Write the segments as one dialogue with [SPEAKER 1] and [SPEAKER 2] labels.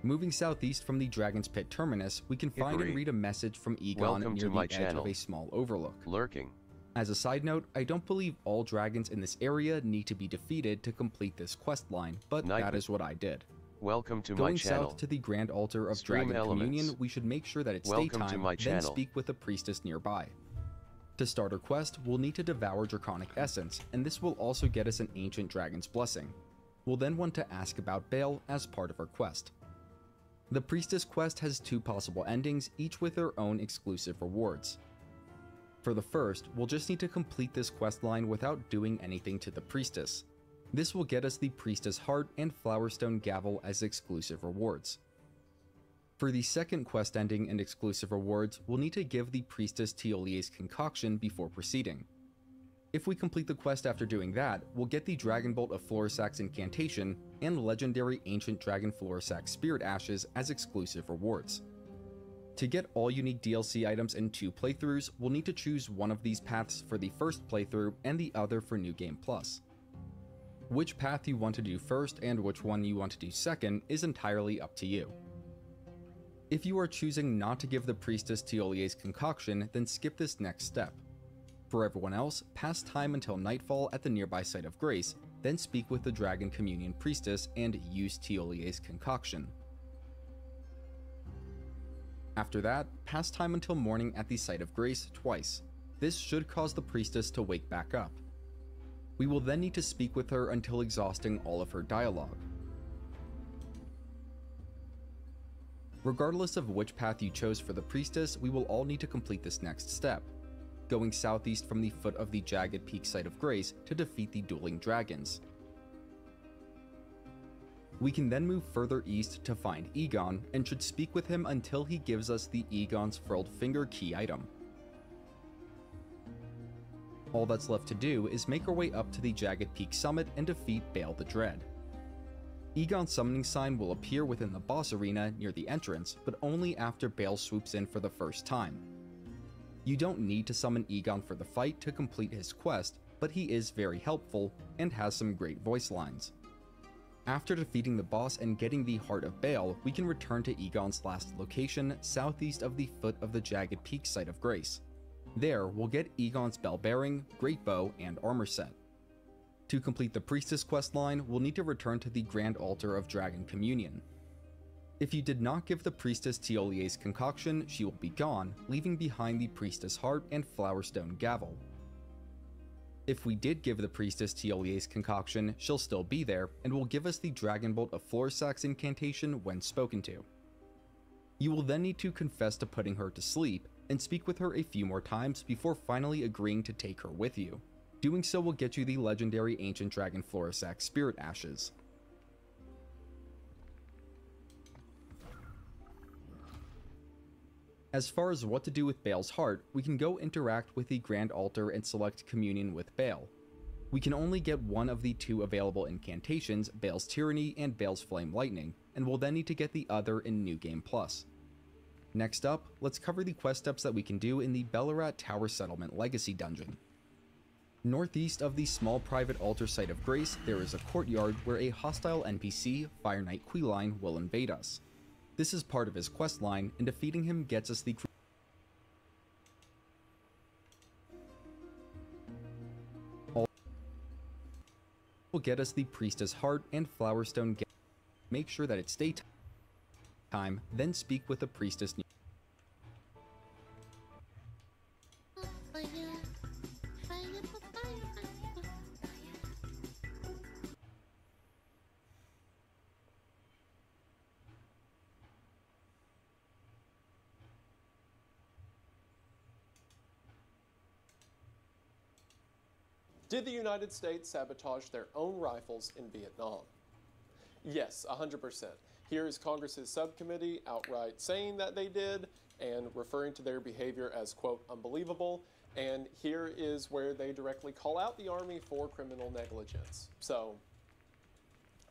[SPEAKER 1] Moving southeast from the Dragon's Pit terminus, we can find and read a message from Egon near the edge of a small overlook.
[SPEAKER 2] Lurking.
[SPEAKER 1] As a side note, I don't believe all dragons in this area need to be defeated to complete this quest line, but that is what I did.
[SPEAKER 2] Welcome to
[SPEAKER 1] Going
[SPEAKER 2] my channel.
[SPEAKER 1] south to the Grand Altar of Dragon Communion, we should make sure that it's daytime, then speak with a priestess nearby. To start our quest, we'll need to devour Draconic Essence, and this will also get us an Ancient Dragon's Blessing. We'll then want to ask about Baal as part of our quest. The Priestess quest has two possible endings, each with their own exclusive rewards. For the first, we'll just need to complete this quest line without doing anything to the Priestess. This will get us the Priestess Heart and Flowerstone Gavel as exclusive rewards. For the second quest ending and exclusive rewards, we'll need to give the Priestess Tiolie's Concoction before proceeding. If we complete the quest after doing that, we'll get the Dragonbolt of Florisac's Incantation and legendary Ancient Dragon Florisac Spirit Ashes as exclusive rewards. To get all unique DLC items in 2 playthroughs, we'll need to choose one of these paths for the first playthrough and the other for New Game Plus. Which path you want to do first and which one you want to do second is entirely up to you. If you are choosing not to give the Priestess Tiolie's Concoction, then skip this next step. For everyone else, pass time until nightfall at the nearby site of Grace, then speak with the Dragon Communion Priestess and use Tiolie's Concoction. After that, pass time until morning at the site of Grace twice. This should cause the Priestess to wake back up. We will then need to speak with her until exhausting all of her dialogue. Regardless of which path you chose for the Priestess, we will all need to complete this next step, going southeast from the foot of the Jagged Peak site of Grace to defeat the dueling dragons. We can then move further east to find Egon, and should speak with him until he gives us the Egon's Furled Finger key item. All that's left to do is make our way up to the Jagged Peak summit and defeat Baal the Dread. Egon's summoning sign will appear within the boss arena near the entrance, but only after Baal swoops in for the first time. You don't need to summon Egon for the fight to complete his quest, but he is very helpful and has some great voice lines. After defeating the boss and getting the Heart of Baal, we can return to Egon's last location, southeast of the foot of the Jagged Peak site of Grace. There, we'll get Egon's bell bearing, great bow, and armor set. To complete the Priestess quest line, we'll need to return to the Grand Altar of Dragon Communion. If you did not give the Priestess Tiolie's Concoction, she will be gone, leaving behind the Priestess Heart and Flowerstone Gavel. If we did give the Priestess Tiolie's Concoction, she'll still be there, and will give us the Dragonbolt of Florisac's Incantation when spoken to. You will then need to confess to putting her to sleep, and speak with her a few more times before finally agreeing to take her with you. Doing so will get you the legendary Ancient Dragon Florisac Spirit Ashes. As far as what to do with Baal's heart, we can go interact with the Grand Altar and select Communion with Baal. We can only get one of the 2 available incantations, Baal's Tyranny and Baal's Flame Lightning, and we'll then need to get the other in New Game Plus. Next up, let's cover the quest steps that we can do in the Bellarat Tower Settlement Legacy Dungeon. Northeast of the small private altar site of Grace, there is a courtyard where a hostile NPC, Fire Knight Queeline, will invade us. This is part of his quest line, and defeating him gets us the will get us the Priestess Heart and Flowerstone Gavel. Make sure that it's daytime, then speak with the Priestess.
[SPEAKER 3] Did the United States sabotage their own rifles in Vietnam? Yes, 100%. Here is Congress's subcommittee outright saying that they did and referring to their behavior as, quote, unbelievable. And here is where they directly call out the Army for criminal negligence. So,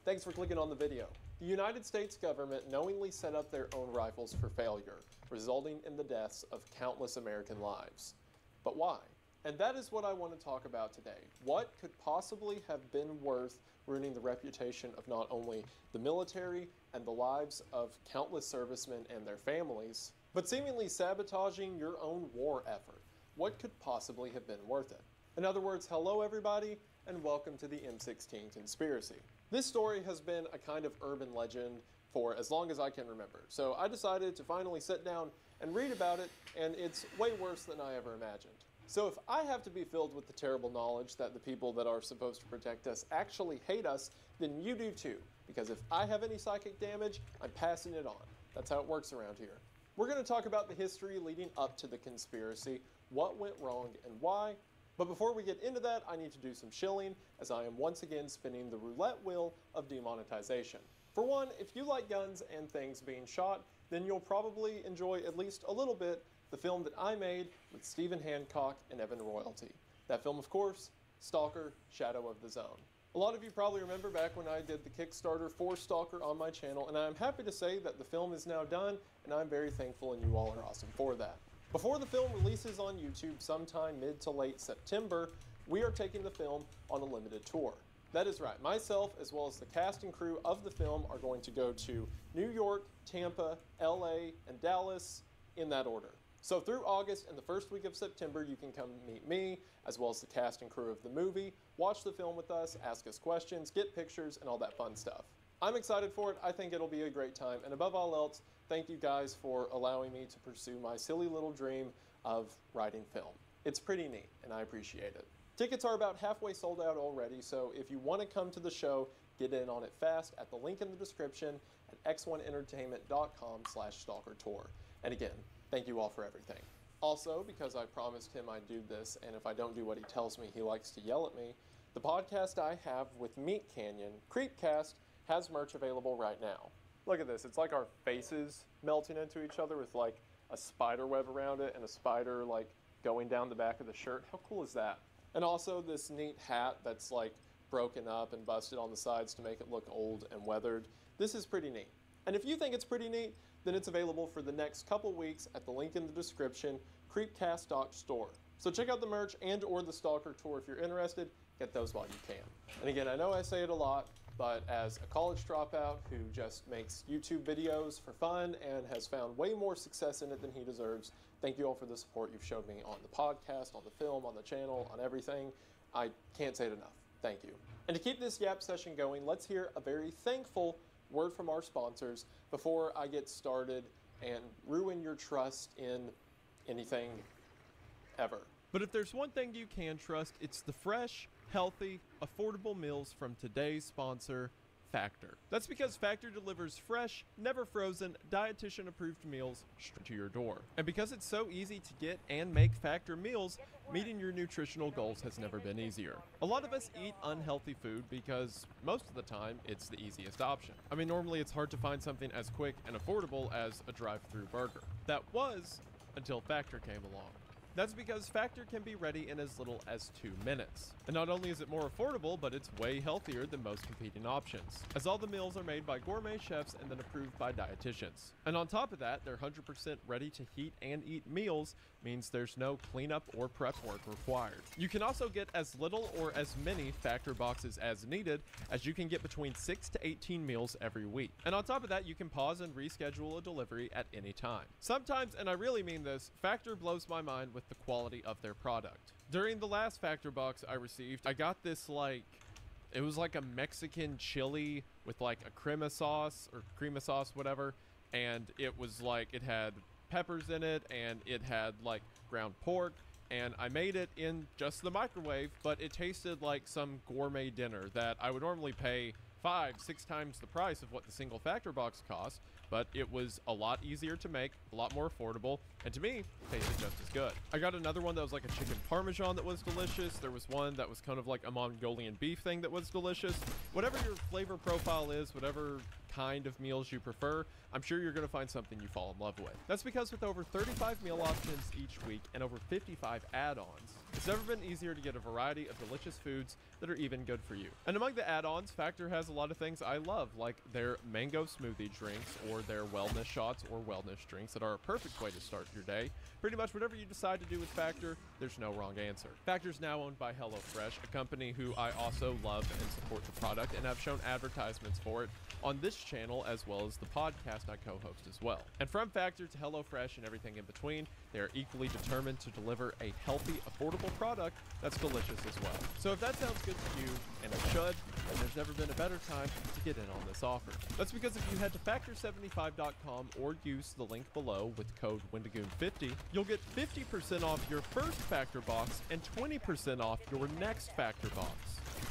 [SPEAKER 3] thanks for clicking on the video. The United States government knowingly set up their own rifles for failure, resulting in the deaths of countless American lives. But why? And that is what I want to talk about today. What could possibly have been worth ruining the reputation of not only the military and the lives of countless servicemen and their families, but seemingly sabotaging your own war effort? What could possibly have been worth it? In other words, hello everybody, and welcome to the M16 Conspiracy. This story has been a kind of urban legend for as long as I can remember. So I decided to finally sit down and read about it, and it's way worse than I ever imagined. So if I have to be filled with the terrible knowledge that the people that are supposed to protect us actually hate us, then you do too. Because if I have any psychic damage, I'm passing it on. That's how it works around here. We're going to talk about the history leading up to the conspiracy, what went wrong and why. But before we get into that, I need to do some shilling, as I am once again spinning the roulette wheel of demonetization. For one, if you like guns and things being shot, then you'll probably enjoy at least a little bit the film that I made with Stephen Hancock and Evan Royalty. That film, of course, Stalker, Shadow of the Zone. A lot of you probably remember back when I did the Kickstarter for Stalker on my channel, and I'm happy to say that the film is now done, and I'm very thankful and you all are awesome for that. Before the film releases on YouTube sometime mid to late September, we are taking the film on a limited tour. That is right, myself as well as the cast and crew of the film are going to go to New York, Tampa, LA, and Dallas in that order. So through August and the first week of September, you can come meet me, as well as the cast and crew of the movie, watch the film with us, ask us questions, get pictures, and all that fun stuff. I'm excited for it. I think it'll be a great time. And above all else, thank you guys for allowing me to pursue my silly little dream of writing film. It's pretty neat, and I appreciate it. Tickets are about halfway sold out already, so if you want to come to the show, get in on it fast at the link in the description at x1entertainment.com/stalkertour. And again, thank you all for everything. Also, because I promised him I'd do this, and if I don't do what he tells me, he likes to yell at me, the podcast I have with Meat Canyon, Creepcast, has merch available right now. Look at this, it's like our faces melting into each other with like a spider web around it and a spider like going down the back of the shirt. How cool is that? And also this neat hat that's like broken up and busted on the sides to make it look old and weathered. This is pretty neat. And if you think it's pretty neat, then it's available for the next couple weeks at the link in the description, creepcast.store. So check out the merch and or the Stalker Tour if you're interested. Get those while you can. And again, I know I say it a lot, but as a college dropout who just makes YouTube videos for fun and has found way more success in it than he deserves, thank you all for the support you've showed me on the podcast, on the film, on the channel, on everything. I can't say it enough. Thank you. And to keep this yap session going, let's hear a very thankful word from our sponsors before I get started and ruin your trust in anything ever.
[SPEAKER 2] But if there's one thing you can trust, it's the fresh, healthy, affordable meals from today's sponsor, Factor. That's because Factor delivers fresh, never frozen, dietitian-approved meals straight to your door. And because it's so easy to get and make Factor meals, meeting your nutritional goals has never been easier. A lot of us eat unhealthy food because most of the time it's the easiest option. I mean, normally it's hard to find something as quick and affordable as a drive-through burger. That was until Factor came along. That's because Factor can be ready in as little as 2 minutes. And not only is it more affordable, but it's way healthier than most competing options, as all the meals are made by gourmet chefs and then approved by dietitians. And on top of that, their 100% ready to heat and eat meals means there's no cleanup or prep work required. You can also get as little or as many Factor boxes as needed, as you can get between 6 to 18 meals every week. And on top of that, you can pause and reschedule a delivery at any time. Sometimes, and I really mean this, Factor blows my mind with the quality of their product. During the last Factor box I received, I got this it was like a Mexican chili with like a crema sauce, whatever, and it was like, it had peppers in it and it had like ground pork, and I made it in just the microwave, but it tasted like some gourmet dinner that I would normally pay 5-6 times the price of what the single Factor box cost, but it was a lot easier to make, a lot more affordable, and to me, tasted just as good. I got another one that was like a chicken parmesan that was delicious. There was one that was kind of like a Mongolian beef thing that was delicious. Whatever your flavor profile is, whatever kind of meals you prefer, I'm sure you're going to find something you fall in love with. That's because with over 35 meal options each week and over 55 add-ons, It's never been easier to get a variety of delicious foods that are even good for you. And among the add-ons, Factor has a lot of things I love, like their mango smoothie drinks or their wellness shots or wellness drinks that are a perfect way to start your day. Pretty much whatever you decide to do with Factor, there's no wrong answer. Factor is now owned by HelloFresh, a company who I also love and support the product and have shown advertisements for it on this channel as well as the podcast I co-host as well. And from Factor to HelloFresh and everything in between, they are equally determined to deliver a healthy, affordable product that's delicious as well. So if that sounds good to you, and it should, then there's never been a better time to get in on this offer. That's because if you head to factor75.com or use the link below with code Wendigoon50, you'll get 50% off your first Factor box and 20% off your next Factor box.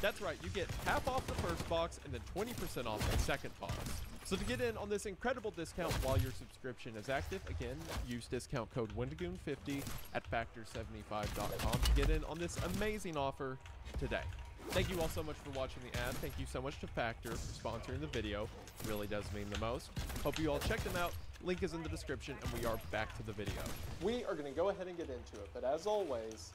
[SPEAKER 2] That's right, you get half off the first box and then 20% off the second box. So to get in on this incredible discount while your subscription is active, again, use discount code Wendigoon50 at factor75.com to get in on this amazing offer today. Thank you all so much for watching the ad. Thank you so much to Factor for sponsoring the video. It really does mean the most. Hope you all check them out. Link is in the description, and we are back to the video.
[SPEAKER 3] We are going to go ahead and get into it, but as always,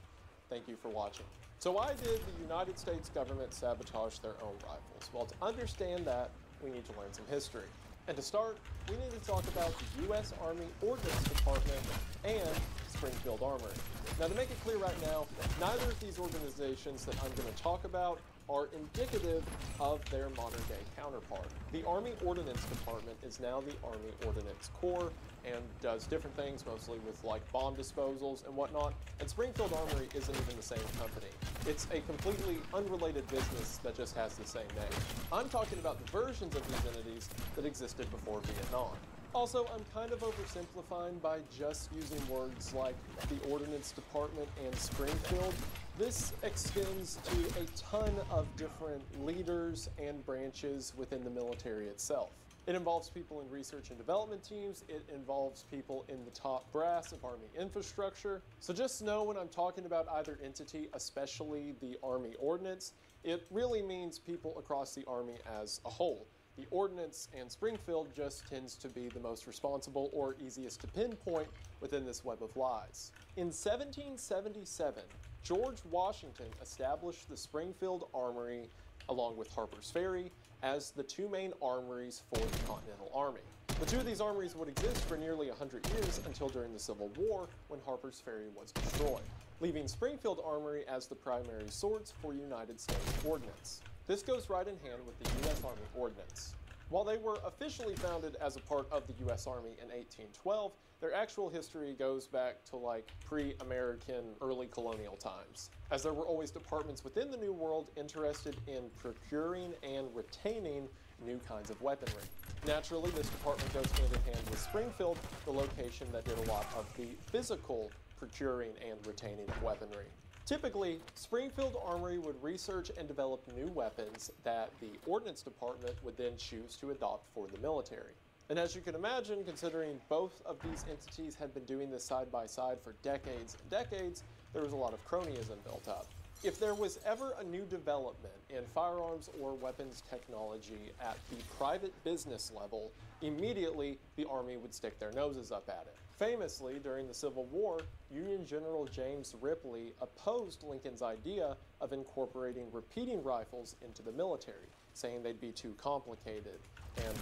[SPEAKER 3] thank you for watching. So why did the United States government sabotage their own rifles? Well, to understand that, we need to learn some history. And to start, we need to talk about the U.S. Army Ordnance Department and Springfield Armory. Now, to make it clear right now, neither of these organizations that I'm going to talk about are indicative of their modern-day counterpart. The Army Ordnance Department is now the Army Ordnance Corps and does different things, mostly with like bomb disposals and whatnot. And Springfield Armory isn't even the same company. It's a completely unrelated business that just has the same name. I'm talking about the versions of these entities that existed before Vietnam. Also, I'm kind of oversimplifying by just using words like the Ordnance Department and Springfield. This extends to a ton of different leaders and branches within the military itself. It involves people in research and development teams. It involves people in the top brass of Army infrastructure. So just know when I'm talking about either entity, especially the Army Ordnance, it really means people across the Army as a whole. The Ordnance and Springfield just tends to be the most responsible or easiest to pinpoint within this web of lies. In 1777, George Washington established the Springfield Armory along with Harper's Ferry as the two main armories for the Continental Army. The two of these armories would exist for nearly 100 years until during the Civil War when Harper's Ferry was destroyed, leaving Springfield Armory as the primary source for United States ordnance. This goes right in hand with the U.S. Army Ordnance. While they were officially founded as a part of the U.S. Army in 1812, their actual history goes back to like pre-American early colonial times, as there were always departments within the New World interested in procuring and retaining new kinds of weaponry. Naturally, this department goes hand in hand with Springfield, the location that did a lot of the physical procuring and retaining of weaponry. Typically, Springfield Armory would research and develop new weapons that the Ordnance Department would then choose to adopt for the military. And as you can imagine, considering both of these entities had been doing this side by side for decades and decades, there was a lot of cronyism built up. If there was ever a new development in firearms or weapons technology at the private business level, immediately the Army would stick their noses up at it. Famously, during the Civil War, Union General James Ripley opposed Lincoln's idea of incorporating repeating rifles into the military, saying they'd be too complicated and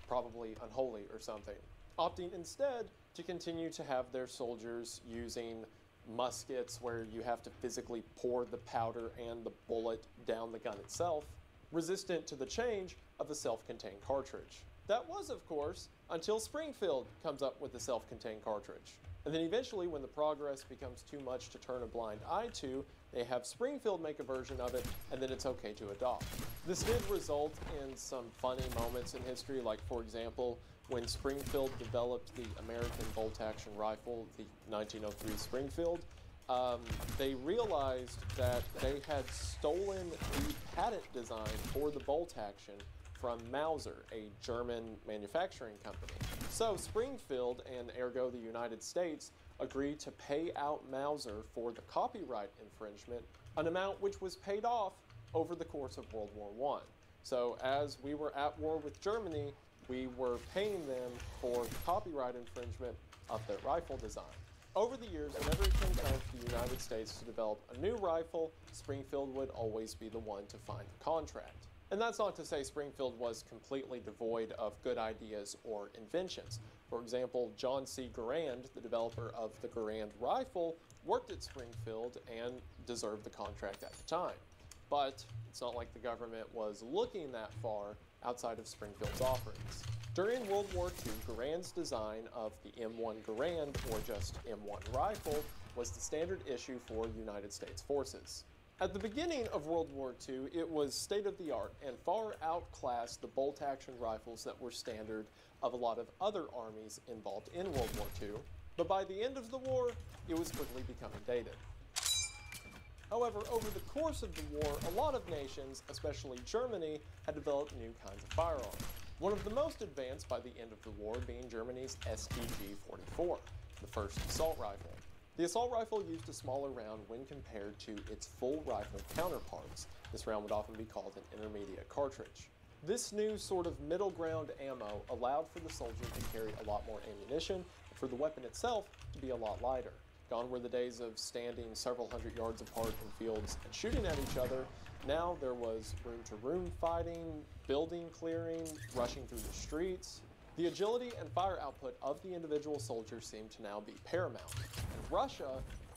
[SPEAKER 3] probably unholy or something, opting instead to continue to have their soldiers using muskets where you have to physically pour the powder and the bullet down the gun itself, resistant to the change of the self-contained cartridge. That was, of course, until Springfield comes up with the self-contained cartridge. And then eventually, when the progress becomes too much to turn a blind eye to, they have Springfield make a version of it, and then it's okay to adopt. This did result in some funny moments in history, like, for example, when Springfield developed the American bolt-action rifle, the 1903 Springfield, they realized that they had stolen the patent design for the bolt-action from Mauser, a German manufacturing company. So Springfield, and ergo the United States, agreed to pay out Mauser for the copyright infringement, an amount which was paid off over the course of World War I. So as we were at war with Germany, we were paying them for the copyright infringement of their rifle design. Over the years, whenever it came time for the United States to develop a new rifle, Springfield would always be the one to find the contract. And that's not to say Springfield was completely devoid of good ideas or inventions. For example, John C. Garand, the developer of the Garand rifle, worked at Springfield and deserved the contract at the time. But it's not like the government was looking that far outside of Springfield's offerings. During World War II, Garand's design of the M1 Garand, or just M1 rifle, was the standard issue for United States forces. At the beginning of World War II, it was state-of-the-art and far outclassed the bolt-action rifles that were standard of a lot of other armies involved in World War II, but by the end of the war, it was quickly becoming dated. However, over the course of the war, a lot of nations, especially Germany, had developed new kinds of firearms. One of the most advanced by the end of the war being Germany's STG-44, the first assault rifle. The assault rifle used a smaller round when compared to its full rifle counterparts. This round would often be called an intermediate cartridge. This new sort of middle ground ammo allowed for the soldier to carry a lot more ammunition, and for the weapon itself to be a lot lighter. Gone were the days of standing several hundred yards apart in fields and shooting at each other. Now there was room-to-room fighting, building clearing, rushing through the streets. The agility and fire output of the individual soldier seemed to now be paramount, and Russia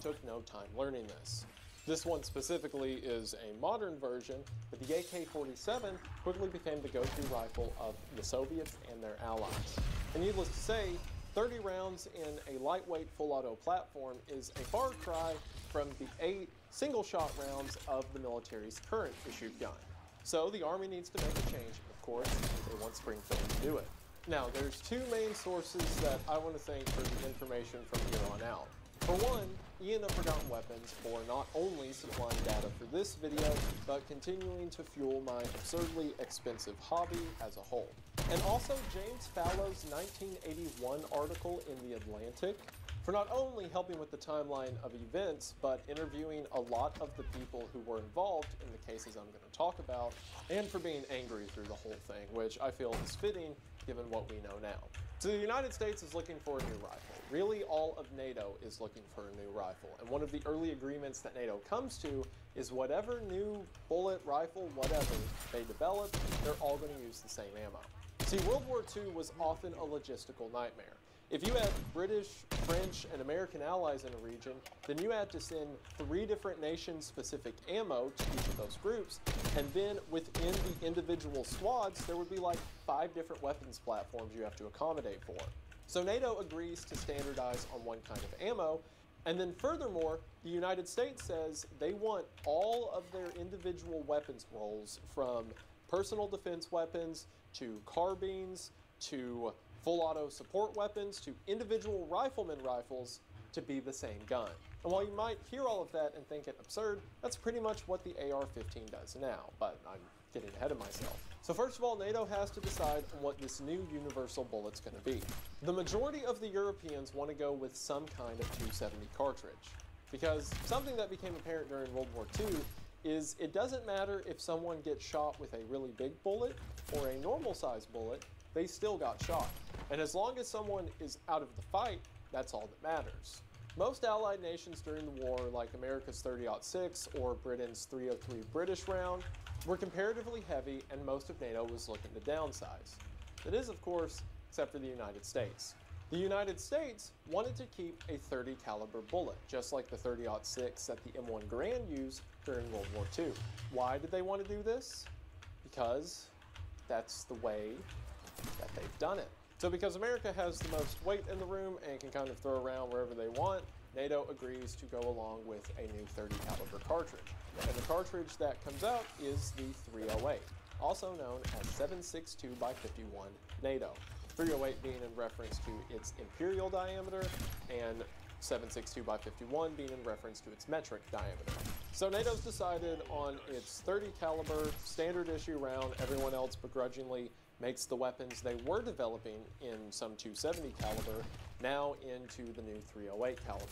[SPEAKER 3] took no time learning this. This one specifically is a modern version, but the AK-47 quickly became the go-to rifle of the Soviets and their allies. And needless to say, 30 rounds in a lightweight full-auto platform is a far cry from the 8 single-shot rounds of the military's current issued gun. So the Army needs to make a change, of course, they want Springfield to do it. Now, there's two main sources that I want to thank for the information from here on out. For one, Ian of Forgotten Weapons for not only supplying data for this video, but continuing to fuel my absurdly expensive hobby as a whole. And also James Fallow's 1981 article in The Atlantic for not only helping with the timeline of events, but interviewing a lot of the people who were involved in the cases I'm going to talk about, and for being angry through the whole thing, which I feel is fitting given what we know now. So the United States is looking for a new rifle. Really, all of NATO is looking for a new rifle. And one of the early agreements that NATO comes to is whatever new bullet, rifle, whatever they develop, they're all going to use the same ammo. See, World War II was often a logistical nightmare. If you had British, French, and American allies in a region, then you had to send 3 different nation-specific ammo to each of those groups, and then within the individual squads, there would be like 5 different weapons platforms you have to accommodate for. So NATO agrees to standardize on one kind of ammo, and then furthermore, the United States says they want all of their individual weapons rolls, from personal defense weapons to carbines to full auto support weapons to individual rifleman rifles, to be the same gun. And while you might hear all of that and think it absurd, that's pretty much what the AR-15 does now, but I'm getting ahead of myself. So first of all, NATO has to decide on what this new universal bullet's going to be. The majority of the Europeans want to go with some kind of 270 cartridge, because something that became apparent during World War II is it doesn't matter if someone gets shot with a really big bullet or a normal size bullet, they still got shot. And as long as someone is out of the fight, that's all that matters. Most Allied nations during the war, like America's 30-06 or Britain's 303 British round, were comparatively heavy, and most of NATO was looking to downsize. That is, of course, except for the United States. The United States wanted to keep a 30 caliber bullet, just like the 30-06 that the M1 Garand used during World War II. Why did they want to do this? Because that's the way that they've done it. So because America has the most weight in the room and can kind of throw around wherever they want, NATO agrees to go along with a new 30 caliber cartridge. And the cartridge that comes out is the 308, also known as 7.62x51 NATO. 308 being in reference to its imperial diameter, and 7.62x51 being in reference to its metric diameter. So NATO's decided on its 30 caliber standard issue round. Everyone else begrudgingly makes the weapons they were developing in some 270 caliber now into the new 308 caliber.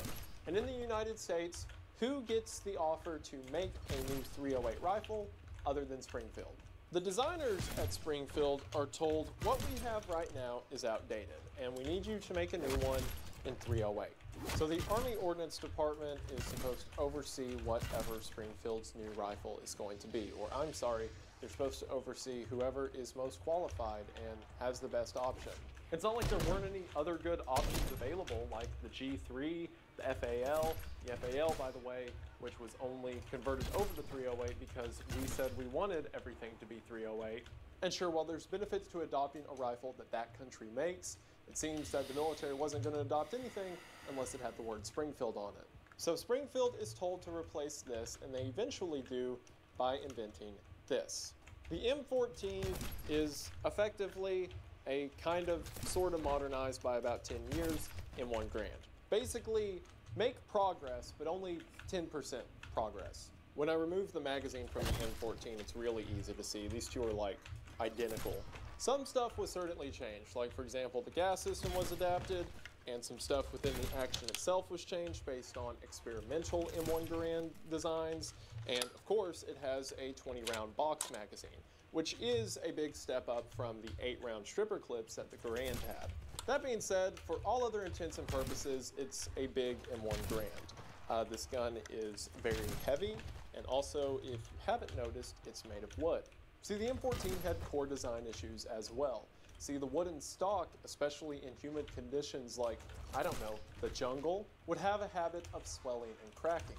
[SPEAKER 3] And in the United States, who gets the offer to make a new 308 rifle other than Springfield? The designers at Springfield are told what we have right now is outdated and we need you to make a new one in 308. So the Army Ordnance Department is supposed to oversee whatever Springfield's new rifle is going to be. Or I'm sorry, they're supposed to oversee whoever is most qualified and has the best option. It's not like there weren't any other good options available, like the G3, the FAL. The FAL, by the way, which was only converted over the 308 because we said we wanted everything to be 308. And sure, while there's benefits to adopting a rifle that country makes, it seems that the military wasn't going to adopt anything unless it had the word Springfield on it. So Springfield is told to replace this, and they eventually do by inventing this. The M14 is effectively a kind of sort of modernized by about 10 years M1 Garand. Basically, make progress, but only 10% progress. When I remove the magazine from the M14, it's really easy to see. These two are like identical. Some stuff was certainly changed, like for example, the gas system was adapted, and some stuff within the action itself was changed based on experimental M1 Garand designs, and of course it has a 20-round box magazine, which is a big step up from the 8-round stripper clips that the Garand had. That being said, for all other intents and purposes, it's a big M1 Garand. This gun is very heavy, and also, if you haven't noticed, it's made of wood. See, the M14 had core design issues as well. See, the wooden stock, especially in humid conditions like, I don't know, the jungle, would have a habit of swelling and cracking.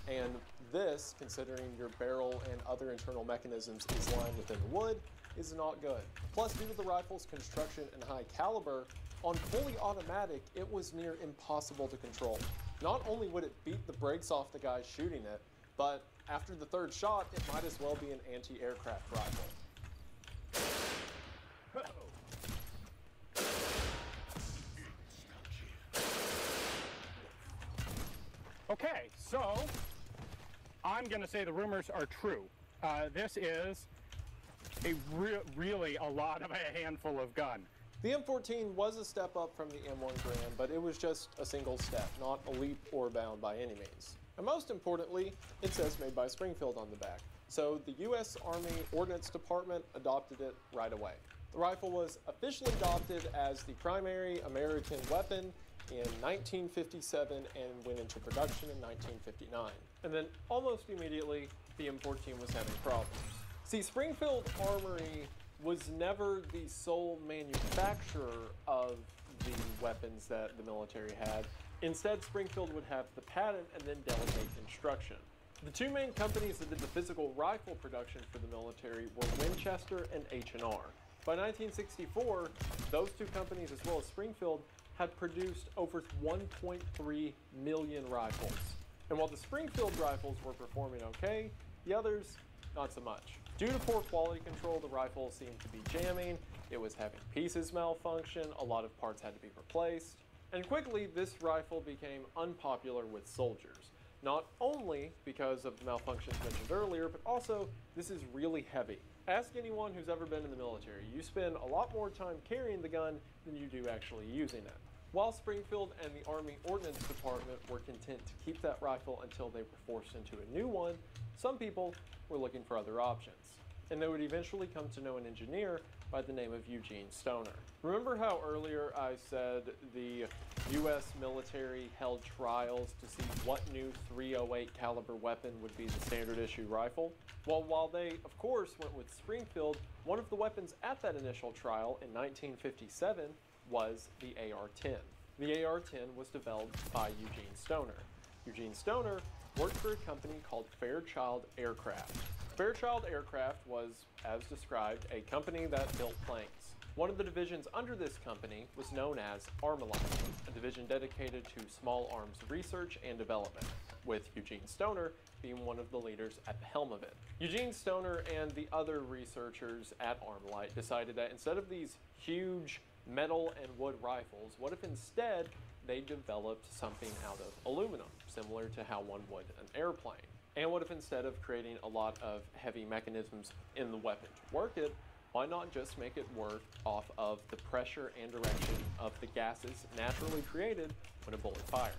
[SPEAKER 3] And this, considering your barrel and other internal mechanisms is lined within the wood, is not good. Plus, due to the rifle's construction and high caliber, on fully automatic, it was near impossible to control. Not only would it beat the brakes off the guy shooting it, but after the third shot, it might as well be an anti-aircraft rifle.
[SPEAKER 4] Okay, so I'm going to say the rumors are true. This is really a lot of a handful of gun.
[SPEAKER 3] The M14 was a step up from the M1 Garand, but it was just a single step, not a leap or bound by any means. And most importantly, it says made by Springfield on the back. So the U.S. Army Ordnance Department adopted it right away. The rifle was officially adopted as the primary American weapon in 1957 and went into production in 1959. And then almost immediately, the M14 was having problems. See, Springfield Armory was never the sole manufacturer of the weapons that the military had. Instead, Springfield would have the patent and then delegate construction. The two main companies that did the physical rifle production for the military were Winchester and H&R. By 1964, those two companies, as well as Springfield, had produced over 1.3 million rifles. And while the Springfield rifles were performing okay, the others, not so much. Due to poor quality control, the rifle seemed to be jamming, it was having pieces malfunction, a lot of parts had to be replaced. And quickly, this rifle became unpopular with soldiers. Not only because of the malfunctions mentioned earlier, but also this is really heavy. Ask anyone who's ever been in the military. You spend a lot more time carrying the gun than you do actually using it. While Springfield and the Army Ordnance Department were content to keep that rifle until they were forced into a new one, some people were looking for other options. And they would eventually come to know an engineer by the name of Eugene Stoner. Remember how earlier I said the U.S. military held trials to see what new .308 caliber weapon would be the standard issue rifle? Well, while they, of course, went with Springfield, one of the weapons at that initial trial in 1957 was the AR-10. The AR-10 was developed by Eugene Stoner. Eugene Stoner worked for a company called Fairchild Aircraft. Fairchild Aircraft was, as described, a company that built planes. One of the divisions under this company was known as Armalite, a division dedicated to small arms research and development, with Eugene Stoner being one of the leaders at the helm of it. Eugene Stoner and the other researchers at Armalite decided that instead of these huge metal and wood rifles, what if instead they developed something out of aluminum, similar to how one would an airplane? And what if instead of creating a lot of heavy mechanisms in the weapon to work it, why not just make it work off of the pressure and direction of the gases naturally created when a bullet fires?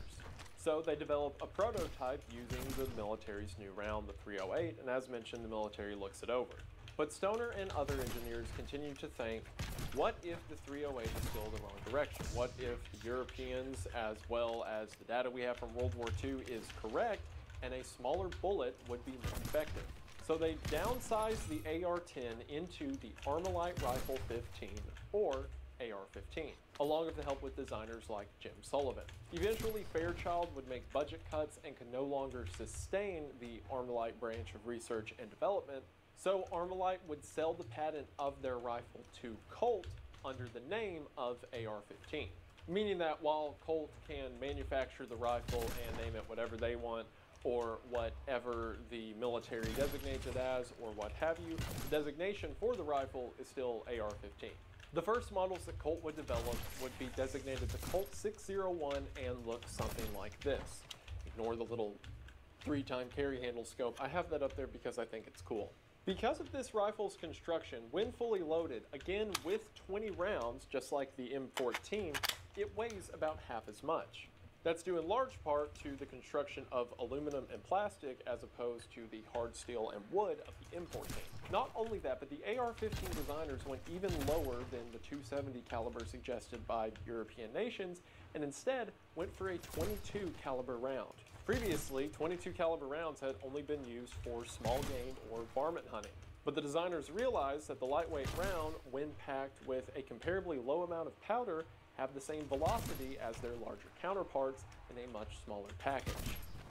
[SPEAKER 3] So they develop a prototype using the military's new round, the .308, and as mentioned, the military looks it over. But Stoner and other engineers continue to think, what if the 308 is still the wrong direction? What if the Europeans, as well as the data we have from World War II, is correct, and a smaller bullet would be more effective? So they downsized the AR-10 into the Armalite Rifle 15, or AR-15, along with the help with designers like Jim Sullivan. Eventually, Fairchild would make budget cuts and could no longer sustain the Armalite branch of research and development, so Armalite would sell the patent of their rifle to Colt under the name of AR-15, meaning that while Colt can manufacture the rifle and name it whatever they want, or whatever the military designates it as, or what have you, the designation for the rifle is still AR-15. The first models that Colt would develop would be designated the Colt 601 and look something like this. Ignore the little 3-time carry handle scope. I have that up there because I think it's cool. Because of this rifle's construction, when fully loaded, again with 20 rounds, just like the M14, it weighs about half as much. That's due in large part to the construction of aluminum and plastic as opposed to the hard steel and wood of the M14. Not only that, but the AR-15 designers went even lower than the .270 caliber suggested by European nations, and instead went for a .22 caliber round. Previously, .22 caliber rounds had only been used for small game or varmint hunting. But the designers realized that the lightweight round, when packed with a comparably low amount of powder, have the same velocity as their larger counterparts in a much smaller package.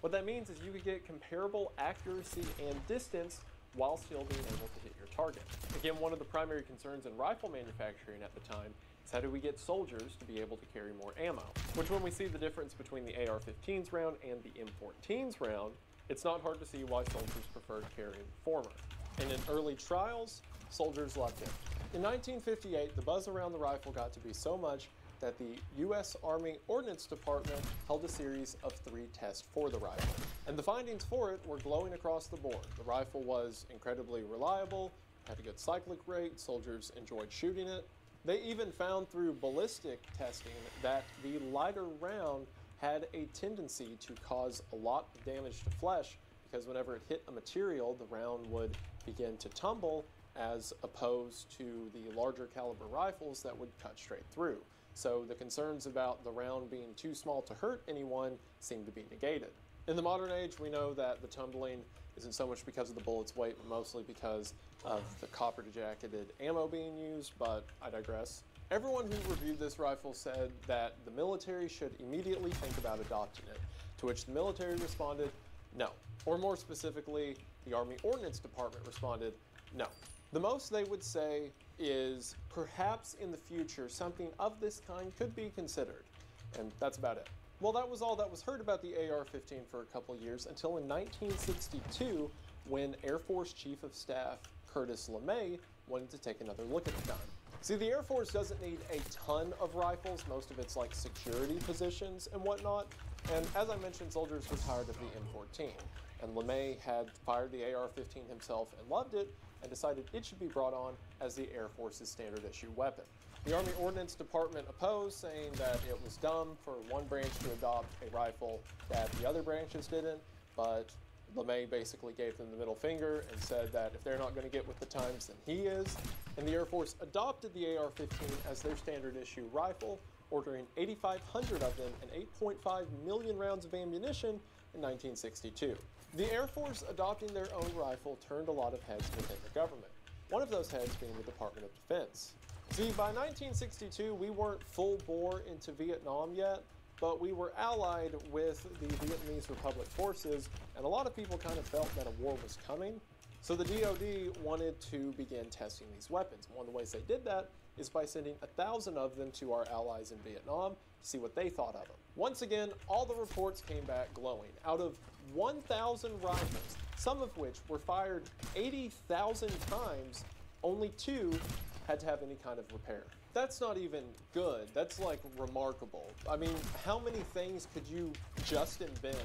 [SPEAKER 3] What that means is you could get comparable accuracy and distance while still being able to hit your target. Again, one of the primary concerns in rifle manufacturing at the time is how do we get soldiers to be able to carry more ammo? Which when we see the difference between the AR-15's round and the M14's round, it's not hard to see why soldiers preferred carrying the former. And in early trials, soldiers loved it. In 1958, the buzz around the rifle got to be so much that the U.S. Army Ordnance Department held a series of 3 tests for the rifle. And the findings for it were glowing across the board. The rifle was incredibly reliable, had a good cyclic rate, soldiers enjoyed shooting it. They even found through ballistic testing that the lighter round had a tendency to cause a lot of damage to flesh because whenever it hit a material, the round would begin to tumble as opposed to the larger caliber rifles that would cut straight through. So the concerns about the round being too small to hurt anyone seem to be negated. In the modern age, we know that the tumbling isn't so much because of the bullet's weight, but mostly because of the copper-jacketed ammo being used, but I digress. Everyone who reviewed this rifle said that the military should immediately think about adopting it, to which the military responded, no. Or more specifically, the Army Ordnance Department responded, no. The most they would say is perhaps in the future something of this kind could be considered, and that's about it. Well, that was all that was heard about the AR-15 for a couple years until in 1962 when Air Force Chief of Staff Curtis LeMay wanted to take another look at the gun. See, the Air Force doesn't need a ton of rifles, most of it's like security positions and whatnot, and as I mentioned, soldiers were tired of the M14, and LeMay had fired the AR-15 himself and loved it, and decided it should be brought on as the Air Force's standard issue weapon. The Army Ordnance Department opposed, saying that it was dumb for one branch to adopt a rifle that the other branches didn't, but LeMay basically gave them the middle finger and said that if they're not going to get with the times, then he is, and the Air Force adopted the AR-15 as their standard issue rifle, ordering 8,500 of them and 8.5 million rounds of ammunition in 1962. The Air Force adopting their own rifle turned a lot of heads within the government, one of those heads being the Department of Defense. See, by 1962, we weren't full bore into Vietnam yet, but we were allied with the Vietnamese Republic forces, and a lot of people kind of felt that a war was coming. So the DoD wanted to begin testing these weapons. One of the ways they did that is by sending 1,000 of them to our allies in Vietnam to see what they thought of them. Once again, all the reports came back glowing. Out of 1,000 rifles, some of which were fired 80,000 times, only 2 had to have any kind of repair. That's not even good. That's like remarkable. I mean, how many things could you just invent,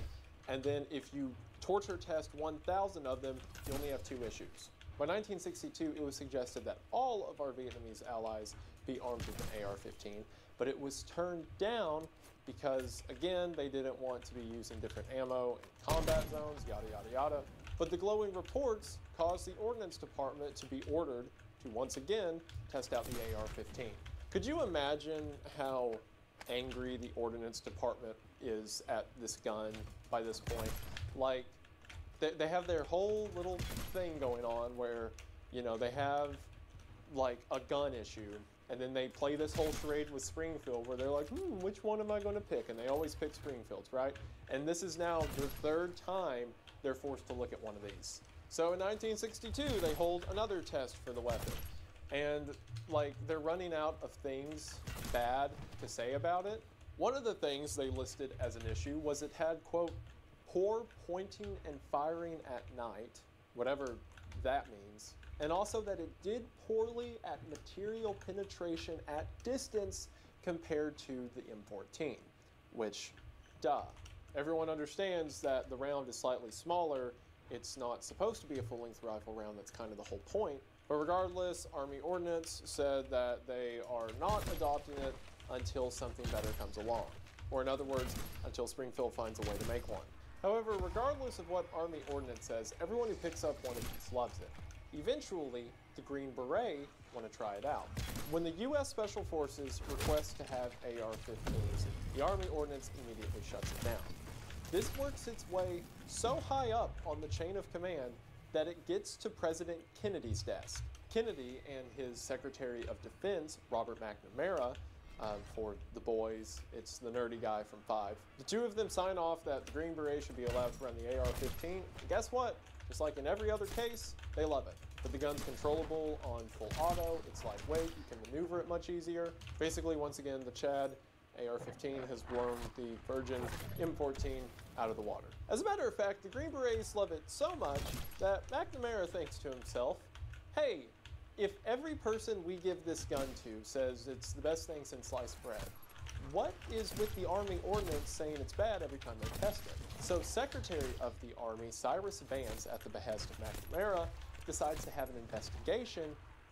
[SPEAKER 3] and then if you torture test 1,000 of them, you only have 2 issues? By 1962, it was suggested that all of our Vietnamese allies be armed with an AR-15, but it was turned down because, again, they didn't want to be using different ammo in combat zones, yada, yada, yada. But the glowing reports caused the Ordnance Department to be ordered to once again test out the AR-15. Could you imagine how angry the Ordnance Department is at this gun by this point? Like, they have their whole little thing going on where, you know, they have like a gun issue, and then they play this whole charade with Springfield where they're like, which one am I going to pick? And they always pick Springfield's, right? And this is now the third time they're forced to look at one of these. So in 1962, they hold another test for the weapon. And like, they're running out of things bad to say about it. One of the things they listed as an issue was it had, quote, poor pointing and firing at night, whatever that means, and also that it did poorly at material penetration at distance compared to the M14, which, duh. Everyone understands that the round is slightly smaller. It's not supposed to be a full-length rifle round. That's kind of the whole point. But regardless, Army Ordnance said that they are not adopting it until something better comes along. Or in other words, until Springfield finds a way to make one. However, regardless of what Army Ordnance says, everyone who picks up one of these loves it. Eventually, the Green Beret want to try it out. When the U.S. Special Forces request to have AR-15s, the Army Ordnance immediately shuts it down. This works its way so high up on the chain of command that it gets to President Kennedy's desk. Kennedy and his Secretary of Defense, Robert McNamara, for the boys, it's the nerdy guy from 5. The two of them sign off that the Green Beret should be allowed to run the AR-15, and guess what? Just like in every other case, they love it. But the gun's controllable on full auto, it's lightweight, you can maneuver it much easier. Basically, once again, the Chad AR-15 has blown the Virgin M14 out of the water. As a matter of fact, the Green Berets love it so much that McNamara thinks to himself, hey, if every person we give this gun to says it's the best thing since sliced bread, what is with the Army Ordnance saying it's bad every time they test it? So Secretary of the Army, Cyrus Vance, at the behest of McNamara, decides to have an investigation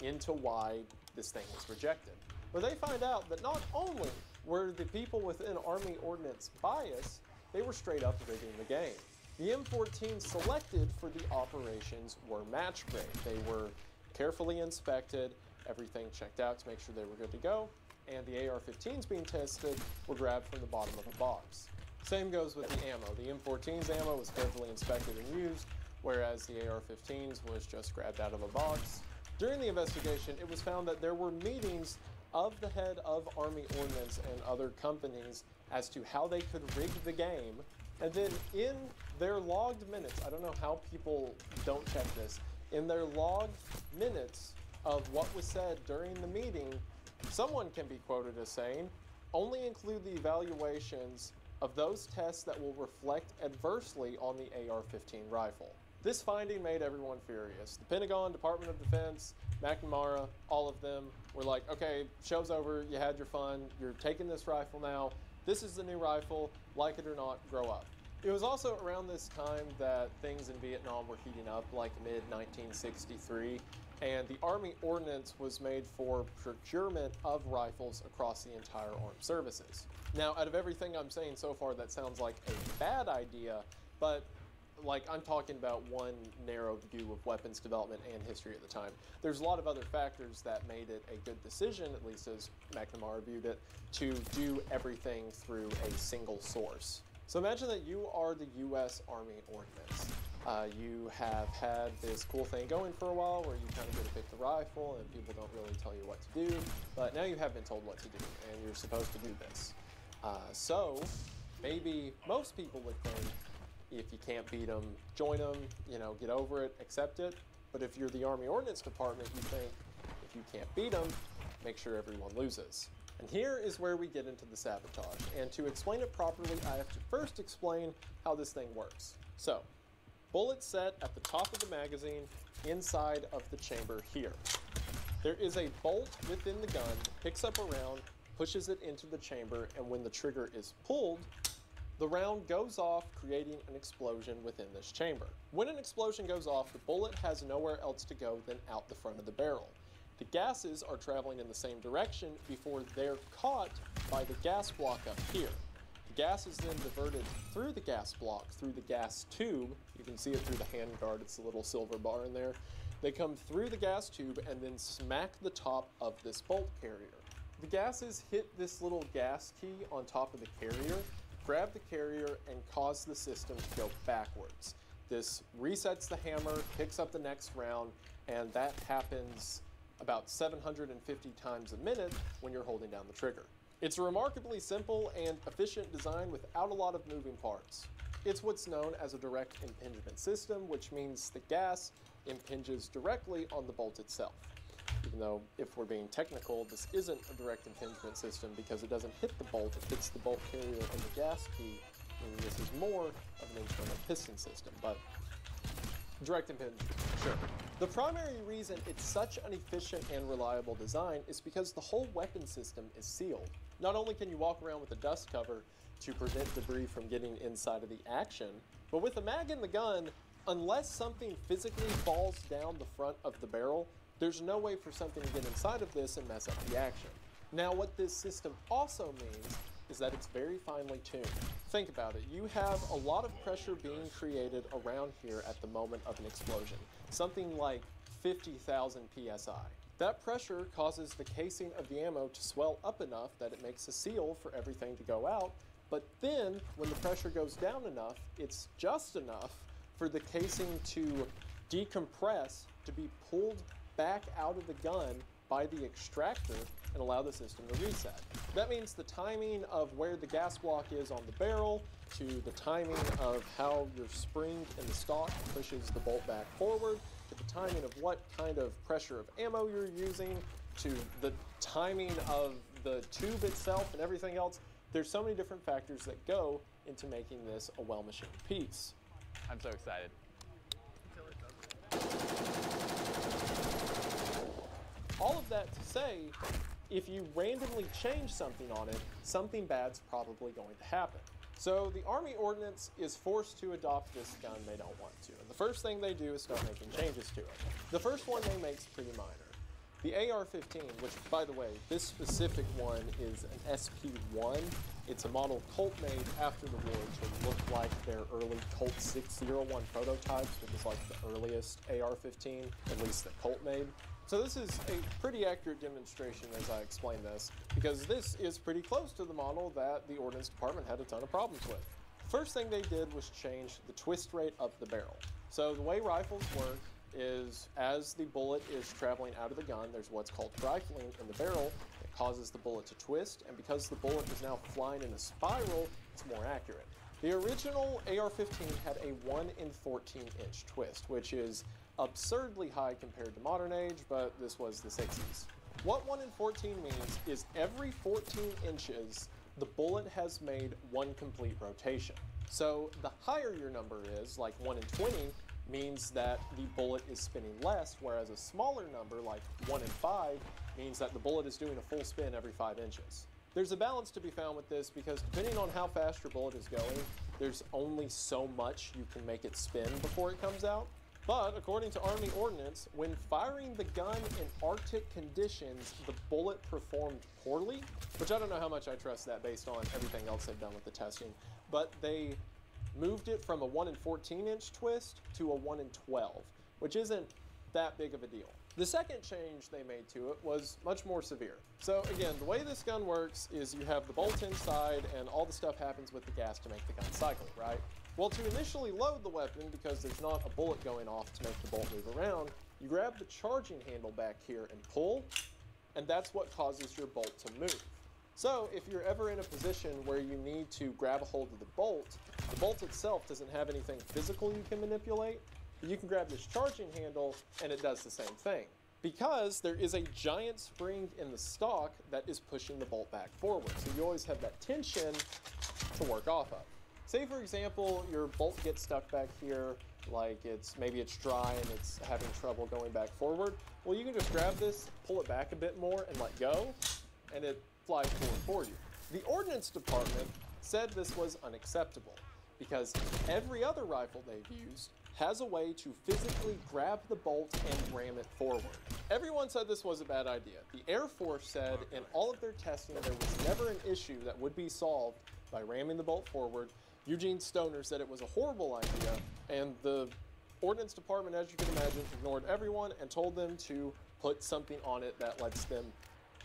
[SPEAKER 3] into why this thing was rejected. Where they find out that not only were the people within Army Ordnance biased, they were straight up rigging the game. The M14 selected for the operations were match grade. They were carefully inspected, everything checked out to make sure they were good to go, and the AR-15s being tested were grabbed from the bottom of a box. Same goes with the ammo. The M14's ammo was carefully inspected and used, whereas the AR-15's was just grabbed out of a box. During the investigation, it was found that there were meetings of the head of Army Ordnance and other companies as to how they could rig the game, and then in their logged minutes, I don't know how people don't check this, in their logged minutes of what was said during the meeting, someone can be quoted as saying, only include the evaluations of those tests that will reflect adversely on the AR-15 rifle. This finding made everyone furious. The Pentagon, Department of Defense, McNamara, all of them were like, okay, show's over, you had your fun, you're taking this rifle now, this is the new rifle, like it or not, grow up. It was also around this time that things in Vietnam were heating up, like mid-1963, and the Army Ordnance was made for procurement of rifles across the entire armed services. Now, out of everything I'm saying so far, that sounds like a bad idea, but like, I'm talking about one narrow view of weapons development and history at the time. There's a lot of other factors that made it a good decision, at least as McNamara viewed it, to do everything through a single source. So imagine that you are the U.S. Army Ordnance. You have had this cool thing going for a while where you kind of get to pick the rifle and people don't really tell you what to do, but now you have been told what to do and you're supposed to do this. So maybe most people would think, if you can't beat them, join them, you know, get over it, accept it. But if you're the Army Ordnance Department, you think, if you can't beat them, make sure everyone loses. And here is where we get into the sabotage. And to explain it properly, I have to first explain how this thing works. So, bullets set at the top of the magazine inside of the chamber here. There is a bolt within the gun that picks up a round, pushes it into the chamber, and when the trigger is pulled, the round goes off, creating an explosion within this chamber. When an explosion goes off, the bullet has nowhere else to go than out the front of the barrel. The gases are traveling in the same direction before they're caught by the gas block up here. Gas is then diverted through the gas block, through the gas tube. You can see it through the handguard, it's a little silver bar in there. They come through the gas tube and then smack the top of this bolt carrier. The gases hit this little gas key on top of the carrier, grab the carrier, and cause the system to go backwards. This resets the hammer, picks up the next round, and that happens about 750 times a minute when you're holding down the trigger. It's a remarkably simple and efficient design without a lot of moving parts. It's what's known as a direct impingement system, which means the gas impinges directly on the bolt itself. Even though, if we're being technical, this isn't a direct impingement system because it doesn't hit the bolt, it hits the bolt carrier and the gas key, meaning this is more of an internal piston system, but direct impingement, sure. The primary reason it's such an efficient and reliable design is because the whole weapon system is sealed. Not only can you walk around with a dust cover to prevent debris from getting inside of the action, but with a mag in the gun, unless something physically falls down the front of the barrel, there's no way for something to get inside of this and mess up the action. Now, what this system also means is that it's very finely tuned. Think about it. You have a lot of pressure being created around here at the moment of an explosion, something like 50,000 psi. That pressure causes the casing of the ammo to swell up enough that it makes a seal for everything to go out, but then when the pressure goes down enough, it's just enough for the casing to decompress, to be pulled back out of the gun by the extractor and allow the system to reset. That means the timing of where the gas block is on the barrel to the timing of how your spring in the stock pushes the bolt back forward, to the timing of what kind of pressure of ammo you're using, to the timing of the tube itself and everything else. There's so many different factors that go into making this a well-machined piece.
[SPEAKER 5] I'm so excited.
[SPEAKER 3] All of that to say, if you randomly change something on it, something bad's probably going to happen. So the Army Ordnance is forced to adopt this gun they don't want to. And the first thing they do is start making changes to it. The first one they make is pretty minor. The AR-15, which, by the way, this specific one is an SP-1. It's a model Colt made after the war to look like their early Colt 601 prototypes, which is like the earliest AR-15, at least that Colt made. So this is a pretty accurate demonstration as I explain this, because this is pretty close to the model that the Ordnance Department had a ton of problems with. First thing they did was change the twist rate of the barrel. So the way rifles work is as the bullet is traveling out of the gun, there's what's called rifling in the barrel. It causes the bullet to twist, and because the bullet is now flying in a spiral, it's more accurate. The original AR-15 had a 1 in 14 inch twist, which is absurdly high compared to modern age, but this was the 60s. What 1 in 14 means is every 14 inches, the bullet has made one complete rotation. So the higher your number is, like 1 in 20, means that the bullet is spinning less, whereas a smaller number, like 1 in 5, means that the bullet is doing a full spin every 5 inches. There's a balance to be found with this because depending on how fast your bullet is going, there's only so much you can make it spin before it comes out. But according to Army Ordnance, when firing the gun in Arctic conditions, the bullet performed poorly, which I don't know how much I trust that based on everything else they've done with the testing, but they moved it from a 1 in 14 inch twist to a 1 in 12, which isn't that big of a deal. The second change they made to it was much more severe. So again, the way this gun works is you have the bolt inside and all the stuff happens with the gas to make the gun cycle, right? Well, to initially load the weapon, because there's not a bullet going off to make the bolt move around, you grab the charging handle back here and pull, and that's what causes your bolt to move. So if you're ever in a position where you need to grab a hold of the bolt itself doesn't have anything physical you can manipulate, but you can grab this charging handle and it does the same thing. Because there is a giant spring in the stock that is pushing the bolt back forward. So you always have that tension to work off of. Say for example, your bolt gets stuck back here, like maybe it's dry and it's having trouble going back forward. Well, you can just grab this, pull it back a bit more and let go, and it flies forward for you. The Ordnance Department said this was unacceptable because every other rifle they've used has a way to physically grab the bolt and ram it forward. Everyone said this was a bad idea. The Air Force said in all of their testing there was never an issue that would be solved by ramming the bolt forward. Eugene Stoner said it was a horrible idea, and the Ordnance Department, as you can imagine, ignored everyone and told them to put something on it that lets them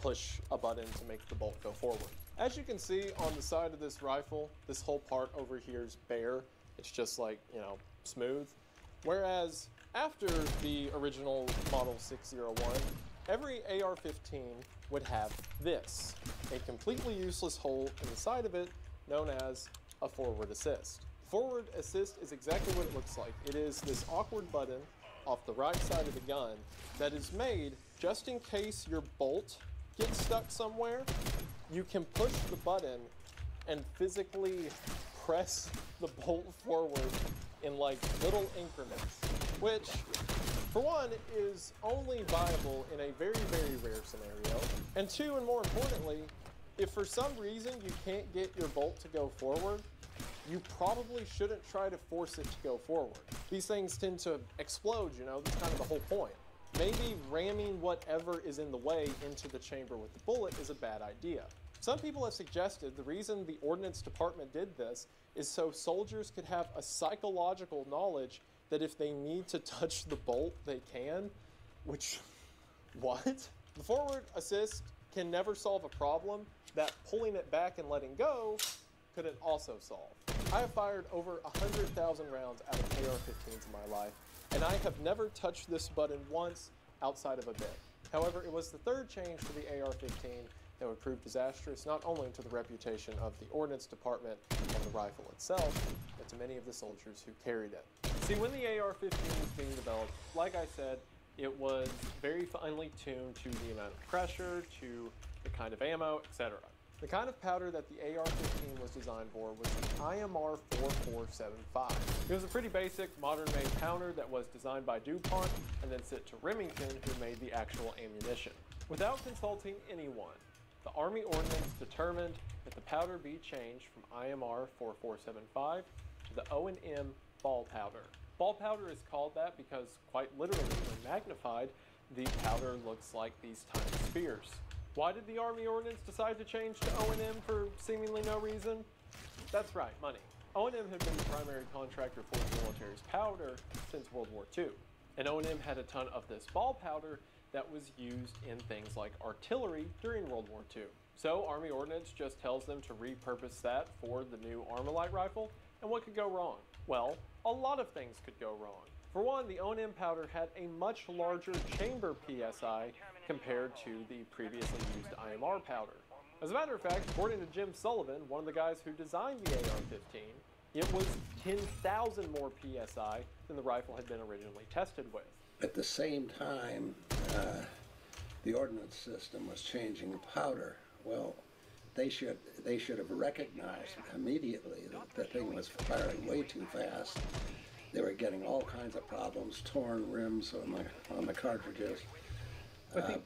[SPEAKER 3] push a button to make the bolt go forward. As you can see on the side of this rifle, this whole part over here is bare. It's just like, you know, smooth. Whereas after the original Model 601, every AR-15 would have this, a completely useless hole in the side of it known as a forward assist. Forward assist is exactly what it looks like. It is this awkward button off the right side of the gun that is made just in case your bolt gets stuck somewhere. You can push the button and physically press the bolt forward in like little increments, which for one is only viable in a very, very rare scenario. And two, and more importantly, if for some reason you can't get your bolt to go forward, you probably shouldn't try to force it to go forward. These things tend to explode, you know, that's kind of the whole point. Maybe ramming whatever is in the way into the chamber with the bullet is a bad idea. Some people have suggested the reason the Ordnance Department did this is so soldiers could have a psychological knowledge that if they need to touch the bolt, they can, which, what? The forward assist can never solve a problem that pulling it back and letting go couldn't also solve. I have fired over 100,000 rounds out of AR-15s in my life, and I have never touched this button once outside of a bit. However, it was the third change to the AR-15 that would prove disastrous not only to the reputation of the Ordnance Department and the rifle itself, but to many of the soldiers who carried it. See, when the AR-15 was being developed, like I said, it was very finely tuned to the amount of pressure, to the kind of ammo, etc. The kind of powder that the AR-15 was designed for was the IMR 4475. It was a pretty basic, modern-made powder that was designed by DuPont and then sent to Remington, who made the actual ammunition. Without consulting anyone, the Army Ordnance determined that the powder be changed from IMR 4475 to the O&M ball powder. Ball powder is called that because, quite literally, when magnified, the powder looks like these tiny spheres. Why did the Army Ordnance decide to change to O&M for seemingly no reason? That's right, money. O&M had been the primary contractor for the military's powder since World War II. And O&M had a ton of this ball powder that was used in things like artillery during World War II. So Army Ordnance just tells them to repurpose that for the new Armalite rifle, and what could go wrong? Well, a lot of things could go wrong. For one, the O&M powder had a much larger chamber PSI compared to the previously used IMR powder. As a matter of fact, according to Jim Sullivan, one of the guys who designed the AR-15, it was 10,000 more PSI than the rifle had been originally tested with.
[SPEAKER 5] At the same time, the ordnance system was changing powder. Well, they should have recognized immediately that the thing was firing way too fast. They were getting all kinds of problems, torn rims on the cartridges.
[SPEAKER 6] I think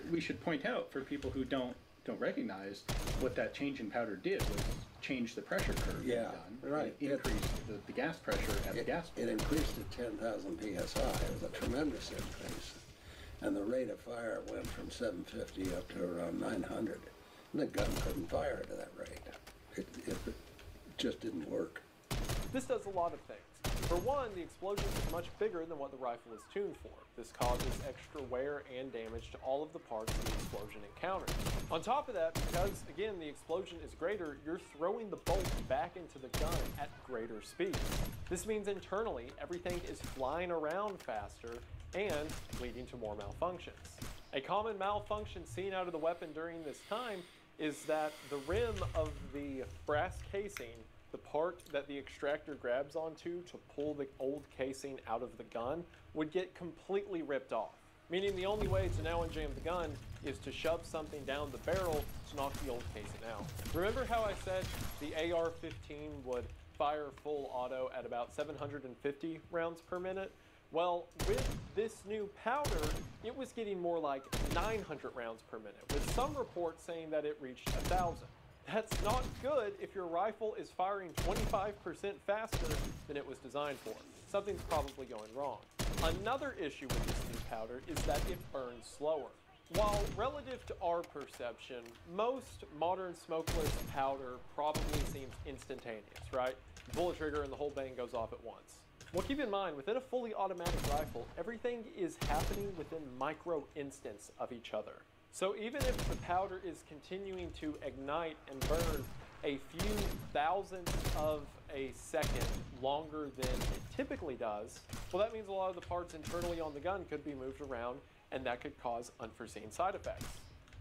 [SPEAKER 6] we should point out for people who don't recognize what that change in powder did was change the pressure curve.
[SPEAKER 5] Yeah, right.
[SPEAKER 6] It increased the gas pressure at the gas pump.
[SPEAKER 5] It increased to 10,000 psi. It was a tremendous increase, and the rate of fire went from 750 up to around 900. And the gun couldn't fire to that rate. It just didn't work.
[SPEAKER 3] This does a lot of things. For one, the explosion is much bigger than what the rifle is tuned for. This causes extra wear and damage to all of the parts the explosion encounters. On top of that, because again the explosion is greater, you're throwing the bolt back into the gun at greater speed. This means internally everything is flying around faster and leading to more malfunctions. A common malfunction seen out of the weapon during this time is that the rim of the brass casing, the part that the extractor grabs onto to pull the old casing out of the gun, would get completely ripped off. Meaning the only way to now unjam the gun is to shove something down the barrel to knock the old casing out. Remember how I said the AR-15 would fire full auto at about 750 rounds per minute? Well, with this new powder, it was getting more like 900 rounds per minute, with some reports saying that it reached 1,000. That's not good if your rifle is firing 25% faster than it was designed for. Something's probably going wrong. Another issue with this new powder is that it burns slower. While relative to our perception, most modern smokeless powder probably seems instantaneous, right? You pull a trigger and the whole bang goes off at once. Well, keep in mind, within a fully automatic rifle, everything is happening within micro instants of each other. So even if the powder is continuing to ignite and burn a few thousandths of a second longer than it typically does, well, that means a lot of the parts internally on the gun could be moved around, and that could cause unforeseen side effects.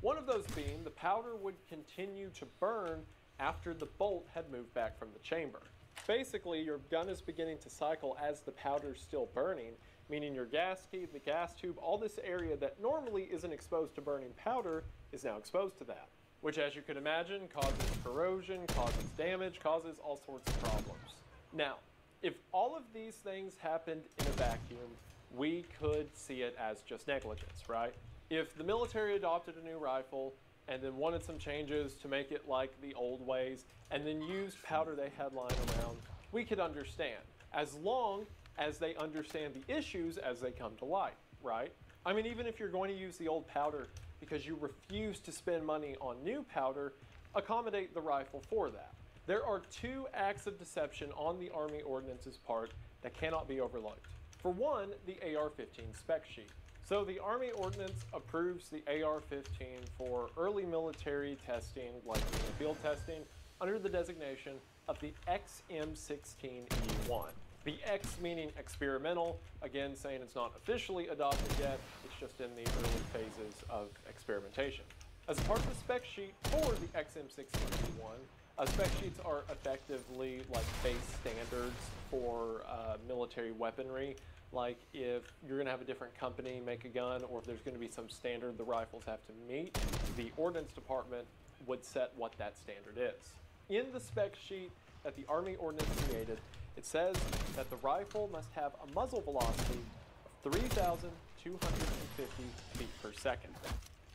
[SPEAKER 3] One of those being the powder would continue to burn after the bolt had moved back from the chamber. Basically, your gun is beginning to cycle as the powder's still burning, meaning your gas key, the gas tube, all this area that normally isn't exposed to burning powder is now exposed to that, which, as you could imagine, causes corrosion, causes damage, causes all sorts of problems. Now, if all of these things happened in a vacuum, we could see it as just negligence, right? If the military adopted a new rifle and then wanted some changes to make it like the old ways and then used powder they had lying around, we could understand, as long as they understand the issues as they come to light, right? I mean, even if you're going to use the old powder because you refuse to spend money on new powder, accommodate the rifle for that. There are two acts of deception on the Army Ordnance's part that cannot be overlooked. For one, the AR-15 spec sheet. So the Army Ordnance approves the AR-15 for early military testing, like field testing, under the designation of the XM16E1. The X meaning experimental, again saying it's not officially adopted yet, it's just in the early phases of experimentation. As part of the spec sheet for the XM16E1, spec sheets are effectively like base standards for military weaponry. Like if you're going to have a different company make a gun, or if there's going to be some standard the rifles have to meet, the Ordnance Department would set what that standard is. In the spec sheet that the Army Ordnance created, it says that the rifle must have a muzzle velocity of 3,250 feet per second,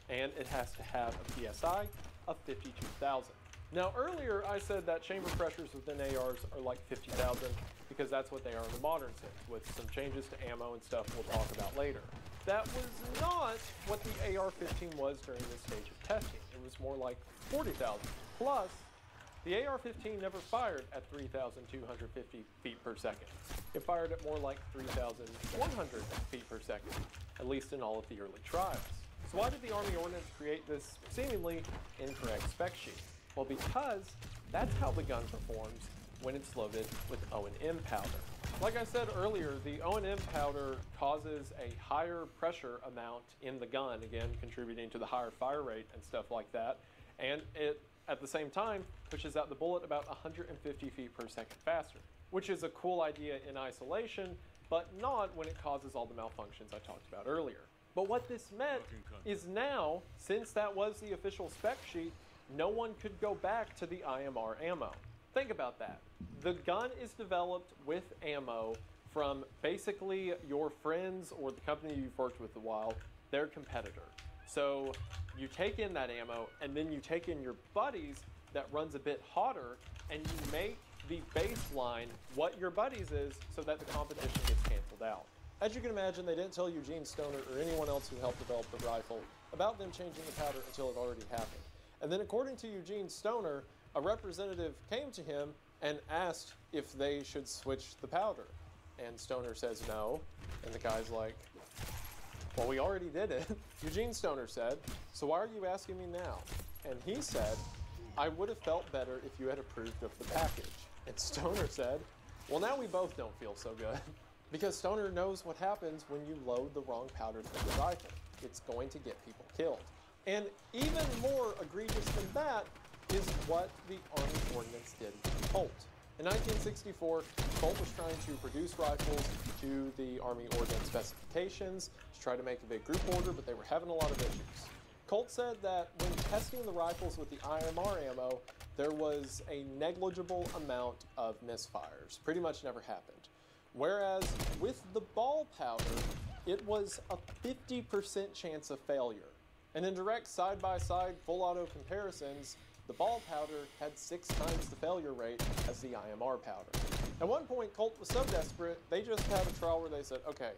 [SPEAKER 3] and it has to have a PSI of 52,000. Now earlier I said that chamber pressures within ARs are like 50,000 because that's what they are in the modern sense, with some changes to ammo and stuff we'll talk about later. That was not what the AR-15 was during this stage of testing. It was more like 40,000. Plus, the AR-15 never fired at 3,250 feet per second. It fired at more like 3,100 feet per second, at least in all of the early trials. So why did the Army Ordnance create this seemingly incorrect spec sheet? Well, because that's how the gun performs when it's loaded with O&M powder. Like I said earlier, the O&M powder causes a higher pressure amount in the gun, again, contributing to the higher fire rate and stuff like that. And it, at the same time, pushes out the bullet about 150 feet per second faster, which is a cool idea in isolation, but not when it causes all the malfunctions I talked about earlier. But what this meant is now, since that was the official spec sheet, no one could go back to the IMR ammo. Think about that. The gun is developed with ammo from basically your friends or the company you've worked with a while, their competitor. So you take in that ammo and then you take in your buddies that runs a bit hotter and you make the baseline what your buddies is so that the competition gets canceled out. As you can imagine, they didn't tell Eugene Stoner or anyone else who helped develop the rifle about them changing the powder until it already happened. And then according to Eugene Stoner, a representative came to him and asked if they should switch the powder. And Stoner says no. And the guy's like, well, we already did it. Eugene Stoner said, so why are you asking me now? And he said, I would have felt better if you had approved of the package. And Stoner said, well, now we both don't feel so good. Because Stoner knows what happens when you load the wrong powder through the rifle. It's going to get people killed. And even more egregious than that is what the Army Ordnance did with Colt. In 1964, Colt was trying to produce rifles to the Army Ordnance specifications to try to make a big group order, but they were having a lot of issues. Colt said that when testing the rifles with the IMR ammo, there was a negligible amount of misfires. Pretty much never happened. Whereas with the ball powder, it was a 50% chance of failure. And in direct side-by-side full auto comparisons, the ball powder had 6 times the failure rate as the IMR powder. At one point, Colt was so desperate, they just had a trial where they said, okay,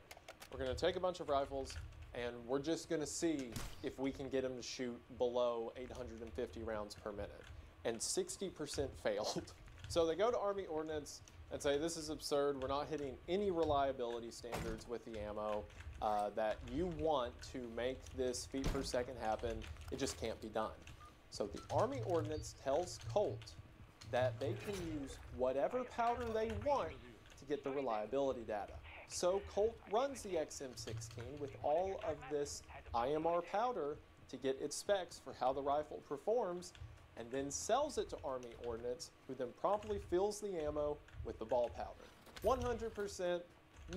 [SPEAKER 3] we're going to take a bunch of rifles and we're just going to see if we can get them to shoot below 850 rounds per minute. And 60% failed. So they go to Army Ordnance and say, this is absurd. We're not hitting any reliability standards with the ammo that you want to make this feet per second happen. It just can't be done. So the Army Ordnance tells Colt that they can use whatever powder they want to get the reliability data. So Colt runs the XM16 with all of this IMR powder to get its specs for how the rifle performs, and then sells it to Army Ordnance, who then promptly fills the ammo with the ball powder. 100%,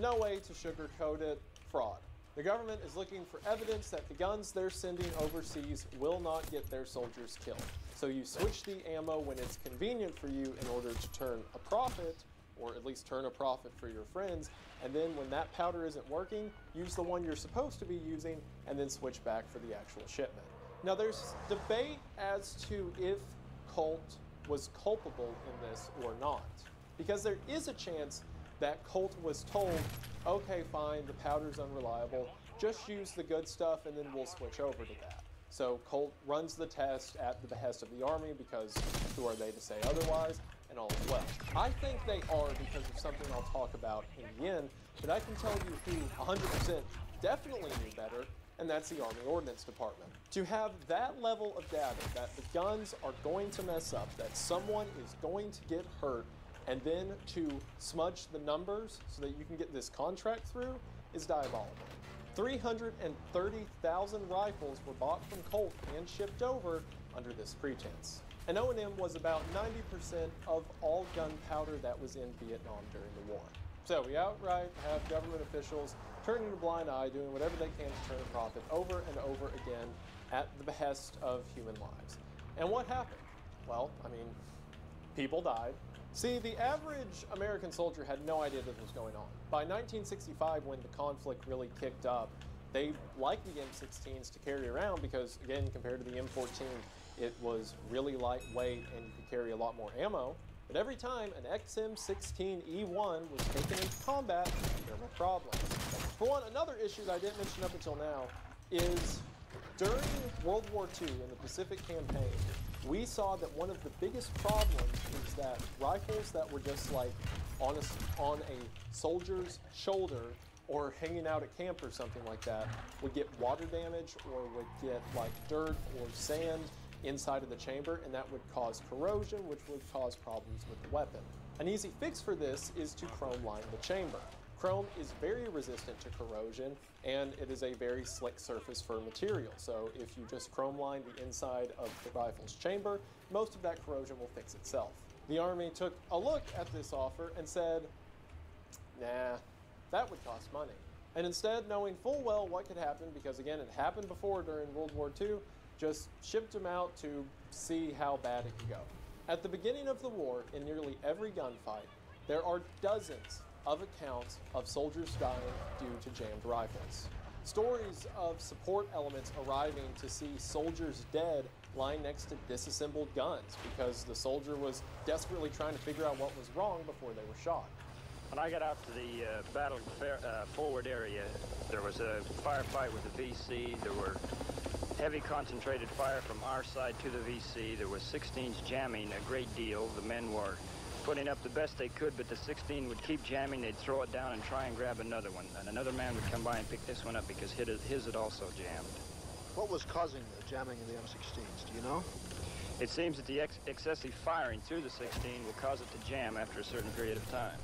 [SPEAKER 3] no way to sugarcoat it, fraud. The government is looking for evidence that the guns they're sending overseas will not get their soldiers killed. So you switch the ammo when it's convenient for you in order to turn a profit, or at least turn a profit for your friends, and then when that powder isn't working, use the one you're supposed to be using, and then switch back for the actual shipment. Now there's debate as to if Colt was culpable in this or not, because there is a chance that Colt was told, okay, fine, the powder's unreliable, just use the good stuff and then we'll switch over to that. So Colt runs the test at the behest of the Army, because who are they to say otherwise, and all is well. I think they are because of something I'll talk about in the end, but I can tell you who 100% definitely knew better, and that's the Army Ordnance Department. To have that level of data, that the guns are going to mess up, that someone is going to get hurt, and then to smudge the numbers so that you can get this contract through, is diabolical. 330,000 rifles were bought from Colt and shipped over under this pretense. And O&M was about 90% of all gunpowder that was in Vietnam during the war. So we outright have government officials turning a blind eye, doing whatever they can to turn a profit over and over again at the behest of human lives. And what happened? Well, I mean, people died. See, the average American soldier had no idea this was going on. By 1965, when the conflict really kicked up, they liked the M16s to carry around because, again, compared to the M14, it was really lightweight and you could carry a lot more ammo. But every time an XM16E1 was taken into combat, there were problems. For one, another issue that I didn't mention up until now is during World War II in the Pacific Campaign, we saw that one of the biggest problems is that rifles that were just like on a soldier's shoulder or hanging out at camp or something like that would get water damage or would get like dirt or sand inside of the chamber, and that would cause corrosion, which would cause problems with the weapon. An easy fix for this is to chrome line the chamber. Chrome is very resistant to corrosion, and it is a very slick surface for material. So if you just chrome line the inside of the rifle's chamber, most of that corrosion will fix itself. The Army took a look at this offer and said, nah, that would cost money. And instead, knowing full well what could happen, because again, it happened before during World War II, just shipped them out to see how bad it could go. At the beginning of the war, in nearly every gunfight, there are dozens of accounts of soldiers dying due to jammed rifles. Stories of support elements arriving to see soldiers dead lying next to disassembled guns because the soldier was desperately trying to figure out what was wrong before they were shot.
[SPEAKER 7] When I got out to the battle forward area, there was a firefight with the VC. There were heavy concentrated fire from our side to the VC. There was 16s jamming a great deal. The men were putting up the best they could, but the 16 would keep jamming. They'd throw it down and try and grab another one. And another man would come by and pick this one up because his had also jammed.
[SPEAKER 8] What was causing the jamming of the M16s, do you know?
[SPEAKER 7] It seems that the excessive firing through the 16 will cause it to jam after a certain period of time.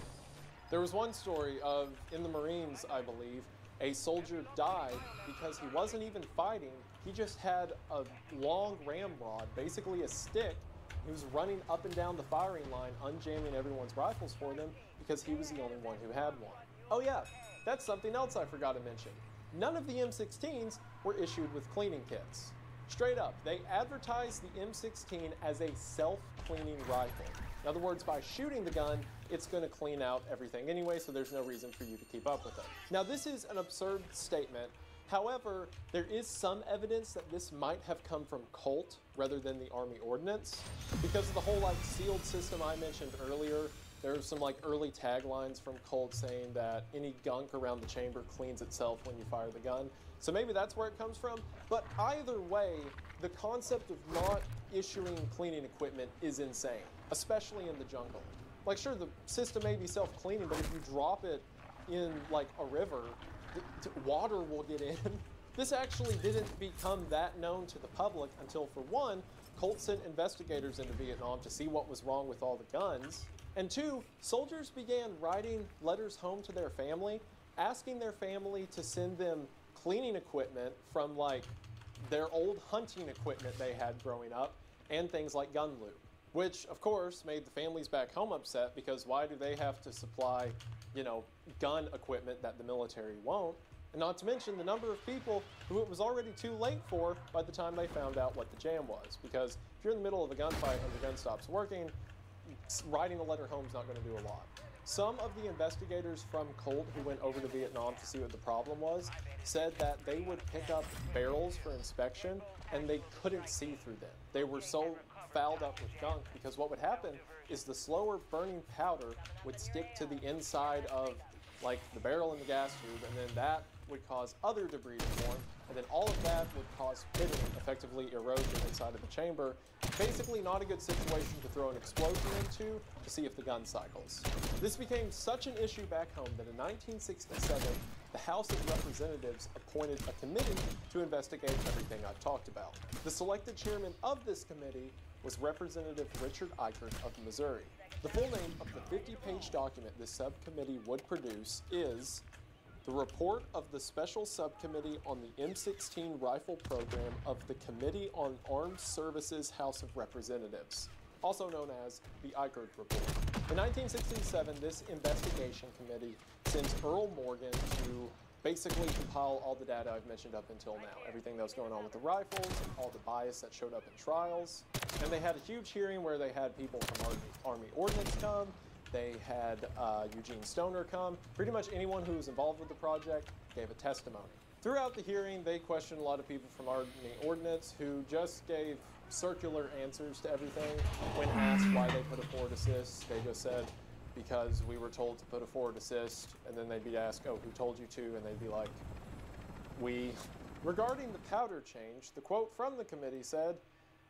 [SPEAKER 3] There was one story of, in the Marines, I believe, a soldier died because he wasn't even fighting. He just had a long ramrod, basically a stick. He was running up and down the firing line, unjamming everyone's rifles for them because he was the only one who had one. Oh yeah, that's something else I forgot to mention. None of the M16s were issued with cleaning kits. Straight up, they advertised the M16 as a self-cleaning rifle. In other words, by shooting the gun, it's going to clean out everything anyway, so there's no reason for you to keep up with it. Now, this is an absurd statement. However, there is some evidence that this might have come from Colt rather than the Army Ordnance. Because of the whole sealed system I mentioned earlier, There were some like early taglines from Colt saying that any gunk around the chamber cleans itself when you fire the gun. So maybe that's where it comes from. But either way, the concept of not issuing cleaning equipment is insane, especially in the jungle. Like, sure, the system may be self-cleaning, but if you drop it in like a river, water will get in. This actually didn't become that known to the public until, for one, Colt sent investigators into Vietnam to see what was wrong with all the guns. And two, soldiers began writing letters home to their family, asking their family to send them cleaning equipment from like their old hunting equipment they had growing up and things like gun lube, which of course made the families back home upset because why do they have to supply, you know, gun equipment that the military won't? And not to mention the number of people who it was already too late for by the time they found out what the jam was. Because if you're in the middle of a gunfight and the gun stops working, writing a letter home is not going to do a lot. Some of the investigators from Colt who went over to Vietnam to see what the problem was said that they would pick up barrels for inspection and they couldn't see through them. They were so fouled up with gunk because what would happen is the slower burning powder would stick to the inside of like the barrel in the gas tube, and then that would cause other debris to form, and then all of that would cause pitting, effectively erosion inside of the chamber. Basically not a good situation to throw an explosion into to see if the gun cycles. This became such an issue back home that in 1967, the House of Representatives appointed a committee to investigate everything I've talked about. The selected chairman of this committee was Representative Richard Eichert of Missouri. The full name of the 50-page document this subcommittee would produce is the Report of the Special Subcommittee on the M16 Rifle Program of the Committee on Armed Services House of Representatives, also known as the Eichert Report. In 1967, this investigation committee sends Earl Morgan to basically compile all the data I've mentioned up until now. Everything that was going on with the rifles, all the bias that showed up in trials. And they had a huge hearing where they had people from Army Ordnance come. They had Eugene Stoner come. Pretty much anyone who was involved with the project gave a testimony. Throughout the hearing, they questioned a lot of people from Army Ordnance who just gave circular answers to everything. When asked why they put a forward assist, they just said, because we were told to put a forward assist, and then they'd be asked, oh, who told you to? And they'd be like, we. Regarding the powder change, the quote from the committee said,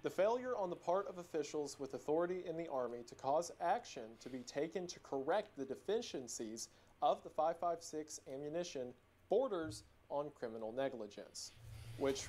[SPEAKER 3] the failure on the part of officials with authority in the Army to cause action to be taken to correct the deficiencies of the 5.56 ammunition borders on criminal negligence, which,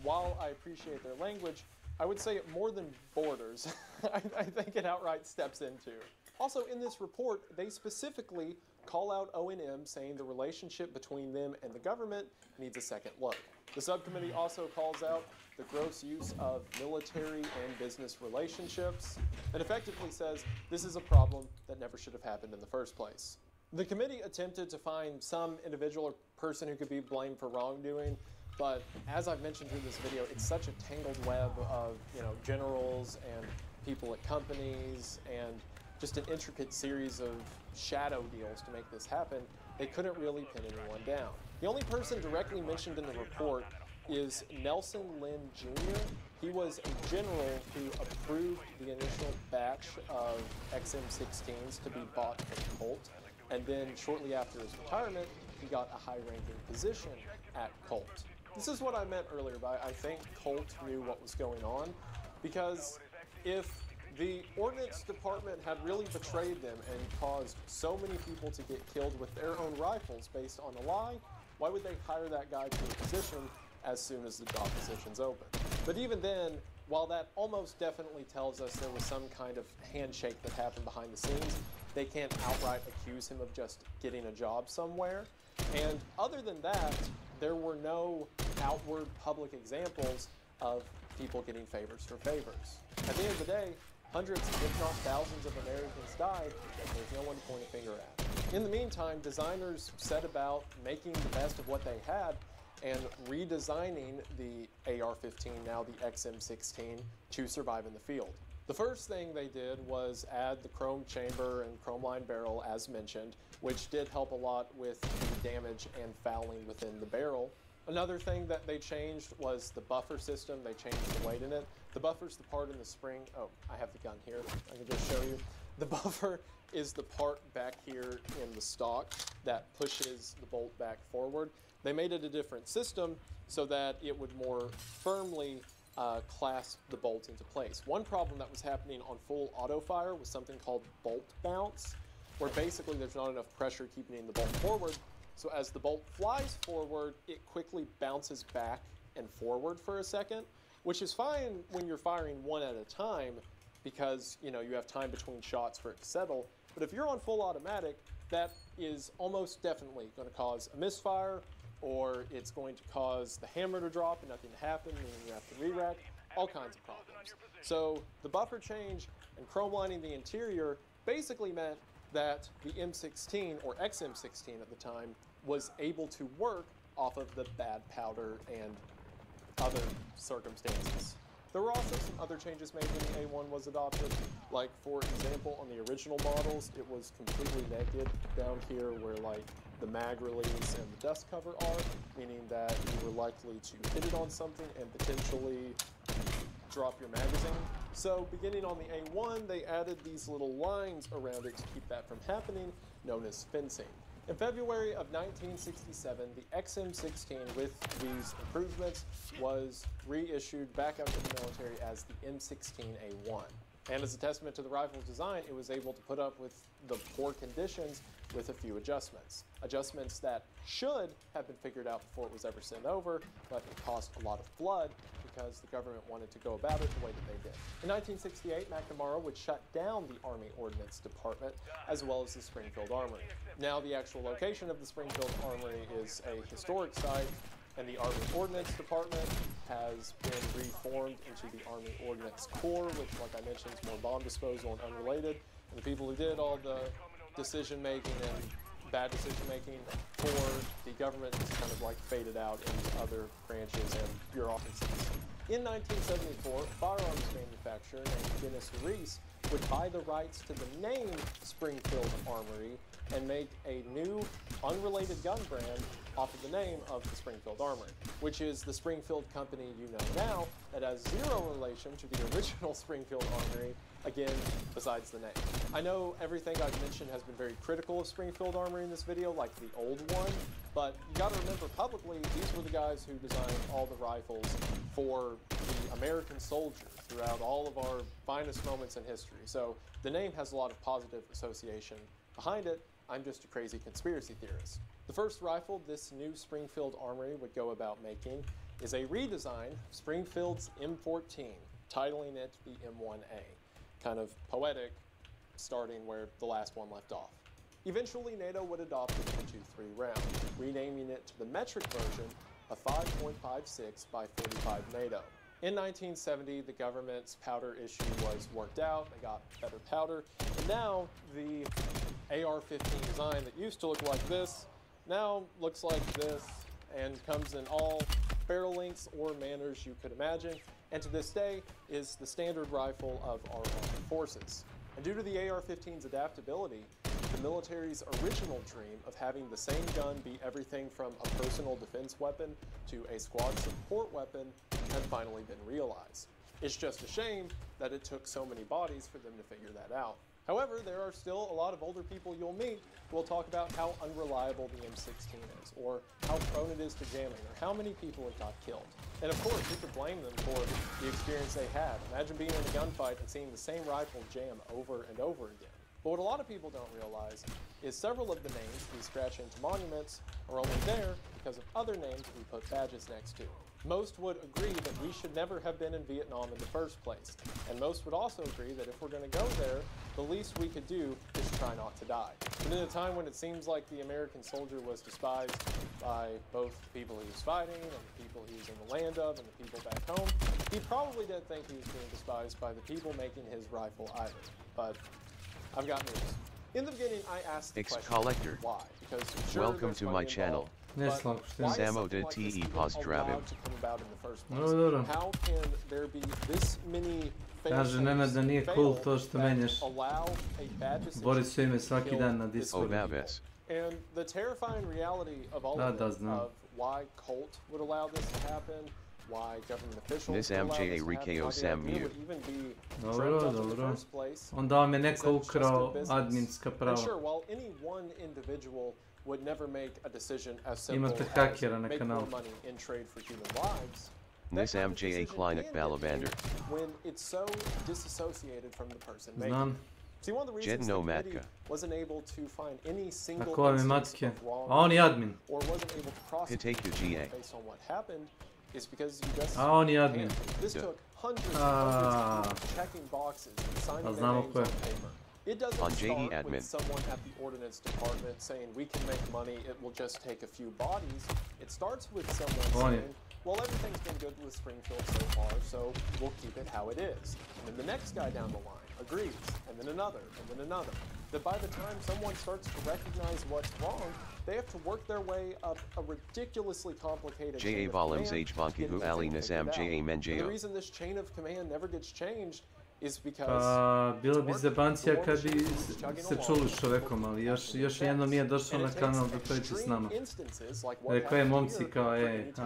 [SPEAKER 3] while I appreciate their language, I would say it more than borders. I think it outright steps into. Also, in this report, they specifically call out O&M, saying the relationship between them and the government needs a second look. The subcommittee also calls out the gross use of military and business relationships, and effectively says this is a problem that never should have happened in the first place. The committee attempted to find some individual or person who could be blamed for wrongdoing, but as I've mentioned through this video, it's such a tangled web of, generals and people at companies and just an intricate series of shadow deals to make this happen, they couldn't really pin anyone down. The only person directly mentioned in the report is Nelson Lynn Jr. He was a general who approved the initial batch of XM16s to be bought from Colt, and then shortly after his retirement, he got a high-ranking position at Colt. This is what I meant earlier by I think Colt knew what was going on, because if the Ordnance Department had really betrayed them and caused so many people to get killed with their own rifles based on a lie, why would they hire that guy to a position as soon as the job position's open? But even then, while that almost definitely tells us there was some kind of handshake that happened behind the scenes, they can't outright accuse him of just getting a job somewhere. And other than that, there were no outward public examples of people getting favors for favors. At the end of the day, hundreds, if not thousands of Americans died, and there's no one to point a finger at. In the meantime, designers set about making the best of what they had and redesigning the AR-15, now the XM16, to survive in the field. The first thing they did was add the chrome chamber and chrome lined barrel as mentioned, which did help a lot with the damage and fouling within the barrel. Another thing that they changed was the buffer system. They changed the weight in it. The buffer's the part in the spring. Oh, I have the gun here. I can just show you. The buffer is the part back here in the stock that pushes the bolt back forward. They made it a different system so that it would more firmly clasp the bolt into place. One problem that was happening on full auto fire was something called bolt bounce, where basically there's not enough pressure keeping the bolt forward. So as the bolt flies forward, it quickly bounces back and forward for a second, which is fine when you're firing one at a time because you have time between shots for it to settle. But if you're on full automatic, that is almost definitely going to cause a misfire, or it's going to cause the hammer to drop and nothing to happen, meaning you have to re-rack, all kinds of problems. So the buffer change and chrome lining the interior basically meant that the M16, or XM16 at the time, was able to work off of the bad powder and other circumstances. There were also some other changes made when the A1 was adopted. Like, for example, on the original models, it was completely naked down here where, like, the mag release and the dust cover are, meaning that you were likely to hit it on something and potentially drop your magazine. So, beginning on the A1, they added these little lines around it to keep that from happening, known as fencing. In February of 1967, the XM16 with these improvements was reissued back out to the military as the M16A1. And as a testament to the rifle's design, it was able to put up with the poor conditions with a few adjustments. Adjustments that should have been figured out before it was ever sent over, but it cost a lot of blood because the government wanted to go about it the way that they did. In 1968, McNamara would shut down the Army Ordnance Department as well as the Springfield Armory. Now the actual location of the Springfield Armory is a historic site, and the Army Ordnance Department has been reformed into the Army Ordnance Corps, which, like I mentioned, is more bomb disposal and unrelated. And the people who did all the decision-making and bad decision-making for the government has kind of like faded out into other branches and bureaucracies. In 1974, firearms manufacturer named Dennis Reese would buy the rights to the name Springfield Armory and make a new, unrelated gun brand off of the name of the Springfield Armory, which is the Springfield company you know now that has zero relation to the original Springfield Armory, again, besides the name. I know everything I've mentioned has been very critical of Springfield Armory in this video, like the old one, but you gotta remember publicly, these were the guys who designed all the rifles for the American soldier throughout all of our finest moments in history. So the name has a lot of positive association behind it. I'm just a crazy conspiracy theorist. The first rifle this new Springfield Armory would go about making is a redesign of Springfield's M14, titling it the M1A. Kind of poetic, starting where the last one left off. Eventually, NATO would adopt the .223 round, renaming it to the metric version of 5.56 by 45 NATO. In 1970, the government's powder issue was worked out. They got better powder, and now the AR-15 design that used to look like this now looks like this and comes in all barrel lengths or manners you could imagine, and to this day is the standard rifle of our armed forces. And due to the AR-15's adaptability, the military's original dream of having the same gun be everything from a personal defense weapon to a squad support weapon had finally been realized. It's just a shame that it took so many bodies for them to figure that out. However, there are still a lot of older people you'll meet who will talk about how unreliable the M16 is, or how prone it is to jamming, or how many people it got killed. And of course, you could blame them for the experience they had. Imagine being in a gunfight and seeing the same rifle jam over and over again. But what a lot of people don't realize is several of the names we scratch into monuments are only there because of other names we put badges next to. Most would agree that we should never have been in Vietnam in the first place. And most would also agree that if we're going to go there, the least we could do is try not to die. But in a time when it seems like the American soldier was despised by both the people he was fighting and the people he was in the land of and the people back home, he probably didn't think he was being despised by the people making his rifle either. But I've got news. In the beginning, I asked the question, why? Because sure,
[SPEAKER 9] welcome to my channel. Samo de te pozdravim.
[SPEAKER 3] How can there be this many
[SPEAKER 10] Kaže Nenad da nije cool to što menjaš. Borit se ime svaki dan na Discordu.
[SPEAKER 3] And the terrifying reality of all of this, of why Colt would allow this to happen, why government officials
[SPEAKER 9] Nisam J. Rikeo Sam Mu.
[SPEAKER 10] Dobro. Onda vam je neko ukrao adminska prava.
[SPEAKER 3] Sure, while any one individual would never make a decision as simple
[SPEAKER 10] Imate
[SPEAKER 3] as
[SPEAKER 10] hakera na
[SPEAKER 3] make
[SPEAKER 10] kanalu.
[SPEAKER 3] more money in trade for human lives.
[SPEAKER 9] Nisam J. Kleinik Balabander.
[SPEAKER 3] When it's so disassociated from the person
[SPEAKER 10] Znam.
[SPEAKER 3] making it. See, one of the reasons the committee wasn't able to find any single instance of wrong or wasn't able to prosecute based on what happened is because you just can't. This took hundreds of people checking boxes and signing their names on paper. It doesn't start with someone at the ordinance department saying we can make money, it will just take a few bodies. It starts with someone saying, well, everything's been good with Springfield so far, so we'll keep it how it is. And then the next guy down the line agrees, and then another, and then another. That by the time someone starts to recognize what's wrong, they have to work their way up a ridiculously complicated chain of command. The reason this chain of command never gets changed is because
[SPEAKER 10] bilo bi zebancija kad bi se čuli što rekom, ali još jednom nije došao na kanal da pređe s nama. Rekao je momci kao,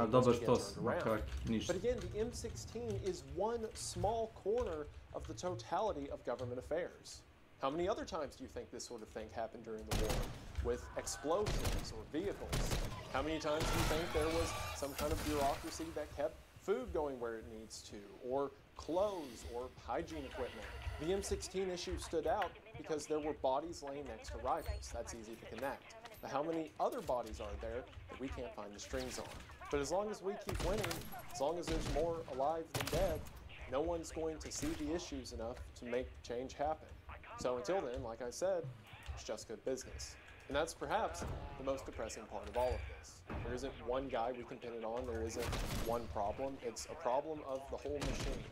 [SPEAKER 10] dobar štos, makak, ništa.
[SPEAKER 3] But again, the M16 is one small corner of the totality of government affairs. How many other times do you think this sort of thing happened during the war? With explosives or vehicles? How many times do you think there was some kind of bureaucracy that kept food going where it needs to, or clothes, or hygiene equipment? The M16 issue stood out because there were bodies laying next to rifles. That's easy to connect. But how many other bodies are there that we can't find the strings on? But as long as we keep winning, as long as there's more alive than dead, no one's going to see the issues enough to make change happen. So until then, like I said, it's just good business. And that's perhaps the most depressing part of all of this. There isn't one guy we can pin it on, there isn't one problem. It's a problem of the whole machine.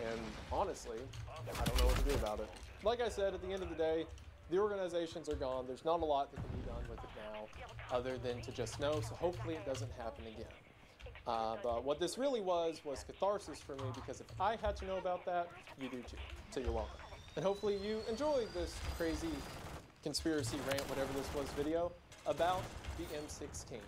[SPEAKER 3] And honestly, I don't know what to do about it. Like I said, at the end of the day, the organizations are gone. There's not a lot that can be done with it now other than to just know, so hopefully it doesn't happen again. But what this really was catharsis for me, because if I had to know about that, you do too. So you're welcome. And hopefully you enjoyed this crazy conspiracy rant, whatever this was, video about the M16.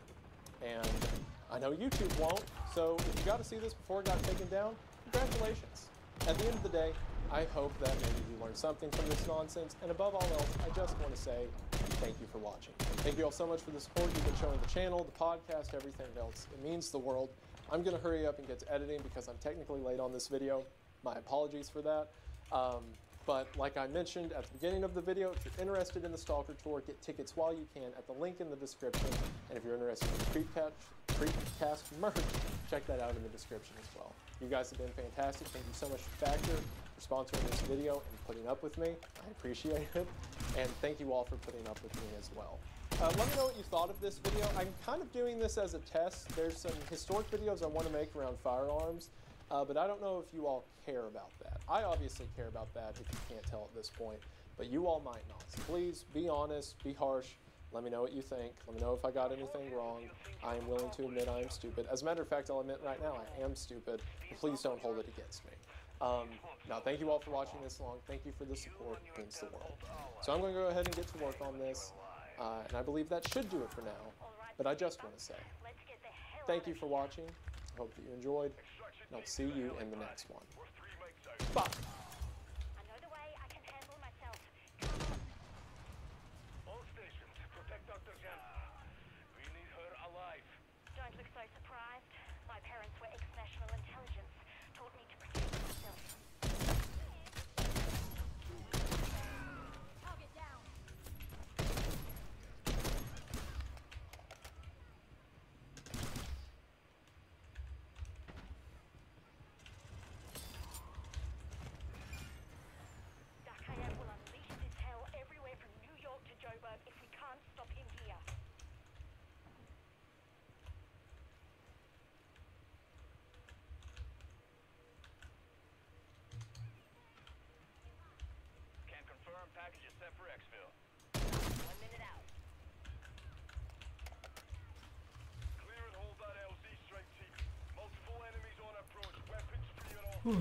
[SPEAKER 3] And I know YouTube won't, so if you got to see this before it got taken down, congratulations. At the end of the day, I hope that maybe you learned something from this nonsense, and above all else, I just want to say thank you for watching. Thank you all so much for the support you've been showing the channel, the podcast, everything else. It means the world. I'm going to hurry up and get to editing because I'm technically late on this video. My apologies for that. But like I mentioned at the beginning of the video, if you're interested in the Stalker Tour, get tickets while you can at the link in the description. And if you're interested in the Creepcast merch, check that out in the description as well. You guys have been fantastic. Thank you so much to Factor for sponsoring this video and putting up with me. I appreciate it. And thank you all for putting up with me as well. Let me know what you thought of this video. I'm kind of doing this as a test. There's some historic videos I want to make around firearms. But I don't know if you all care about that. I obviously care about that if you can't tell at this point, but you all might not. So please be honest, be harsh. Let me know what you think. Let me know if I got anything wrong. I am willing to admit I am stupid. As a matter of fact, I'll admit right now I am stupid. But please don't hold it against me. Now, thank you all for watching this long. Thank you for the support. It means the world. So I'm going to go ahead and get to work on this. And I believe that should do it for now. But I just want to say thank you for watching. I hope that you enjoyed. And I'll see you in the next one. Bye.
[SPEAKER 11] I know the way I can handle myself. All stations, protect Dr. Jen. We need her alive. Don't look so surprised. My parents were ex-national intelligence. Taught me to protect myself. Target down. If we can't stop him here. Can confirm package is set for exfil. 1 minute out. Clear and hold that LZ straight team. Multiple enemies on approach. Weapons free at all.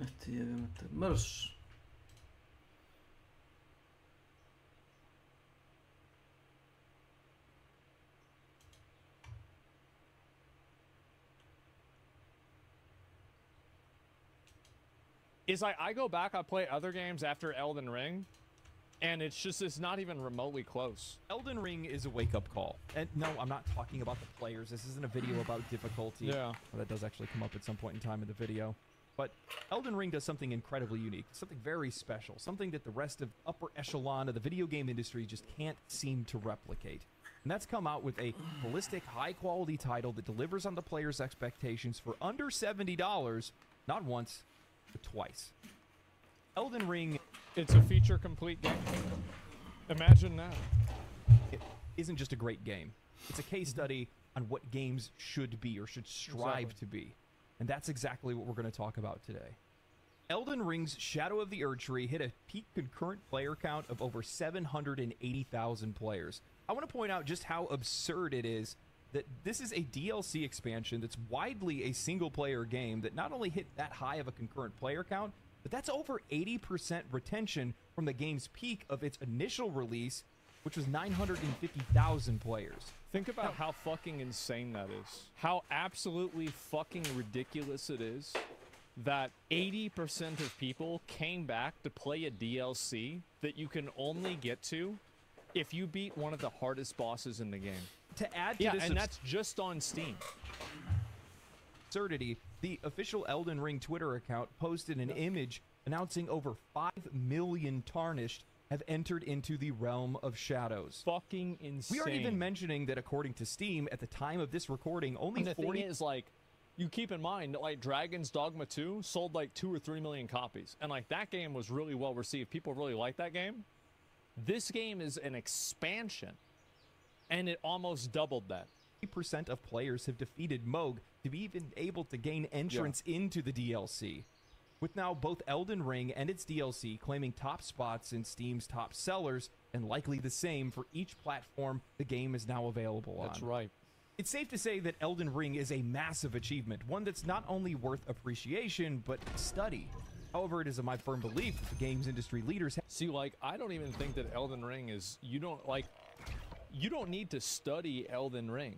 [SPEAKER 10] Eto, jebimo te, marš!
[SPEAKER 12] Is I go back, I play other games after Elden Ring, and it's not even remotely close.
[SPEAKER 1] Elden Ring is a wake-up call. And no, I'm not talking about the players. This isn't a video about difficulty.
[SPEAKER 12] Yeah.
[SPEAKER 1] Well, that does actually come up at some point in time in the video. But Elden Ring does something incredibly unique, something very special, something that the rest of upper echelon of the video game industry just can't seem to replicate. And that's come out with a holistic, high-quality title that delivers on the player's expectations for under $70, not once, but twice. Elden Ring...
[SPEAKER 12] It's a feature-complete game. Imagine that.
[SPEAKER 1] It isn't just a great game. It's a case study on what games should be or should strive to be. And that's exactly what we're going to talk about today. Elden Ring's Shadow of the Erdtree hit a peak concurrent player count of over 780,000 players. I want to point out just how absurd it is that this is a DLC expansion that's widely a single-player game that not only hit that high of a concurrent player count, but that's over 80% retention from the game's peak of its initial release, which was 950,000 players.
[SPEAKER 12] Think about how fucking insane that is. How absolutely fucking ridiculous it is that 80% of people came back to play a DLC that you can only get to if you beat one of the hardest bosses in the game.
[SPEAKER 1] To add to this,
[SPEAKER 12] and that's just on Steam.
[SPEAKER 1] Absurdity, the official Elden Ring Twitter account posted an image announcing over 5 million tarnished have entered into the realm of shadows.
[SPEAKER 12] Fucking insane.
[SPEAKER 1] We aren't even mentioning that according to Steam, at the time of this recording, only
[SPEAKER 12] and the
[SPEAKER 1] 40...
[SPEAKER 12] thing is, like, you keep in mind that, like, Dragon's Dogma 2 sold, like, 2 or 3 million copies. And, like, that game was really well received. People really like that game. This game is an expansion, and it almost doubled that.
[SPEAKER 1] 80% of players have defeated Mohg to be even able to gain entrance into the DLC. With now both Elden Ring and its DLC claiming top spots in Steam's top sellers, and likely the same for each platform the game is now available on.
[SPEAKER 12] That's right.
[SPEAKER 1] It's safe to say that Elden Ring is a massive achievement, one that's not only worth appreciation, but study. However, it is my firm belief that the games industry leaders
[SPEAKER 12] see, like, I don't even think that Elden Ring is, you don't need to study Elden Ring.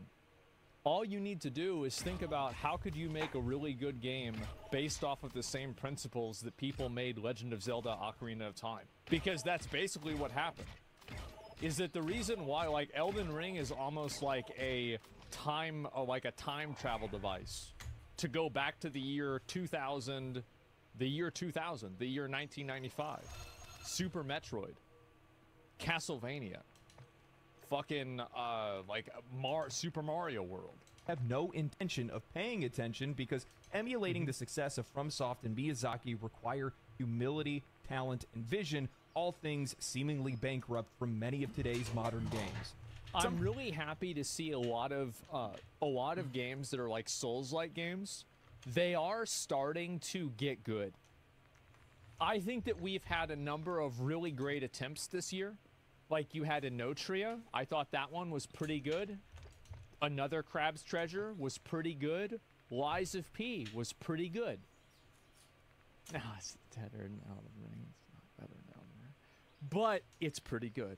[SPEAKER 12] All you need to do is think about how could you make a really good game based off of the same principles that people made Legend of Zelda Ocarina of Time. Because that's basically what happened. Is that the reason why, like, Elden Ring is almost like a time travel device to go back to the year 2000, the year 1995, Super Metroid, Castlevania, fucking Super Mario World.
[SPEAKER 1] Have no intention of paying attention because emulating the success of FromSoft and Miyazaki require humility, talent, and vision, all things seemingly bankrupt from many of today's modern games.
[SPEAKER 12] I'm really happy to see a lot of games that are like Souls-like games. They are starting to get good. I think that we've had a number of really great attempts this year. Like you had Inotria. I thought that one was pretty good. Another Crab's Treasure was pretty good. Lies of P was pretty good. No, it's better than Elden Ring. It's not better than Elden Ring. But it's pretty good.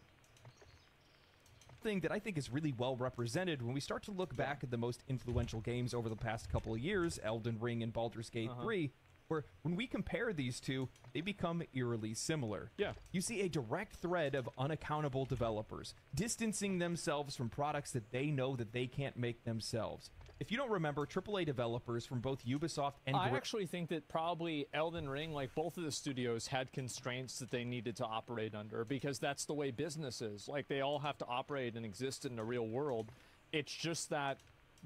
[SPEAKER 1] Thing that I think is really well represented when we start to look back at the most influential games over the past couple of years, Elden Ring and Baldur's Gate 3, where when we compare these two, they become eerily similar.
[SPEAKER 12] Yeah.
[SPEAKER 1] You see a direct thread of unaccountable developers, distancing themselves from products that they know that they can't make themselves. If you don't remember, AAA developers from both Ubisoft and...
[SPEAKER 12] I actually think that probably Elden Ring, like both of the studios, had constraints that they needed to operate under, because that's the way business is. Like, they all have to operate and exist in the real world. It's just that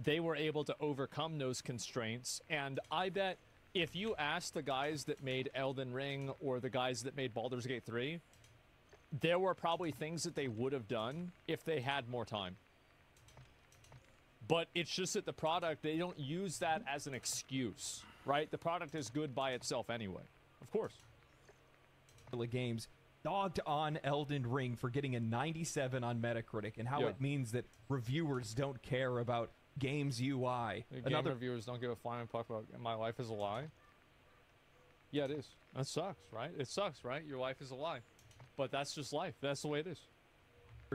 [SPEAKER 12] they were able to overcome those constraints, and I bet if you ask the guys that made Elden Ring or the guys that made Baldur's Gate 3, there were probably things that they would have done if they had more time. But it's just that the product, they don't use that as an excuse, right? The product is good by itself anyway, of course.
[SPEAKER 13] games dogged on Elden Ring for getting a 97 on Metacritic and how it means that reviewers don't care about games UI.
[SPEAKER 12] Game reviewers don't give a flying fuck about my life is a lie. Yeah, it is. That sucks, right? It sucks, right? Your life is a lie. But that's just life. That's the way it is.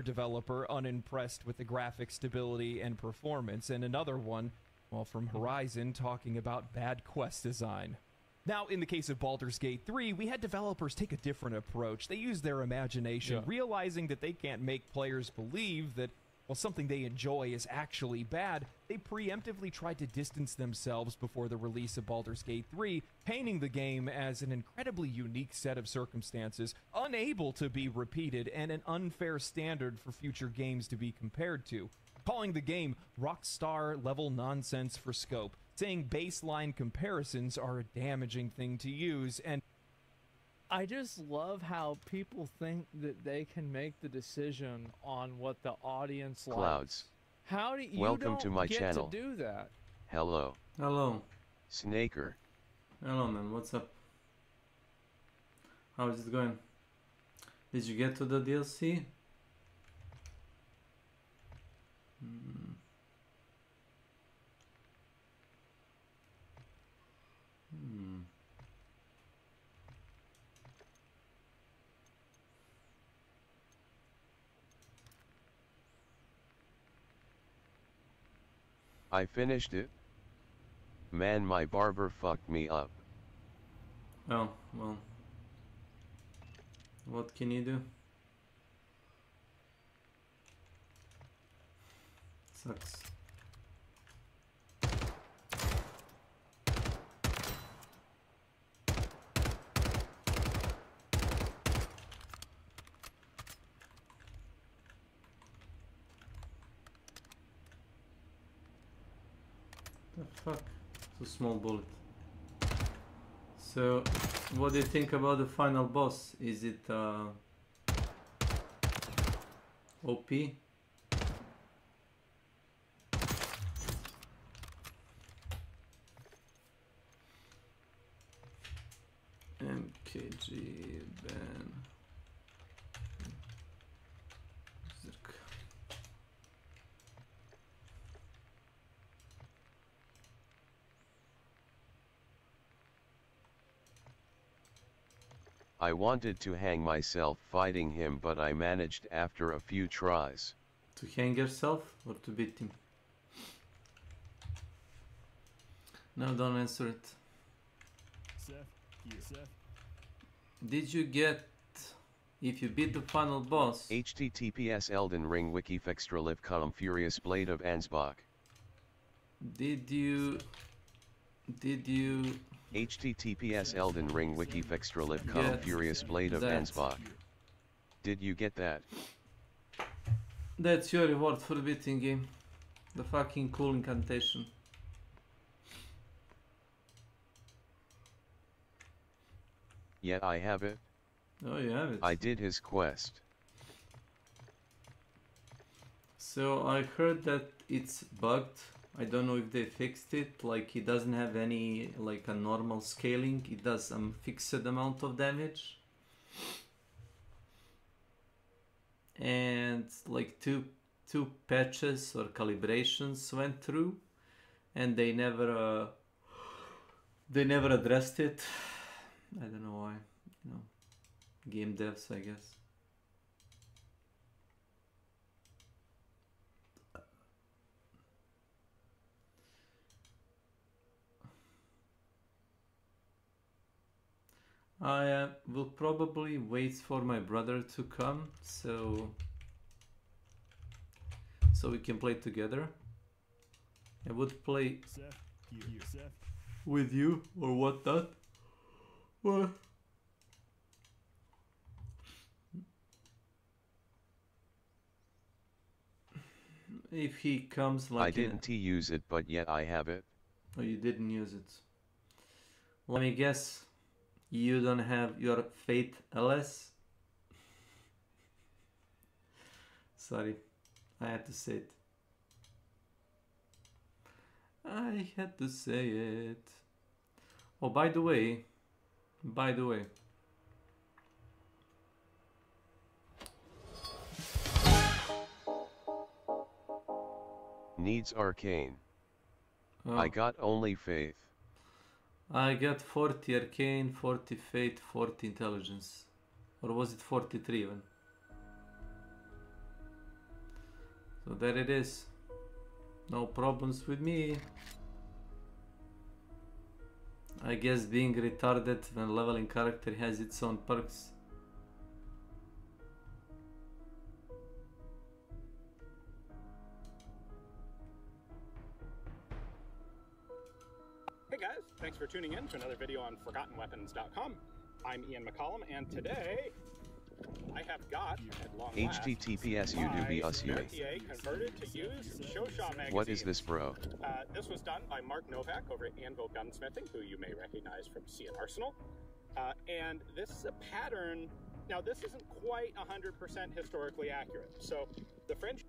[SPEAKER 13] Developer unimpressed with the graphic stability and performance, and another one, well, from Horizon, talking about bad quest design. Now, in the case of Baldur's Gate 3, we had developers take a different approach. They used their imagination, realizing that they can't make players believe that, well, something they enjoy is actually bad. They preemptively tried to distance themselves before the release of Baldur's Gate 3, painting the game as an incredibly unique set of circumstances, unable to be repeated, and an unfair standard for future games to be compared to. Calling the game Rockstar-level nonsense for scope, saying baseline comparisons are a damaging thing to use, and
[SPEAKER 12] I just love how people think that they can make the decision on what the audience likes.
[SPEAKER 9] Clouds.
[SPEAKER 12] How do you
[SPEAKER 9] Welcome to my channel.
[SPEAKER 12] To do that?
[SPEAKER 9] Hello.
[SPEAKER 10] Hello.
[SPEAKER 9] Snaker.
[SPEAKER 10] Hello, man. What's up? How is it going? Did you get to the DLC?
[SPEAKER 9] I finished it. Man, my barber fucked me up.
[SPEAKER 10] Oh, well. What can you do? Sucks. The fuck? It's a small bullet. So, what do you think about the final boss? Is it OP? MKG ban. Zerk.
[SPEAKER 9] I wanted to hang myself fighting him, but I managed after a few tries.
[SPEAKER 10] To hang yourself or to beat him? No, don't answer it. Did you get, if you beat the final boss?
[SPEAKER 9] HTTPS Elden Ring Wikifextraliv Furious Blade of Ansbach.
[SPEAKER 10] Did you
[SPEAKER 9] HTTPS Elden Ring Wikifextraliv Furious Blade of Ansbach. Did you get that?
[SPEAKER 10] That's your reward for beating him. The fucking cool incantation.
[SPEAKER 9] Yet I have it.
[SPEAKER 10] Oh, you have it.
[SPEAKER 9] I did his quest.
[SPEAKER 10] So I heard that it's bugged. I don't know if they fixed it. Like, it doesn't have any, like, a normal scaling. It does a fixed amount of damage. And like two patches or calibrations went through, and they never addressed it. I don't know why. You know, game devs, I guess. I will probably wait for my brother to come, so we can play together. I would play with you or whatnot. What? If he comes, like,
[SPEAKER 9] I didn't use it, but yet I have it.
[SPEAKER 10] Oh, you didn't use it. Let me guess. You don't have your Fate LS? Sorry, I had to say it. I had to say it. Oh, by the way,
[SPEAKER 9] Needs arcane. I got only faith.
[SPEAKER 10] I got 40 arcane, 40 faith, 40 intelligence. Or was it 43 even? So there it is. No problems with me. I guess being retarded when leveling character has its own perks.
[SPEAKER 4] Hey guys, thanks for tuning in to another video on ForgottenWeapons.com. I'm Ian McCollum, and today I have got, at long last,
[SPEAKER 9] HTTPS UDBSUA.
[SPEAKER 4] converted to use Shoshaw magazine.
[SPEAKER 9] What is this, bro?
[SPEAKER 4] This was done by Mark Novak over at Anvil Gunsmithing, who you may recognize from Sea and Arsenal. And this is a pattern. Now, this isn't quite 100% historically accurate. So, the French...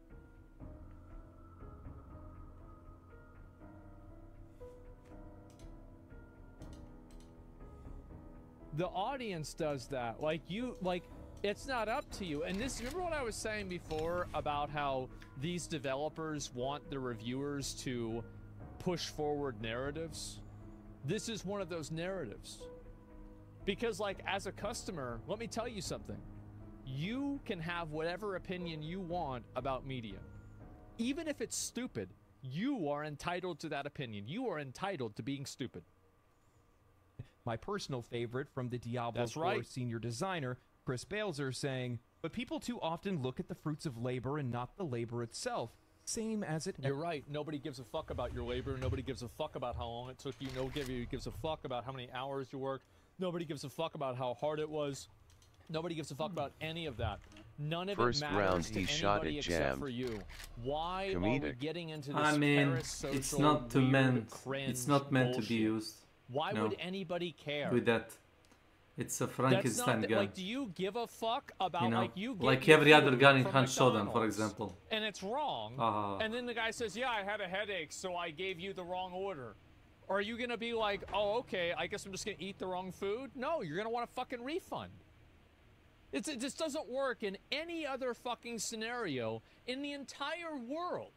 [SPEAKER 12] The audience does that. It's not up to you. And this, remember what I was saying before about how these developers want the reviewers to push forward narratives? This is one of those narratives. Because, like, as a customer, let me tell you something. You can have whatever opinion you want about media. Even if it's stupid, you are entitled to that opinion. You are entitled to being stupid.
[SPEAKER 13] My personal favorite from the Diablo 4 senior designer, Chris Balzer, saying, but people too often look at the fruits of labor and not the labor itself. Same as it...
[SPEAKER 12] You're right. Nobody gives a fuck about your labor. Nobody gives a fuck about how long it took you. Nobody gives a fuck about how many hours you worked. Nobody gives a fuck about how hard it was. Nobody gives a fuck about any of that. None of
[SPEAKER 9] First
[SPEAKER 12] it matters
[SPEAKER 9] round,
[SPEAKER 12] to
[SPEAKER 9] he shot
[SPEAKER 12] anybody
[SPEAKER 9] it
[SPEAKER 12] except
[SPEAKER 9] jammed.
[SPEAKER 12] for you. Why are we getting into this
[SPEAKER 10] I mean,
[SPEAKER 12] parasocial,
[SPEAKER 10] it's not to
[SPEAKER 12] weird,
[SPEAKER 10] meant.
[SPEAKER 12] cringe
[SPEAKER 10] It's not meant
[SPEAKER 12] bullshit?
[SPEAKER 10] to be used.
[SPEAKER 12] Why
[SPEAKER 10] No.
[SPEAKER 12] would anybody care?
[SPEAKER 10] With that, it's a Frankenstein gun.
[SPEAKER 12] Like, do you give a fuck about,
[SPEAKER 10] You know,
[SPEAKER 12] like, you get
[SPEAKER 10] like
[SPEAKER 12] your
[SPEAKER 10] every other
[SPEAKER 12] food
[SPEAKER 10] gun in
[SPEAKER 12] from
[SPEAKER 10] Hunt Showdown, for
[SPEAKER 12] McDonald's,
[SPEAKER 10] example.
[SPEAKER 12] and it's wrong, and then the guy says, yeah, I had a headache, so I gave you the wrong order. Or are you gonna be like, oh, okay, I guess I'm just gonna eat the wrong food? No, you're gonna want a fucking refund. It just doesn't work in any other fucking scenario in the entire world.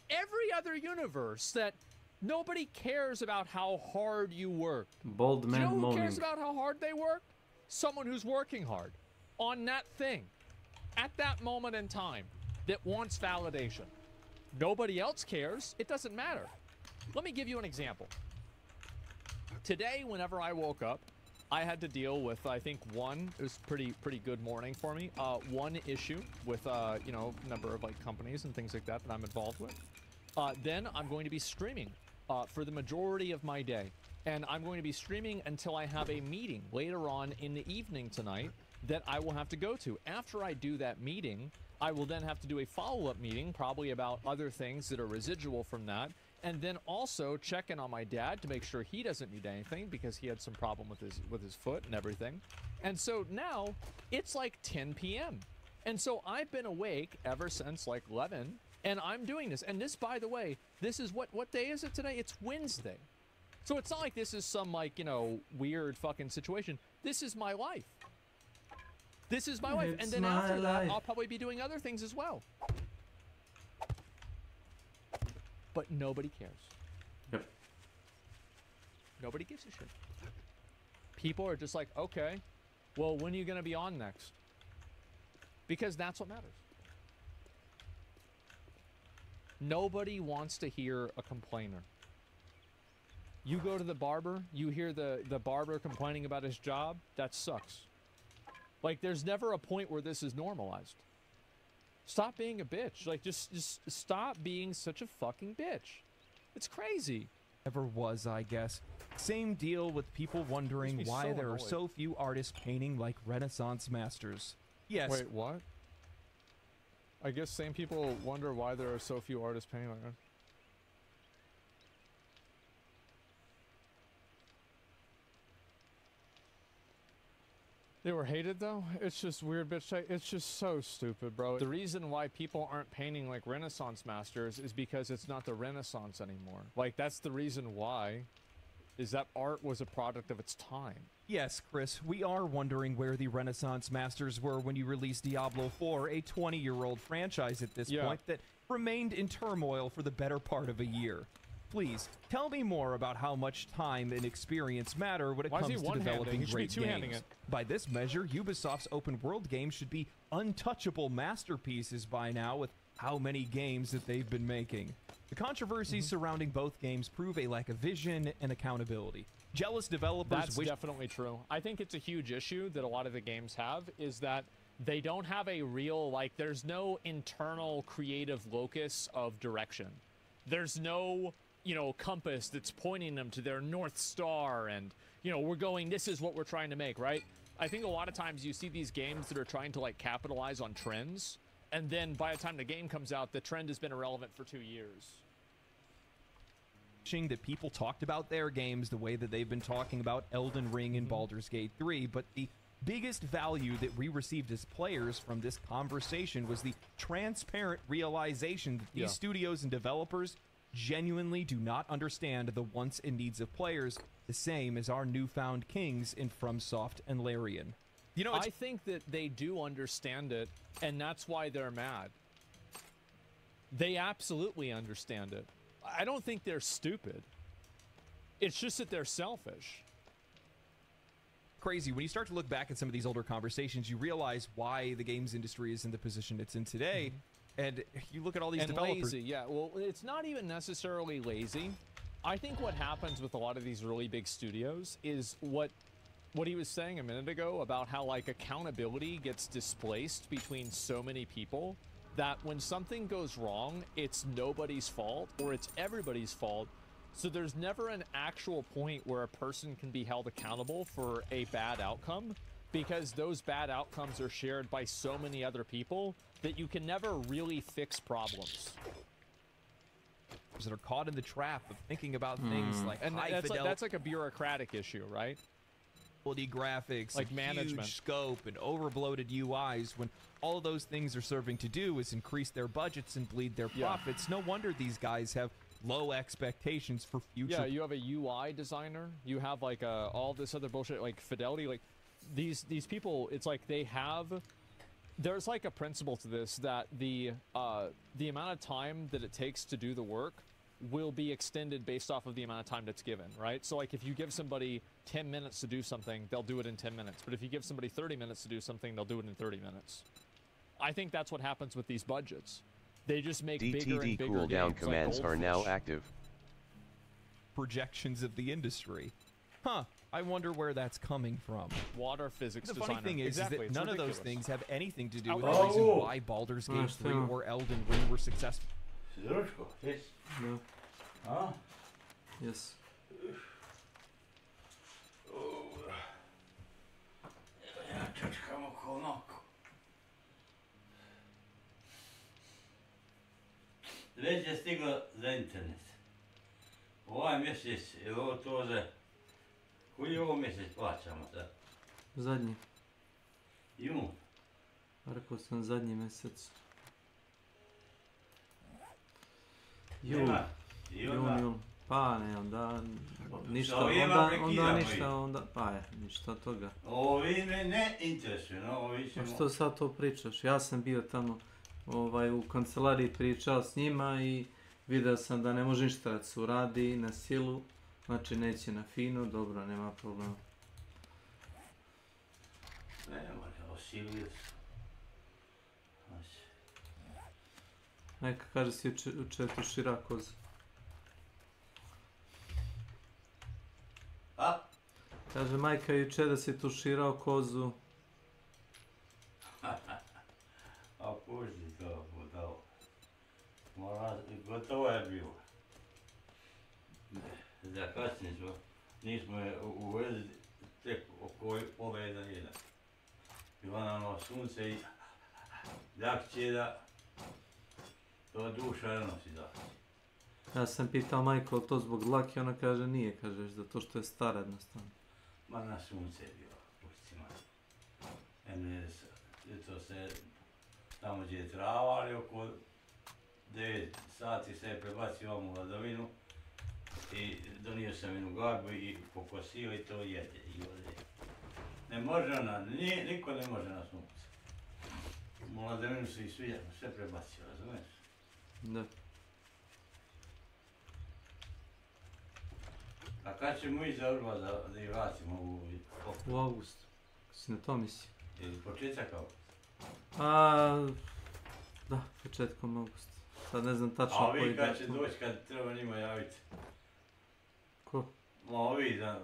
[SPEAKER 12] Every other universe that nobody cares about how hard you work.
[SPEAKER 10] Bold man
[SPEAKER 12] Do you know who
[SPEAKER 10] moaning.
[SPEAKER 12] cares about how hard they work? Someone who's working hard on that thing at that moment in time that wants validation. Nobody else cares. It doesn't matter. Let me give you an example. Today, whenever I woke up, I had to deal with, I think, it was pretty good morning for me. One issue with, you know, a number of, like, companies and things like that I'm involved with. Then I'm going to be streaming for the majority of my day. And I'm going to be streaming until I have a meeting later on in the evening tonight that I will have to go to. After I do that meeting, I will then have to do a follow-up meeting, probably about other things that are residual from that. And then also check in on my dad to make sure he doesn't need anything because he had some problem with his foot and everything. And so now it's like 10 p.m. And so I've been awake ever since like 11, and I'm doing this. And this, by the way, this is what day is it today? It's Wednesday. So it's not like this is some, like, you know, weird fucking situation. This is my life. This is my life. And then after that, I'll probably be doing other things as well. But nobody cares.
[SPEAKER 10] Yep.
[SPEAKER 12] Nobody gives a shit. People are just like, okay, well, when are you going to be on next? Because that's what matters. Nobody wants to hear a complainer. You go to the barber, you hear the barber complaining about his job, that sucks. Like, there's never a point where this is normalized. Stop being a bitch. Like, just stop being such a fucking bitch. It's crazy.
[SPEAKER 13] Ever was, I guess. Same deal with people wondering why there are so few artists painting like Renaissance masters. Yes.
[SPEAKER 2] Wait, what? I guess same people wonder why there are so few artists painting like that. They were hated though? It's just weird bitch. It's just so stupid, bro. The reason why people aren't painting like Renaissance masters is because it's not the Renaissance anymore. Like, that's the reason why.
[SPEAKER 12] is that art was a product of its time.
[SPEAKER 13] Yes, Chris, we are wondering where the Renaissance Masters were when you released Diablo 4, a 20-year-old franchise at this point that remained in turmoil for the better part of a year. Please, tell me more about how much time and experience matter when it comes to developing great games. By this measure, Ubisoft's open-world games should be untouchable masterpieces by now with how many games that they've been making. The controversies surrounding both games prove a lack of vision and accountability. Jealous developers
[SPEAKER 12] That's definitely true. I think it's a huge issue that a lot of the games have, is that they don't have a real, like, there's no internal creative locus of direction. There's no, you know, compass that's pointing them to their North Star and, you know, we're going, this is what we're trying to make, right? I think a lot of times you see these games that are trying to, like, capitalize on trends, and then by the time the game comes out, the trend has been irrelevant for 2 years.
[SPEAKER 13] That people talked about their games the way that they've been talking about Elden Ring and Baldur's Gate 3, but the biggest value that we received as players from this conversation was the transparent realization that these studios and developers genuinely do not understand the wants and needs of players the same as our newfound kings in FromSoft and Larian. You know,
[SPEAKER 12] I think that they do understand it, and that's why they're mad. They absolutely understand it. I don't think they're stupid. It's just that they're selfish.
[SPEAKER 13] Crazy. When you start to look back at some of these older conversations, you realize why the games industry is in the position it's in today. And you look at all these developers.
[SPEAKER 12] Lazy, yeah. Well, it's not even necessarily lazy. I think what happens with a lot of these really big studios is what he was saying a minute ago about how, like, accountability gets displaced between so many people, that when something goes wrong, it's nobody's fault or it's everybody's fault. So there's never an actual point where a person can be held accountable for a bad outcome, because those bad outcomes are shared by so many other people that you can never really fix problems.
[SPEAKER 13] That are caught in the trap of thinking about things like
[SPEAKER 12] that's like a bureaucratic issue, right?
[SPEAKER 13] Graphics,
[SPEAKER 12] like management,
[SPEAKER 13] huge scope, and overbloated UIs, when all of those things are serving to do is increase their budgets and bleed their profits. No wonder these guys have low expectations for future.
[SPEAKER 12] Yeah, you have a UI designer, you have like all this other bullshit like Fidelity, like these people, it's like they have, there's like a principle to this, that the amount of time that it takes to do the work will be extended based off of the amount of time that's given, right? So like if you give somebody 10 minutes to do something, they'll do it in 10 minutes. But if you give somebody 30 minutes to do something, they'll do it in 30 minutes. I think that's what happens with these budgets. They just make bigger and bigger
[SPEAKER 9] cooldown
[SPEAKER 12] games,
[SPEAKER 9] commands
[SPEAKER 12] like
[SPEAKER 9] are now active.
[SPEAKER 13] Projections of the industry. Huh. I wonder where that's coming from.
[SPEAKER 12] Water physics
[SPEAKER 13] designer. The funny thing is that none of those things have anything to do with the
[SPEAKER 10] Oh.
[SPEAKER 13] reason why Baldur's Gate 3 or Elden Ring were successful.
[SPEAKER 10] No.
[SPEAKER 14] Ah.
[SPEAKER 10] Yes.
[SPEAKER 14] Ja čačkam oko onako. Već je stiglo za internet. Ovaj mjesec je ovo to za... Koji ovo mjesec plaćamo sad?
[SPEAKER 10] Zadnji.
[SPEAKER 14] Jun.
[SPEAKER 10] Rekao sam zadnji mjesec. Jun. Pa ne, onda ništa, onda ništa, onda, pa je, ništa od toga.
[SPEAKER 14] Ovi me ne interesuje, no, ovi ćemo...
[SPEAKER 10] A što sad to pričaš? Ja sam bio tamo u kancelariji, pričao s njima i vidio sam da ne može ništa da se uradi na silu, znači neće na fino, dobro, nema problema.
[SPEAKER 14] Ne može, osilio se.
[SPEAKER 10] Neka kaže si jučer tušira kozu.
[SPEAKER 14] A?
[SPEAKER 10] Kaže majka jučer da si tuširao kozu.
[SPEAKER 14] A pusti to, gotovo. Gotovo je bilo. Zakasnili smo, nismo je uvezli tek oko ove 1:1. Bilo nam ono sunce i ljak da to duša ne nosi zakasnili.
[SPEAKER 10] Ja sam pitao majko, ali to zbog dlake, ona kaže nije, kaže, zato što je stara jednostavno.
[SPEAKER 14] Ma na sunce je bilo, pusti manje. To se tamo gdje je trava, ali oko 9 sati se je prebacio ovom u ladovinu I donio sam jednu garbu i pokosio i to jede. I ode. Ne može ona, niko ne može na sunce. U mlademenu su i sve prebacio, razumiješ?
[SPEAKER 10] Da.
[SPEAKER 14] A kad ćemo ići za Urba da ih vratimo
[SPEAKER 10] u augustu? Si na to misli?
[SPEAKER 14] Ili početak augusta?
[SPEAKER 10] Da, početkom augusta. Sad ne znam tačno
[SPEAKER 14] koji datum. A ovi kad će doći, kad treba njima javiti?
[SPEAKER 10] Ko?
[SPEAKER 14] Ovi, da.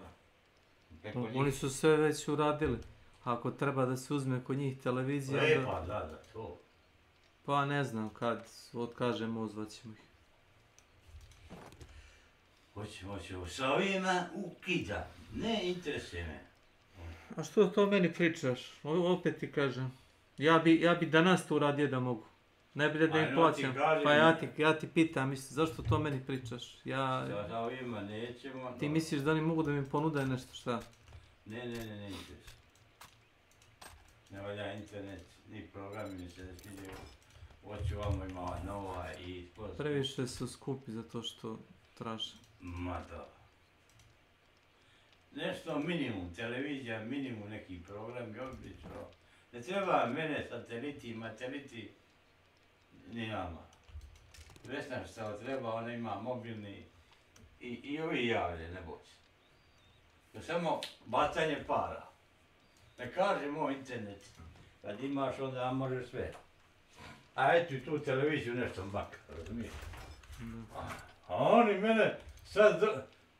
[SPEAKER 10] Oni su sve već uradili. Ako treba da se uzme kod njih televizija...
[SPEAKER 14] Pa da, to.
[SPEAKER 10] Pa ne znam kad, otkažemo, uzvaćemo ih.
[SPEAKER 14] Hoćemo, sa ovima ukida, ne interesuje me.
[SPEAKER 10] A što to meni pričaš? Opet ti kažem. Ja bi danas to uradio da mogu. Ne bi da im plaćam. Pa ja ti pitam, zašto to meni pričaš?
[SPEAKER 14] Sa ovima nećemo...
[SPEAKER 10] Ti misliš da oni mogu da mi ponude nešto, šta?
[SPEAKER 14] Ne interesuje. Ne valja internet, ni programi mi se ne sviđaju. Hoću vamo ima nova i...
[SPEAKER 10] Previše su skupi za to što traže.
[SPEAKER 14] Ma da. Nešto minimum, televizija, minimum neki program i obično. Ne treba mene sateliti, ni nama. Vesna što treba, ona ima mobilni i ovi javlje, ne boj se. To je samo bacanje para. Ne kažemo internet, kad imaš onda možeš sve. A eto i tu televiziju nešto makar, razumiješ? A oni mene sad,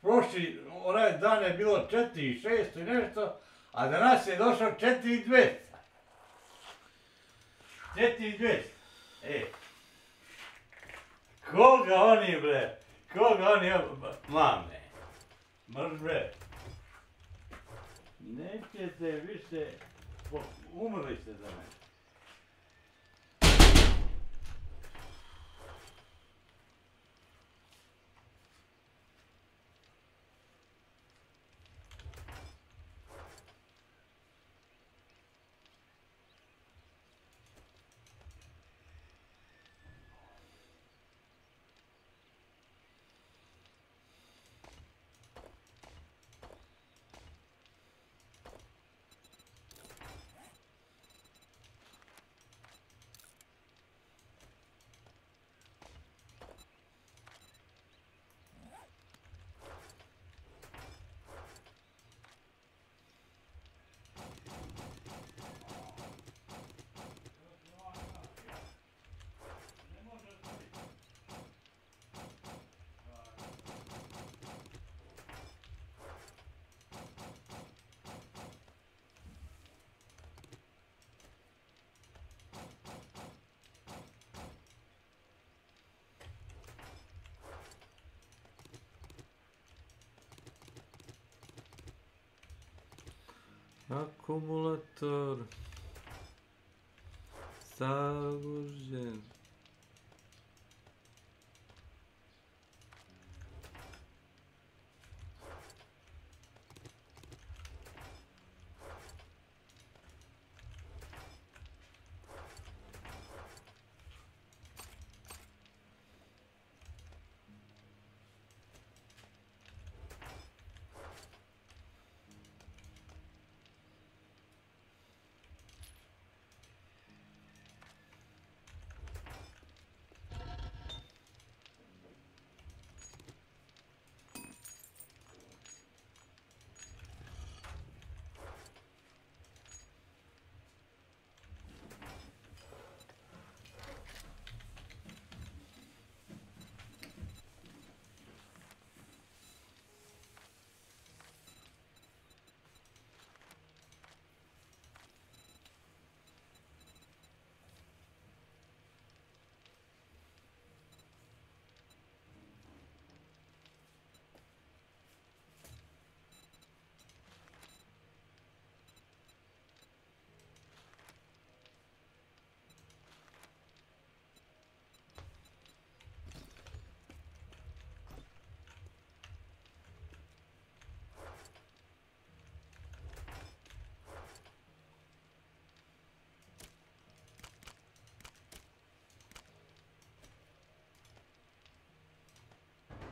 [SPEAKER 14] prošli onaj dan je bilo 4.600 i nešto, a danas je došao 4.200. 4.200. Koga oni mame? Mrš bre. Nećete više, umrli ste za mene.
[SPEAKER 10] Akumulator zagužen.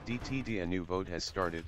[SPEAKER 9] DTD, a new vote has started.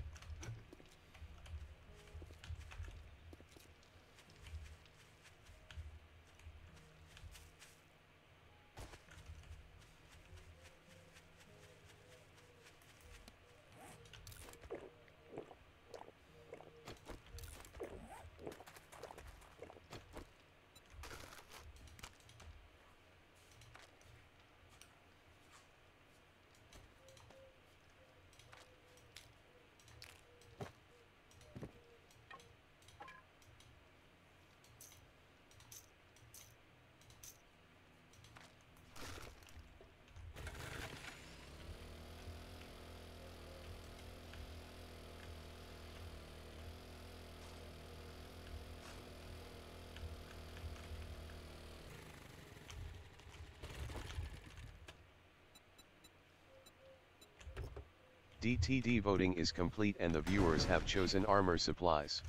[SPEAKER 9] DTD voting is complete and the viewers have chosen armor supplies.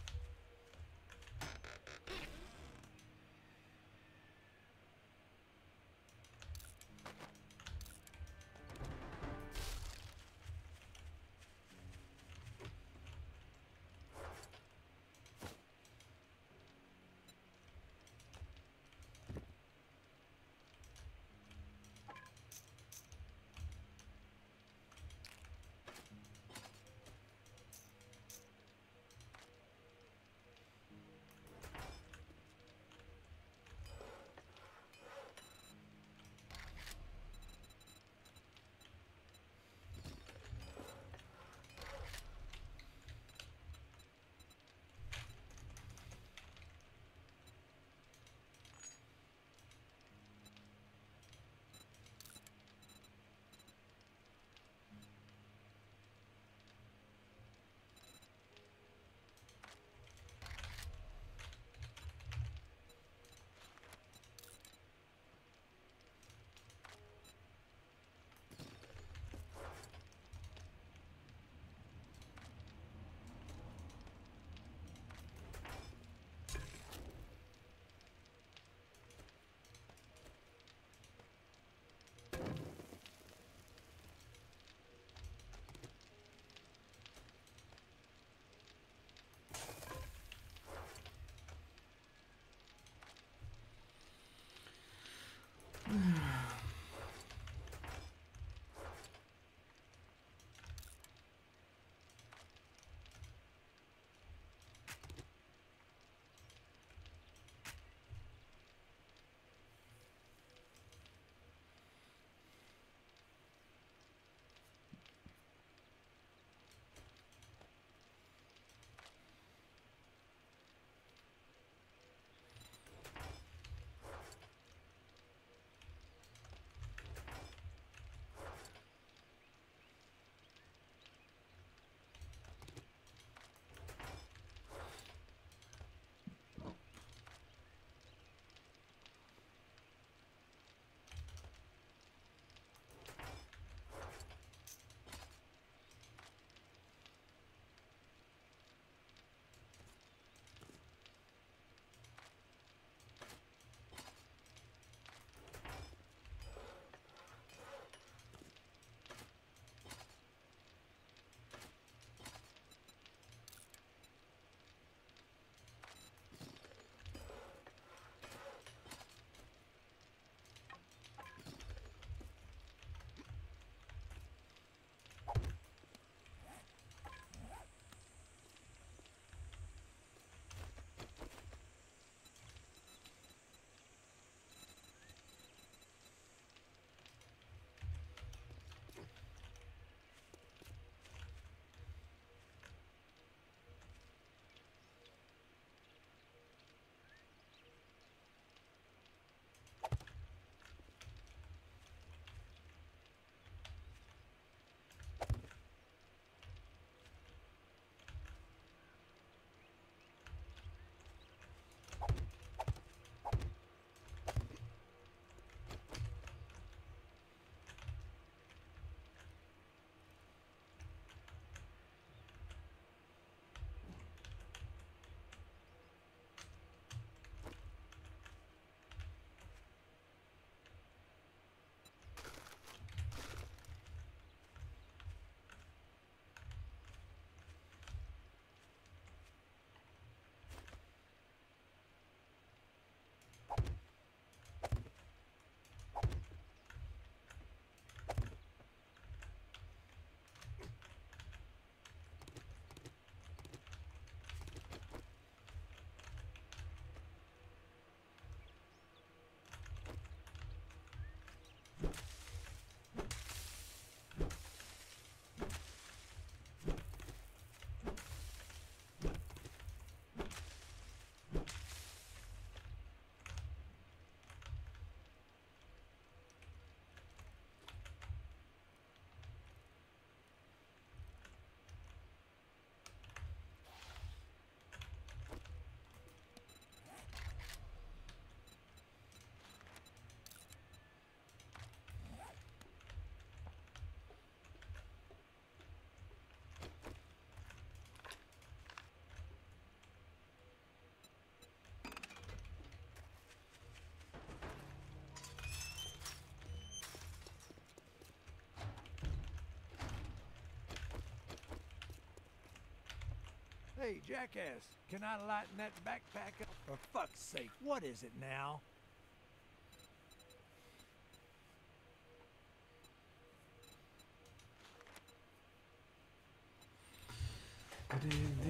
[SPEAKER 15] Hey, jackass, can I lighten that backpack up? For fuck's sake, what is it now?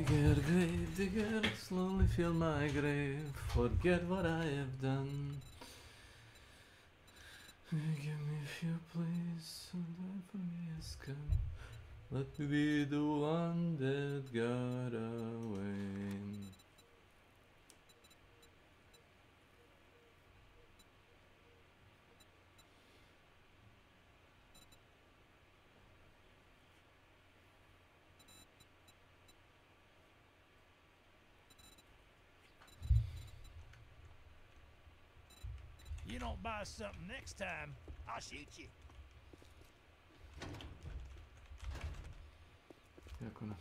[SPEAKER 10] Grave digger, slowly fill my grave. Forget what I have done. Give me a few please, and die for me has come. Let me be the one that got away.
[SPEAKER 15] You don't buy something next time, I'll shoot you.
[SPEAKER 10] Jako ne.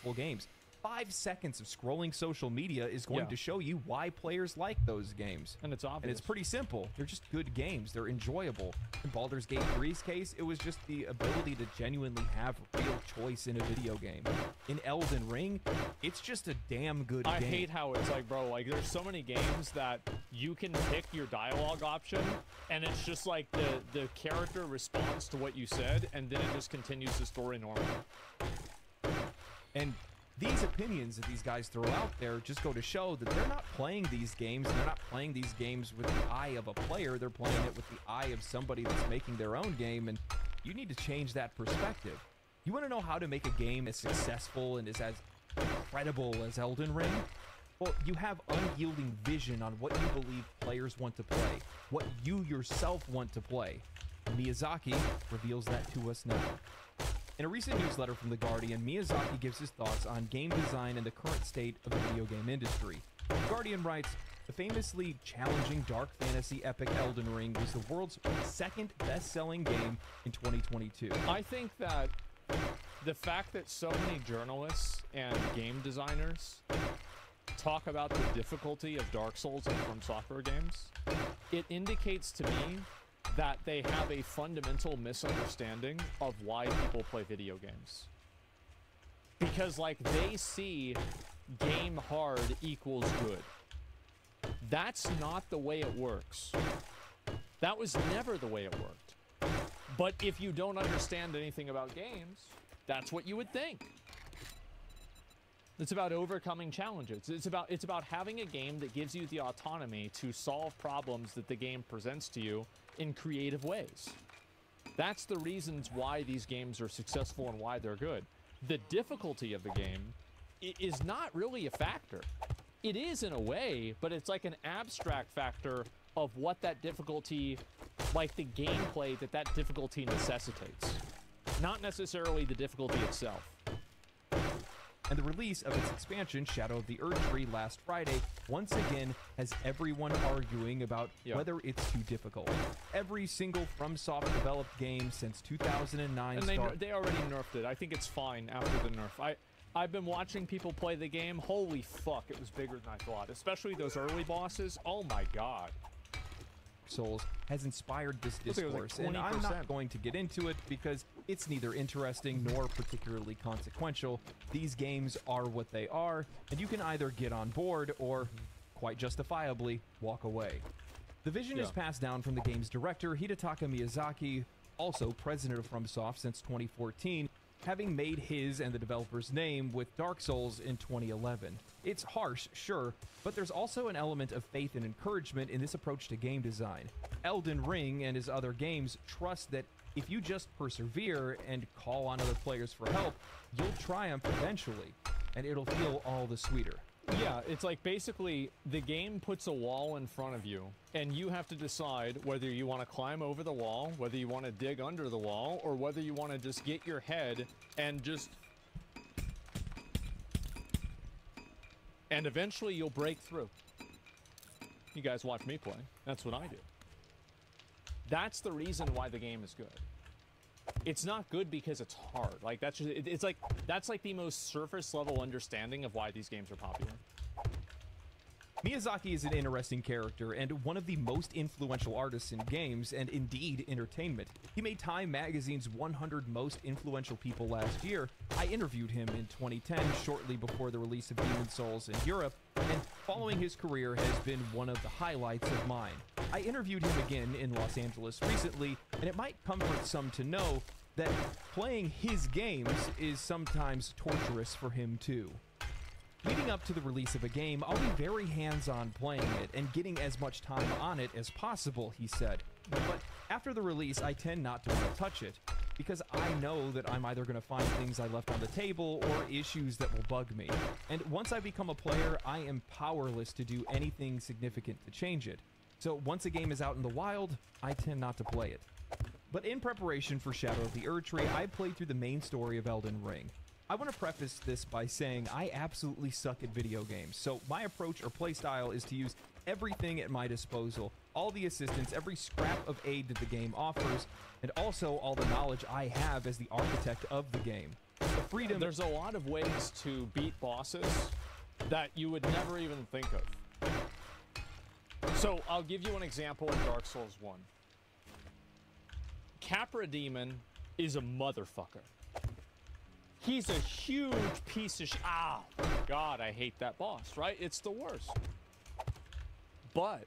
[SPEAKER 13] impactful games. 5 seconds of scrolling social media is going to show you why players like those games.
[SPEAKER 12] And it's obvious.
[SPEAKER 13] And it's pretty simple. They're just good games. They're enjoyable. In Baldur's Gate 3's case, it was just the ability to genuinely have real choice in a video game. In Elden Ring, it's just a damn good game.
[SPEAKER 12] I hate how it's like, bro, like there's so many games that you can pick your dialogue option and it's just like the character responds to what you said and then it just continues the story normally.
[SPEAKER 13] And these opinions that these guys throw out there just go to show that they're not playing these games. They're not playing these games with the eye of a player. They're playing it with the eye of somebody that's making their own game, and you need to change that perspective. You want to know how to make a game as successful and is as incredible as Elden Ring? Well, you have unyielding vision on what you believe players want to play, what you yourself want to play. Miyazaki reveals that to us now. In a recent newsletter from The Guardian, Miyazaki gives his thoughts on game design and the current state of the video game industry. The Guardian writes, the famously challenging dark fantasy epic Elden Ring was the world's second best-selling game in 2022.
[SPEAKER 12] I think that the fact that so many journalists and game designers talk about the difficulty of Dark Souls and From Software games, it indicates to me that they have a fundamental misunderstanding of why people play video games. Because, like, they see game hard equals good. That's not the way it works. That was never the way it worked. But if you don't understand anything about games, that's what you would think. It's about overcoming challenges. It's about having a game that gives you the autonomy to solve problems that the game presents to you in creative ways. That's the reasons why these games are successful and why they're good. The difficulty of the game is not really a factor. It is in a way, but it's like an abstract factor of what that difficulty, like the gameplay that difficulty necessitates. Not necessarily the difficulty itself.
[SPEAKER 13] And the release of its expansion, Shadow of the Erdtree, last Friday, once again has everyone arguing about whether it's too difficult. Every single FromSoft developed game since 2009
[SPEAKER 12] and they already nerfed it. I think it's fine after the nerf. I've been watching people play the game. Holy fuck, it was bigger than I thought. Especially those early bosses. Oh my god.
[SPEAKER 13] Souls has inspired this discourse, and I'm not going to get into it because it's neither interesting nor particularly consequential. These games are what they are, and you can either get on board or, quite justifiably, walk away. The vision is passed down from the game's director, Hidetaka Miyazaki, also president of FromSoft since 2014, having made his and the developer's name with Dark Souls in 2011. It's harsh, sure, but there's also an element of faith and encouragement in this approach to game design. Elden Ring and his other games trust that if you just persevere and call on other players for help, you'll triumph eventually, and it'll feel all the sweeter.
[SPEAKER 12] Yeah, it's like basically the game puts a wall in front of you, and you have to decide whether you want to climb over the wall, whether you want to dig under the wall, or whether you want to just get your head and just... And eventually you'll break through. You guys watch me play. That's what I do. That's the reason why the game is good. It's not good because it's hard. Like that's just, it's like that's like the most surface level understanding of why these games are popular.
[SPEAKER 13] Miyazaki is an interesting character and one of the most influential artists in games and indeed entertainment. He made Time Magazine's 100 Most Influential People last year. I interviewed him in 2010, shortly before the release of Demon's Souls in Europe, and following his career has been one of the highlights of mine. I interviewed him again in Los Angeles recently, and it might comfort some to know that playing his games is sometimes torturous for him too. Leading up to the release of a game, I'll be very hands-on playing it and getting as much time on it as possible, he said. But after the release, I tend not to want to touch it, because I know that I'm either going to find things I left on the table or issues that will bug me. And once I become a player, I am powerless to do anything significant to change it. So once a game is out in the wild, I tend not to play it. But in preparation for Shadow of the Erdtree, I played through the main story of Elden Ring. I want to preface this by saying I absolutely suck at video games, so my approach or playstyle is to use everything at my disposal, all the assistance, every scrap of aid that the game offers, and also all the knowledge I have as the architect of the game. The freedom.
[SPEAKER 12] There's a lot of ways to beat bosses that you would never even think of. So I'll give you an example in Dark Souls 1. Capra Demon is a motherfucker. He's a huge piece of ow, God, I hate that boss, right? It's the worst. But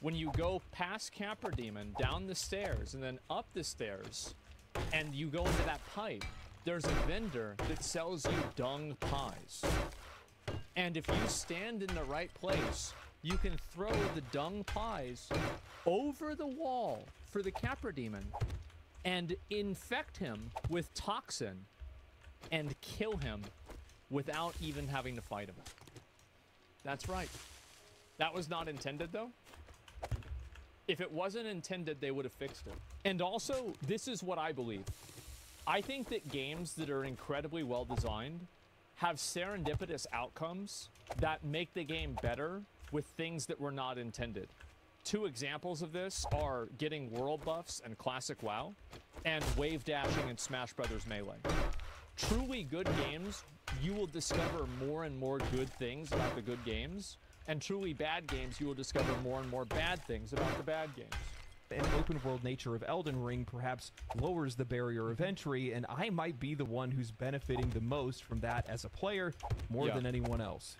[SPEAKER 12] when you go past Capra Demon, down the stairs, and then up the stairs, and you go into that pipe, there's a vendor that sells you dung pies. And if you stand in the right place, you can throw the dung pies over the wall for the Capra Demon and infect him with toxin and kill him without even having to fight him. That's right. That was not intended, though. If it wasn't intended, they would have fixed it. And also, this is what I believe. I think that games that are incredibly well designed have serendipitous outcomes that make the game better with things that were not intended. Two examples of this are getting world buffs in Classic WoW and wave dashing in Smash Brothers Melee. Truly good games, you will discover more and more good things about the good games, and truly bad games, you will discover more and more bad things about the bad games.
[SPEAKER 13] An open world nature of Elden Ring perhaps lowers the barrier of entry, and I might be the one who's benefiting the most from that as a player more than anyone else.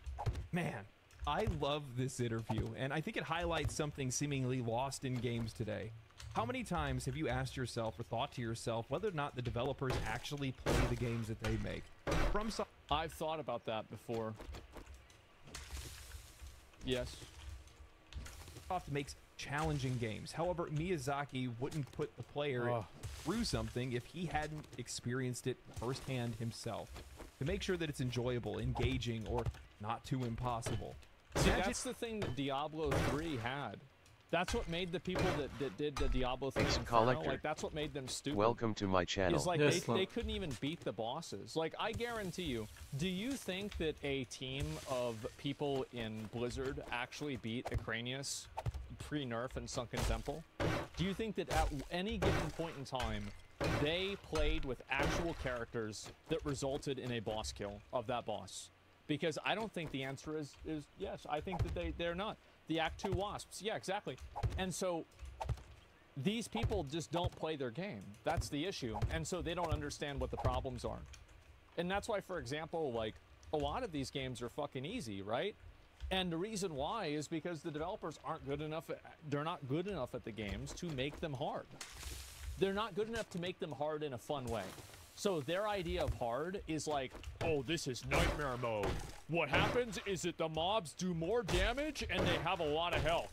[SPEAKER 13] Man, I love this interview, and I think it highlights something seemingly lost in games today. How many times have you asked yourself or thought to yourself whether or not the developers actually play the games that they make?
[SPEAKER 12] I've thought about that before. Yes.
[SPEAKER 13] Microsoft makes challenging games. However, Miyazaki wouldn't put the player through something if he hadn't experienced it firsthand himself, to make sure that it's enjoyable, engaging, or not too impossible.
[SPEAKER 12] See, that's the thing that Diablo 3 had. That's what made the people that did the Diablo 3 Inferno, like, that's what made them stupid.
[SPEAKER 9] Welcome to my channel.
[SPEAKER 12] It's like they couldn't even beat the bosses. Like, I guarantee you, do you think that a team of people in Blizzard actually beat Acranius pre-nerf and Sunken Temple? Do you think that at any given point in time, they played with actual characters that resulted in a boss kill of that boss? Because I don't think the answer is yes. I think that they're not. The Act 2 Wasps, yeah, exactly. And so these people just don't play their game. That's the issue. And so they don't understand what the problems are. And that's why, for example, like, a lot of these games are fucking easy, right? And the reason why is because the developers aren't good enough, they're not good enough at the games to make them hard. They're not good enough to make them hard in a fun way. So their idea of hard is like, oh, this is nightmare mode. What happens is that the mobs do more damage and they have a lot of health.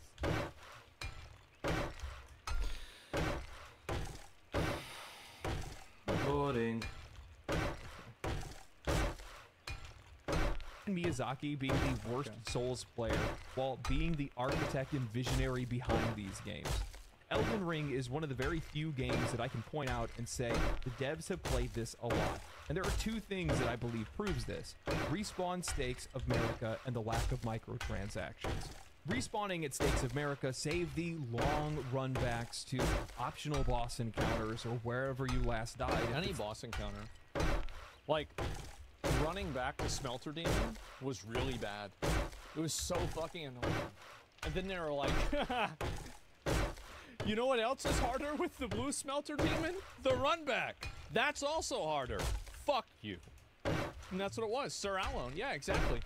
[SPEAKER 10] Boring.
[SPEAKER 13] Miyazaki being the worst Souls player while being the architect and visionary behind these games. Elden Ring is one of the very few games that I can point out and say the devs have played this a lot. And there are two things that I believe proves this: Respawn Stakes of America and the lack of microtransactions. Respawning at Stakes of America saved the long runbacks to optional boss encounters or wherever you last died.
[SPEAKER 12] Any boss encounter. Like, running back to Smelter Demon was really bad. It was so fucking annoying. And then they were like, you know what else is harder with the blue Smelter Demon? The run back. That's also harder. Fuck you. And that's what it was. Sir Alone. Yeah, exactly.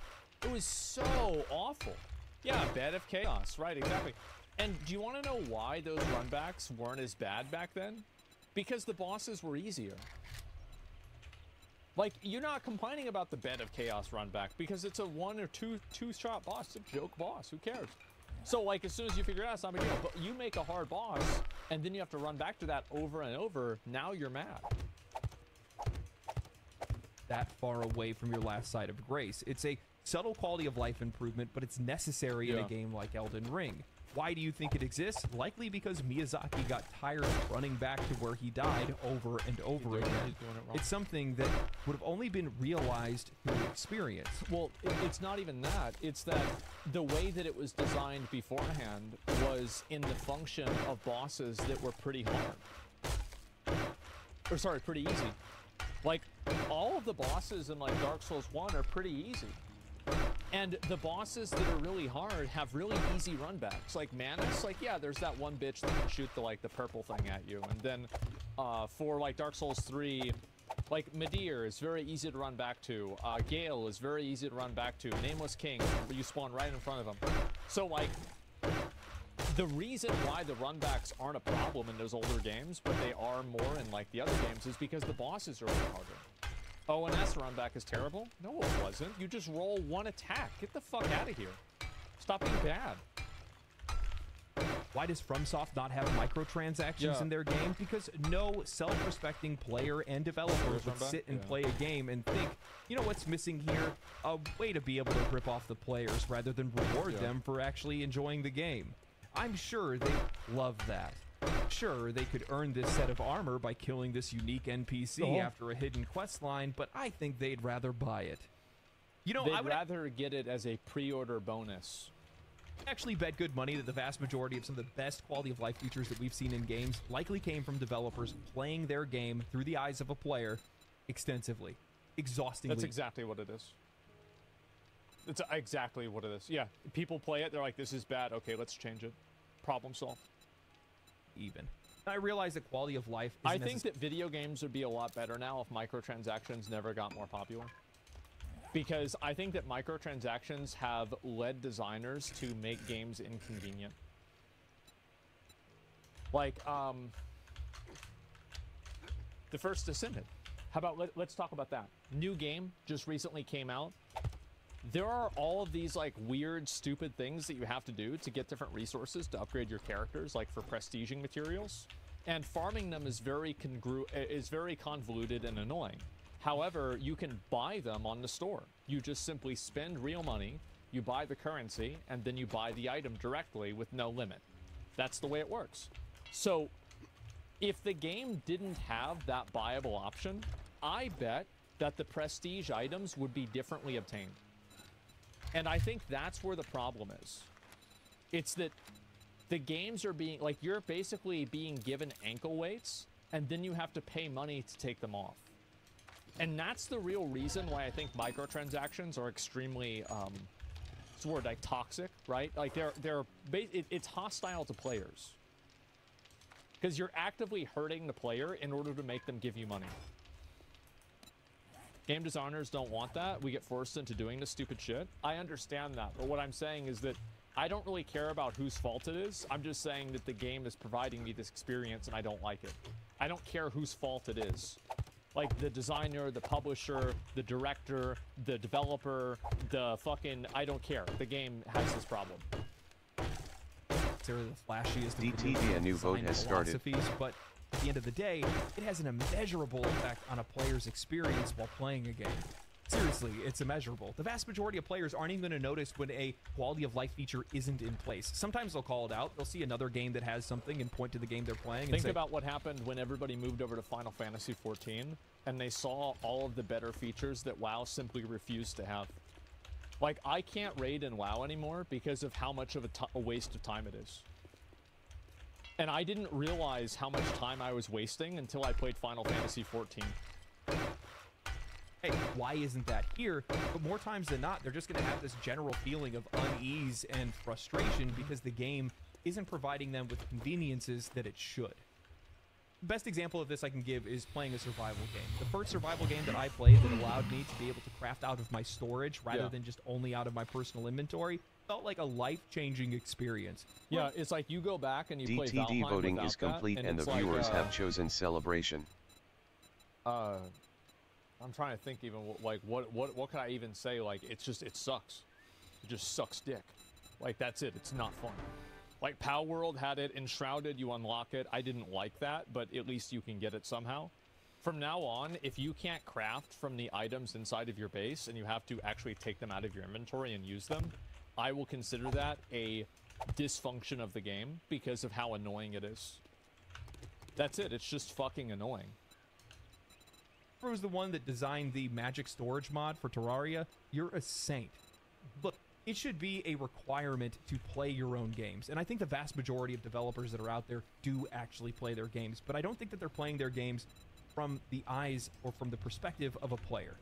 [SPEAKER 12] It was so awful. Yeah, Bed of Chaos. Right, exactly. And do you want to know why those runbacks weren't as bad back then? Because the bosses were easier. Like, you're not complaining about the Bed of Chaos runback because it's a one or two shot boss. It's a joke boss. Who cares? So, like, as soon as you figure it out, it's not a big deal. But you make a hard boss, and then you have to run back to that over and over. Now you're mad.
[SPEAKER 13] That far away from your last sight of grace. It's a subtle quality of life improvement, but it's necessary in a game like Elden Ring. Why do you think it exists? Likely because Miyazaki got tired of running back to where he died over and over again. It's something that would have only been realized through experience.
[SPEAKER 12] Well, it's not even that. It's that the way that it was designed beforehand was in the function of bosses that were pretty hard. Or sorry, pretty easy. Like, all of the bosses in, like, Dark Souls 1 are pretty easy. And the bosses that are really hard have really easy runbacks. Like, Manus, like, yeah, there's that one bitch that can shoot the, like, the purple thing at you. And then, for, like, Dark Souls 3, like, Midir is very easy to run back to. Gale is very easy to run back to. Nameless King, you spawn right in front of him. So, like, the reason why the runbacks aren't a problem in those older games, but they are more in, like, the other games, is because the bosses are way harder. ONS runback is terrible? No, it wasn't. You just roll one attack. Get the fuck out of here. Stop being bad.
[SPEAKER 13] Why does FromSoft not have microtransactions in their game? Because no self-respecting player and developer would sit and play a game and think, you know what's missing here? A way to be able to rip off the players rather than reward them for actually enjoying the game. I'm sure they love that. Sure, they could earn this set of armor by killing this unique NPC after a hidden quest line, but I think they'd rather buy it. You know,
[SPEAKER 12] They'd rather get it as a pre-order bonus.
[SPEAKER 13] Actually bet good money that the vast majority of some of the best quality of life features that we've seen in games likely came from developers playing their game through the eyes of a player extensively, exhaustingly.
[SPEAKER 12] That's exactly what it is. That's exactly what it is. Yeah, people play it, they're like, this is bad, okay, let's change it. Problem solved.
[SPEAKER 13] Even. I realize that quality of life
[SPEAKER 12] I think that video games would be a lot better now if microtransactions never got more popular. Because I think that microtransactions have led designers to make games inconvenient. Like, the first Descendant. How about, let's talk about that. New game just recently came out. There are all of these, like, weird, stupid things that you have to do to get different resources to upgrade your characters, like for prestiging materials. And farming them is very convoluted and annoying. However, you can buy them on the store. You just simply spend real money, you buy the currency, and then you buy the item directly with no limit. That's the way it works. So, if the game didn't have that buyable option, I bet that the prestige items would be differently obtained. And I think that's where the problem is. It's that the games are being, like, you're basically being given ankle weights, and then you have to pay money to take them off. And that's the real reason why I think microtransactions are extremely, what's the word, like, toxic, right? Like, it's hostile to players. Because you're actively hurting the player in order to make them give you money. Game designers don't want that. We get forced into doing this stupid shit. I understand that, but what I'm saying is that I don't really care about whose fault it is. I'm just saying that the game is providing me this experience and I don't like it. I don't care whose fault it is. Like, the designer, the publisher, the director, the developer, the fucking... I don't care. The game has this problem.
[SPEAKER 13] They're the flashiest
[SPEAKER 9] DTD, a new vote has started.
[SPEAKER 13] But at the end of the day, it has an immeasurable effect on a player's experience while playing a game. Seriously, it's immeasurable. The vast majority of players aren't even going to notice when a quality of life feature isn't in place. Sometimes they'll call it out. They'll see another game that has something and point to the game they're playing and
[SPEAKER 12] Think
[SPEAKER 13] say,
[SPEAKER 12] about what happened when everybody moved over to Final Fantasy XIV and they saw all of the better features that WoW simply refused to have. Like, I can't raid in WoW anymore because of how much of a waste of time it is. And I didn't realize how much time I was wasting until I played Final Fantasy XIV.
[SPEAKER 13] Hey, why isn't that here? But more times than not, they're just going to have this general feeling of unease and frustration because the game isn't providing them with conveniences that it should. Best example of this I can give is playing a survival game. The first survival game that I played that allowed me to be able to craft out of my storage rather than just only out of my personal inventory felt like a life-changing experience.
[SPEAKER 12] Yeah, it's like you go back and you play Valheim
[SPEAKER 9] DTD voting is complete and the viewers have chosen Celebration.
[SPEAKER 12] I'm trying to think even, like, what can I even say? Like, it's just, it sucks. It just sucks dick. Like, that's it. It's not fun. Like, Pow World had it enshrouded, you unlock it. I didn't like that, but at least you can get it somehow. From now on, if you can't craft from the items inside of your base and you have to actually take them out of your inventory and use them, I will consider that a dysfunction of the game because of how annoying it is. That's it. It's just fucking annoying.
[SPEAKER 13] Was the one that designed the magic storage mod for Terraria, you're a saint. Look, it should be a requirement to play your own games, and I think the vast majority of developers that are out there do actually play their games, but I don't think that they're playing their games from the eyes or from the perspective of a player.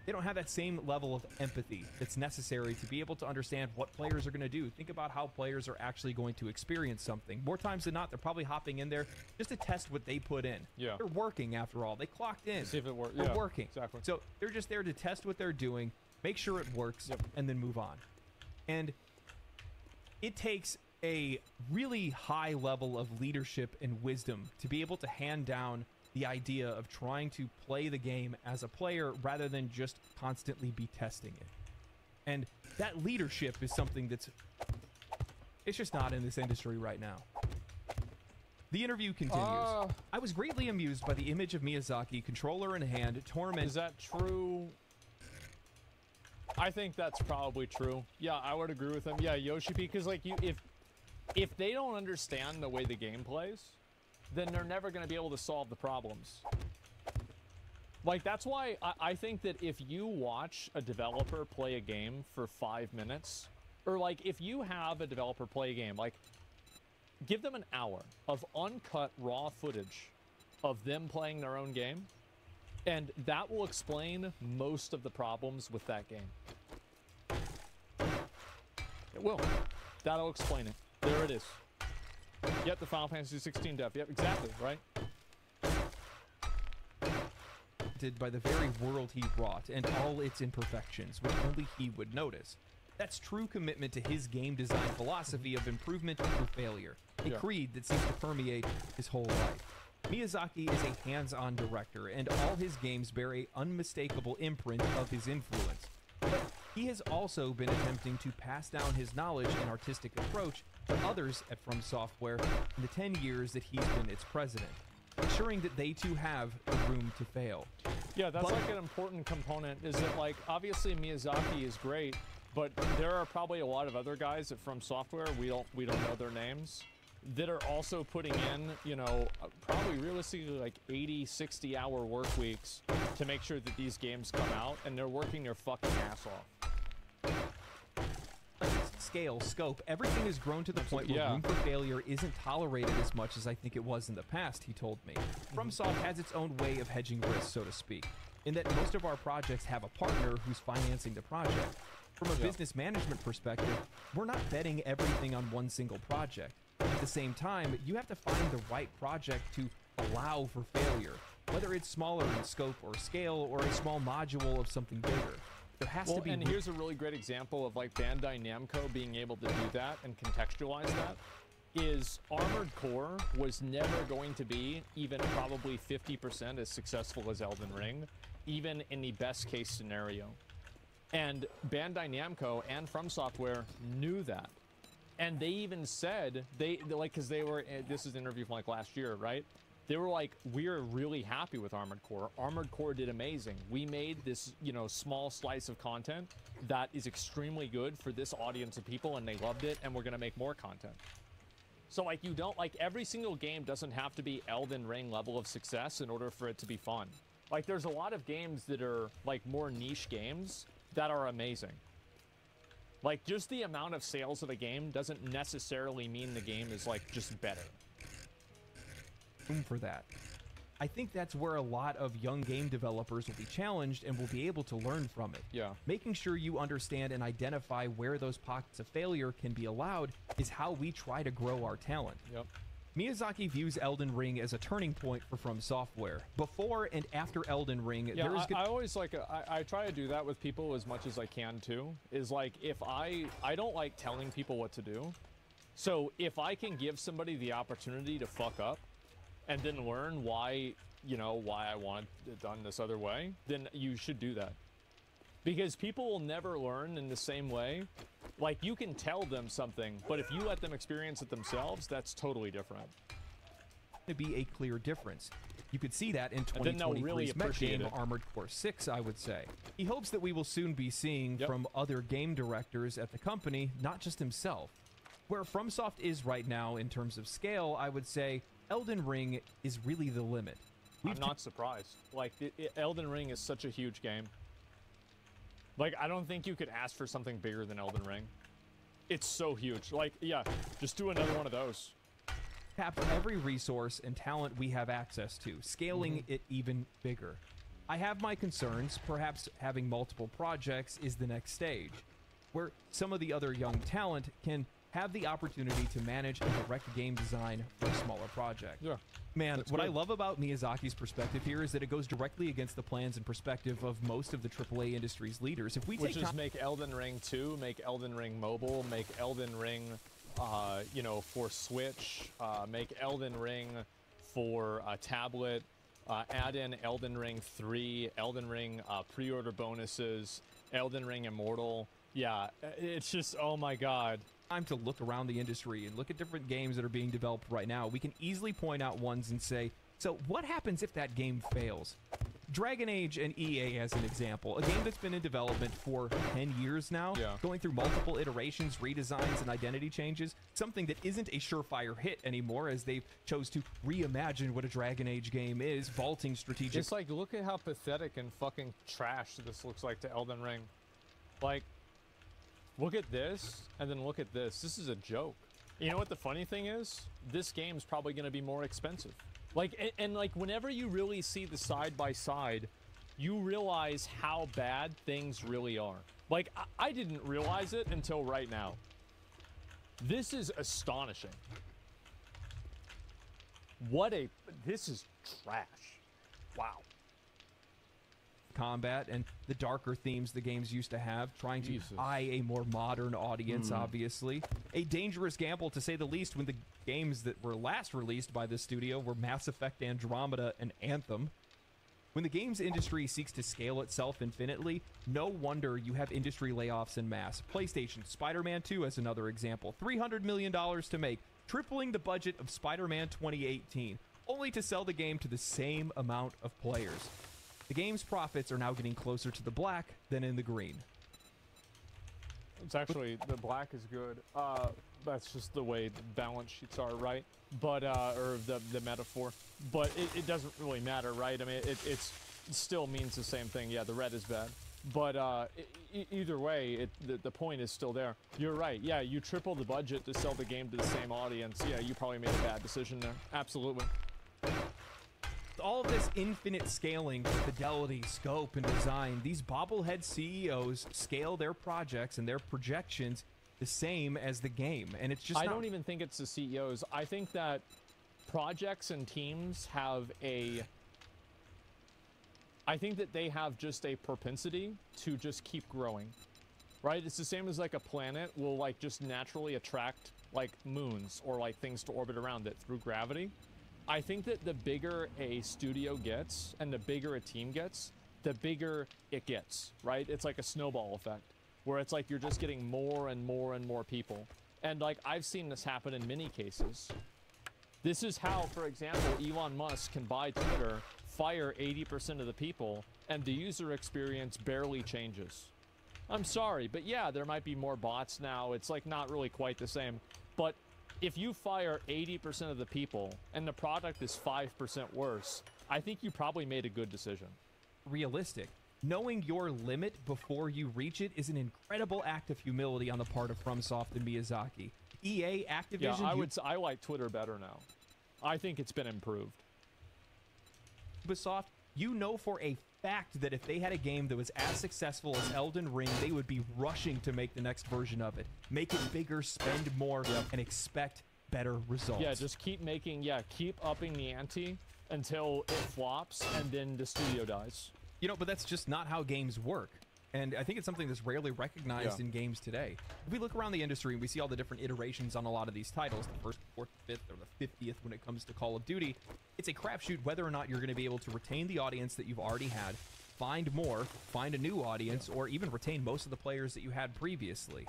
[SPEAKER 13] They don't have that same level of empathy that's necessary to be able to understand what players are going to do. Think about how players are actually going to experience something. More times than not, they're probably hopping in there just to test what they put in.
[SPEAKER 12] Yeah.
[SPEAKER 13] They're working, after all. They clocked in.
[SPEAKER 12] See if it works.
[SPEAKER 13] They're
[SPEAKER 12] Yeah,
[SPEAKER 13] working.
[SPEAKER 12] exactly.
[SPEAKER 13] So they're just there to test what they're doing, make sure it works, and then move on. And it takes a really high level of leadership and wisdom to be able to hand down the idea of trying to play the game as a player rather than just constantly be testing it. And that leadership is something that's, it's just not in this industry right now. The interview continues. I was greatly amused by the image of Miyazaki, controller in hand, torment.
[SPEAKER 12] Is that true? I think that's probably true. Yeah, I would agree with him. Yeah, Yoshi P, because like if they don't understand the way the game plays, then they're never going to be able to solve the problems. Like, that's why I think that if you watch a developer play a game for 5 minutes, or like if you have a developer play a game, like give them an hour of uncut raw footage of them playing their own game, and that will explain most of the problems with that game. It will. That'll explain it. There it is. Yep, the Final Fantasy 16 dev. Yep, exactly, right?
[SPEAKER 13] By the very world he wrought and all its imperfections, which only he would notice. That's true commitment to his game design philosophy of improvement through failure, a creed that seems to permeate his whole life. Miyazaki is a hands-on director, and all his games bear an unmistakable imprint of his influence. But he has also been attempting to pass down his knowledge and artistic approach to others at From Software in the 10 years that he's been its president, ensuring that they too have the room to fail.
[SPEAKER 12] Yeah, that's like an important component, is that like, obviously Miyazaki is great, but there are probably a lot of other guys at From Software, we don't know their names, that are also putting in, you know, probably realistically like 80, 60 hour work weeks to make sure that these games come out, and they're working their fucking ass off.
[SPEAKER 13] Scale, scope, everything has grown to the point where room for failure isn't tolerated as much as I think it was in the past, he told me. FromSoft has its own way of hedging risks, so to speak, in that most of our projects have a partner who's financing the project. From a business management perspective, we're not betting everything on one single project. At the same time, you have to find the right project to allow for failure, whether it's smaller in scope or scale or a small module of something bigger. There has to be.
[SPEAKER 12] And here's a really great example of like Bandai Namco being able to do that and contextualize that. Is Armored Core was never going to be even probably 50% as successful as Elden Ring, even in the best case scenario. And Bandai Namco and From Software knew that. And they even said, they like, because they were, this is an interview from like last year, right? They were like, we're really happy with Armored Core. Armored Core did amazing. We made this, you know, small slice of content that is extremely good for this audience of people, and they loved it, and we're going to make more content. So, like, you don't, like, every single game doesn't have to be Elden Ring level of success in order for it to be fun. Like, there's a lot of games that are, like, more niche games that are amazing. Like, just the amount of sales of a game doesn't necessarily mean the game is, like, just better.
[SPEAKER 13] Room for that. I think that's where a lot of young game developers will be challenged and will be able to learn from it.
[SPEAKER 12] Yeah.
[SPEAKER 13] Making sure you understand and identify where those pockets of failure can be allowed is how we try to grow our talent.
[SPEAKER 12] Yep.
[SPEAKER 13] Miyazaki views Elden Ring as a turning point for From Software. Before and after Elden Ring,
[SPEAKER 12] yeah, I always like, I try to do that with people as much as I can too, is like, if I don't like telling people what to do. So if I can give somebody the opportunity to fuck up, and then learn why, you know, why I want it done this other way, then you should do that. Because people will never learn in the same way. Like, you can tell them something, but if you let them experience it themselves, that's totally different.
[SPEAKER 13] To be a clear difference. You could see that in 2023's
[SPEAKER 12] really
[SPEAKER 13] game Armored Core 6, I would say. He hopes that we will soon be seeing from other game directors at the company, not just himself. Where FromSoft is right now in terms of scale, I would say Elden Ring is really the limit.
[SPEAKER 12] I'm not surprised. Like, Elden Ring is such a huge game. Like, I don't think you could ask for something bigger than Elden Ring. It's so huge. Like, yeah, just do another one of those.
[SPEAKER 13] tap every resource and talent we have access to, scaling it even bigger. I have my concerns. Perhaps having multiple projects is the next stage, where some of the other young talent can have the opportunity to manage and direct game design for a smaller project.
[SPEAKER 12] Yeah.
[SPEAKER 13] Man,
[SPEAKER 12] That's
[SPEAKER 13] what I
[SPEAKER 12] good.
[SPEAKER 13] love about Miyazaki's perspective here is that it goes directly against the plans and perspective of most of the AAA industry's leaders. If we
[SPEAKER 12] Which
[SPEAKER 13] take
[SPEAKER 12] is make Elden Ring 2, make Elden Ring Mobile, make Elden Ring, you know, for Switch, make Elden Ring for tablet, add in Elden Ring 3, Elden Ring pre-order bonuses, Elden Ring Immortal. Yeah, it's just, oh my god.
[SPEAKER 13] Time to look around the industry and look at different games that are being developed right now. We can easily point out ones and say, so what happens if that game fails? Dragon Age and EA as an example, a game that's been in development for 10 years now, going through multiple iterations, redesigns, and identity changes, something that isn't a surefire hit anymore as they chose to reimagine what a Dragon Age game is, vaulting strategic...
[SPEAKER 12] It's like, look at how pathetic and fucking trash this looks like to Elden Ring. Like, look at this, and then look at this. This is a joke. You know what the funny thing is? This game's probably going to be more expensive. Like, and like, whenever you really see the side-by-side, you realize how bad things really are. Like, I didn't realize it until right now. This is astonishing. This is trash. Wow.
[SPEAKER 13] Combat and the darker themes the games used to have, trying to eye a more modern audience, obviously. A dangerous gamble, to say the least, when the games that were last released by this studio were Mass Effect Andromeda and Anthem. When the games industry seeks to scale itself infinitely, no wonder you have industry layoffs en masse. PlayStation, Spider-Man 2 as another example. $300 million to make, tripling the budget of Spider-Man 2018, only to sell the game to the same amount of players. The game's profits are now getting closer to the black than in the green.
[SPEAKER 12] It's actually, the black is good. That's just the way the balance sheets are, right? But, or the metaphor. But it doesn't really matter, right? I mean, it still means the same thing. Yeah, the red is bad. But either way, the point is still there. You're right. Yeah, you triple the budget to sell the game to the same audience. Yeah, you probably made a bad decision there. Absolutely.
[SPEAKER 13] All of this infinite scaling for fidelity, scope, and design, these bobblehead CEOs scale their projects and their projections the same as the game, and it's just
[SPEAKER 12] I don't even think it's the CEOs. I think that projects and teams have I think that they have just a propensity to just keep growing, right? It's the same as like a planet will like just naturally attract like moons or like things to orbit around it through gravity. I think that the bigger a studio gets and the bigger a team gets, the bigger it gets, right? It's like a snowball effect where it's like you're just getting more and more and more people. And like I've seen this happen in many cases. This is how, for example, Elon Musk can buy Twitter, fire 80% of the people, and the user experience barely changes. I'm sorry, but yeah, there might be more bots now. It's like not really quite the same. But if you fire 80% of the people and the product is 5% worse, I think you probably made a good decision.
[SPEAKER 13] Realistic. Knowing your limit before you reach it is an incredible act of humility on the part of FromSoft and Miyazaki. EA, Activision...
[SPEAKER 12] Yeah, I like Twitter better now. I think it's been improved.
[SPEAKER 13] Ubisoft, you know for a fact that if they had a game that was as successful as Elden Ring, they would be rushing to make the next version of it. Make it bigger, spend more, and expect better results.
[SPEAKER 12] Yeah, just keep upping the ante until it flops, and then the studio dies.
[SPEAKER 13] You know, but that's just not how games work. And I think it's something that's rarely recognized in games today. If we look around the industry and we see all the different iterations on a lot of these titles, the first, fourth, fifth, or the 50th when it comes to Call of Duty, it's a crapshoot whether or not you're going to be able to retain the audience that you've already had, find more, find a new audience, or even retain most of the players that you had previously.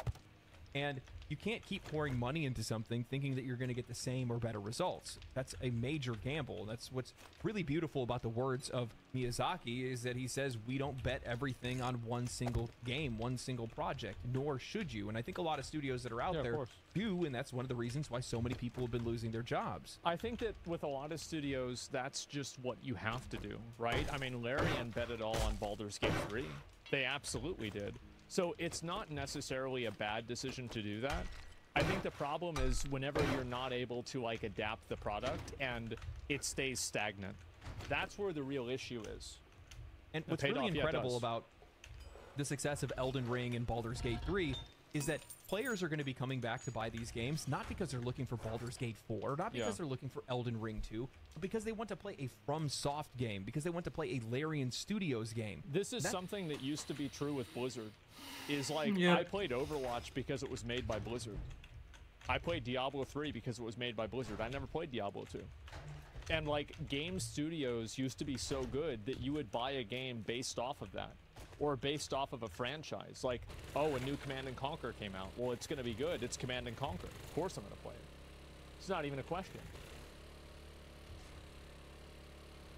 [SPEAKER 13] And you can't keep pouring money into something thinking that you're going to get the same or better results. That's a major gamble. That's what's really beautiful about the words of Miyazaki, is that he says we don't bet everything on one single game, one single project, nor should you. And I think a lot of studios that are out there do, and that's one of the reasons why so many people have been losing their jobs.
[SPEAKER 12] I think that with a lot of studios, that's just what you have to do, right? I mean, Larian bet it all on Baldur's Gate 3. They absolutely did. So it's not necessarily a bad decision to do that. I think the problem is whenever you're not able to like adapt the product and it stays stagnant. That's where the real issue is.
[SPEAKER 13] And what's really incredible about the success of Elden Ring and Baldur's Gate 3 is that players are going to be coming back to buy these games, not because they're looking for Baldur's Gate 4, not because they're looking for Elden Ring 2, but because they want to play a FromSoft game, because they want to play a Larian Studios game.
[SPEAKER 12] This is something that used to be true with Blizzard. Is like, I played Overwatch because it was made by Blizzard. I played Diablo 3 because it was made by Blizzard. I never played Diablo 2. And like, game studios used to be so good that you would buy a game based off of that. Or based off of a franchise. Like, oh, a new Command & Conquer came out. Well, it's going to be good. It's Command & Conquer. Of course I'm going to play it. It's not even a question.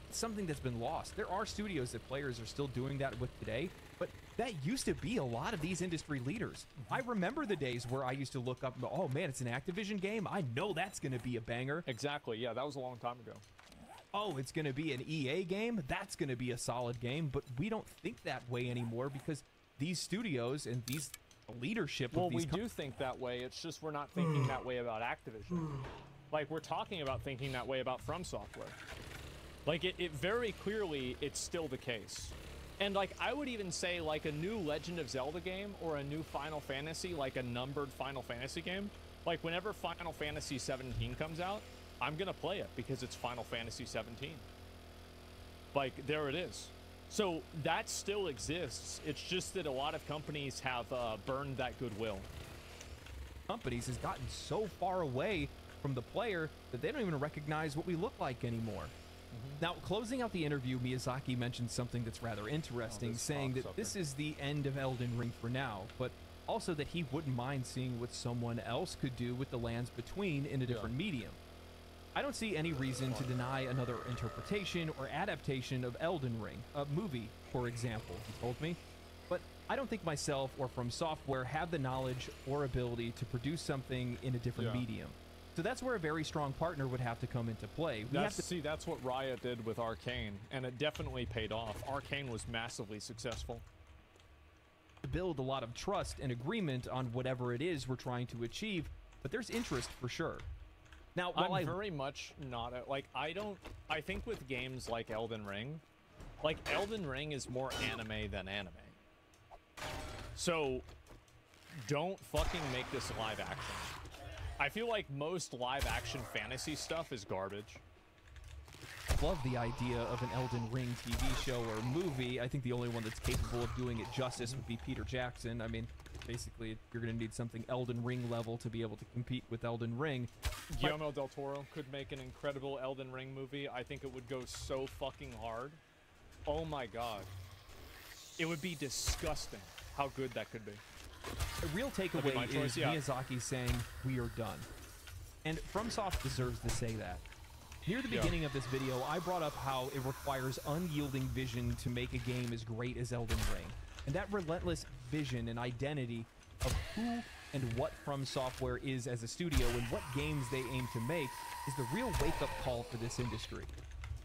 [SPEAKER 13] It's something that's been lost. There are studios that players are still doing that with today, but that used to be a lot of these industry leaders. I remember the days where I used to look up, oh man, it's an Activision game. I know that's going to be a banger.
[SPEAKER 12] Exactly. Yeah, that was a long time ago.
[SPEAKER 13] Oh, it's going to be an EA game. That's going to be a solid game. But we don't think that way anymore because these studios and these leadership.
[SPEAKER 12] Well, we do think that way. It's just we're not thinking that way about Activision. Like, we're talking about thinking that way about From Software. Like, it very clearly, it's still the case. And, like, I would even say, like, a new Legend of Zelda game or a new Final Fantasy, like a numbered Final Fantasy game, like, whenever Final Fantasy 17 comes out, I'm going to play it because it's Final Fantasy 17. Like, there it is. So, that still exists. It's just that a lot of companies have burned that goodwill.
[SPEAKER 13] Companies has gotten so far away from the player that they don't even recognize what we look like anymore. Now, closing out the interview, Miyazaki mentioned something that's rather interesting, saying that this is the end of Elden Ring for now, but also that he wouldn't mind seeing what someone else could do with the lands between in a different medium. I don't see any reason to deny another interpretation or adaptation of Elden Ring, a movie, for example, he told me. But I don't think myself or From Software have the knowledge or ability to produce something in a different medium. So that's where a very strong partner would have to come into play.
[SPEAKER 12] See, that's what Riot did with Arcane, and it definitely paid off. Arcane was massively successful.
[SPEAKER 13] To build a lot of trust and agreement on whatever it is we're trying to achieve, but there's interest for sure. Now, while
[SPEAKER 12] I'm very much not I think with games like Elden Ring is more anime than anime. So don't fucking make this live action. I feel like most live action fantasy stuff is garbage.
[SPEAKER 13] I love the idea of an Elden Ring TV show or movie. I think the only one that's capable of doing it justice would be Peter Jackson. I mean, basically, you're going to need something Elden Ring level to be able to compete with Elden Ring.
[SPEAKER 12] Guillermo del Toro could make an incredible Elden Ring movie. I think it would go so fucking hard. Oh my god. It would be disgusting how good that could be.
[SPEAKER 13] The real takeaway is Miyazaki saying, we are done. And FromSoft deserves to say that. Near the beginning of this video, I brought up how it requires unyielding vision to make a game as great as Elden Ring. And that relentless vision and identity of who and what From Software is as a studio and what games they aim to make is the real wake-up call for this industry.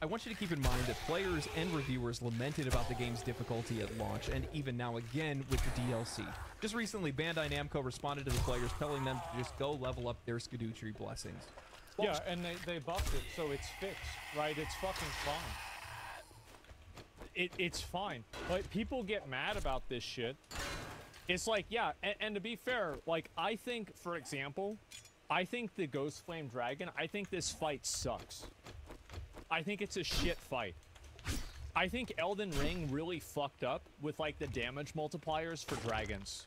[SPEAKER 13] I want you to keep in mind that players and reviewers lamented about the game's difficulty at launch, and even now again with the DLC. Just recently, Bandai Namco responded to the players, telling them to just go level up their Scadutree blessings.
[SPEAKER 12] Well, yeah, and they buffed it, so it's fixed, right? It's fucking fine. It's fine. Like, people get mad about this shit. It's like, yeah, and to be fair, like, I think, for example, I think the Ghost Flame Dragon, I think this fight sucks. I think it's a shit fight. I think Elden Ring really fucked up with, like, the damage multipliers for dragons.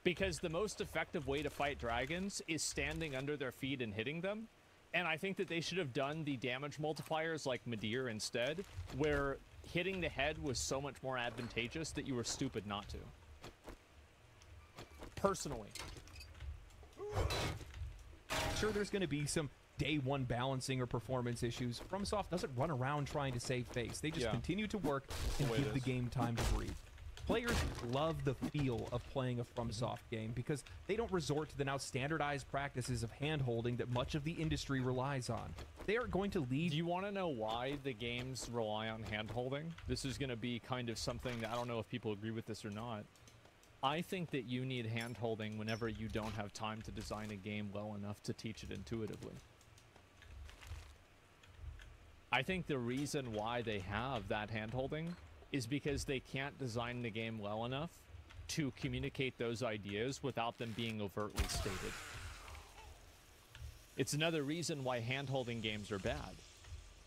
[SPEAKER 12] Because the most effective way to fight dragons is standing under their feet and hitting them. And I think that they should have done the damage multipliers like Midir instead, where hitting the head was so much more advantageous that you were stupid not to. Personally.
[SPEAKER 13] Sure, there's going to be some day one balancing or performance issues. FromSoft doesn't run around trying to save face. They just continue to work and give the game time to breathe. Players love the feel of playing a FromSoft game because they don't resort to the now standardized practices of hand-holding that much of the industry relies on. They are going to lead...
[SPEAKER 12] Do you want to know why the games rely on hand-holding? This is going to be kind of something that I don't know if people agree with this or not. I think that you need hand-holding whenever you don't have time to design a game well enough to teach it intuitively. I think the reason why they have that hand-holding is because they can't design the game well enough to communicate those ideas without them being overtly stated. It's another reason why hand-holding games are bad.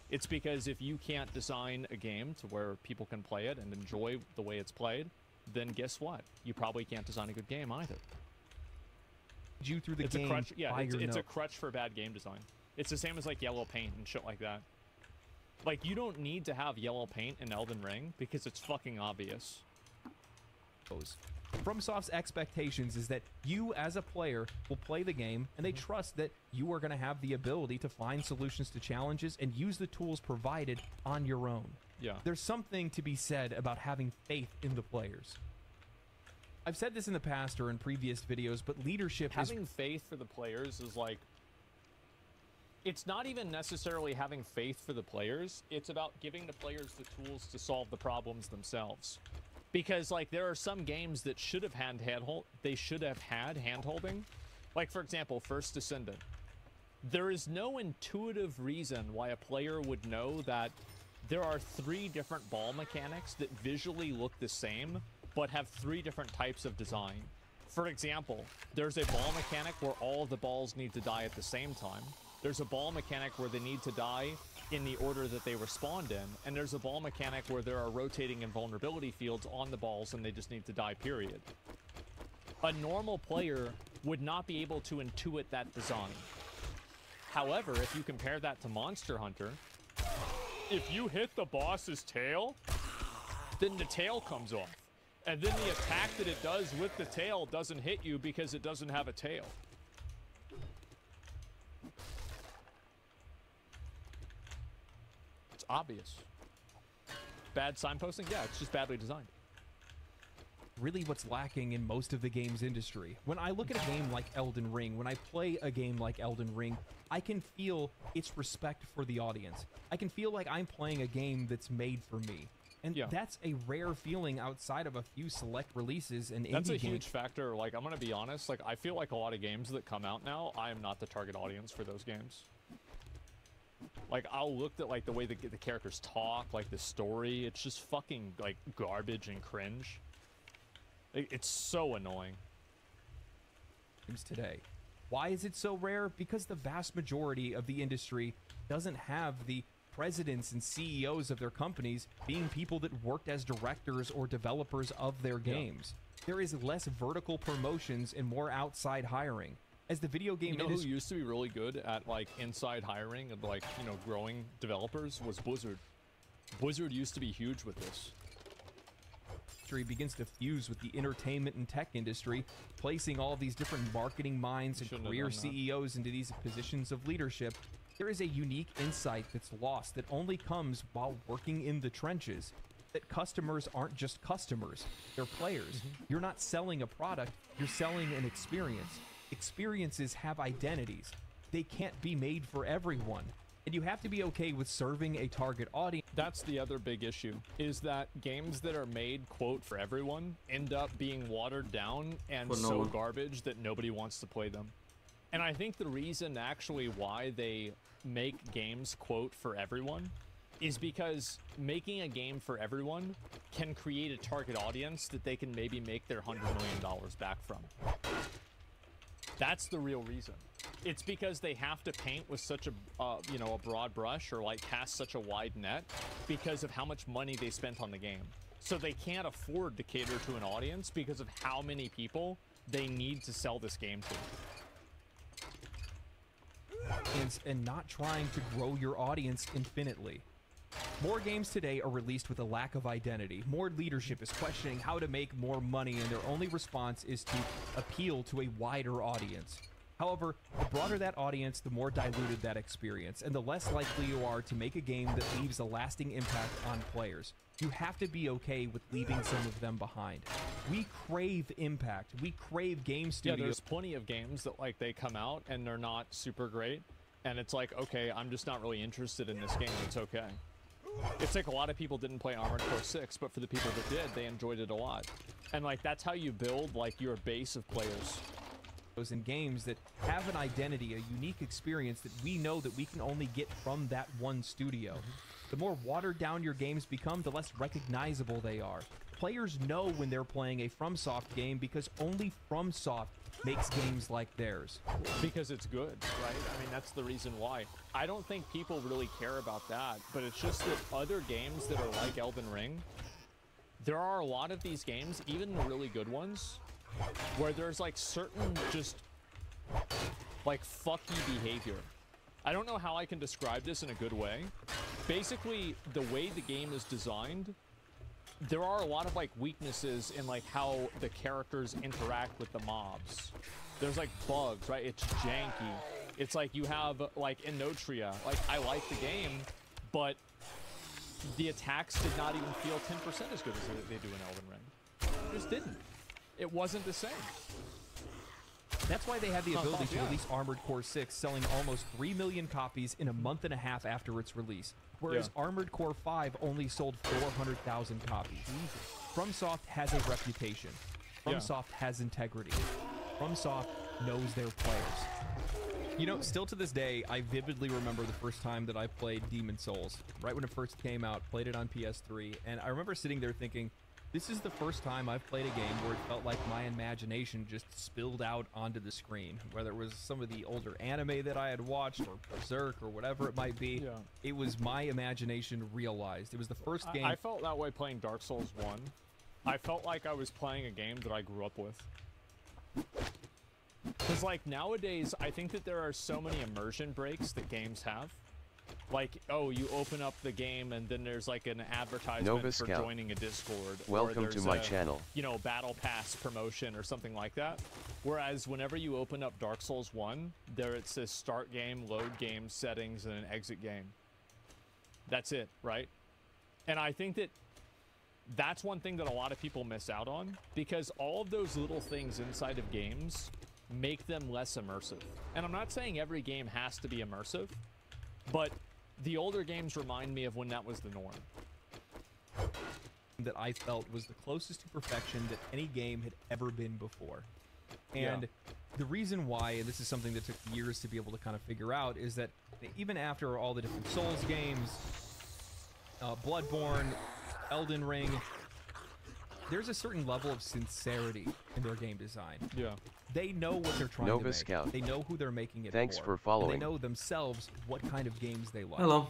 [SPEAKER 12] It's because if you can't design a game to where people can play it and enjoy the way it's played, then guess what? You probably can't design a good game either.
[SPEAKER 13] You through the
[SPEAKER 12] it's
[SPEAKER 13] game
[SPEAKER 12] a crutch, yeah, it's
[SPEAKER 13] a
[SPEAKER 12] a crutch for bad game design. It's the same as like yellow paint and shit like that. Like, you don't need to have yellow paint in Elden Ring because it's fucking obvious.
[SPEAKER 13] FromSoft's expectations is that you as a player will play the game and they trust that you are going to have the ability to find solutions to challenges and use the tools provided on your own.
[SPEAKER 12] Yeah.
[SPEAKER 13] There's something to be said about having faith in the players. I've said this in the past or in previous videos, but leadership
[SPEAKER 12] having faith for the players is like, it's not even necessarily having faith for the players. It's about giving the players the tools to solve the problems themselves. Because, like, there are some games that should have had hand-holding. Like, for example, First Descendant. There is no intuitive reason why a player would know that there are 3 different ball mechanics that visually look the same, but have 3 different types of design. For example, there's a ball mechanic where all of the balls need to die at the same time. There's a ball mechanic where they need to die in the order that they respond in, and there's a ball mechanic where there are rotating invulnerability fields on the balls and they just need to die, period. A normal player would not be able to intuit that design. However, if you compare that to Monster Hunter, if you hit the boss's tail, then the tail comes off. And then the attack that it does with the tail doesn't hit you because it doesn't have a tail. Obvious. Bad signposting? Yeah, it's just badly designed.
[SPEAKER 13] Really what's lacking in most of the games industry. When I look at a game like Elden Ring, when I play a game like Elden Ring, I can feel its respect for the audience. I can feel like I'm playing a game that's made for me. And that's a rare feeling outside of a few select releases and indie games.
[SPEAKER 12] That's a huge factor. Like, I'm going to be honest, like, I feel like a lot of games that come out now, I am not the target audience for those games. Like, I'll look at, like, the way the characters talk, like, the story. It's just fucking, like, garbage and cringe. It's so annoying.
[SPEAKER 13] Today. Why is it so rare? Because the vast majority of the industry doesn't have the presidents and CEOs of their companies being people that worked as directors or developers of their games. There is less vertical promotions and more outside hiring. As the video game
[SPEAKER 12] industry, who used to be really good at, like, inside hiring and, like, you know, growing developers was Blizzard. Blizzard used to be huge with this.
[SPEAKER 13] Begins to fuse with the entertainment and tech industry, placing all these different marketing minds and career CEOs into these positions of leadership. There is a unique insight that's lost that only comes while working in the trenches. That customers aren't just customers, they're players. You're not selling a product, you're selling an experience. Experiences have identities. They can't be made for everyone. And you have to be okay with serving a target audience.
[SPEAKER 12] That's the other big issue, is that games that are made, quote, for everyone, end up being watered down and so garbage that nobody wants to play them. And I think the reason actually why they make games, quote, for everyone, is because making a game for everyone can create a target audience that they can maybe make their $100 million back from. That's the real reason. It's because they have to paint with such a, you know, a broad brush or like cast such a wide net because of how much money they spent on the game. So they can't afford to cater to an audience because of how many people they need to sell this game to.
[SPEAKER 13] And not trying to grow your audience infinitely. More games today are released with a lack of identity. More leadership is questioning how to make more money, and their only response is to appeal to a wider audience. However, the broader that audience, the more diluted that experience, and the less likely you are to make a game that leaves a lasting impact on players. You have to be okay with leaving some of them behind. We crave impact. We crave game studios.
[SPEAKER 12] Yeah, there's plenty of games that, like, they come out and they're not super great, and it's like, okay, I'm just not really interested in this game. It's okay. It's like a lot of people didn't play Armored Core 6, but for the people that did, they enjoyed it a lot. And like that's how you build like your base of players.
[SPEAKER 13] Those in games that have an identity, a unique experience that we know that we can only get from that one studio. The more watered down your games become, the less recognizable they are. Players know when they're playing a FromSoft game because only FromSoft makes games like theirs.
[SPEAKER 12] Because it's good, right? I mean, that's the reason why. I don't think people really care about that, but it's just that other games that are like Elden Ring, there are a lot of these games, even the really good ones, where there's like certain just like fucky behavior. I don't know how I can describe this in a good way. Basically, the way the game is designed, there are a lot of like weaknesses in like how the characters interact with the mobs. There's like bugs, right? It's janky. It's like you have like Enotria. Like I like the game, but the attacks did not even feel 10% as good as they do in Elden Ring. It just didn't. It wasn't the same.
[SPEAKER 13] That's why they had the ability to release Armored Core 6, selling almost 3 million copies in a month and a half after its release, whereas Armored Core 5 only sold 400,000 copies. FromSoft has a reputation. FromSoft has integrity. FromSoft knows their players. You know, still to this day, I vividly remember the first time that I played Demon's Souls. Right when it first came out, played it on PS3, and I remember sitting there thinking, this is the first time I've played a game where it felt like my imagination just spilled out onto the screen. Whether it was some of the older anime that I had watched, or Berserk, or whatever it might be, it was my imagination realized. It was the first game...
[SPEAKER 12] I felt that way playing Dark Souls 1. I felt like I was playing a game that I grew up with. Because, like, nowadays, I think that there are so many immersion breaks that games have. Like, oh, you open up the game and then there's like an advertisement for joining a Discord.
[SPEAKER 9] Welcome to my channel.
[SPEAKER 12] You know, Battle Pass promotion or something like that. Whereas whenever you open up Dark Souls 1, there it says start game, load game, settings, and an exit game. That's it, right? And I think that that's one thing that a lot of people miss out on, because all of those little things inside of games make them less immersive. And I'm not saying every game has to be immersive, but the older games remind me of when that was the norm.
[SPEAKER 13] That I felt was the closest to perfection that any game had ever been before. And the reason why, and this is something that took years to be able to kind of figure out, is that even after all the different Souls games, Bloodborne, Elden Ring, there's a certain level of sincerity in their game design. They know what they're trying to make.
[SPEAKER 9] Scout.
[SPEAKER 13] They know who they're making it
[SPEAKER 9] Thanks for following.
[SPEAKER 13] And they know themselves what kind of games they like.
[SPEAKER 10] Hello.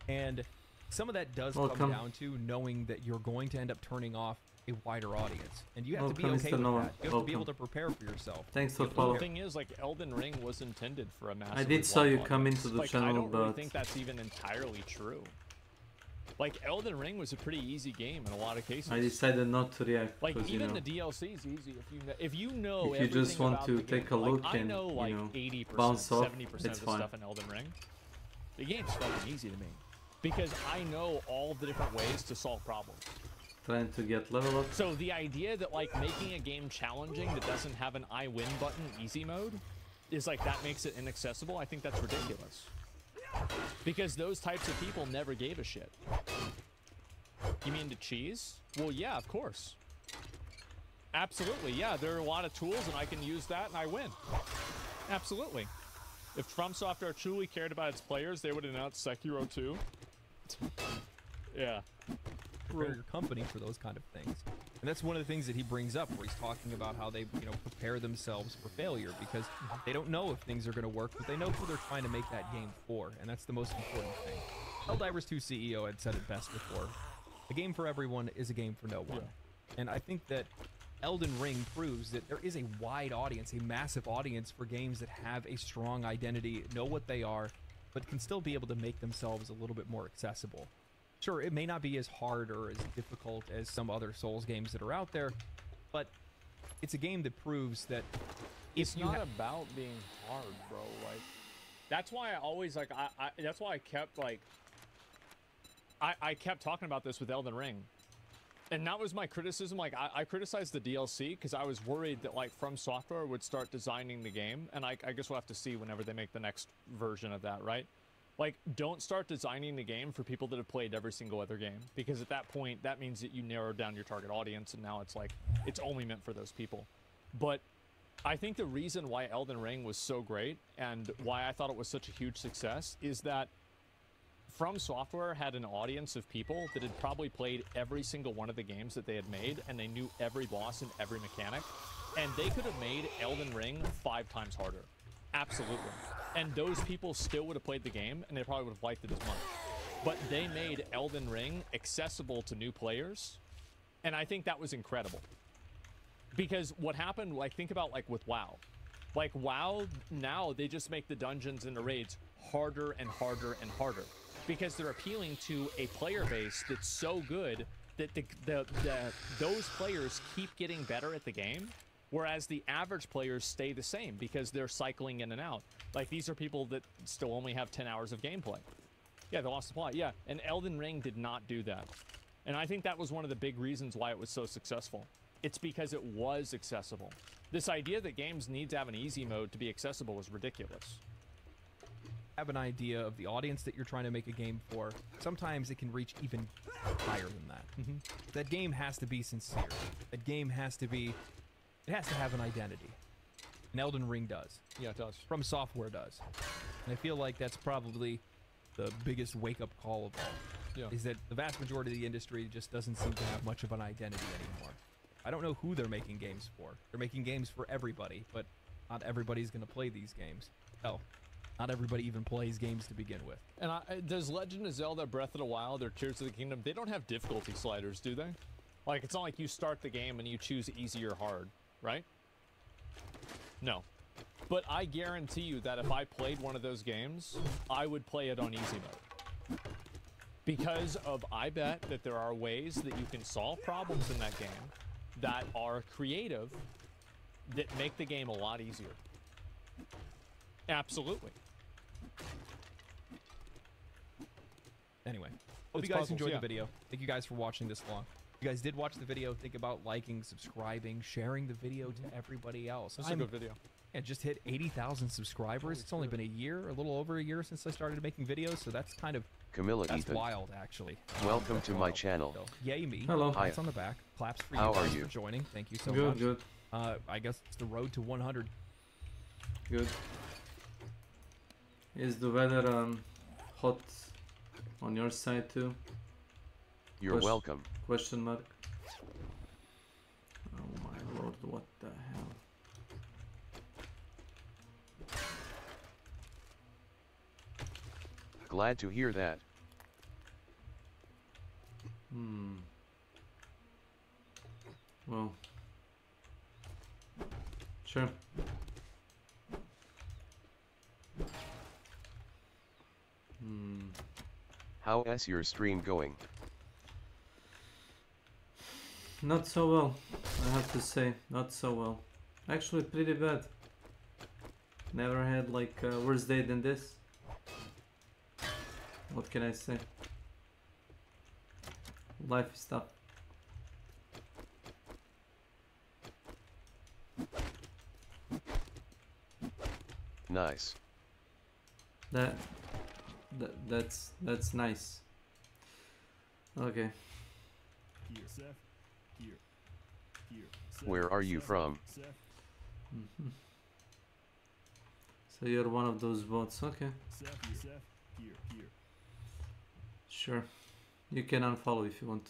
[SPEAKER 13] And some of that does come down to knowing that you're going to end up turning off a wider audience. And you have to be okay with that. You have to be able to prepare for yourself.
[SPEAKER 10] Thanks for following.
[SPEAKER 12] The thing is, like, Elden Ring was intended for a massive
[SPEAKER 10] I did saw you come into the channel,
[SPEAKER 12] I don't
[SPEAKER 10] but
[SPEAKER 12] really think that's even entirely true. Like, Elden Ring was a pretty easy game in a lot of cases.
[SPEAKER 10] I decided not to react.
[SPEAKER 12] Like,
[SPEAKER 10] because,
[SPEAKER 12] even
[SPEAKER 10] you know,
[SPEAKER 12] the DLC is easy if you know
[SPEAKER 10] if you just want to take a look
[SPEAKER 12] like,
[SPEAKER 10] and,
[SPEAKER 12] I know like
[SPEAKER 10] you know,
[SPEAKER 12] 80%,
[SPEAKER 10] bounce off,
[SPEAKER 12] 70% of
[SPEAKER 10] it's
[SPEAKER 12] the
[SPEAKER 10] fine.
[SPEAKER 12] stuff in Elden Ring. The game's fucking easy to me because I know all of the different ways to solve problems.
[SPEAKER 10] Trying to get level up.
[SPEAKER 12] So the idea that like making a game challenging that doesn't have an I win button easy mode is like that makes it inaccessible, I think that's ridiculous. Because those types of people never gave a shit. You mean the cheese? Well, yeah, of course. Absolutely, yeah. There are a lot of tools, and I can use that, and I win. Absolutely. If FromSoft truly cared about its players, they would announce Sekiro 2. Yeah.
[SPEAKER 13] Prepare your company for those kind of things. And that's one of the things that he brings up, where he's talking about how they, you know, prepare themselves for failure, because they don't know if things are going to work, but they know who they're trying to make that game for, and that's the most important thing. Helldivers 2 CEO had said it best before. A game for everyone is a game for no one. And I think that Elden Ring proves that there is a wide audience, a massive audience for games that have a strong identity, know what they are, but can still be able to make themselves a little bit more accessible. Sure, it may not be as hard or as difficult as some other Souls games that are out there, but it's a game that proves that
[SPEAKER 12] it's not about being hard, bro. Like, that's why I always, like, that's why I kept, like, I kept talking about this with Elden Ring. And that was my criticism. Like, I criticized the DLC because I was worried that, like, From Software would start designing the game. And I guess we'll have to see whenever they make the next version of that, right? Like, don't start designing the game for people that have played every single other game, because at that point, that means that you narrowed down your target audience, and now it's like, it's only meant for those people. But I think the reason why Elden Ring was so great, and why I thought it was such a huge success, is that From Software had an audience of people that had probably played every single one of the games that they had made, and they knew every boss and every mechanic, and they could have made Elden Ring 5 times harder. Absolutely. And those people still would have played the game, and they probably would have liked it as much. But they made Elden Ring accessible to new players, and I think that was incredible. Because what happened, like, think about, like, with WoW. Like, WoW, now they just make the dungeons and the raids harder and harder and harder. Because they're appealing to a player base that's so good that those players keep getting better at the game, whereas the average players stay the same because they're cycling in and out. Like, these are people that still only have 10 hours of gameplay. Yeah, they lost the plot. Yeah, and Elden Ring did not do that. And I think that was one of the big reasons why it was so successful. It's because it was accessible. This idea that games need to have an easy mode to be accessible is ridiculous.
[SPEAKER 13] Have an idea of the audience that you're trying to make a game for. Sometimes it can reach even higher than that. That game has to be sincere. That game has to be... It has to have an identity. And Elden Ring does.
[SPEAKER 12] Yeah, it does.
[SPEAKER 13] From Software does. And I feel like that's probably the biggest wake-up call of all.
[SPEAKER 12] Yeah.
[SPEAKER 13] Is that the vast majority of the industry just doesn't seem to have much of an identity anymore. I don't know who they're making games for. They're making games for everybody, but not everybody's going to play these games. Hell, not everybody even plays games to begin with.
[SPEAKER 12] And does Legend of Zelda Breath of the Wild or Tears of the Kingdom, they don't have difficulty sliders, do they? Like, it's not like you start the game and you choose easy or hard, right? No. But I guarantee you that if I played one of those games, I would play it on easy mode. Because I bet that there are ways that you can solve problems in that game that are creative, that make the game a lot easier. Absolutely.
[SPEAKER 13] Anyway, hope you guys enjoyed the video. Thank you guys for watching this long. If you guys did watch the video, think about liking, subscribing, sharing the video to everybody else.
[SPEAKER 12] That's a good video.
[SPEAKER 13] Yeah, just hit 80,000 subscribers. It's only been a year, a little over a year since I started making videos, so that's kind of that's
[SPEAKER 9] Ethan.
[SPEAKER 13] wild, actually.
[SPEAKER 9] Welcome to my channel.
[SPEAKER 13] So, yay me.
[SPEAKER 10] Hello.
[SPEAKER 13] Claps on the back. Claps for
[SPEAKER 9] How
[SPEAKER 13] you guys
[SPEAKER 9] are you?
[SPEAKER 13] for joining. Thank you so
[SPEAKER 10] Good,
[SPEAKER 13] much.
[SPEAKER 10] good.
[SPEAKER 13] I guess it's the road to 100.
[SPEAKER 10] Good. Is the weather hot on your side too?
[SPEAKER 9] You're welcome.
[SPEAKER 10] Question mark. Oh my lord, what the hell?
[SPEAKER 9] Glad to hear that.
[SPEAKER 10] Well, sure.
[SPEAKER 9] How is your stream going?
[SPEAKER 10] Not so well, I have to say. Not so well. Actually, pretty bad. Never had like a worse day than this. What can I say? Life is tough.
[SPEAKER 9] Nice.
[SPEAKER 10] That's nice. Okay.
[SPEAKER 9] Where are you from?
[SPEAKER 10] So you're one of those bots, okay. Sure. You can unfollow if you want.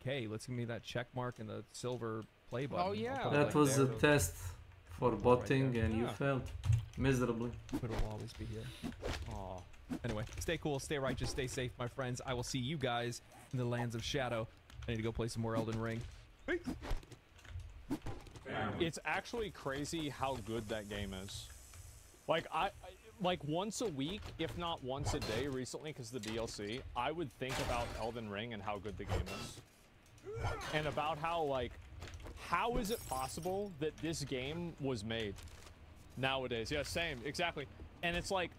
[SPEAKER 13] Okay, let's give me that check mark and the silver play button.
[SPEAKER 12] Oh yeah.
[SPEAKER 10] That was a test for botting and you failed miserably.
[SPEAKER 13] But it'll always be here. Aw. Anyway, stay cool, stay righteous, stay safe, my friends. I will see you guys in the lands of shadow. I need to go play some more Elden Ring. Peace.
[SPEAKER 12] It's actually crazy how good that game is. Like, like once a week, if not once a day recently, because the DLC, I would think about Elden Ring and how good the game is. And about how, like, how is it possible that this game was made nowadays? Yeah, same, exactly. And it's like,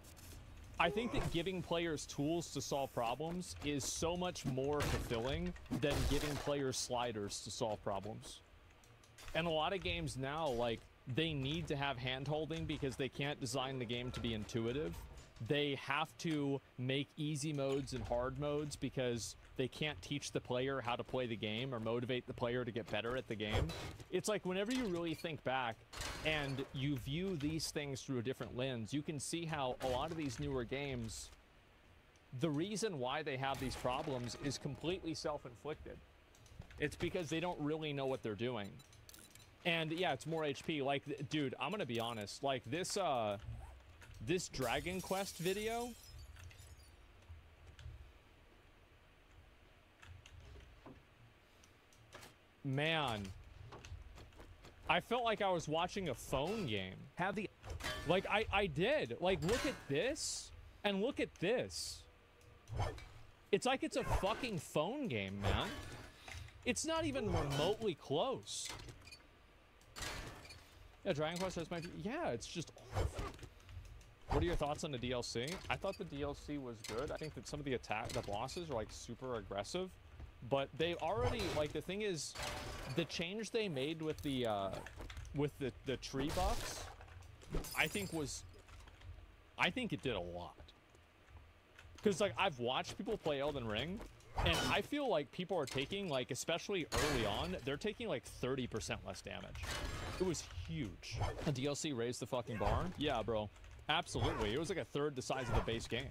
[SPEAKER 12] I think that giving players tools to solve problems is so much more fulfilling than giving players sliders to solve problems. And a lot of games now, like, they need to have hand-holding because they can't design the game to be intuitive. They have to make easy modes and hard modes because they can't teach the player how to play the game or motivate the player to get better at the game. It's like whenever you really think back and you view these things through a different lens, you can see how a lot of these newer games, the reason why they have these problems is completely self-inflicted. It's because they don't really know what they're doing. And yeah, it's more HP. Like, dude, I'm gonna be honest. Like, this Dragon Quest video, man, I felt like I was watching a phone game. Like, I did. Like, look at this and look at this. It's like it's a fucking phone game, man. It's not even remotely close. Yeah, Dragon Quest has my... Yeah, it's just awful. What are your thoughts on the DLC? I thought the DLC was good. I think that some of the bosses are like super aggressive, but they already, like, the thing is, the change they made with the tree buffs, I think it did a lot. Because, like, I've watched people play Elden Ring, and I feel like people are taking, like, especially early on, they're taking like 30% less damage. It was huge. The DLC raised the fucking bar? Yeah, bro. Absolutely. It was like a third the size of the base game.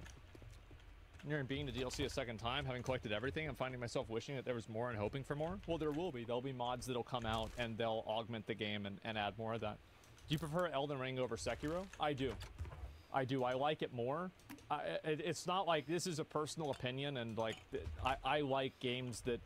[SPEAKER 12] Nearing beating the DLC a second time, having collected everything, I'm finding myself wishing that there was more and hoping for more. Well, there will be. There'll be mods that'll come out and they'll augment the game and add more of that. Do you prefer Elden Ring over Sekiro? I do. I do. I like it more. It's not like this is a personal opinion, and like I like games that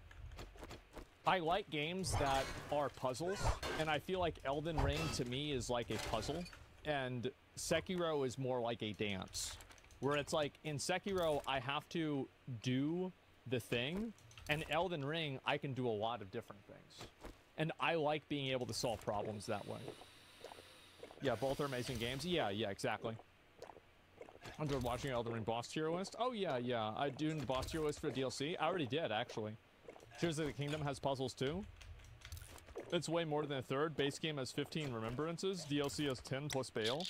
[SPEAKER 12] are puzzles, and I feel like Elden Ring to me is like a puzzle, and Sekiro is more like a dance, where it's like in Sekiro I have to do the thing, and Elden Ring I can do a lot of different things, and I like being able to solve problems that way. Yeah, both are amazing games. Yeah, exactly. I'm just watching Elden Ring boss tier list. Oh yeah, I do the boss tier list for DLC. I already did, actually. Tears of the Kingdom has puzzles too. It's way more than a third. Base game has 15 remembrances. DLC has 10 plus Bale.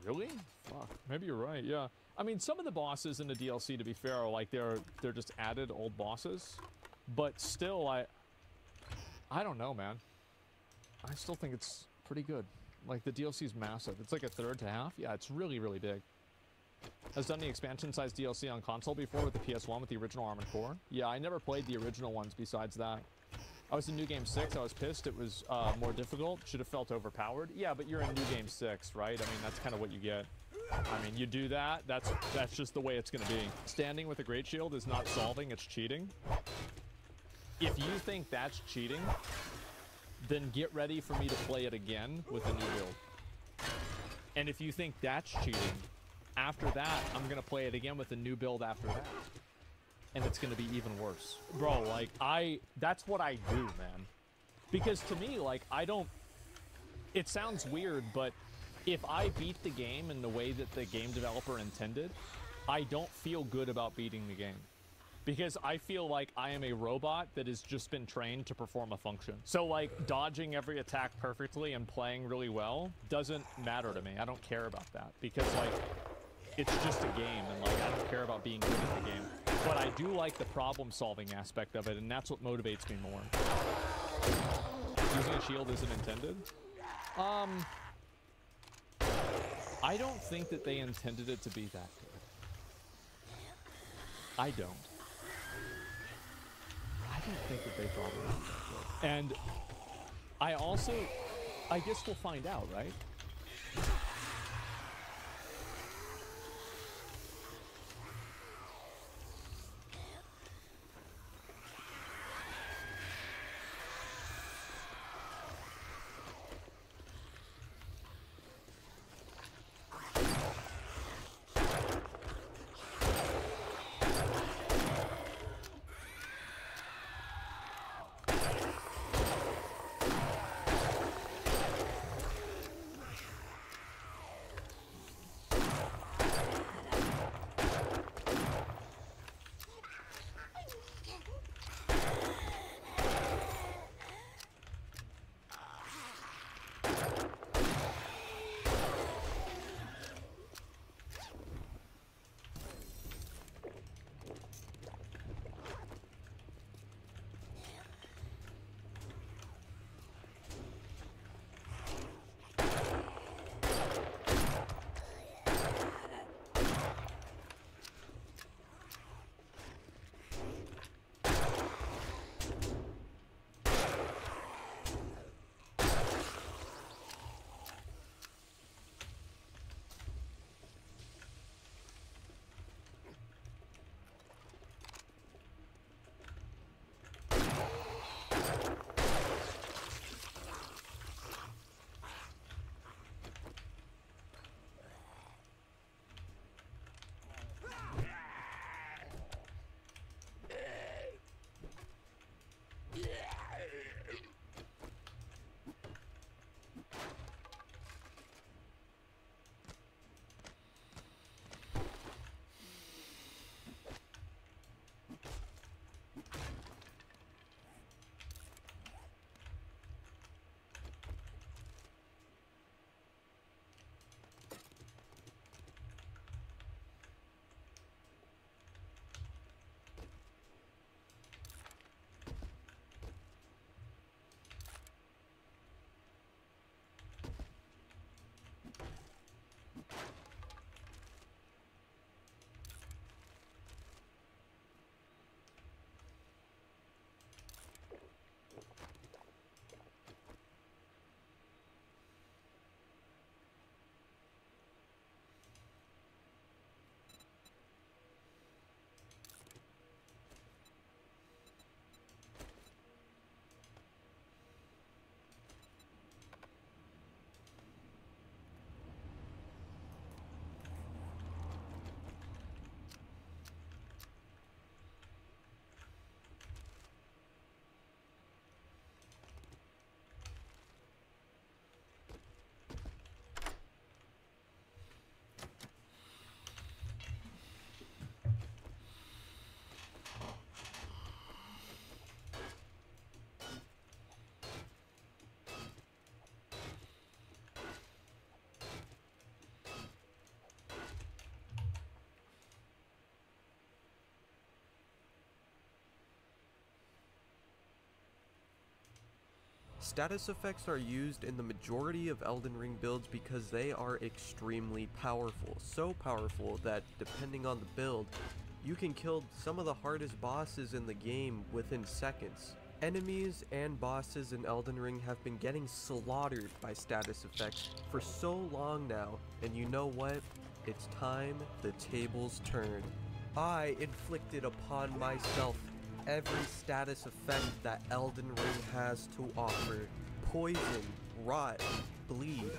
[SPEAKER 12] Really? Fuck. Maybe you're right. Yeah. I mean, some of the bosses in the DLC, to be fair, are like they're just added old bosses. But still, I don't know, man. I still think it's pretty good. Like, the DLC is massive. It's like a third to half. Yeah, it's really, really big. Has done the expansion-sized DLC on console before with the PS1 with the original Armored Core. Yeah, I never played the original ones besides that. I was in New Game 6. I was pissed. It was more difficult. Should have felt overpowered. Yeah, but you're in New Game 6, right? I mean, that's kind of what you get. I mean, you do that. That's just the way it's going to be. Standing with a Great Shield is not solving. It's cheating. If you think that's cheating, then get ready for me to play it again with a new build. And if you think that's cheating, after that, I'm going to play it again with a new build after that. And it's going to be even worse. Bro, like, that's what I do, man. Because to me, like, it sounds weird, but if I beat the game in the way that the game developer intended, I don't feel good about beating the game. Because I feel like I am a robot that has just been trained to perform a function. So, like, dodging every attack perfectly and playing really well doesn't matter to me. I don't care about that. Because, like, it's just a game, and, like, I don't care about being good at the game. But I do like the problem-solving aspect of it, and that's what motivates me more. Using a shield isn't intended? I don't think that they intended it to be that good. I don't think that they thought it was that good. And I guess we'll find out, right?
[SPEAKER 16] Status effects are used in the majority of Elden Ring builds because they are extremely powerful. So powerful that, depending on the build, you can kill some of the hardest bosses in the game within seconds. Enemies and bosses in Elden Ring have been getting slaughtered by status effects for so long now, and you know what? It's time the tables turn. I inflicted upon myself every status effect that Elden Ring has to offer. Poison, rot, bleed,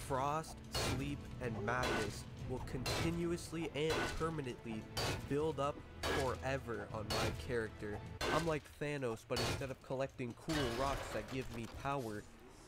[SPEAKER 16] frost, sleep, and madness will continuously and permanently build up forever on my character. I'm like Thanos, but instead of collecting cool rocks that give me power,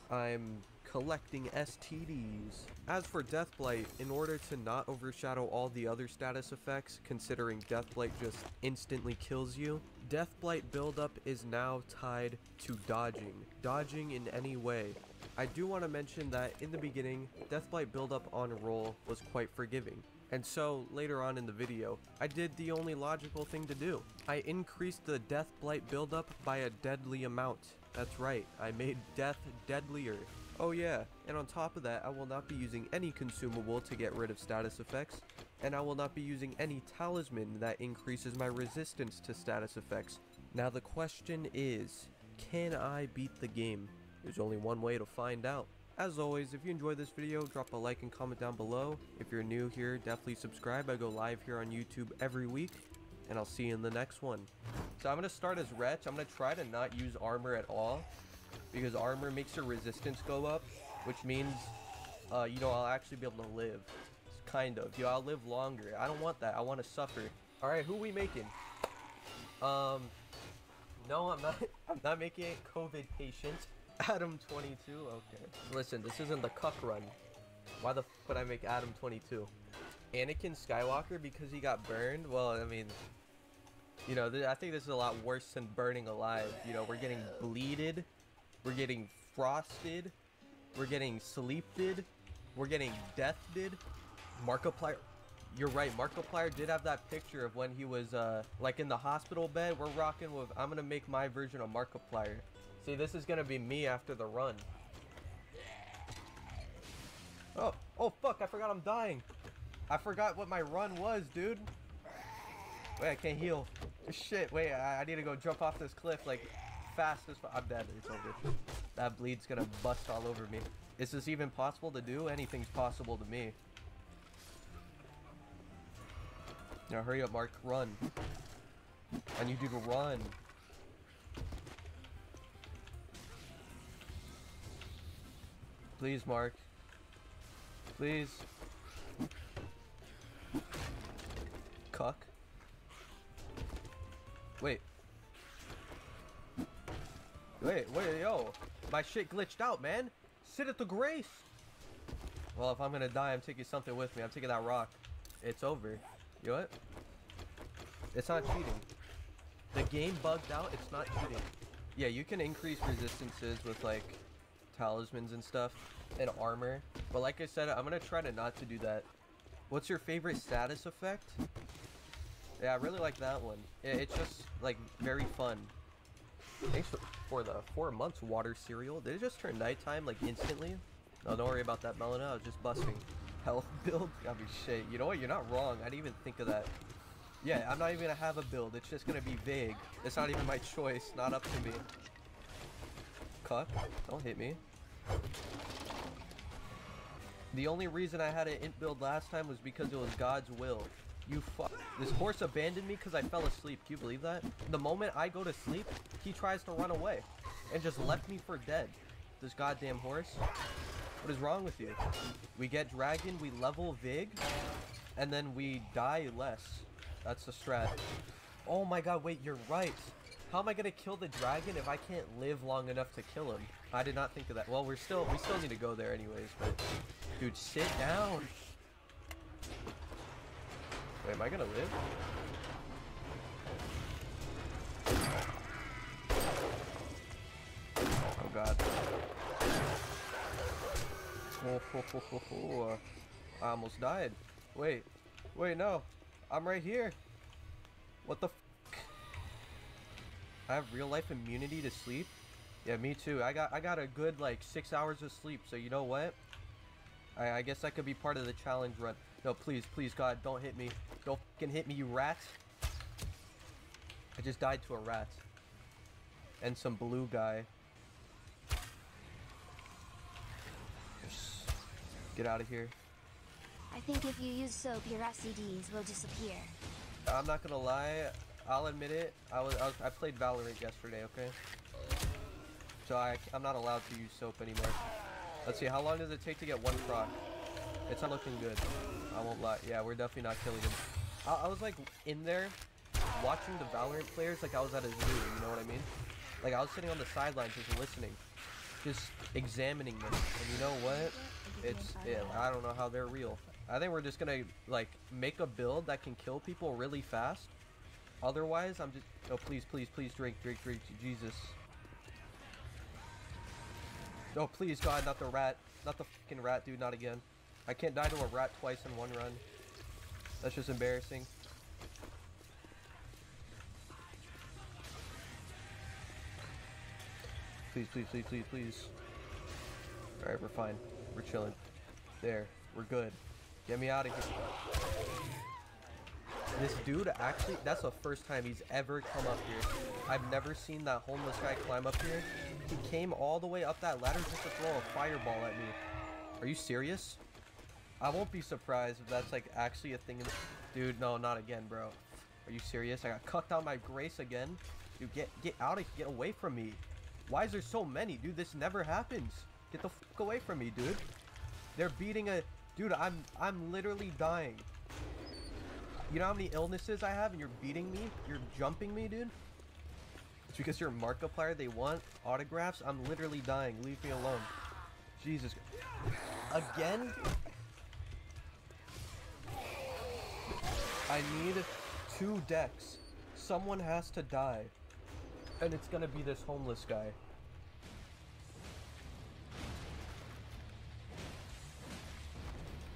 [SPEAKER 16] I'm collecting STDs. As for Deathblight, in order to not overshadow all the other status effects, considering Deathblight just instantly kills you, Deathblight buildup is now tied to dodging. Dodging in any way. I do want to mention that in the beginning, Deathblight buildup on roll was quite forgiving. And so, later on in the video, I did the only logical thing to do. I increased the Deathblight buildup by a deadly amount. That's right, I made death deadlier. Oh yeah, and on top of that, I will not be using any consumable to get rid of status effects, and I will not be using any talisman that increases my resistance to status effects. Now the question is, can I beat the game? There's only one way to find out. As always, if you enjoyed this video, drop a like and comment down below. If you're new here, definitely subscribe. I go live here on YouTube every week, and I'll see you in the next one. So I'm going to start as Wretch. I'm going to try to not use armor at all, because armor makes your resistance go up, which means, you know, I'll actually be able to live. Kind of. You know, I'll live longer. I don't want that. I want to suffer. Alright, who we making? No, I'm not making it COVID patient. Adam 22, okay. Listen, this isn't the cuck run. Why the f would I make Adam 22? Anakin Skywalker because he got burned? Well, I mean, you know, I think this is a lot worse than burning alive. You know, we're getting bleeded, we're getting frosted, we're getting sleeped, we're getting deathed. Markiplier, you're right, Markiplier did have that picture of when he was, like in the hospital bed. We're rocking with, I'm gonna make my version of Markiplier. See, this is gonna be me after the run. Oh fuck, I forgot I'm dying. I forgot what my run was, dude. Wait, I can't heal. Shit, wait, I need to go jump off this cliff, like, fast as I'm dead, it's over. That bleed's gonna bust all over me. Is this even possible to do? Anything's possible to me. Now hurry up, Mark, run. I need you to run. Please, Mark. Please. Cuck. Wait, yo. My shit glitched out, man. Sit at the grace. Well, if I'm gonna die, I'm taking something with me. I'm taking that rock. It's over. You know what? It's not cheating. The game bugged out. It's not cheating. Yeah, you can increase resistances with, like, talismans and stuff and armor, but like I said, I'm gonna try to not to do that. What's your favorite status effect? Yeah, I really like that one. It's just like very fun. Thanks for the 4 months water cereal. Did it just turn nighttime like instantly? No, don't worry about that, Melina. I was just busting. Health build? Gotta be shit. You know what? You're not wrong. I didn't even think of that. Yeah, I'm not even gonna have a build. It's just gonna be vague. It's not even my choice. Not up to me. Cuck. Don't hit me. The only reason I had an int build last time was because it was God's will. You fuck. This horse abandoned me because I fell asleep. Can you believe that? The moment I go to sleep, he tries to run away and just left me for dead. This goddamn horse. What is wrong with you? We get dragon, we level Vig, and then we die less. That's the strat. Oh my god, wait, you're right. How am I gonna kill the dragon if I can't live long enough to kill him? I did not think of that. Well, we still need to go there anyways, but dude, sit down. Wait, am I gonna live? Oh god. Oh, I almost died. Wait, no. I'm right here. What the f? I have real life immunity to sleep? Yeah, me too. I got a good like 6 hours of sleep. So you know what? I guess that could be part of the challenge run. No, please, please, God, don't hit me. Don't fucking hit me, you rats. I just died to a rat. And some blue guy. Yes. Get out of here.
[SPEAKER 17] I think if you use soap, your SCDs will disappear.
[SPEAKER 16] I'm not gonna lie. I'll admit it. I played Valorant yesterday, okay? So I'm not allowed to use soap anymore. Let's see, how long does it take to get one proc? It's not looking good. I won't lie. Yeah, we're definitely not killing him. I was like in there watching the Valorant players like I was at a zoo, you know what I mean? Like I was sitting on the sidelines just listening, just examining them. And you know what? I don't know how they're real. I think we're just gonna like make a build that can kill people really fast. Otherwise, I'm just, oh please, please, please drink, Jesus. Oh please, God, not the rat, not the fucking rat, dude, not again. I can't die to a rat twice in one run. That's just embarrassing. Please, please, please, please, please. Alright, we're fine. We're chilling. There. We're good. Get me out of here. This dude actually, that's the first time he's ever come up here. I've never seen that homeless guy climb up here. He came all the way up that ladder just to throw a fireball at me. Are you serious? I won't be surprised if that's like actually a thing. Dude, no, not again, bro. Are you serious? I got cucked out my grace again. Dude, get out of here. Get away from me. Why is there so many? Dude, this never happens. Get the fuck away from me, dude. They're beating a... Dude, I'm literally dying. You know how many illnesses I have and you're beating me? You're jumping me, dude? It's because you're a Markiplier. They want autographs. I'm literally dying. Leave me alone. Jesus. Again? I need 2 decks. Someone has to die. And it's gonna be this homeless guy.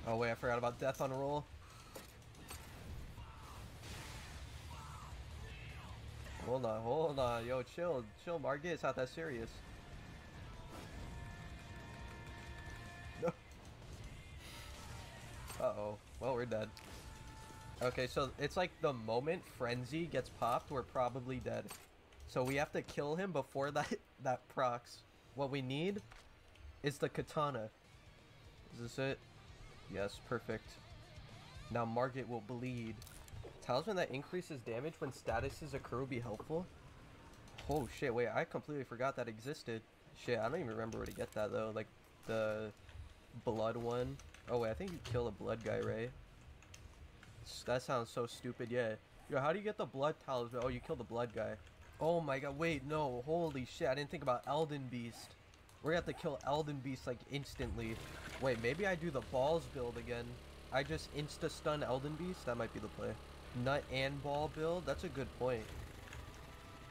[SPEAKER 16] Oh wait, I forgot about death on roll. Hold on. Yo, chill, Margit. It's not that serious. No. Uh-oh. Well, we're dead. Okay, so it's like the moment Frenzy gets popped, we're probably dead. So we have to kill him before that procs. What we need is the katana. Is this it? Yes, perfect. Now Margit will bleed. Talisman that increases damage when statuses occur will be helpful. Oh shit, wait, I completely forgot that existed. Shit, I don't even remember where to get that though. Like the blood one. Oh wait, I think you kill a blood guy, right? That sounds so stupid, yeah. Yo, how do you get the blood talisman? Oh, you kill the blood guy. Oh my god, wait, no, holy shit, I didn't think about Elden Beast. We're gonna have to kill Elden Beast like instantly. Wait, maybe I do the balls build again. I just insta-stun Elden Beast? That might be the play. Nut and ball build? That's a good point.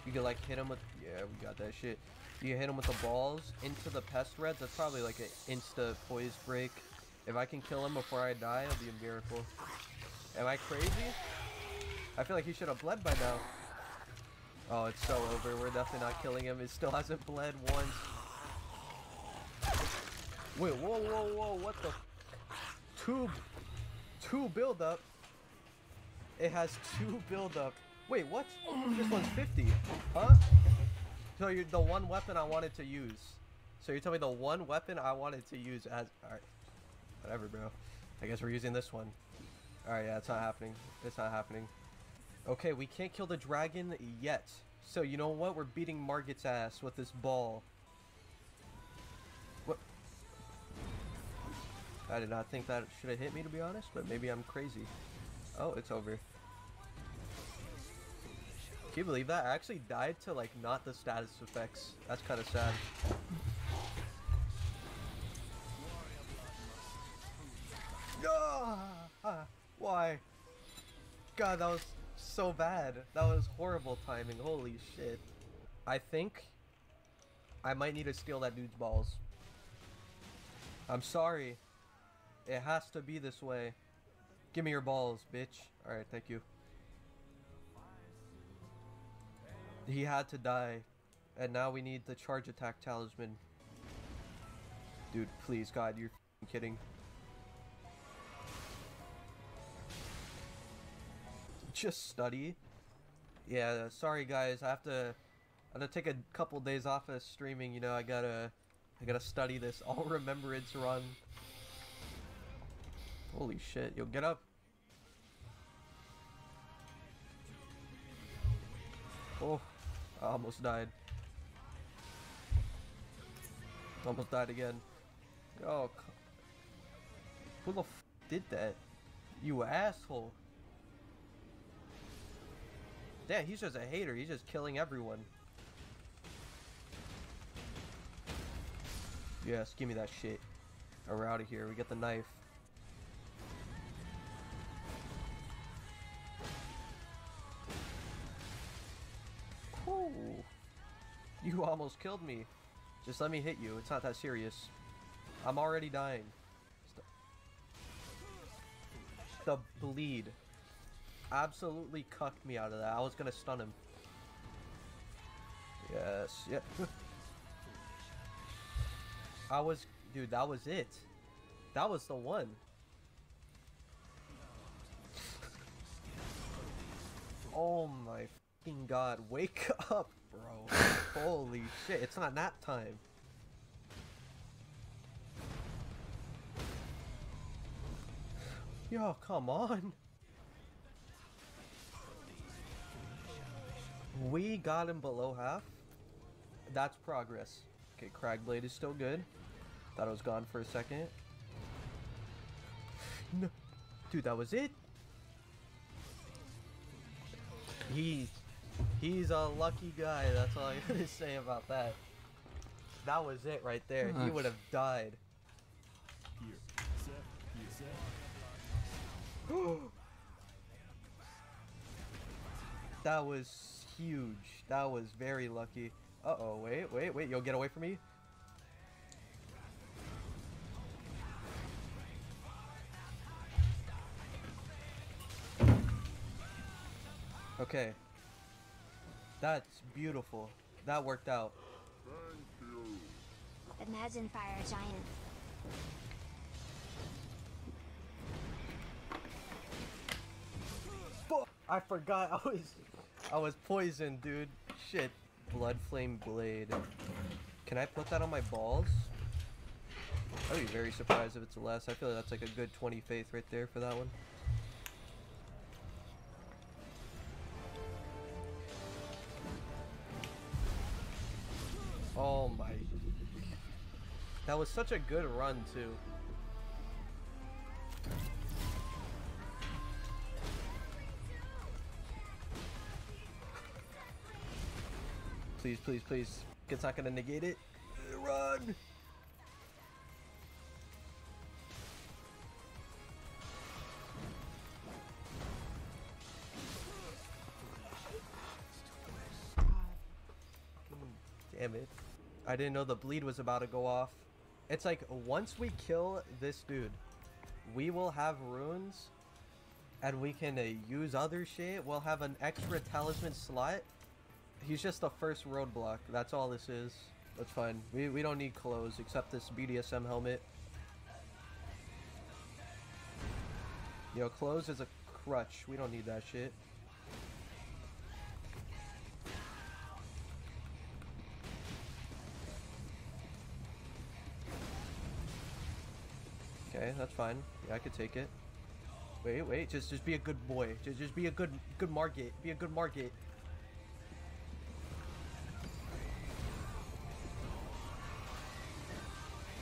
[SPEAKER 16] You can like hit him with... Yeah, we got that shit. You can hit him with the balls into the pest reds. That's probably like an insta poise break. If I can kill him before I die, it'll be a miracle. Am I crazy? I feel like he should have bled by now. Oh, it's so over. We're definitely not killing him. It still hasn't bled once. Wait, whoa, what the... Two build up. It has 2 build up. Wait, what? This one's 50. Huh? So you're the one weapon I wanted to use. So you're telling me the one weapon I wanted to use as... Alright. Whatever, bro. I guess we're using this one. Alright, yeah, it's not happening. It's not happening. Okay, we can't kill the dragon yet. So you know what? We're beating Margit's ass with this ball. What? I did not think that should have hit me, to be honest, but maybe I'm crazy. Oh, it's over. Can you believe that? I actually died to, like, not the status effects. That's kind of sad. Why? God, that was so bad. That was horrible timing. Holy shit. I think I might need to steal that dude's balls. I'm sorry. It has to be this way. Give me your balls, bitch. Alright, thank you. He had to die. And now we need the charge attack talisman. Dude, please, God, you're f***ing kidding. Just study? Yeah, sorry guys, I have to take a couple days off of streaming, you know, I gotta study this all remembrance run. Holy shit, yo, get up. Oh, I almost died. Almost died again. Oh, who the f did that? You asshole. Damn, he's just a hater. He's just killing everyone. Yes, give me that shit. And we're out of here. We get the knife. Whew. You almost killed me. Just let me hit you. It's not that serious. I'm already dying. The bleed absolutely cucked me out of that. I was gonna stun him. Yes, yeah. Dude, that was it. That was the one. Oh my fucking God, wake up, bro. Holy shit, it's not nap time. Yo, come on. We got him below half. That's progress. Okay, Cragblade is still good. Thought it was gone for a second. No. Dude, that was it? He's a lucky guy. That's all I gotta say about that. That was it right there. He would have died. That was huge. That was very lucky. Uh-oh, wait. Yo, get away from me. Okay. That's beautiful. That worked out.
[SPEAKER 17] Imagine fire giant.
[SPEAKER 16] Fuck! I forgot I was poisoned, dude. Shit. Blood flame blade. Can I put that on my balls? I'd be very surprised if it's less. I feel like that's like a good 20 faith right there for that one. Oh my. That was such a good run too. Please, please, please. It's not gonna negate it. Run! Damn it. I didn't know the bleed was about to go off. It's like, once we kill this dude, we will have runes, and we can use other shit. We'll have an extra talisman slot. He's just the first roadblock. That's all this is. That's fine. We don't need clothes except this BDSM helmet. Yo, clothes is a crutch. We don't need that shit. Okay, that's fine. Yeah, I could take it. Wait. Just be a good boy. Just be a good market. Be a good market.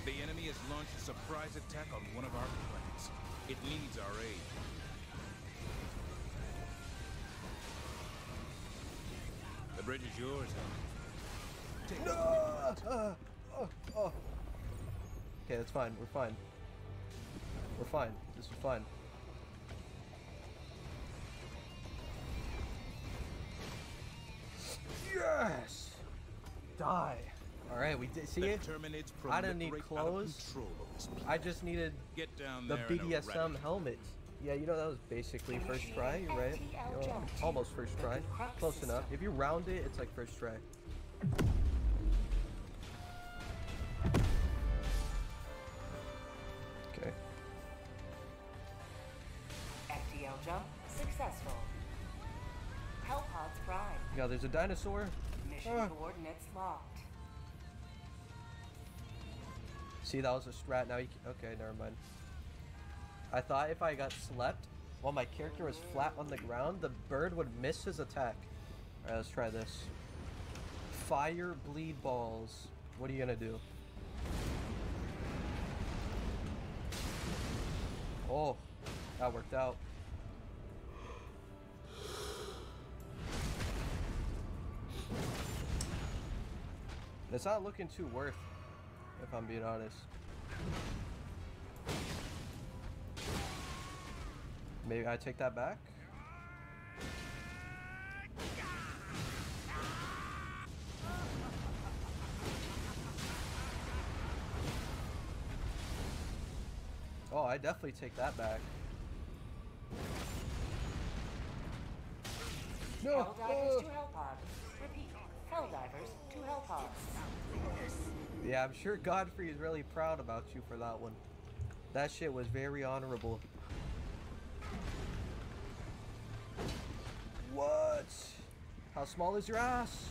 [SPEAKER 18] The enemy has launched a surprise attack on one of our planets. It needs our aid. The bridge is yours. Take
[SPEAKER 16] No! Okay, that's fine. We're fine. We're fine. This is fine. Yes! Die. Alright, we did see it. I didn't need clothes. I just needed the BDSM helmet. Yeah, you know, that was basically first try. You're right. You know, almost first try. Close enough. If you round it, it's like first try.
[SPEAKER 19] successful. Hellpods prime.
[SPEAKER 16] Yeah, there's a dinosaur.
[SPEAKER 19] Mission coordinates locked.
[SPEAKER 16] See, that was a strat. Now you can, okay, never mind. I thought if I got slept while my character was flat on the ground, the bird would miss his attack. Alright, let's try this. Fire bleed balls. What are you gonna do? Oh, that worked out. It's not looking too worth, if I'm being honest. Maybe I take that back? Oh, I definitely take that back. No!
[SPEAKER 19] Helldivers to Hellpods. Repeat. Helldivers to Hellpods.
[SPEAKER 16] Yeah, I'm sure Godfrey is really proud about you for that one. That shit was very honorable. What? How small is your ass?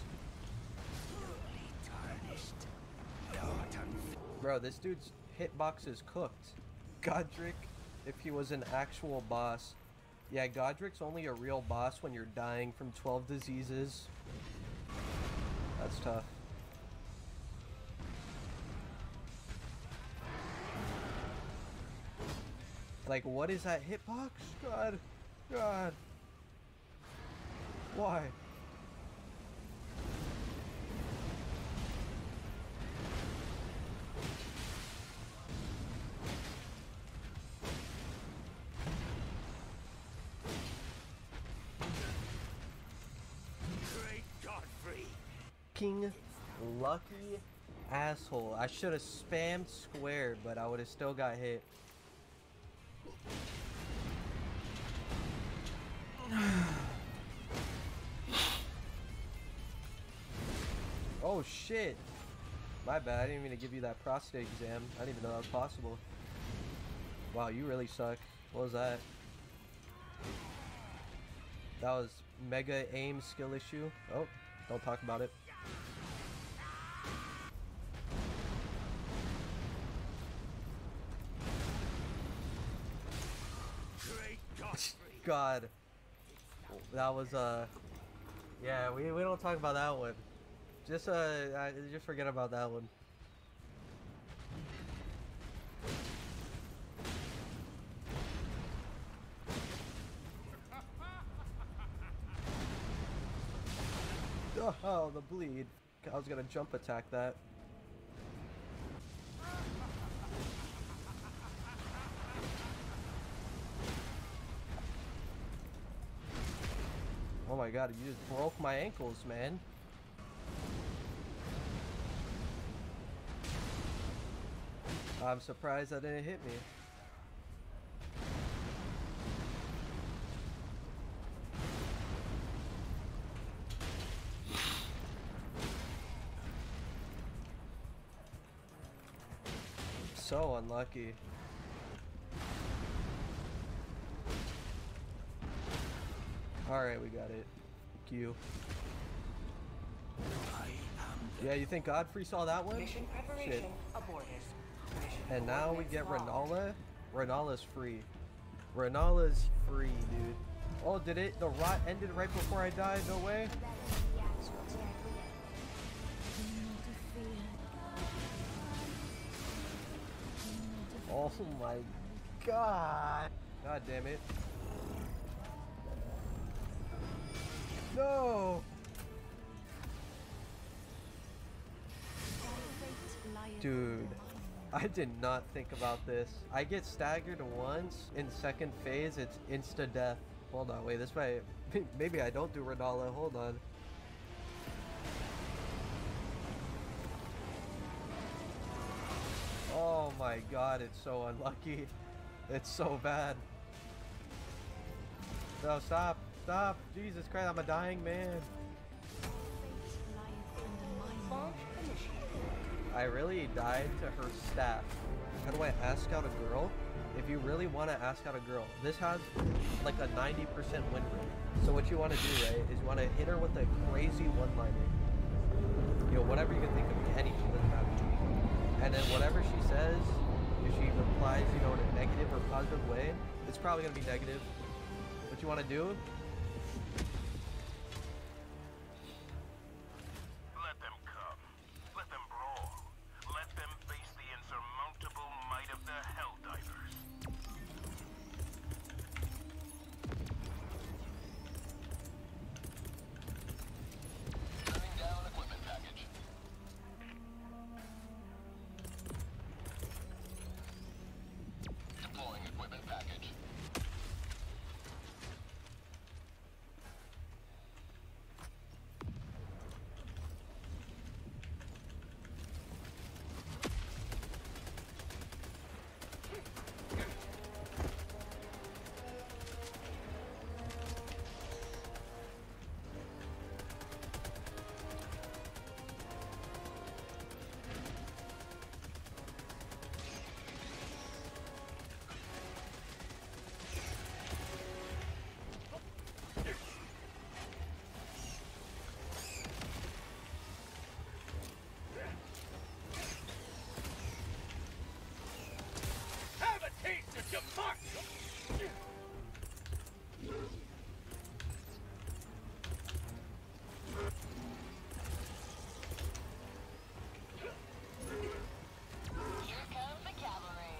[SPEAKER 16] Bro, this dude's hitbox is cooked. Godric, if he was an actual boss. Yeah, Godric's only a real boss when you're dying from 12 diseases. That's tough. Like, what is that hitbox? God. God. Why?
[SPEAKER 15] Great Godfrey.
[SPEAKER 16] King lucky asshole. I should have spammed square, but I would have still got hit. Oh shit. My bad, I didn't mean to give you that prostate exam. I didn't even know that was possible. Wow, you really suck. What was that? That was mega aim skill issue. Oh, don't talk about it. God. That was yeah, we don't talk about that one. Just just forget about that one. Oh, the bleed. I was gonna jump attack that. Oh my god, you just broke my ankles, man. I'm surprised that didn't hit me. So unlucky. Alright, we got it. Thank you. Yeah, you think Godfrey saw that one?
[SPEAKER 19] Mission preparation
[SPEAKER 16] Shit.
[SPEAKER 19] aborted.
[SPEAKER 16] And now we get Renala. Renala's free. Renala's free, dude. Oh, did it? The rot ended right before I died? No way. Oh my god. God damn it. No. Dude. I did not think about this. I get staggered once in second phase, it's insta death. Hold on, wait, this might maybe I don't do Renala, hold on. Oh my god, it's so unlucky. It's so bad. No, stop, stop. Jesus Christ, I'm a dying man. I really died to her staff. how do I ask out a girl? If you really want to ask out a girl, this has like a 90% win rate. So what you want to do, right, is you want to hit her with a crazy one-liner. You know, whatever you can think of, anything, doesn't matter. And then whatever she says, if she replies, you know, in a negative or positive way, it's probably going to be negative. What you want to do?
[SPEAKER 20] Let them come. Let them brawl. Let them face the insurmountable might of the Helldivers. Turning down equipment package. Deploying equipment package.
[SPEAKER 15] Have a taste of democracy!
[SPEAKER 19] Here comes the cavalry.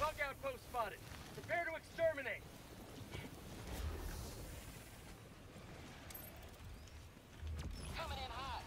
[SPEAKER 15] Bug outpost spotted. Prepare to exterminate.
[SPEAKER 19] Coming in hot.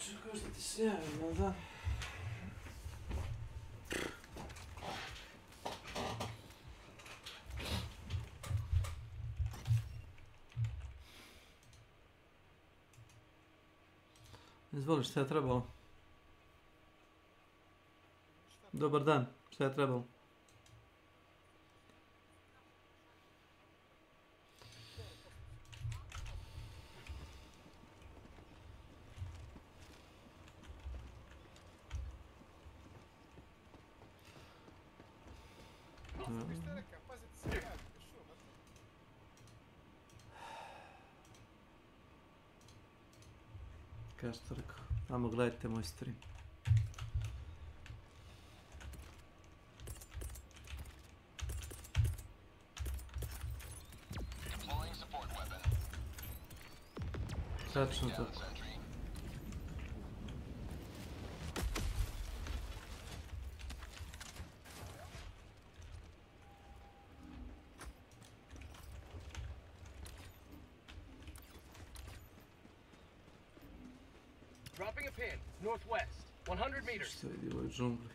[SPEAKER 10] Očekuješ da ti se javim, jel da? Izvoli, šta je trebalo? Dobar dan, šta je trebalo? Kaj što rekao? Tamo gledajte moj stream. Tačno tako.
[SPEAKER 21] Dropping a pin, northwest, 100 meters.
[SPEAKER 10] Što vidi u ovoj džungli?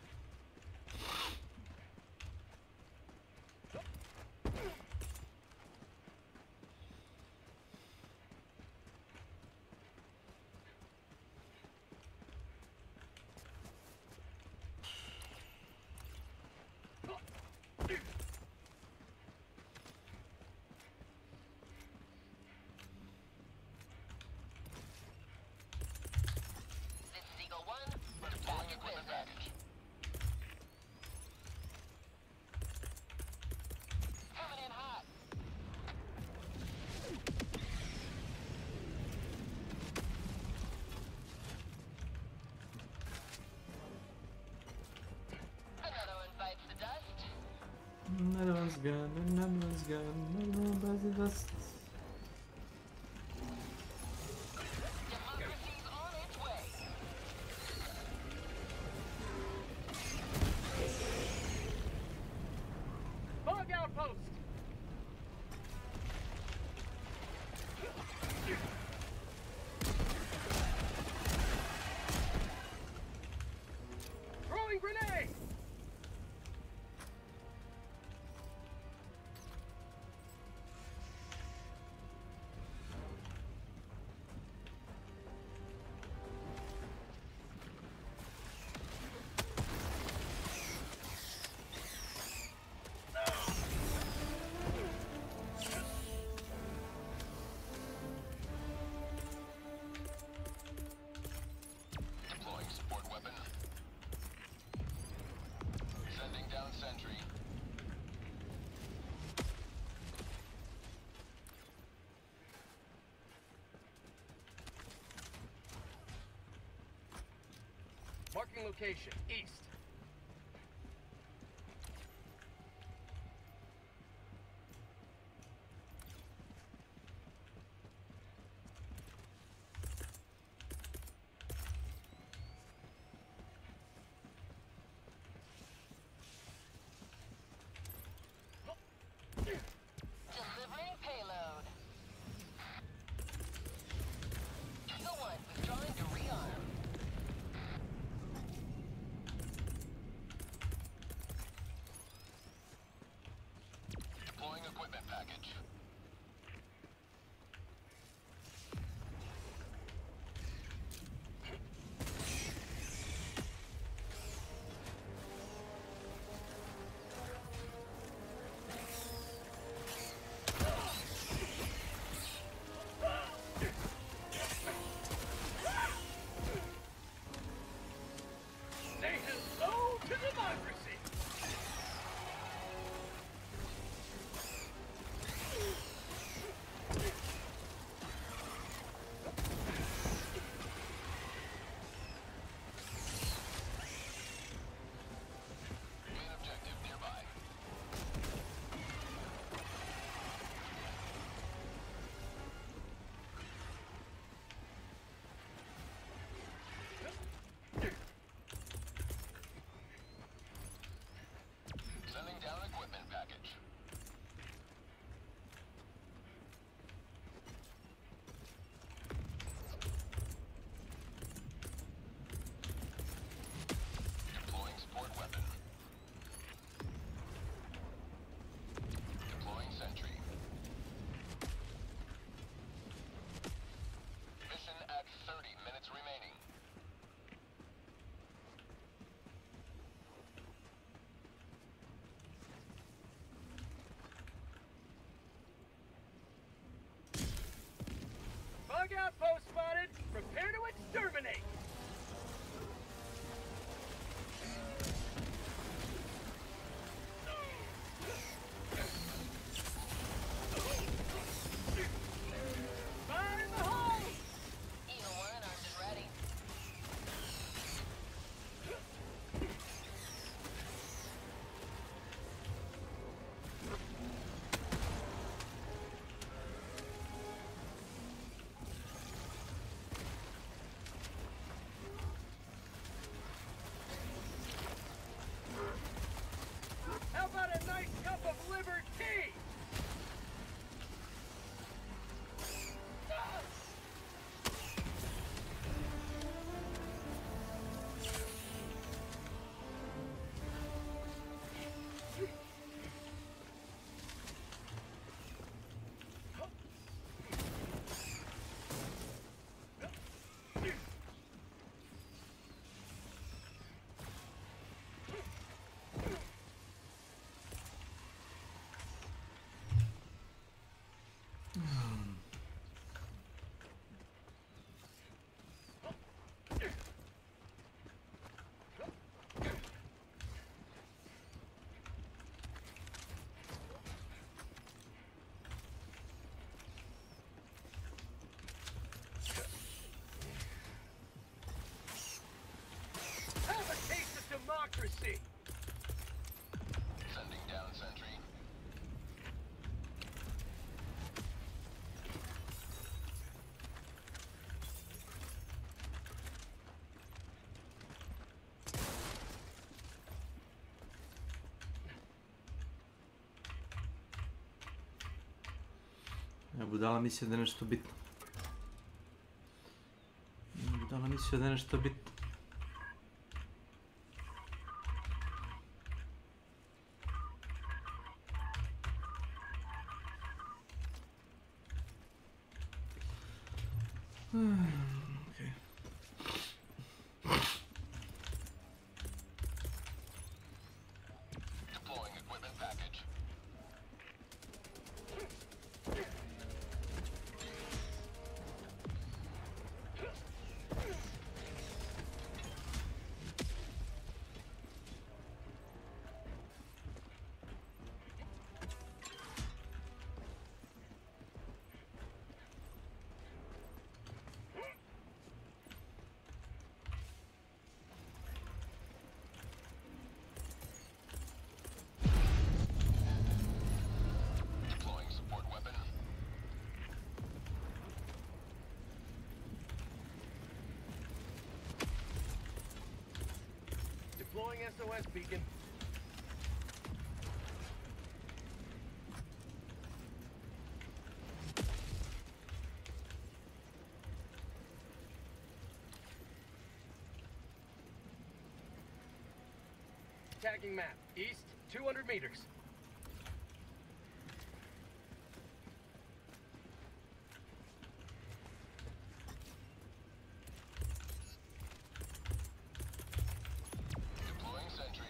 [SPEAKER 10] Another one's gone, another one's gone, another one bites the dust.
[SPEAKER 21] Democracy's on its way. Bug outpost. Throwing grenade.
[SPEAKER 20] Deploying support weapon. Sending down sentry.
[SPEAKER 21] Marking location, east.
[SPEAKER 19] Delivering payload. No one withdrawing to rearm.
[SPEAKER 20] Deploying equipment package.
[SPEAKER 21] Say hello to democracy. outpost spotted. Prepare to exterminate. Fire in the hole!
[SPEAKER 19] Eagle 1 armed and ready.
[SPEAKER 21] How about a nice cup of liver tea? Have a taste of democracy.
[SPEAKER 20] Sending down sentry.
[SPEAKER 10] Budala mislio da je nešto bitno. Budala mislio da je nešto bitno. Okay.
[SPEAKER 20] Deploying equipment package. Deploying support weapon.
[SPEAKER 21] Deploying SOS beacon. Tagging map. East, 200 meters.
[SPEAKER 20] Deploying sentry.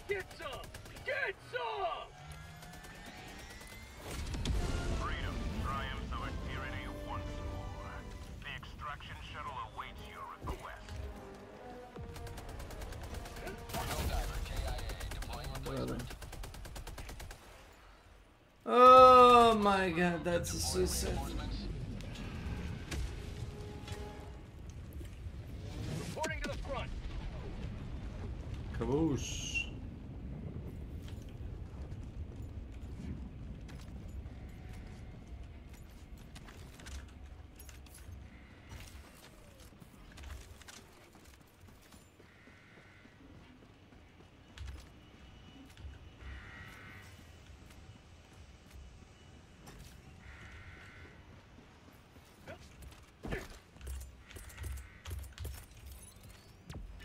[SPEAKER 21] Get some! Get some!
[SPEAKER 20] Freedom triumphs over tyranny once more. The extraction shuttle awaits your request. Helldiver KIA deploying replacement.
[SPEAKER 10] Oh my god, that's a suicide. Kaboosh.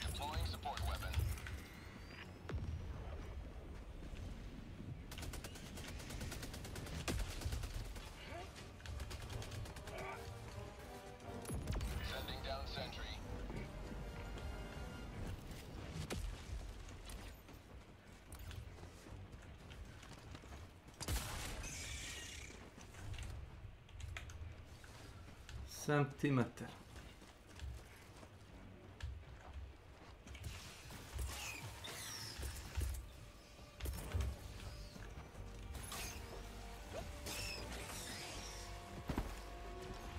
[SPEAKER 20] Deploying support weapon. Sending down sentry.
[SPEAKER 10] Centimeter.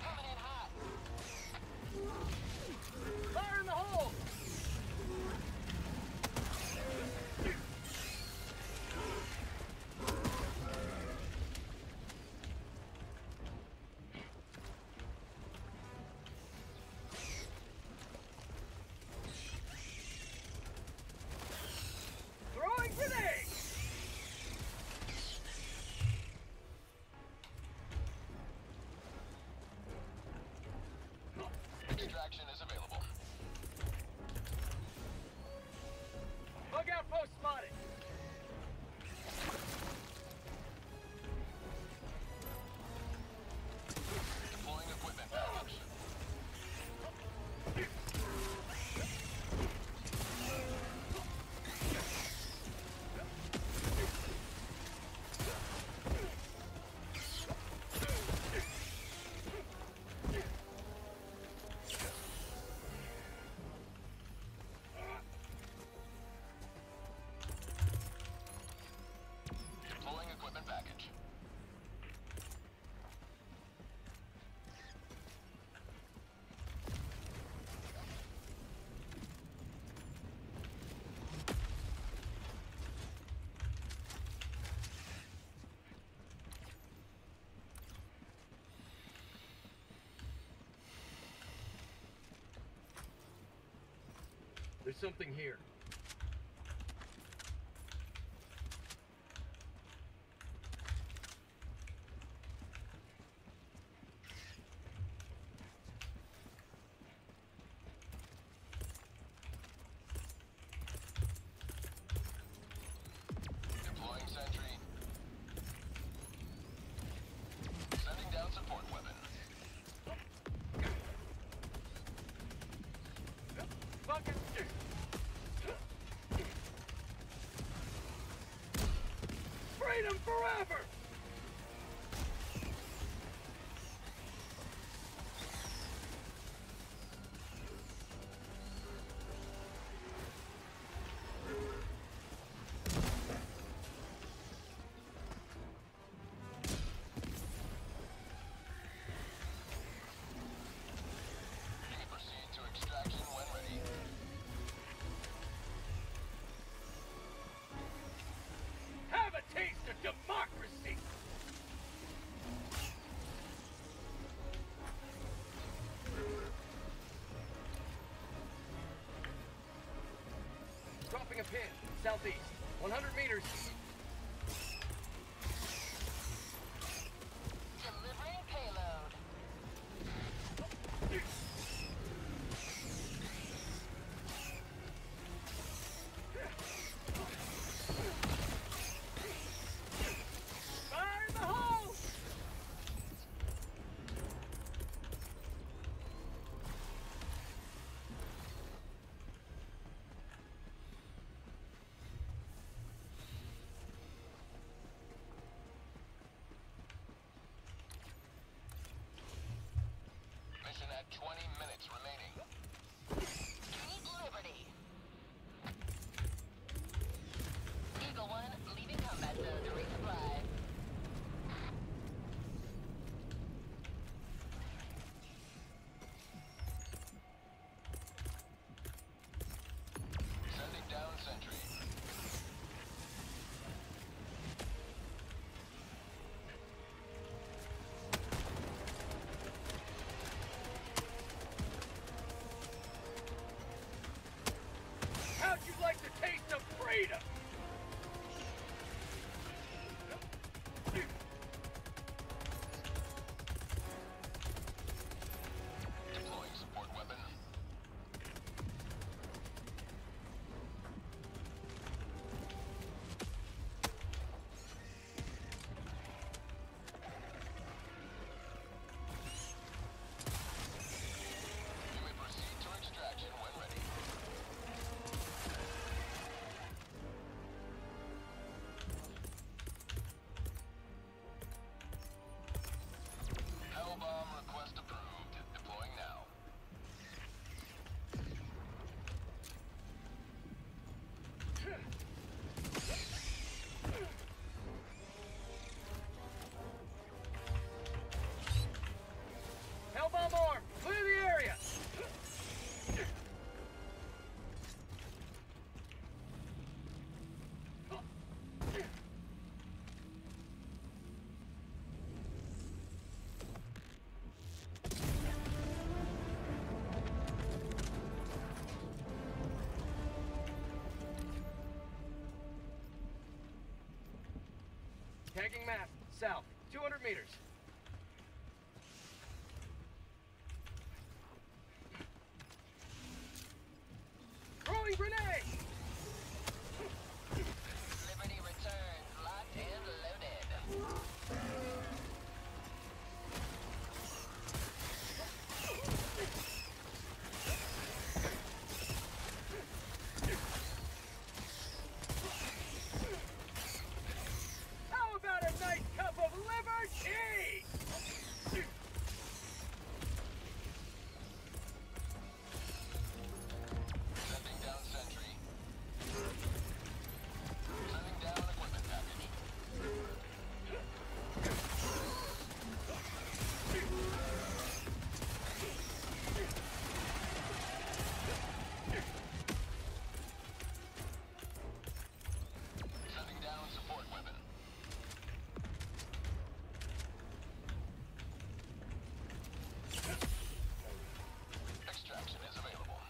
[SPEAKER 21] Coming in hot. Fire in the hole. Throwing grenade.
[SPEAKER 20] Extraction is available.
[SPEAKER 21] Bug outpost spotted.
[SPEAKER 20] Deploying equipment package. Deploying equipment package.
[SPEAKER 21] There's something here.
[SPEAKER 20] Deploying sentry. Sending down support weapon.
[SPEAKER 21] Fucking. Freedom forever.
[SPEAKER 20] Proceed to extraction when ready.
[SPEAKER 21] Have a taste of democracy. Dropping a pin, southeast, 100 meters.
[SPEAKER 19] Delivering payload.
[SPEAKER 21] Fire in the hole! Tagging map. South. 200 meters. Throwing grenade!
[SPEAKER 19] Liberty returns. Locked and loaded.
[SPEAKER 21] How about a nice cup of liberty?
[SPEAKER 19] Sending down sentry. Sending down equipment package. Sending down support weapon. Extraction is available.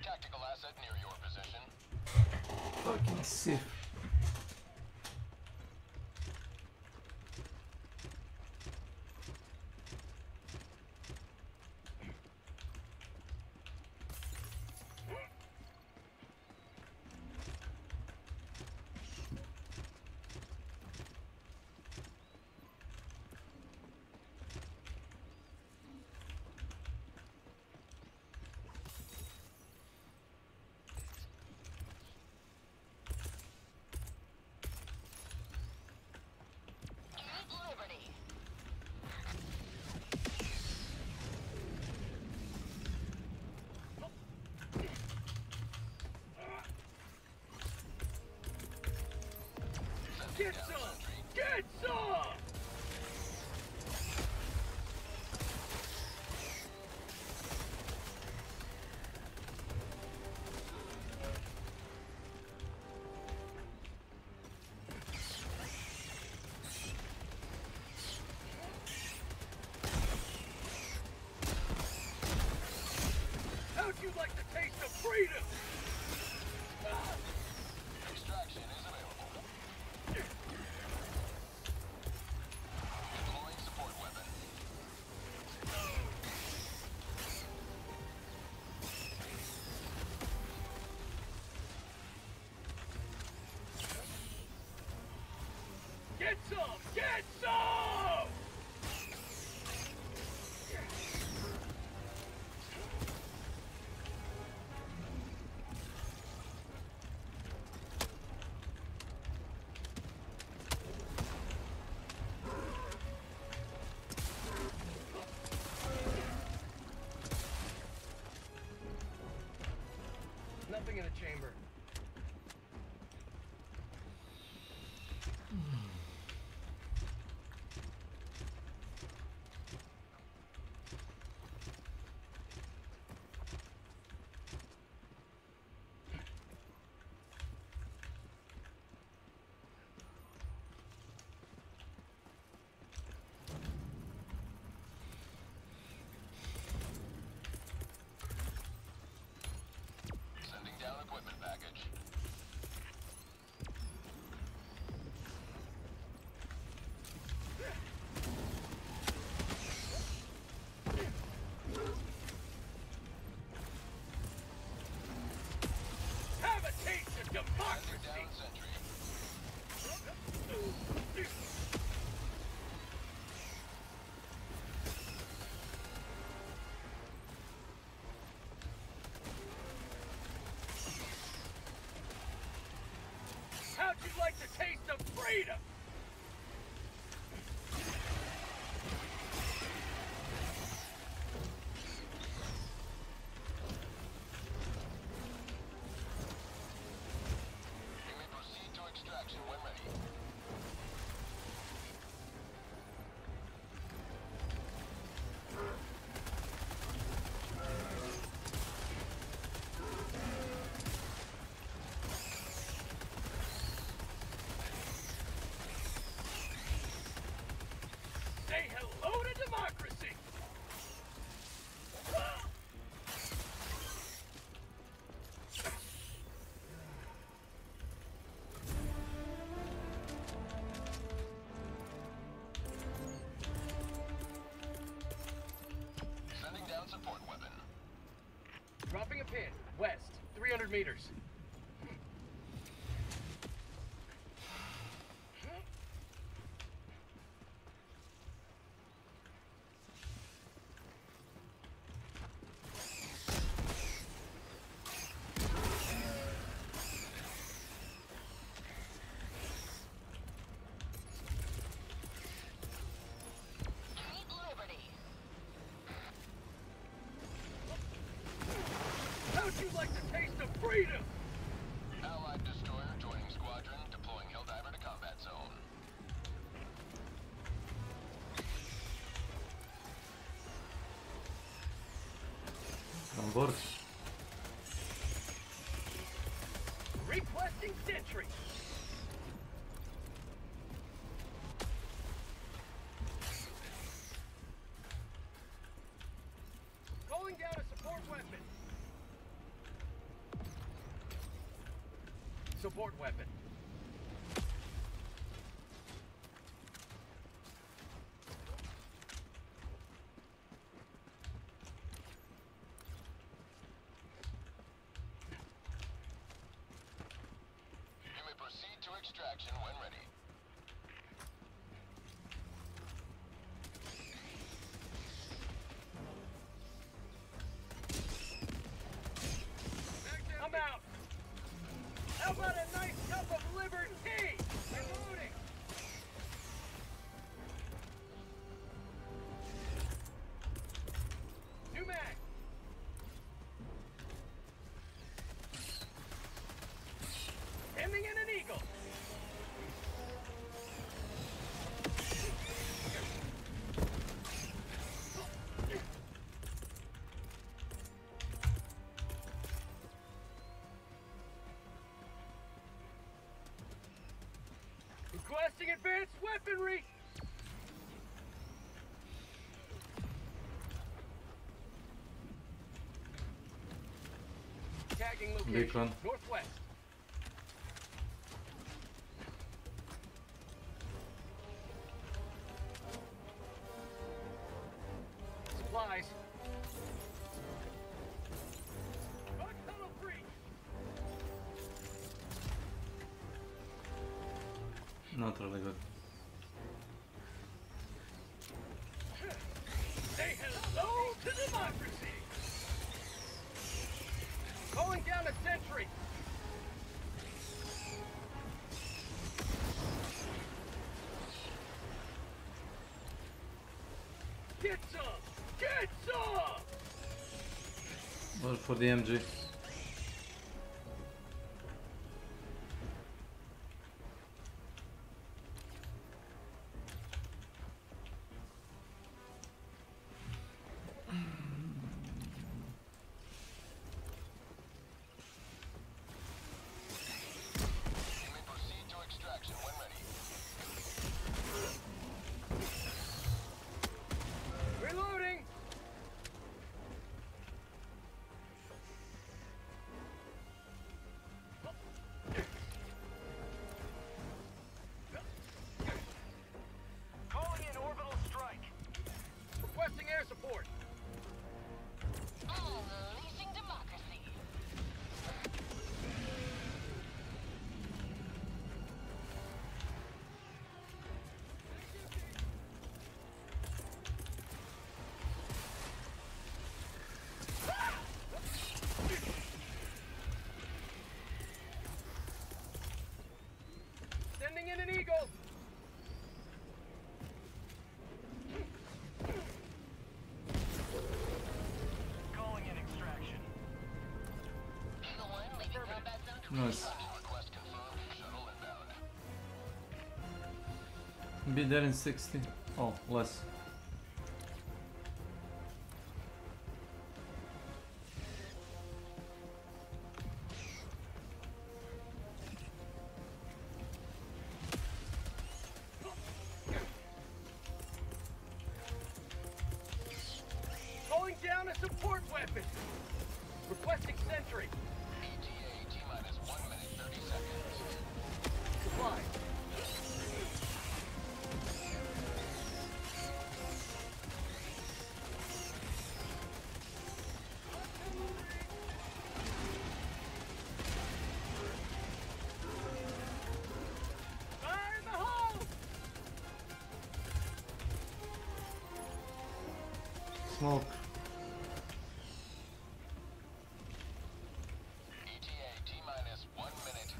[SPEAKER 19] Tactical asset near your position.
[SPEAKER 10] Fucking Sith.
[SPEAKER 19] Keep liberty.
[SPEAKER 21] Get some! Get some! How'd you like the taste of freedom?
[SPEAKER 19] Extraction is available. Deploying support weapon.
[SPEAKER 21] Get some! Get some! Nothing in the chamber.
[SPEAKER 19] Sending down equipment package. support weapon.
[SPEAKER 21] Dropping a pin. West. 300 meters. How'd you like the taste of freedom?
[SPEAKER 19] Allied destroyer joining squadron, deploying Helldiver to combat zone.
[SPEAKER 10] On board.
[SPEAKER 21] Requesting sentry. Calling down a support weapon. Support weapon.
[SPEAKER 19] You may proceed to extraction when ready.
[SPEAKER 21] I'm out. How about a nice cup of liberty? Reloading. New mag. Ending in an eagle. Requesting advanced weaponry. Tagging location.
[SPEAKER 10] Beacon.
[SPEAKER 21] Northwest. Supplies. Bug tunnel free.
[SPEAKER 10] Not really good.
[SPEAKER 21] Say hello to democracy. Calling down a sentry. Get some! Get some!
[SPEAKER 10] Well, for the MG.
[SPEAKER 19] You may proceed to extraction when ready.
[SPEAKER 21] Reloading! Calling in orbital strike. Requesting air support.
[SPEAKER 19] Unleashing democracy.
[SPEAKER 21] Sending in an eagle. Calling in extraction.
[SPEAKER 19] Eagle 1 leaving combat zone.
[SPEAKER 10] Nice.
[SPEAKER 19] Request confirmed. Shuttle inbound.
[SPEAKER 10] Be there in 60. Oh, less.
[SPEAKER 21] Calling down a support weapon. Requesting sentry.
[SPEAKER 19] ETA T-minus 1 minute 30 seconds.
[SPEAKER 21] Supply.
[SPEAKER 10] smoke.
[SPEAKER 19] ETA T-minus 1 minute.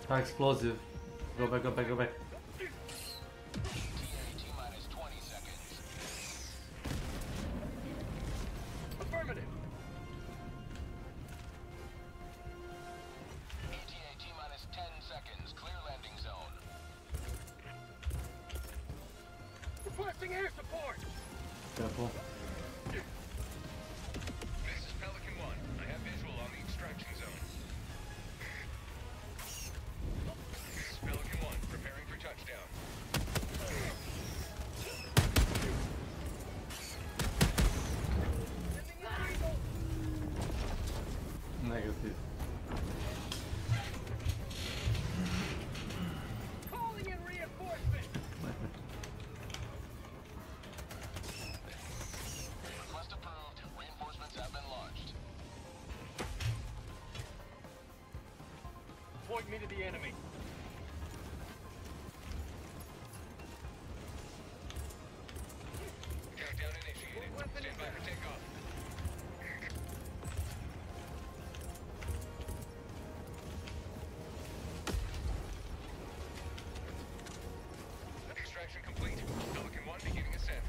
[SPEAKER 10] Explosive. Go back, go back, go back.
[SPEAKER 21] Affirmative.
[SPEAKER 19] ETA T-minus 10 seconds. Clear landing zone.
[SPEAKER 21] Requesting air support.
[SPEAKER 10] Careful.
[SPEAKER 19] This is Pelican 1. I have visual on the extraction zone. This is Pelican 1, preparing for touchdown.
[SPEAKER 10] Negative.
[SPEAKER 21] Calling in reinforcement.
[SPEAKER 19] Request approved. Reinforcements have been launched.
[SPEAKER 21] Point me to the enemy.
[SPEAKER 19] Countdown initiated. Stand by for takeoff. Extraction complete. Pelican 1 beginning ascent.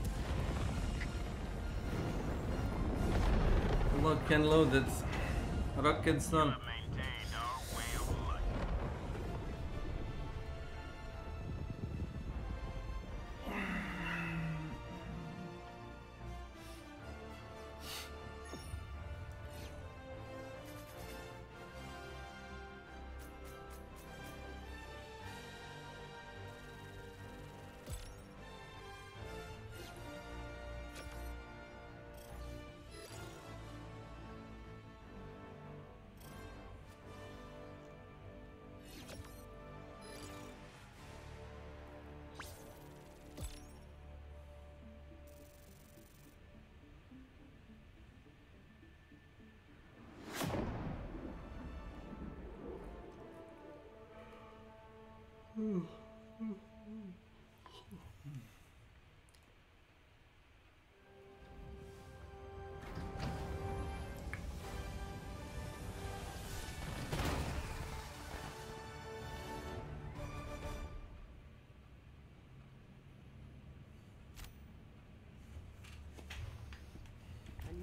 [SPEAKER 10] Lock and loaded. Rockets on.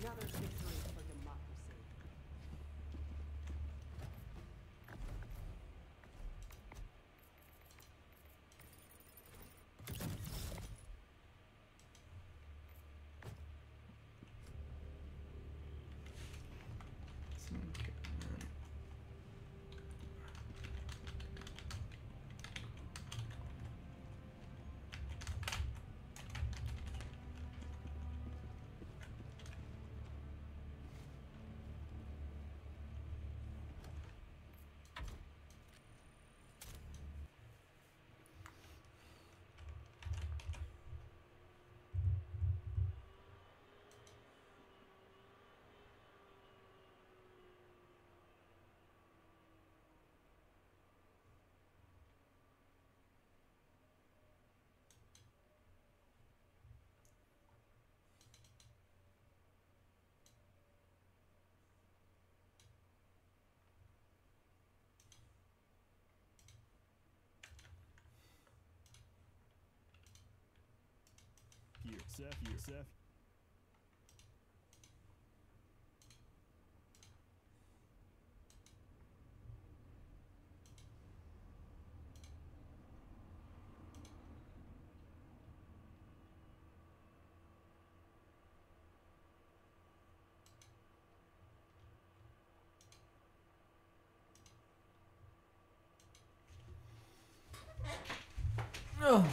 [SPEAKER 6] Another victory for democracy.
[SPEAKER 22] Seth.
[SPEAKER 10] Oh.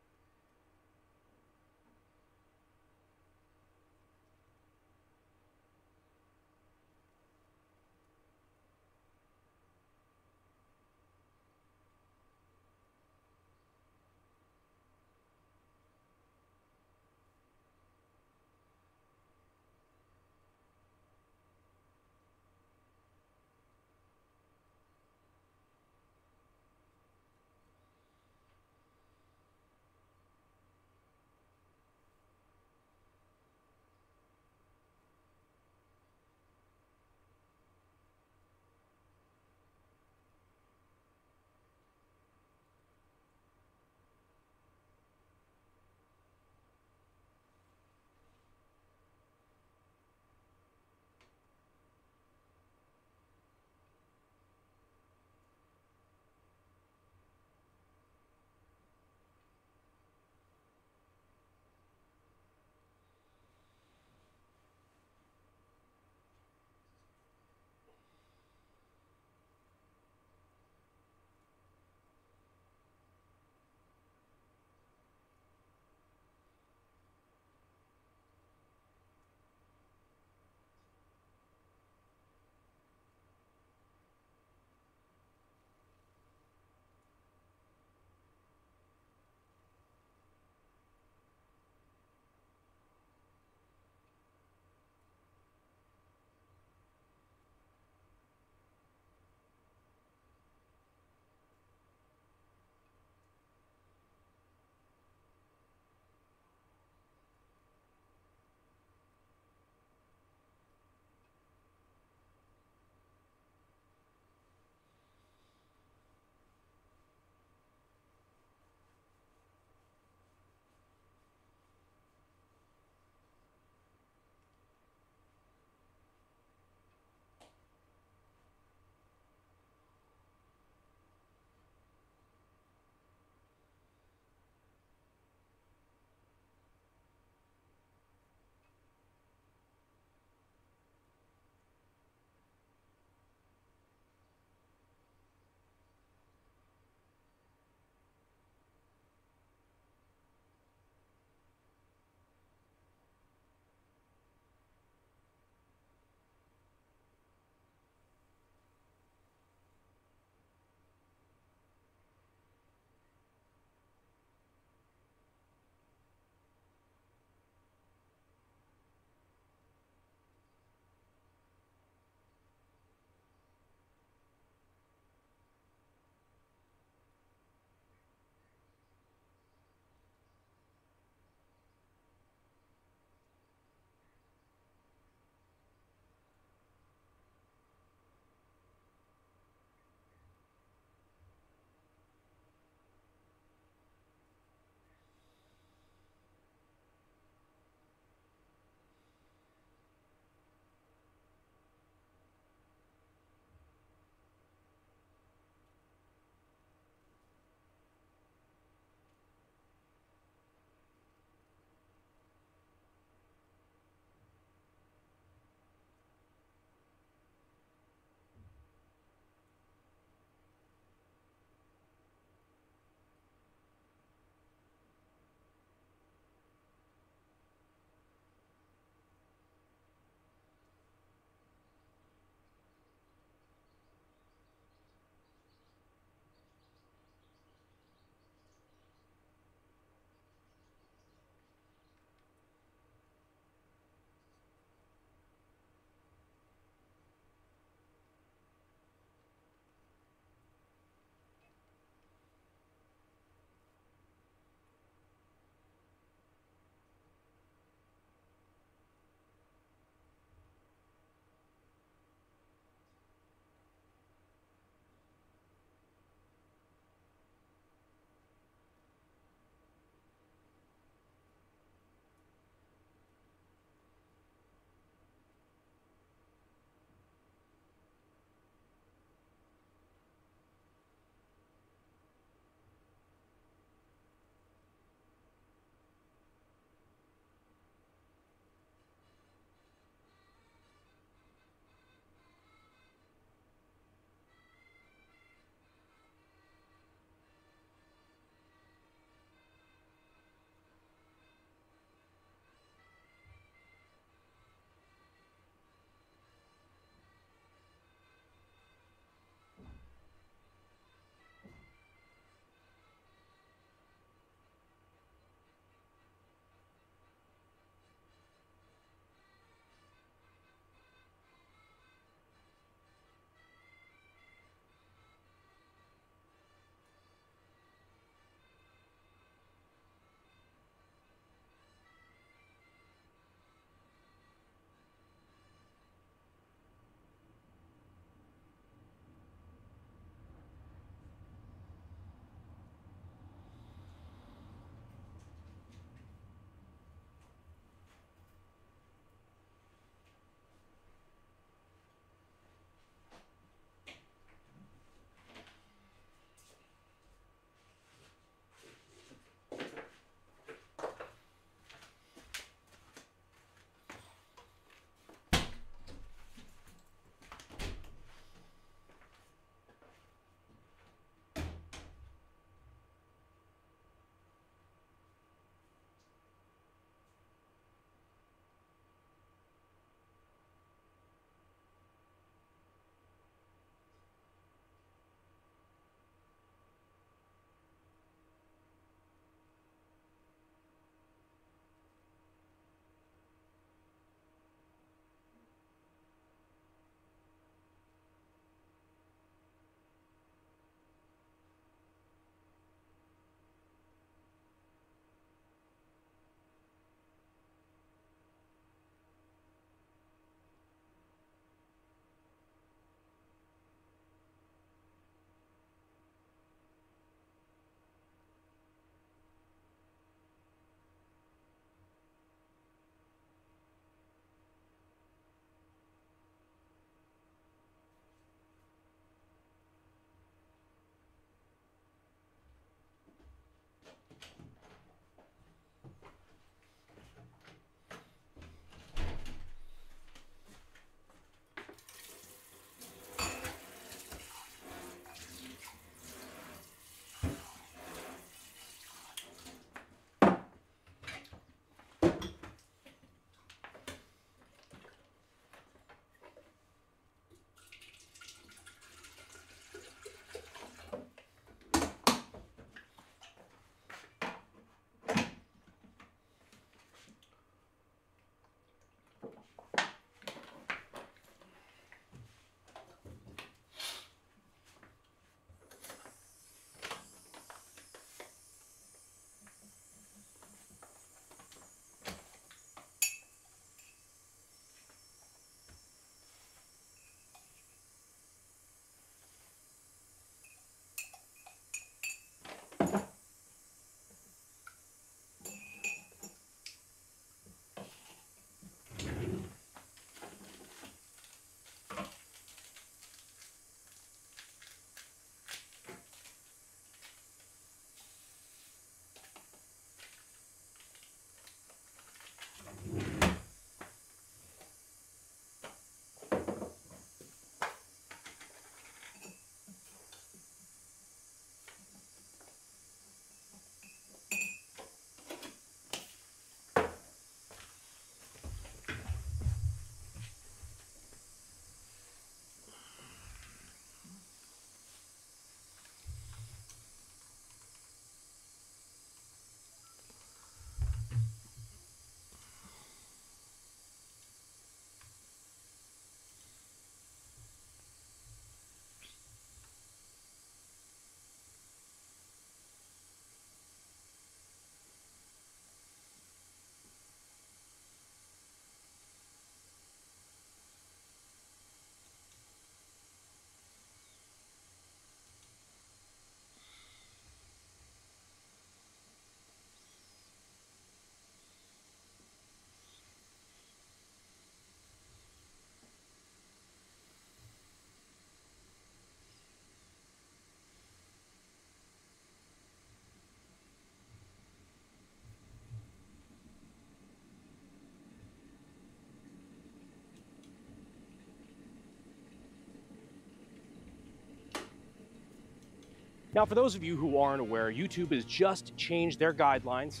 [SPEAKER 5] Now, for those of you who aren't aware, YouTube has just changed their guidelines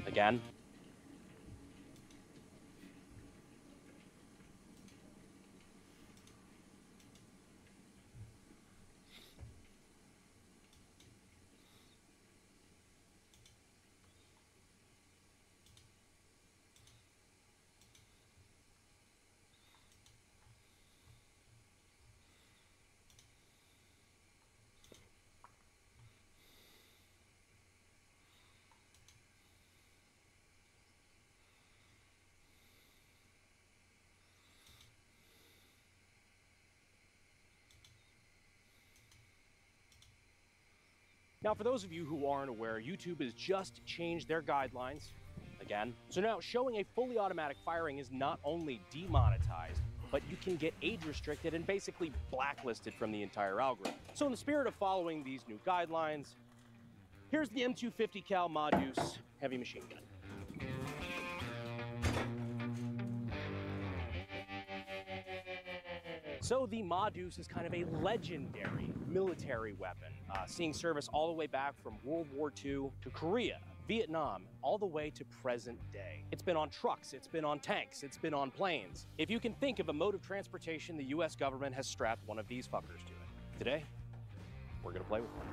[SPEAKER 5] again. Now, for those of you who aren't aware, YouTube has just changed their guidelines again. So now showing a fully automatic firing is not only demonetized, but you can get age restricted and basically blacklisted from the entire algorithm. So in the spirit of following these new guidelines, here's the M250 cal Modus heavy machine gun. So the Modus is kind of a legendary military weapon, seeing service all the way back from World War II to Korea, Vietnam, all the way to present day. It's been on trucks, it's been on tanks, it's been on planes. If you can think of a mode of transportation, the US government has strapped one of these fuckers to it. Today, we're gonna play with one.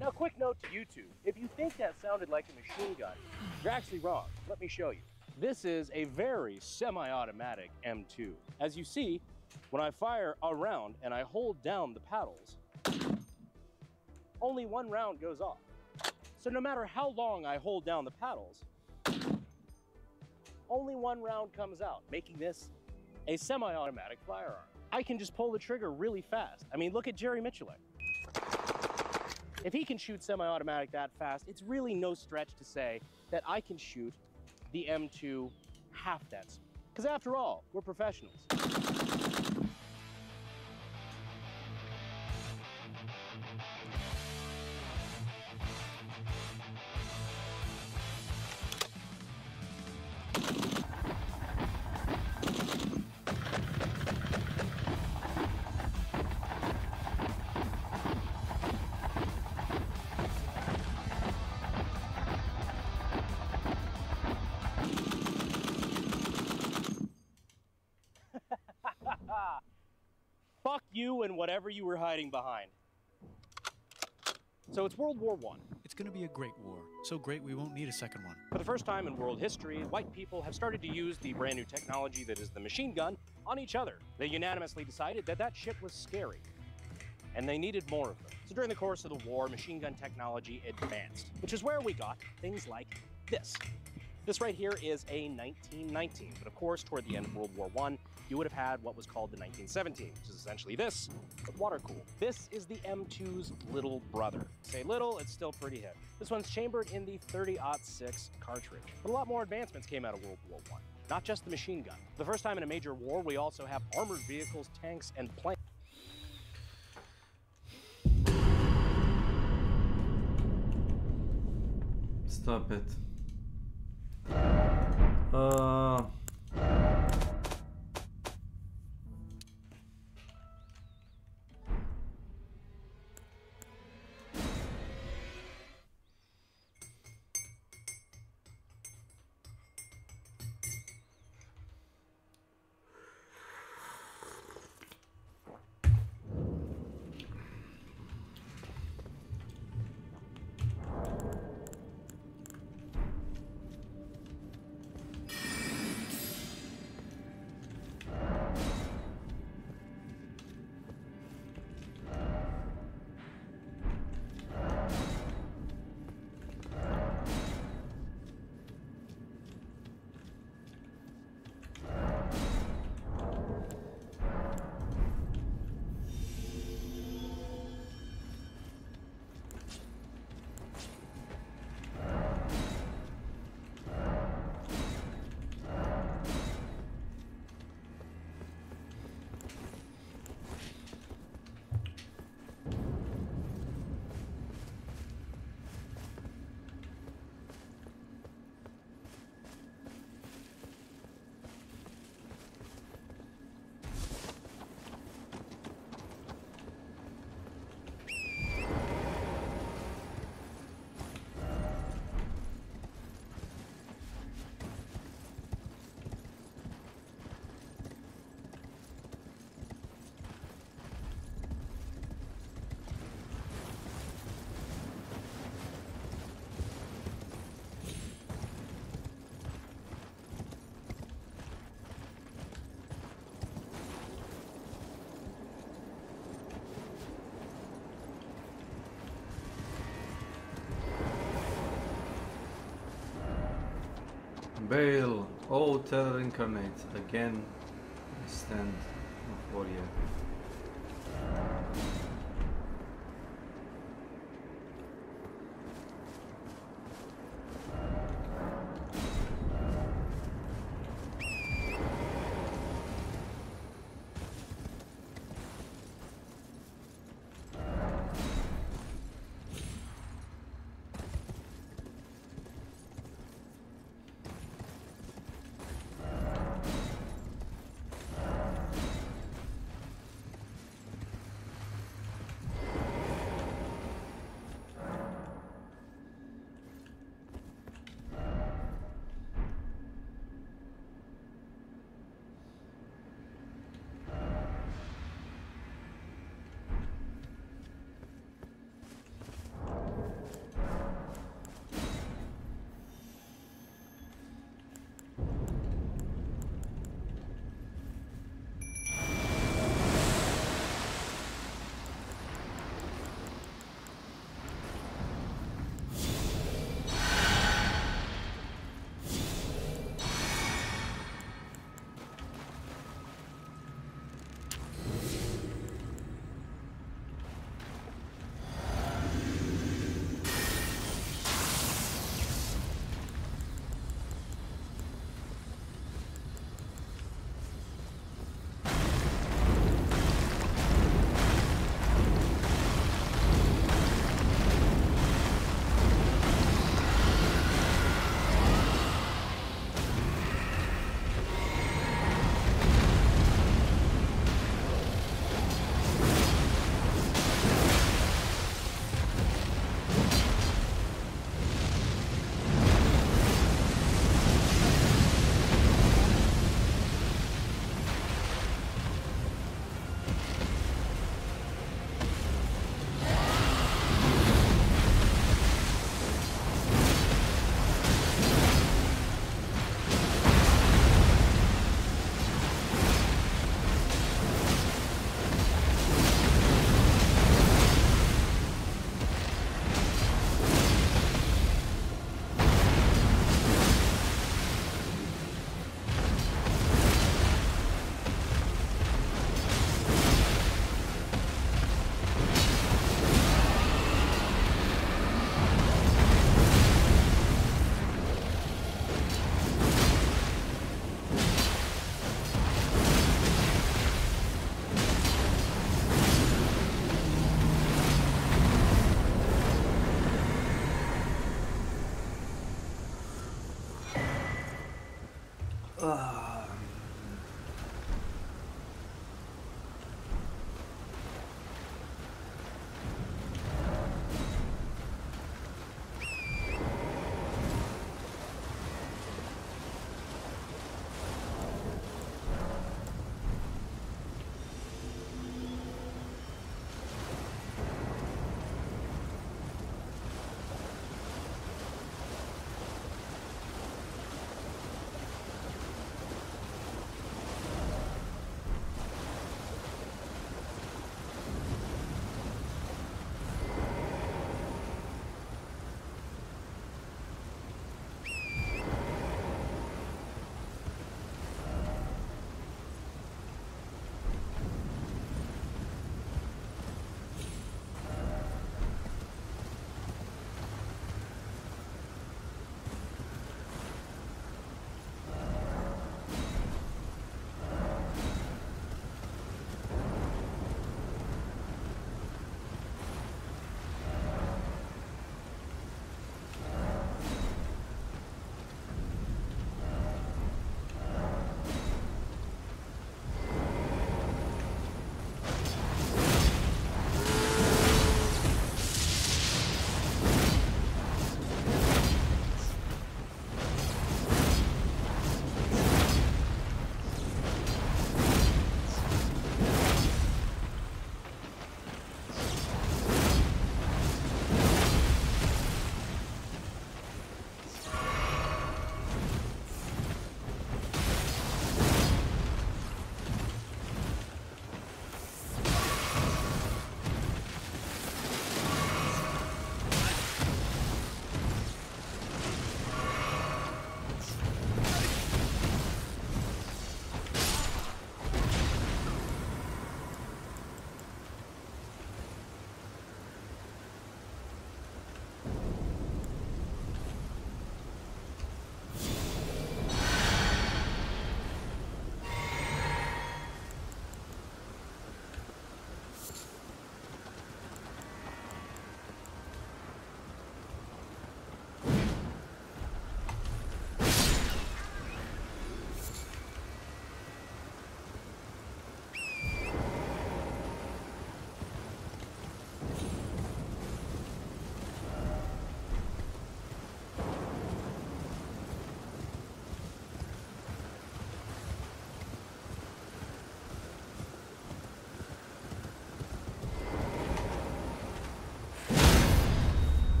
[SPEAKER 5] Now, quick note to YouTube. If you think that sounded like a machine gun, you're actually wrong. Let me show you. This is a very semi-automatic M2. As you see, when I fire a round and I hold down the paddles, only one round goes off. So no matter how long I hold down the paddles, only one round comes out, making this a semi-automatic firearm. I can just pull the trigger really fast. I mean, look at Jerry Miculek. If he can shoot semi-automatic that fast, it's really no stretch to say that I can shoot the M2 half that speed. Because after all, we're professionals. Fuck you and whatever you were hiding behind. So it's World War I.
[SPEAKER 22] It's gonna be a great war. So great we won't need a second one.
[SPEAKER 5] For the first time in world history, white people have started to use the brand new technology that is the machine gun on each other. They unanimously decided that that shit was scary, and they needed more of them. So during the course of the war, machine gun technology advanced, which is where we got things like this. This right here is a 1919, but of course, toward the end of World War I, you would have had what was called the 1917, which is essentially this, but water-cooled. This is the M2's little brother. Say little, it's still pretty heavy. This one's chambered in the 30-06 cartridge. But a lot more advancements came out of World War I, not just the machine gun. For the first time in a major war, we also have armored vehicles, tanks, and planes.
[SPEAKER 10] Stop it. Bale. Oh, Terror Incarnate. Again, I stand for you.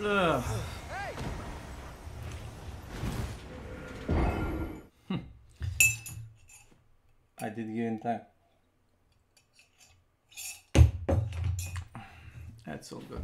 [SPEAKER 10] Ugh. I did give in time. That's all good.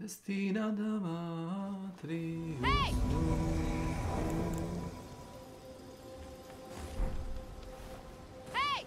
[SPEAKER 10] Destinada matriz. Hey!
[SPEAKER 21] Hey!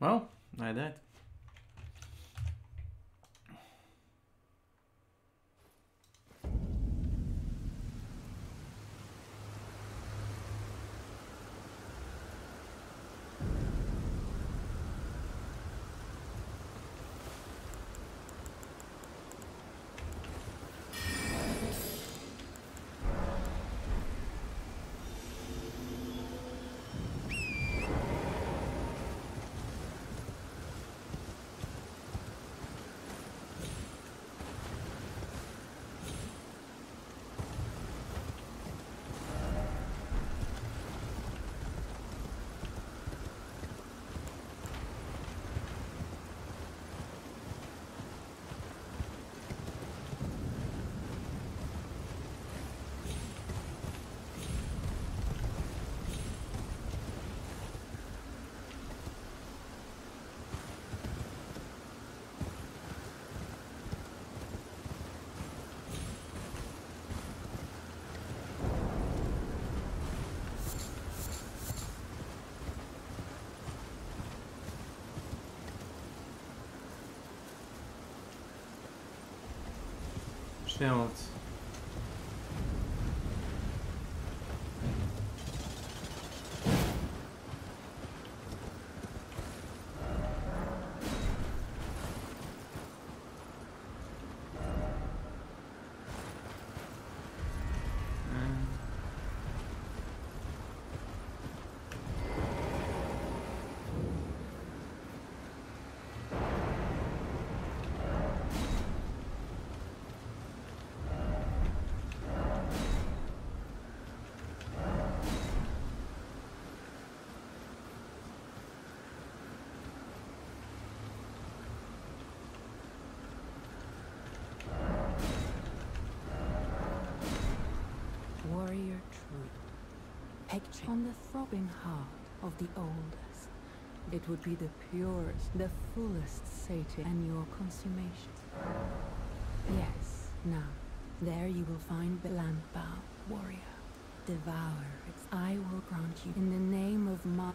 [SPEAKER 10] Well, ajde. Śmiałec.
[SPEAKER 6] Warrior truth. Picture on the throbbing heart of the oldest. It would be the purest, the fullest satiety and your consummation. Yes, now, there you will find the Landbow warrior. Devour its. I will grant you in the name of my...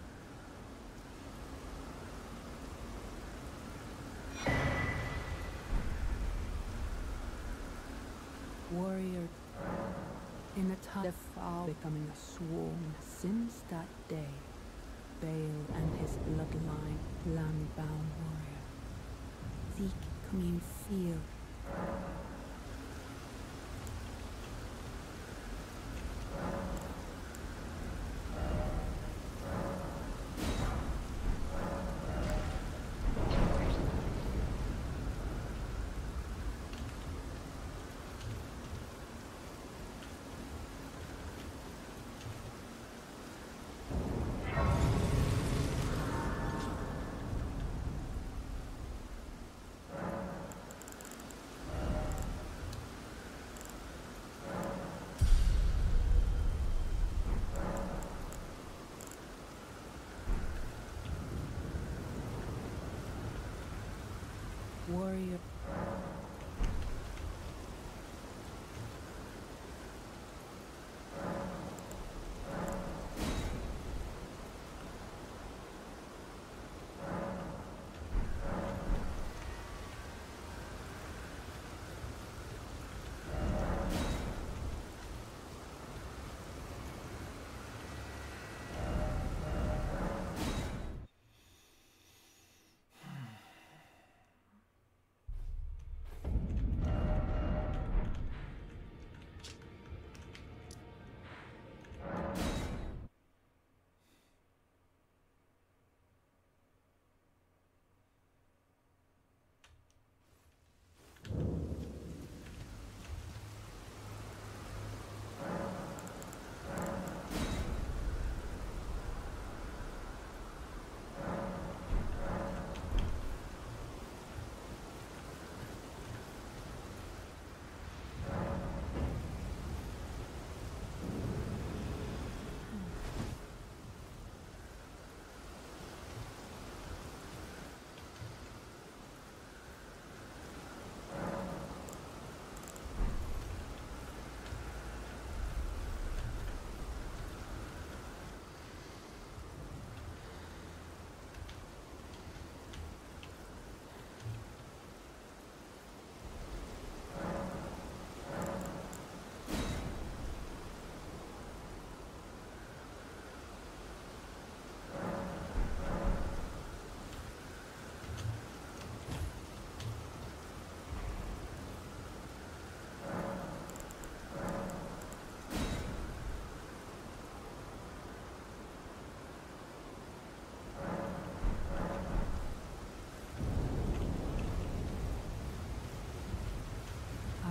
[SPEAKER 6] Warrior in a time of foul becoming a swarm since that day. Bale and his bloodline, land-bound warrior. Seek, commune, feel. Warrior.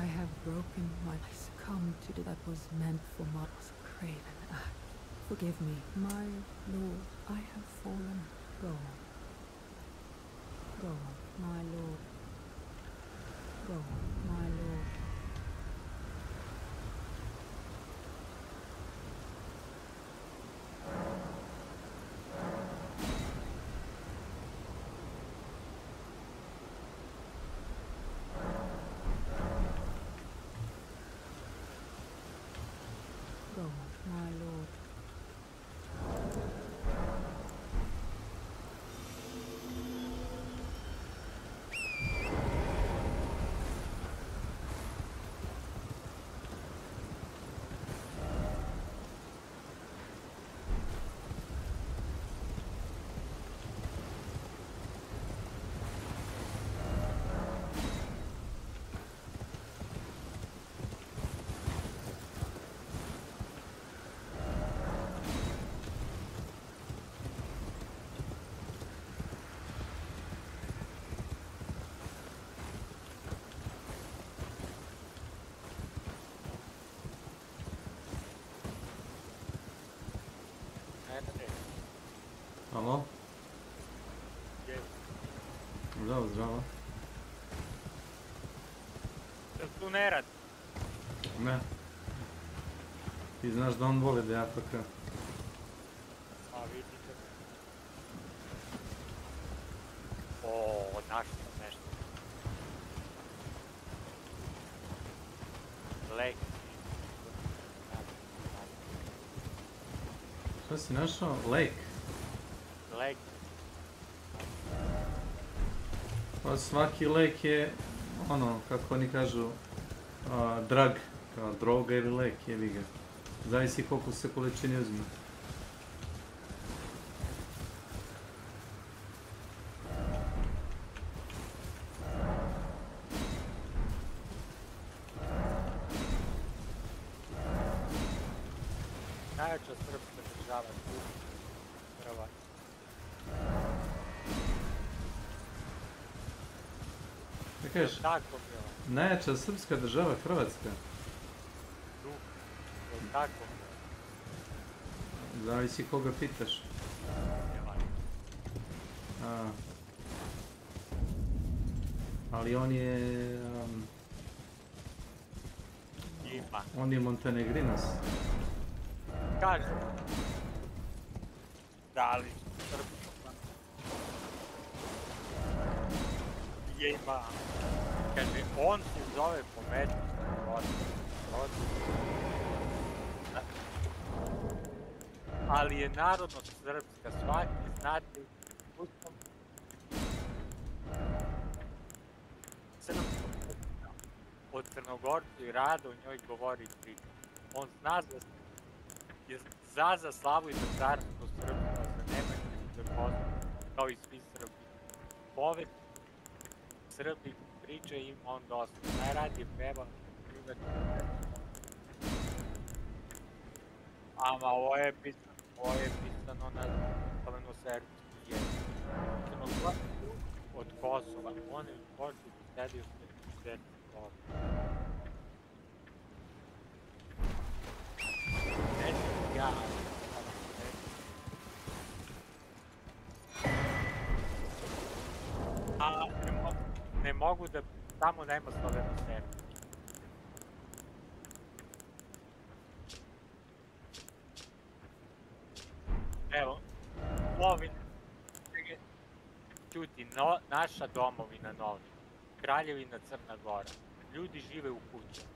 [SPEAKER 6] I have broken my succumb to that was meant for my craven act. Forgive me, my lord. I have fallen. Go on. Go on, my lord. Go on, my lord. Go on, my lord.
[SPEAKER 10] Alo? Zdravo, zdravo.
[SPEAKER 7] Jel tu ne radi?
[SPEAKER 10] Ne. Ti znaš da on voli da je AFK.
[SPEAKER 7] A vidite. O, našao sam nešto. Lek.
[SPEAKER 10] Šta si našao? Lake?
[SPEAKER 7] Lek.
[SPEAKER 10] Pa svaki lek je, ono, kako oni kažu, drug, kao droga ili lek, jebi ga. Zavisi koliko se količini uzme.
[SPEAKER 7] Najjača srpska država tu. Hrvatska.
[SPEAKER 10] Šta kažeš?
[SPEAKER 7] Tako bilo.
[SPEAKER 10] Najjača srpska država Hrvatska.
[SPEAKER 7] Tu. Tako bilo.
[SPEAKER 10] Zavisi koga pitaš. Ali on je... on je Montenegrinos.
[SPEAKER 7] Kažem. Da li srpsko je ima. Kaže, on se zove po metu. Ali je narodno srpska, svaki znate srpsko od Crnogorcu i rado o njoj govori i priča. On zna za slavu i za carstvo Srbima, za Nemačku i za Kosovo, kao i svi Srbi. Povest Srbi priča im on dosta. Najradije peva ljubav. Ama ovo je pisano na sloveno-serbski jezik. Crnogorcu od Kosova, on je u Kosovu sedio s 10 godina. Ja. A ne mogu da tamo nema sloveno-serbski. Evo, čuti, naša domovina novina, Kraljevina Crna Gora, ljudi žive u kućama,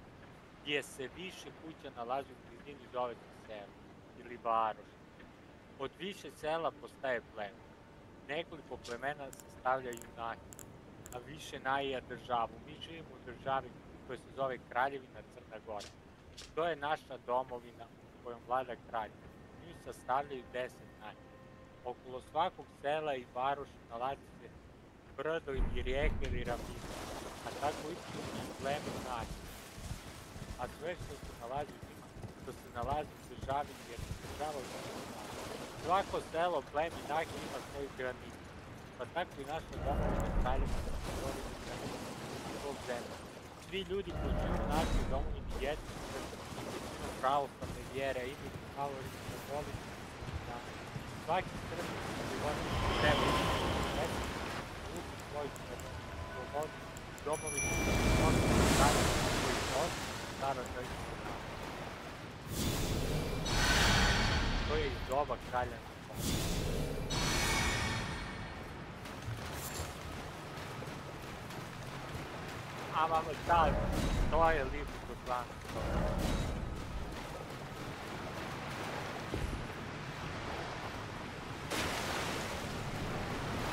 [SPEAKER 7] gdje se više kuća nalazi u blizini zove se selo ili varoš. Od više sela postaje pleme. Nekoliko plemena sastavljaju junaki, a više naija državu. Mi živimo u državi koja se zove Kraljevina Crna Gora. To je naša domovina kojom vlada kralj. Nju sastavljaju 10 naija. Okolo svakog sela i varoša nalazi se brdo ili rijeke ili ravnine, a tako isto i pleme naija. A sve što se nalazi u njima, to se nalazi u državi jer se država u njima. Svako selo, pleme i naija ima svoju granicu, pa tako i naša domovina Kraljevina Crna Gora ima granicu svog zemlja. svi ljudi koji žive u našoj domovini jesu većinom pravoslavne vjere, imaju favorit katolici, da svaki Srbin životinski treba imati svoju slobodu, domovinu, koji se osnovi stara željstva. To je iz doba kralja Nikola. Ama da, to je lipo plan.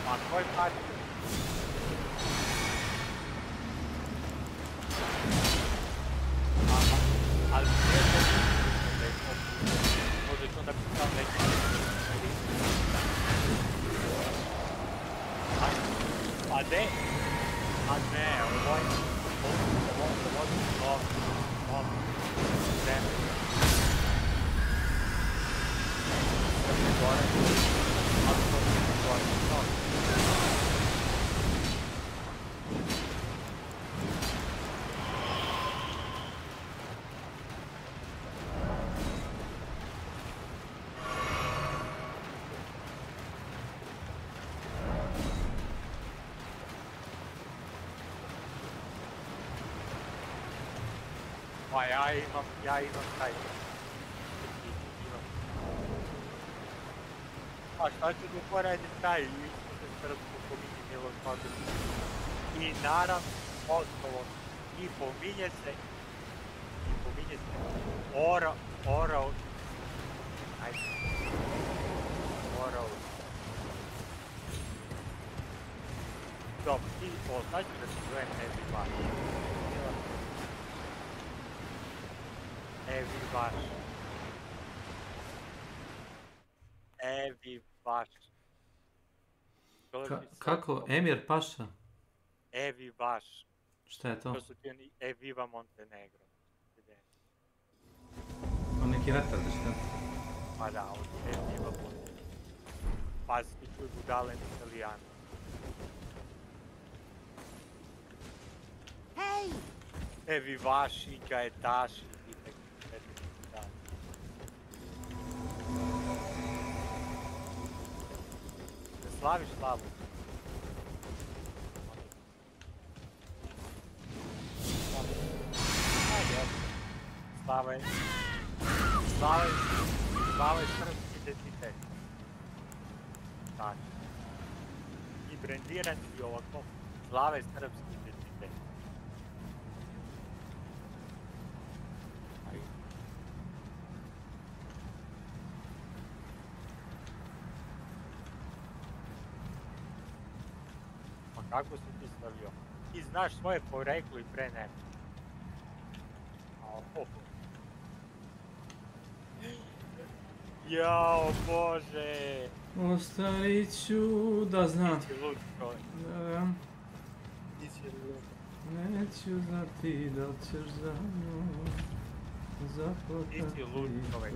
[SPEAKER 7] Ma koji pati? Ali sve to možda ću onda pisao neki. A de? A ne, ovo je Pa ja imam taj. A šta ću da uporedim taj ispod srpsko pominje Miloš Patrić? I naravno, ostalo, i pominje se orao, dobro, ti ostaću da se zove Evi Baš. Evi Baš.
[SPEAKER 10] Kako? Emir Paša?
[SPEAKER 7] Evi Baš.
[SPEAKER 10] Šta je to?
[SPEAKER 7] To su ti oni Eviva Montenegro.
[SPEAKER 10] On neki ratar, šta?
[SPEAKER 7] Pa da, on Eviva Montenegro. Pazi ti čuj budalen Italijana.
[SPEAKER 17] Hej!
[SPEAKER 7] Evi Vaši, Gajetaši. Slaviš slavu. Slava je srpski identitet. Znači. I brendiran i ovako. Slava je srpski identitet. Kako si ti stavio? Ti znaš svoje poreklo i pre nego. Jao, Bože!
[SPEAKER 10] Ostavit ću da znam.
[SPEAKER 7] Ti si lud čovjek.
[SPEAKER 10] Da.
[SPEAKER 7] Ti si lud.
[SPEAKER 10] Neću znati da li ćeš za mnom zaplakati.
[SPEAKER 7] Ti si lud čovjek.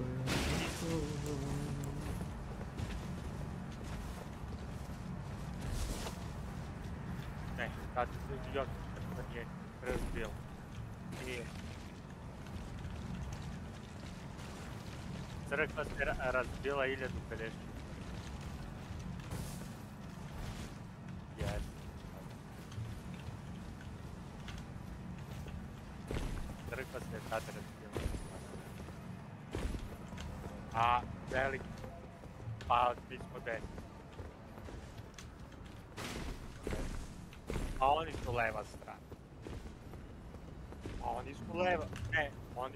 [SPEAKER 7] Ne, kad se još nešto nije razbilo. Nije. Crkva se razbila 1050. Yes. Crkva se tad razbila. A veliki palac mi smo desni. A oni su leva strana. Oni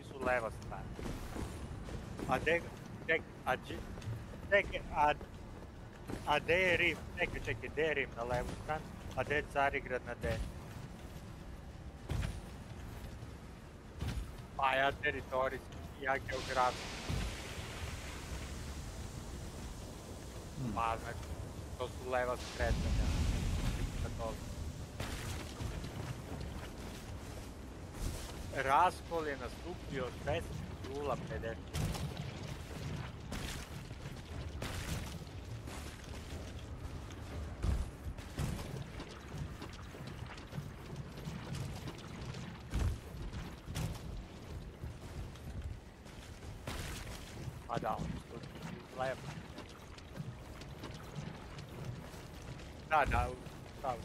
[SPEAKER 7] su leva strana. A gde je Rim? Čekaj, gde je Rim na levu stranu? A gde je Carigrad na desnu? Pa ja teritorijski, ja geografski. Pa znači, to su leva skretanja. Raskol je nastupio 10. jula 50. Ma da, lepo. Da, pravo.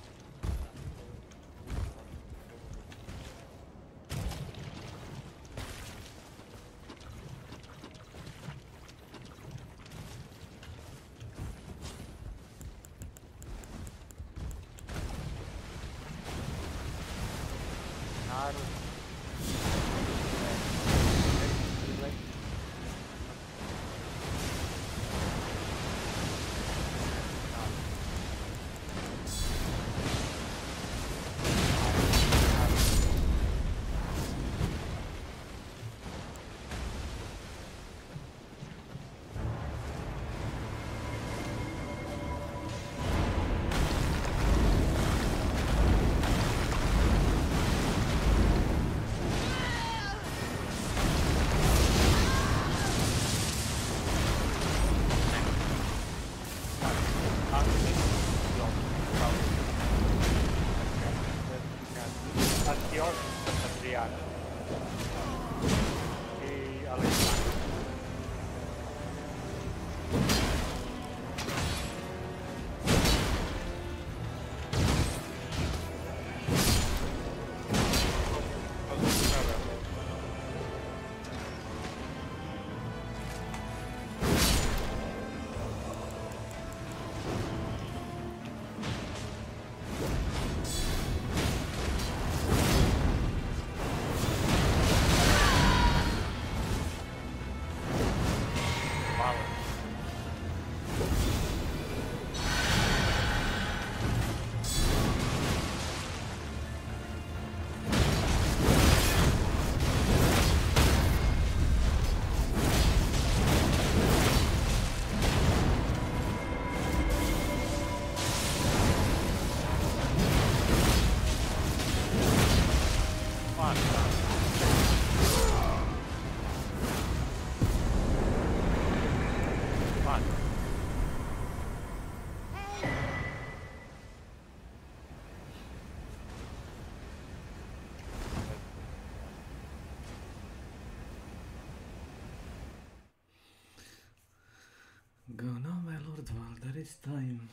[SPEAKER 10] Go now, my lord, while there is time.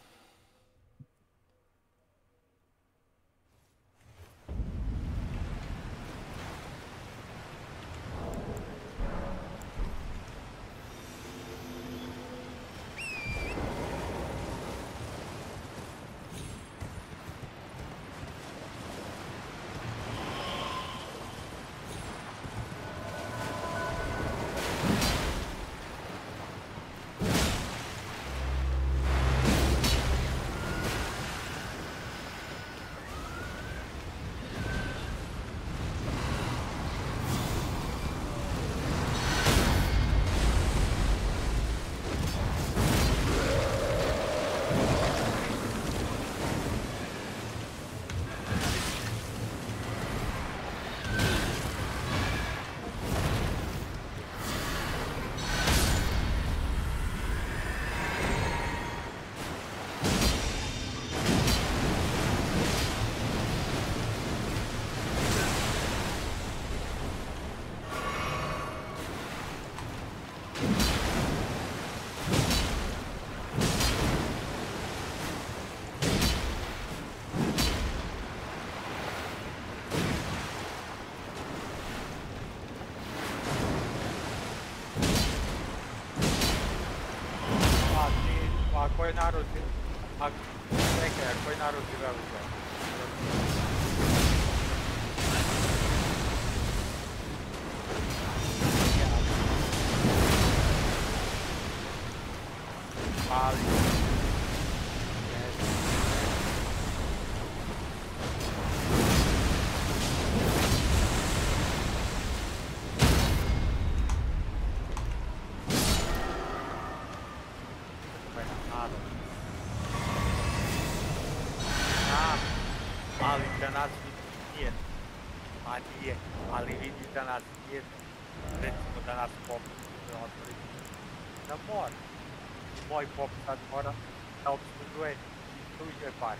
[SPEAKER 7] Koji narod koji narod žive u zemlji? Ali da nas nije, a nije, ali vidi da nas nije, recimo da nas pop otvori na more. Moj pop sad mora da obslužuje tuđe pare.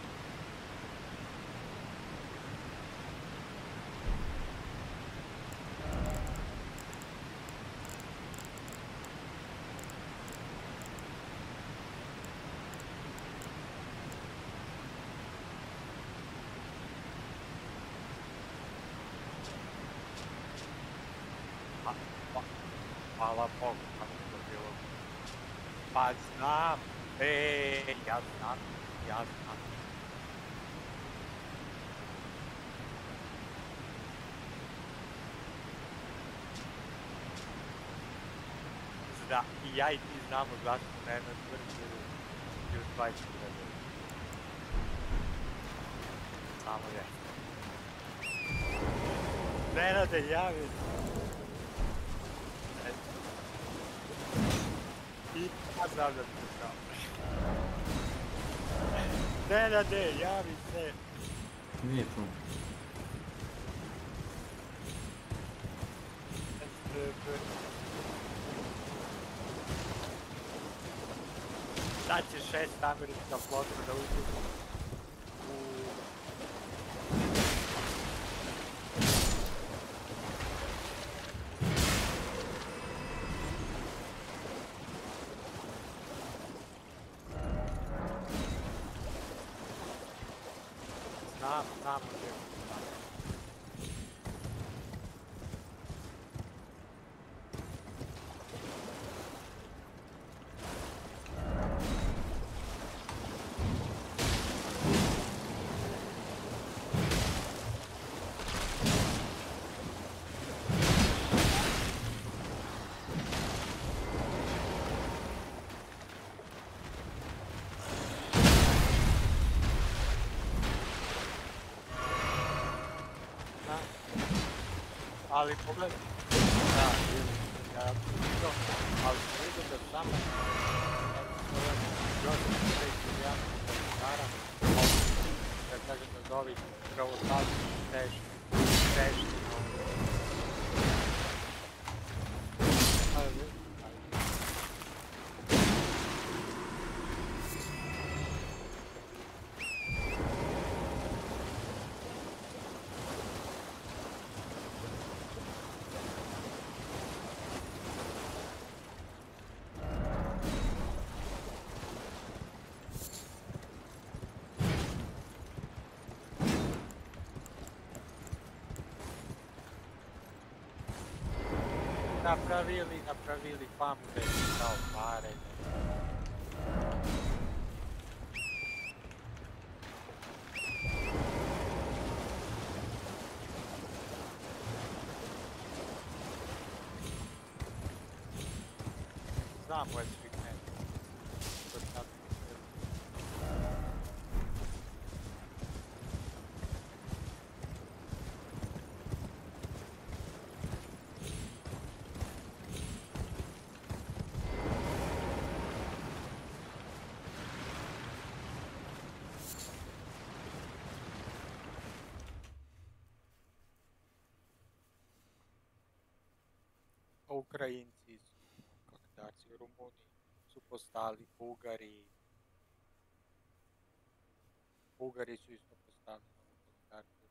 [SPEAKER 7] Hvala Bogu, kako to bilo. Pa znam. Ja znam. Da, i ja i ti znamo zašto Nenad tvrdi i u 20.000. Samo je. Nenade, javi se. I ja znam da ti se kao. Nenade, javi se.
[SPEAKER 10] Nije tu.
[SPEAKER 7] Sad će 6 američka flota da uđe u... Znam gdje. Ali pogledaj, da, ja to, ali vidim da samo još 6 milijarda da kažem da ovi pravoslavni teški, napravili famu da je kao pare. Znam West Street Man. Ukrajinci su kaktarci, Rumuni su postali Bugari. Bugari su isto postali kaktarci.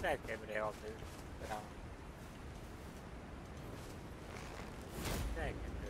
[SPEAKER 7] Čekaj bre ovdje. Bravo. Čekaj bre.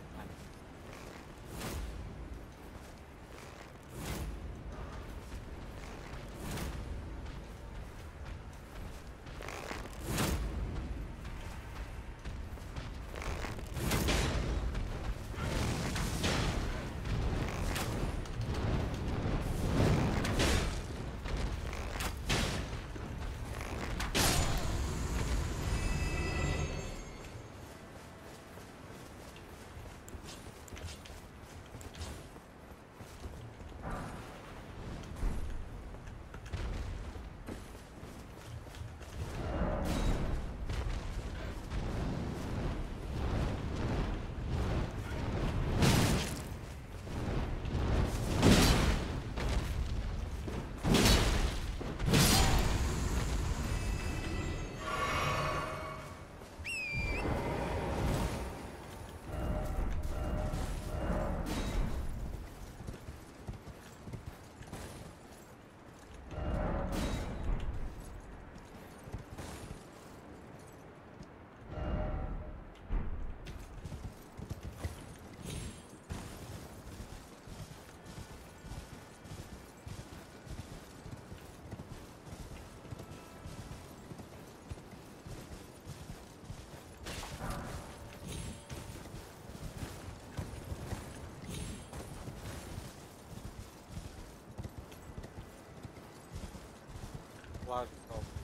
[SPEAKER 7] Slažem se ovo.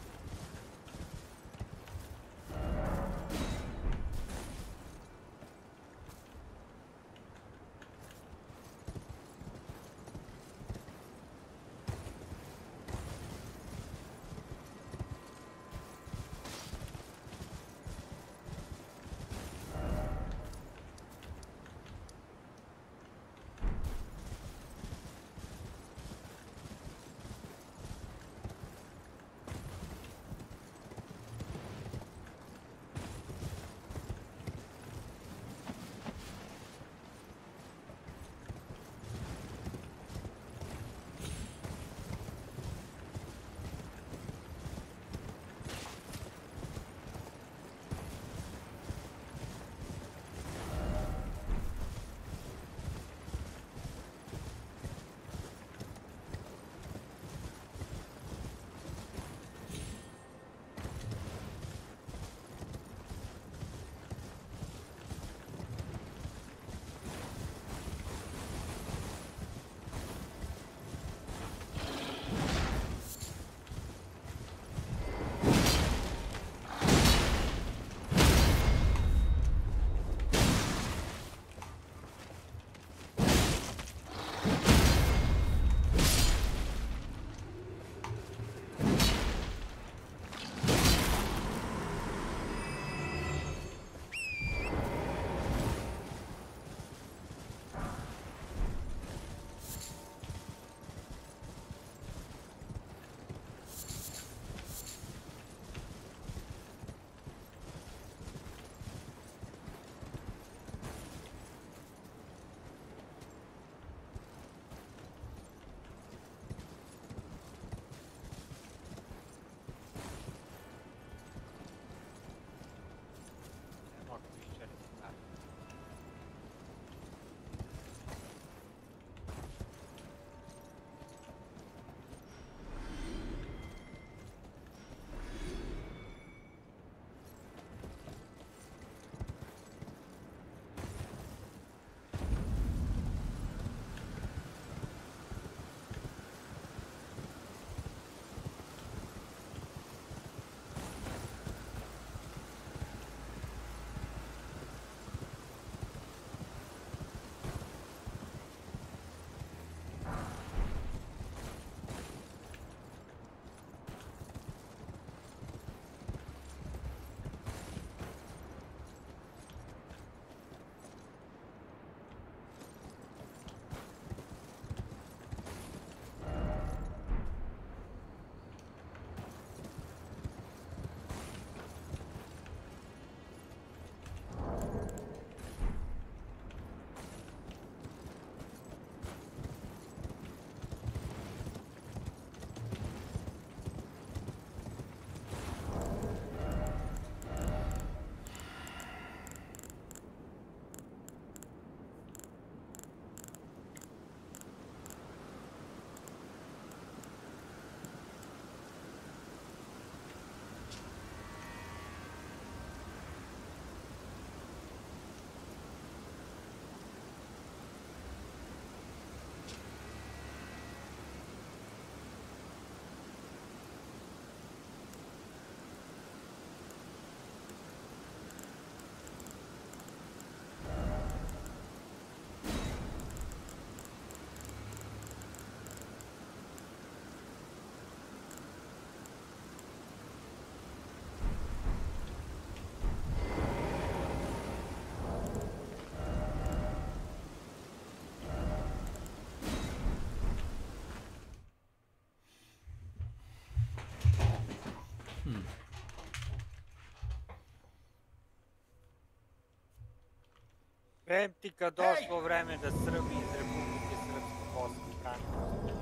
[SPEAKER 7] Vem ti kad došlo vreme da Srbi iz Republike Srpske postanu branitelji.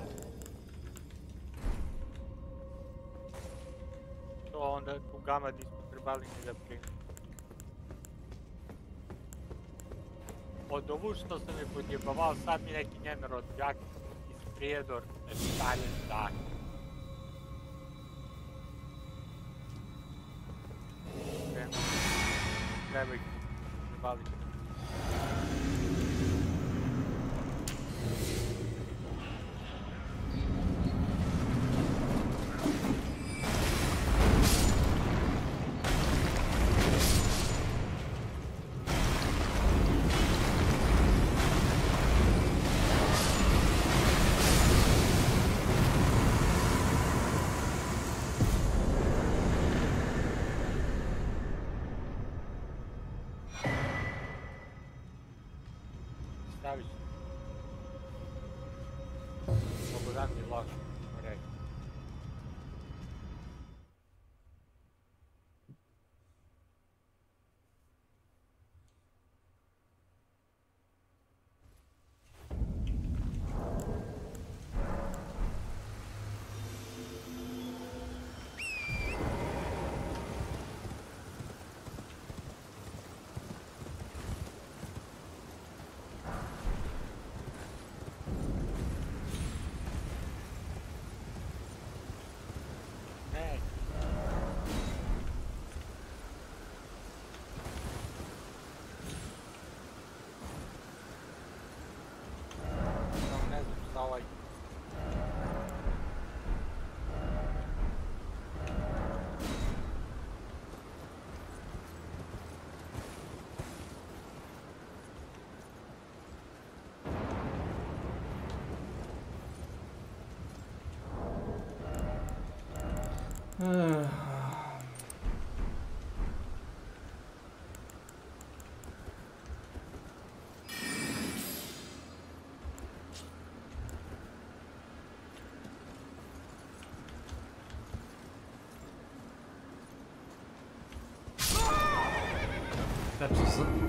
[SPEAKER 7] To onda tu gama nismo trebali ni da primimo. Od ovu što sam je podjebavao, sad mi neki njen rođak iz Prijedor ne šalje dan. Treba ih zabaviti. Staviš. Slobodan mi lažu, rekao. Ovaj.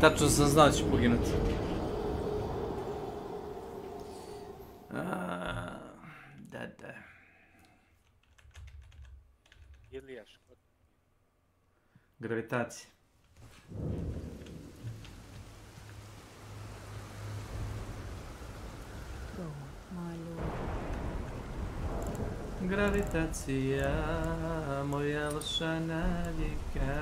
[SPEAKER 10] Tačno sam znao da ću poginuti. Da.
[SPEAKER 7] Ilija Škot.
[SPEAKER 10] Gravitacija. Gravitacija, moja loša navika.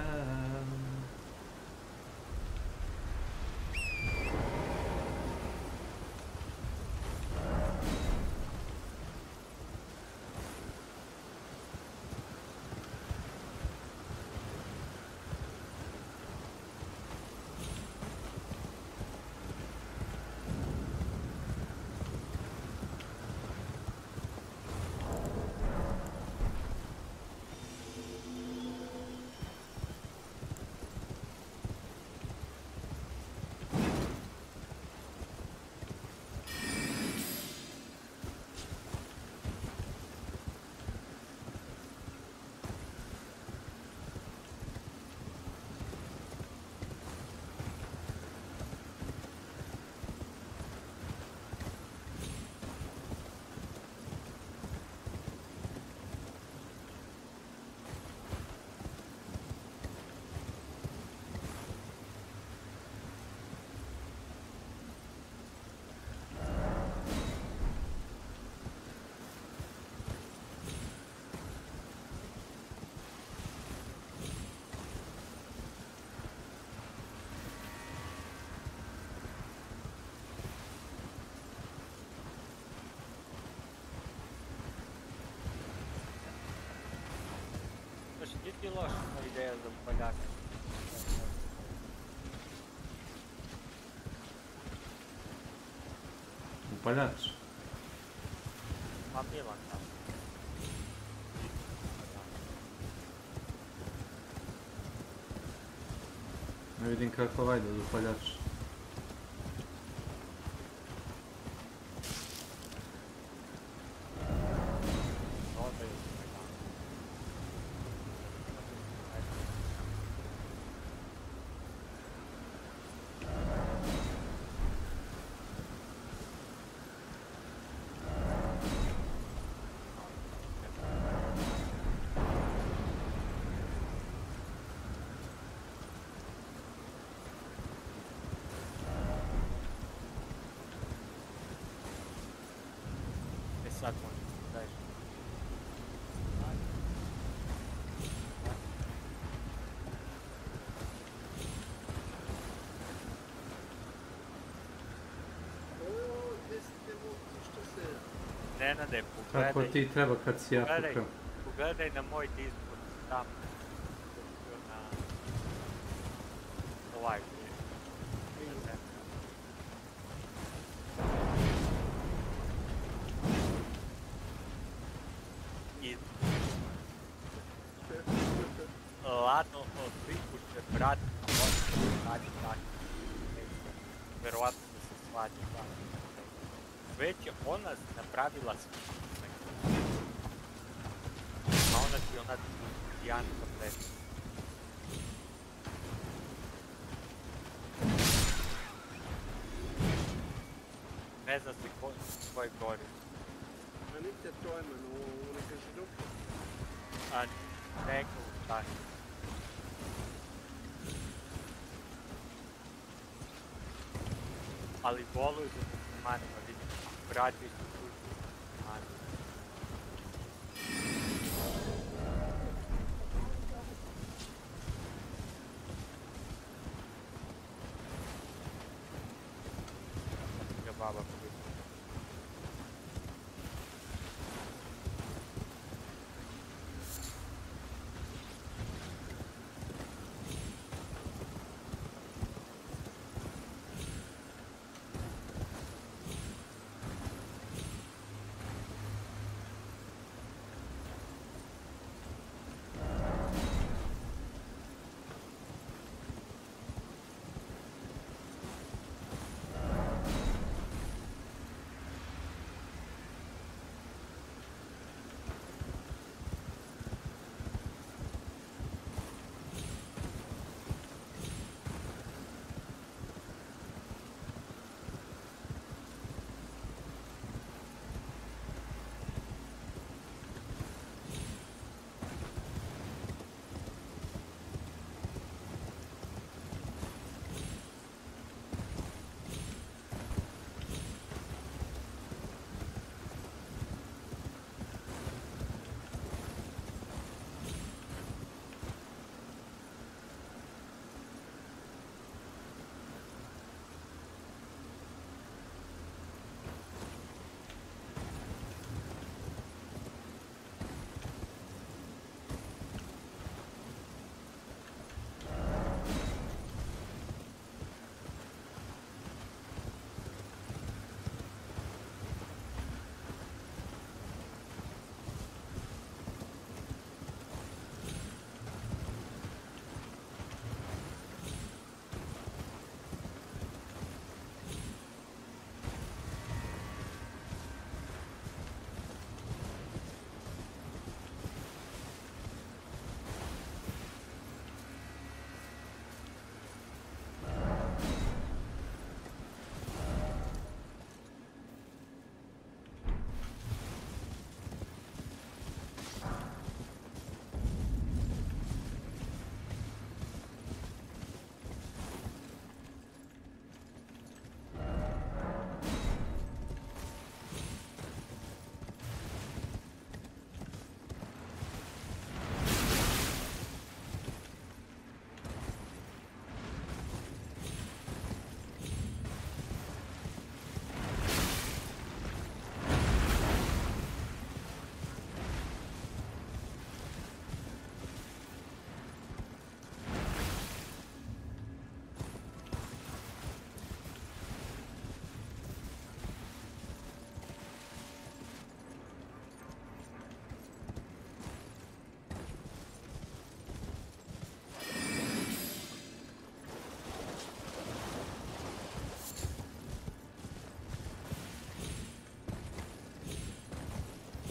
[SPEAKER 7] Gdje ti je loša ideja za upaljaka?
[SPEAKER 10] Upaljač?
[SPEAKER 7] Pa Milan tamo.
[SPEAKER 10] Ne vidim kako vajda od upaljača.
[SPEAKER 7] sad možeš da daješ. Nenade, pogledaj.
[SPEAKER 10] Kako ti treba kad si AFK?
[SPEAKER 7] Pogledaj na moj Discord tamo. Na live. I ladno sliku će brati naći tako. Verovatno da se svađa tako. Već je ona napravila sliku. A ona ti ona Janka preti. Ne zna se koji gori.
[SPEAKER 3] A niti pojma, no ne kaže dok.
[SPEAKER 7] A neka ustane. Ali voluju za muslimanima, vidim, vraćaju se tuđu muslimanima. Baba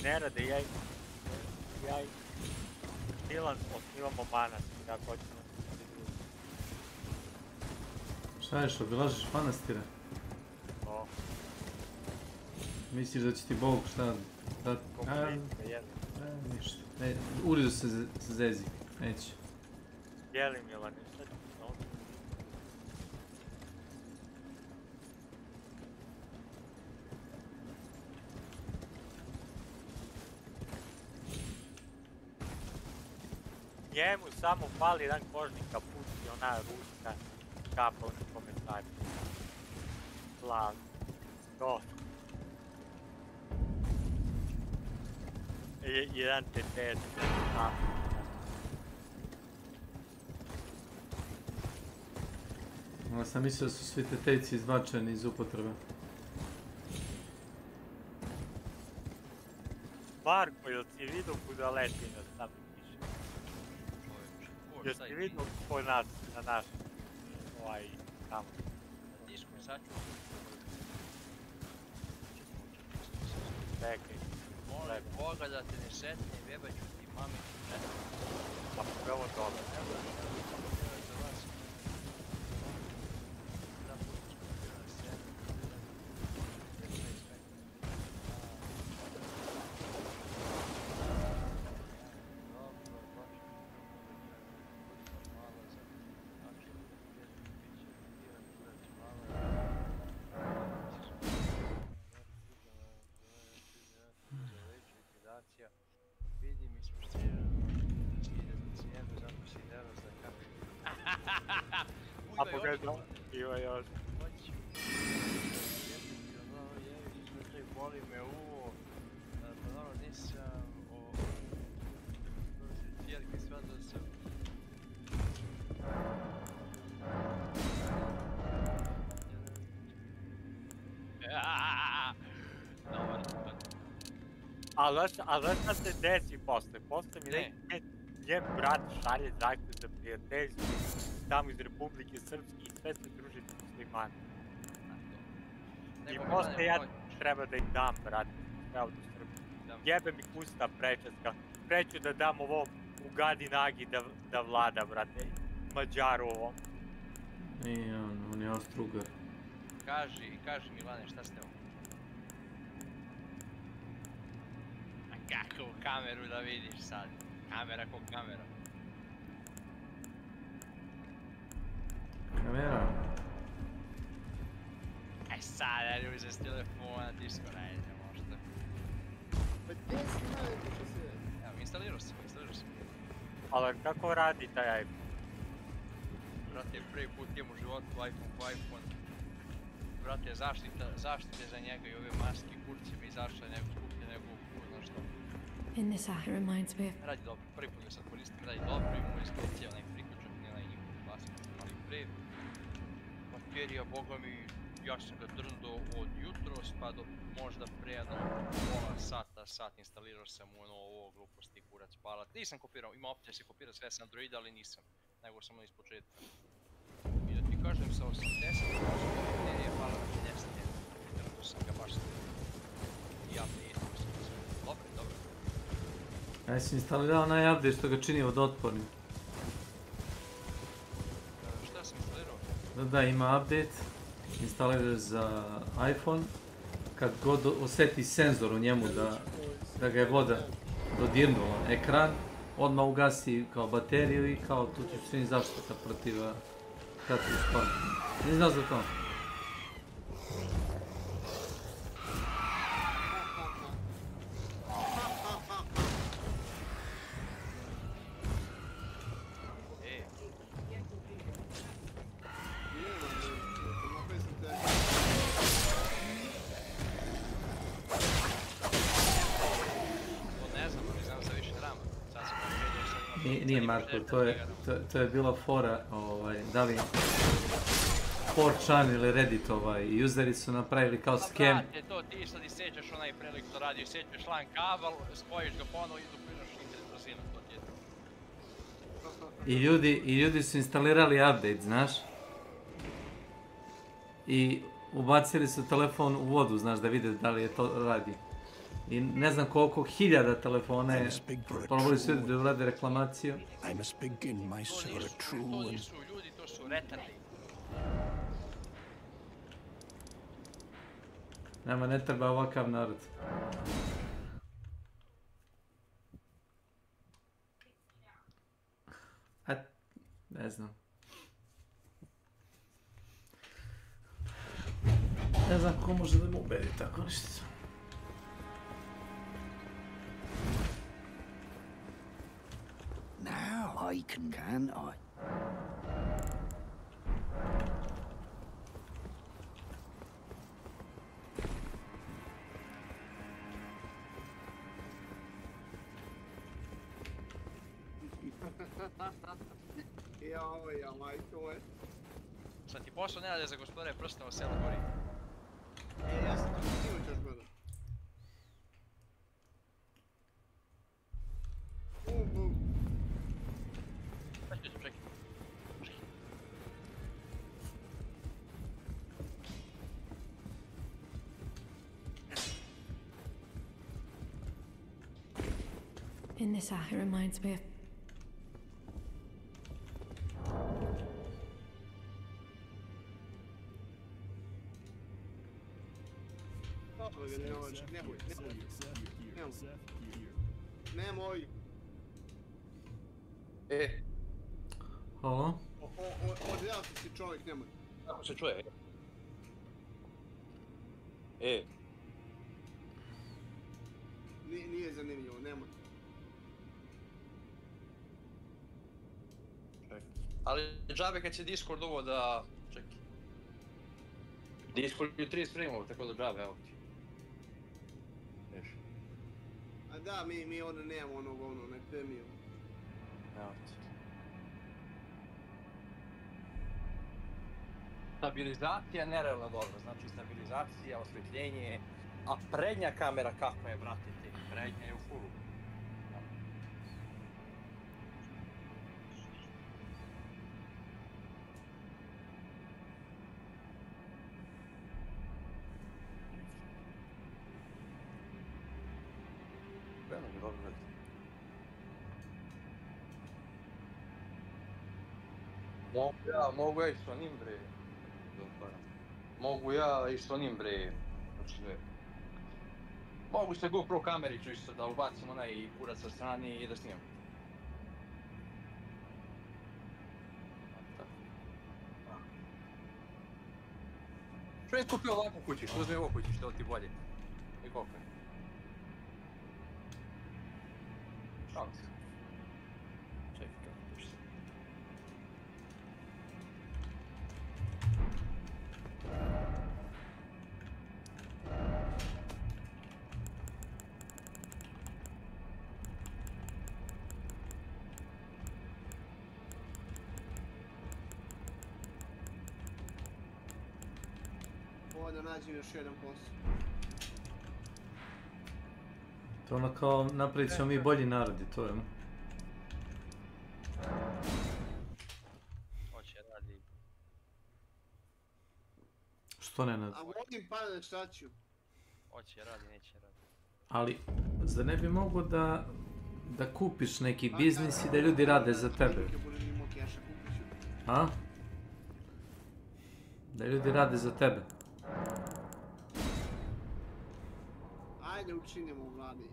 [SPEAKER 7] ne rade, ja i Milan osnivamo manas, kako hoćemo.
[SPEAKER 10] Šta ješ, obilažiš manastire?
[SPEAKER 7] O.
[SPEAKER 10] Misliš da će ti Bog šta dati? Ništa. Uredu se zezi, neće.
[SPEAKER 7] Jeli Milan, šta ću ti ovdje? Njemu samo fali jedan kožni kaput i ona ručka kapa u komentarju. Plav. To. Jedan TTS.
[SPEAKER 10] Ja sam mislio da su svi tetejci izbačeni iz upotrebe.
[SPEAKER 7] Marko, jel si vidio kuda leti na sam piše? Jel si vidio ko nas, na naš, tamo?
[SPEAKER 8] Disku je sačuo.
[SPEAKER 7] Čekaj.
[SPEAKER 8] Molim Boga da te ne setne, jebat ću ti mami.
[SPEAKER 7] Pa prvo dobro.
[SPEAKER 8] Vidi, mi smo štirali, cijenu, zato si nervozna kako.
[SPEAKER 7] A pogledaj, ima još.
[SPEAKER 8] Hoću. Jevi, boli me uvo. Pa dobro, nisam cijelike shvatio sam.
[SPEAKER 7] Ali znaš šta se desi posle? Posle mi njen brat šalje zahtjev za prijateljstvo tamo iz Republike Srpske i sve se druži s muslimani. I posle ja treba da im dam, brate, sve ovdje u Srbiji. Jebe mi kusta prečeska, preću da dam ovom Ugadi Nagi da vlada, brate, Mađaru ovom.
[SPEAKER 10] Nije on je Austrougar.
[SPEAKER 8] Kaži Milane, šta ste ovo? Kako kameru da vidiš sad? Kamera ko kamera.
[SPEAKER 10] Kamera?
[SPEAKER 8] Aj sad, ajde uzeš telefona, Discord, ajde možda.
[SPEAKER 3] Pa gdje si najbolje što se...
[SPEAKER 8] Evo, instalirao sam.
[SPEAKER 7] Ali kako radi taj iPhone?
[SPEAKER 8] Brate, prvi put imam u životu iPhone. Brate, zaštite za njega i ove maske, kurci mi izašla nego skuplje nego znaš što.
[SPEAKER 6] In this act reminds me of...
[SPEAKER 8] Radi dobro, prvi put ga sad koristim, radi dobro i moj isključio onaj priključak, nije onaj njihov glasnik, ali pre. Baterija, boga mi, ja sam ga drndo od jutros pa do možda pre jedno pola sat instalirao sam u ovo gluposti kurac palat. Nisam kopirao, ima opcija se kopira sve s Androida, ali nisam, nego sam iz početka. I da ti kažem sa 80% baterije pala na 50, drndo sam ga baš i ja prijetno sam ga sve. Dobro.
[SPEAKER 10] Ja sam instalirao onaj update što ga čini vodootpornim.
[SPEAKER 8] Šta sam instalirao?
[SPEAKER 10] Da, ima update. Instaliraš za iPhone. Kad god osjeti senzor u njemu da ga je voda dodirnula ekran, odmah ugasi kao bateriju i kao tu ćeš čini zaštita protiv kratkih spavanja. Nisi znao za to? Nije Marko, to je bila fora, da li 4chan ili Reddit, useri su napravili kao scam.
[SPEAKER 8] Brate, to ti sad isjećaš onaj prelik što radi, isjećaš LAN kabel, spojiš ga ponovo i dopinaš internet brzinu, to ti je to.
[SPEAKER 10] I ljudi su instalirali update, znaš? I ubacili su telefon u vodu, znaš, da vide da li je to radi. I ne znam koliko hiljada telefona je, probali su ljudi da urade reklamaciju.
[SPEAKER 8] To nisu ljudi, to su retardi.
[SPEAKER 10] Nama ne treba ovakav narod. Ne znam. Ne znam ko može da mu ubedi tako nešto.
[SPEAKER 15] Now
[SPEAKER 1] I can't I?
[SPEAKER 3] Ja, majko je.
[SPEAKER 8] Sad ti poslao Nenade za gospodare prsteno selo gori.
[SPEAKER 3] Ja sam ti sinoć još gledao.
[SPEAKER 8] Čekaj.
[SPEAKER 6] In this act, it reminds me of...
[SPEAKER 3] Nemoj.
[SPEAKER 10] Halo?
[SPEAKER 3] Odrasli si čovjek, nemoj.
[SPEAKER 8] Kako se čuje?
[SPEAKER 3] Nije zanimljivo, nemoj.
[SPEAKER 8] Ali džabe kad će Discord ovo da... Čekaj. Discord je 30 frame-ova, tako da džabe, evo ti.
[SPEAKER 3] A da, mi onda nemamo onog premium.
[SPEAKER 8] Evo ti. Stabilizacija nerealno dobro, znači stabilizacija, osvjetljenje, a prednja kamera kakva je, brate ti, prednja je u fullu. Mogu ja i s onim bre. Mogu ja i s onim bre. Mogu se GoPro kameriću isto da ubacimo onaj kurac sa strane i da snimamo. Što je skupio ovako kući? Što uzme ovo kući? Što ti bolje? I koliko je? Šalim se. Čekaj kako piše.
[SPEAKER 3] Da nađem još jedan posao.
[SPEAKER 10] To ono kao napravit ćemo mi bolji narodi, to je ono.
[SPEAKER 8] Hoće radi.
[SPEAKER 10] Što ne radi?
[SPEAKER 3] A volim pa šta ću?
[SPEAKER 8] Hoće radi, neće radi.
[SPEAKER 10] Ali, zar ne bi mogo da kupiš neki biznis i da ljudi rade za tebe? A? Da ljudi rade za tebe.
[SPEAKER 3] Ajde učinimo u vladi.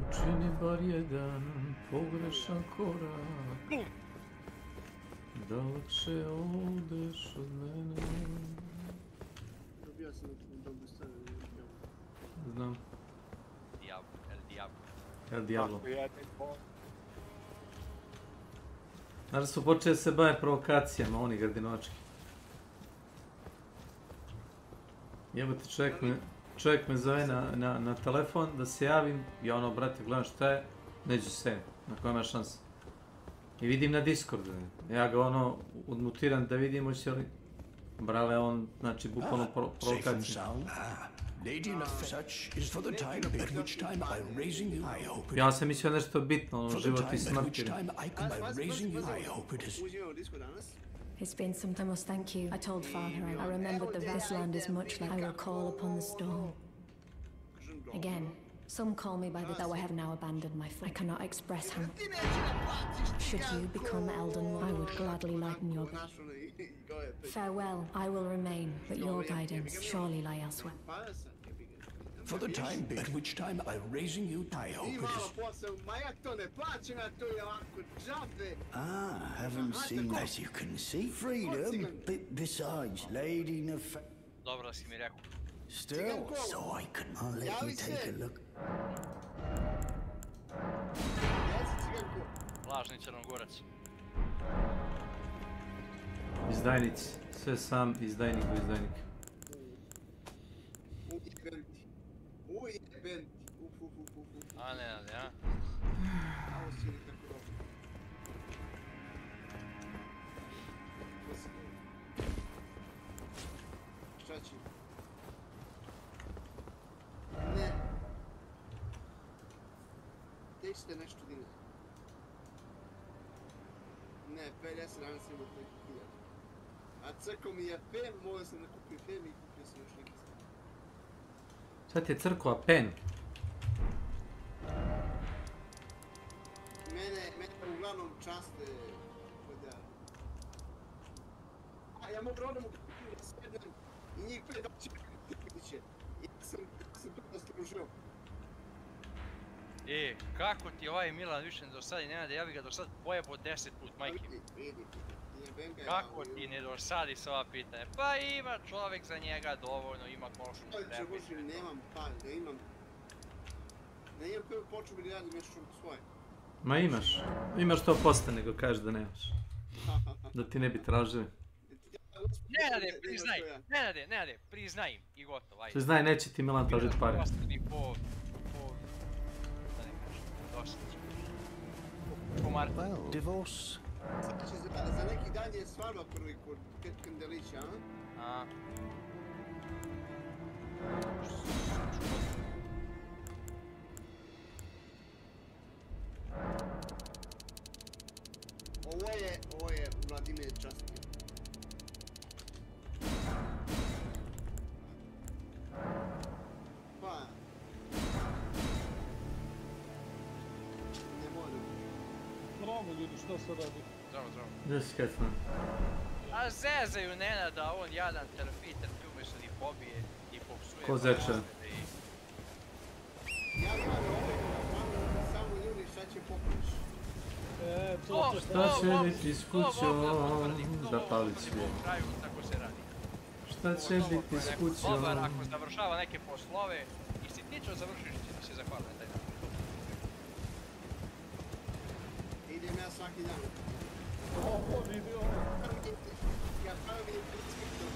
[SPEAKER 10] Učini bar jedan pogrešan korak, da lakše odeš od mene.
[SPEAKER 3] Dobio sam dobru stranu.
[SPEAKER 10] Znam. El Diablo. Znaš su počeli se baviti provokacijama, oni gardinočki. Jebote, čovjek me zove na telefon da se javim, ja ono, brate, gledam šta je, neđu se, na koja ima šansa. I vidim na Discordu, ja ga ono, odmutiram da vidim hoće li, brale, on, znači, bukvalno provokaciju. Ja sam mislio nešto bitno, ono, život i smrti.
[SPEAKER 6] It's been some time. I must thank you. I told Father I remembered that this land is much like I will call upon the storm. Again, some call me by the though I have now abandoned my foot. I cannot express how. Should you become Elden, I would gladly lighten your burden. Farewell, I will remain, but your guidance surely lie elsewhere.
[SPEAKER 1] For the time at which time I'm raising you, I hope it is. Haven't seen as you can see. Freedom, besides, Lady
[SPEAKER 8] Dobro da si mi rekao.
[SPEAKER 1] Still, so I can. I'll let you take a look.
[SPEAKER 8] Lažni crnogorac.
[SPEAKER 10] Izdajnici. Sve sam izdajnik do izdajnika.
[SPEAKER 3] Ujebem ti.
[SPEAKER 8] A ne, a?
[SPEAKER 3] Ovo si nekako dobro. Šta će? Ne. Gdje ćete nešto dinati? Ne, pen, ja sam danas imao preko 1000. A crko mi je pen, morao sam da kupim pen i kupio sam još neki stvar.
[SPEAKER 10] Sad je crkva pen.
[SPEAKER 3] Mene uglavnom časte kod ja. A ja mogu onda mogu kupiti da sjednem i njih 5 doći. Ja sam to zaslužio.
[SPEAKER 8] Kako ti ovaj Milan više ne dosadi, Nenade, ja bi ga do sad pojebao 10 put, majke. Kako ti ne dosadi s ova pitanja? Pa ima čovjek za njega dovoljno, ima košnu strepu.
[SPEAKER 3] Bože, nemam pal, da imam prvo počeo bi da radim nešto svoje.
[SPEAKER 10] Ma imaš to posta, nego kažeš da nemaš. Da ti ne bi tražili.
[SPEAKER 8] Nenade, priznaj im i gotovo, ajde.
[SPEAKER 10] Priznaj, neće ti Milan tražiti pare.
[SPEAKER 8] Ostani po... da ne kažem, dosta. Po Marku.
[SPEAKER 1] Well, divorce.
[SPEAKER 3] Znači, za neki dan je svadba prvi kod Kandelića, a? Ovo je Vladimir Častio. Pa... Ne moram.
[SPEAKER 4] Zdravo ljudi, šta se radi?
[SPEAKER 8] Zdravo.
[SPEAKER 10] Gdje si Kecman?
[SPEAKER 8] A zezaju Nenada, on jadan trpi umjesto da ih pobije i popsuje.
[SPEAKER 10] Ko zeče?
[SPEAKER 3] Ja imam ovaj samo ljudi šta će pokući.
[SPEAKER 10] Šta će biti s kućom? Zapali svijet. Šta će biti s kućom?
[SPEAKER 8] Dobar, ako završava neke poslove i sitnično završiš, će ti se zahvaliti na taj dan.
[SPEAKER 3] Idem ja svaki dan.
[SPEAKER 4] Vidio.
[SPEAKER 3] Ja pravim vidim inspektor.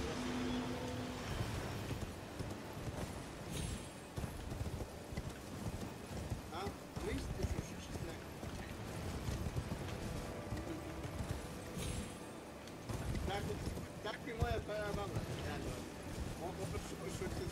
[SPEAKER 3] A? Liste ću što se nekako. Tako i moja prava mama. Mogu što se čuti.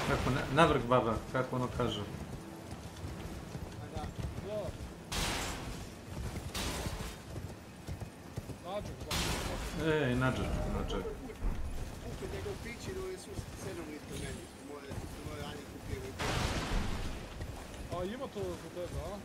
[SPEAKER 10] Kako, navrh baba, kako ono kaže. Ej, nađer.
[SPEAKER 3] Kupite njegov pići, no su 7 litra meni. Moje ranje kupio.
[SPEAKER 4] A ima to za tebe, a?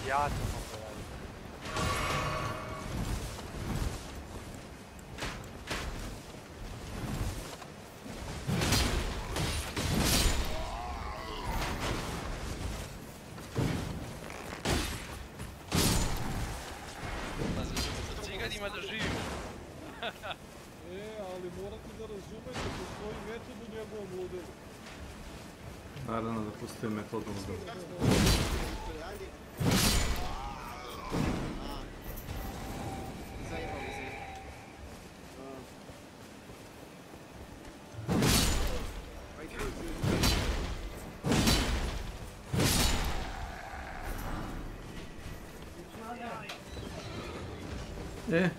[SPEAKER 7] Ja to mogu raditi.
[SPEAKER 8] Za ciganima da živimo.
[SPEAKER 4] Ali morate da razumete, postoji metod u njegovom ludelu.
[SPEAKER 10] Naravno da postoji metod u ludelu. E?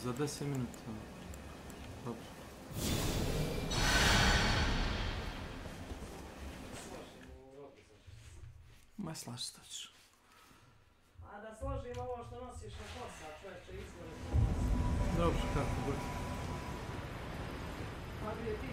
[SPEAKER 10] Za 10 minuta. Dobro. Ma slažit ću.
[SPEAKER 2] A da složim ovo što nosiš na posao, čovječe, izvore.
[SPEAKER 10] Dobro, kako bude.
[SPEAKER 2] Pa bi je ti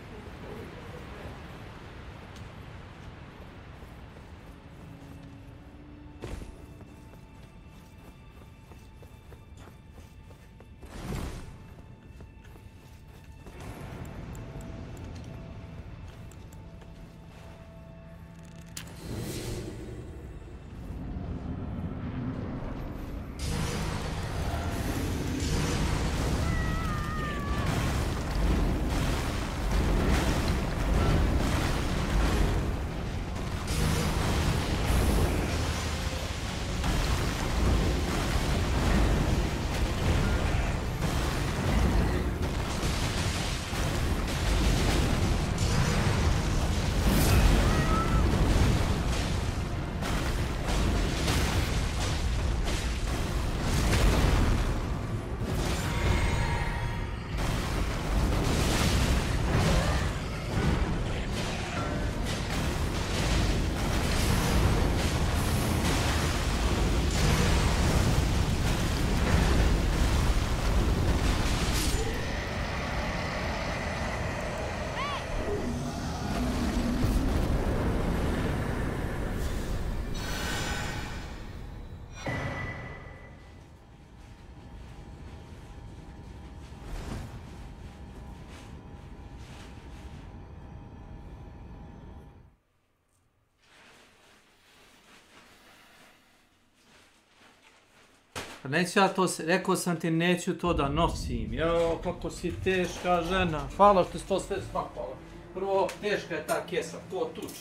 [SPEAKER 10] Neću ja to, rekao sam ti, neću to da nosim. Jao, kako si teška žena. Hvala što si to sve spakvala. Prvo, teška je ta kesa, ko tuč.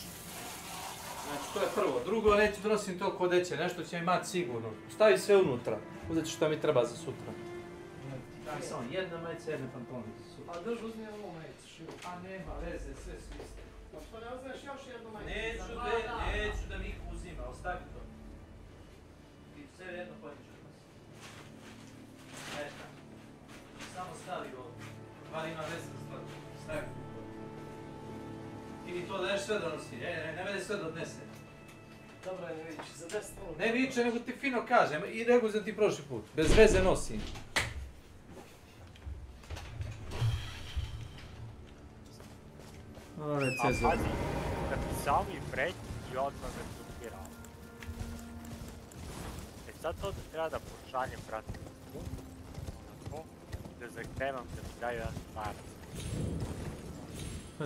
[SPEAKER 10] Znači, to je prvo. Drugo, neću da nosim toliko odeće, nešto će imati sigurno. Stavi sve unutra, uzet ću šta mi treba za sutra. Daj samo jedna majica, jedne pantone za sutra.
[SPEAKER 2] A drž uzmi ovu majicu, širu.
[SPEAKER 10] A nema veze, sve su iste.
[SPEAKER 2] Pa što ne uzmeš još jednu majicu?
[SPEAKER 10] Neću da mi ih uzima, ostavi to. Ti sve jedno hoćeš. Samo stavi ovdje. Hvala, ima veze za stvar. Stavi. Ti mi to daješ sve da nosi. Ne vede sve da odnese.
[SPEAKER 2] Dobro, ne vidiš, za 10 minuta.
[SPEAKER 10] Ne viče, nego ti fino kažem. I nego za ti prošli put. Bez veze nosim. Ove, Cezar.
[SPEAKER 7] A pazi, napisao mi pretnji i odmah me blokirao. E sad to da treba da pošaljem, brate, da zahtevam da mi daju jedan stvar.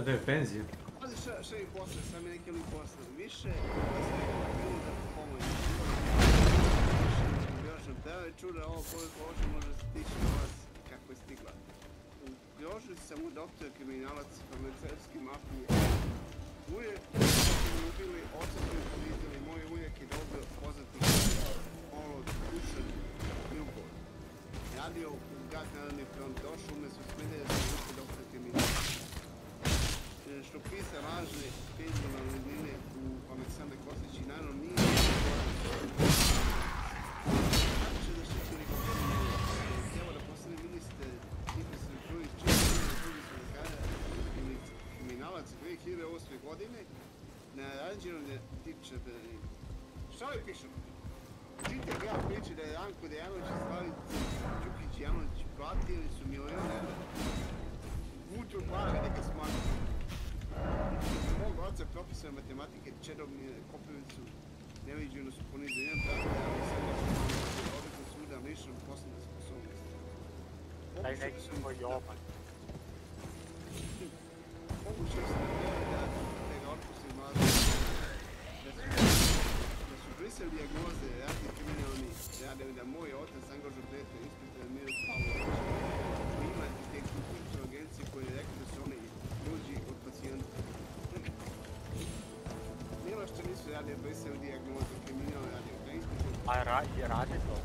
[SPEAKER 10] Da je penzija.
[SPEAKER 3] Pazi šta mi posle, sad mi neki lik posle. Više, da sam bilo da pomoći. Još nam tebe čuda ovo koliko može možda stići na vas kako je stigla. U Grožu sam u doktor kriminalac farmaceutske mafije. Uvijek su mi ubili, oca su mi polizili, moj uvijek je dobro poznati ono dušan ljubor. Radio u Gad Narodni front, došao umjesto smene da se ušte doktor kriminalac. Što pisa važne penzijalne line u Aleksandra Kostići, naravno nije znači da što će neko htjela da postane ministar tipa se čuvi čini Republike Lekara kriminalac 2008. godine na rađenju tiče Berlina. Šta li pišu? Učite ga priče da je Ranko Dejanović i Slavica Đukić Janović platili su milione vutu para neka smanjiti. Mog oca profesora matematike Čedomira Koprivicu neviđeno su ponizili jedan brate, ali sam da je odlično suda lišnom poslovne sposobnosti.
[SPEAKER 7] Daj neki svoj oban.
[SPEAKER 3] Pokušao sam da ga otpustim mlade, da su brisali dijagnoze ratni kriminalni radovi da moj otac angažao prijatelj inspektora Miru Pavlovića, koji ima arhitektu kućne agencije koji je rekao da su oni ljudi od pacijenta. Milo što nisu radio brisali dijagnoze kriminalne radio da inspektor...
[SPEAKER 7] A A radi to?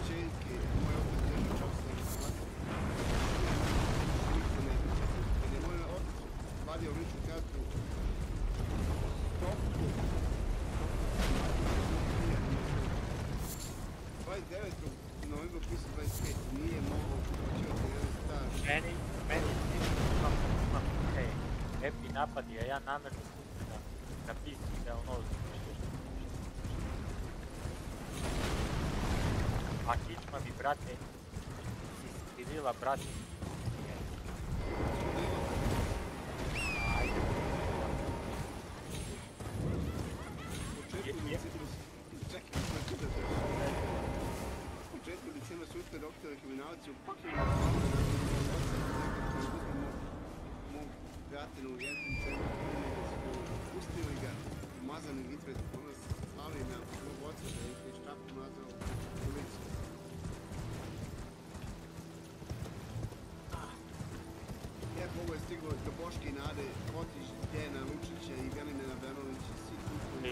[SPEAKER 3] Čerke, moj otac držao čopsnik, shvatio. Kad je moj otac vadio ličnu kartu, topku, 29. novembra pisao 25, nije mogao početi jedan staž.
[SPEAKER 7] Meni happy napadi, a ja namjerno pustim da pisam da ono a kičma mi, brate, si skrivila, brate. Ajde.
[SPEAKER 3] U početku decembra su uspjeli doktora kriminalci upakili u planu da uzmemo mog prijatelja u jednom centru da su pustili ga umazani litvet, ono slali na mog oca da je štapu nazvao policiju. Iako ovo je stiglo do Boške i Nade, Kotić, Dejana Lučića i Velimena Vernovića, svi kućni.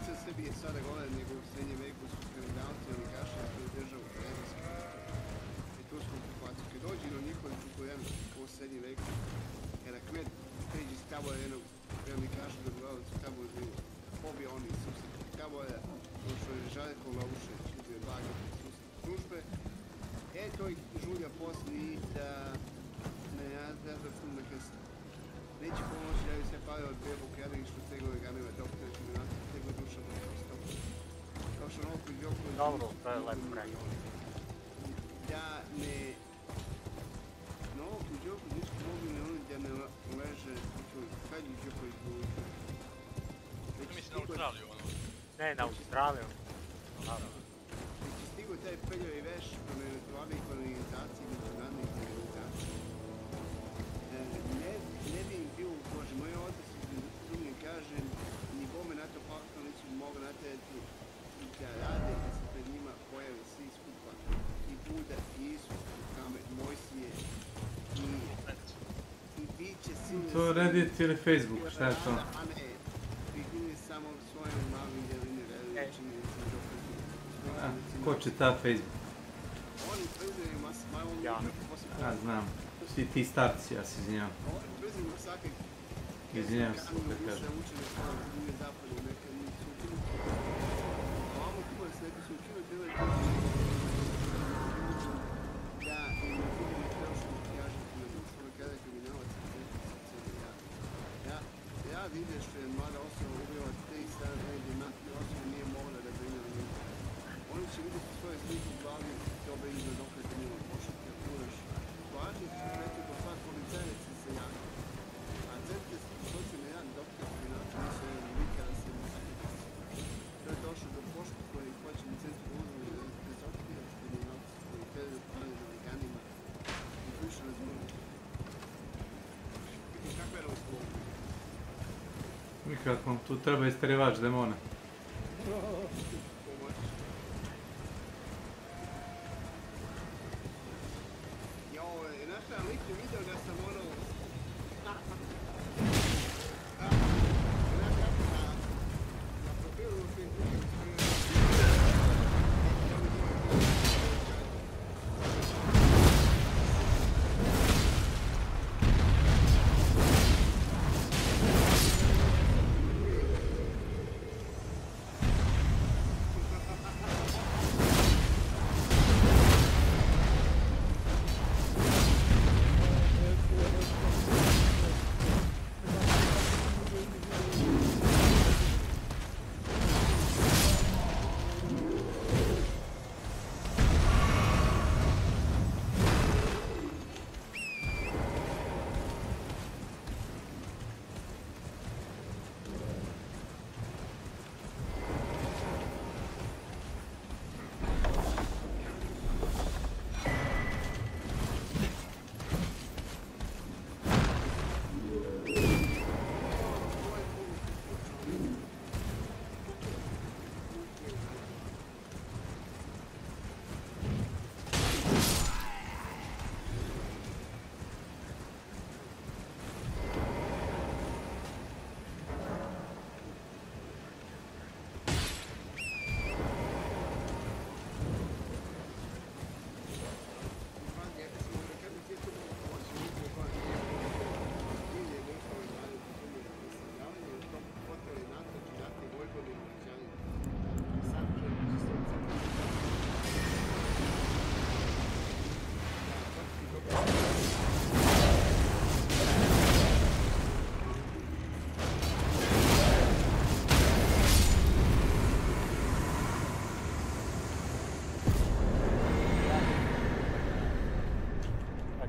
[SPEAKER 3] Sve sebi je sada gore nego u srednjem veku su kriminalci, oni kaše koji državu Hrvatske. I tu smo okupaciju. Kad dođe do njihovi kukujem u srednjem veku, kada kmet priđi s taboja jednog velikaša do gledalicu taboja zvilu, pobija oni susret. Taboja došao je Žarko Lavušeć, uzio dva susret službe. To ih žulja poslije da ne znam puno kasno. Neće pomoći da bi se palio od dvije bukjade što tegove ganeve doktora kriminalci, tegove duša do stopu. Kao što ono koji Đoković...
[SPEAKER 7] Dobro, to je lepo rekao.
[SPEAKER 3] Da ne... Na ovo koji Đoković nisu mogli ne oni da ne leže kad je Đoković bilo uđe.
[SPEAKER 8] Mislim na Australiju ono.
[SPEAKER 7] Ne, na Australiju.
[SPEAKER 3] Već je stigo taj peljavi veš prema eventualnih organizaciji, međunarodnih organizaciji. Ne bi im bio u koži. Moj otac drugim kažem, ni bome na to faktor nisu mogli natajati i da rade da se pred njima pojave svi skupa. I Buda, i Isus, i Kamet, Mojsije, i bit će silne...
[SPEAKER 10] To Reddit ili Facebook, šta je to?
[SPEAKER 3] A ne, prihvili samo svojom malim djeline veruju činjenicom dokazima.
[SPEAKER 10] Ko čita Facebook?
[SPEAKER 3] Oni preziraju malo
[SPEAKER 10] Ja znam, svi ti starci, ja se izvinjam.
[SPEAKER 3] Oni preziraju masakre.
[SPEAKER 10] Izvinjam se, da kažem.
[SPEAKER 3] Ovamo kuma se neki su učili, bilo je tu da im ne bude ne preošli jažiti na društvo kada je kriminalac. Ja vidim što je mlada osoba ubila 3 strane gdje mati osoba nije mogla da brine o njima. Oni će vidjeti svoje slike u glavi, dobe izgled dokle te njima pošati, ako budeš važni, reći do svak policajaca se jaka. A centre socijalne jedan doktor kriminalci nisu jedan nikada se ne sakrivaci. To je došlo do pošta koji hoće na centru uzeli bez otkriva kriminalci koji predaju pare na veganima i više razmoći. Vidim kakva je razgovor.
[SPEAKER 10] Nikako, tu treba istarivač demona.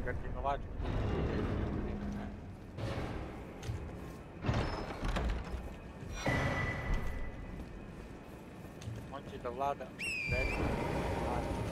[SPEAKER 7] gardinovački. On će da vlada većim vlastima.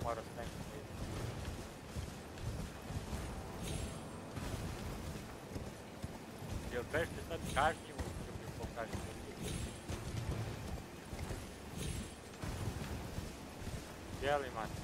[SPEAKER 7] Mora s nekim vidjeti. Jel bešte sad kažnjivo što bi pokažnjivo? Jeli mati?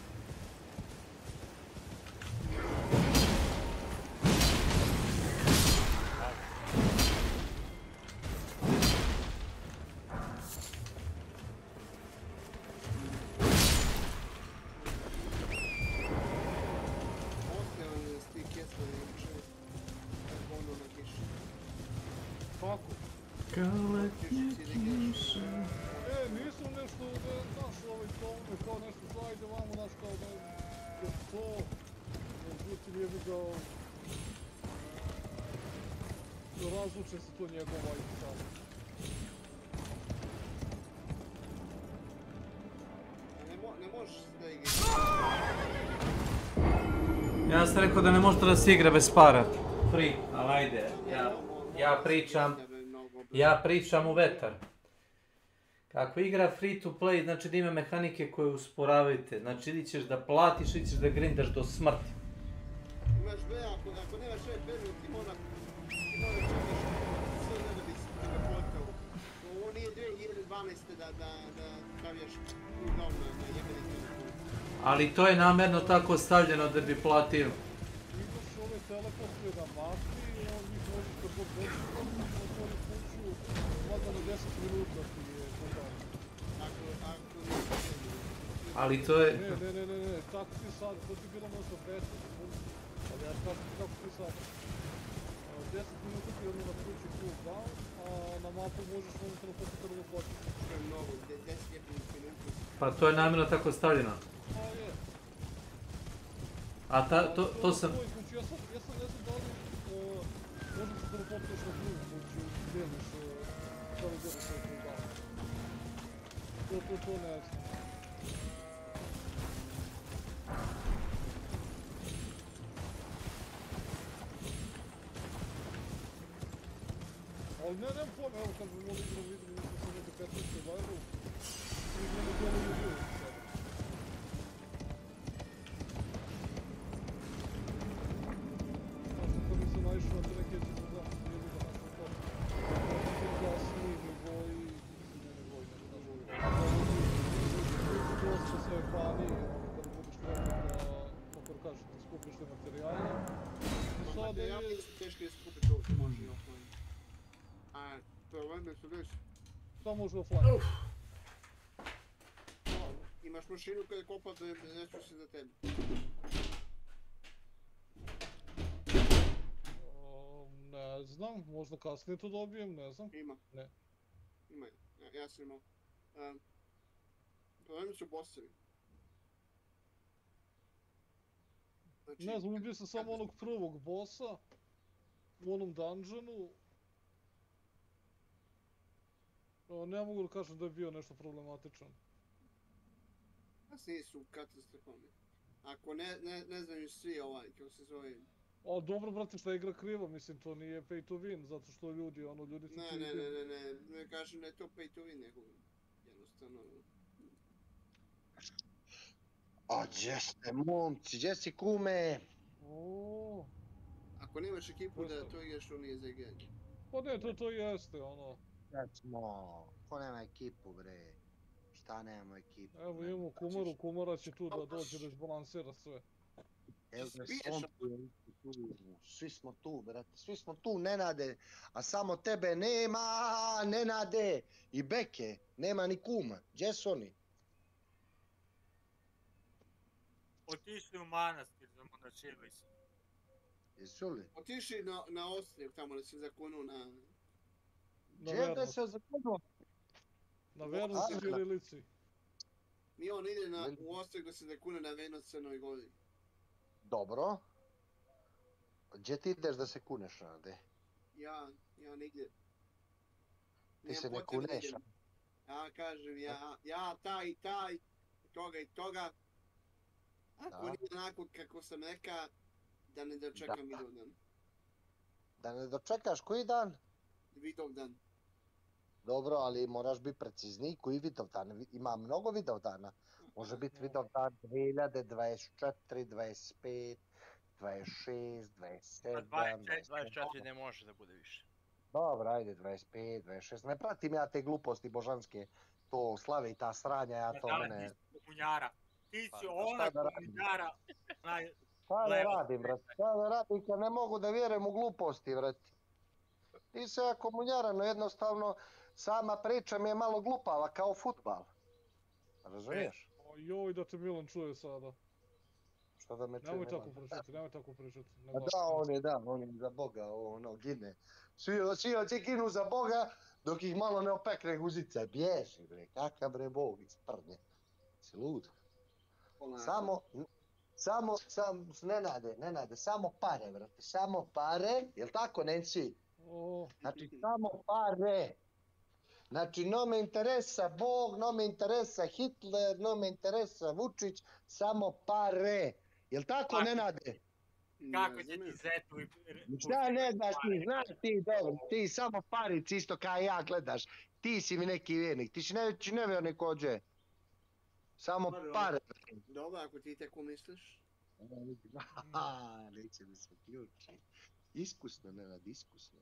[SPEAKER 4] Nisam nešto, znaš, kao nešto zajde vamo, znaš, kao da je to, međutim je vidio, razluče se to njegova i tako.
[SPEAKER 3] Ne možeš da igra.
[SPEAKER 10] Ja sam rekao da ne možete da se igra bez para. Free, ali ajde, ja pričam u vetar. Ako igra free to play, znači da ima mehanike koje usporavajte. Znači ili ćeš da platiš, ili ćeš da grindaš do smrti.
[SPEAKER 3] Imaš B, ako nemaš sve periodu, ti mora čekaš sve da bi se ga potao. Ovo nije 2012. da stavljaš cooldown na jebeni telefon.
[SPEAKER 10] Ali to je namjerno tako stavljeno da bi platio.
[SPEAKER 4] Imaš ove teleporte na mapi i on njih možeš da god dođeš, otvori funkciju, vlada na 10 minuta ti je cooldown.
[SPEAKER 10] Ali to je...
[SPEAKER 4] Ne, tako ti sad, to ti bilo možda 15, ali ja kažem kako ti sad. 10 minuta ti odmah na kući cooldown, a na mapu možeš ono teleporte kada ga hoćeš.
[SPEAKER 3] To je mnogo, 10 minuta.
[SPEAKER 10] Pa to je namjerno tako stavljeno.
[SPEAKER 4] A je.
[SPEAKER 10] A to sam...
[SPEAKER 4] Znači ja sam ne znam da li možeš se teleportaš na drugu funkciju, deliš da li deliš svoj cooldown. To ne znam. Ali nemam pojma, evo kad bi mogu igram vidim, mislim sam neke 15. vajru i mene dole je bilo sada. Znači kad bi se naišao na te neke ćemo da ili da našao to. Ti gasni nivoji, ne nivoji, nego dosta sve pani, kada budeš trebao da, kako da kažeš, da skupiš te materijale. I sada je...
[SPEAKER 3] Materijali su teški da skupiti ovo što može i offline. A problem je su reći...
[SPEAKER 4] To može offline.
[SPEAKER 3] Imaš mašinu kada kopa da neću se za tebe.
[SPEAKER 4] Ne znam, možda kasnije to dobijem, ne znam.
[SPEAKER 3] Ima.
[SPEAKER 4] Ne.
[SPEAKER 3] Ima, ja sam imao. Problem su bossevi. Znači,
[SPEAKER 4] ne znam, ubio sam samo onog prvog bossa u onom dungeonu. Ne mogu da kažem da je bio nešto problematičan.
[SPEAKER 3] Kasnije su katastrofalni. Ako ne znaju svi kako se zove...
[SPEAKER 4] O, dobro, brate, što je igra kriva, mislim, to nije pay to win, zato što ljudi su ti...
[SPEAKER 3] Ne kažem da je to pay to win, nego jednostavno...
[SPEAKER 11] A gdje ste momci, gdje si kume?
[SPEAKER 3] Ako nemaš ekipu da to igraš, to nije za igranje.
[SPEAKER 4] Pa ne, to jeste, ono...
[SPEAKER 11] Ko nema ekipu, bre? Šta nemamo ekipu?
[SPEAKER 4] Evo imamo Kumaru, Kumara će tu da dođe da izbalansira sve.
[SPEAKER 11] Evo svi smo tu, brate, svi smo tu, Nenade, a samo tebe nema, Nenade, i Beke, nema ni kuma, gdje su oni?
[SPEAKER 7] Otišli u manastir za monašili su.
[SPEAKER 11] Jesu li?
[SPEAKER 3] Otišli na ostrjev tamo da se zakonu na...
[SPEAKER 11] Gdje da se zakonu?
[SPEAKER 4] Na vernosti Kirilici.
[SPEAKER 3] I on ide u ostrjev da se zakune na vernost Crnoj Gori.
[SPEAKER 11] Dobro. Gdje ti ideš da se kuneš, Nade?
[SPEAKER 3] Ja nigdje.
[SPEAKER 11] Ti se ne kuneš?
[SPEAKER 3] Ja kažem, ja taj i taj, toga i toga. Ako nije onako kako sam reka, da ne dočekam Vidovdan.
[SPEAKER 11] Da ne dočekaš koji dan?
[SPEAKER 3] Vidovdan.
[SPEAKER 11] Dobro, ali moraš biti precizniji koji Vidovdan. Ima mnogo Vidovdana. Može biti Vidovdan 2024, 25, 26, 27,
[SPEAKER 8] 24 ne može da bude više.
[SPEAKER 11] Dobro, ajde, 25, 26. Ne pratim ja te gluposti božanske, to slave i ta sranja, ja to mene...
[SPEAKER 7] Komunjara. Ti si ona komunjara.
[SPEAKER 11] Šta da radim, brate? Šta da radim kad ne mogu da vjerujem u gluposti, brate? Ti se ja komunjara, no jednostavno sama priča mi je malo glupava, kao fudbal. Razumiješ?
[SPEAKER 4] Joj, da te Milan čuje sada.
[SPEAKER 11] Što da me čuje
[SPEAKER 4] Nemoj
[SPEAKER 11] Milan?
[SPEAKER 4] nemoj tako pričati.
[SPEAKER 11] On je za Boga, gine. Svi hoće ginu za Boga, dok ih malo ne opekne guzica. Bježi, bre, kakav bre Bog iz prnje. Si lud. Nenade, samo pare, brate, samo pare, jel tako, Nenci? Znači, samo pare. Znači, no me interesa Bog, no me interesa Hitler, no me interesa Vučić, samo pare. Jel tako, Nenade?
[SPEAKER 7] Kako će ti zetovi...
[SPEAKER 11] Šta ne znaš ti, znaš ti dobro, ti samo paric isto kao ja gledaš. Ti si mi neki vjernik, ti si nevjernik ođe. Samo pare.
[SPEAKER 3] Dobro, ako ti tako misliš.
[SPEAKER 11] Neće mi se ključi. Iskusno, Nenad, iskusno.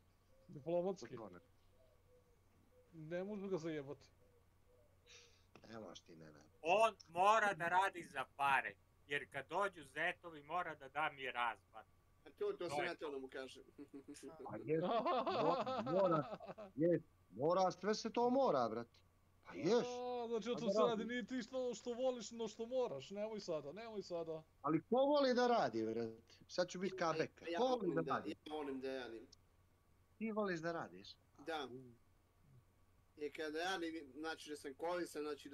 [SPEAKER 4] Diplomatski. Ne može ga zajebati.
[SPEAKER 11] Nemaš ti, Nenad.
[SPEAKER 7] On mora da radi za pare, jer kad dođu zetovi mora da da mi razban.
[SPEAKER 3] A to sam ja to da mu kažem.
[SPEAKER 11] Mora, sve se to mora, brate. Pa jes.
[SPEAKER 4] Znači, to se radi, nije ti što voliš, no što moraš, nemoj sada.
[SPEAKER 11] Ali ko voli da radi, brate? Sad ću biti kao Beka. Ko voli da radi?
[SPEAKER 3] Ja volim da radim.
[SPEAKER 11] Ti voliš da radiš?
[SPEAKER 3] Da. Jer kad radim, znači da sam koristan, znači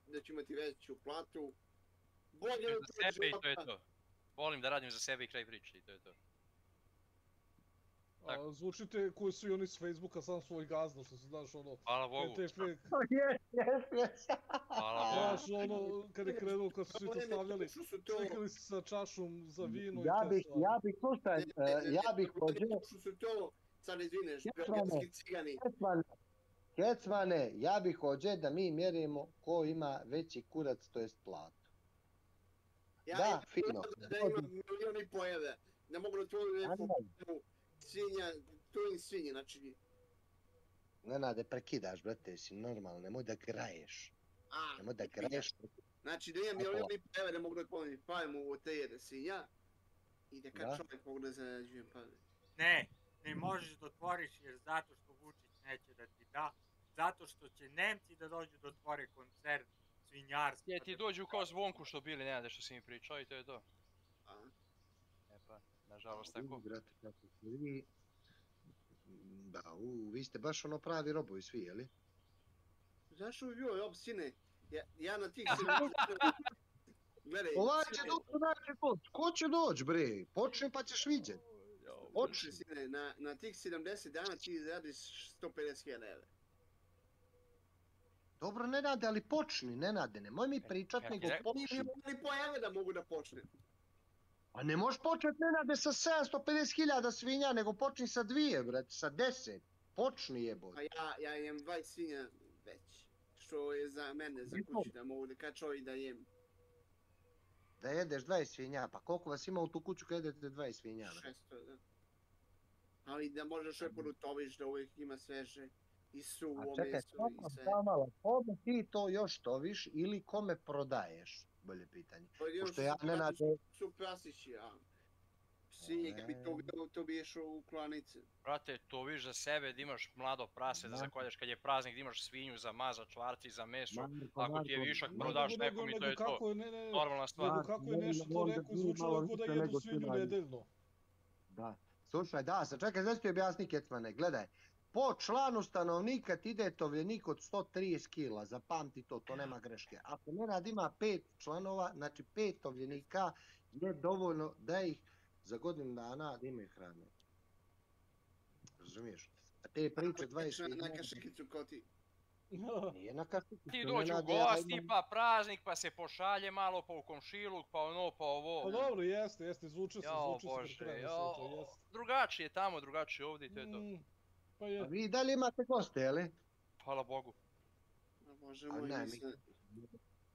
[SPEAKER 3] da ću imati veću platu. Bolje
[SPEAKER 8] za sebe i to je to. Volim da radim za sebe i kraj priče i to je to.
[SPEAKER 4] Zvučite koji su i oni s Facebooka, sam svoj gazda, što se znaš ono...
[SPEAKER 8] Hvala Bogu.
[SPEAKER 11] Jes.
[SPEAKER 8] Hvala Bogu.
[SPEAKER 4] Znaš ono, kad je krenuo, kad su svi to stavljali, slikali se sa čašom za vino i te
[SPEAKER 11] Ja bih hođe...
[SPEAKER 3] Sad izvineš, belgijski cigani.
[SPEAKER 11] Kecmane, ja bih hođe da mi mjerimo ko ima veći kurac, to jest platu. Da, fino.
[SPEAKER 3] Da imam milijoni pojave. Ne mogu da tvoju neku svinja, tvoju svinje, znači...
[SPEAKER 11] Nenade, prekidaš, brate, si normalno, nemoj da graješ. Nemoj da graješ.
[SPEAKER 3] Znači da imam milijoni pojave, ne mogu da tvoju pajem u te jede svinja. I da kad čovjek mogu da zarađujem pare.
[SPEAKER 7] Ne možeš da otvoriš jer zato što Vučić neće da ti da. Zato što će Nemci da dođu da otvore koncert svinjarski.
[SPEAKER 8] Ti dođu kao zvonku što bili, Nenade, što si mi pričao i to je to. E pa, nažalost tako.
[SPEAKER 11] Brate, kako ste vi... Da, vi ste baš ono pravi robovi svi, jeli?
[SPEAKER 3] Zašto bi bio rob, sine? Ja na tih...
[SPEAKER 11] Ovaj će doći, ko će doći, bre? Počni pa ćeš vidjeti.
[SPEAKER 3] Počni, sine, na tih 70 dana ti radiš 150.000 €.
[SPEAKER 11] Dobro, Nenade, ali počni, Nenade, nemoj mi pričat, nego počni.
[SPEAKER 3] Ni pojave da mogu da počnem.
[SPEAKER 11] A ne možeš početi, Nenade, sa 750.000 svinja, nego počni sa 2, brate, sa 10. Počni, jebote.
[SPEAKER 3] A ja jem 20 svinja već. Što je za mene, za kuću, da mogu da kačovi da jem.
[SPEAKER 11] Da jedeš 20 svinja, pa koliko vas ima u tu kuću kad jedete 20 svinja?
[SPEAKER 3] 600, da. Ali da možeš preporutoviš da uvijek ima sveže i suvo
[SPEAKER 11] A čekaj,
[SPEAKER 3] meso i sve.
[SPEAKER 11] malo, kome ti to još toviš ili kome prodaješ? Bolje pitanje. Pošto ja, Nenade...
[SPEAKER 3] Su prasići, a svinje kad bi to bi išao u klanice.
[SPEAKER 8] Brate, to viš za sebe da imaš mlado prase da zakolješ kad je praznik, da imaš svinju za maza, čvarci, za meso. Ako ti je višak, prodaš nekom i to je to. Normalna stvar.
[SPEAKER 4] Nego kako je nešto to rekao, zvučalo je kao da jedu svinju nedeljno.
[SPEAKER 11] Da. Slušaj, da, sad čekaj, znači ti objasni, Kecmane, gledaj. Po članu stanovnika ti ide tovljenik od 130 kila, zapamti to nema greške. Ako Nenad ima 5 članova, znači 5 tovljenika je dovoljno da ih za godinu dana da imaju hrane. Razumiješ? A te priče 20...
[SPEAKER 3] Na kašikicu ko ti.
[SPEAKER 11] Nije na kašikicu.
[SPEAKER 8] Ti dođu gosti, pa praznik, pa se pošalje malo pa u komšiluk, pa ono, pa ovo.
[SPEAKER 4] Pa dobro, jeste, zvuči se
[SPEAKER 8] Bože, drugačije tamo, drugačije ovdje i to je to.
[SPEAKER 4] Pa je.
[SPEAKER 11] A vi dalje imate goste, jeli?
[SPEAKER 8] Hvala Bogu.
[SPEAKER 3] Bože moj, mislim.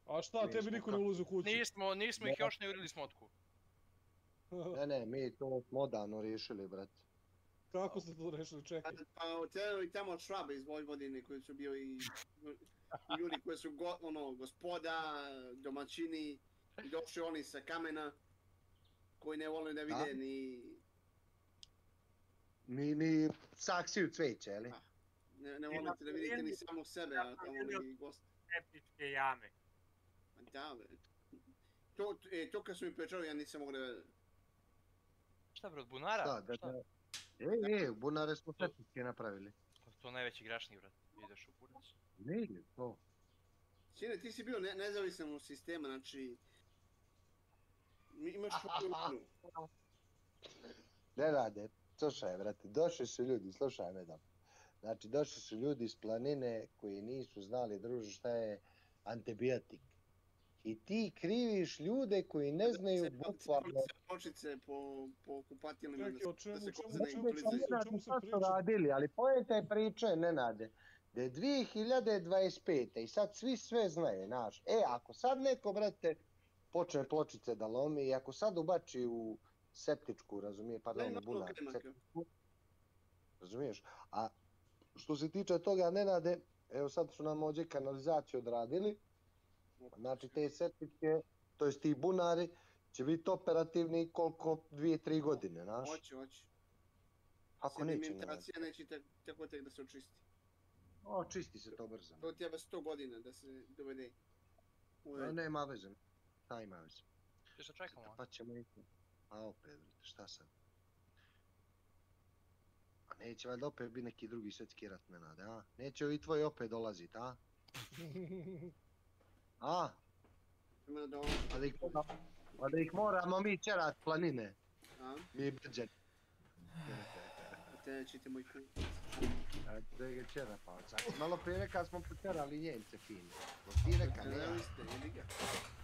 [SPEAKER 4] A šta, tebi niko ne ulazi u kuću?
[SPEAKER 8] Nismo ih još ne urili smotku.
[SPEAKER 11] Ne, mi to modano riješili, brate.
[SPEAKER 4] Kako ste to rešili, čekaj?
[SPEAKER 3] Pa i tamo od Švabe iz Vojvodine koji su bili ljudi koji su gospoda, domaćini i došli oni sa kamena koji ne vole da vide
[SPEAKER 11] ni saksiju cveća, jeli?
[SPEAKER 3] Ne volite da vidite ni samo sebe, a tamo ni gosti.
[SPEAKER 7] Septičke jame.
[SPEAKER 3] Da, bre. To kad su mi pričali, ja nisam mogu da vedim.
[SPEAKER 8] Šta bre, od bunara?
[SPEAKER 11] Šta? Bunare smo septičke napravili.
[SPEAKER 8] To je najveći grašnik, brat. Ideš u burac.
[SPEAKER 11] Ne, to.
[SPEAKER 3] Sine, ti si bio nezavisan od sistema, znači... Imaš svoju utnu.
[SPEAKER 11] Ne rade, slušaj, brate, došli su ljudi, slušaj me da. Znači, došli su ljudi iz planine koji nisu znali, druže, šta je antibiotik. I ti kriviš ljude koji ne znaju bukvalno...
[SPEAKER 3] Počice po kupatilima
[SPEAKER 4] da se
[SPEAKER 11] radili, ali pojete je priče, Nenade, da je 2025. i sad svi sve znaju, znaš. Ako sad neko, brate, počne pločice da lomi i ako sad ubači u septičku, razumije, pardon, u bunar, razumiješ? A što se tiče toga, Nenade, evo sad su nam ovdje kanalizaciju odradili, znači te septičke, to jest ti bunari, će biti operativni koliko 2-3 godine, znaš?
[SPEAKER 3] Hoće.
[SPEAKER 11] Ako neće,
[SPEAKER 3] sedimentacija neće tako tek da se očisti.
[SPEAKER 11] Očisti se to brzo.
[SPEAKER 3] To treba 100 godina da se dovede.
[SPEAKER 11] Nema veze, šta ima veze.
[SPEAKER 8] Što čekamo?
[SPEAKER 11] Pa ćemo ići. A opet, šta sad? A neće valjda opet biti neki drugi svjetski rat, Nenade, a? Neće i tvoj opet dolazit, a? A? Pa da ih moramo mi čerat planine. Mi brđani.
[SPEAKER 3] Te nećete moj kut.
[SPEAKER 11] Da ga čera, pa malo prije rekao smo počerali Njemce fini. Ti rekao, ne?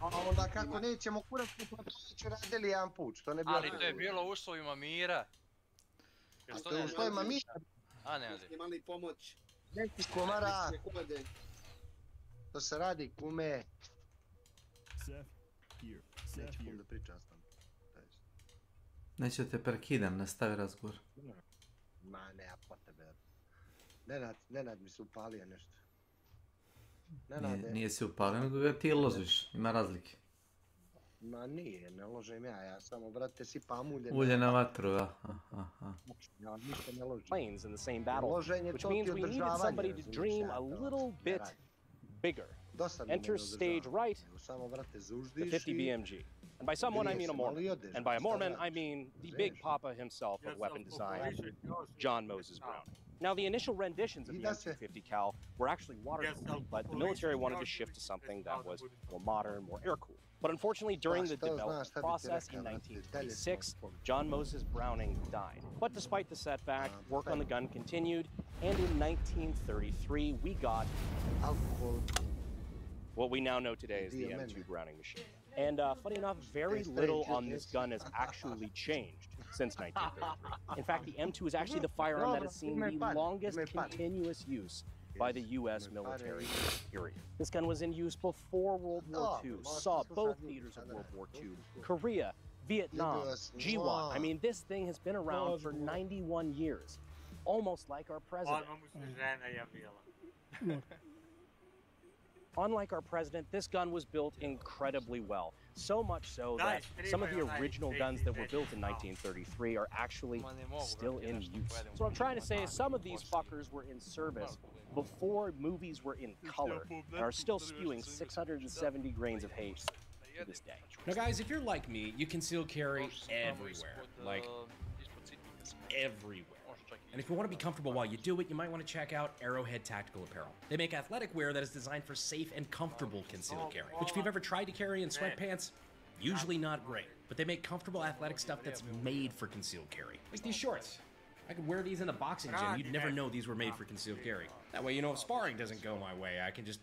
[SPEAKER 11] A onda kako nećemo kurat, smo to radili jedan put, što ne bi...
[SPEAKER 8] Ali to je bilo u uslovima mira.
[SPEAKER 11] A to je u uslovima mira?
[SPEAKER 8] A ne,
[SPEAKER 3] ali. Imali pomoć.
[SPEAKER 11] Neki komara. To se radi, kume. Nećemo da pričam s tamo.
[SPEAKER 10] Neću te prekidam, nastavi razgovor.
[SPEAKER 11] Ma ne, a pa tebe. Nenad mi se upalio nešto.
[SPEAKER 10] Nije se upalio, nego ga ti ložiš, ima razlike.
[SPEAKER 11] Ma nije, ne ložem ja samo, brate, sipam ulje.
[SPEAKER 10] Ulje na vatru,
[SPEAKER 11] Ja ništa ne ložim.
[SPEAKER 5] Planes in the same battle, which means we needed somebody to dream a little bit bigger. Enter stage right, the 50 BMG. And by someone, I mean a Mormon. And by a Mormon, I mean the big papa himself of weapon design, John Moses Browning. Now, the initial renditions of the M250 cal were actually water-cooled, but the military wanted to shift to something that was more modern, more air-cooled. But unfortunately, during the development process in 1926, John Moses Browning died. But despite the setback, work on the gun continued, and in 1933, we got what we now know today as the M2 Browning machine. And funny enough, very little on this gun has actually changed since 1933. In fact, the M2 is actually the firearm that has seen the longest continuous use by the U.S. military, period. This gun was in use before World War II, saw both theaters of World War II, Korea, Vietnam, G1. I mean, this thing has been around for 91 years, almost like our president. Unlike our president, this gun was built incredibly well. So much so that some of the original guns that were built in 1933 are actually still in use. So what I'm trying to say is some of these fuckers were in service before movies were in color and are still spewing 670 grains of hate to this day.
[SPEAKER 9] Now guys, if you're like me, you conceal carry everywhere. Like, everywhere. And if you want to be comfortable while you do it, you might want to check out Arrowhead Tactical Apparel. They make athletic wear that is designed for safe and comfortable concealed carry, which if you've ever tried to carry in sweatpants, usually not great. But they make comfortable athletic stuff that's made for concealed carry. Like these shorts. I could wear these in the boxing gym. You'd never know these were made for concealed carry. That way, you know, if sparring doesn't go my way, I can just,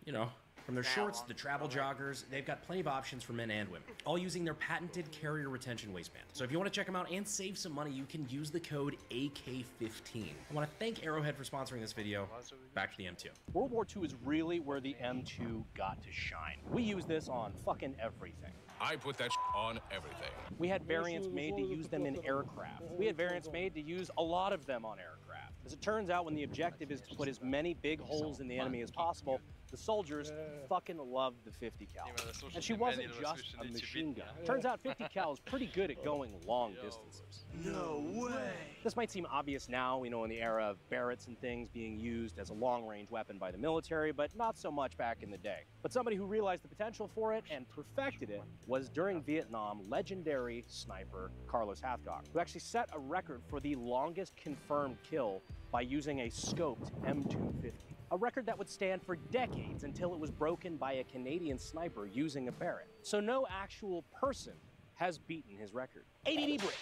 [SPEAKER 9] you know, from their shorts, the travel joggers, they've got plenty of options for men and women, all using their patented carrier retention waistband. So if you want to check them out and save some money, you can use the code AK15. I want to thank Arrowhead for sponsoring this video. Back to the M2.
[SPEAKER 5] World War II is really where the M2 got to shine. We use this on fucking everything.
[SPEAKER 18] I put that on everything.
[SPEAKER 5] We had variants made to use them in aircraft. We had variants made to use a lot of them on aircraft. As it turns out, when the objective is to put as many big holes in the enemy as possible, the soldiers fucking loved the 50 cal. And she wasn't just a machine gun. Turns out 50 cal is pretty good at going long distances.
[SPEAKER 21] No way!
[SPEAKER 5] This might seem obvious now, you know, in the era of Barretts and things being used as a long-range weapon by the military, but not so much back in the day. But somebody who realized the potential for it and perfected it was, during Vietnam, legendary sniper Carlos Hathcock, who actually set a record for the longest confirmed kill by using a scoped M250. A record that would stand for decades until it was broken by a Canadian sniper using a Barrett. So no actual person has beaten his record. ADD break.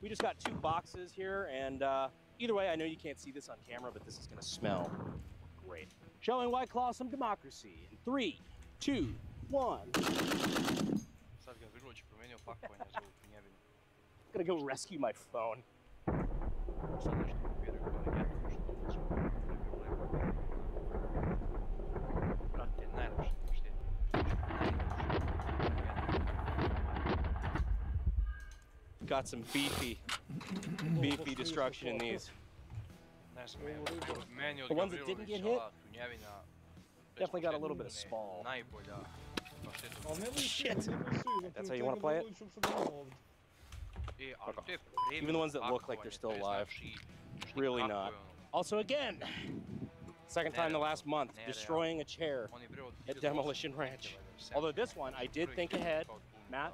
[SPEAKER 5] We just got 2 boxes here, and either way, I know you can't see this on camera, but this is gonna smell great. Showing White Claw some democracy in 3, 2, 1. Gonna go rescue my phone. Got some beefy destruction in these. The ones that didn't get hit definitely got a little bit of spall. Shit! That's how you want to play it? Okay. Even the ones that look like they're still alive, really not. Also, again, second time in the last month, destroying a chair at Demolition Ranch. Although this one, I did think ahead. Matt,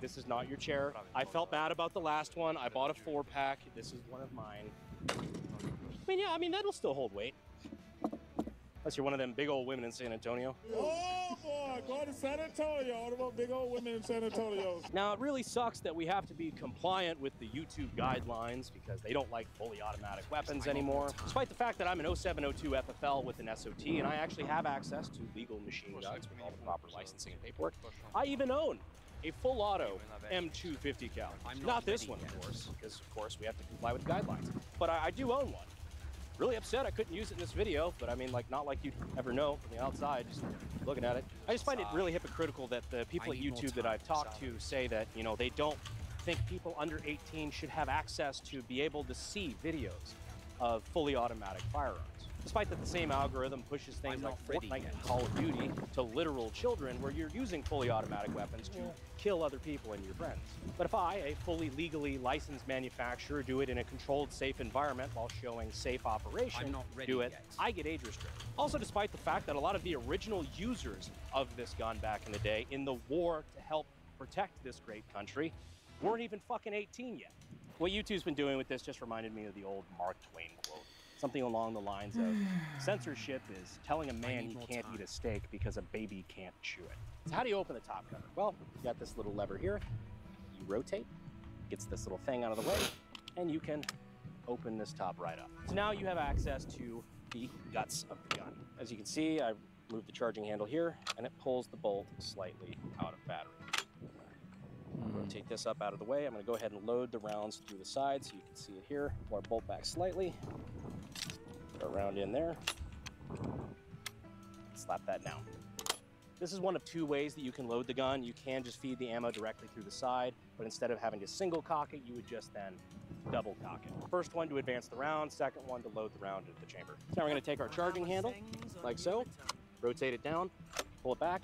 [SPEAKER 5] this is not your chair. I felt bad about the last one. I bought a 4-pack. This is one of mine. I mean, that'll still hold weight. Unless you're one of them big old women in San Antonio.
[SPEAKER 14] Oh boy, going to San Antonio, all about big old women in San Antonio.
[SPEAKER 5] Now, it really sucks that we have to be compliant with the YouTube guidelines because they don't like fully automatic weapons anymore. Despite the fact that I'm an 0702 FFL with an SOT, and I actually have access to legal machine guns with all the proper licensing and paperwork. I even own a full auto M250 cal. Not this one, of course, because of course we have to comply with the guidelines. But I do own one. Really upset I couldn't use it in this video, but I mean, like, not like you'd ever know from the outside, just looking at it. I just find it really hypocritical that the people at YouTube that I've talked to say that, you know, they don't think people under 18 should have access to be able to see videos of fully automatic firearms. Despite that the same algorithm pushes things like Fortnite and Call of Duty to literal children where you're using fully automatic weapons to kill other people and your friends. But if I, a fully legally licensed manufacturer, do it in a controlled, safe environment while showing safe operation, I get age restricted. Also, despite the fact that a lot of the original users of this gun back in the day in the war to help protect this great country weren't even fucking 18 yet. What YouTube's been doing with this just reminded me of the old Mark Twain quote. Something along the lines of, censorship is telling a man he can't eat a steak because a baby can't chew it. So how do you open the top cover? Well, you got this little lever here. You rotate, gets this little thing out of the way, and you can open this top right up. So now you have access to the guts of the gun. As you can see, I moved the charging handle here, and it pulls the bolt slightly out of battery. Rotate this up out of the way. I'm gonna go ahead and load the rounds through the side so you can see it here. Pull our bolt back slightly. Put a round in there. Slap that down. This is one of two ways that you can load the gun. You can just feed the ammo directly through the side, but instead of having to single cock it, you would just then double cock it. First one to advance the round, second one to load the round into the chamber. So now we're gonna take our charging handle, like so, rotate it down, pull it back,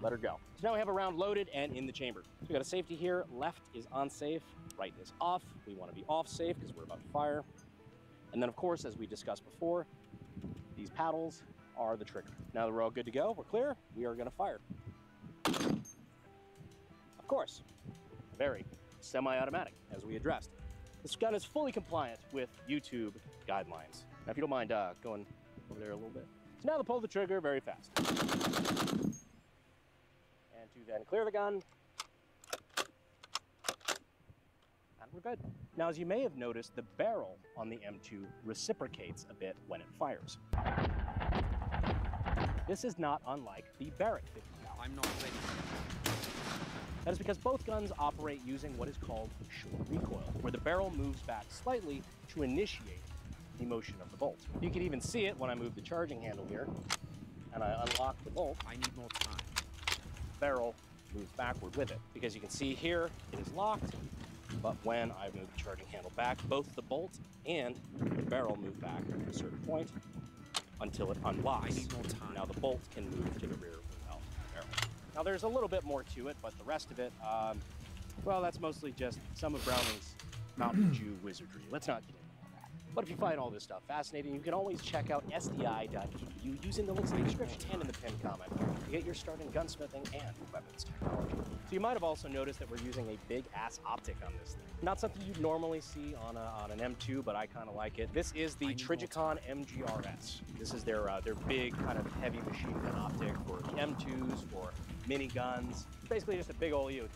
[SPEAKER 5] let her go. So now we have a round loaded and in the chamber. So we got a safety here, left is on safe, right is off. We wanna be off safe because we're about to fire. And then of course, as we discussed before, these paddles are the trigger. Now that we're all good to go, we're clear, we are gonna fire. Of course, very semi-automatic, as we addressed. This gun is fully compliant with YouTube guidelines. Now, if you don't mind going over there a little bit. So now to pull the trigger very fast. And to then clear the gun. And we're good. Now, as you may have noticed, the barrel on the M2 reciprocates a bit when it fires. This is not unlike the Barrett 50 cal. I'm not ready. That is because both guns operate using what is called short recoil, where the barrel moves back slightly to initiate the motion of the bolt. You can even see it when I move the charging handle here, and I unlock the bolt. I need more time. The barrel moves backward with it, because you can see here it is locked, but when I move the charging handle back, both the bolt and the barrel move back at a certain point until it unlocks. I need more time. Now the bolt can move to the rear without the barrel. Now there's a little bit more to it, but the rest of it, well, that's mostly just some of Browning's Mountain Dew wizardry. Let's not get into all that. But if you find all this stuff fascinating, you can always check out sdi.edu using the links in the description and in the pinned comment to get your start in gunsmithing and weapons technology. So you might have also noticed that we're using a big ass optic on this thing. Not something you'd normally see on an M2, but I kind of like it. This is the Trijicon MGRS. This is their big kind of heavy machine gun optic for M2s, for mini guns. It's basically just a big old EOTech,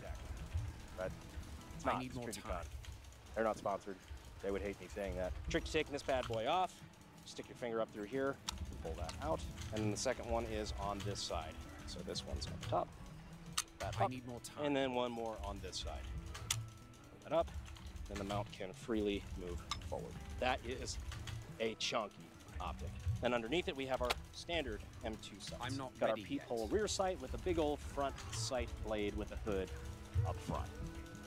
[SPEAKER 5] right? It's not. It's Trijicon. They're not sponsored. They would hate me saying that. Trick to taking this bad boy off, stick your finger up through here, and pull that out. And then the second one is on this side. So this one's on the top. That up. I need more time. And then one more on this side. Pull that up, then the mount can freely move forward. That is a chunky optic. And underneath it, we have our standard M2 sights. I'm not Got our peephole rear sight with a big old front sight blade with a hood up front.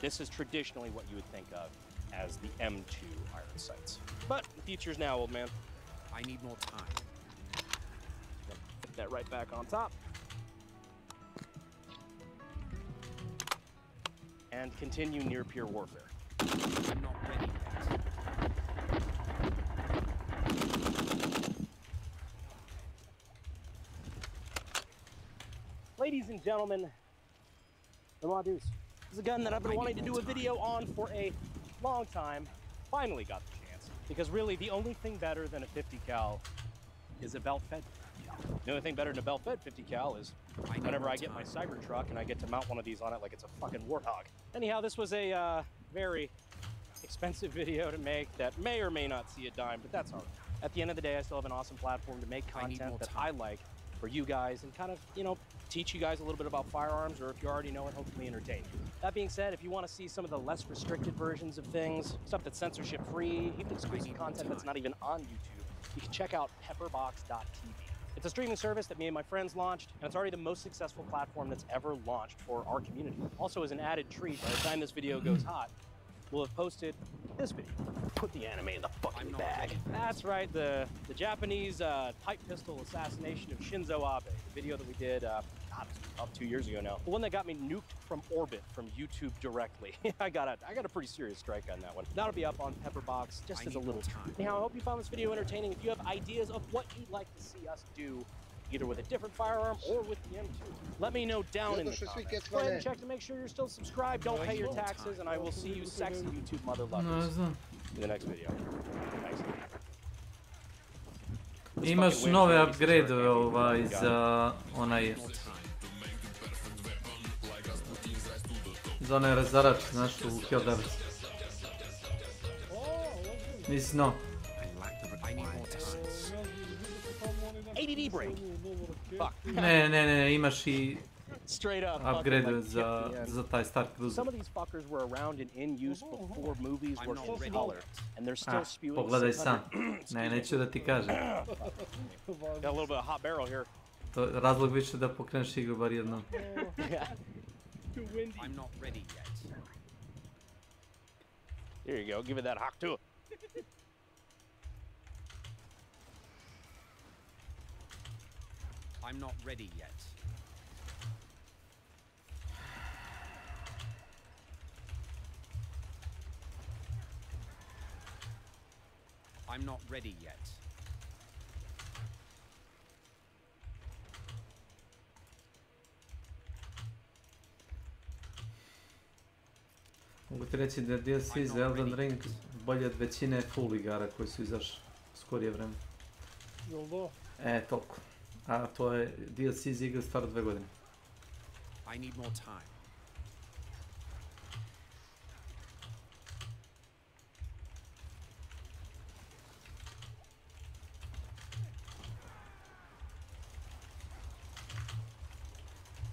[SPEAKER 5] This is traditionally what you would think of as the M2 iron sights. But the future's now, old man. I need more time. Put that right back on top. And continue near-peer warfare. I'm not ready yet. Ladies and gentlemen, the Madus. This is a gun that I've been wanting to do a video on for a long time. Finally got the chance. Because really, the only thing better than a 50 cal is a belt-fed 50 cal. The only thing better than a belt-fed 50 cal is whenever I get my Cybertruck and I get to mount one of these on it like it's a fucking warthog. Anyhow, this was a very expensive video to make that may or may not see a dime, but that's all right. At the end of the day, I still have an awesome platform to make content that I like for you guys and kind of, you know, teach you guys a little bit about firearms, or if you already know it, hopefully entertain you. That being said, if you want to see some of the less restricted versions of things, stuff that's censorship free, even exclusive content that's not even on YouTube, you can check out pepperbox.tv. It's a streaming service that me and my friends launched, and it's already the most successful platform that's ever launched for our community. Also, as an added treat, by the time this video goes hot, we'll have posted this video. Put the anime in the fucking bag. That's right, the Japanese pipe pistol assassination of Shinzo Abe. The video that we did, God, about 2 years ago now. The one that got me nuked from orbit from YouTube directly. I got a pretty serious strike on that one. That'll be up on Pepperbox just as a little time. Anyhow, I hope you found this video entertaining. If you have ideas of what you'd like to see us do either with a different firearm or with the M2. Let me know down in the comments. Go ahead and check to make sure you're still subscribed. Don't pay your taxes, and I will see you sexy YouTube mother lovers in the next video. Thanks.
[SPEAKER 10] Imaš nove upgrade-ove za onaj... Za onaj razarač, znaš, u Helldivers. Nisi znao.
[SPEAKER 5] ADD break.
[SPEAKER 10] Ne, imaš i upgrade za taj Star Cruiser.
[SPEAKER 5] Some of these fuckers were around and in use before movies were in color, and they're still spewing.
[SPEAKER 10] Pogledaj sam. Ne, neću da ti kažem.
[SPEAKER 5] Got a little bit of hot barrel here.
[SPEAKER 10] To je razlog više da pokreneš igru bar jednom.
[SPEAKER 5] I'm not ready yet. Here you go, give it that hock to it.
[SPEAKER 12] I'm not ready yet. I'm not ready yet.
[SPEAKER 10] Mogu ti reći da je DLC za Elden Ring bolje od većine full igara koji su izašli u skorije vreme.
[SPEAKER 4] Jel da?
[SPEAKER 10] Toliko. A to je DLC za igre staro 2 godine.
[SPEAKER 12] I need more time.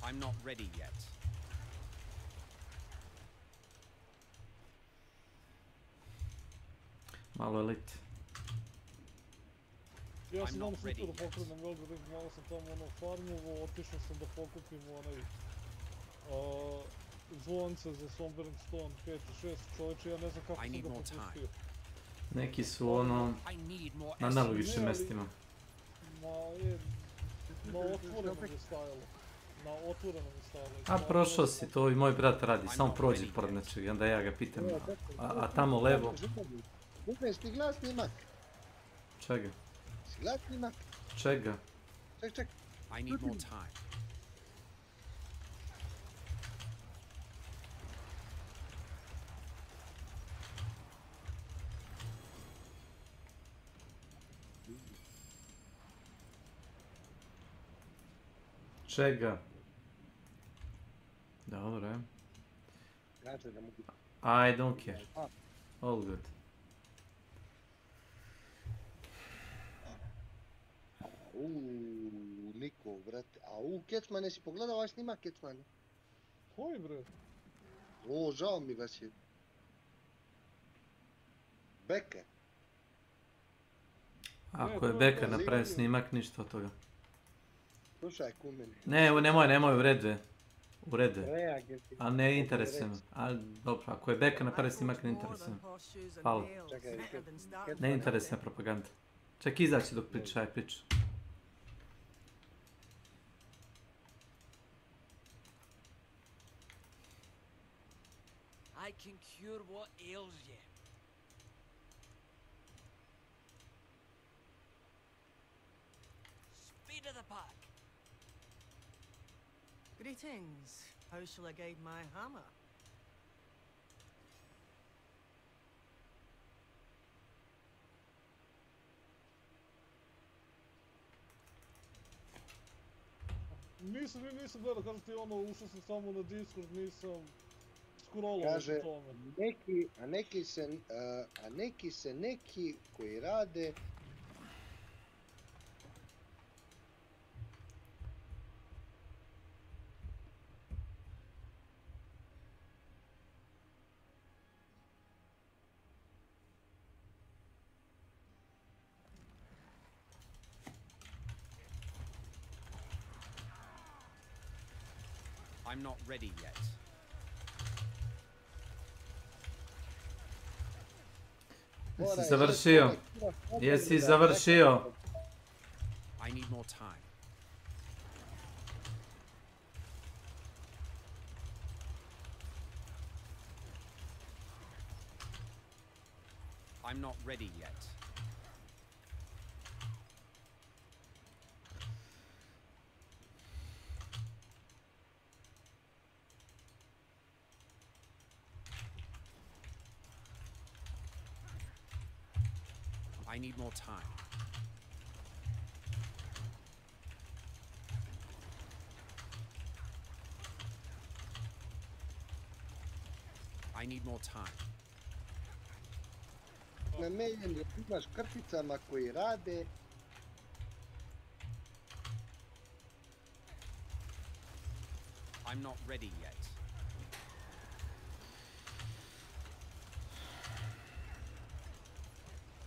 [SPEAKER 12] I'm not ready yet.
[SPEAKER 10] Malo elit.
[SPEAKER 4] Ja sam sutra da pokrenem Elden Ring, malo sam tamo farmovo, otišao sam da pokupim onaj zvonce za Sombering Stone 5 i 6, čovječe, ja ne znam kako sam ga propustio.
[SPEAKER 10] Neki su na analogičnim mestima.
[SPEAKER 4] Na otvorenom je stajalo.
[SPEAKER 10] A prošao si, to i moj brat radi, samo prođi pored nečeg i onda ja ga pitam, a tamo levo...
[SPEAKER 11] Kupeš ti glas snimak?
[SPEAKER 10] Čega?
[SPEAKER 11] Si glas snimak?
[SPEAKER 10] Čega?
[SPEAKER 11] Ček.
[SPEAKER 12] I need more time.
[SPEAKER 10] Čega? Dobro, je. I don't care. All good.
[SPEAKER 11] Niko, brate. Kecman, jesi pogledao ovaj snimak, Kecman?
[SPEAKER 4] Koji, bre?
[SPEAKER 11] Žao mi vas je. Beke.
[SPEAKER 10] Ako je Beka napravi snimak, ništa od toga.
[SPEAKER 11] Slušaj, kumeni.
[SPEAKER 10] Ne, nemoj, u redu je. U redu je. A ne interesuje me. Dobro, ako je Beka napravi snimak, ne interesuje me. Hvala. Ne interesuje me propaganda. Ček, izaći dok priča, priča.
[SPEAKER 15] I can cure what ails you. Speed of the pack.
[SPEAKER 13] Greetings. How shall I guide my hammer?
[SPEAKER 4] Nisam gledao, kažem ti ušao sam samo na Discord, nisam scrollao
[SPEAKER 11] kaže,
[SPEAKER 4] o tome.
[SPEAKER 11] Neki koji rade
[SPEAKER 12] I'm not ready yet.
[SPEAKER 10] Jesi završio? Jesi završio?
[SPEAKER 12] I need more time. I'm not ready yet. I need more time. I need more time.
[SPEAKER 11] Na meni imaš krticama koji rade.
[SPEAKER 12] I'm not ready yet.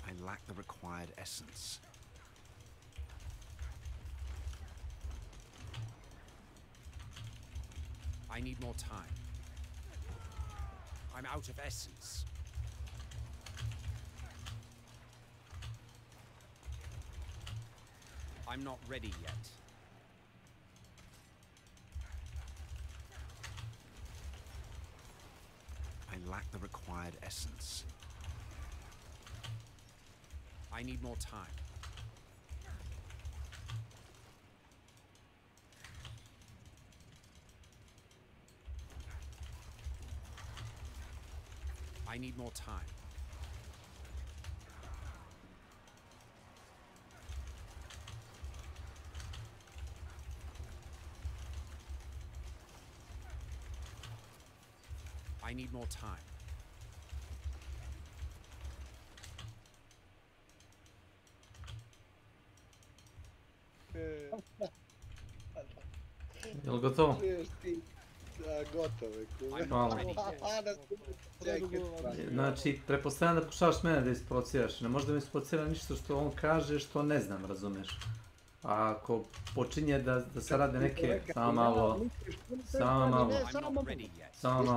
[SPEAKER 12] I lack the required essence. I need more time. I'm out of essence. I'm not ready yet. I lack the required essence. I need more time. I need more time. I need more time.
[SPEAKER 10] Jel gotovo?
[SPEAKER 11] Gotovo je.
[SPEAKER 10] Hvala. Znači, pretpostavljam da pokušavaš mene da isprovociraš. Ne može da mi isprovocira ništa što on kaže, što ne znam, razumeš? A ako počinje da se rade neke... Samo malo.
[SPEAKER 11] Jesi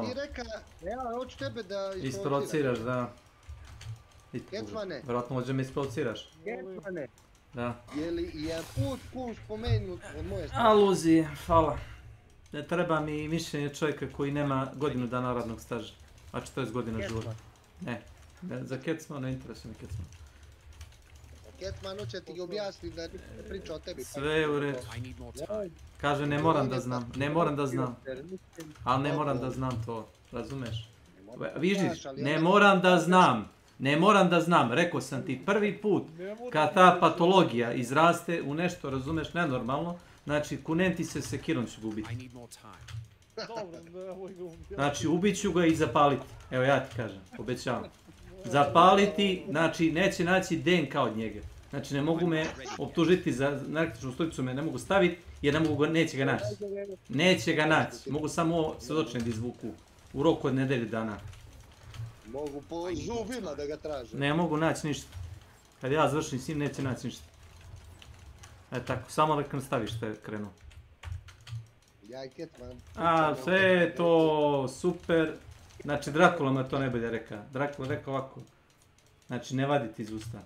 [SPEAKER 11] ti rekao, ja hoću tebe da
[SPEAKER 10] isprovociraš, da.
[SPEAKER 11] Ketmane.
[SPEAKER 10] Vjerojatno možda me isprovociraš.
[SPEAKER 11] Ketmane.
[SPEAKER 10] Da.
[SPEAKER 11] Je li jedan put spomenut od moje strane?
[SPEAKER 10] Aluzije, hvala. Ne treba mi mišljenje čovjeka koji nema godinu dana radnog staža. A 40 godina života. Ne, za Kecman ne interesuje me Kecman.
[SPEAKER 11] Ketman hoće ti objasniti da ne priča o tebi.
[SPEAKER 10] Sve je u redu. Kaže ne moram da znam, ne moram da znam. Ali ne moram da znam to, razumeš? Vidiš, ne moram da znam. Ne moram da znam, rekao sam ti prvi put kad ta patologija izraste u nešto, razumeš, nenormalno, znači kunenti se sekirom ću gubiti. Znači ubit ću ga i zapaliti, evo ja ti kažem, obećavam. Zapaliti, znači neće naći DNK od njega. Znači ne mogu me optužiti za električnu stolicu, me ne mogu staviti jer neće ga naći. Neće ga naći, mogu samo svedočenje da izvuku u roku od nedelje dana.
[SPEAKER 11] Mogu po zubima da ga traže.
[SPEAKER 10] Ne mogu naći ništa. Kad ja završim s njim neće naći ništa. Tako, samo da nastaviš što je krenuo.
[SPEAKER 11] Ja i Ketman.
[SPEAKER 10] A, sve je to super. Znači, Drakula me to najbolje reka. Drakula reka ovako. Znači, ne vaditi iz usta.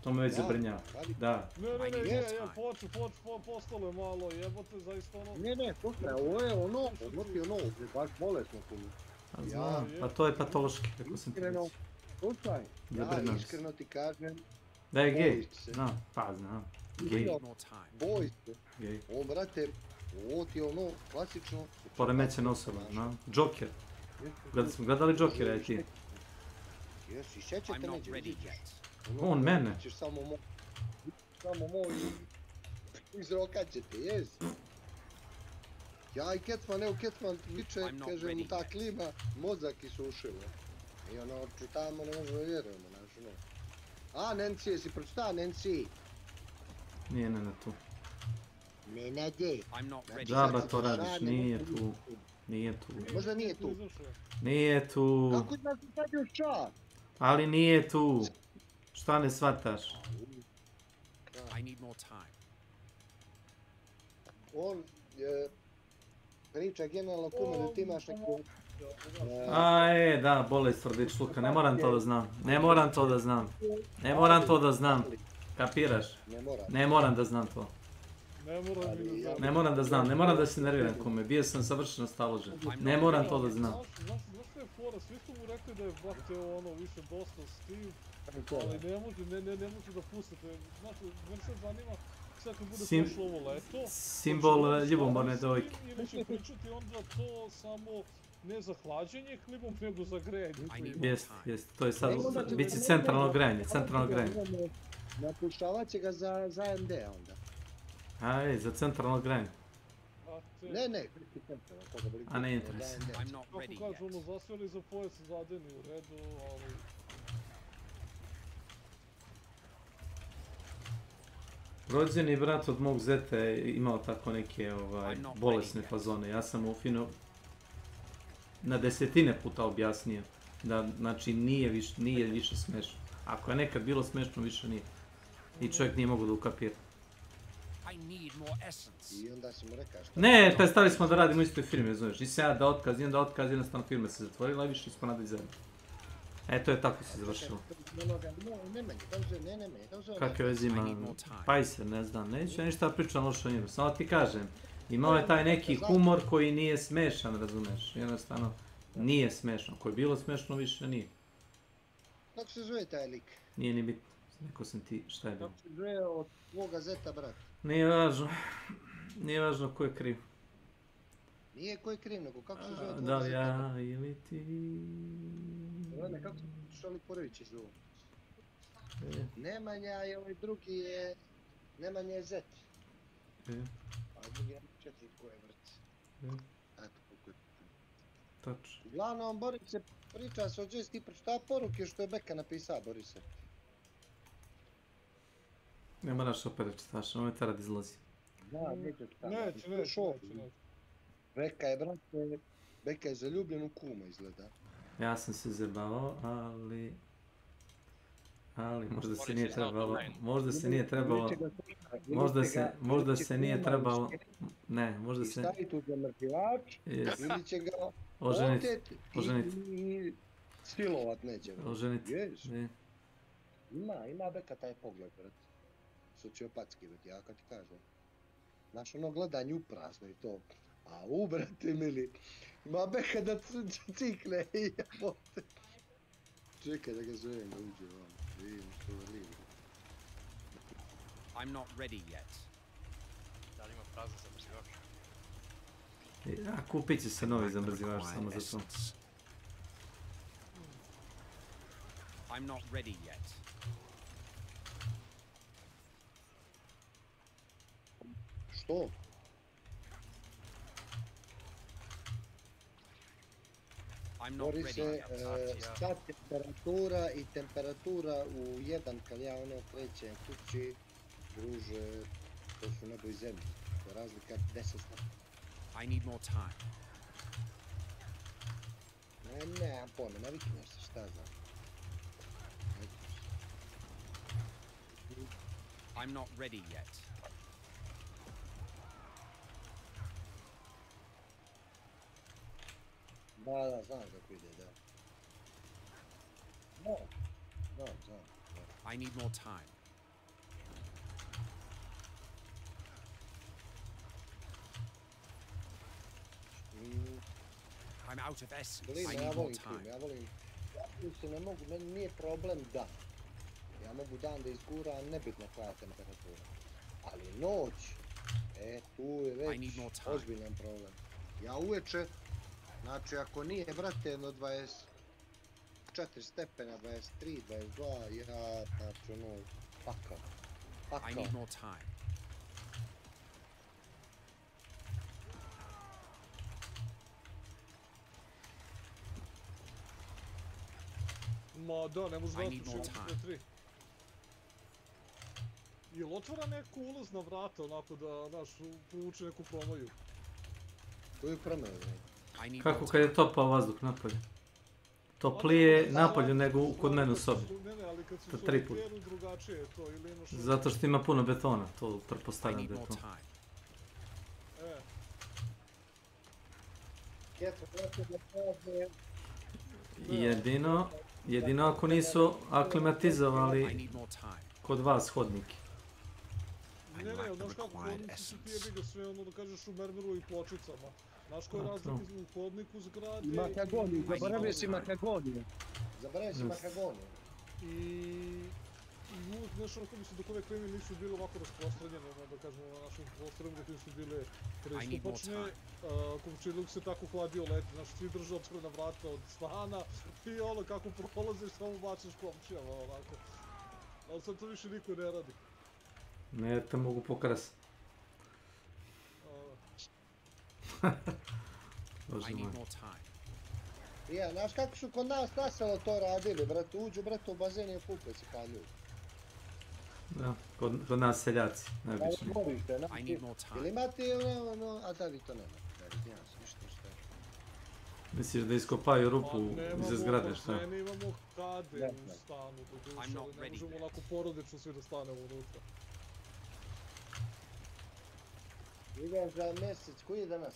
[SPEAKER 10] To me već zabrinjava. Da.
[SPEAKER 4] Ne, postalo je malo, jebote, zaista ono...
[SPEAKER 11] Ne, slušaj, ovo je ono, baš bolesno puno.
[SPEAKER 10] Znam, pa to je patološki, kako sam ti reći.
[SPEAKER 11] Slušaj, ja iskreno ti kažem...
[SPEAKER 10] Da je gej, znam, pa znam. Gej.
[SPEAKER 11] Boj se. On, brate, ovo ti je ono, klasično...
[SPEAKER 10] Poremećena osoba, znam. Joker. Gledali Jokera, je ti?
[SPEAKER 11] Jesi, sjećate neđe iziđeš.
[SPEAKER 10] On mene.
[SPEAKER 11] Samo moj... Izrokat će te, jes. Ja i Ketman, evo Ketman viče, kaže mu ta klima, mozak isušilo. I ono, čitamo, ne možemo vjerujemo, znaš ono. A, Nancy, jesi pročitao Nancy?
[SPEAKER 10] Nije Nena tu.
[SPEAKER 11] Nena gdje?
[SPEAKER 10] Džaba to radiš, nije tu. Nije tu.
[SPEAKER 11] Možda nije tu.
[SPEAKER 10] Nije tu.
[SPEAKER 11] Kako da si sad još čas?
[SPEAKER 10] Ali nije tu. Šta ne shvataš?
[SPEAKER 11] On je... Priča generalno kume da ti imaš neku...
[SPEAKER 10] Da, bolest rodičluka, ne moram to da znam. Ne moram to da znam. Ne moram to da znam. Kapiraš? Ne moram da znam to. Ne moram da znam, ne moram da se nerviram kume. Bio sam savršeno staložen. Ne moram to da znam.
[SPEAKER 4] Znaš što je fora, svi su mu rekli da je Bakteo ono više dosta Steve, ali ne može da pustite. Znaš, meni se zanima sad kad bude prošlo ovo leto...
[SPEAKER 10] Simbol ljubomorne dojke.
[SPEAKER 4] Ili će pričati onda to samo Ne za hlađenje hlibom, nego za grejanje.
[SPEAKER 10] Jest, to je sad, bit će centralno grejanje,
[SPEAKER 11] Napušavat će ga za AMD onda.
[SPEAKER 10] Aj, za centralno grejanje.
[SPEAKER 11] Ne, koga boli.
[SPEAKER 10] A ne interes.
[SPEAKER 4] Kako kažu, ono, zasveli za pojas zadeni u redu, ali...
[SPEAKER 10] Rođeni brat od mog zeta je imao tako neke bolesne fazone. Ja sam mu fino na desetine puta objasnio da, znači, nije više smešno. Ako je nekad bilo smešno, više nije. I čovjek nije mogao da ukapira.
[SPEAKER 11] I onda si mu rekao šta...
[SPEAKER 10] Ne, prestali smo da radimo u istoj firmi, znaš. Nisam ja da otkaz, jednostavno firma se zatvorila i više smo radili zajedno. To je tako se završilo. Kakve veze ima Pajser, ne znam, neću ja ništa pričam loše o njemu, samo ti kažem. Imao je taj neki humor koji nije smešan, razumeš, jednostavno nije smešno, ako je bilo smešno više nije.
[SPEAKER 11] Kako se zove taj lik?
[SPEAKER 10] Nije ni bitno, rekao sam ti šta je bilo.
[SPEAKER 11] Kako se zove od tvoga zeta, brat?
[SPEAKER 10] Nije važno ko je kriv.
[SPEAKER 11] Nije ko je kriv, nego kako se zove tvoga zeta?
[SPEAKER 10] Da li ja ili ti...
[SPEAKER 11] Kako se Šoli Porović zovu? Nemanja i ovaj drugi je... Nemanja je zet. A drugi je četiri koje vrci. Eto, koliko je
[SPEAKER 10] Tačno.
[SPEAKER 11] Uglavnom, Boris, priča se o Jazz, ti pročita poruke što je Beka napisao, Borise.
[SPEAKER 10] Ne moraš opet da čitaš, ovo je tarad izlazi.
[SPEAKER 11] Da, neće čitati.
[SPEAKER 4] Neće.
[SPEAKER 11] Beka je, brate, Beka je zaljubljen u kuma, izgleda.
[SPEAKER 10] Ja sam se zebavao, ali možda se nije trebalo, ne, možda se...
[SPEAKER 11] Staviti u zamrzivač, ili će ga oteti i silovat neće.
[SPEAKER 10] Oženiti.
[SPEAKER 11] Ima Beka taj pogled, brate. Sociopatski, brate, ja kad ti kažem. Znaš, ono gledanje uprazno i to. A brate mili, ima Beka da cikne i jebote. Čekaj da ga zovem da uđe vam. Vidim što je lijevo.
[SPEAKER 12] I'm not ready yet.
[SPEAKER 8] Da li ima prazan zamrzivač?
[SPEAKER 10] Kupit će se novi zamrzivač samo za to.
[SPEAKER 12] I'm not ready yet.
[SPEAKER 11] Što? Borise, sad temperatura i temperatura u 1 kad ja ono krećem kući, druže, to su nebo i zemlje. To je razlika 10 stupnjeva.
[SPEAKER 12] I need more time.
[SPEAKER 11] Nemam pojma, navikneš se, šta znam.
[SPEAKER 12] I'm not ready yet.
[SPEAKER 11] Da, znam kako ide, da. Znam.
[SPEAKER 12] I need more time. I'm out of essence. I need more time.
[SPEAKER 11] Ja volim, se ne mogu, meni nije problem dan. Ja mogu dan da izguram, nebitno koja temperatura. Ali noć, tu je već ozbiljan problem. Ja uveče, znači ako nije, brate, jedno 24 stepena, 23, 22, ja, znači ono, pakao.
[SPEAKER 12] I need more time.
[SPEAKER 4] Ma da, ne može vrati 63. Jel otvara neku ulazna vrata, onako da, znaš, povuče neku promaju?
[SPEAKER 11] Koju promaju?
[SPEAKER 10] Kako kad je topao vazduh napolje? Toplije napolje nego kod mene u sobi.
[SPEAKER 4] Ne, ali kad si u soliteru drugačije je to, ili imaš...
[SPEAKER 10] Zato što ima puno betona, to pretpostavljam da je to. Jedino ako nisu aklimatizovali kod vas hodnike.
[SPEAKER 4] Ne, znaš kako, hodnici su ti jebi ga sve, ono da kažeš u mermeru i pločicama. Znaš koja je razlika u hodniku zgrade...
[SPEAKER 11] Makagoniju, zaboravio si Makagoniju. I
[SPEAKER 4] Nešto onako mislim dok ove klime nisu bile ovako rasprostranjene, da kažemo na našim prostorima dok nisu bile pristupačne, komšiluk se tako hladio leti, znaš, svi drže otvorena vrata od stana i ono kako prolaziš samo bačaš komšijama onako. Ali sad to više niko ne radi.
[SPEAKER 10] Ne, te mogu pokrasiti. Bože moj.
[SPEAKER 11] Ja, znaš kako su kod nas naselo to radili, brate, uđu, brate, u bazen i kupe se kaljuju.
[SPEAKER 10] Da, kod nas seljaci, najbičniji.
[SPEAKER 11] Ili imate, a da vi to nemate, ja sam ništa što je.
[SPEAKER 10] Misliš da iskopaju rupu iza zgrade, šta?
[SPEAKER 4] Ne, imamo kade u stanu, ali ne možemo onako porodično svi da stanemo unutra.
[SPEAKER 11] Idem za mjesec, koji je danas?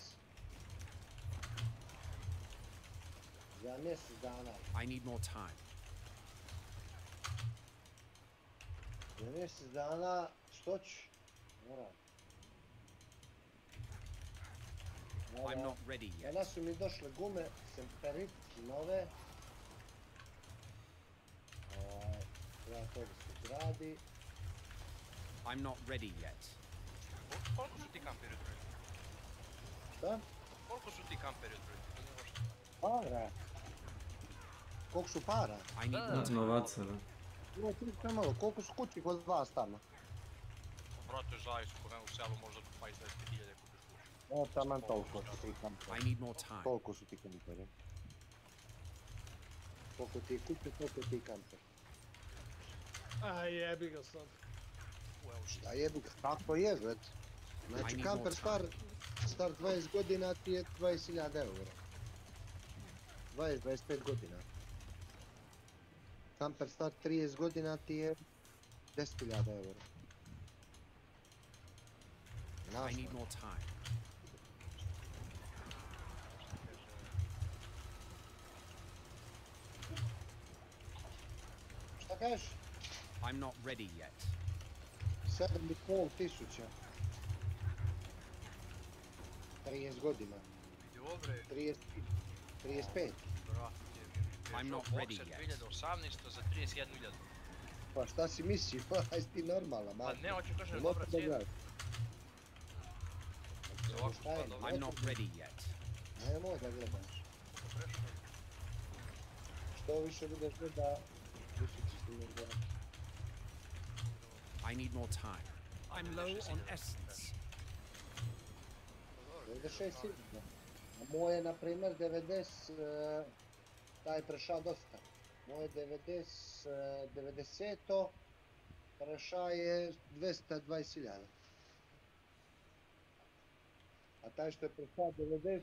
[SPEAKER 11] Za mjesec dana.
[SPEAKER 12] I need more time.
[SPEAKER 11] Za mjesec dana, što ću? Moram.
[SPEAKER 12] I'm not ready yet.
[SPEAKER 11] Danas su mi došle gume, semperit, nove. Treba to da se gradi.
[SPEAKER 12] I'm not ready yet.
[SPEAKER 8] Koliko su ti kamperi od brojiti?
[SPEAKER 11] Šta?
[SPEAKER 8] Koliko su ti kamperi od brojiti?
[SPEAKER 11] Para. Koliko su para?
[SPEAKER 10] Novaca, da.
[SPEAKER 11] Ovo ti malo, koliko su kući kod vas tamo?
[SPEAKER 8] Brate, zaista, kod mene u selu možda 20-20.000 kupiš kuću.
[SPEAKER 11] O, taman toliko su ti kamperi.
[SPEAKER 12] I need more time.
[SPEAKER 11] Toliko su ti kamperi. Koliko ti kuće, toliko ti kamperi.
[SPEAKER 4] A jebi ga sad.
[SPEAKER 11] A jebi ga, tako je, već. Znači, kamper star 20 godina ti je 20.000 eura. 20-25 godina. Kamper star 30 godina ti je 10.000 eura.
[SPEAKER 12] I need more time.
[SPEAKER 11] Šta kažeš?
[SPEAKER 12] I'm not ready yet.
[SPEAKER 11] 7.500. 30 godina. 35.
[SPEAKER 12] I'm not ready yet.
[SPEAKER 8] 2018 za 31.000.
[SPEAKER 11] Pa šta si mislio? Aj ti normalna,
[SPEAKER 8] Pa ne, hoću kažem dobra cijena.
[SPEAKER 12] I'm not ready yet.
[SPEAKER 11] Nemoj da gledaš. Što više budeš gleda, više ćeš ti ne gledati.
[SPEAKER 12] I need more time. I'm low on essence.
[SPEAKER 11] 96 sigurno. A moje, na primjer, 90, taj preša dosta. Moje 90 preša je 220.000. A taj što je preša 90,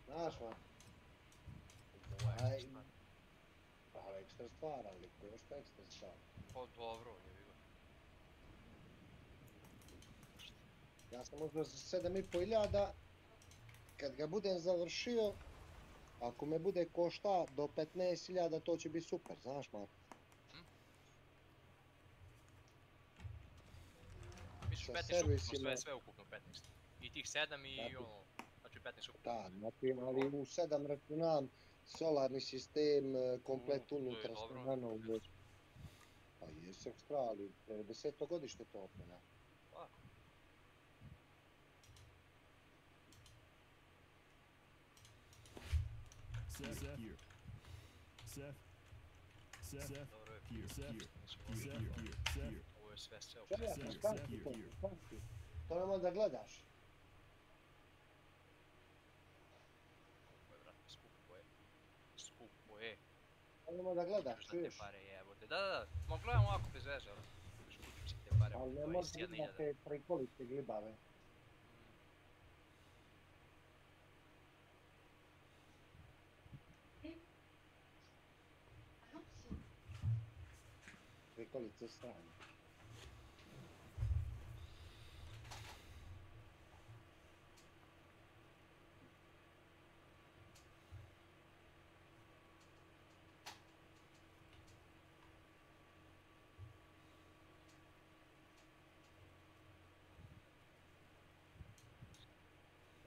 [SPEAKER 11] znaš ma? Ali ekstra stvar, ali košta ekstra stvar.
[SPEAKER 8] Pa dobro, je bilo.
[SPEAKER 11] Ja sam uzeo za 7.500, kad ga budem završio, ako me bude košta do 15.000, to će biti super, znaš Marko?
[SPEAKER 8] Misliš 15 sve ukupno 15? I tih 7 i ono, znači 15 ukupno?
[SPEAKER 11] Da, znači, ali u 7 računam solarni sistem, komplet unutra, strano. Pa jes ekstra, ali 90. godište to opet, ne?
[SPEAKER 14] Seth, here. Seth, here. Seth, here.
[SPEAKER 8] Ovo je sve sve
[SPEAKER 11] Čekaj, stanki. To nemoj da gledaš.
[SPEAKER 8] Ovo je, brate, skupo je. Skupo je.
[SPEAKER 11] To nemoj da gledaš,
[SPEAKER 8] Šta
[SPEAKER 11] čuješ?
[SPEAKER 8] te pare jebote? Da. Ma gledam ovako bez veze, ali skupo si te pare.
[SPEAKER 11] Ali ne možeš da te prikolice glibave. Prikolice strane.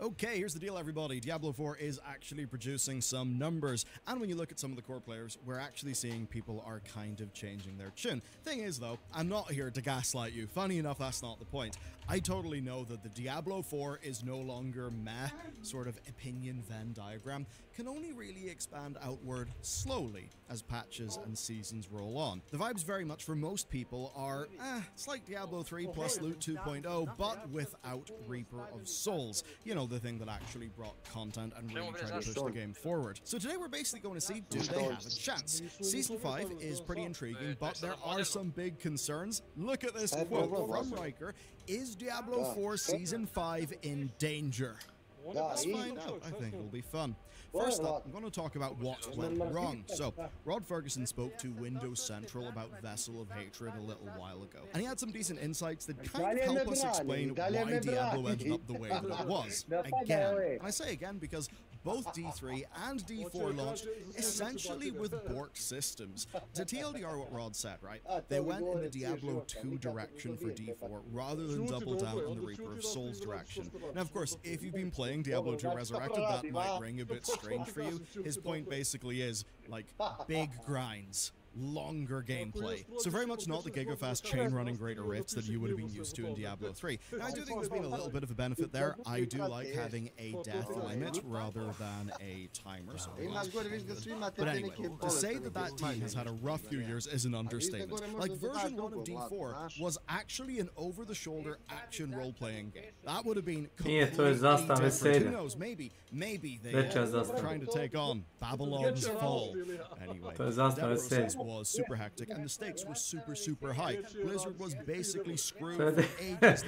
[SPEAKER 16] Okay, here's the deal, everybody. Diablo 4 is actually producing some numbers, and when you look at some of the core players, we're actually seeing people are kind of changing their tune. Thing is, though, I'm not here to gaslight you. Funny enough, that's not the point. I totally know that the Diablo 4 is no longer meh, sort of opinion Venn diagram, can only really expand outward slowly as patches and seasons roll on. The vibes very much for most people are, it's like Diablo 3 plus Loot 2.0, but without Reaper of Souls. You know, the thing that actually brought content and really tried to push the game forward. So today we're basically going to see, do they have a chance? Season 5 is pretty intriguing, but there are some big concerns. Look at this quote from Riker. Is Diablo 4 Season 5 in danger? Let's find out. I think it'll be fun. First up, I'm going to talk about what went wrong. So, Rod Ferguson spoke to Windows Central about Vessel of Hatred a little while ago, and he had some decent insights that kind of help us explain why Diablo ended up the way that it was. Again, and I say again because both D3 and D4 launched essentially with borked systems. To TLDR what Rod said, right? They went in the Diablo 2 direction for D4 rather than double down on the Reaper of Souls direction. Now, of course, if you've been playing Diablo 2 Resurrected, that might ring a bit strange for you. His point basically is, like, big grinds. Longer gameplay. So very much not the gigafast chain running greater rifts that you would have been used to in Diablo 3. Now I do think there's been a little bit of a benefit there. I do like having a death limit rather than a timer. So but anyway, to say that that team has had a rough few years is an understatement. Like version 1 of D4 was actually an over-the-shoulder action role-playing game. That would have been completely different. Who knows, maybe they were trying to take on Babylon's Fall. Anyway, that was super hectic and the stakes were super high. Blizzard was basically screwed for ages.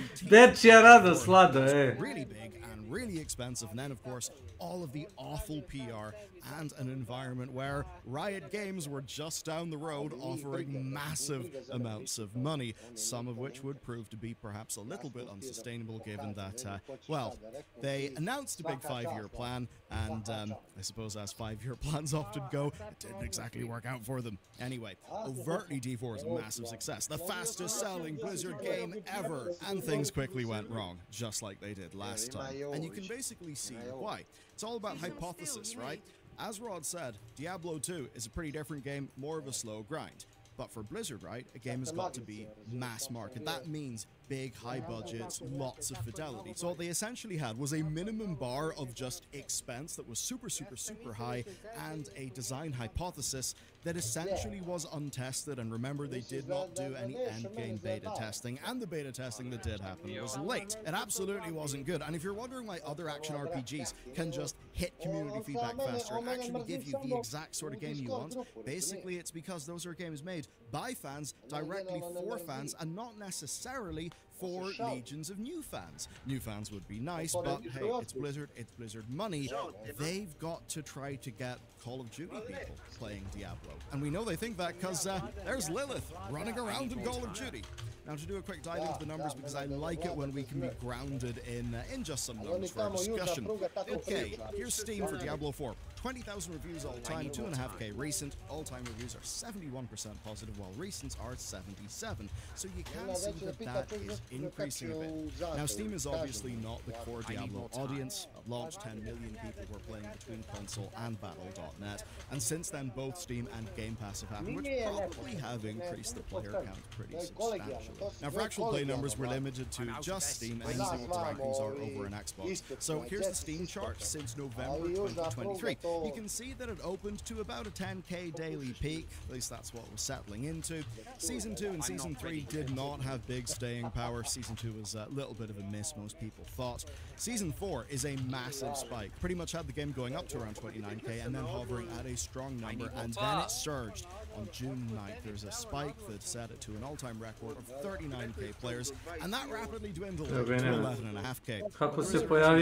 [SPEAKER 16] Really big and really expensive, and then of course all of the awful PR and an environment where Riot Games were just down the road offering massive amounts of money, some of which would prove to be perhaps a little bit unsustainable given that, well, they announced a big 5-year plan, and I suppose as 5-year plans often go, it didn't exactly work out for them. Anyway, overtly D4 is a massive success, the fastest selling Blizzard game ever, and things quickly went wrong, just like they did last time. And you can basically see why. It's all about hypothesis, right? As Rod said, Diablo 2 is a pretty different game, more of a slow grind. But for Blizzard, right, a game has got to be mass market. That means big, high budgets, lots of fidelity. So what they essentially had was a minimum bar of just expense that was super high, and a design hypothesis that essentially was untested. And remember, they did not do any endgame beta testing, and the beta testing that did happen was late. It absolutely wasn't good. And if you're wondering why other action RPGs can just hit community feedback faster and actually give you the exact sort of game you want, basically it's because those are games made by fans, directly for fans, and not necessarily for legions of new fans. New fans would be nice, but hey, it's Blizzard money. They've got to try to get Call of Duty people playing Diablo. And we know they think that because there's Lilith running around in Call of Duty. Now, to do a quick dive into the numbers, because I like it when we can be grounded in just some numbers for our discussion. Okay, here's Steam for Diablo 4. 20,000 reviews all time, 2.5k recent. All-time reviews are 71% positive, while recents are 77. So you can see that is increasing a bit. Now, Steam is obviously not the core Diablo audience. At launch, 10 million people were playing between console and battle.net. And since then, both Steam and Game Pass have happened, which probably have increased the player count pretty substantially. Now, for actual play numbers, we're limited to just Steam, and see what the rankings are over an Xbox. So here's the Steam chart since November 2023. You can see that it opened to about a 10k daily peak, at least that's what we're settling into. Season 2 and Season 3 did not have big staying power. Season 2 was a little bit of a miss, most people thought. Season 4 is a massive spike. Pretty much had the game going up to around 29k and then hovering at a strong number, and then it surged. On June 9th, there's a spike that set it to an all-time record of 39k players, and that rapidly dwindled to 11.5k.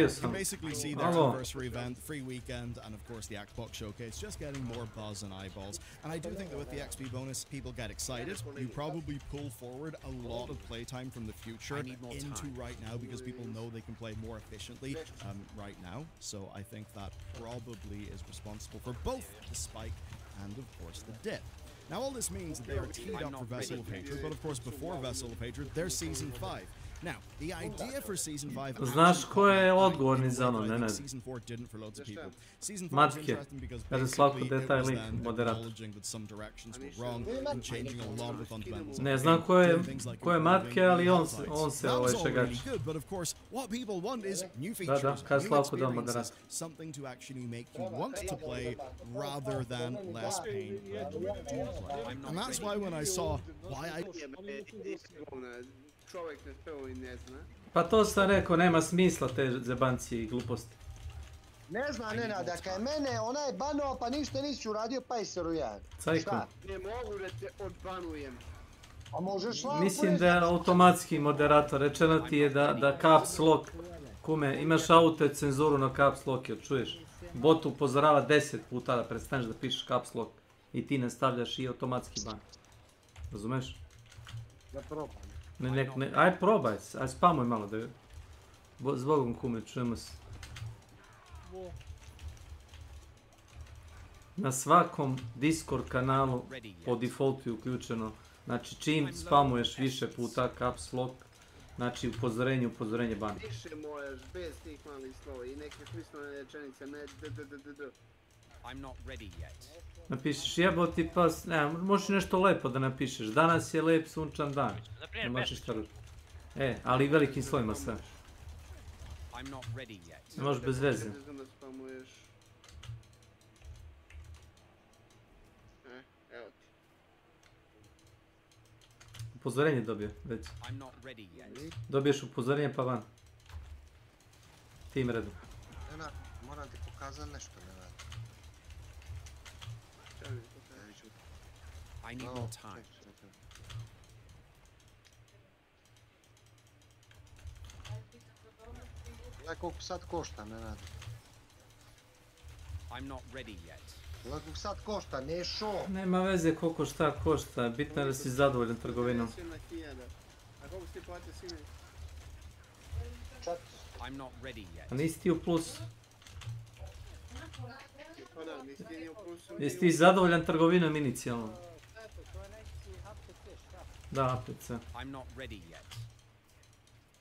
[SPEAKER 16] You can basically see their anniversary event, free weekend, and of course the Xbox Showcase just getting more buzz and eyeballs. And I do think that with the XP bonus, people get excited. You probably pull forward a lot of playtime from the future into right now because people know they can play more efficiently right now. So I think that probably is responsible for both the spike and of course the dip. Now all this means that they are teed up for Vessel of Hatred, but of course before Vessel of Hatred, there's Season 5. Now, the idea for Season 5...
[SPEAKER 10] Znaš ko je odgovorni za ono, Nenad?
[SPEAKER 16] Season 4 didn't for loads of people. Season 4 was
[SPEAKER 10] Matke.
[SPEAKER 16] interesting because
[SPEAKER 10] Kada
[SPEAKER 16] basically
[SPEAKER 10] Slavko
[SPEAKER 16] it
[SPEAKER 10] detaj
[SPEAKER 16] was
[SPEAKER 10] lik,
[SPEAKER 16] them
[SPEAKER 10] moderator.
[SPEAKER 16] acknowledging that some directions were wrong and changing a lot of the fundamentals.
[SPEAKER 10] Ne znam ko je Matke, ali on se šegač.
[SPEAKER 16] Good, but of course, what people want is new features,
[SPEAKER 10] new
[SPEAKER 16] experiences, something to actually make you want to play rather than less pain. And that's why when I saw why I...
[SPEAKER 10] Pa to sam rekao, nema smisla te zebancije i gluposti.
[SPEAKER 11] Ne zna Nenada, kaj mene ona je banuo pa ništa nisi uradio pa je se rujan.
[SPEAKER 10] Cajko.
[SPEAKER 3] Ne mogu da te odbanujem.
[SPEAKER 11] A možeš Slavko
[SPEAKER 10] Mislim da je automatski moderator, rečeno ti je da caps lock, kume, imaš auto cenzuru na caps lock, jel čuješ? Bot upozorava 10 puta da prestaneš da pišeš caps lock i ti nastavljaš i automatski ban. Razumeš?
[SPEAKER 11] Da probam.
[SPEAKER 10] Ne, aj probaj, aj spamuj malo da je. Zbogom kume, čujemo se. Na svakom Discord kanalu po defaultu je uključeno. Znači čim spamuješ više puta caps lock, znači upozorenje ban.
[SPEAKER 3] Više možeš bez tih malih slova i neke pristojne rečenice, ne
[SPEAKER 10] Napišeš jeboti pas, ne, možeš nešto lepo da napišeš. Danas je lep sunčan dan. Ne možeš šta ruži. Ali velikim slovima sve. Ne možeš bez veze. Upozorenje dobio, već. Dobiješ upozorenje pa van. Tim redom.
[SPEAKER 11] Moram ti pokazati nešto, ne radi.
[SPEAKER 12] I need more time.
[SPEAKER 11] Gledaj koliko sad košta, ne radi.
[SPEAKER 12] I'm not ready yet.
[SPEAKER 11] Gledaj koliko sad košta, ne šo.
[SPEAKER 10] Nema veze koliko šta košta, bitno je da si zadovoljan trgovinom.
[SPEAKER 3] A koliko si platio sine?
[SPEAKER 12] I'm not ready yet.
[SPEAKER 10] A nisi ti u plusu?
[SPEAKER 3] Pa da, nisi ti nije u plusu.
[SPEAKER 10] Jesi ti zadovoljan trgovinom inicijalno? Da, APC.
[SPEAKER 12] I'm not ready yet.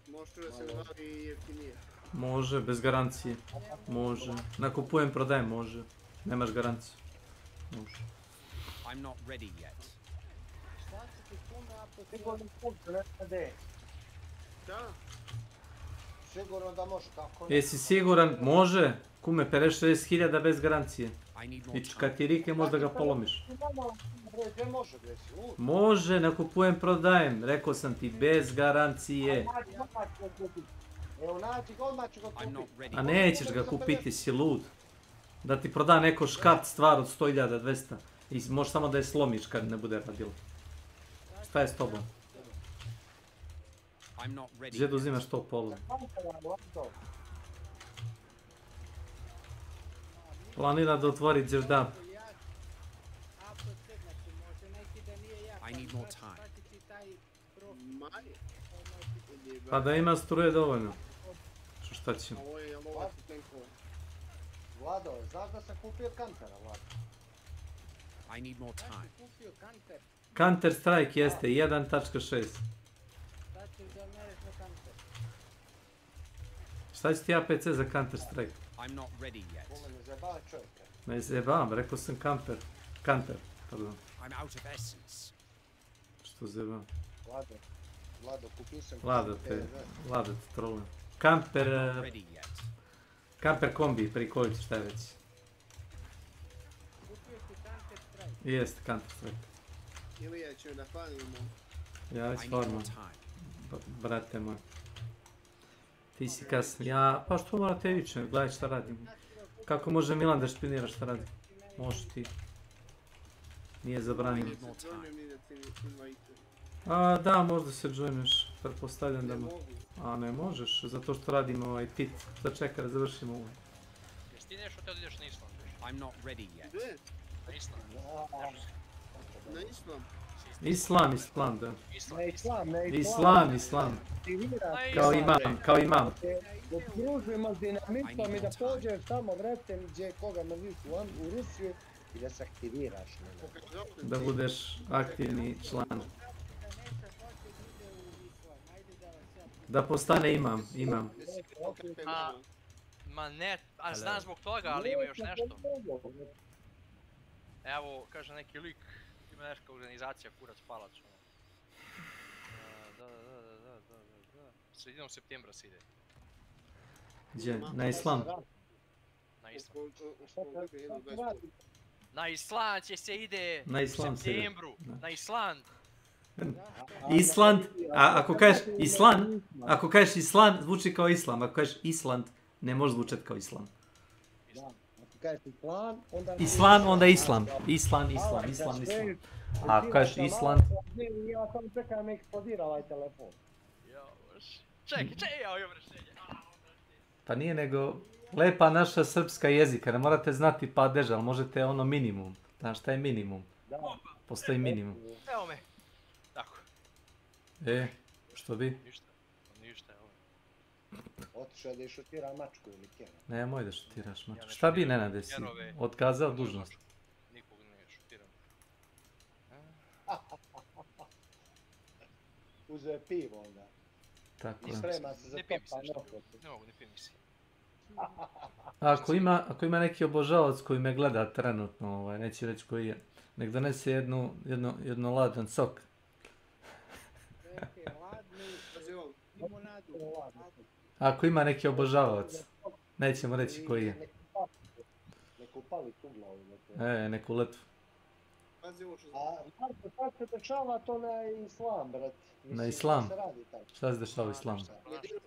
[SPEAKER 3] Može da se bavi jeftinije.
[SPEAKER 10] Može, bez garancije. Može. Nakupujem, prodajem, može. Nemaš garanciju. Može.
[SPEAKER 12] I'm not ready yet.
[SPEAKER 3] Da.
[SPEAKER 11] Sigurno da može, kako
[SPEAKER 10] ne? Jesi siguran? Može. Kume, 56.000 bez garancije. I kad ti rike možda ga polomiš. Može, nakupujem, prodajem. Rekao sam ti, bez garancije. A nećeš ga kupiti, si lud. Da ti proda neko škart stvar od 100.000, 200. I možeš samo da je slomiš kad ne bude radilo. Šta je s tobom? Gdje da uzimaš to polo? Planira da otvori džerdap.
[SPEAKER 12] I need more time.
[SPEAKER 10] Pa da ima struje dovoljno. Šta ćemo?
[SPEAKER 11] Vlado, znaš da sam kupio kantera, Vlado?
[SPEAKER 12] I need more time.
[SPEAKER 10] Counter Strike jeste 1.6. Šta će ti APC za Counter Strike?
[SPEAKER 12] I'm not ready yet.
[SPEAKER 10] Ne zebavam, rekao sam Counter, pardon.
[SPEAKER 12] I'm out of essence.
[SPEAKER 10] Što zebavam?
[SPEAKER 11] Vlado, kupio sam
[SPEAKER 10] Vlado te troluje. Camper kombi, prikolit šta je već. Jeste, Counter Strike.
[SPEAKER 3] Ili ja ću da farmimo.
[SPEAKER 10] Ja već farmam. Brate moj. Ti si kasni. Ja, pa što mora te viče, gledaj šta radim. Kako može Milan da špionira šta radi? Može ti. Nije zabranjeno. A da, možda se joinuješ. Pretpostavljam da mu... A ne možeš, zato što radimo ovaj pit. Da čeka da završimo ovo.
[SPEAKER 8] Jesi ti nešto te ideš na Island?
[SPEAKER 12] I'm not ready yet.
[SPEAKER 3] Gdje?
[SPEAKER 8] Na Island.
[SPEAKER 3] Na Island?
[SPEAKER 10] Islam, da. Islam. Kao imam.
[SPEAKER 11] Okružujemo dinamitom i da pođeš tamo vretem gdje koga me visu u Rusiju i da se aktiviraš.
[SPEAKER 10] Da budeš aktivni član. Da postane imam.
[SPEAKER 8] Ma ne, a znam zbog toga, ali ima još nešto. Evo, kaže neki lik, ima neka organizacija Kurac Palac. Da. Sredinom septembra se ide.
[SPEAKER 10] Gdje? Na Islam?
[SPEAKER 8] Na Island. Na Island će se ide
[SPEAKER 10] u
[SPEAKER 8] septembru. Na Island.
[SPEAKER 10] Island, ako kažeš Island, zvuči kao Islam. Ako kažeš Island, ne može zvučati kao Islam.
[SPEAKER 11] Ako kažeš
[SPEAKER 10] Islam, onda Islam. Islam. A ako kažeš Island...
[SPEAKER 11] Ja sam čekam me eksplodira ovaj telefon.
[SPEAKER 8] Čekaj, evo obraštenje.
[SPEAKER 10] Pa nije nego lepa naša srpska jezika, ne morate znati padež, ali možete ono minimum. Znaš šta je minimum? Postoji minimum.
[SPEAKER 8] Evo me. Tako.
[SPEAKER 10] Što bi?
[SPEAKER 8] Ništa, evo.
[SPEAKER 11] Otišao da je šutira mačku ili kjera.
[SPEAKER 10] Nemoj da šutiraš mačku. Šta bi, Nenade, si otkazao dužnost?
[SPEAKER 8] Nikog ne šutiram.
[SPEAKER 11] Uzeo je pivo onda.
[SPEAKER 10] Tako
[SPEAKER 11] je. I sprema se za topa nokot.
[SPEAKER 8] Ne mogu, ne pijem si.
[SPEAKER 10] Ako ima neki obožavac koji me gleda trenutno, neću reći koji je, nek donese jedno ladan sok. Ako ima neki obožavac, nećemo reći koji je.
[SPEAKER 11] Neku pali tugla.
[SPEAKER 10] Neku letvu.
[SPEAKER 11] A sad se dešava to na Islam, brat.
[SPEAKER 10] Na Islam? Šta se dešava u Islamu?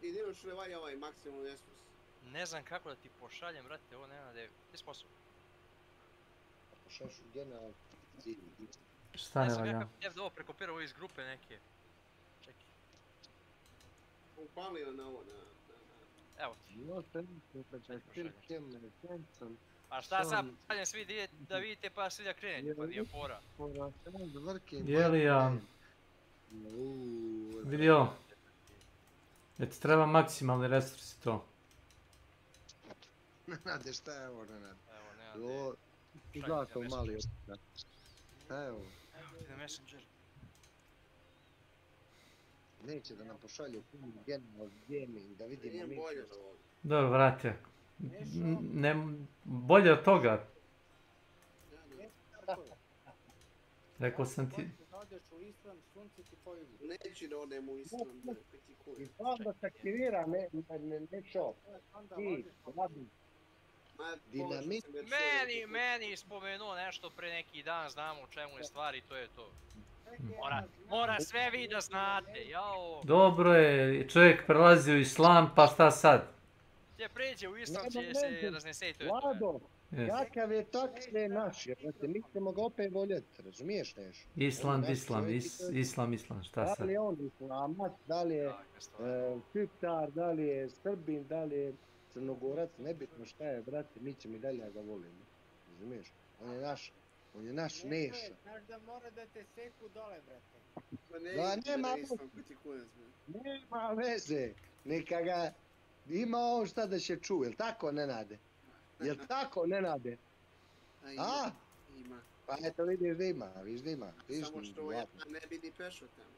[SPEAKER 3] Jedino što ne valja ovaj maksimum Estus.
[SPEAKER 8] Ne znam kako da ti pošaljem, brate, ovo nema da je sposobno.
[SPEAKER 11] Pošalješ u general...
[SPEAKER 10] Šta ne valja?
[SPEAKER 8] Ne znam kako da ovo prekopirao iz grupe neke. Čekaj.
[SPEAKER 3] Upalio na ovo,
[SPEAKER 8] Evo ti. A šta sad pošaljem svi da vidite pa svi da krenete, pa nije fora.
[SPEAKER 10] Jeli vidio? Ti treba maksimalni resursi to.
[SPEAKER 11] Nenade, šta je ovo, Nenade?
[SPEAKER 8] Evo, Nenade.
[SPEAKER 11] Zlato mali opet. Evo.
[SPEAKER 8] Evo ti na Messenger.
[SPEAKER 11] Neće da nam pošalju General Gaming, da vidimo mi.
[SPEAKER 10] Dobro, vrate. Bolje od toga. Rekao sam ti...
[SPEAKER 3] Neći da odem u Islam, da kritikujem.
[SPEAKER 11] I sam da se aktivira, ne čo. Ti, radi. Dinamit.
[SPEAKER 8] Meni spomenuo nešto pre neki dan, znamo o čemu je stvar i to je to. Mora sve vi da znate, jao.
[SPEAKER 10] Dobro je, čovjek prelazi u Islam, pa šta sad?
[SPEAKER 8] Gdje pređe u Islam će se raznese i to je to.
[SPEAKER 11] Vlado, kakav je tak sve naš, jer mi ćemo ga opet voljeti, razumiješ nešto?
[SPEAKER 10] Islam, šta sad?
[SPEAKER 11] Da li je on Islamac, da li je Šiptar, da li je Srbin, da li je Crnogorac, nebitno šta je, brate, mi ćemo i dalje ga volimo, razumiješ? On je naš Neša.
[SPEAKER 19] Znaš da mora da te seku dole, brate.
[SPEAKER 11] Nema veze, neka ga ima on šta da će čuje, jel tako, Nenade? Jel tako, Nenade? A?
[SPEAKER 3] Ima.
[SPEAKER 11] Pa eto vidiš da ima.
[SPEAKER 3] Samo što ja ne bi ni pešao tamo.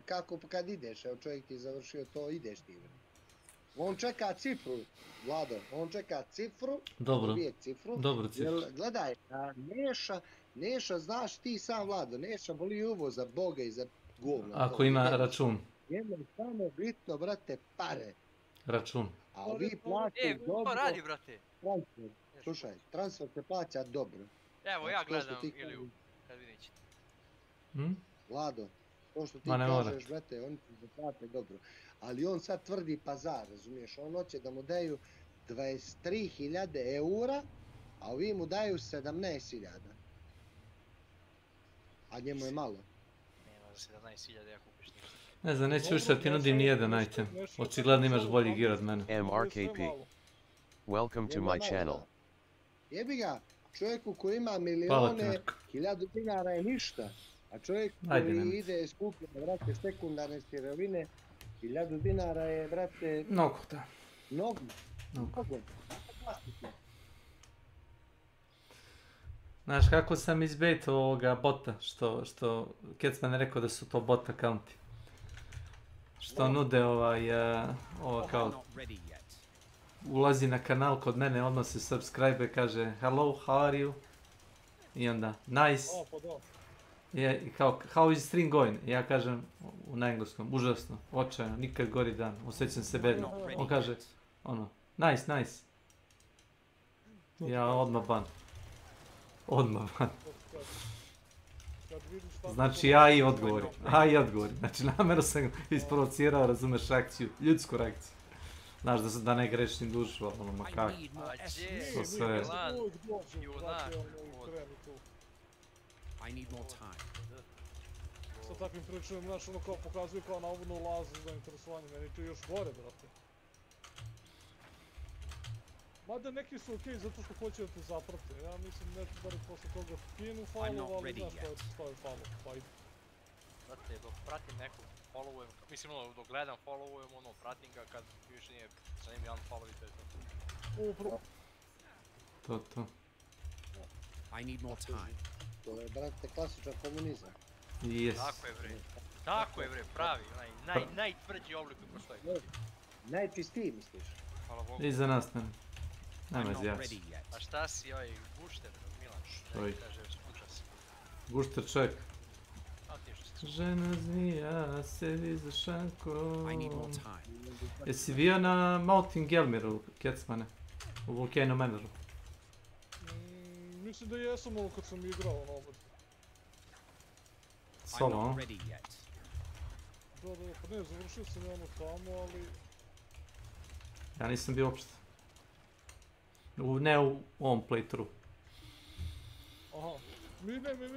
[SPEAKER 11] Kako kad ideš, evo čovjek ti je završio to, ideš ti. On čeka cifru, Vlado, dobije cifru.
[SPEAKER 10] Dobro cifru.
[SPEAKER 11] Jer, gledaj, Neša, znaš ti sam, Vlado, Neša voli uvo za Boga i za govna.
[SPEAKER 10] Ako ima račun.
[SPEAKER 11] Jedno je samo bitno, brate, pare.
[SPEAKER 10] Račun.
[SPEAKER 11] A vi plaćate dobro.
[SPEAKER 8] Radi, brate.
[SPEAKER 11] Transfer, slušaj, transfer se plaća dobro.
[SPEAKER 8] Evo, ja gledam Iliju, kad vi nećete.
[SPEAKER 11] Vlado, to što ti kažeš, brate, oni ti plate dobro. Ali on sad tvrdi pazar, razumiješ, on hoće da mu daju 23.000 eura, a ovi mu daju 17.000. A njemu je malo.
[SPEAKER 8] Nema za 17.000 ja kupiš ništa.
[SPEAKER 10] Ne znam, neću više da ti nudim nijedan item. Očigledno imaš bolji gear od mene.
[SPEAKER 20] MRKP. Welcome to my channel.
[SPEAKER 11] Jebi ga, čovjeku koji ima milione, 1000 dinara je ništa. A čovjek koji ide skuplja, brate, sekundarne sirovine, 1000 dinara je, brate...
[SPEAKER 10] Mnogo, da.
[SPEAKER 11] Mnogo.
[SPEAKER 10] Znaš kako sam izbejtao ovoga bota, što Kecman je rekao da su to bot accounti. što nude kao ulazi na kanal kod mene, odmah se subscribe, kaže hello, how are you? I onda nice. How is string going? Ja kažem na engleskom, užasno, očajno, nikad gori dan, osjećam se bedno. On kaže nice. Ja odmah ban. Znači ja i odgovorim. Znači namjerno sam isprovocirao, razumeš, reakciju, ljudsku reakciju. Znaš da ne grešim dušu, ma kako. To sve.
[SPEAKER 4] Sa takvim pričom, znaš, kao pokazuju kao navodno ulazu za interesovanje, meni to još gore, brate. Mada neki su okej zato što hoće da te zaprate, ja mislim da li posle toga kinu follow, ali znaš što je follow, pa ide.
[SPEAKER 8] Znate, dok pratim nekog, followujem, mislim dok gledam followujem, pratim ga kad više nije sa njim unfollow i to je to.
[SPEAKER 4] Upravo.
[SPEAKER 10] To.
[SPEAKER 12] I need more time.
[SPEAKER 11] To je, brate, klasičan komunizam.
[SPEAKER 10] Yes.
[SPEAKER 8] Tako je bre, pravi, najtvrđi oblik koji postoji.
[SPEAKER 11] Najčistiji, misliš?
[SPEAKER 8] Hvala Bogu.
[SPEAKER 10] Iza nas ne. Nema zjaci.
[SPEAKER 8] A šta si ovaj gušter, Milan? Kaže, skuča si.
[SPEAKER 10] Gušter čovjek.
[SPEAKER 8] A ti što si?
[SPEAKER 10] Žena zmija sedi za šankom. Jesi bio na Mountain Gelmiru, Kecmane? U Volcano Manoru?
[SPEAKER 4] Mislim da jesam ovo kad sam igrao na obod.
[SPEAKER 10] Solo, a?
[SPEAKER 4] Da, pa ne, završio sam tamo, ali...
[SPEAKER 10] Ja nisam bio uopšte. Ne u ovom playthrough.
[SPEAKER 4] Aha,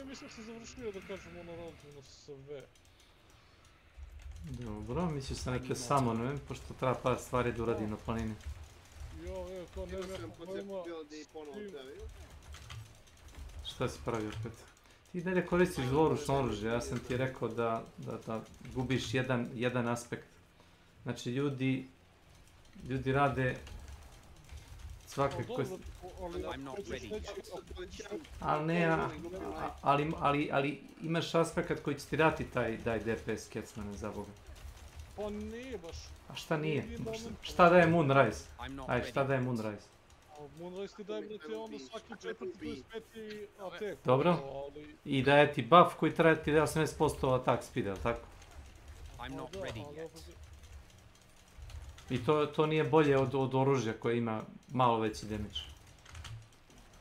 [SPEAKER 4] mislim sam završio da kažem relativno sve.
[SPEAKER 10] Dobro, mislio sam neke samone, pošto treba par stvari da uradim na planini.
[SPEAKER 4] Kao ne znam pojma...
[SPEAKER 10] Šta si pravio opet? Ti dalje koristiš dvoručno oružje, ja sam ti rekao da gubiš jedan aspekt. Znači ljudi rade svakako... Ali imaš aspekt koji će ti dati taj DPS Kecmane za Boga.
[SPEAKER 4] Pa nije baš.
[SPEAKER 10] A šta nije? Šta daje Moonrise? Ajde, šta daje Moonrise?
[SPEAKER 4] Moonrise ti daje brate ono svaki 4-5 attack.
[SPEAKER 10] Dobro. I daje ti buff koji traje ti 80% attack speed, ali tako? I to nije bolje od oružja koje ima malo veći damage.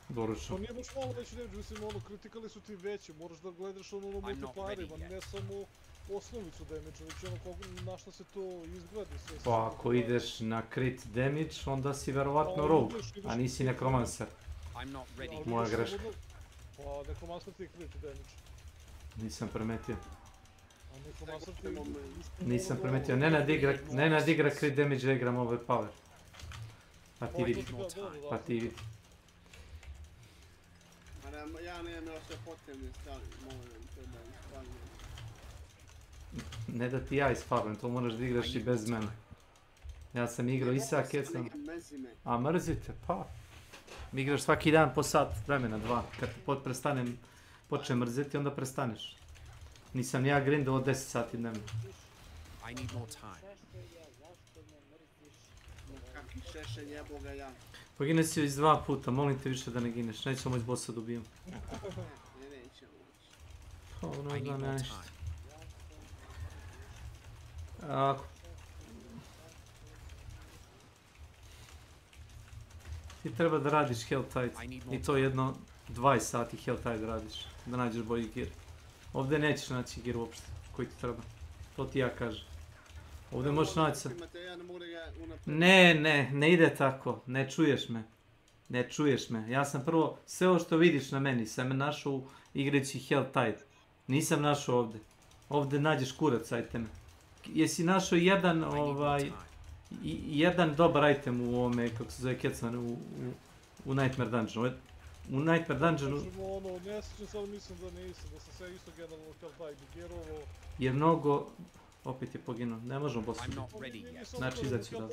[SPEAKER 10] Doručno.
[SPEAKER 4] To nije baš malo veći damage, mislim kritikali su ti veći, moraš da gledaš na multiplayerima, ne samo osnovicu damage, već na što se to izgradi sve.
[SPEAKER 10] Pa ako ideš na crit damage, onda si verovatno rogue, a nisi necromancer. Moja greška.
[SPEAKER 4] Pa necromancer ti je crit damage.
[SPEAKER 10] Nisam primetio. Nisam primetio, Nenad igra crit damage, ja igram overpower. Pa ti vidi.
[SPEAKER 3] Ja nemam još sve potrebne stvari, molim te da ispravljam.
[SPEAKER 10] Ne da ti ja ispravljam, to moraš da igraš i bez mene. Ja sam igrao i sa Kecom. A mrzite, pa. Mi igraš svaki dan po sat vremena, 2. Kad te počne mrziti, onda prestaneš. Nisam ja grindao od 10 sati dnevno.
[SPEAKER 3] Kakvi šešen jeboga ja.
[SPEAKER 10] Pogine si iz 2 puta, molim te više da ne gineš, nećemo iz bossa da ubijem.
[SPEAKER 3] Nećemo.
[SPEAKER 10] Pa ono da nešto. Ako... Ti treba da radiš Helltide, i to jedno 20 sati Helltide radiš, da nađeš bolji gear. Ovdje nećeš naći gear uopšte, koji ti treba, to ti ja kažem. Ovdje možeš naći se... Ne ide tako, ne čuješ me. Ja sam prvo, sve ovo što vidiš na meni sam našao u igreći Helltide. Nisam našao ovdje. Ovdje nađeš kurac iteme. Jesi našao jedan dobar item u ovome, kako se zove Kecmane, u Nightmare Dungeonu. U Nightmare Dungeonu...
[SPEAKER 4] Ne sjećam se, ali mislim da nisam, da sam sve isto generalno Helltide gearovo.
[SPEAKER 10] Je mnogo... Opet je poginuo, ne možemo bossa. Znači izaći da.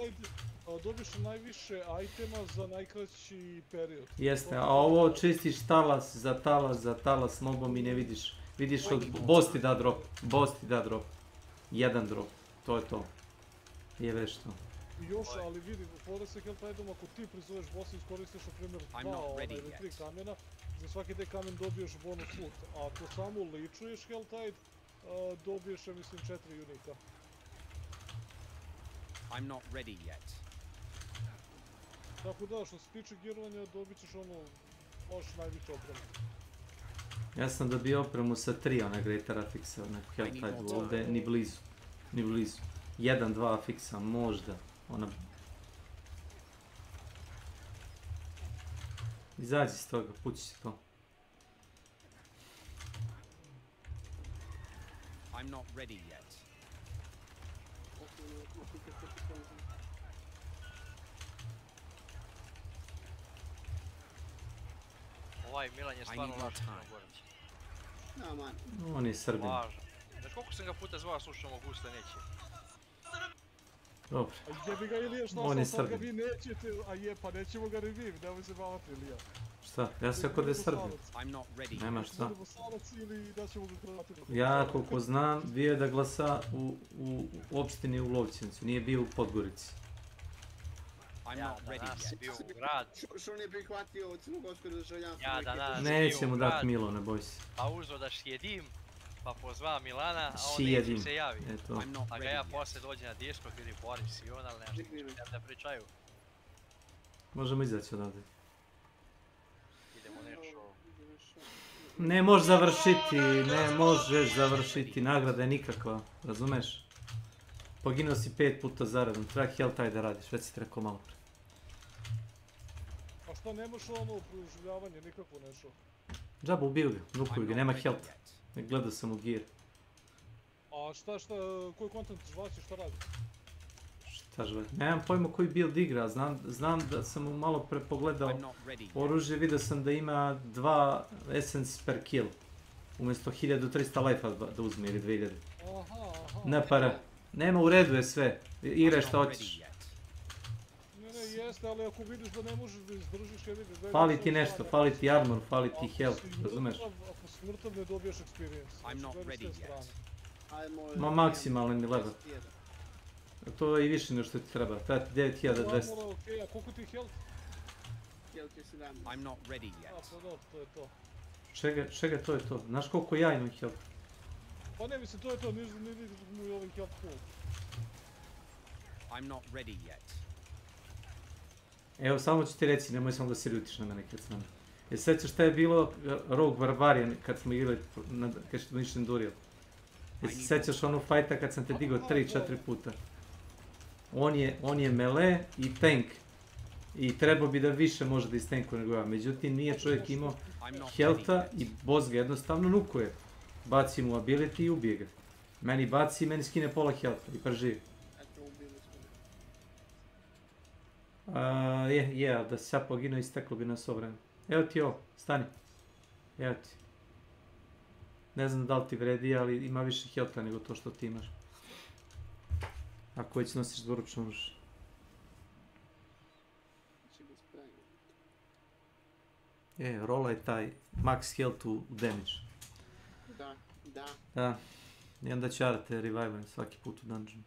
[SPEAKER 4] Dobiš najviše itema za najkraći period.
[SPEAKER 10] Jeste, a ovo čistiš talas za talas nogom i ne vidiš. Vidiš, boss ti da drop. Jedan drop. to je to. Jebe što.
[SPEAKER 4] Još, ali vidi, fora se Helltideom, ako ti prizoveš bossa, iskoristiš na primjer 2 ili 3 kamena, za svaki taj kamen dobiješ bonus loot, a ako samo ličuješ Helltide, dobiješ, ja mislim, 4 unika.
[SPEAKER 12] I'm not ready yet.
[SPEAKER 4] Tako da, što se tiče girovanja, dobit ćeš ono, možeš najviše opremu.
[SPEAKER 10] Ja sam dobio opremu sa 3 ona Greater Affixa, neko Helltide, ovdje ni blizu. Ni blizu. 1-2 Affixa, možda. Ona... Izađi s toga, pući si to.
[SPEAKER 12] I'm not ready yet.
[SPEAKER 8] Ovaj Milan je stvarno laš Crnogorac.
[SPEAKER 3] No, man.
[SPEAKER 10] On je Srbin.
[SPEAKER 8] Lažan. Znaš koliko sam ga puta zvao, slušamo Gusta, neće.
[SPEAKER 10] Dobro.
[SPEAKER 4] A jebi ga Ilija, šta sam, ga vi nećete, a je, pa nećemo ga reviv, nemoj se bavati Ilija.
[SPEAKER 10] Šta? Ja sam rekao da je Srbin. Nema šta. Ja, koliko znam, bio je da glasa u opštini u Lovćencu, nije bio u Podgorici.
[SPEAKER 8] Ja danas bio u grad.
[SPEAKER 3] Što nije prihvatio crnogorsko državljanstvo?
[SPEAKER 8] Ja danas
[SPEAKER 10] neće mu dati Milo, ne boj se.
[SPEAKER 8] Pa uzo da šijedim, pa pozva Milana, a on neće se javi. A ga ja poslije dođe na disko, ili Boris i on, ali nešto da pričaju.
[SPEAKER 10] Možemo izaći odavde.
[SPEAKER 8] Idemo nešto.
[SPEAKER 10] Ne možeš završiti, ne možeš završiti, nagrada je nikakva, razumeš? Poginuo si 5 puta zaradom, treba Helltide da radiš, već si ti rekao malo pre.
[SPEAKER 4] A šta nemaš ono proživljavanje, nikako nešto?
[SPEAKER 10] Džaba, ubiju ga, nukuju ga, nema Hellta. Gledao sam u gear.
[SPEAKER 4] A šta, koji kontent žvaći, šta radi?
[SPEAKER 10] Šta žvaći? Nemam pojma koji build igra, znam da sam mu malo pre pogledao oružje, vidio sam da ima 2 essence per kill. Umjesto 1300 life da uzme ili 2000. Ne para. Nema, u redu je sve, igraj šta hoćeš.
[SPEAKER 4] Ne, jeste, ali ako vidiš da ne možeš da izdržiš, jebi ga...
[SPEAKER 10] Fali ti nešto, fali ti armor, fali ti health, razumeš?
[SPEAKER 4] Ako si mrtav ne dobiješ experience.
[SPEAKER 10] Ma maksimalni mi level. To je i više nego što ti treba, treba ti 9200.
[SPEAKER 4] Okej, a koliko ti je health?
[SPEAKER 3] Health je 17.
[SPEAKER 12] I'm not ready yet.
[SPEAKER 4] A, pa dobro, to je to.
[SPEAKER 10] Čega to je to? Znaš koliko ja imam health?
[SPEAKER 4] Pa ne, mislim, to je to, ne vidiš mu i ovaj health pool.
[SPEAKER 12] I'm not ready yet.
[SPEAKER 10] Evo, samo ću ti reći, nemoj samo da se ljutiš na mene kad s nama. Jer sećaš šta je bilo Rogue Barbarian kad smo igrali, kad smo išli Endurial? Jer se sećaš onu fajta kad sam te digao 3-4 puta? On je melee i tank. I trebao bi da više može da istankuje nego ja. Međutim, nije čovjek imao healtha i boss ga jednostavno nukuje. Baci mu ability i ubije ga. Meni baci i meni skine pola healtha i preživi. Da si sad poginuo isteklo bi nas ovo vreme. Evo ti ovo, stani. Evo ti. Ne znam da li ti vredi, ali ima više healtha nego to što ti imaš. Ako već nosiš dvoručno oružje. Rola je taj max health u damage. Da. I onda ću ja da te revivujem svaki put u dungeonu.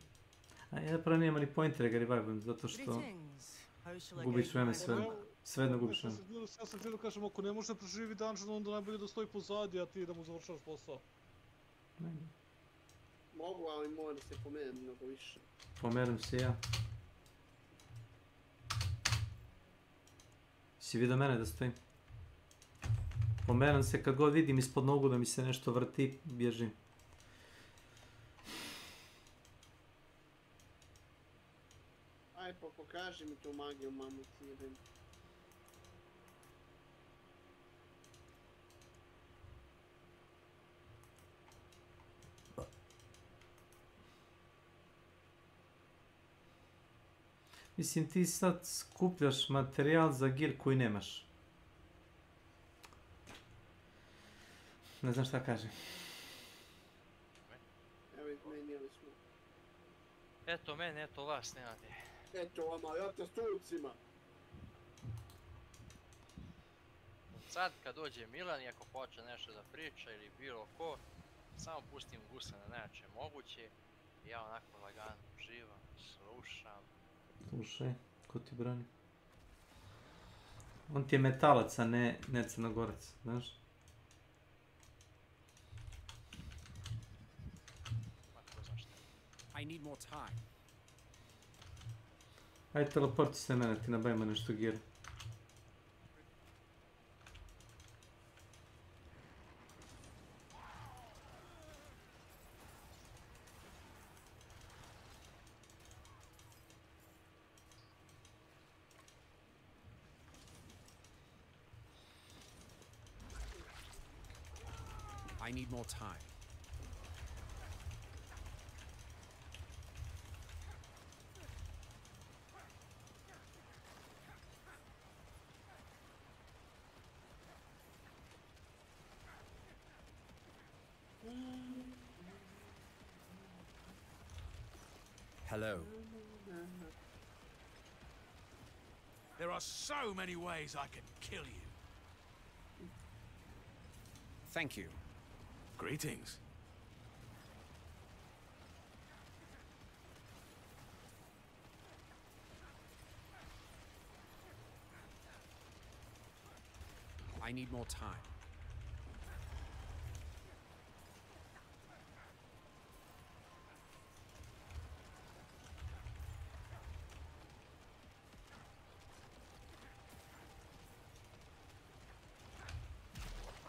[SPEAKER 10] A ja pravo nema ni pointere ga revivujem, zato što gubiš vreme svejedno gubiš vreme.
[SPEAKER 4] Ja sam htio da kažem, ako ne može da preživi dungeon, onda najbolje da stoji pozadi, a ti da mu završavaš posao.
[SPEAKER 3] Mogu, ali mora se pomenem mnogo više.
[SPEAKER 10] Pomenem se ja. Si vidio mene da stojim? Pomeram se kad god vidim ispod nogu da mi se nešto vrti, bježim.
[SPEAKER 3] Aj pa pokaži mi tu magiju, mamu ti jebem.
[SPEAKER 10] Mislim, ti sad skupljaš materijal za gear koji nemaš. Ne znam šta kaže.
[SPEAKER 3] Evo izmenjali smo.
[SPEAKER 8] Eto mene, eto vas ne radi.
[SPEAKER 3] Eto vama, rata s Turcima.
[SPEAKER 8] Sad kad dođe Milan i ako hoće nešto da priča ili bilo ko, samo pustim Gusa na najjače moguće Ja onako lagano uživam, slušam.
[SPEAKER 10] Slušaj, ko ti brani? On ti je metalac, a ne crnogorac, znaš?
[SPEAKER 12] I need more time.
[SPEAKER 10] Ajde, teleporti se mene, ti nabavimo nešto gira.
[SPEAKER 12] I need more time. Hello.
[SPEAKER 15] There are so many ways I can kill you.
[SPEAKER 12] Thank you.
[SPEAKER 15] Greetings.
[SPEAKER 12] I need more time.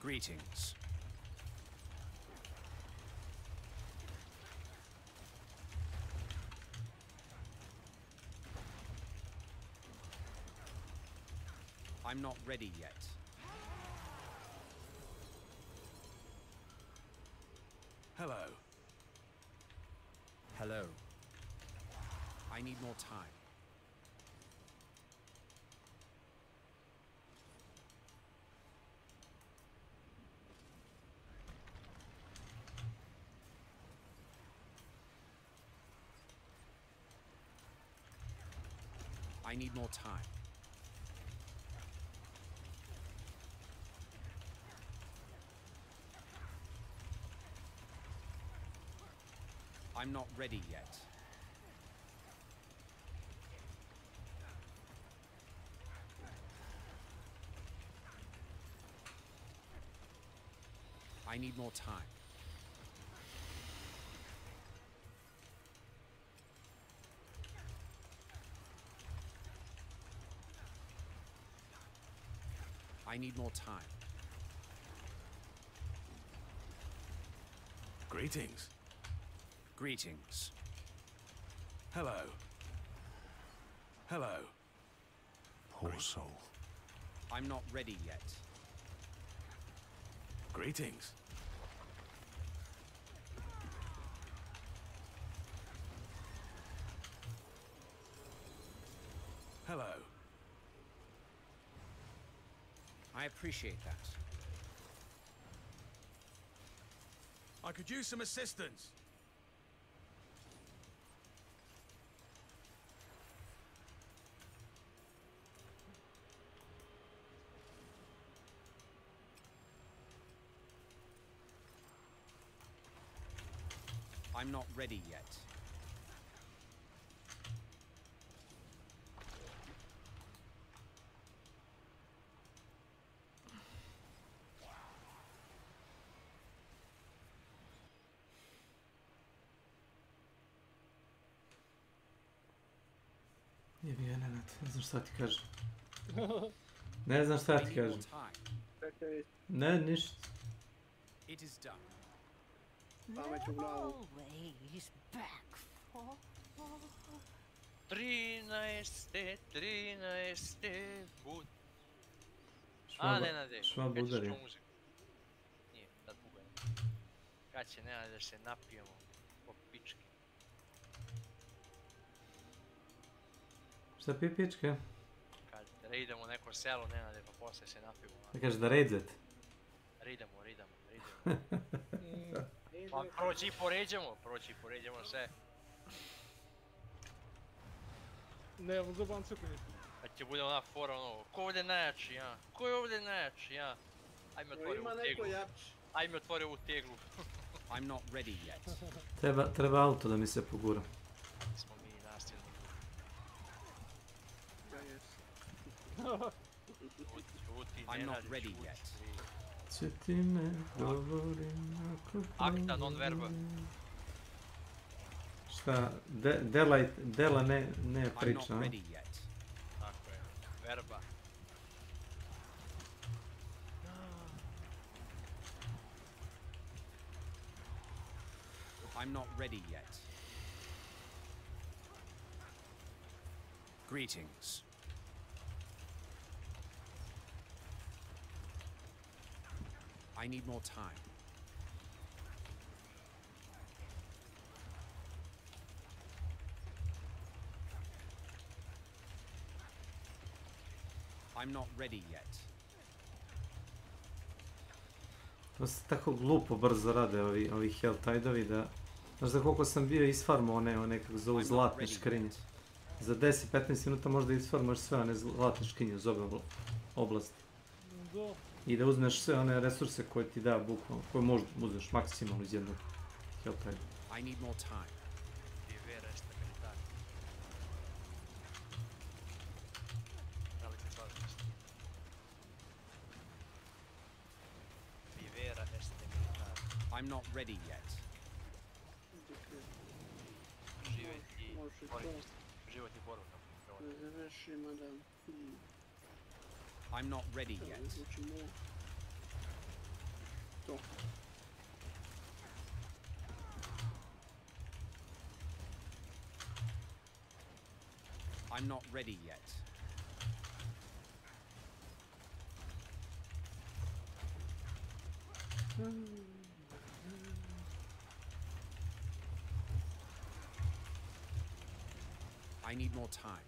[SPEAKER 12] Greetings. I'm not ready yet.
[SPEAKER 15] Hello.
[SPEAKER 12] Hello. I need more time. I need more time. I'm not ready yet. I need more time. I need more time.
[SPEAKER 15] Greetings.
[SPEAKER 12] Greetings.
[SPEAKER 15] Hello. Hello.
[SPEAKER 1] Poor soul.
[SPEAKER 12] I'm not ready yet.
[SPEAKER 15] Greetings. Hello.
[SPEAKER 12] I appreciate that.
[SPEAKER 15] I could use some assistance.
[SPEAKER 12] I'm not ready yet.
[SPEAKER 10] Jebi ga, Nenad, ne znam šta ti kažem. Ne znam šta ti kažem. Ne, ništa.
[SPEAKER 12] It is done.
[SPEAKER 13] Always back for.
[SPEAKER 8] 13. Bud. A, Nenade,
[SPEAKER 10] Šva
[SPEAKER 8] kad ćeš
[SPEAKER 10] budari.
[SPEAKER 8] čuo muziku? Nije, tad bugaj. Kad će, Nenade, da se napijemo po pički.
[SPEAKER 10] Šta pi pičke?
[SPEAKER 8] Kad raidamo neko selo, Nenade, pa posle se napijemo.
[SPEAKER 10] Da kažeš da rejdzete?
[SPEAKER 8] Raidamo. Pa proći i poređamo sve.
[SPEAKER 4] Nemam za banceku ništa.
[SPEAKER 8] Da će bude ona fora ono, ko ovdje najjači, ja? Ko je ovdje najjači, ja? Ajme otvori ovu teglu. Ajme otvori ovu teglu.
[SPEAKER 12] I'm not ready yet.
[SPEAKER 10] Treba auto da mi se pogura.
[SPEAKER 8] Smo mi nasilni.
[SPEAKER 3] Ja, jes.
[SPEAKER 8] Čuti,
[SPEAKER 12] I'm not
[SPEAKER 8] Nenad,
[SPEAKER 12] ready
[SPEAKER 8] čuti.
[SPEAKER 12] yet.
[SPEAKER 10] Cveti me, govorim ako...
[SPEAKER 8] Akta non verba.
[SPEAKER 10] Šta, dela ne
[SPEAKER 12] I'm
[SPEAKER 10] priča,
[SPEAKER 12] not
[SPEAKER 10] a?
[SPEAKER 12] ready yet.
[SPEAKER 8] Tako je. Verba.
[SPEAKER 12] I'm not ready yet. Greetings. I need more time. I'm not ready yet.
[SPEAKER 10] To se tako glupo brzo rade ovi Helltideovi da... Znaš za koliko sam bio isfarmao one kako zovu zlatne škrinje. Za 10-15 minuta možda isfarmaš sve one zlatne škrinje uz ove oblasti. I da uzmeš sve one resurse koje ti da bukvalno, koje možda uzmeš maksimalno iz jednog Helltide.
[SPEAKER 12] I need more time.
[SPEAKER 8] Vivere este militar. Da li ti slažeš? Vivera este militar.
[SPEAKER 12] I'm not ready yet.
[SPEAKER 8] Život i borba.
[SPEAKER 3] Da završimo da...
[SPEAKER 12] I'm not ready yet.
[SPEAKER 3] To.
[SPEAKER 12] I'm not ready yet. I need more time.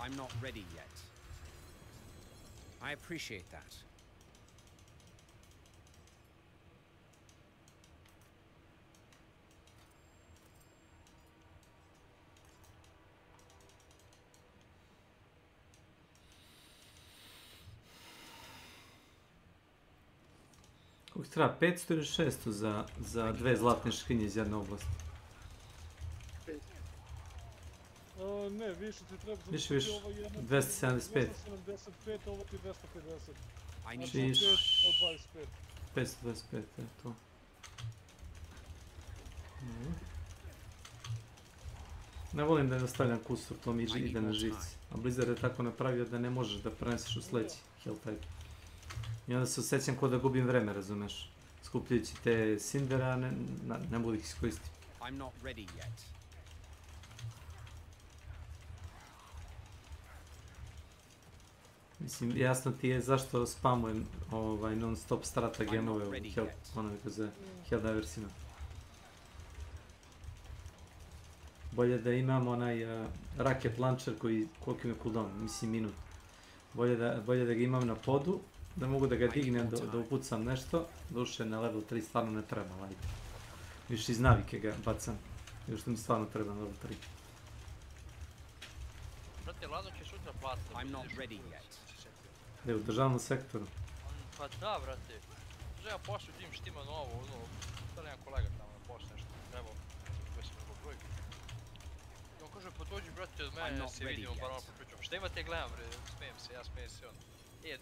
[SPEAKER 12] I'm not ready yet. I appreciate that.
[SPEAKER 10] Koliko treba? 500 ili 600 za dve zlatne škrinje iz jedne oblasti?
[SPEAKER 4] Ne, više ti treba
[SPEAKER 10] Više, 275.
[SPEAKER 4] 275, ovo ti 250. Znači 525.
[SPEAKER 10] 525, je to. Ne volim da ne ostavljam kusur, to mi ide na živci. A Blizzard je tako napravio da ne možeš da preneseš u sledeći Helltide. I onda se osjećam kao da gubim vreme, razumeš? Skupljajući te Cindera, ne mogu ih iskoristiti.
[SPEAKER 12] I'm not ready yet.
[SPEAKER 10] Mislim, jasno ti je zašto spamujem non stop strata genove u Helldiversima. Bolje da imam onaj rocket launcher koji, koliko ima cooldown, mislim minut. Bolje da ga imam na podu, da mogu da ga dignem, da upucam nešto. Duše na level 3 stvarno ne treba, ali više iz navike ga bacam. Još što mi stvarno treba na level 3.
[SPEAKER 8] Brate, Lado će sutra platiti.
[SPEAKER 12] I'm not ready yet.
[SPEAKER 10] Da je u državnom sektoru.
[SPEAKER 8] Pa da, brate. Že ja poslu tim štima novo, ono, da nema kolega tamo na poslu nešto trebao, koji sam nekog brojka. I on kaže, pa dođi brate od mene, se vidimo, bar ono popričam. Šta imate gledam bre, smijem se on.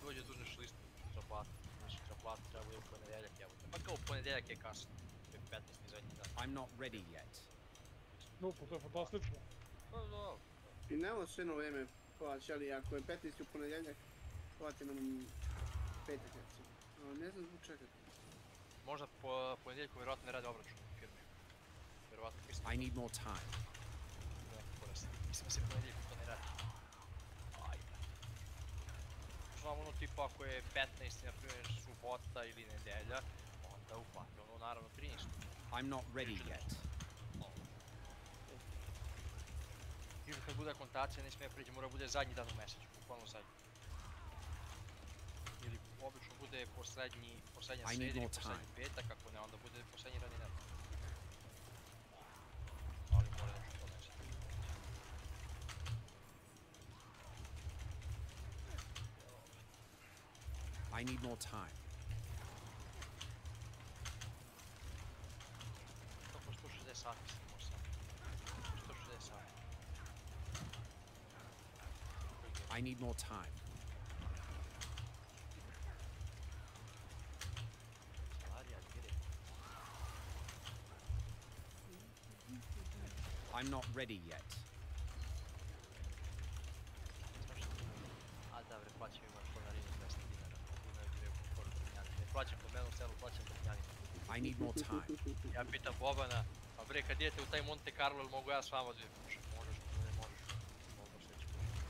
[SPEAKER 8] Dođe da uzmeš listu za platu. Znači, za platu treba bude u ponedeljak, jebote. Pa kao u ponedeljak je kasno. To je 15. zadnji dan.
[SPEAKER 12] I'm not ready yet.
[SPEAKER 4] No, pa to je fantastično.
[SPEAKER 8] Pa da.
[SPEAKER 3] I nema sve na vreme plaćali, ako je 15. u ponedeljak, plati nam petak, recimo. Ali ne znam zbog čega.
[SPEAKER 8] Možda po ponedeljku vjerovatno ne rade obračun u firmi. Vjerovatno mislim.
[SPEAKER 12] I need more time.
[SPEAKER 8] Mislim se ponedeljku to ne radi. Znam ono tipa ako je 15. na primjer subota ili nedelja, onda uplati ono naravno 13.
[SPEAKER 12] I'm not ready yet.
[SPEAKER 8] Ili kad bude akontacija ne smije pređe, mora bude zadnji dan u mjesecu, bukvalno zadnji. Ili obično bude poslednja sreda ili poslednji petak, ako ne onda bude poslednji radni dan. Ali mora nešto podnesti.
[SPEAKER 12] I need more time.
[SPEAKER 8] Oko 160 sati sam imao sam. 160 sati.
[SPEAKER 12] I need more time.
[SPEAKER 8] Salarija, gdje?
[SPEAKER 12] I'm not ready yet.
[SPEAKER 8] A da, bre, plaćam ima članarinu 200 dinara. Imaju dvije koru Drmljani. Ne plaćam kod mene u selu, plaćam Drmljanima.
[SPEAKER 12] I need more time.
[SPEAKER 8] Ja pitam Bobana, a bre, kad idete u taj Monte Carlo, ili mogu ja s vama dvije pušati? Možeš, ne možeš. Mogu sve ću pušati.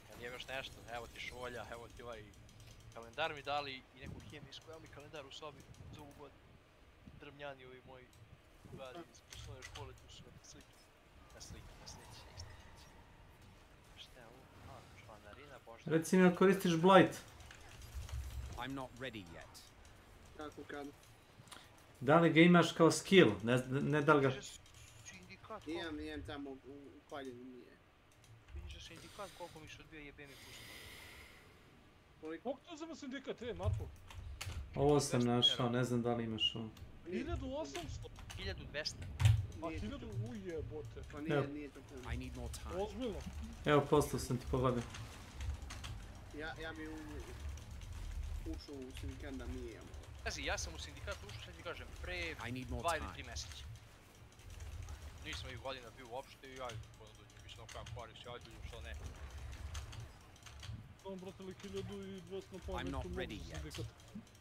[SPEAKER 8] Kad imaš nešto, evo ti šolja, evo ti ovaj kalendar mi dali i neku hemijsku, evo mi kalendar u sobi za ovu godinu. Drmljani ovi moji drugari iz osnovne škole, tu su slike. Na slike, na slici, isto. Šta je ovo? A, članarina, pošta.
[SPEAKER 10] Reci mi, jel koristiš Blight?
[SPEAKER 12] I'm not ready yet.
[SPEAKER 3] Kako kad?
[SPEAKER 10] Da li ga imaš kao skill? Ne da li ga...
[SPEAKER 3] Imam tamo upaljen nije.
[SPEAKER 8] Vidiš da se indikat koliko mi se odbija jebeni pusto.
[SPEAKER 4] Koliko to zama sindikat, Marko?
[SPEAKER 10] Ovo sam našao, ne znam da li imaš ovo.
[SPEAKER 4] 1800?
[SPEAKER 8] 1200.
[SPEAKER 4] A 1000 ujebote.
[SPEAKER 3] Pa nije to puno.
[SPEAKER 12] I need more time.
[SPEAKER 4] Ozbiljno?
[SPEAKER 10] Evo, poslao sam ti pogledaj.
[SPEAKER 3] Ja bi ušao u sindikat da mi imamo.
[SPEAKER 8] Pazi, ja sam u sindikat ušao, sad ti kažem, pre 2 ili 3 mjeseca. Nisam ih godina bio uopšte i ja mislim kao koris, ja dođem što ne.
[SPEAKER 4] Sam bratili 1200 na pamet.
[SPEAKER 12] I'm not ready yet.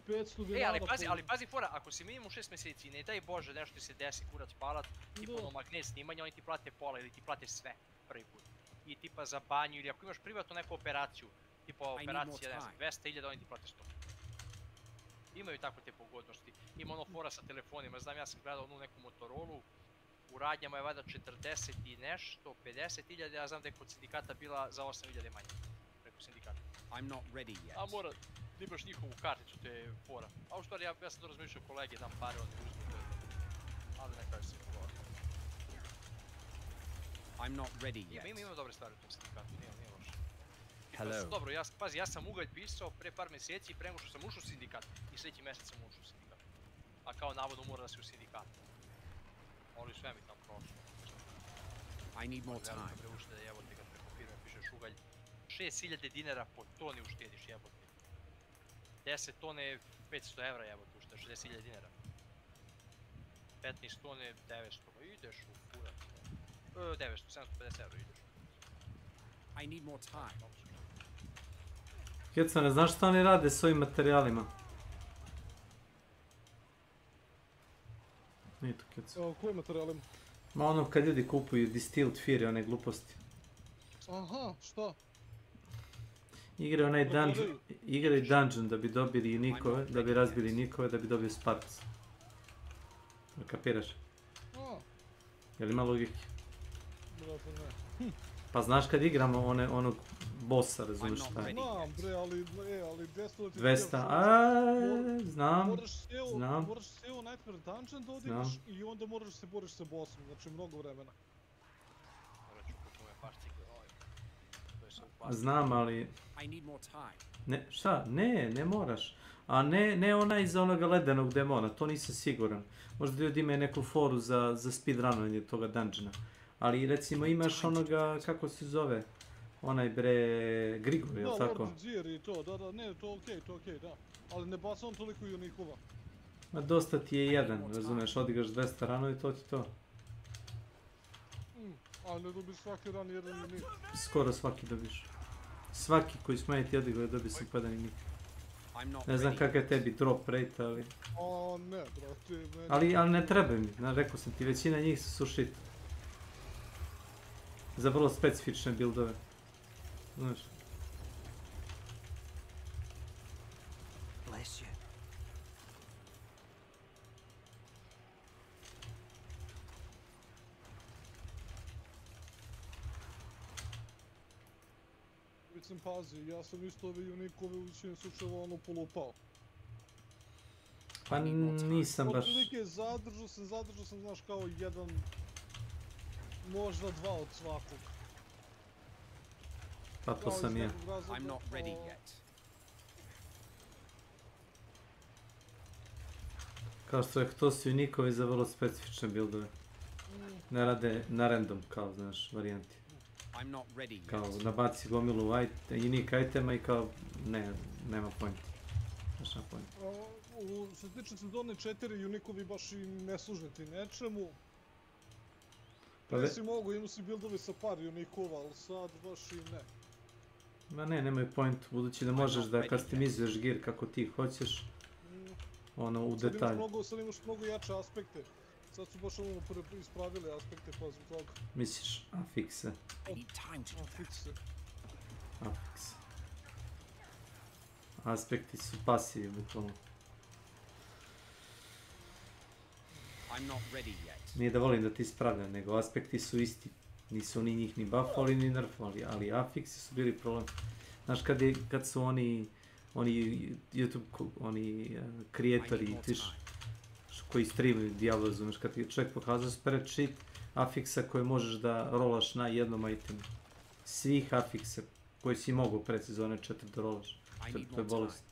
[SPEAKER 4] 500 dinara.
[SPEAKER 8] Ali pazi fora, ako si minimum 6 mjeseci, ne daj Bože nešto ti se desi kurac palat, tipa ono magnet snimanja, oni ti plate pola ili ti plate sve prvi put. I tipa za banju ili ako imaš privatno neku operaciju, tipa operacija, ne znam, 200.000, oni ti plate 100. Imaju tako te pogodnosti. Ima ono fora sa telefonima, znam ja sam gledao onu neku Motorolu, u radnjama je valjda 40 i nešto, 50.000, ja znam da je kod sindikata bila za 8.000 manje, preko sindikata.
[SPEAKER 12] I'm not ready yet.
[SPEAKER 8] A mora, da imaš njihovu karticu, te je fora. A u stvari ja sam to razmišljao kolege, dam pare, oni uzmu to. Ali ne kaže se govori.
[SPEAKER 12] I'm not ready yet.
[SPEAKER 8] Ima dobre stvari u tom sindikatu, nije loše.
[SPEAKER 12] Hello.
[SPEAKER 8] Dobro, pazi, ja sam ugalj pisao pre par mjeseci prije nego što sam ušao u sindikat i sljedeći mjesec sam ušao u sindikat. A kao navodno mora da si u sindikatu. Ali sve mi tam prošlo.
[SPEAKER 12] I need more time.
[SPEAKER 8] Dobre uštede, jebote, kad preko firme pišeš ugalj. 6.000 dinara po toni uštediš, jebote. 10 tone je 500 evra, jebote, uštediš 60.000 dinara. 15 tone 900, ideš u kurac. 900, 750 evra ideš.
[SPEAKER 12] I need more time.
[SPEAKER 10] Kjeco, ne znaš šta oni rade s ovim materijalima? Nije to Kjeco.
[SPEAKER 4] Kojim materijalima?
[SPEAKER 10] Ma ono kad ljudi kupuju distilled fury, one gluposti.
[SPEAKER 4] Aha, šta?
[SPEAKER 10] Igraju dungeon da bi dobili unikove, da bi razbili unikove, da bi dobio sparks. Kapiraš? Jel ima logike?
[SPEAKER 4] Brate, ne.
[SPEAKER 10] Pa znaš kad igramo onog bossa, razumiješ šta je?
[SPEAKER 4] Znam bre, ali
[SPEAKER 10] 200, znam.
[SPEAKER 4] Moraš se u Nightmare Dungeon da odigraš i onda moraš se boriš sa bossom, znači mnogo vremena.
[SPEAKER 10] Znam, ali... Ne, šta? Ne moraš. A ne onaj iz onoga ledenog demona, to nisam siguran. Možda ljudi imaju neku foru za speedrunovanje toga dungeona. Ali recimo imaš onoga, kako se zove? Onaj bre, Grigor, jel tako?
[SPEAKER 4] Da, Lord Zir i to, da, ne, to okej, da. Ali ne baca on toliko unikova.
[SPEAKER 10] Ma dosta ti je jedan, razumeš, odigraš 200 rano i to ti to.
[SPEAKER 4] Ali ne dobiš svaki ran jedan unik.
[SPEAKER 10] Skoro svaki dobiš. Svaki koji smo ti odigrali dobio sam jedan unik. Ne znam kakav je tebi drop rate, ali...
[SPEAKER 4] A ne, brate,
[SPEAKER 10] ali ne treba mi, rekao sam ti, većina njih su shit. Za vrlo specifične buildove. Znaš.
[SPEAKER 1] Bless you.
[SPEAKER 4] Mislim, pazi, ja sam isto ove unikove u većini slučajeva ono polupao.
[SPEAKER 10] Pa nisam baš...
[SPEAKER 4] Otprilike zadržao sam, znaš, kao jedan, možda dva od svakog.
[SPEAKER 10] Pa to sam ja.
[SPEAKER 12] I'm not ready yet.
[SPEAKER 10] Kao što rekao, to su unikovi za vrlo specifične buildove. Ne rade na random, kao, znaš, varijanti. Kao, nabaci gomilu unique itema i kao, nema pointi. Znaš, nema pointi.
[SPEAKER 4] Što se tiče sezone 4, unikovi baš i ne služe ti nečemu. Pre si mogu, imao si buildove sa par unikova, ali sad baš i ne.
[SPEAKER 10] Ma ne, nemaju point, budući da možeš da customizuješ gear kako ti hoćeš. Ono, u detalju.
[SPEAKER 4] Sad imaš mnogo jače aspekte. Sad su baš ono ispravili aspekte pa zbog toga.
[SPEAKER 10] Misliš, afikse?
[SPEAKER 4] Afikse.
[SPEAKER 10] Aspekti su pasivi, bukvalno. Nije da volim da ti ispravljam, nego aspekti su isti. Nisu ni njih ni buffali ni nerfali, ali afiksi su bili problem. Znaš, kad su oni YouTube, oni kreatori, koji streamuju Diablo, znaš, kad ti čovjek pokazuje spreadsheet afiksa koje možeš da rolaš na jednom itemu. Svih afiksa koji si mogao pred sezone 4 da rolaš. To je bolest.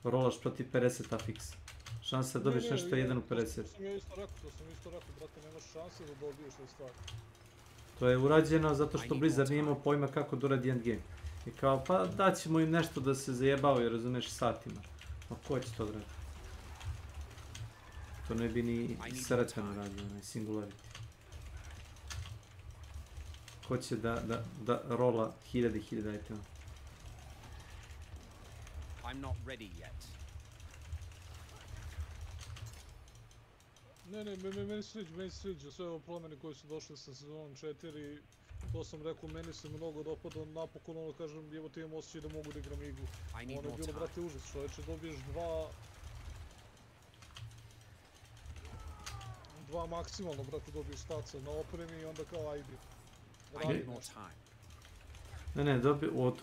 [SPEAKER 10] Rolaš protiv 50 afiksa. Šansa da dobiješ nešto 1 u 50.
[SPEAKER 4] To sam isto rekao, brate, nemaš šanse da dobiješ te stvari.
[SPEAKER 10] To je urađeno zato što Blizzard nije imao pojma kako da uradi endgame. I kao, pa daćemo im nešto da se zajebavaju, razumeš, satima. Ma ko će to da radi? To ne bi ni sretan radio, onaj Singularity. Ko će da rola 1000 itema?
[SPEAKER 4] Ne, meni sviđa sve ove promjene koje su došle sa sezonom 4. To sam rekao, meni se mnogo dopada, napokon ono kažem, evo ti imam osjećaj da mogu da igram igru. Ono je bilo, brate, užas, čovječe, dobiješ dva maksimalno, brate, dobiješ staca na opremi i onda kao ajde.
[SPEAKER 10] Ne,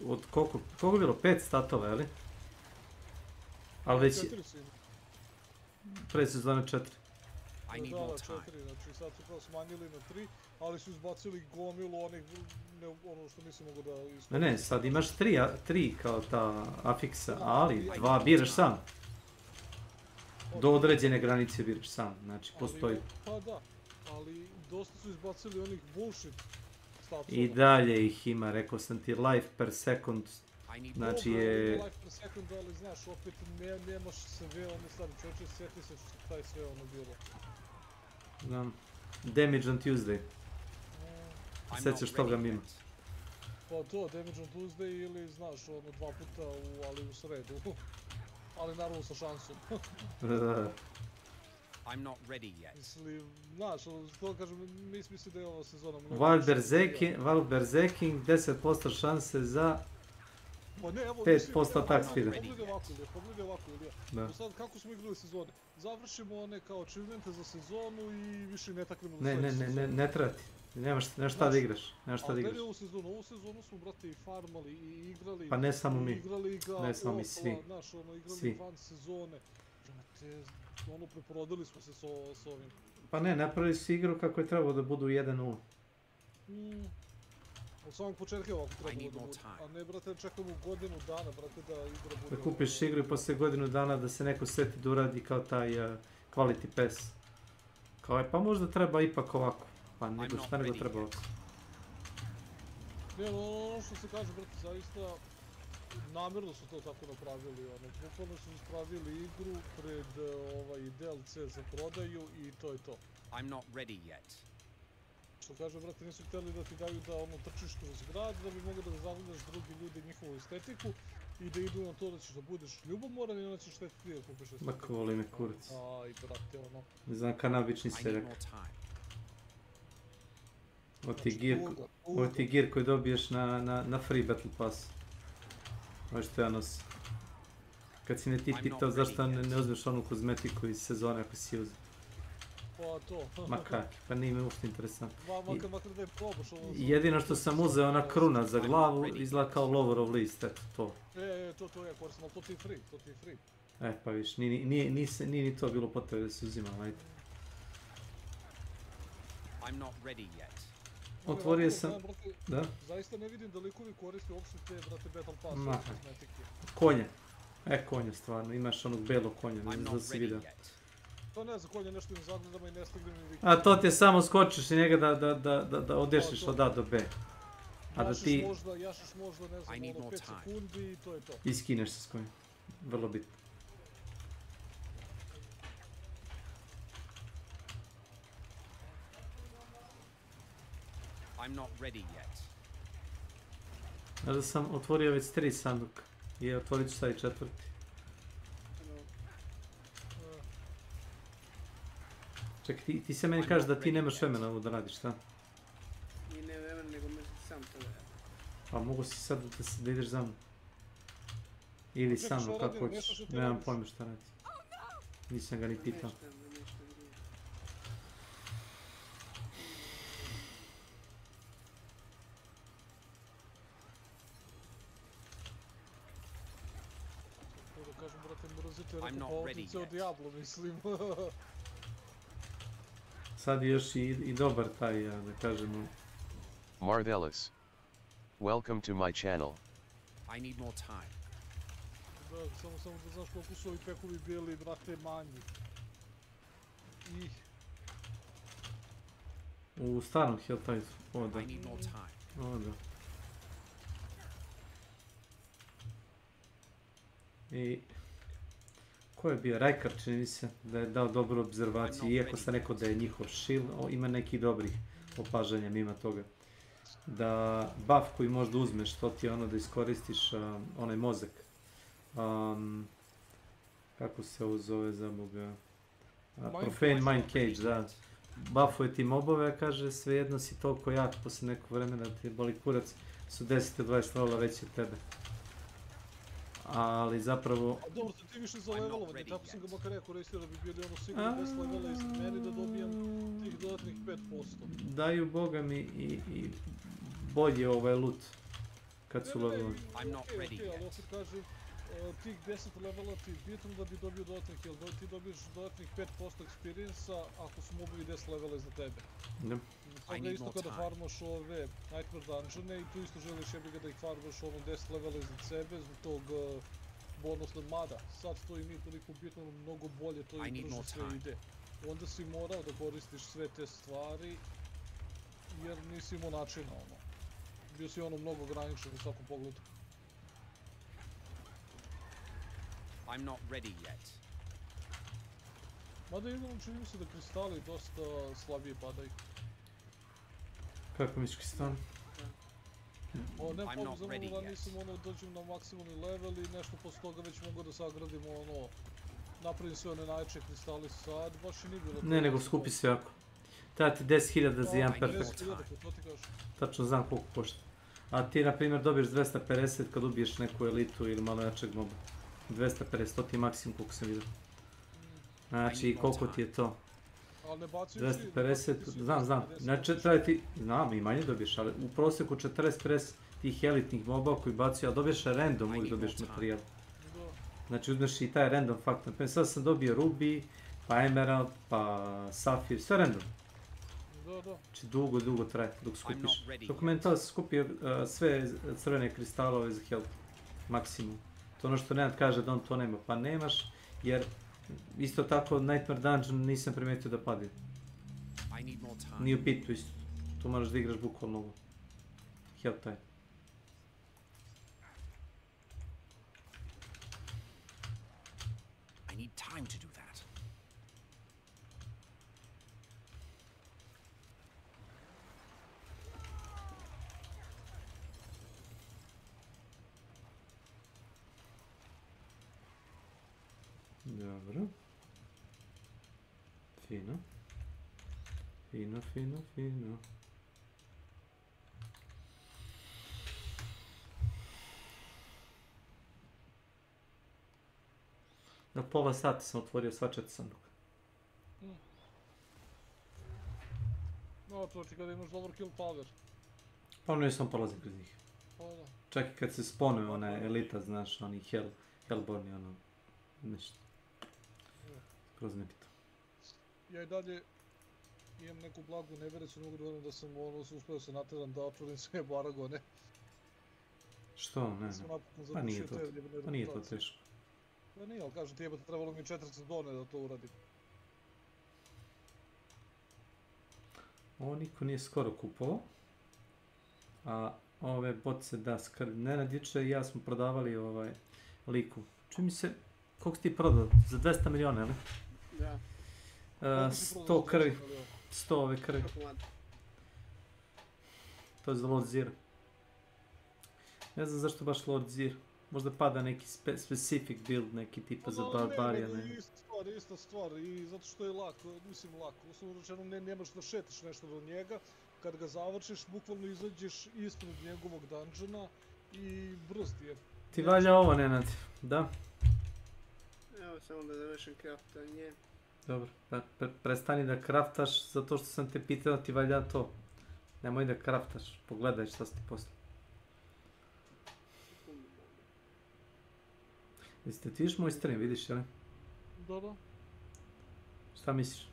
[SPEAKER 10] od koliko je bilo? 5 statova, jeli? Ali već...
[SPEAKER 4] 4 si ima.
[SPEAKER 10] Pre sezone 4.
[SPEAKER 4] Da, 4, znači sad su kao smanjili na 3, ali su izbacili gomilu onih, ono što nisi mogu da isprediti.
[SPEAKER 10] Ne, sad imaš 3 kao ta afiksa, ali 2 biraš sam. Do određene granice biraš sam, znači postoji.
[SPEAKER 4] Pa da, ali dosta su izbacili onih bullshit statova.
[SPEAKER 10] I dalje ih ima, rekao sam ti, life per second, znači je...
[SPEAKER 4] Life per second, ali znaš, opet nemaš sve ono stvari, čovječe, sjeti se što taj sve ono bilo.
[SPEAKER 10] Znam, Damage on Tuesday. Sjećaš toga mima.
[SPEAKER 4] Pa to, Damage on Tuesday ili, znaš, ono 2 puta, ali u sredu. Ali naravno sa šansom. Mislim, znaš, to kažem, mislim da je ova sezona mnogo...
[SPEAKER 10] Wild Berserking, 10% šanse za 5% attack speeda.
[SPEAKER 4] Pogledaj ovako, Ilija. Sad, kako smo igrali sezone? Završimo one kao achievemente za sezonu i više ne takvimo za sljedeću.
[SPEAKER 10] Ne treba ti. Nemaš šta da igraš.
[SPEAKER 4] Ali gledaj ovu sezonu smo, brate, i farmali i igrali.
[SPEAKER 10] Pa ne samo mi.
[SPEAKER 4] Igrali ga,
[SPEAKER 10] mi svi.
[SPEAKER 4] Znaš, ono, igrali van sezone. Ono, preporodili smo se s ovim.
[SPEAKER 10] Pa ne, napravili su igru kako je trebalo da budu 1-0.
[SPEAKER 4] Od samog početka je ovako trebalo da budu. A ne, brate, čekamo godinu dana, brate, da igra bude...
[SPEAKER 10] Da kupiš igru i posle godinu dana da se neko seti da uradi kao taj quality pass. Kao je, pa možda treba ipak ovako. Pa šta nego treba ovako.
[SPEAKER 4] Ne, ono što se kaže, brate, zaista namjerno su to tako napravili, ono, bukvalno su ispravili igru pred DLC za prodaju i to je to. Što kaže, brate, nisu htjeli da ti daju da ono trčiš kroz grad, da bi mogli da zagledaš drugi ljudi njihovu estetiku i da idu na to da ćeš da budeš ljubomoran i onda ćeš štetiti da kupiš estetiku.
[SPEAKER 10] Ma ko voli me kurac.
[SPEAKER 4] Aj, brate, ono.
[SPEAKER 10] Ne znam, kanabični seljak. Ovo ti gear koji dobiješ na free battle pass. Ovo što ja nosim. Kad si me ti pitao zašto ne uzmeš onu kozmetiku iz sezone ako si uzem.
[SPEAKER 4] Pa to.
[SPEAKER 10] Ma kak, pa nije me uopšte interesantno.
[SPEAKER 4] Makar da je probaš ovo...
[SPEAKER 10] Jedino što sam uzeo ona kruna za glavu izgleda kao lower of list, eto to.
[SPEAKER 4] To je korisno, ali to ti je free.
[SPEAKER 10] Pa viš, nije ni to bilo potrebe da se uzima, ajde. Otvorio sam... Da?
[SPEAKER 4] Zaista ne vidim da likovi koriste uopšte te, brate, Battle Pass kozmetike.
[SPEAKER 10] Konja. Konja stvarno, imaš onog belog konja, ne znam da si vidio.
[SPEAKER 4] To ne znam, kolje nešto im zagledamo i ne stignem im vikati.
[SPEAKER 10] A to ti je samo skočiš i njega da odešiš od A do B. A da ti...
[SPEAKER 4] Jašiš možda, ne znam, 5 sekundi i to je to.
[SPEAKER 10] Iskineš se s kojim. Vrlo bitno.
[SPEAKER 12] I'm not ready yet.
[SPEAKER 10] Znaš da sam otvorio već 3 sanduka. I otvorit ću sad i 4. Čekaj, ti se meni kažeš da ti nemaš vremena ovo da radiš, šta?
[SPEAKER 3] Nije ne vremena, nego sam to da.
[SPEAKER 10] Pa mogu si sad da ideš za mnom. Ili sa mnom, kako hoćeš. Nemam pojma šta radi. Nisam ga ni pitao.
[SPEAKER 4] Kažem, brate, mrzite, rekao, pa ceo Diablo, mislim.
[SPEAKER 10] Sad je još i dobar taj, da kažemo.
[SPEAKER 20] Marvelous. Welcome to my channel.
[SPEAKER 12] I need more time.
[SPEAKER 4] Da, samo da znaš koliko su ovi pekovi bili, brate, manji.
[SPEAKER 10] U starom Helltaisu, o da.
[SPEAKER 12] I need more time.
[SPEAKER 10] O da. I... Ko je bio? Rajkar, čini mi se da je dao dobru obzervaciju, iako sam rekao da je njihov shield, ima nekih dobrih opažanja mimo toga. Da buff koji možda uzmeš, to ti je ono da iskoristiš onaj mozak. Kako se ovo zove za boga? Profane Mind Cage, da. Buffuje ti mobove, kaže svejedno si toliko jak, posle nekog vremena ti boli kurac, su 10-20 levelova veći od tebe. Ali zapravo...
[SPEAKER 4] A dobro, ti više za levelovanje, tako sam ga makar ja koristio da bi bili ono sigurno 10 levela iznad meni da dobijem tih dodatnih 5%.
[SPEAKER 10] Daju boga mi i bolje ovaj loot kad su levelovani.
[SPEAKER 4] Ali opet kažem, tih 10 levela ti je bitno da bi dobio dodatnih, jer ti dobiješ dodatnih 5% experience-a ako su mobovi 10 levela iznad tebe.
[SPEAKER 10] Da.
[SPEAKER 4] Toga isto kada farmaš ove Nightmare Dungeone i tu isto želiš jebi ga da ih farmaš ono 10 levela iznad sebe zbog tog bonusnog mada. Sad to i nije toliko bitno, mnogo bolje to i brže sve ide. Onda si morao da koristiš sve te stvari jer nisi imao načina ono. Bio si ono mnogo ograničen u svakom pogledu.
[SPEAKER 12] I'm not ready yet.
[SPEAKER 4] Mada jednom čini mi se da kristali dosta slabije padaju.
[SPEAKER 10] Kako misliš kristali?
[SPEAKER 4] Nema pojma za mnom da nisam ono dođem na maksimalni level i nešto posle toga već mogu da sagradimo ono, napravim sve one najjače kristali sad, baš i nije bilo...
[SPEAKER 10] Ne, nego skupi se jako. Treba ti 10.000 za jedan perfekt.
[SPEAKER 4] 10.000, to ti kažeš.
[SPEAKER 10] Tačno znam koliko košta. A ti, na primjer, dobiješ 250 kad ubiješ neku elitu ili malo jačeg moba. 250, to ti je maksimum koliko sam vidio. Znači, koliko ti je to? 250, znam. Znači, treba ti, znam, i manje dobiješ, ali u prosjeku 40-50 tih elitnih mobova koji bacio, a dobiješ random, uvijek dobiješ materijal. Znači, uzmeš i taj random fakt. Naprimjer, sad sam dobio Ruby, pa Emerald, pa Safir, sve random. Znači, dugo traje dok skupiš. Dok meni to skupio sve crvene kristalove za health, maksimum. To ono što Nenad kaže da on to nema, pa nemaš, jer isto tako Nightmare Dungeon nisam primetio da padi. Ni u pitu isto. Tu moraš da igraš bukvalno ovo. Health time.
[SPEAKER 12] I need time to do that.
[SPEAKER 10] Dobro. Fino. Fino. Na pola sata sam otvorio sva 4 sanduka.
[SPEAKER 4] No, to ti kada imaš dobar kill power.
[SPEAKER 10] Pa ono sam prolazim kroz njih. Čak i kad se spone ona elita, znaš, oni Hellborni, ono, nešto. Kroz nebito.
[SPEAKER 4] Ja i dalje imam neku blagu nevericu, ne mogu da verujem da sam uspio se nateram da otvorim sve baragone.
[SPEAKER 10] Što? Ne znam. Pa nije to teško.
[SPEAKER 4] Pa nije, ali kažem ti jebate, trebalo mi 400 done da to uradim.
[SPEAKER 10] Ovo niko nije skoro kupovao. A ove boce da skrbi. Nenad juče i ja smo prodavali liku. Čini mi se, koliko si ti prodao? Za 200 miliona, ili?
[SPEAKER 3] Da.
[SPEAKER 10] 100 krvi. 100 ove krvi. To je za Lord Zir. Ne znam zašto baš Lord Zir. Možda pada neki specific build, neki tipa za barbarija, ne.
[SPEAKER 4] Ista stvar, i zato što je lako, mislim lako, uslovno rečeno nemaš da šetiš nešto do njega, kad ga završiš, bukvalno izađeš ispred njegovog dungeona i brz ti je.
[SPEAKER 10] Ti valja ovo, Nenad, da?
[SPEAKER 3] Evo samo da završim craftanje.
[SPEAKER 10] Dobro, prestani da craftaš zato što sam te pitao ti valja to. Nemoj da craftaš, pogledaj šta si ti posle. Jeste ti viš moj stream, vidiš, jel?
[SPEAKER 4] Da.
[SPEAKER 10] Šta misliš?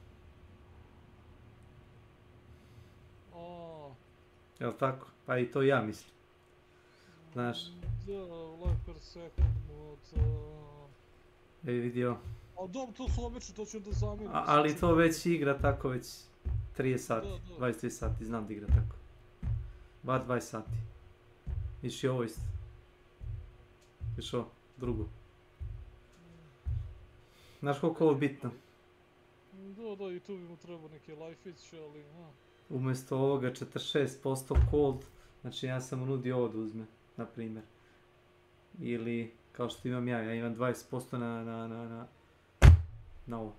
[SPEAKER 10] Jel tako? Pa i to ja mislim. Znaš?
[SPEAKER 4] Da, live per second mod.
[SPEAKER 10] Vidio.
[SPEAKER 4] A dobro, to su obično, to ću da zamijenim.
[SPEAKER 10] Ali to već igra tako već 30 sati, 23 sati, znam da igra tako. Bar 20 sati. Viš i ovo isto. Viš ovo, drugo. Znaš koliko ovo bitno?
[SPEAKER 4] Da, i tu bi mu trebao neki life-ić, ali...
[SPEAKER 10] Umjesto ovoga 46% cold, znači ja sam mu nudio ovo da uzme, na primjer. Ili, kao što imam ja imam 20% na ovo.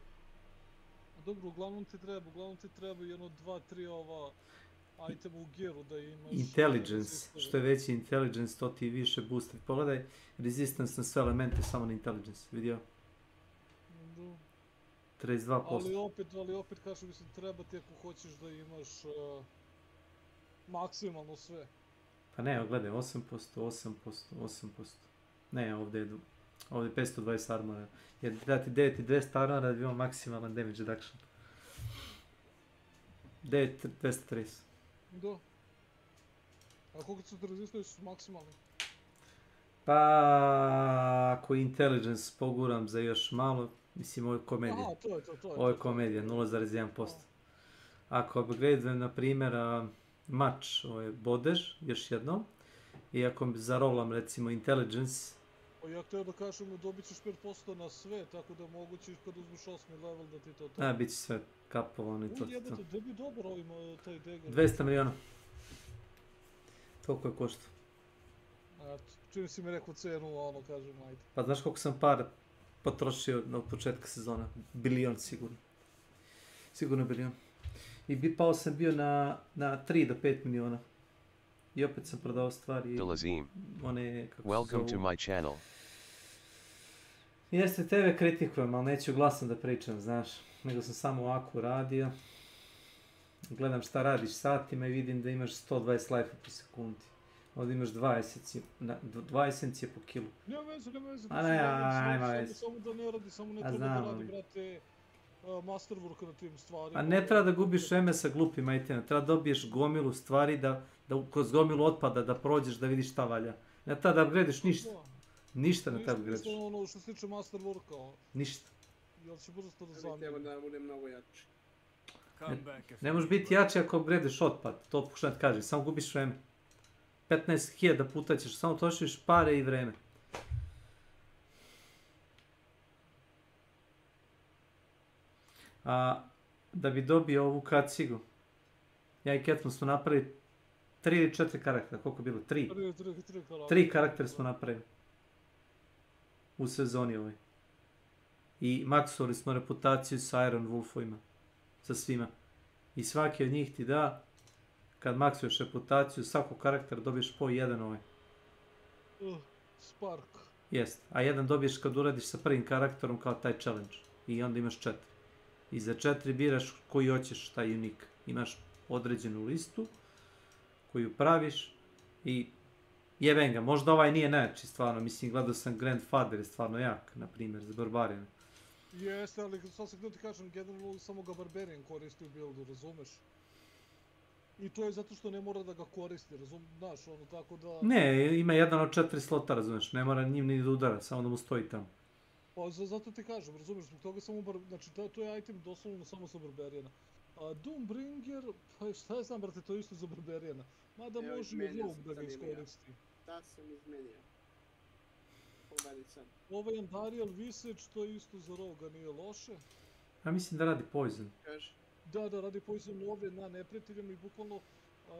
[SPEAKER 4] Dobro, uglavnom ti treba jedno 2-3 ova itema u gearu da imaš...
[SPEAKER 10] Intelligence, što je veći intelligence, to ti više booster. Pogledaj, resistance na sve elemente, samo na intelligence, vidio? 32%.
[SPEAKER 4] Ali opet kažem, mislim, treba ti ako hoćeš da imaš maksimalno sve.
[SPEAKER 10] Pa ne, gledaj, 8%. Ne, ovdje je 520 armora. Jer da ti 9200 armora da bi imao maksimalan damage reduction. 230.
[SPEAKER 4] Da. A koliko se rezistuješ maksimalno?
[SPEAKER 10] Pa ako intelligence poguram za još malo, mislim ovo je komedija.
[SPEAKER 4] Aha, to je to.
[SPEAKER 10] Ovo je komedija, 0,1%. Ako upgradujem, na primjer, mač, ovo je bodež, još jednom. I ako zarolam, recimo, intelligence.
[SPEAKER 4] Ja htio da kažem, dobit ćeš 5% na sve, tako da moguće kad uzmeš 8. level da ti to...
[SPEAKER 10] Bit će sve kapovano i to.
[SPEAKER 4] Jebate, da bi dobro ovima taj degel.
[SPEAKER 10] 200 miliona. Toliko je košta.
[SPEAKER 4] Eto, čim si mi rekao cenu, ono kažem, ajde.
[SPEAKER 10] Pa znaš koliko sam para potrošio od početka sezona? Bilion sigurno. Sigurno bilion. I pao sam bio na 3 do 5 miliona. I opet sam prodao stvari. One, kako
[SPEAKER 20] Welcome to my channel.
[SPEAKER 10] Jeste, tebe kritikujem, ali neću glasno da pričam, znaš. Nego sam samo ovako radio. Gledam šta radiš satima i vidim da imaš 120 life po sekundi. Ovdje imaš 20 po kilu.
[SPEAKER 4] Nema veze. Samo da ne radi, samo ne treba da radi, brate, masterwork na tim stvarima.
[SPEAKER 10] A ne treba da gubiš vreme sa glupim itemima, treba da dobiješ gomilu stvari, da kroz gomilu otpada da prođeš da vidiš šta valja. Ne treba da upgradeš ništa. Ništa ne treba da upgradeš.
[SPEAKER 4] Ništa ono što se tiče masterworka.
[SPEAKER 10] Ništa.
[SPEAKER 4] Jel će brzo to da
[SPEAKER 3] zamijenim? Treba da budem mnogo jači.
[SPEAKER 10] Ne možeš biti jači ako upgradeš otpad, to pokušam da kažem, samo gubiš vreme. 15.000 puta ćeš, samo trošiš pare i vreme. A da bi dobio ovu kacigu, ja i Ketman smo napravili 3 ili 4 karaktera, koliko je bilo? 3? 3 karaktera smo napravili. U sezoni ovoj. I maksovali smo reputaciju sa Iron Wolfovima. Sa svima. I svaki od njih ti da, kad maksuješ reputaciju, svakog karaktera dobiješ po jedan ovaj.
[SPEAKER 4] Spark.
[SPEAKER 10] Jest. A jedan dobiješ kad uradiš sa prvim karakterom kao taj challenge. I onda imaš 4. I za 4 biraš koji hoćeš taj unik. Imaš određenu listu koju praviš i jebem ga. Možda ovaj nije najjači stvarno. Mislim, gledao sam Grandfather je stvarno jak, na primjer, za barbarijane.
[SPEAKER 4] Jeste, ali sad se gdje ti kažem, generalno samo ga barbarian koristi u buildu, razumeš? I to je zato što ne mora da ga koristi, znaš, ono tako da...
[SPEAKER 10] Ne, ima jedan od 4 slota, razumeš, ne mora njim ni da udara, samo da mu stoji tamo.
[SPEAKER 4] Pa zato ti kažem, razumeš, zbog toga samo znači to je item doslovno samo sa barbarijana. Doombringer, pa šta ja znam, brate, to je isto za Barberijana. Mada može i Rogue da ga iskoristi.
[SPEAKER 3] Da sam izmenio. Pogledaj sad.
[SPEAKER 4] Ovaj Andariel Visage, to je isto za Rogue, nije loše.
[SPEAKER 10] Ja mislim da radi Poison.
[SPEAKER 3] Kaži?
[SPEAKER 4] Da, radi Poison ove na neprijateljima i bukvalno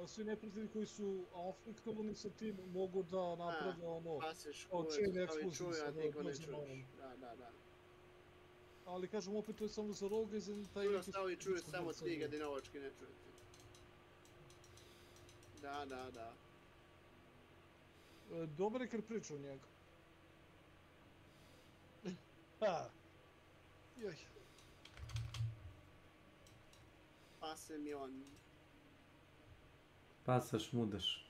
[SPEAKER 4] svi neprijatelji koji su afektovani sa tim mogu da naprave ono chain explosive sa Poisonom.
[SPEAKER 3] Da.
[SPEAKER 4] Ali kažem, opet to je samo za Rogue i za taj neki...
[SPEAKER 3] Stao i čuje samo 3 gadinovački, ne čujete. Da.
[SPEAKER 4] Dobar je kad priča o njega. Joj.
[SPEAKER 3] Pase mi on.
[SPEAKER 10] Pasaš, mudaš.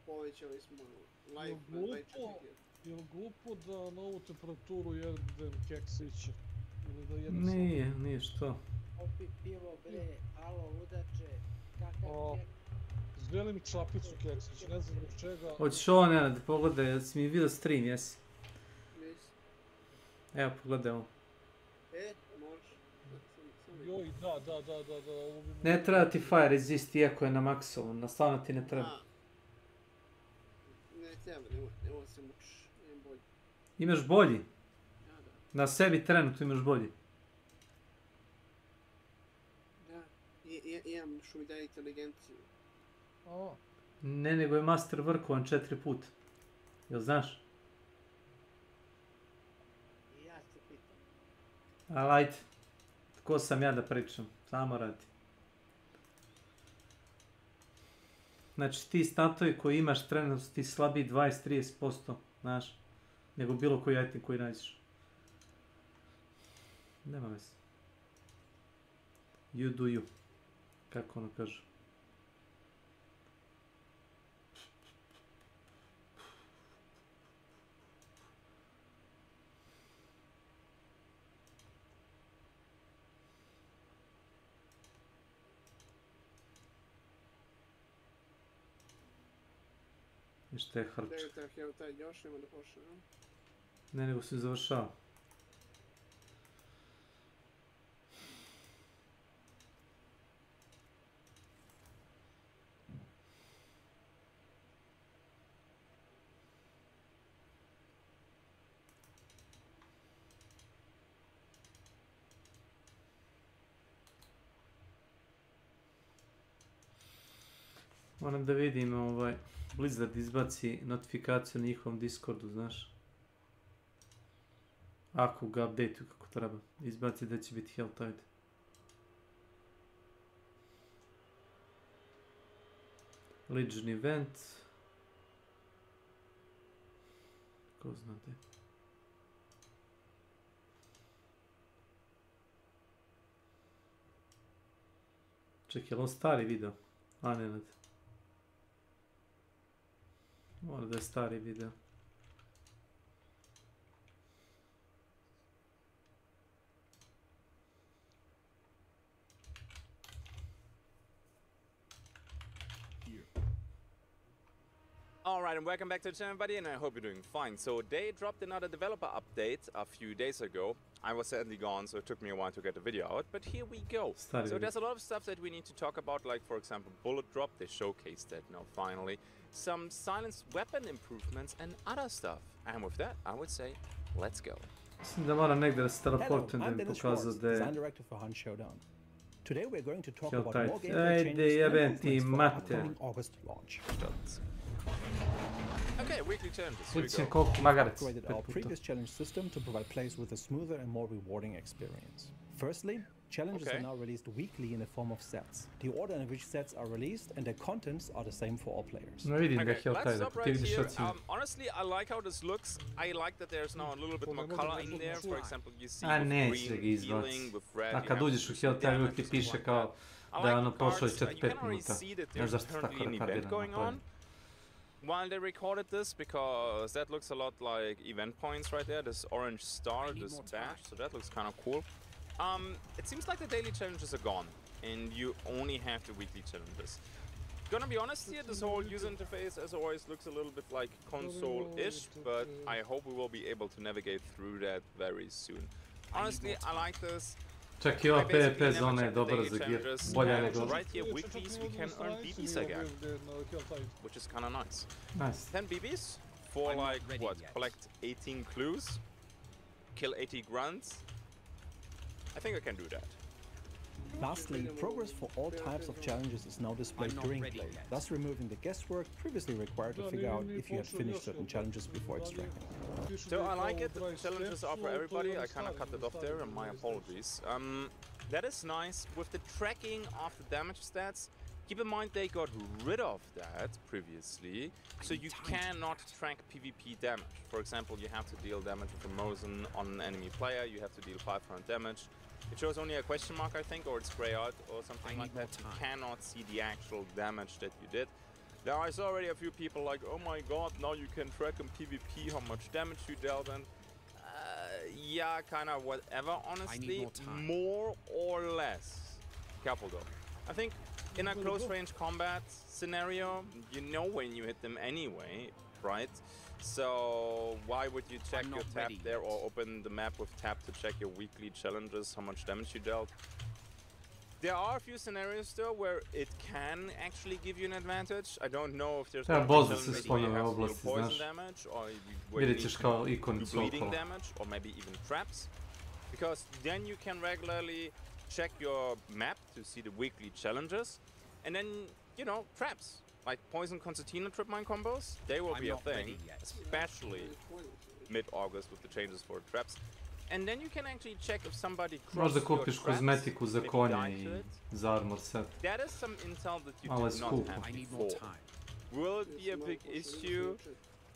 [SPEAKER 3] Povećali smo life na 24.
[SPEAKER 4] Je li glupo da na ovu temperaturu jedem keksiće? Ili da jedem samo?
[SPEAKER 10] Nije što.
[SPEAKER 19] Opi pivo, bre, alo, ludače, kakav kek?
[SPEAKER 4] Želim čapicu keksić, ne znam zbog čega.
[SPEAKER 10] Hoćeš ovo, Nenad, pogledaj, jesi mi vidio stream, jesi?
[SPEAKER 3] Nisi.
[SPEAKER 10] Evo, pogledaj ovo.
[SPEAKER 3] Možeš.
[SPEAKER 4] Joj, da.
[SPEAKER 10] Ne treba ti fire resist, iako je na maksovom, na stvarno ti ne treba.
[SPEAKER 3] Ne treba, nemoj se mučiš, imam bolji.
[SPEAKER 10] Imaš bolji?
[SPEAKER 3] Da.
[SPEAKER 10] Na sebi trenutno imaš bolji?
[SPEAKER 3] Da, imam što mi daje inteligenciju.
[SPEAKER 10] Ne, nego je master vrkovan 4 puta. Jel znaš?
[SPEAKER 19] Ja se pitam.
[SPEAKER 10] Ali ajde. Ko sam ja da pričam? Samo radi. Znači ti statovi koji imaš trenutno ti slabiji 20-30%, znaš, nego bilo koji item koji nađeš. Nema veze. You do you. Kako ono kaže. I šta je hrčak?
[SPEAKER 3] Evo taj još nema da pošle, no?
[SPEAKER 10] Ne, nego se završava. Moram da vidim Blizzard izbaci notifikaciju na njihovom Discordu, znaš. Ako ga updateuju kako treba. Izbaci da će biti Helltide. Legion event. Ko zna gdje. Čekaj, je li on stari video? A ne, ne. Mora da je stari video.
[SPEAKER 17] Alright, and welcome back to the channel, everybody, and I hope you're doing fine. So they dropped another developer update a few days ago. I was sadly gone, so it took me a while to get the video out, but here we go. So there's a lot of stuff that we need to talk about, like for example bullet drop, they showcased that now finally. Some silenced weapon improvements and other stuff. And with that, I would say, let's go.
[SPEAKER 10] Mislim da moram negdje da se teleportujem da mi pokazao da je
[SPEAKER 22] Today we're going to talk about
[SPEAKER 10] Helltide.
[SPEAKER 22] more gameplay changes and improvements for the upcoming August launch.
[SPEAKER 17] Okay, weekly challenges. Here we
[SPEAKER 10] Putin
[SPEAKER 22] We
[SPEAKER 10] koliko magaret.
[SPEAKER 22] upgraded our previous challenge system to provide players with a smoother and more rewarding experience. Firstly, challenges are now released weekly in the form of sets. The order in which sets are released and their contents are the same for all players.
[SPEAKER 17] Let's stop right here. Honestly, I like how this looks. I like that there's now a little bit more color in there. For example, you see green healing with red.
[SPEAKER 10] A kad uđeš u Helltide uvijek ti piše kao da je ono prošlo 4-5 minuta. Ne znaš što tako retardirano.
[SPEAKER 17] While they recorded this, because that looks a lot like event points right there. This orange star, this badge, so that looks kind of cool. It seems like the daily challenges are gone, and you only have the weekly challenges. Gonna be honest here, this whole user interface as always looks a little bit like console-ish, but I hope we will be able to navigate through that very soon. Honestly, I like this.
[SPEAKER 10] Čak I ova PvP zona je dobra za gear, bolja nego...
[SPEAKER 17] Right here, weeklies, we can earn BBs again, which is kinda nice.
[SPEAKER 10] Nice.
[SPEAKER 17] 10 BBs for like, what, collect 18 clues, kill 80 grunts. I think I can do that.
[SPEAKER 22] Lastly, progress for all types of challenges is now displayed during play, thus removing the guesswork previously required to figure out if you had finished certain challenges before extracting.
[SPEAKER 17] So I like it, the challenges are for everybody. I kinda cut it off there, and my apologies. That is nice. With the tracking of the damage stats, keep in mind they got rid of that previously, so you cannot track PvP damage. For example, you have to deal damage with a Mosin on an enemy player, you have to deal 500 damage. It shows only a question mark, I think, or it's grey out or something like that. You cannot see the actual damage that you did. Now, I saw already a few people like, oh my god, now you can track in PvP how much damage you dealt in. Yeah, kinda whatever, honestly. More or less. Careful though. I think in a close range combat scenario, you know when you hit them anyway, right? So why would you check your tab there or open the map with tab to check your weekly challenges, how much damage you dealt? There are a few scenarios though where it can actually give you an advantage. I don't know if there's poison damage or bleeding damage or maybe even traps. Because then you can regularly check your map to see the weekly challenges and then, you know, traps. Like poison concertina tripmine combos, they will be a thing, especially mid-August with the changes for traps. And then you can actually check if somebody crossed
[SPEAKER 10] Možda kupiš kozmetiku za konja I za armor set.
[SPEAKER 17] That is some intel that you did not have before. Will it be a big issue?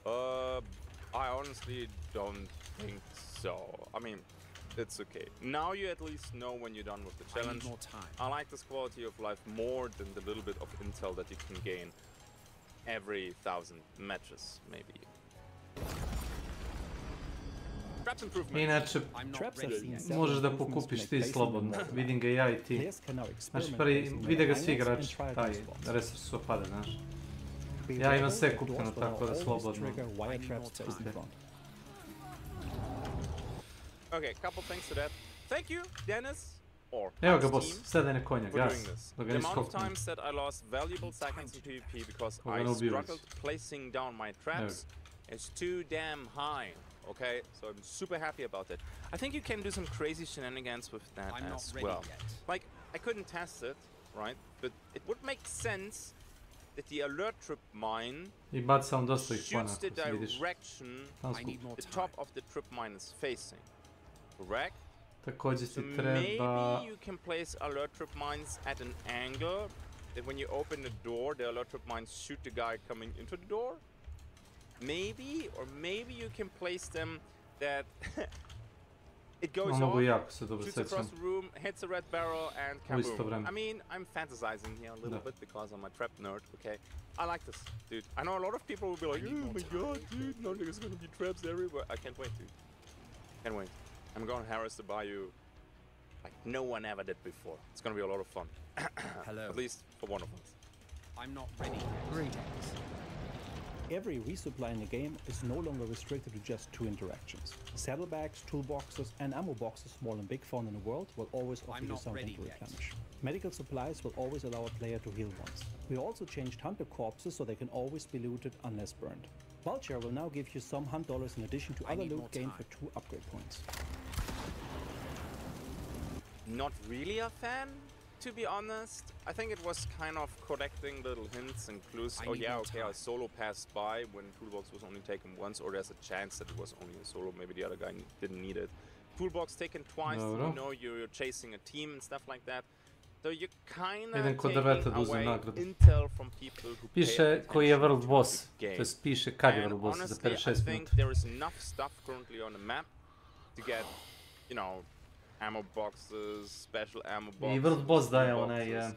[SPEAKER 17] I honestly don't think so. I mean, it's okay. Now you at least know when you're done with the challenge. I like this quality of life more than the little bit of intel that you can gain every 1,000 matches, maybe. Traps improvement.
[SPEAKER 10] Inače, možeš da pokupiš ti slobodno. Vidim ga ja I ti. Znači, vide ga svi igrači, taj resurs opada, znaš. Ja imam sve kupljeno, tako da slobodno.
[SPEAKER 17] Okay, couple thanks to that. Thank you, Dennis.
[SPEAKER 10] Evo ga boss, sedaj na konja, gas.
[SPEAKER 17] The amount of times that I lost valuable seconds in PvP because I struggled placing down my traps is too damn high. Okay, so I'm super happy about that. I think you can do some crazy shenanigans with that as well. Like, I couldn't test it, right? But it would make sense that the alert trip mine shoots the direction the top of the trip mine is facing. Correct? So maybe you can place alert trip mines at an angle that when you open the door, the alert trip mines shoot the guy coming into the door. Maybe, or maybe you can place them that it goes off, shoots across the room, hits a red barrel, and kaboom. I mean, I'm fantasizing here a little bit because I'm a trap nerd, okay? I like this, dude. I know a lot of people will be like, oh my god, dude, now there's gonna be traps everywhere. I can't wait, dude. Can't wait. I'm going to harass the bayou like no one ever did before. It's gonna be a lot of fun.
[SPEAKER 12] Hello.
[SPEAKER 17] At least for one of us.
[SPEAKER 12] I'm not ready. Greetings.
[SPEAKER 22] Every resupply in the game is no longer restricted to just 2 interactions. Saddlebags, toolboxes, and ammo boxes, small and big found in the world, will always offer you something to replenish. Medical supplies will always allow a player to heal once. We also changed hunter corpses so they can always be looted unless burned. Vulture will now give you some hunt dollars in addition to other loot gained for 2 upgrade points.
[SPEAKER 17] Not really a fan, to be honest. I think it was kind of collecting little hints and clues. Oh yeah, okay, a solo passed by when Toolbox was only taken once, or there's a chance that it was only a solo, maybe the other guy didn't need it. Toolbox taken twice, you know, you're chasing a team and stuff like that. So you kind of taking away intel from people who
[SPEAKER 10] piše koji je World Boss, to jest piše kad je World Boss za 5-6
[SPEAKER 17] I think there is enough stuff currently on the map to get, you know, ammo boxes, special ammo boxes.
[SPEAKER 10] I World Boss daje onaj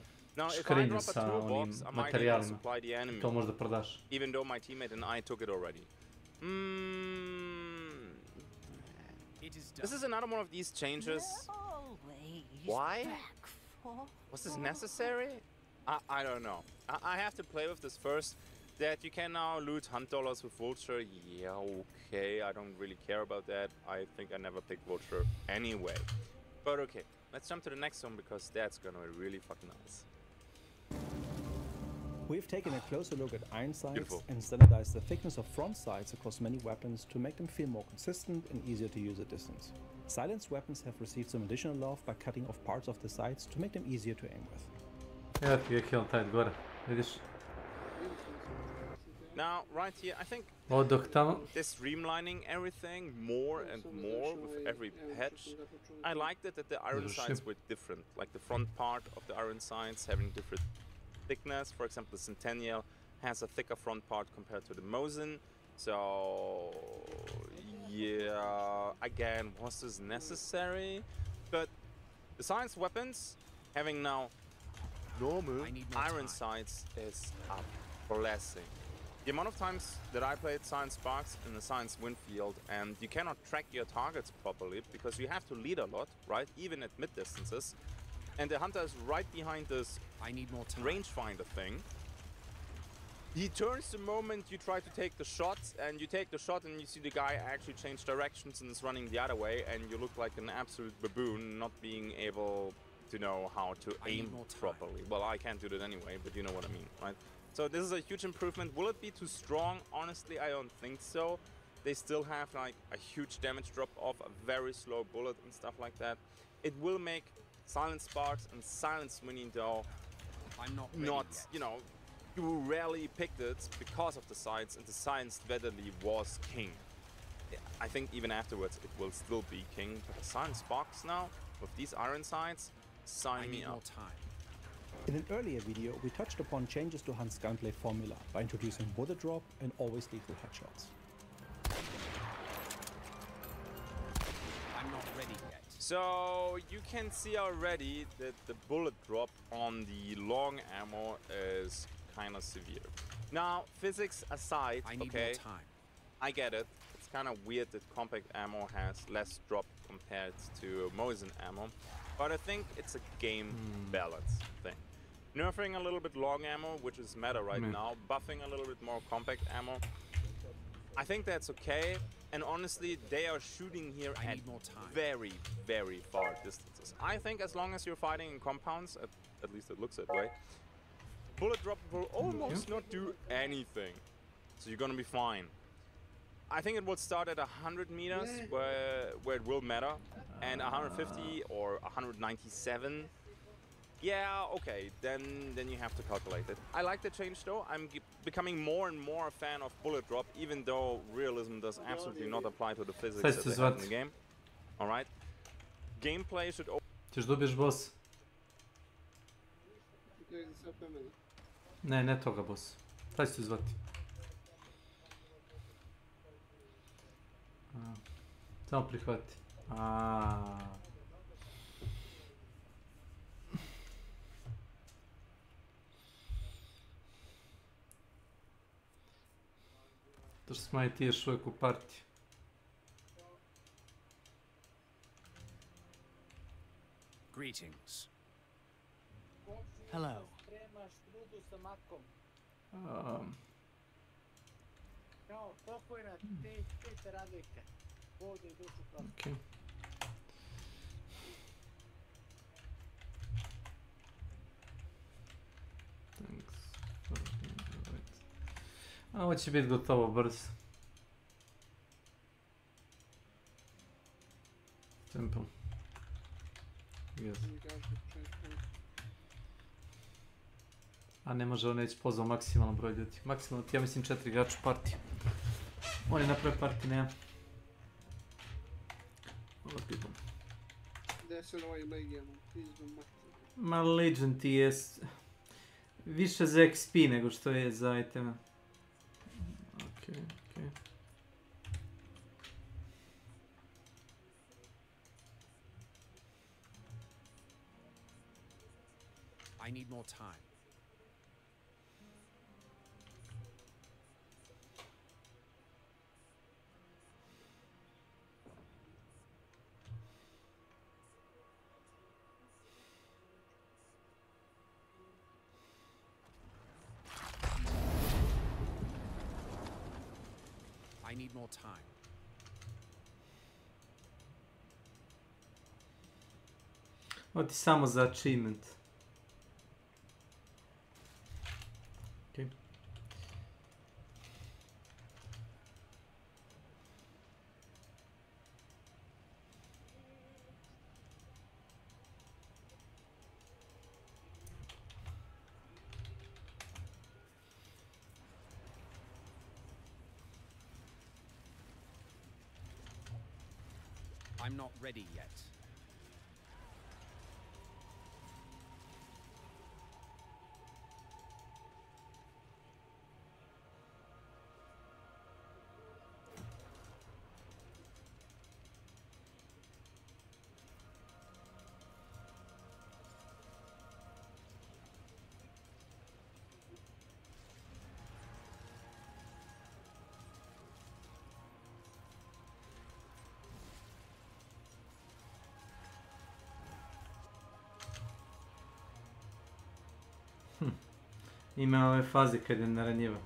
[SPEAKER 10] škrinju sa onim materijalima. To možda prodaš.
[SPEAKER 17] Even though my teammate and I took it already. This is another one of these changes. Why? Was this necessary? I don't know. I have to play with this first. That you can now loot hunt dollars with Vulture. Yeah, okay. I don't really care about that. I think I never picked Vulture anyway. But okay, let's jump to the next one because that's gonna be really fucking nice.
[SPEAKER 22] We've taken a closer look at iron sights
[SPEAKER 17] Beautiful.
[SPEAKER 22] and standardized the thickness of front sights across many weapons to make them feel more consistent and easier to use at distance. Silenced weapons have received some additional love by cutting off parts of the sights to make them easier to aim with.
[SPEAKER 10] Evo ti ga kill taj gore, vidiš?
[SPEAKER 17] Now, right here, I think they're streamlining everything more and more with every patch. I liked it that the iron sights were different, like the front part of the iron sights having different thickness. For example, the Centennial has a thicker front part compared to the Mosin. So, yeah, again, was this necessary? But the science weapons having now normal iron sights is a blessing. The amount of times that I played Science Sparks in the Science Windfield, and you cannot track your targets properly because you have to lead a lot, right? Even at mid distances. And the hunter is right behind this rangefinder thing. He turns the moment you try to take the shot, and you take the shot and you see the guy actually change directions and is running the other way, and you look like an absolute baboon, not being able to know how to aim properly. Well, I can't do that anyway, but you know what I mean, right? So this is a huge improvement. Will it be too strong? Honestly, I don't think so. They still have like a huge damage drop off, a very slow bullet and stuff like that. It will make Silent Sparks and Silent Mini though not you know, you rarely picked it because of the sights, and the Silent Vedderly was king. I think even afterwards it will still be king, but the Silent Sparks now, with these iron sights, sign me up.
[SPEAKER 22] In an earlier video, we touched upon changes to Hunt's gunplay formula by introducing bullet drop and always lethal headshots.
[SPEAKER 12] I'm not ready yet.
[SPEAKER 17] So you can see already that the bullet drop on the long ammo is kind of severe. Now, physics aside,
[SPEAKER 12] I need more time.
[SPEAKER 17] I get it. It's kind of weird that compact ammo has less drop compared to Mosin ammo, but I think it's a game balance thing. Nerfing a little bit long ammo, which is meta right now, buffing a little bit more compact ammo. I think that's okay, and honestly, they are shooting here at very, very far distances. I think as long as you're fighting in compounds, at least it looks that way, bullet drop will almost not do anything, so you're gonna be fine. I think it will start at 100 meters, where it will matter, and 150 or 197. Yeah, okay, then you have to calculate it. I like the change though. I'm becoming more and more a fan of bullet drop, even though realism does absolutely not apply to the physics that they have in the game. Alright? Gameplay should...
[SPEAKER 10] Ćeš dobiješ boss? Ne toga boss. Taj ću zvati. Samo prihvati. To što smo i ti još uvijek u partiji.
[SPEAKER 12] Greetings. Hello.
[SPEAKER 10] Okay. Ovo će biti gotovo brzo. Simple. Yes. A ne može, on neće pozvao maksimalan broj ljudi. Maksimalno ti, ja mislim, 4 igrača u partiji. Oni naprave partiji, nema. Ovo pipam. Ma Legion ti je više za XP nego što je za iteme. Okay.
[SPEAKER 12] I need more time. I need more time.
[SPEAKER 10] Ovo ti samo za achievement. Okay.
[SPEAKER 12] I'm not ready yet.
[SPEAKER 10] Ima ove faze kad je naranjiva.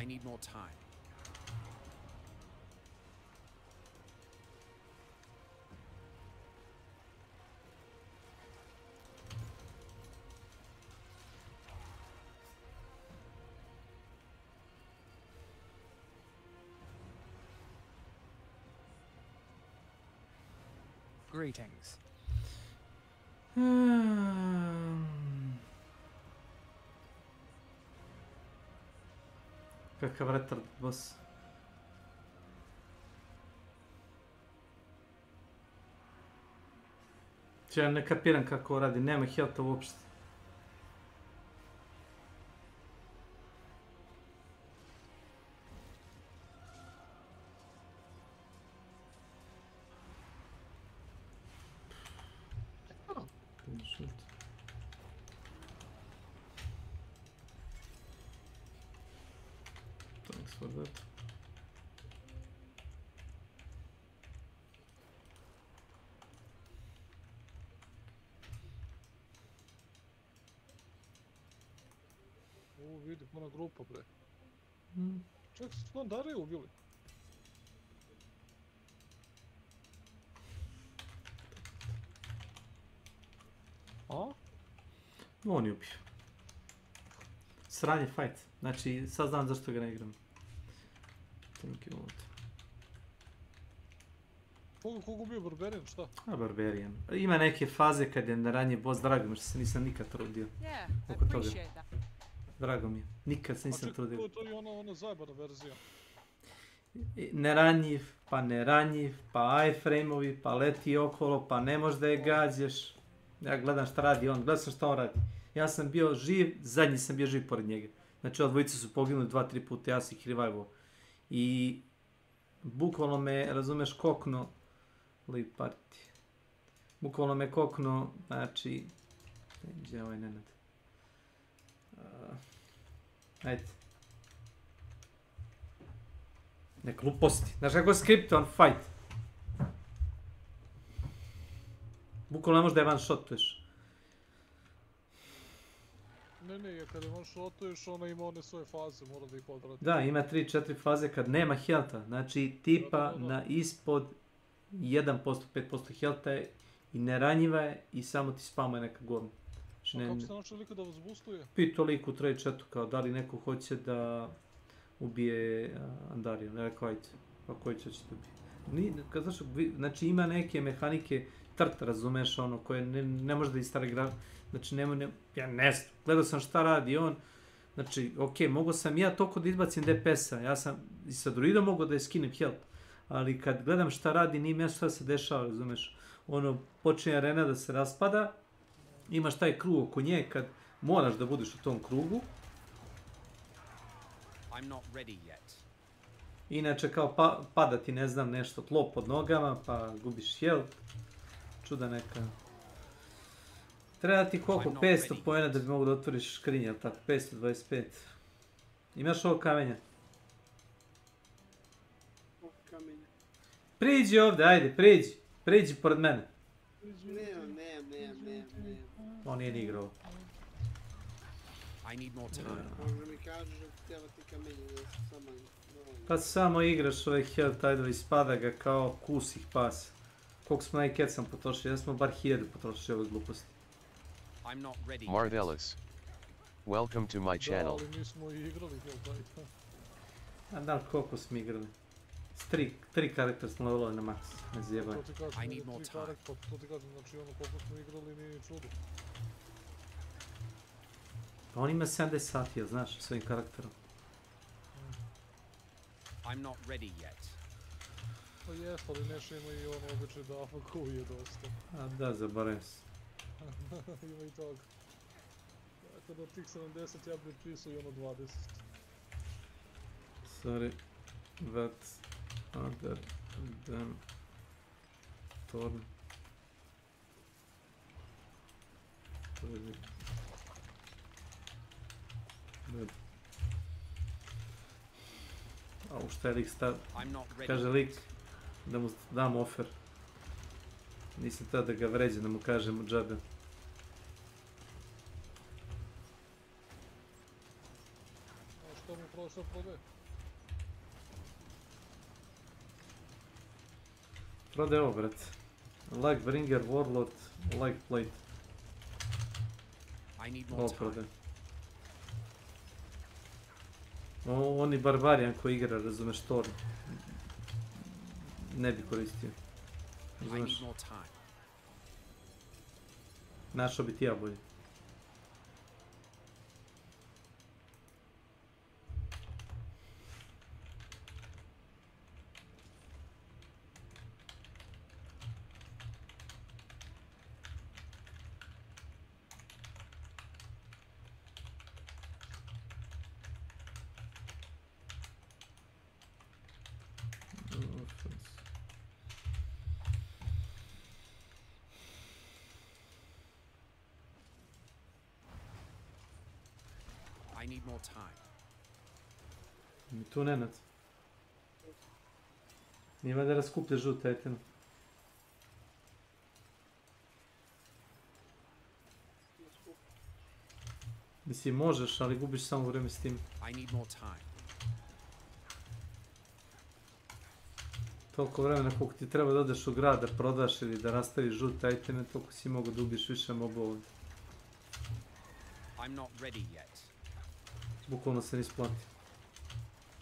[SPEAKER 12] I need more time.
[SPEAKER 2] Greetings.
[SPEAKER 10] Kakav retard boss. Ja ne kapiram kako ovo radi, nema health uopšte. Thanks for that.
[SPEAKER 4] Ovo vidi, puna grupa, bre. Čak su to Dare ubili. A?
[SPEAKER 10] On je ubio. Sranje fight. Znači, sad znam zašto ga ne igram. Thank you.
[SPEAKER 4] Koga ubio Barbarian, šta?
[SPEAKER 10] A, Barbarian. Ima neke faze kad je na ranije boss, drago mi što se nisam nikad trudio. Oko toga. Drago mi je. Nikad se nisam trudio.
[SPEAKER 4] To je ona zajebana verzija.
[SPEAKER 10] Neranjiv, pa iframe-ovi, pa leti okolo, pa ne možeš da je gađaš. Ja gledam šta radi on, gledam sam šta on radi. Ja sam bio živ, zadnji sam bio živ pored njega. Znači ova dvojica su poginuli 2-3 puta, ja sam ih revival. I bukvalno me, razumeš, kokno. Leave party. Bukvalno me kokno, znači... Gdje je ovaj Nenad? Ajde. Ne gluposti. Znaš kako je skriptovan fight? Bukvalno ne možeš da je one shotuješ.
[SPEAKER 4] Ne, kada on shotuješ, ona ima one svoje faze, mora da ih odradi.
[SPEAKER 10] Da, ima 3-4 faze kad nema healtha. Znači, tipa na ispod 1%, 5% healtha je i neranjiva je i samo ti spamuje neka govna.
[SPEAKER 4] A kako ste našli lika da vas boostuje?
[SPEAKER 10] Pito lik u trade chatu kao da li neko hoće da ubije Andariju. Ne rekao ajde, pa koji će da ubije. Znači ima neke mehanike trt, razumeš, ono, koje ne može da istara igra. Znači ja ne znam, gledao sam šta radi on. Znači, okej, mogo sam ja toliko da izbacim DPS-a, ja sam i sa druidom mogo da je skinem health. Ali kad gledam šta radi, nije mjesto šta se dešava, razumeš. Ono, počinje arena da se raspada, imaš taj krug oko nje kad moraš da budeš u tom krugu. Inače kao pada ti, ne znam, nešto tlo pod nogama, pa gubiš health. Čuda neka. Treba ti koliko? 500 poena da bi mogu da otvoriš škrinje, ali tako? 525. Imaš ovo kamenja? Priđi ovdje, ajde, priđi. Priđi pored mene.
[SPEAKER 3] Nemam.
[SPEAKER 10] On nije ni igrao.
[SPEAKER 12] I need more time.
[SPEAKER 3] Možda mi kažeš da ti treba ti kamenje, da se samo...
[SPEAKER 10] Pa samo igraš ove Helltideove, ispada ga kao kusih pasa. Koliko smo najkad sam potrošili, ja smo bar 1000 potrošili ove gluposti.
[SPEAKER 12] I'm not ready.
[SPEAKER 20] Marvelous. Welcome to my channel.
[SPEAKER 4] Da, ali mi smo i igrali Helltide.
[SPEAKER 10] A da li koliko smo igrali? S 3 karaktera smo levelovali na maks, ne zjebaj.
[SPEAKER 4] To ti kažem, to ti kažem, znači ono koliko smo igrali nije čudo.
[SPEAKER 10] Pa on ima 70 sati, znaš, svojim karakterom.
[SPEAKER 12] I'm not ready yet.
[SPEAKER 4] Pa jest, ali Neša ima i ono običaj da AFK-uje dosta.
[SPEAKER 10] A da, zaboravim se.
[SPEAKER 4] Ima i toga. Tako da od tih 70 ja bih pisao i ono 20.
[SPEAKER 10] Sorry, but other than Torn. A u šta je lik stav? Kaže lik da mu dam ofer. Nisam tada da ga vređe, da mu kažem u džabe.
[SPEAKER 4] A što mu prošao prodaje?
[SPEAKER 10] Prodaje ovo, brat. Like bringer, warlord, like plate. Ovo prodaje. On je barbarijan koji igra, razumeš, Torn. Ne bi koristio. Razumeš? Našao bi ti ja bolje.
[SPEAKER 12] I need more time.
[SPEAKER 10] Mi tu Nenad. Nima da raskuplja žuta etena. Mislim, možeš, ali gubiš samo vreme s tim.
[SPEAKER 12] I need more time.
[SPEAKER 10] Toliko vremena koliko ti treba da odeš u grad, da prodaš ili da rastaviš žute iteme, toliko si mogu da ubiš više mobova ovdje.
[SPEAKER 12] I'm not ready yet.
[SPEAKER 10] Bukvalno se ne isplati.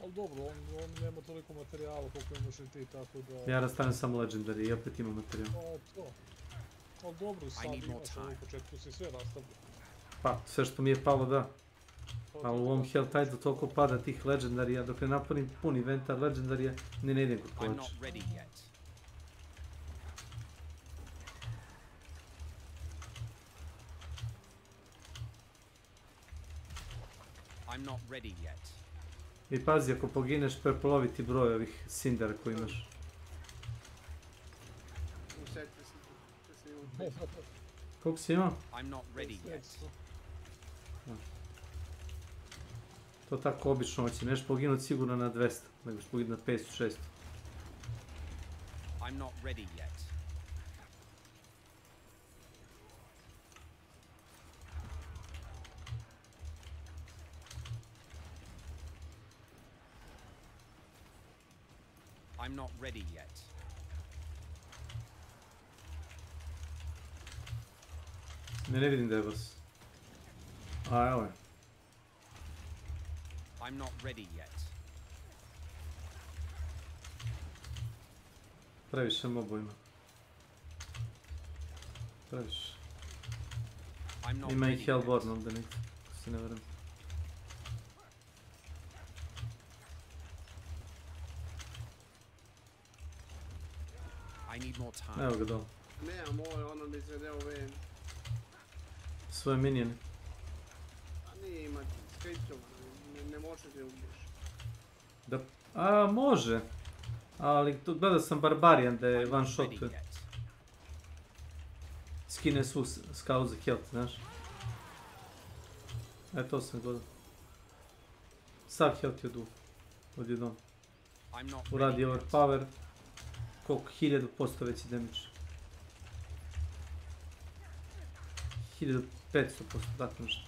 [SPEAKER 4] Ali dobro, on nema toliko materijala koliko imaš i ti, tako da...
[SPEAKER 10] Ja rastavim samo Legendary i opet imam materijal.
[SPEAKER 4] Pa to. Ali dobro, sad imaš, u početku si sve rastavio.
[SPEAKER 10] Pa, sve što mi je palo da. Ali u ovom Helltide toliko pada tih Legendarija, dok ne napunim pun inventar Legendarija, ne idem kod kovača.
[SPEAKER 12] I'm not ready yet.
[SPEAKER 10] I pazi, ako pogineš, prepoloviti broj ovih Cindera koji imaš. Koliko si imao?
[SPEAKER 12] I'm not ready yet.
[SPEAKER 10] To tako obično hoće, neš poginuti sigurno na 200, nego što poginuti na 500-600.
[SPEAKER 12] I'm not ready yet. I'm not ready yet.
[SPEAKER 10] Ne vidim da je vas. A, evo je.
[SPEAKER 12] I'm not ready yet.
[SPEAKER 10] Previše mobovima. Previše. Ima i Hellborn ovdje nekako, ako se ne varam.
[SPEAKER 12] I need more time.
[SPEAKER 10] Evo ga dole.
[SPEAKER 3] Nemam ovo, ono bi se deo ven.
[SPEAKER 10] Svoje minijene.
[SPEAKER 3] A nije ima skriptovano, ne možeš da ubiješ.
[SPEAKER 10] Da, a može. Ali tu gledao sam Barbarian da je one shot. Skine svu skalu za health, znaš. E, to sam gledao. Sav health je odjednom. Uradi overpower. Koliko? 1000% veći damage. 1500%, tako nešto.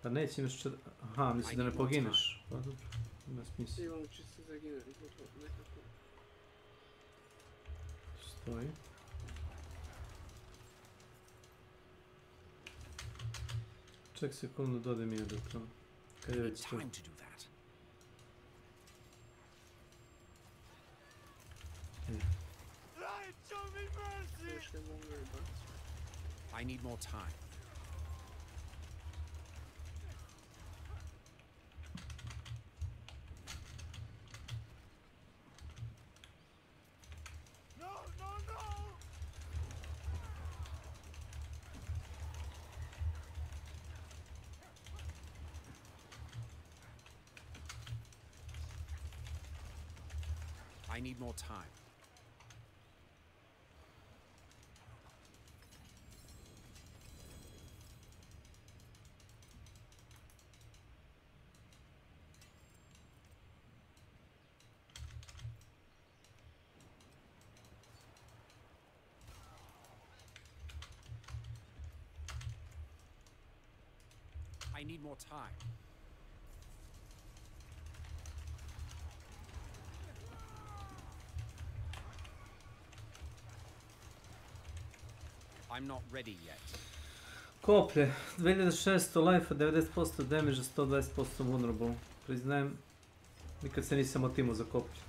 [SPEAKER 10] Pa neće imaš aha, mislim da ne pogineš. Pa dobro, ima smisla.
[SPEAKER 3] Imam čisto zagine, nekako.
[SPEAKER 10] Stoji. Ček sekundu, dodaj mi do to. Kad je već to.
[SPEAKER 12] I need more time. I need more time. I need more time. I'm not ready yet.
[SPEAKER 10] Koplje, 2600 life, 90% damage, 120% vulnerable. Priznajem, nikad se nisam otimao za koplje.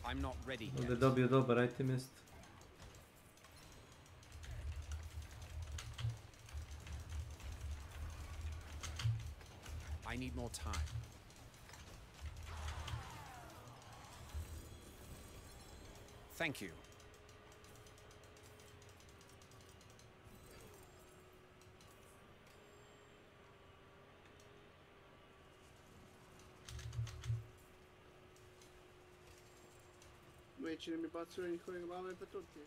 [SPEAKER 12] I'm not ready yet.
[SPEAKER 10] Ovdje je dobio dobar item jest.
[SPEAKER 12] I need more time. Thank you.
[SPEAKER 3] Neće mi bacuje njihove glave petorke.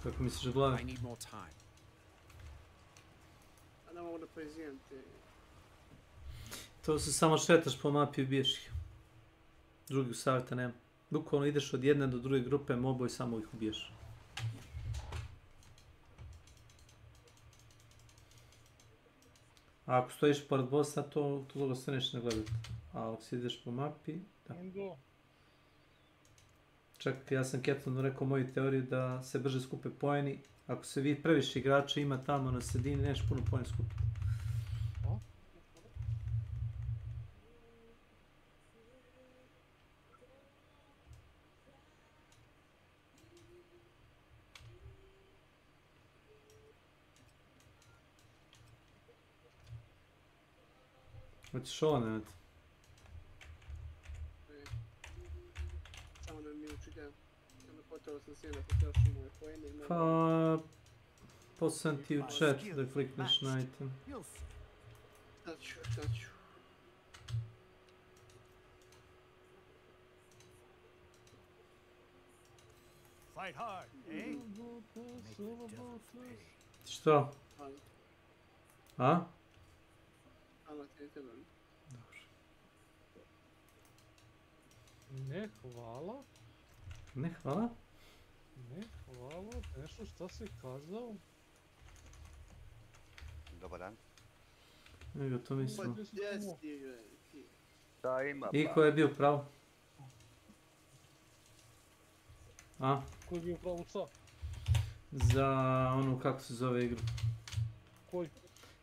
[SPEAKER 10] Kako misliš da glave?
[SPEAKER 12] I need more time.
[SPEAKER 3] A ne mogu da prezijem te.
[SPEAKER 10] To se samo šetaš po mapi i ubiješ ih. Drugih savjeta nema. Bukvalno ideš od jedne do druge grupe mobo i samo ih ubiješ. A ako stojiš pored bossa, to toga se neće nagledati. A ako si ideš po mapi, da. Čak, ja sam Ketlanu rekao moju teoriju da se brže skupe poeni. Ako se vi previše igrača ima tamo na sredini, neš puno poeni skupiti. Hoćeš ovo, Nenad?
[SPEAKER 3] Samo da mi uči dan. Potrebno sam sjena potrošiti moje pojene.
[SPEAKER 10] Pa... Poslan ti u chat da klikneš na item.
[SPEAKER 3] Sad ću.
[SPEAKER 15] Fight hard, eh?
[SPEAKER 10] Što? A?
[SPEAKER 3] Hvala ti, tebe.
[SPEAKER 10] Dobro.
[SPEAKER 4] Ne, hvala.
[SPEAKER 10] Ne, hvala?
[SPEAKER 4] Ne, hvala. Nešto šta si kazao?
[SPEAKER 2] Dobar dan.
[SPEAKER 10] Nego, to mislim.
[SPEAKER 2] Da, ima.
[SPEAKER 10] I ko je bio pravo? A?
[SPEAKER 4] Ko je bio pravo šta?
[SPEAKER 10] Za onu, kako se zove igru.
[SPEAKER 4] Koji?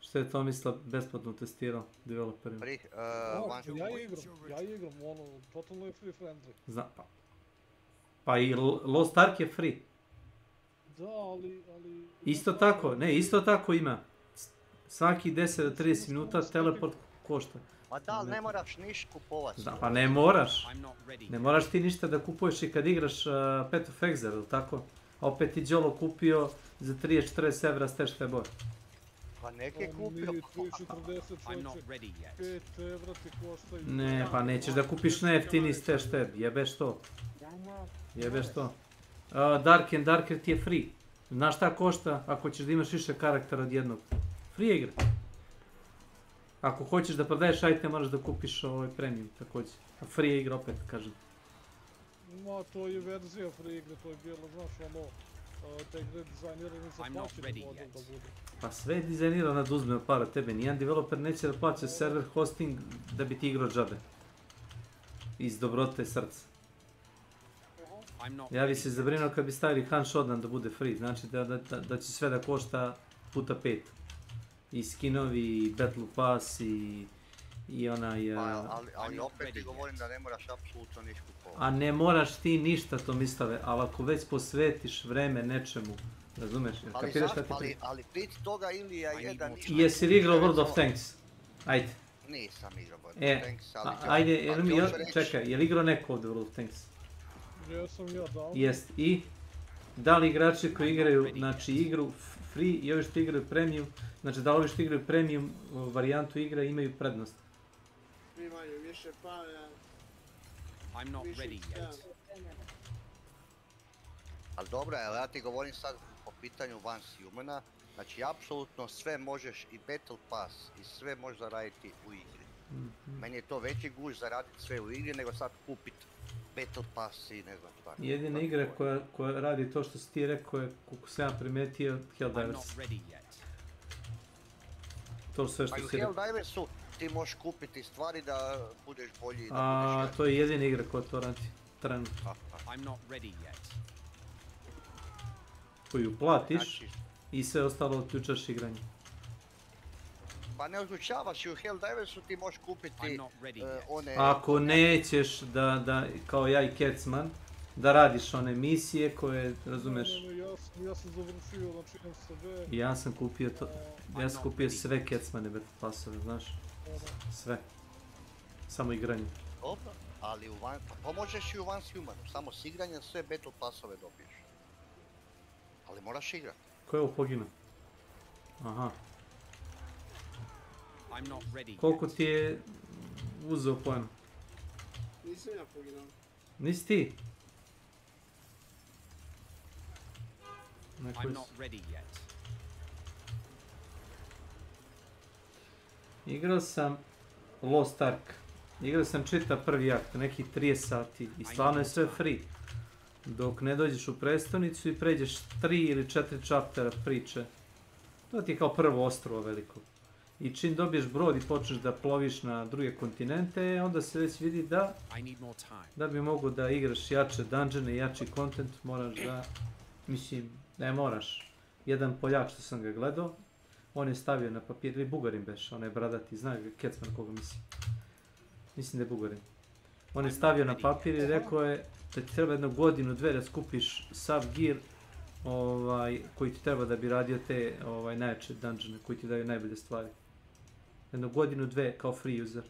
[SPEAKER 10] Što je Tomislav besplatno testirao developerima.
[SPEAKER 4] Ja igram, ono, totalno je free friendly.
[SPEAKER 10] Znam, pa i Lost Ark je free.
[SPEAKER 4] Da, ali...
[SPEAKER 10] Isto tako ima. Svaki 10 do 30 minuta teleport košta.
[SPEAKER 2] Pa da, ali ne moraš niš kupovat.
[SPEAKER 10] Znam, pa ne moraš. Ne moraš ti ništa da kupuješ i kad igraš Path of Exile, ili tako? A opet ti Đolo kupio za 30-40 evra ste što je bolje.
[SPEAKER 2] Pa neke kupio.
[SPEAKER 4] 340 5 evra ti košta i...
[SPEAKER 10] Ne, pa nećeš da kupiš najjeftiniji ste što je, jebeš to. Jebeš to. Dark and Darker ti je free. Znaš šta košta ako ćeš da imaš više karaktera od jednog? Free igra. Ako hoćeš da prodaješ item, moraš da kupiš premium također. A free igra opet, kažem.
[SPEAKER 4] Ma, to je verzija free igre, to je bilo, znaš, ono, te igre dizajnirane za plaćeni model da bude.
[SPEAKER 10] Pa sve je dizajnirano da uzme para tebe. Nijedan developer neće da plaća server hosting da bi ti igrao džabe. Iz dobrote srca. Ja bi se zabrinuo kad bi stavili Han Shodan da bude free, znači da će sve da košta puta 5. I skinovi, i Battle Pass, i onaj...
[SPEAKER 2] Ali opet ti govorim da ne moraš apsolutno ništa kupovati.
[SPEAKER 10] A ne moraš ti ništa, Tomislave, ali ako već posvetiš vreme nečemu, razumeš?
[SPEAKER 2] Ali prije toga Ilija jedan ništa...
[SPEAKER 10] Jesi li igrao World of Tanks? Ajde.
[SPEAKER 2] Nisam igrao World of Tanks, ali...
[SPEAKER 10] Ajde, čekaj, je li igrao neko ovdje World of Tanks?
[SPEAKER 4] Jesam ja dao.
[SPEAKER 10] Jest, i? Da li igrači koji igraju, znači, igru free i ovi što igraju premium, znači da li ovi što igraju premium varijantu igre imaju prednost?
[SPEAKER 3] Imaju više para.
[SPEAKER 12] I'm not ready yet.
[SPEAKER 2] Ali dobro, ja ti govorim sad po pitanju Once-Humana, znači apsolutno sve možeš i Battle Pass i sve možeš zaraditi u igri. Meni je to veći guž zaraditi sve u igri nego sad kupit Battle Pass i ne znam šta.
[SPEAKER 10] Jedina igra koja radi to što si ti rekao je, koliko sam ja primetio, Helldivers. To sve što si rekao.
[SPEAKER 2] U Helldiversu ti možeš kupiti stvari da budeš bolji.
[SPEAKER 10] A to je jedina igra koja to radi, trenutno. Koju platiš i sve ostalo odključaš igranje.
[SPEAKER 2] Pa ne odlučavaš i u Helldiversu ti možeš kupiti one...
[SPEAKER 10] Ako nećeš da, kao ja i Kecman, da radiš one misije koje, razumeš...
[SPEAKER 4] Ja sam završio, znači imam sve...
[SPEAKER 10] Ja sam kupio to, ja sam kupio sve Kecmane Battle Passove, znaš? Sve. Samo igranje.
[SPEAKER 2] Dobro, ali pa možeš i u Once-Humanu, samo s igranjem sve Battle Passove dobiješ. Ali moraš igrati.
[SPEAKER 10] Ko je ovo poginuo? Aha. Koliko ti je uzeo poena?
[SPEAKER 3] Nisam ja poginuo.
[SPEAKER 10] Nisi ti? Igrao sam Lost Ark. Igrao sam čitav prvi akt, nekih 30 sati i stvarno je sve free. Dok ne dođeš u prestonicu i pređeš 3 ili 4 čaptera priče. To ti je kao prvo ostrvo veliko. I čim dobiješ brod i počneš da ploviš na druge kontinente, onda se već vidi da bi mogo da igraš jače dungeone i jači content, moraš da, mislim, ne moraš. Jedan Poljak što sam ga gledao, on je stavio na papir, ili Bugarin beš, onaj bradati, zna Kecman koga mislim. Mislim da je Bugarin. On je stavio na papir i rekao je da ti treba jedno godinu, dve da skupiš sav gear koji ti treba da bi radio te najjače dungeone koji ti daju najbolje stvari. Jedno godinu, dve kao free user.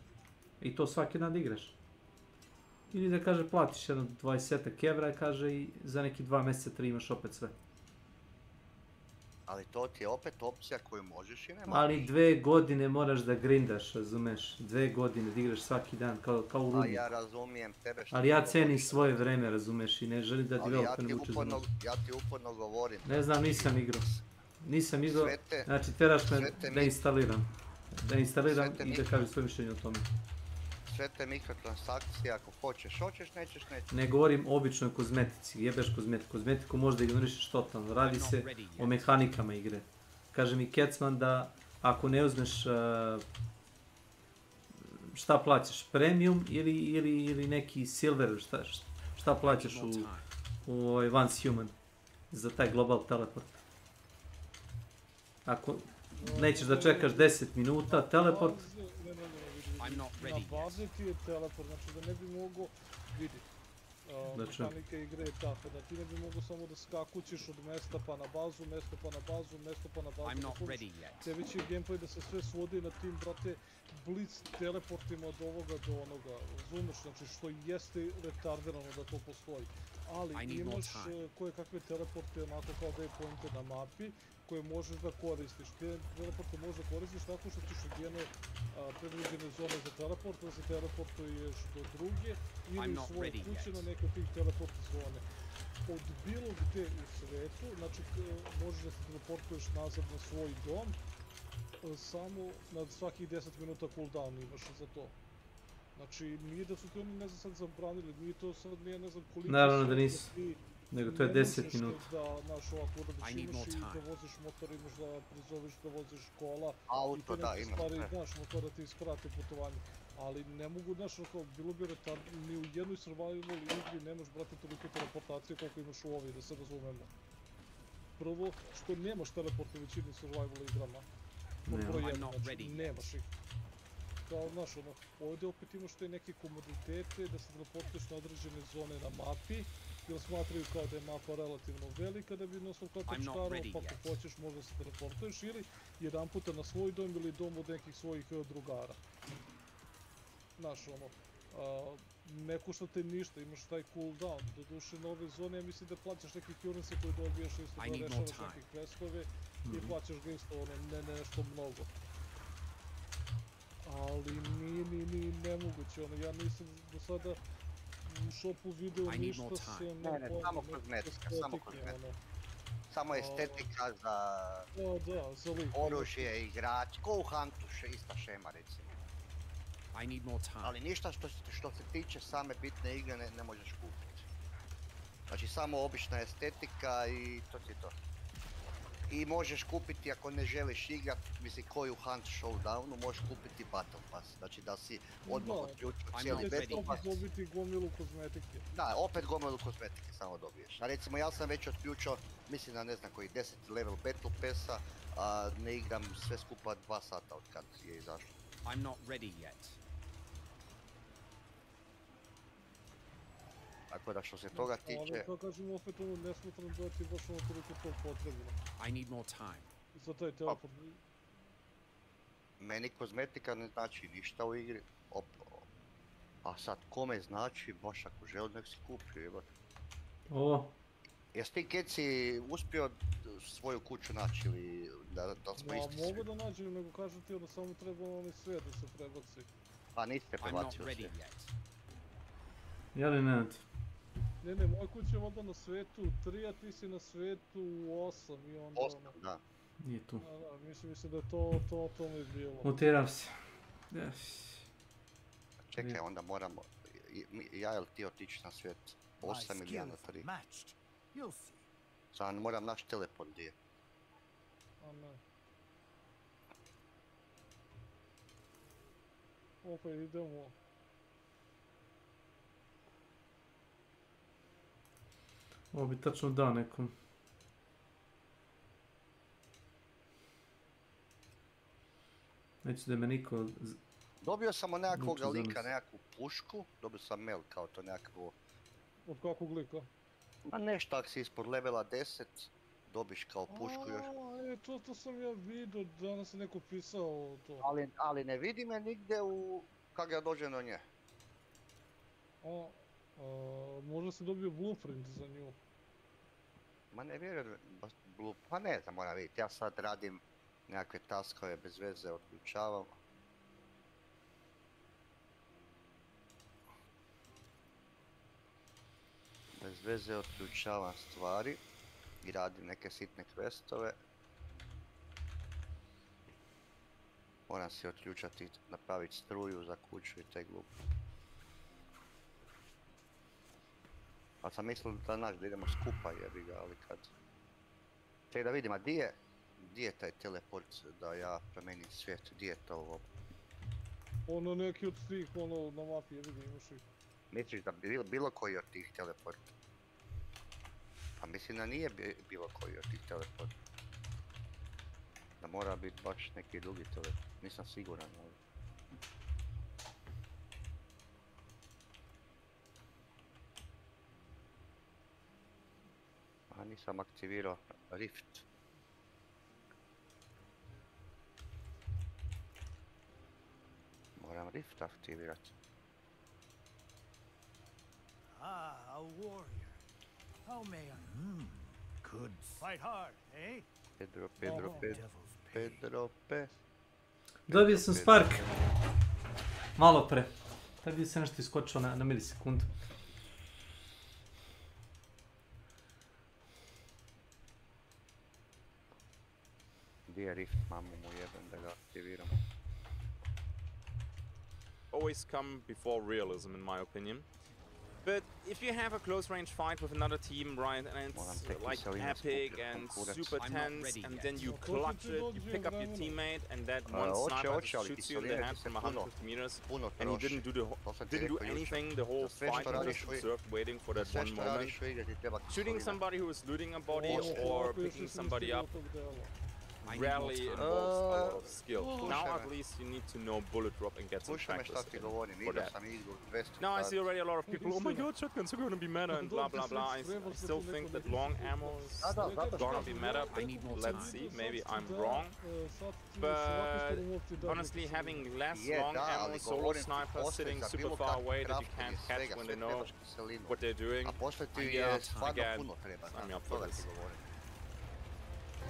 [SPEAKER 10] I to svaki dan da igraš. Ili da kaže platiš jedno 20 evra i kaže i za neki 2 mjeseca 3 imaš opet sve.
[SPEAKER 2] Ali to ti je opet opcija koju možeš i ne možeš.
[SPEAKER 10] Ali 2 godine moraš da grindaš, razumeš? 2 godine da igraš svaki dan, kao u rudniku.
[SPEAKER 2] A ja razumijem tebe što...
[SPEAKER 10] Ali ja cenim svoje vreme, razumeš, i ne želim da developer ne uče za mene.
[SPEAKER 2] Ja ti uporno govorim.
[SPEAKER 10] Ne znam, nisam igrao. Nisam igrao, znači teraš me da instaliram. Da instaliram i da kažem svoje mišljenje o tome.
[SPEAKER 2] Sve te mikrotransakcije, ako hoćeš, nećeš.
[SPEAKER 10] Ne govorim o običnoj kozmetici, jebeš kozmetiku. Kozmetiku možda ignorišeš totalno, radi se o mehanikama igre. Kaže mi Kecman da ako ne uzmeš šta plaćaš, premium ili neki silver, šta plaćaš u Once-Human za taj global teleport. Ako nećeš da čekaš 10 minuta, teleport.
[SPEAKER 4] Na bazi ti je teleport, znači da ne bi mogo, vidi, mehanika igre je tako, da ti ne bi mogo samo da skakućeš od mesta pa na bazu, mesto pa na bazu, mesto pa na bazu, te već je gameplay da se sve svodi na tim, brate, blitz teleportima od ovoga do onoga, razumeš, znači što jeste retardirano da to postoji, ali imaš koje kakve teleporte onako kao waypointe na mapi, koje možeš da koristiš. Te teleporte možeš da koristiš tako što ćeš od jedne predviđene zone za teleport, da se teleportuješ do druge ili svoje kuće na neke od tih teleport zone. Od bilo gde u svetu, znači možeš da se teleportuješ nazad na svoj dom samo na svakih 10 minuta cooldown imaš za to. Znači, nije da su ti oni, ne znam, sad zabranili, nije to sad, nije ne znam koliko...
[SPEAKER 10] Naravno da nisu, nego to je 10 minuta.
[SPEAKER 4] Da, znaš, ovako, da imaš i da voziš motor, imaš da prizoveš, da voziš kola.
[SPEAKER 2] Auto, da, imaš sve.
[SPEAKER 4] Znaš, motor da ti iskrate putovanje. Ali ne mogu, znaš, bilo bi retardno, ni u jednoj survival igri nemaš, brate, toliko teleportacije koliko imaš u ovoj, da se razumemo. Prvo, što nemaš teleport u većini survival igrama. Znači, nemaš ih. Kao, znaš, ovdje opet imaš te neke komoditete da se teleportiš na određene zone na mapi, jer smatraju kao da je mapa relativno velika da bi nosao kao točkaro, pa ako hoćeš možda se teleportuješ ili jedan puta na svoj dom ili dom od nekih svojih drugara. Znaš, ne košta te ništa, imaš taj cooldown, doduše na ove zone ja mislim da plaćaš neke currency koje dobijaš isto da rešavaš neke questove i plaćaš ga isto, ne nešto mnogo. Ali nije nemoguće, ja nisam do sada u shopu video ništa sem...
[SPEAKER 2] Ne, samo kozmetika, samo estetika za oružje, igrač, ko u Huntu, ista šema recimo. Ali ništa što se tiče same bitne igre ne možeš kupiti. Znači samo obična estetika i to ti je to. I možeš kupiti ako ne želiš igrat, mislim koju Hunt Showdownu, možeš kupiti Battle Pass. Znači da si odmah odključio cijeli Battle Pass.
[SPEAKER 4] Opet dobiti gomilu kozmetike.
[SPEAKER 2] Da, opet gomilu kozmetike samo dobiješ. A recimo ja sam već otključio, mislim na ne znam koji 10 level Battle Passa, a ne igram sve skupa 2 sata od kad je izašlo.
[SPEAKER 12] I'm not ready yet.
[SPEAKER 2] Tako da što se toga tiče...
[SPEAKER 4] Ali kao kažem opet ne smatram da ti baš toliko to potrebno.
[SPEAKER 12] I need more time.
[SPEAKER 4] Za taj teleport.
[SPEAKER 2] Meni kozmetika ne znači ništa u igri. A sad kome znači, baš ako želi nek si kupio, jebate. Jesi ti Keci uspio svoju kuću naći ili da smo isti svi?
[SPEAKER 4] Mogu da nađem, nego kažem ti da samo treba onaj svijet da se prebaci.
[SPEAKER 2] Pa niste prebacio sve.
[SPEAKER 10] Jel' ne?
[SPEAKER 4] Ne, moja kuća je voda na svetu 3, a ti si na svetu 8 i onda...
[SPEAKER 2] 8, da.
[SPEAKER 10] Nije tu.
[SPEAKER 4] Da, mislim da je to mi je bilo.
[SPEAKER 10] Mutirav se.
[SPEAKER 2] Čekaj, onda moramo... Ja ili ti otići na svijet 8 ili ja na 3. Sad moram naš teleport gdje.
[SPEAKER 4] A ne. Opet idemo.
[SPEAKER 10] Ovo bi tačno dao nekom. Neću da me niko...
[SPEAKER 2] Dobio sam od nekakvog lika, nekakvu pušku, dobio sam mail kao to nekakvo...
[SPEAKER 4] Od kakvog lika?
[SPEAKER 2] Ma nešto, ako si ispod levela 10, dobiš kao pušku još.
[SPEAKER 4] To sam ja vidio, danas je neko pisao to.
[SPEAKER 2] Ali ne vidi me nigde kak ja dođem do nje.
[SPEAKER 4] Možda si dobio blueprint za nju.
[SPEAKER 2] Ma ne vjerujem, pa ne znam, moram vidjeti, ja sad radim nekakve taskove bez veze, otključavam. Bez veze otključavam stvari i radim neke sitne questove. Moram si otključati, napraviti struju za kuću i te glupe. A sam mislio da idemo skupa jebi ga, ali kad... Čekaj da vidim, a di je taj teleport da ja promenim svijet, di je to ovo?
[SPEAKER 4] Ono neki od tih, na mapi jebi ga imaš ih.
[SPEAKER 2] Misliš da bilo koji od tih teleporta? A mislim da nije bilo koji od tih teleporta. Da mora biti baš neki drugi teleport, nisam siguran, ali... A nisam aktivirao Rift. Moram Rift aktivirati.
[SPEAKER 15] A warrior. How may I? Good. Fight hard, eh?
[SPEAKER 2] Pedrope.
[SPEAKER 10] Dobio sam Spark. Malo pre. Tad bi se nešto iskočilo na milisekundu.
[SPEAKER 2] Gdje je rift, mamu mu jebem da ga aktiviramo.
[SPEAKER 17] Always come before realism, in my opinion. But if you have a close range fight with another team, right, and it's like epic and super tense, and then you clutch it, you pick up your teammate, and that one sniper just shoots you in the head from 150 meters, and he didn't do anything the whole fight, he just observed waiting for that one moment. Shooting somebody who is looting a body or picking somebody up rarely involves a lot of skill. Now at least you need to know bullet drop and get some practice for that. Now I see already a lot of people, oh my god, shotguns are gonna be meta and blah blah blah. I still think that long ammo is gonna be meta, but let's see, maybe I'm wrong. But honestly, having less long ammo solo snipers sitting super far away that you can't catch when they know what they're doing, again, sign me up for this.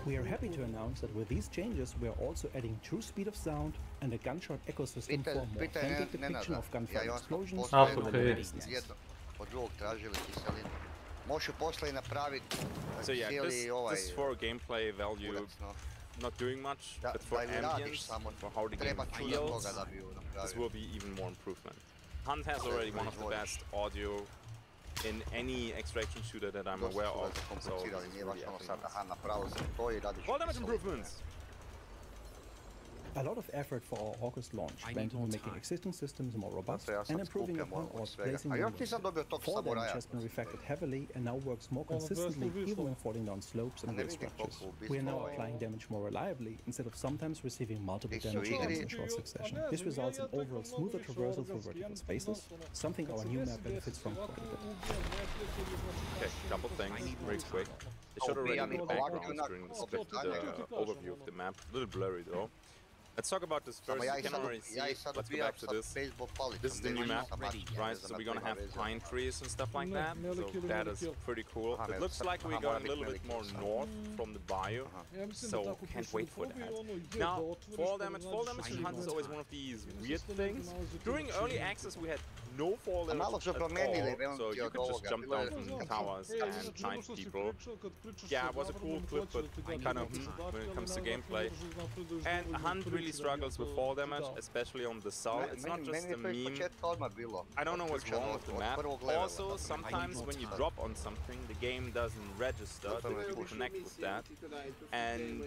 [SPEAKER 22] We are happy to announce that with these changes, we are also adding true speed of sound and a gunshot ecosystem for a more authentic depiction of gunfire explosions and long distance.
[SPEAKER 17] So yeah, this for gameplay value, not doing much, but for ambience, for how the game feels, this will be even more improvement. Hunt has already one of the best audio in any extraction shooter that I'm aware of, so this is really nice. Fall damage improvements!
[SPEAKER 22] A lot of effort for our August launch went into making existing systems more robust and improving upon or replacing new ones. Fall damage has been refactored heavily and now works more consistently even when falling down slopes and rail structures. We are now applying damage more reliably instead of sometimes receiving multiple damage events in short succession. This results in overall smoother traversal through vertical spaces, something our new map benefits from quite a bit.
[SPEAKER 17] Okay, couple things, very quick. They showed already the backgrounds during the overview of the map, a little blurry though. Let's talk about this first. You can already see, let's go back to this. This is the new map, right? So we're gonna have pine trees and stuff like that. So that is pretty cool. It looks like we're going a little bit more north from the bayou. So can't wait for that. Now, fall damage in Hunt is always one of these weird things. During early access we had no fall damage at all. So you could just jump down from the towers and knife people. Yeah, it was a cool clip, but kind of when it comes to gameplay. And Hunt really struggles with fall damage, especially on the Sol. It's not just a meme. I don't know what's wrong with the map. Also, sometimes when you drop on something, the game doesn't register that you connect with that, and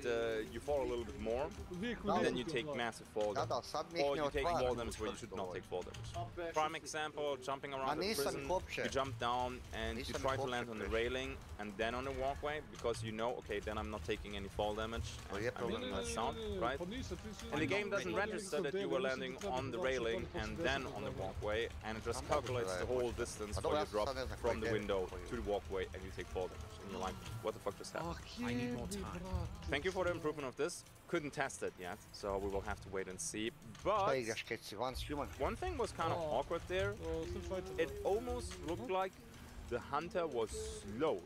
[SPEAKER 17] you fall a little bit more, and then you take massive fall damage. Or you take fall damage where you should not take fall damage. Prime example, jumping around the prison, you jump down and you try to land on the railing and then on the walkway, because you know, okay, then I'm not taking any fall damage, and I'm making less sound, right? And the game doesn't register that you were landing on the railing and then on the walkway, and it just calculates the whole distance for your drop from the window to the walkway, and you take fall damage. And you're like, what the fuck just happened?
[SPEAKER 12] I need more time.
[SPEAKER 17] Thank you for the improvement of this. Couldn't test it yet, so we will have to wait and see. But one thing was kind of awkward there. It almost looked like the hunter was slowed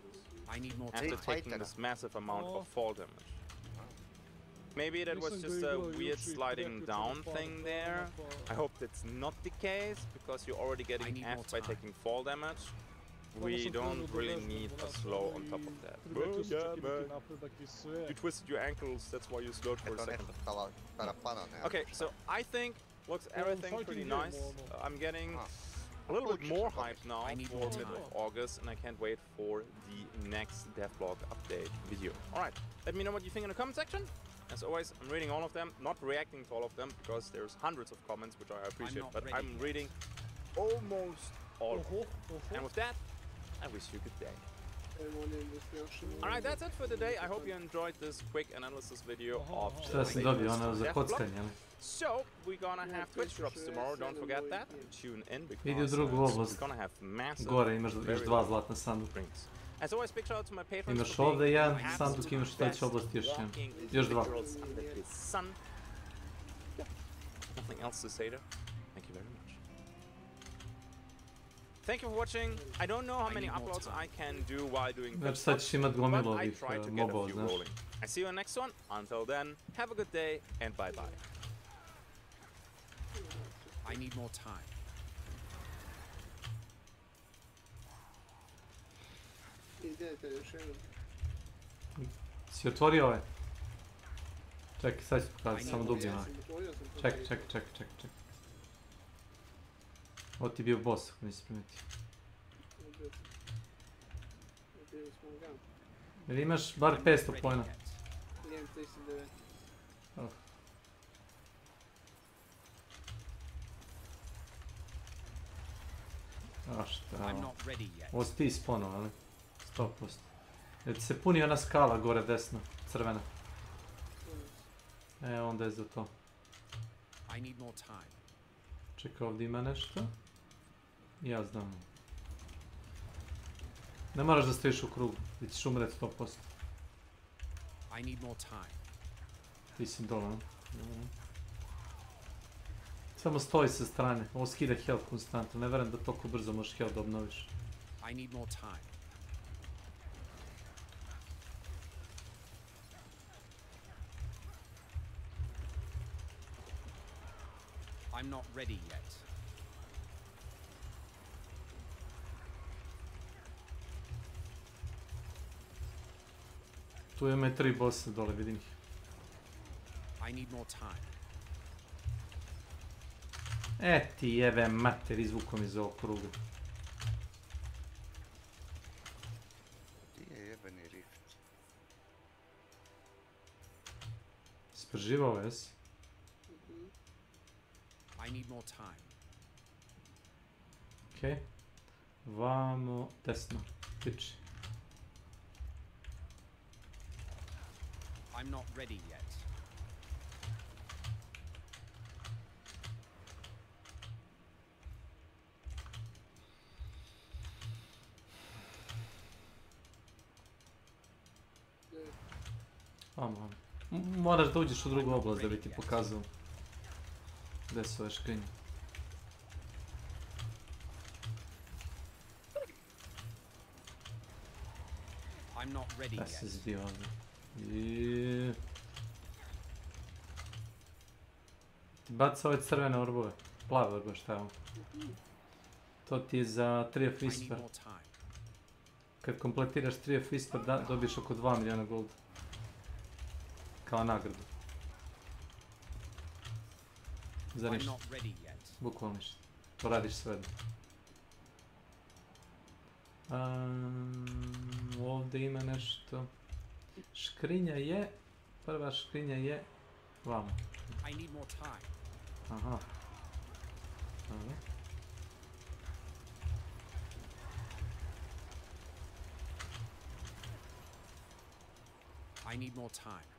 [SPEAKER 17] after taking this massive amount of fall damage. Maybe that was just a weird sliding down thing there. I hope that's not the case, because you're already getting F'd by taking fall damage. We don't really need a slow on top of that. Oh, yeah, man. You twisted your ankles, that's why you slowed for a second. Okay, so I think looks everything pretty nice. I'm getting a little bit more hype now for mid of August, and I can't wait for the next devlog update video. Alright, let me know what you think in the comment section. As always, I'm reading all of them, not reacting to all of them, because there's hundreds of comments, which I appreciate, but I'm reading almost all of them. And with that, I wish you a good day. Alright, that's it for today. I hope you enjoyed this quick analysis video of So, we're gonna have Twitch drops tomorrow, don't forget that. Tune in, because we're gonna have massive, As always, big shout out to my patrons.
[SPEAKER 10] Imaš ovdje jedan sanduk, imaš treći oblasti još jedan. Još dva.
[SPEAKER 17] Nothing else to say there. Thank you very much. Thank you for watching. I don't know how many uploads I can do while doing this,
[SPEAKER 10] sad ćeš imat gomilu ovih mobova, znaš.
[SPEAKER 17] I see you in the next one. Until then, have a good day and bye bye.
[SPEAKER 12] I need more time.
[SPEAKER 10] Si otvorio ovaj? Čekaj, sad ću pokazati, samo da ubijem. Čekaj. Ovo ti je bio boss, ako nisi primetio. Jer imaš bar 500 pojena.
[SPEAKER 3] Imam 39.
[SPEAKER 10] A šta? Ovo si ti spono, ali? 100%. Jer ti se puni ona skala gore desno, crvena. E, onda je za to. Čekaj, ovdje ima nešto. Ja znam. Ne moraš da stojiš u krugu, ti ćeš umret 100%. Ti si dole, samo stoji sa strane, ovo skida health konstantno, ne verujem da toliko brzo možeš health da obnoviš.
[SPEAKER 12] I'm not ready yet.
[SPEAKER 10] Tu imaju 3 bossa dole, vidim ih.
[SPEAKER 12] I need more time.
[SPEAKER 10] E ti jebe mater, izvukom iz ovog kruga.
[SPEAKER 2] Ti je jebeni rift.
[SPEAKER 10] Sprživao jesi?
[SPEAKER 12] I need more time.
[SPEAKER 10] Okej. Vamo desno. Tiči.
[SPEAKER 12] I'm not ready yet.
[SPEAKER 10] Vamo. Moraš da uđeš u drugu oblast da bi ti pokazao gdje su ove škrinje.
[SPEAKER 12] I'm not ready
[SPEAKER 10] Da
[SPEAKER 12] yet.
[SPEAKER 10] se zbio ovdje. I... Ti baca ove crvene orbove. Plave orbove, šta je ovo? To ti je za Tree of Whisper. Kad kompletiraš Tree of Whisper dobiješ oko 2 milijuna golda. Kao nagradu. Za ništa. Bukvalno ništa. To radiš sve. Ovdje ima nešto. Škrinja je... Prva škrinja je... Vamo. Aha.
[SPEAKER 12] I need more time.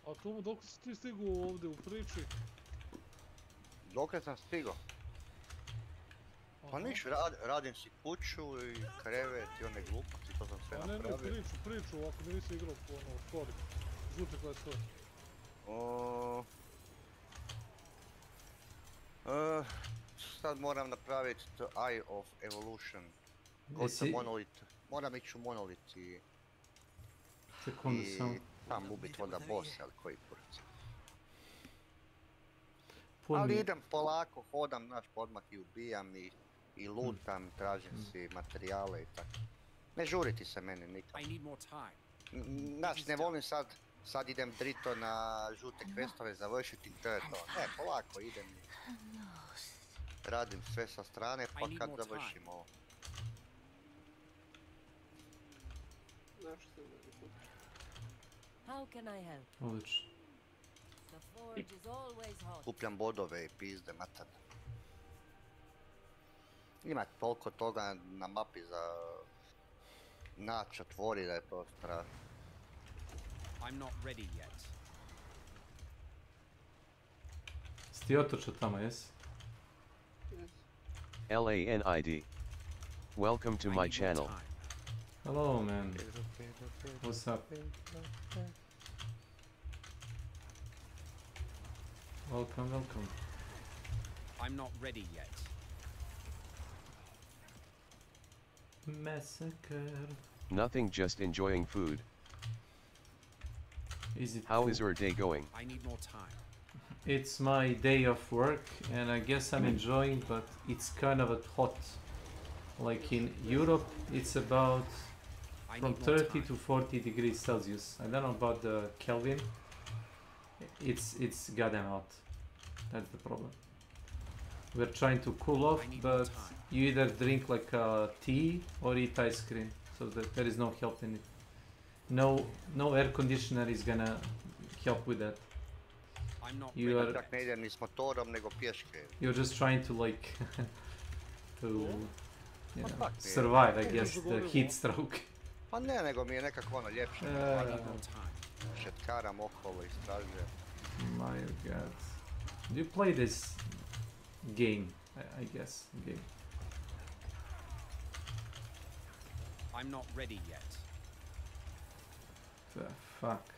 [SPEAKER 4] A Tomo, dok si ti stigao ovdje u priči?
[SPEAKER 2] Dok sam stigao? Pa niš, radim si kuću i krevet i one gluposti, to sam sve napravio.
[SPEAKER 4] A ne, priču, ako nisi igrao po ono, story. Žuti koja je story.
[SPEAKER 2] Sad moram napraviti The Eye of Evolution. Kod Monolith. Moram ići u Monolith i...
[SPEAKER 10] Sekundu sam.
[SPEAKER 2] Tam ubit onda boss, ali koji kurac. Ali idem polako, hodam, znaš, odmah i ubijam i lootam, tražim si materijale i tako. Ne žuriti se meni nikad. Znaš, ne volim sad idem drito na žute questove završiti i to je to. Ne, polako idem i radim sve sa strane pa kad završim ovo.
[SPEAKER 10] Odlično.
[SPEAKER 2] Kupljam bodove i pizde, mater. Ima toliko toga na mapi za naći, otvori da je to strašno.
[SPEAKER 12] I'm not ready yet.
[SPEAKER 10] Si ti otočao tamo, jesi?
[SPEAKER 20] LANID. Welcome to my channel.
[SPEAKER 10] Hello, man. What's up? Welcome.
[SPEAKER 12] I'm not ready yet.
[SPEAKER 10] Massacre.
[SPEAKER 20] Nothing, just enjoying food. How is your day going?
[SPEAKER 12] I need more time.
[SPEAKER 10] It's my day of work and I guess I'm enjoying, but it's kind of hot. Like in Europe, it's about from 30 to 40 degrees Celsius. I don't know about the Kelvin. It's goddamn hot. That's the problem. We're trying to cool off, but you either drink like tea or eat ice cream, so that there is no help in it. No air conditioner is gonna help with that. You're just trying to like to survive, I guess, the heat stroke.
[SPEAKER 2] Pa ne, nego mi je nekako ono ljepše. Šetkaram okolo, istražujem.
[SPEAKER 10] My god. Do you play this game? I guess. Game.
[SPEAKER 12] I'm not ready yet.
[SPEAKER 10] The fuck.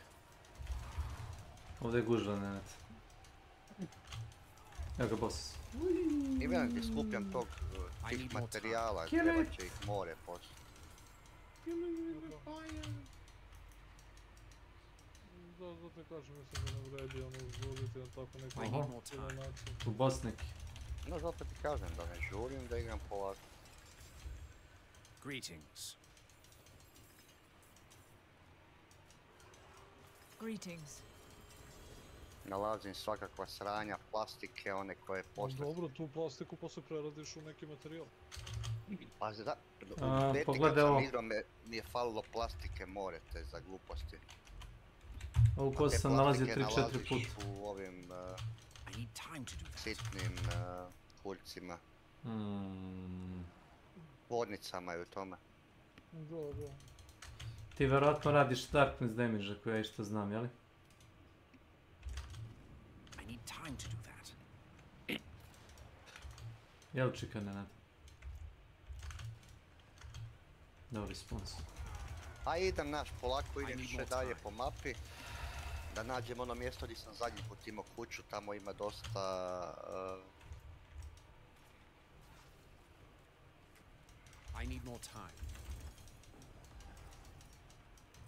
[SPEAKER 10] Ovdje je gužva, Nenad. Evo ga, boss.
[SPEAKER 2] I vjerujem gdje skupljam tih materijala, treba će ih more poslije.
[SPEAKER 4] Da te kažem, mislim da ne vredi ono uzvoditi na tako neku način.
[SPEAKER 10] U boss neki.
[SPEAKER 2] No, zato ti kažem da ne žurim, da igram polako.
[SPEAKER 12] Greetings.
[SPEAKER 6] Greetings.
[SPEAKER 2] Nalazim svakakva sranja, plastike, one koje postoje.
[SPEAKER 4] Dobro, tu plastiku posle preradiš u neki materijal.
[SPEAKER 2] Pazi da, u peti kad sam igrao mi je falilo plastike more te za gluposti.
[SPEAKER 10] Ovu kosu sam nalazio 3-4 puta.
[SPEAKER 2] U ovim sitnim kuljcima. Vodnicama i u tome.
[SPEAKER 4] Da.
[SPEAKER 10] Ti verovatno radiš darkness damage, ako ja išto znam, jeli? Jel čeka, Nenad? No response.
[SPEAKER 2] A idem polako idem više dalje po mapi. Da nađem ono mjesto gdje sam zadnji put imao kuću, tamo ima dosta...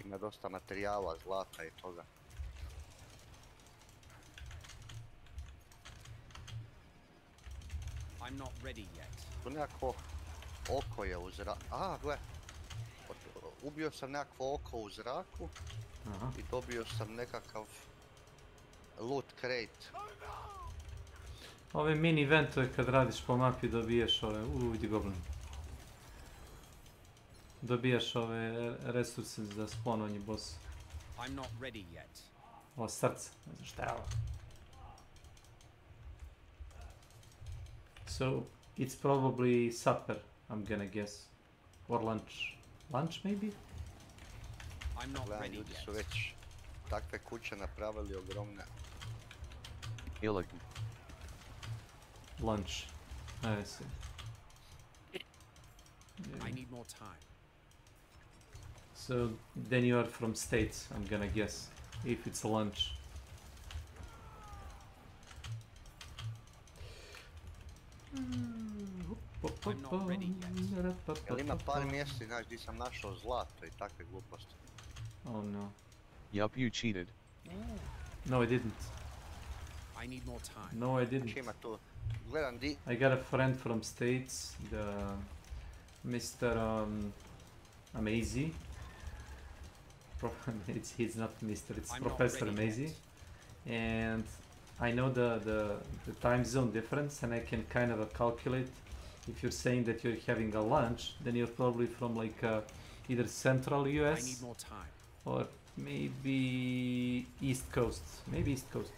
[SPEAKER 2] Ima dosta materijala, zlata i toga. Tu nekako oko je u zraku. A, gle. Ubio sam nekakvo oko u zraku. I dobio sam nekakav loot crate.
[SPEAKER 10] Ove mini eventove kad radiš po mapi dobiješ ove... vidi goblin. Dobijaš ove resurse za spawnovanje bossa. Ovo srce, ne znam šta je ovo. So, it's probably supper, I'm gonna guess. Or lunch. Lunch maybe?
[SPEAKER 2] Gledam, ljudi su već takve kuće napravili ogromne.
[SPEAKER 10] Lunch. I see.
[SPEAKER 12] I need more time.
[SPEAKER 10] So then you are from States, I'm gonna guess, if it's a lunch.
[SPEAKER 12] I'm not ready yet.
[SPEAKER 2] Jel ima par mjesta, znaš, gdje sam našao zlato i takve gluposti?
[SPEAKER 10] Oh no.
[SPEAKER 20] Yup, you cheated.
[SPEAKER 10] No, I didn't.
[SPEAKER 12] I need more time.
[SPEAKER 10] No, I didn't.
[SPEAKER 2] Ima tu. Gledam di...
[SPEAKER 10] I got a friend from States, the Mr. Amazy. He's not Mr. It's Professor Amazy. And I know the time zone difference, and I can kind of calculate. If you're saying that you're having a lunch, then you're probably from like either Central US or maybe East Coast. Maybe East Coast.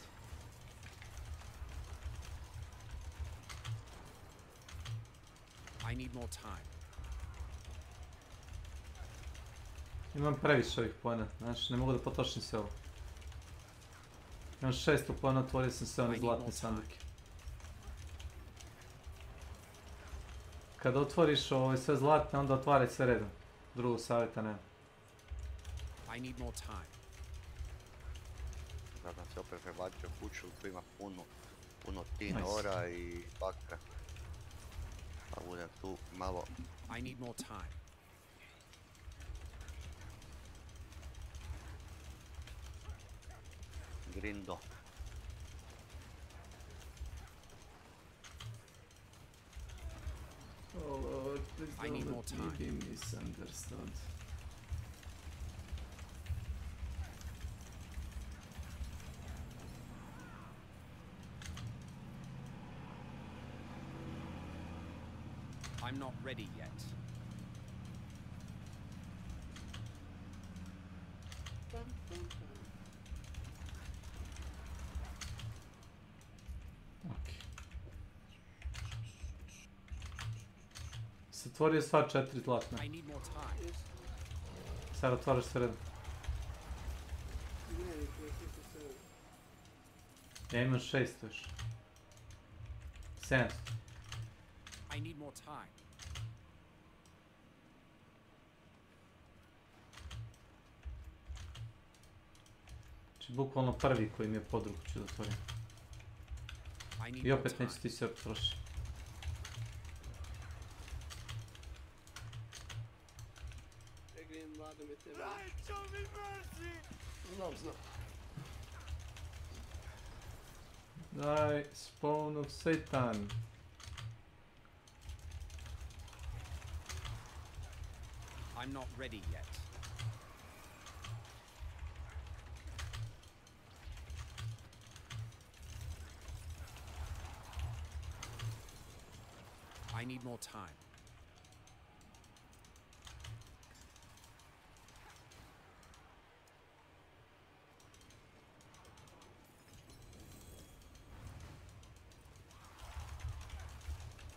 [SPEAKER 12] I need more time.
[SPEAKER 10] Imam previše ovih poena, znaš, ne mogu da potrošim sve ovo. Imam 600 poena, otvorio sam sve one zlatne sanduke. Kada otvoriš ove sve zlatne, onda otvaraj sve redom. Drugog savjeta nema.
[SPEAKER 12] I need more time.
[SPEAKER 2] Da sam se opet prebacio kuću, tu ima puno tin ora i bakra. Pa budem tu malo...
[SPEAKER 12] I need more time.
[SPEAKER 2] Grindo.
[SPEAKER 10] Oh Lord, please don't let me be misunderstood.
[SPEAKER 12] I'm not ready yet.
[SPEAKER 10] Zatvorio sva 4 zlatna.
[SPEAKER 12] I need more time.
[SPEAKER 10] Sad otvaraš sredno. Ja imam 600 još. 700.
[SPEAKER 12] I need more time.
[SPEAKER 10] Znači, bukvalno prvi koji mi je pod ruku ću da otvorim. I opet neću ti sve potrošiti. Daj, spawn of Satan.
[SPEAKER 12] I'm not ready yet. I need more time.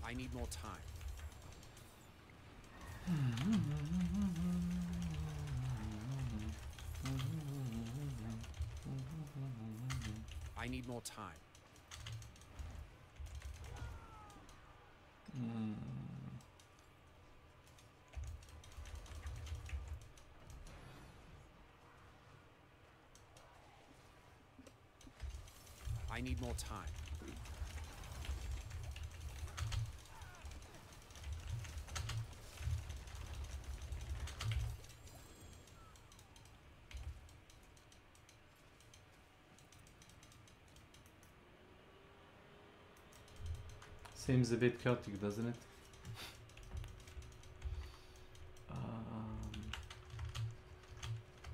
[SPEAKER 12] I need more time. I need more time. I need more time.
[SPEAKER 10] Seems a bit chaotic, doesn't it?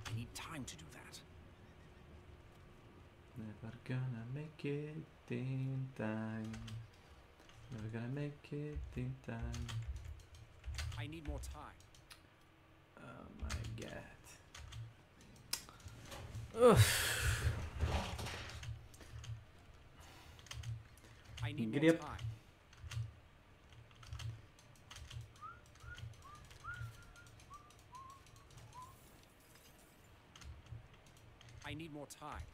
[SPEAKER 12] I need time to do that.
[SPEAKER 10] Never gonna make it in time. Never gonna make it in time.
[SPEAKER 12] I need more time.
[SPEAKER 10] Oh my god. Ugh.
[SPEAKER 12] I need
[SPEAKER 10] Giddy
[SPEAKER 12] more
[SPEAKER 10] up.
[SPEAKER 12] time. I need more time.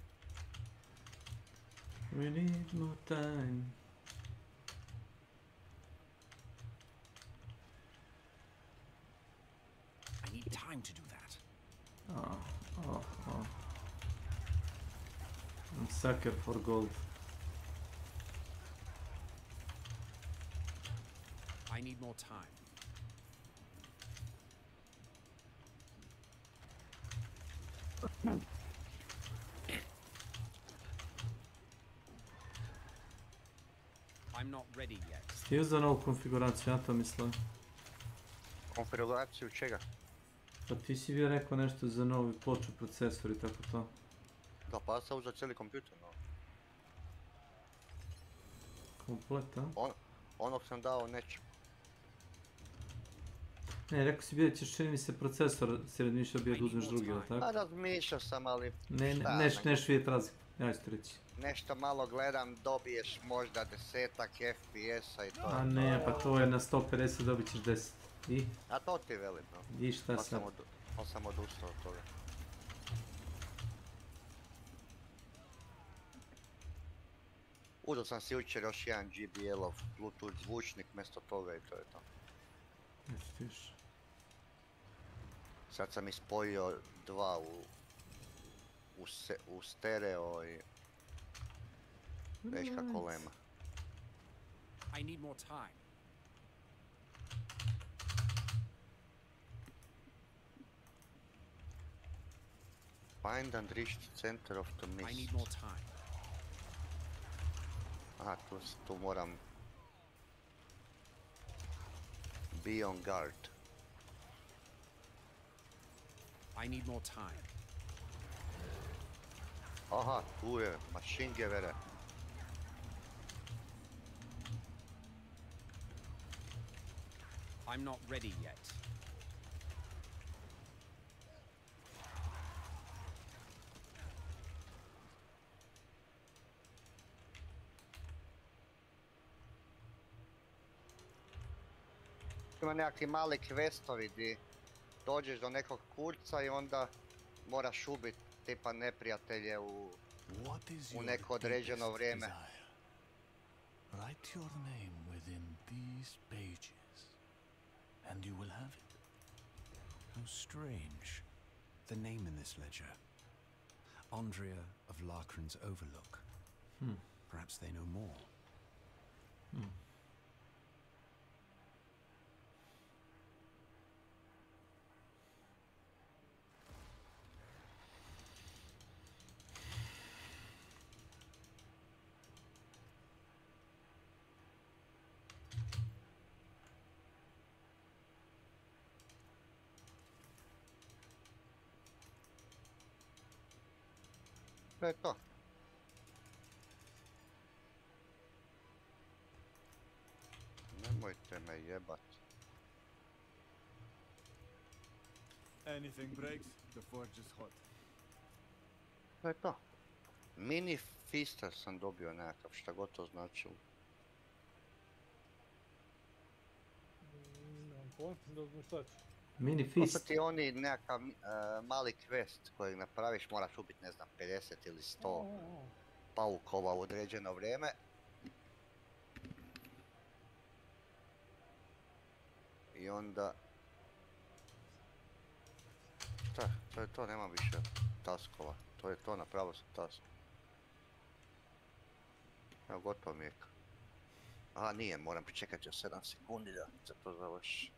[SPEAKER 10] We need more time.
[SPEAKER 12] I need time to do that.
[SPEAKER 10] Oh. I'm sucker for gold.
[SPEAKER 12] I need more time. I'm not ready yet.
[SPEAKER 10] Stio za novu konfiguraciju, ja to mislim.
[SPEAKER 2] Konfiguraciju čega?
[SPEAKER 10] Pa ti si bio rekao nešto za novi ploču, procesor i tako to.
[SPEAKER 2] Da, pa sam uzeo cijeli kompjuter, no.
[SPEAKER 10] Komplet, a?
[SPEAKER 2] Onog sam dao nečem.
[SPEAKER 10] Ne, rekao si bio da ćeš, čini mi se, procesor si razmišljao bio da uzmeš drugi, ili tako?
[SPEAKER 2] Pa razmišljao sam, ali
[SPEAKER 10] Neš vidjeti razliku, ja ću ti reći.
[SPEAKER 2] Nešto malo gledam, dobiješ možda 10-ak FPS-a i to.
[SPEAKER 10] A ne, pa to je na 150 dobit ćeš 10. I?
[SPEAKER 2] A to ti velim, no.
[SPEAKER 10] I šta sad?
[SPEAKER 2] Pa sam odustao od toga. Uzeo sam si jučer još jedan JBL-ov Bluetooth zvučnik mjesto toga i to je to. Sad sam ispojio dva u stereo i već kako lema.
[SPEAKER 12] I need more time.
[SPEAKER 2] Find and reach the center of the mist.
[SPEAKER 12] I need more time.
[SPEAKER 2] Aha, tu moram be on guard.
[SPEAKER 12] I need more time.
[SPEAKER 2] Aha, tu je mašingevere.
[SPEAKER 12] I'm not ready yet.
[SPEAKER 2] Ima nekakvi mali questovi gdje dođeš do nekog kurca i onda moraš ubiti tipa neprijatelje u neko određeno vrijeme.
[SPEAKER 1] Write your name within these pages, and you will have it. How strange. The name in this ledger. Andrea of Larkran's Overlook. Perhaps they know more.
[SPEAKER 2] To je to. Nemojte me jebat.
[SPEAKER 15] Anything breaks, the forge is hot.
[SPEAKER 2] To je to. Mini fister sam dobio nekakav, šta god to značilo.
[SPEAKER 4] Nemam pojma, da znam šta će.
[SPEAKER 10] Mini fist.
[SPEAKER 2] To ti je oni nekakav mali quest kojeg napraviš, moraš ubiti ne znam 50 ili 100 paukova u određeno vrijeme. I onda... Šta, to je to, nema više taskova. To je to, napravio sam task. Evo, gotovo mi je. Aha, nije, moram pričekati još 7 sekundi da se to završi.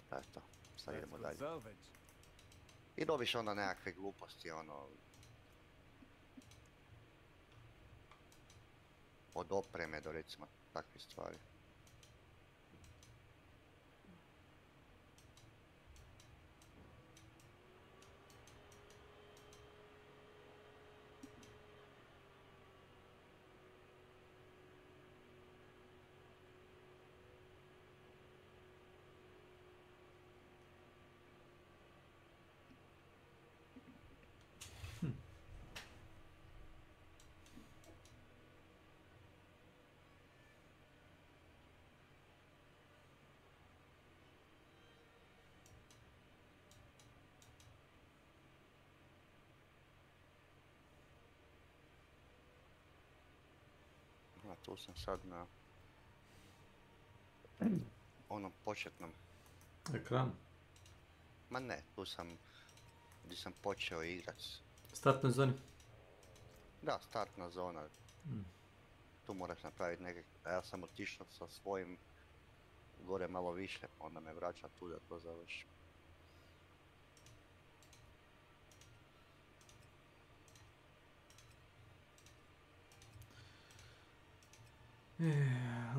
[SPEAKER 2] To je to, sad idemo dalje. I dobiš onda nekakve gluposti, ono... Od opreme do recimo takve stvari. Tu sam sad na onom početnom
[SPEAKER 10] ekranu.
[SPEAKER 2] Ma ne, tu sam gdje sam počeo igrat.
[SPEAKER 10] Startnoj zoni?
[SPEAKER 2] Da, startna zona. Tu moraš napraviti neke, a ja sam otišao sa svojim gore malo više, onda me vraća tu da to završim.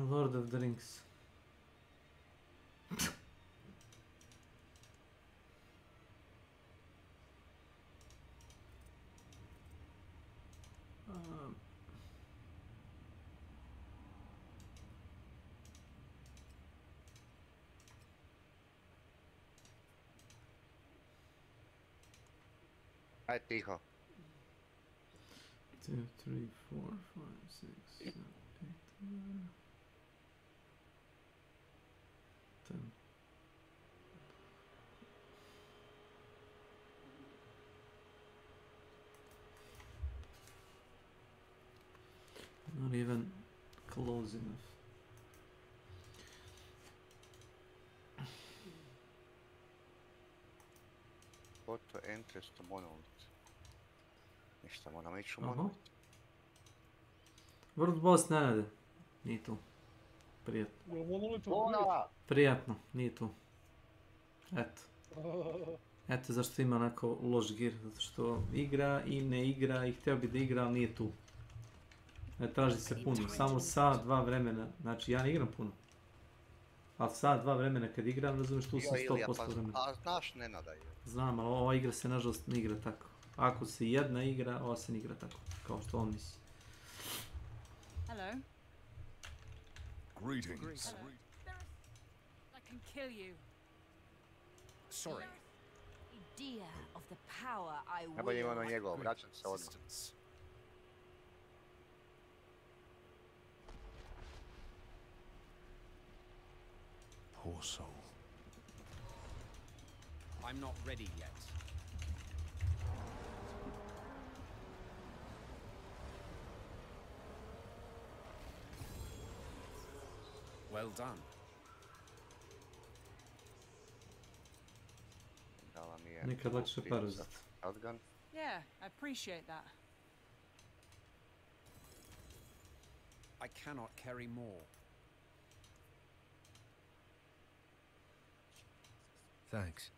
[SPEAKER 10] Lord of the Rings.
[SPEAKER 2] Aj tiho.
[SPEAKER 10] 2, 3, 4, 5, 6, 7, 8, 10. Not even close enough.
[SPEAKER 2] Photo enters to monolith. Ništa, moramo ići u monolith.
[SPEAKER 10] World boss ne rade. Nije tu. Prijatno. Prijatno, nije tu. Eto. Eto zašto ima onako loš gear. Zato što igra i ne igra i htio bi da igra, ali nije tu. Ne traži se puno, samo sat, 2 vremena. Znači ja ne igram puno. Ali sat, 2 vremena kad igram, razumiješ, tu sam 100% vremena.
[SPEAKER 2] A znaš Nenada je.
[SPEAKER 10] Znam, ali ova igra se nažalost ne igra tako. Ako se jedna igra, ova se ne igra tako. Kao što on misli.
[SPEAKER 13] Hello.
[SPEAKER 18] Greetings.
[SPEAKER 13] Hello. I can kill you.
[SPEAKER 12] Sorry.
[SPEAKER 13] Idea of the power I
[SPEAKER 2] Najbolje ima na
[SPEAKER 13] wield.
[SPEAKER 2] njegov, vraćam se odmah.
[SPEAKER 1] Poor soul.
[SPEAKER 12] I'm not ready yet. Well done.
[SPEAKER 2] Dala mi je
[SPEAKER 10] Nikad lakše parazit.
[SPEAKER 2] shotgun.
[SPEAKER 13] Yeah, I appreciate that.
[SPEAKER 12] I cannot carry more.
[SPEAKER 1] Thanks.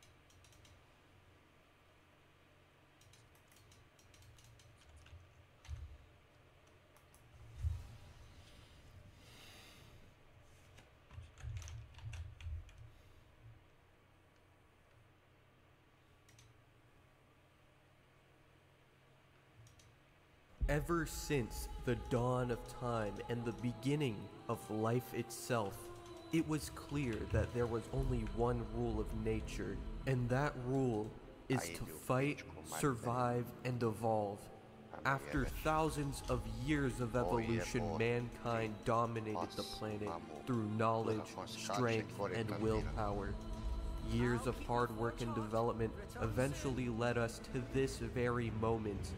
[SPEAKER 6] Ever since the dawn of time and the beginning of life itself, it was clear that there was only one rule of nature, and that rule is to fight, survive, and evolve. After thousands of years of evolution, mankind dominated the planet through knowledge, strength, and willpower. Years of hard work and development eventually led us to this very moment,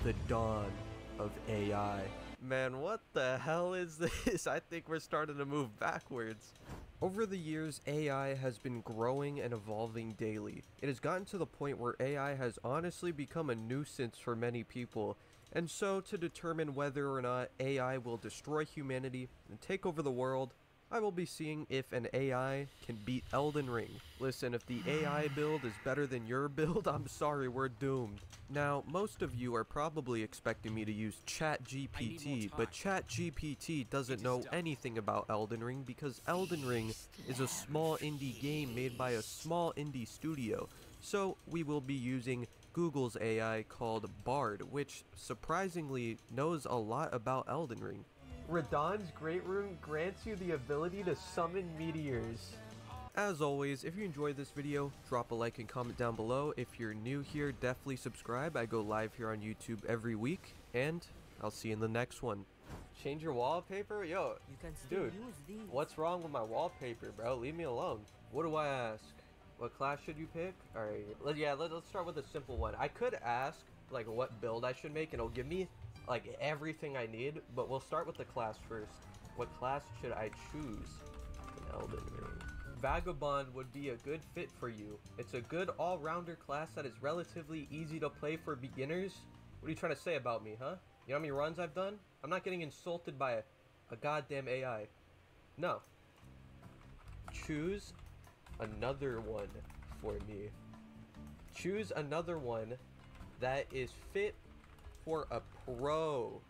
[SPEAKER 6] the dawn of AI. Man, what the hell is this? I think we're starting to move backwards. Over the years, AI has been growing and evolving daily. It has gotten to the point where AI has honestly become a nuisance for many people. And so, to determine whether or not AI will destroy humanity and take over the world, I will be seeing if an AI can beat Elden Ring. Listen, if the AI build is better than your build, I'm sorry, we're doomed. Now, most of you are probably expecting me to use ChatGPT, but ChatGPT doesn't know anything about Elden Ring because Elden Ring is a small indie game made by a small indie studio. So, we will be using Google's AI called Bard, which surprisingly knows a lot about Elden Ring. Radahn's Great Rune grants you the ability to summon meteors. As always, if you enjoyed this video, drop a like and comment down below. If you're new here, definitely subscribe. I go live here on YouTube every week, and I'll see you in the next one. Change your wallpaper? Yo, dude, what's wrong with my wallpaper, bro? Leave me alone. What do I ask? What class should you pick? Alright, let's start with a simple one. I could ask, like, what build I should make, and it'll give me like everything I need, but we'll start with the class first. What class should I choose in Elden Ring? Vagabond would be a good fit for you. It's a good all-rounder class that is relatively easy to play for beginners. What are you trying to say about me, huh? You know how many runs I've done? I'm not getting insulted by a goddamn AI. No. Choose another one for me. Choose another one that is fit for a pro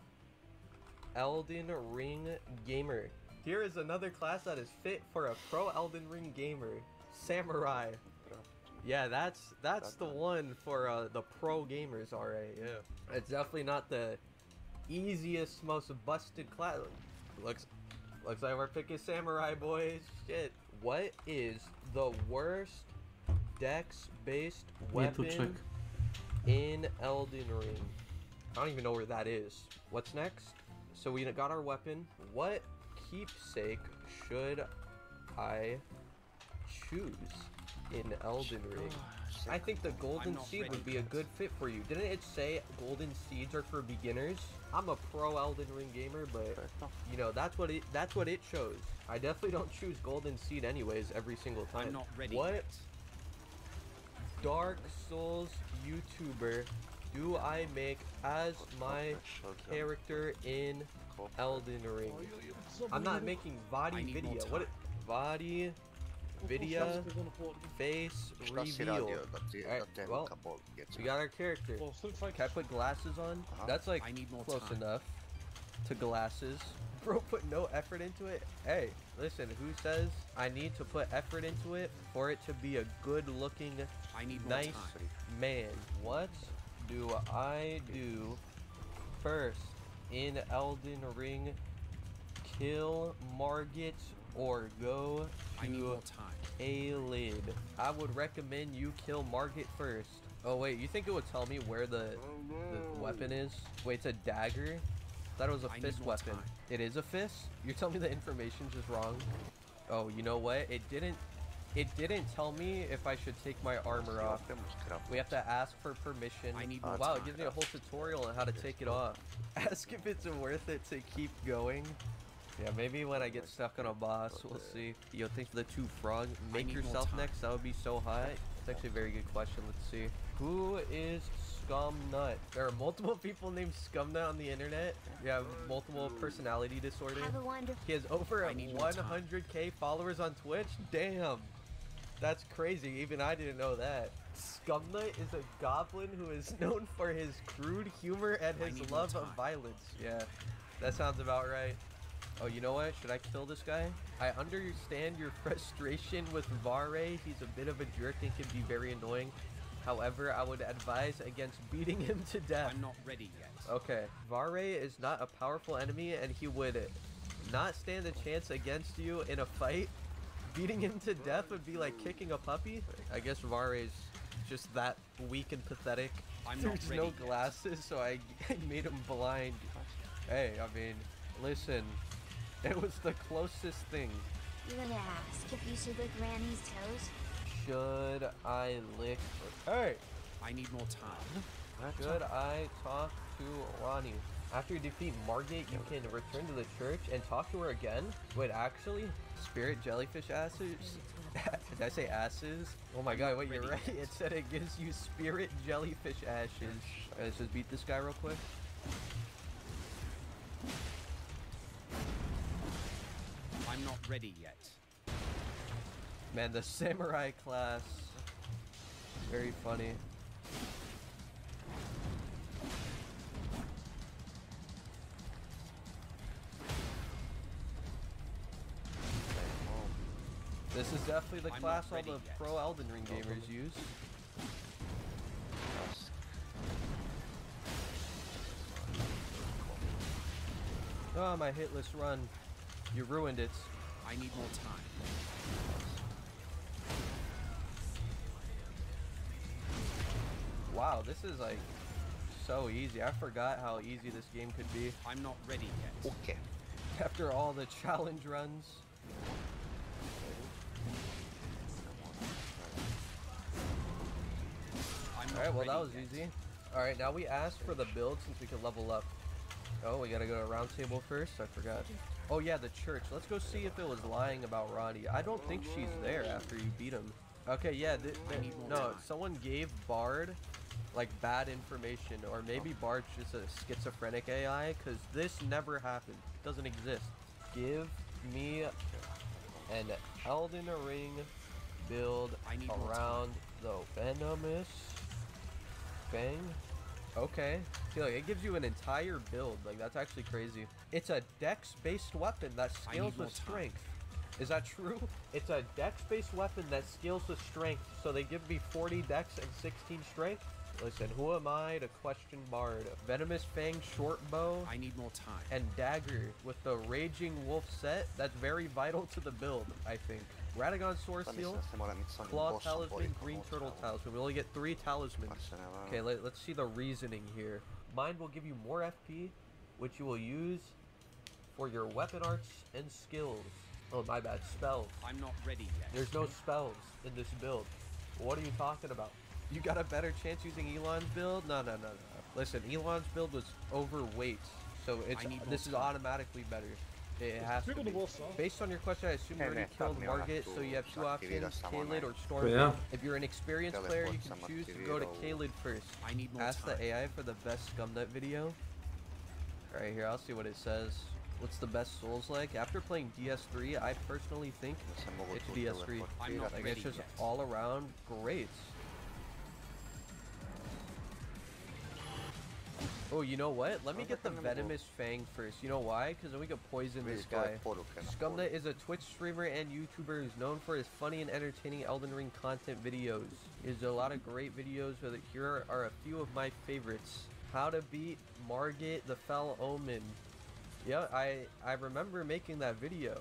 [SPEAKER 6] Elden Ring gamer. Here is another class that is fit for a pro Elden Ring gamer. Samurai. Yeah, that's the one for the pro gamers, alright, yeah. It's definitely not the easiest, most busted class. Looks like we're picking Samurai, boys. Shit. What is the worst dex-based weapon in Elden Ring? I don't even know where that is. What's next? So we got our weapon. What keepsake should I choose in Elden Ring? I think the golden seed would be a good fit for you. Didn't it say golden seeds are for beginners? I'm a pro Elden Ring gamer, but you know, that's what it shows. I definitely don't choose golden seed anyways every single time.
[SPEAKER 12] I'm not ready.
[SPEAKER 6] What Dark Souls YouTuber do I make as my character in Elden Ring? I'm not making Vadi video. What? Vadi video face reveal. Alright, well, we got our character. Can I put glasses on? That's like close enough to glasses. Bro, put no effort into it. Hey, listen, who says I need to put effort into it for it to be a good looking, nice man? What do I do first in Elden Ring Kill Margit or go to Caelid. I would recommend you kill Margit first. Oh wait, you think it would tell me where the weapon is? Wait, it's a dagger? I thought it was a fist weapon. It is a fist? You're telling me the information's just wrong? Oh, you know what? It didn't tell me if I should take my armor off. We have to ask for permission. Wow, it gives me a whole tutorial on how to take it off. Ask if it's worth it to keep going. Yeah, maybe when I get stuck on a boss, we'll see. Yo, thanks for the 2 frog. Make yourself next, that would be so hot. It's actually a very good question. Let's see. Who is Scumnut? There are multiple people named Scumnut on the internet. You have multiple personality disorder. He has over 100k followers on Twitch. Damn. That's crazy. Even I didn't know that. Scumnut is a goblin who is known for his crude humor and his love of violence. Yeah, that sounds about right. Oh, you know what? Should I kill this guy? I understand your frustration with Vare. He's a bit of a jerk and can be very annoying. However, I would advise against beating him to death. I'm not ready yet. Okay. Vare is not a powerful enemy and he would not stand a chance against you in a fight. Beating him to death would be like kicking a puppy. I guess Vare is just that weak and pathetic. There's no glasses, so I made him blind. Hey, I mean, listen. It was the closest thing.
[SPEAKER 7] You're gonna ask if you should lick Granny's toes?
[SPEAKER 6] Should I lick... Hey!
[SPEAKER 12] I need more time.
[SPEAKER 6] Should I talk to Ronnie? After you defeat Margit, you can return to the church and talk to her again? Wait, actually? Spirit jellyfish asses? Did I say asses? Oh my god, wait, you're right. It said it gives you spirit jellyfish ashes. Let's just beat this guy real quick.
[SPEAKER 12] I'm not ready yet.
[SPEAKER 6] Man, the samurai class. Very funny. This is definitely the class all the pro Elden Ring gamers use. Oh, my hitless run. You ruined it.
[SPEAKER 12] I need more time.
[SPEAKER 6] Wow, this is like so easy. I forgot how easy this game could be.
[SPEAKER 12] I'm not ready yet.
[SPEAKER 2] Okay.
[SPEAKER 6] After all the challenge runs. Alright, well that was easy. Alright, now we asked for the build since we could level up. Oh, we gotta go to round table first? I forgot. Oh yeah, the church. Let's go see if it was lying about Ronnie. I don't think she's there after you beat him. Okay, yeah, no, someone gave Bard like bad information, or maybe Bard's just a schizophrenic AI, because this never happened. It doesn't exist. Give me an Elden Ring build around the Venomous Fang. Okay. See, like, it gives you an entire build. Like, that's actually crazy. It's a dex-based weapon that scales with strength. Is that true? It's a dex-based weapon that scales with strength. So they give me 40 dex and 16 strength? Listen, who am I to question Bard? Venomous Fang short bow.
[SPEAKER 12] I need more time.
[SPEAKER 6] And dagger with the Raging Wolf set. That's very vital to the build, I think. Radagon Sword Seal, Claw Talisman, Green Turtle Talisman. We only get 3 talismans. Okay, let's see the reasoning here. Mine will give you more FP, which you will use for your weapon arts and skills. Oh, my bad. Spells.
[SPEAKER 12] I'm not ready yet.
[SPEAKER 6] There's no spells in this build. What are you talking about? You got a better chance using Elon's build? No. Listen, Elon's build was overweight, so this is automatically better. It has to be. Based on your question, I assume you already killed Margit, so you have 2 options, Caelid or Stormwind.
[SPEAKER 10] Yeah.
[SPEAKER 6] If you're an experienced player, you can choose to go to Caelid first. Ask the AI for the best Scumnut video. Alright, here, I'll see what it says. What's the best Souls like? After playing DS3, I personally think it's DS3. Like, it's just all around great. Oh, you know what? Let me get the Venomous Fang first. You know why? Because then we could poison this guy. Scumnut is a Twitch streamer and YouTuber who's known for his funny and entertaining Elden Ring content videos. He has a lot of great videos, but here are a few of my favorites. How to beat Margit the Foul Omen. Yeah, I remember making that video.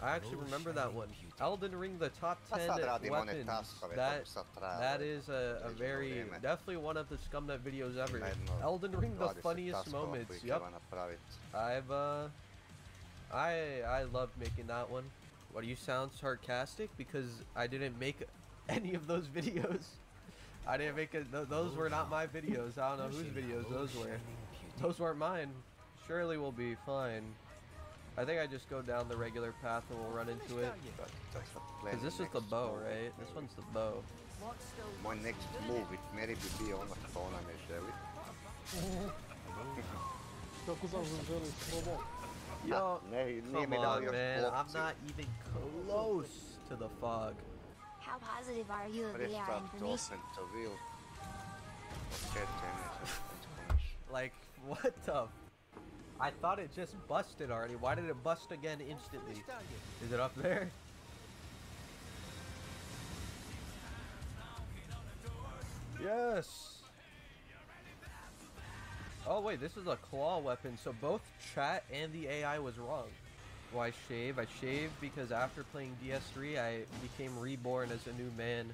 [SPEAKER 6] I actually remember that one. Elden Ring, the top 10 weapons. That is a very, definitely one of the Scumnet videos ever. Elden Ring, the funniest moments. Yep. I loved making that one. What, do you sound sarcastic? Because I didn't make any of those videos. I didn't make it. Those were not my videos. I don't know whose videos those were. Those weren't mine. Surely we'll be fine. I think I just go down the regular path and we'll run into it. Because this is the bow, right? This one's the bow.
[SPEAKER 2] My next move it maybe be on the phone and
[SPEAKER 6] Yo, come on, man. I'm not even close to the fog.
[SPEAKER 7] How positive are you of VR information?
[SPEAKER 6] Like, what the? I thought it just busted already. Why did it bust again instantly? Is it up there? Yes. Oh wait, this is a claw weapon. So both chat and the AI was wrong. Why shave? I shaved because after playing DS3, I became reborn as a new man,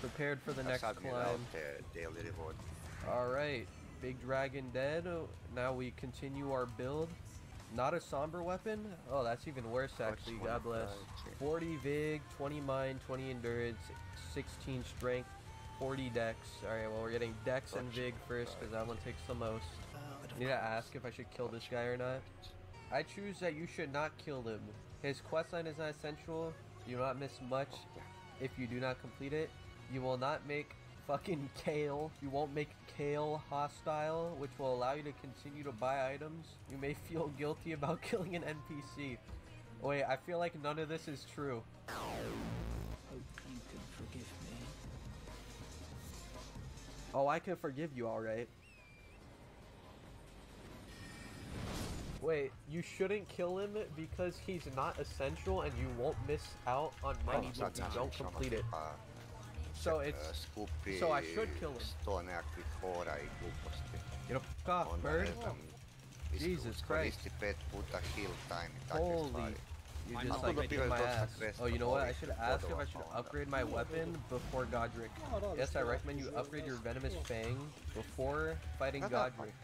[SPEAKER 6] prepared for the next climb. Alright, big dragon dead. Now we continue our build. Not a somber weapon? Oh, that's even worse actually, god bless. 40 Vig, 20 Mind, 20 Endurance, 16 Strength, 40 Dex. Alright, well we're getting Dex and Vig first because that one takes the most. I need to ask if I should kill this guy or not. I choose that you should not kill him. His questline is not essential. You do not miss much if you do not complete it. You will not make fucking Kale. You won't make Kale hostile, which will allow you to continue to buy items. You may feel guilty about killing an NPC. Wait, I feel like none of this is true.
[SPEAKER 15] Hope you can forgive me.
[SPEAKER 6] Oh, I can forgive you, alright. Wait, you shouldn't kill him because he's not essential and you won't miss out on money if you don't complete it. So it's... So I should kill him. Get a off, bird. Jesus Christ. Holy. You just like kicked my ass. Oh, you know what? I should ask if I should upgrade my weapon before Godric. Yes, I recommend you upgrade your Venomous Fang before fighting Godric.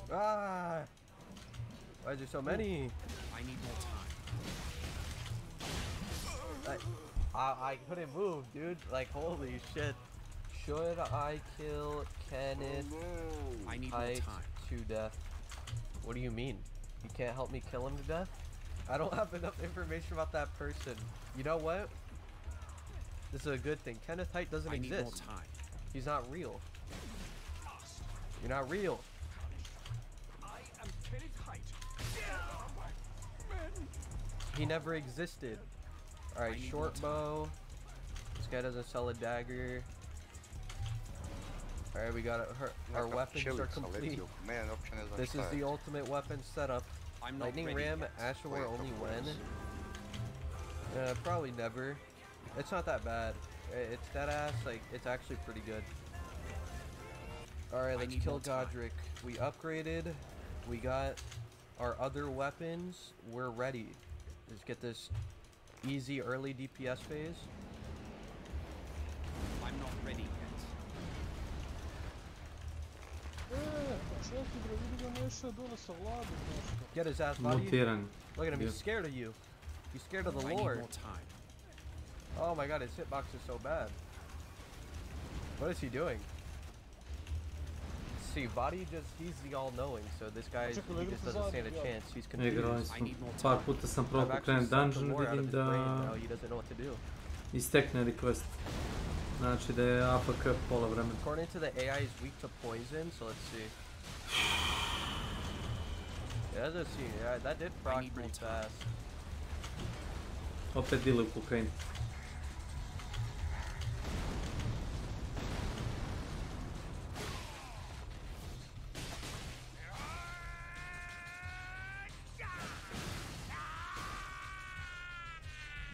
[SPEAKER 6] Ah! Why is there so many?
[SPEAKER 12] I need more time.
[SPEAKER 6] I couldn't move, dude. Like, holy shit. Should I kill Kenneth
[SPEAKER 12] I need more time.
[SPEAKER 6] To death? What do you mean? You can't help me kill him to death? I don't have enough information about that person. You know what? This is a good thing. Kenneth Height doesn't exist.
[SPEAKER 12] Need more time.
[SPEAKER 6] He's not real. You're not real. He never existed. Alright, short bow. This guy doesn't sell a dagger. Alright, we got our weapons are complete. This is the ultimate weapon setup. Lightning Ram, Asher War only when? Probably never. It's not that bad. It's dead ass, like, it's actually pretty good. Alright, let's kill Godric. We upgraded. We got our other weapons. We're ready. Let's get this easy early DPS phase.
[SPEAKER 12] I'm not ready
[SPEAKER 6] yet. Get his ass, buddy. Look at him, he's scared of you. He's scared of the Lord. Oh my god, his hitbox is so bad. What is he doing? See, Body he's the all-knowing, so this guy, he just doesn't stand a chance. He's confused.
[SPEAKER 10] Par puta sam probao pokrenuti dungeon, vidim da istekne request. Znači da je AFK pola vremena.
[SPEAKER 6] According to the AI, is weak to poison, so let's see. Yeah, let's see. Yeah, that did proc pretty fast.
[SPEAKER 10] Opet dealuju kokain.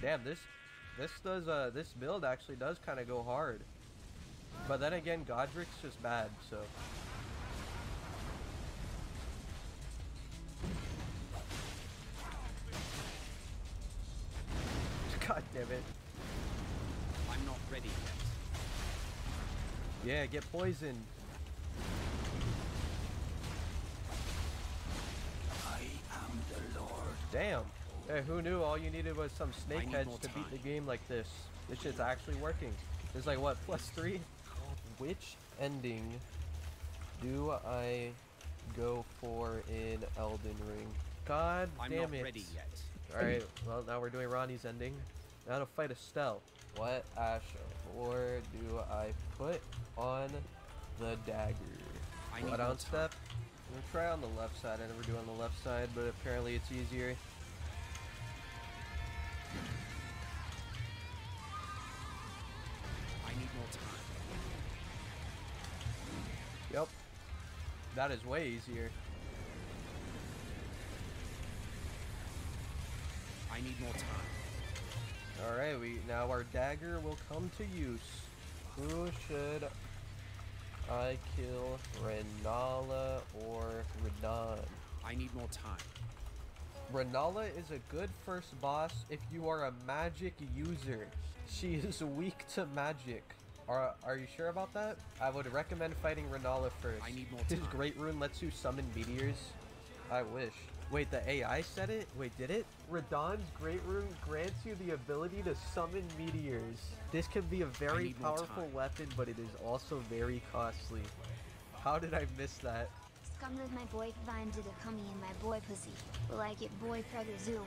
[SPEAKER 6] Damn, this build actually does kind of go hard, but then again, Godric's just bad. So damn it.
[SPEAKER 12] I'm not ready yet.
[SPEAKER 6] Yeah, get poisoned.
[SPEAKER 1] I am the Lord.
[SPEAKER 6] Damn. Hey, who knew all you needed was some snakeheads to beat the game like this? This shit's actually working. There's like, what, +3? Which ending do I go for in Elden Ring? God damn it.
[SPEAKER 12] I'm not ready yet.
[SPEAKER 6] Alright, well, now we're doing Ronnie's ending. Now to fight Estelle. What Ash of War do I put on the dagger? What on step? I'm gonna try on the left side. I never do on the left side, but apparently it's easier.
[SPEAKER 12] I need more time.
[SPEAKER 6] Yep. That is way easier.
[SPEAKER 12] I need more time.
[SPEAKER 6] Alright, now our dagger will come to use. Who should I kill? Renala or Radahn?
[SPEAKER 12] I need more time.
[SPEAKER 6] Renala is a good first boss if you are a magic user. She is weak to magic. Are you sure about that? I would recommend fighting Renala first.
[SPEAKER 12] I need more time.
[SPEAKER 6] His Great Rune lets you summon meteors. I wish. Wait, the AI said it? Wait, did it? Radahn's Great Rune grants you the ability to summon meteors. This can be a very powerful weapon, but it is also very costly. How did I miss that?
[SPEAKER 7] Scum with my boy find did a cummy in my boy pussy. Will I get boy prugger zoom?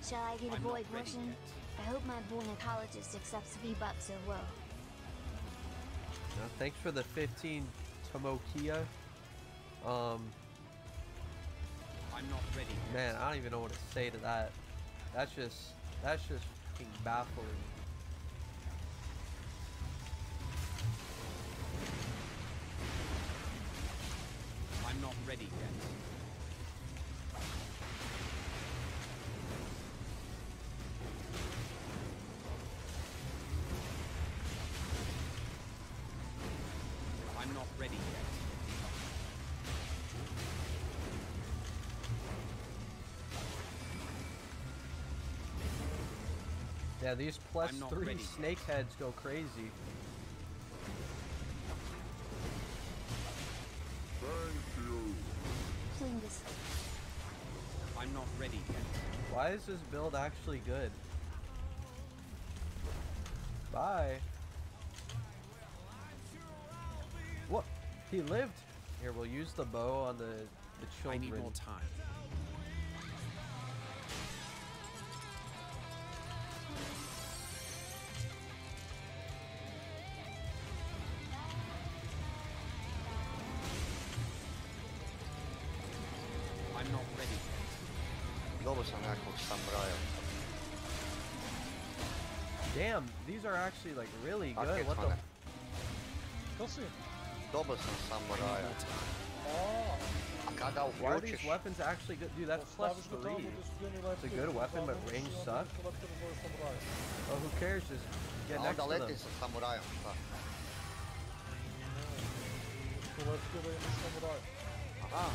[SPEAKER 7] Shall I get a boy portion? I hope my boy oncologist accepts V-Bucks or well.
[SPEAKER 6] Thanks for the 15 Tomokia.
[SPEAKER 12] I'm not ready.
[SPEAKER 6] Man, I don't even know what to say to that. That's just fucking baffling.
[SPEAKER 12] I'm not ready yet. I'm not ready yet.
[SPEAKER 6] Yeah, these +3 snakeheads go crazy.
[SPEAKER 14] Thank you.
[SPEAKER 7] Please.
[SPEAKER 12] I'm not ready yet.
[SPEAKER 6] Why is this build actually good? Bye. What? He lived? Here, we'll use the bow on the children.
[SPEAKER 12] I need more time. I'm not ready yet.
[SPEAKER 2] Dobro sam nekog samuraja.
[SPEAKER 6] Damn, these are actually like really good. What the?
[SPEAKER 2] Dobro sam samuraja. A kada
[SPEAKER 6] Why are
[SPEAKER 2] uključiš...
[SPEAKER 6] these weapons actually good? Dude, that's +3. It's a good weapon, but range sucks. Oh, who cares? Just get next
[SPEAKER 2] Onda
[SPEAKER 6] to them.
[SPEAKER 2] leti sa samurajom, šta? Aha.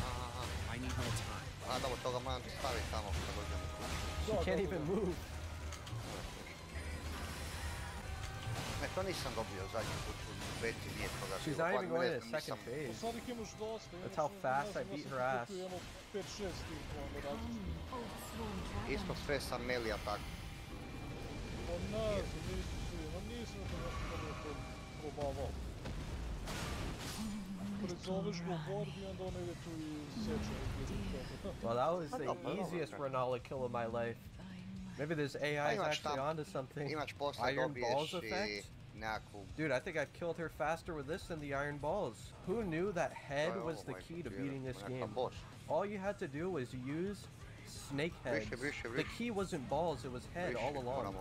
[SPEAKER 12] I need more time.
[SPEAKER 2] A dobro, toga moram staviti tamo kad dođemo tu.
[SPEAKER 6] She can't even move.
[SPEAKER 2] Ne, to nisam dobio zadnji put u beti, nije toga.
[SPEAKER 6] She's not even going to the second phase. That's how fast I beat her ass.
[SPEAKER 2] Isto sve sa Melija tako.
[SPEAKER 6] Well, that was the easiest Renala kill of my life. Maybe this AI is actually onto something. Iron Balls effect? Dude, I think I've killed her faster with this than the Iron Balls. Who knew that head was the key to beating this game? All you had to do was use snake heads. The key wasn't balls, it was head all along.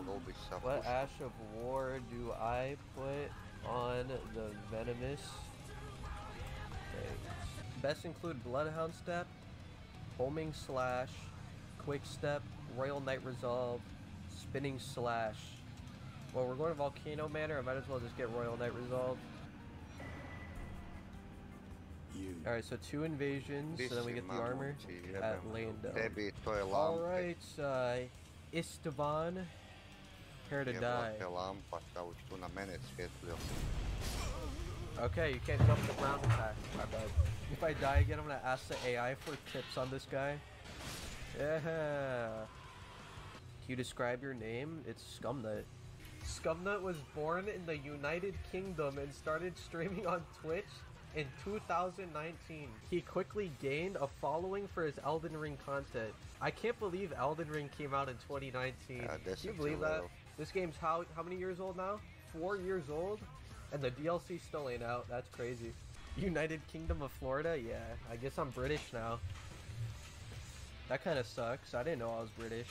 [SPEAKER 6] What Ash of War do I put on the venomous? Best include Bloodhound Step, Homing Slash, Quick Step, Royal Knight Resolve, Spinning Slash. Well, we're going to Volcano Manor, I might as well just get Royal Knight Resolve. Alright, so 2 invasions, so then we get the armor at Lando. Alright, Istvan. Prepare to die.
[SPEAKER 2] Lampa, kao što na mene svjetlio.
[SPEAKER 6] Okay, you can't jump the ground attack. My bad. If I die again, I'm gonna ask the AI for tips on this guy. Yeah. Can you describe your name? It's Scumnut. Scumnut was born in the United Kingdom and started streaming on Twitch in 2019. He quickly gained a following for his Elden Ring content. I can't believe Elden Ring came out in 2019. Can you believe that? This game's how many years old now? 4 years old? And the DLC still ain't out. That's crazy. United Kingdom of Florida? Yeah, I guess I'm British now. That kind of sucks. I didn't know I was British.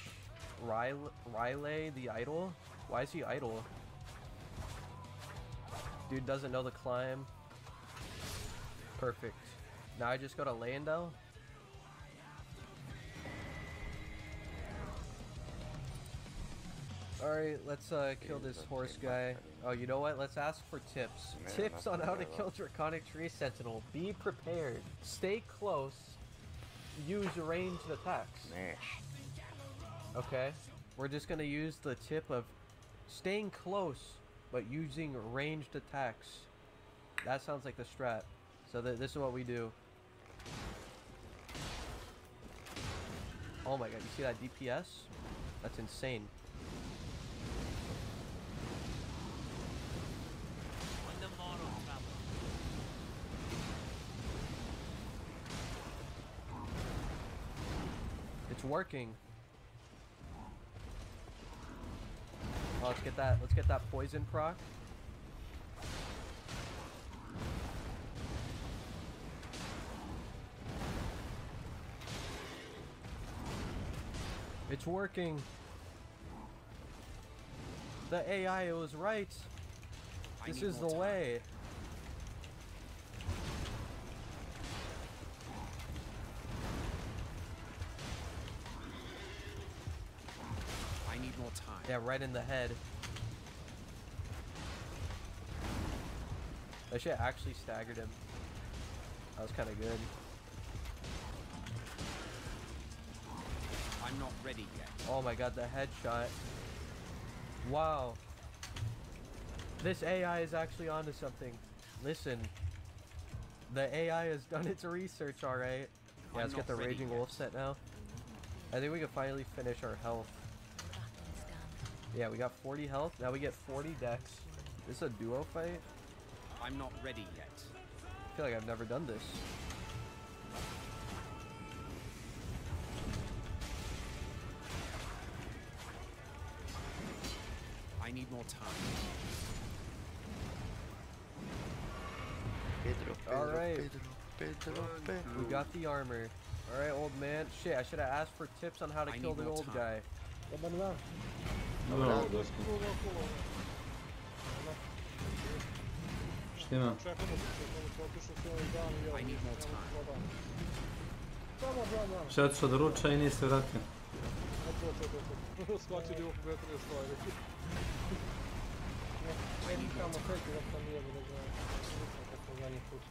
[SPEAKER 6] Riley the idol? Why is he idle? Dude doesn't know the climb. Perfect. Now I just go to Landau. Alright, let's kill this horse guy. Oh, you know what? Let's ask for tips. Tips on how to kill Draconic Tree Sentinel. Be prepared. Stay close. Use ranged attacks. Okay. We're just gonna use the tip of staying close, but using ranged attacks. That sounds like the strat. So this is what we do. Oh my god, you see that DPS? That's insane. It's working. Oh, let's get that poison proc. It's working. The AI was right. This is the way.
[SPEAKER 12] I need more time.
[SPEAKER 6] Yeah, right in the head. That shit actually staggered him. That was kind of good.
[SPEAKER 12] I'm not ready yet.
[SPEAKER 6] Oh my god, the headshot. Wow. This AI is actually onto something. Listen. The AI has done its research, alright. Yeah, let's get the Raging Wolf set now. I think we can finally finish our health. Yeah, we got 40 health. Now we get 40 dex. This is a duo fight?
[SPEAKER 12] I'm not ready yet.
[SPEAKER 6] I feel like I've never done this.
[SPEAKER 12] I need more time.
[SPEAKER 6] Alright. We got the armor. Alright, old man. Shit, I should have asked for tips on how to kill the old guy.
[SPEAKER 10] No, Štima? Šta ćeš od ruča i nisi se vratio?
[SPEAKER 4] Shvatio da je oko vetra stvari. Meni tamo čekaj da sam nije da ga nisam kako zadnji put.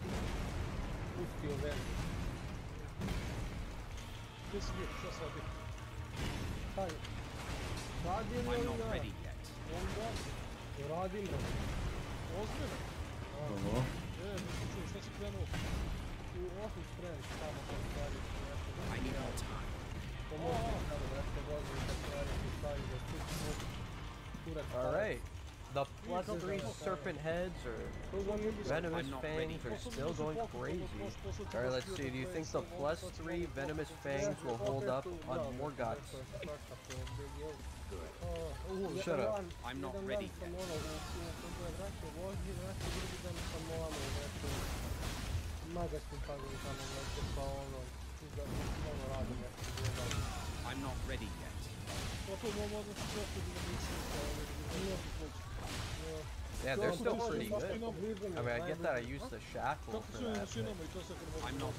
[SPEAKER 4] Pustio ven. Gdje si bio? Šta sad je? Kaj? Radim li on da? Onda? Radim li? Ozbiljno?
[SPEAKER 10] Ovo.
[SPEAKER 4] Nisam čuo, šta si krenuo? U office spremiti tamo kako stvari.
[SPEAKER 12] I need more time.
[SPEAKER 6] Alright. The plus 3 serpent heads or venomous fangs are still going crazy. Alright, let's see. Do you think the plus 3 venomous fangs will hold up on Morgoth's? Shut up.
[SPEAKER 12] I'm not ready yet. I'm not ready yet.
[SPEAKER 6] Yeah, they're still pretty good. I mean, I get that I used the shackle for that.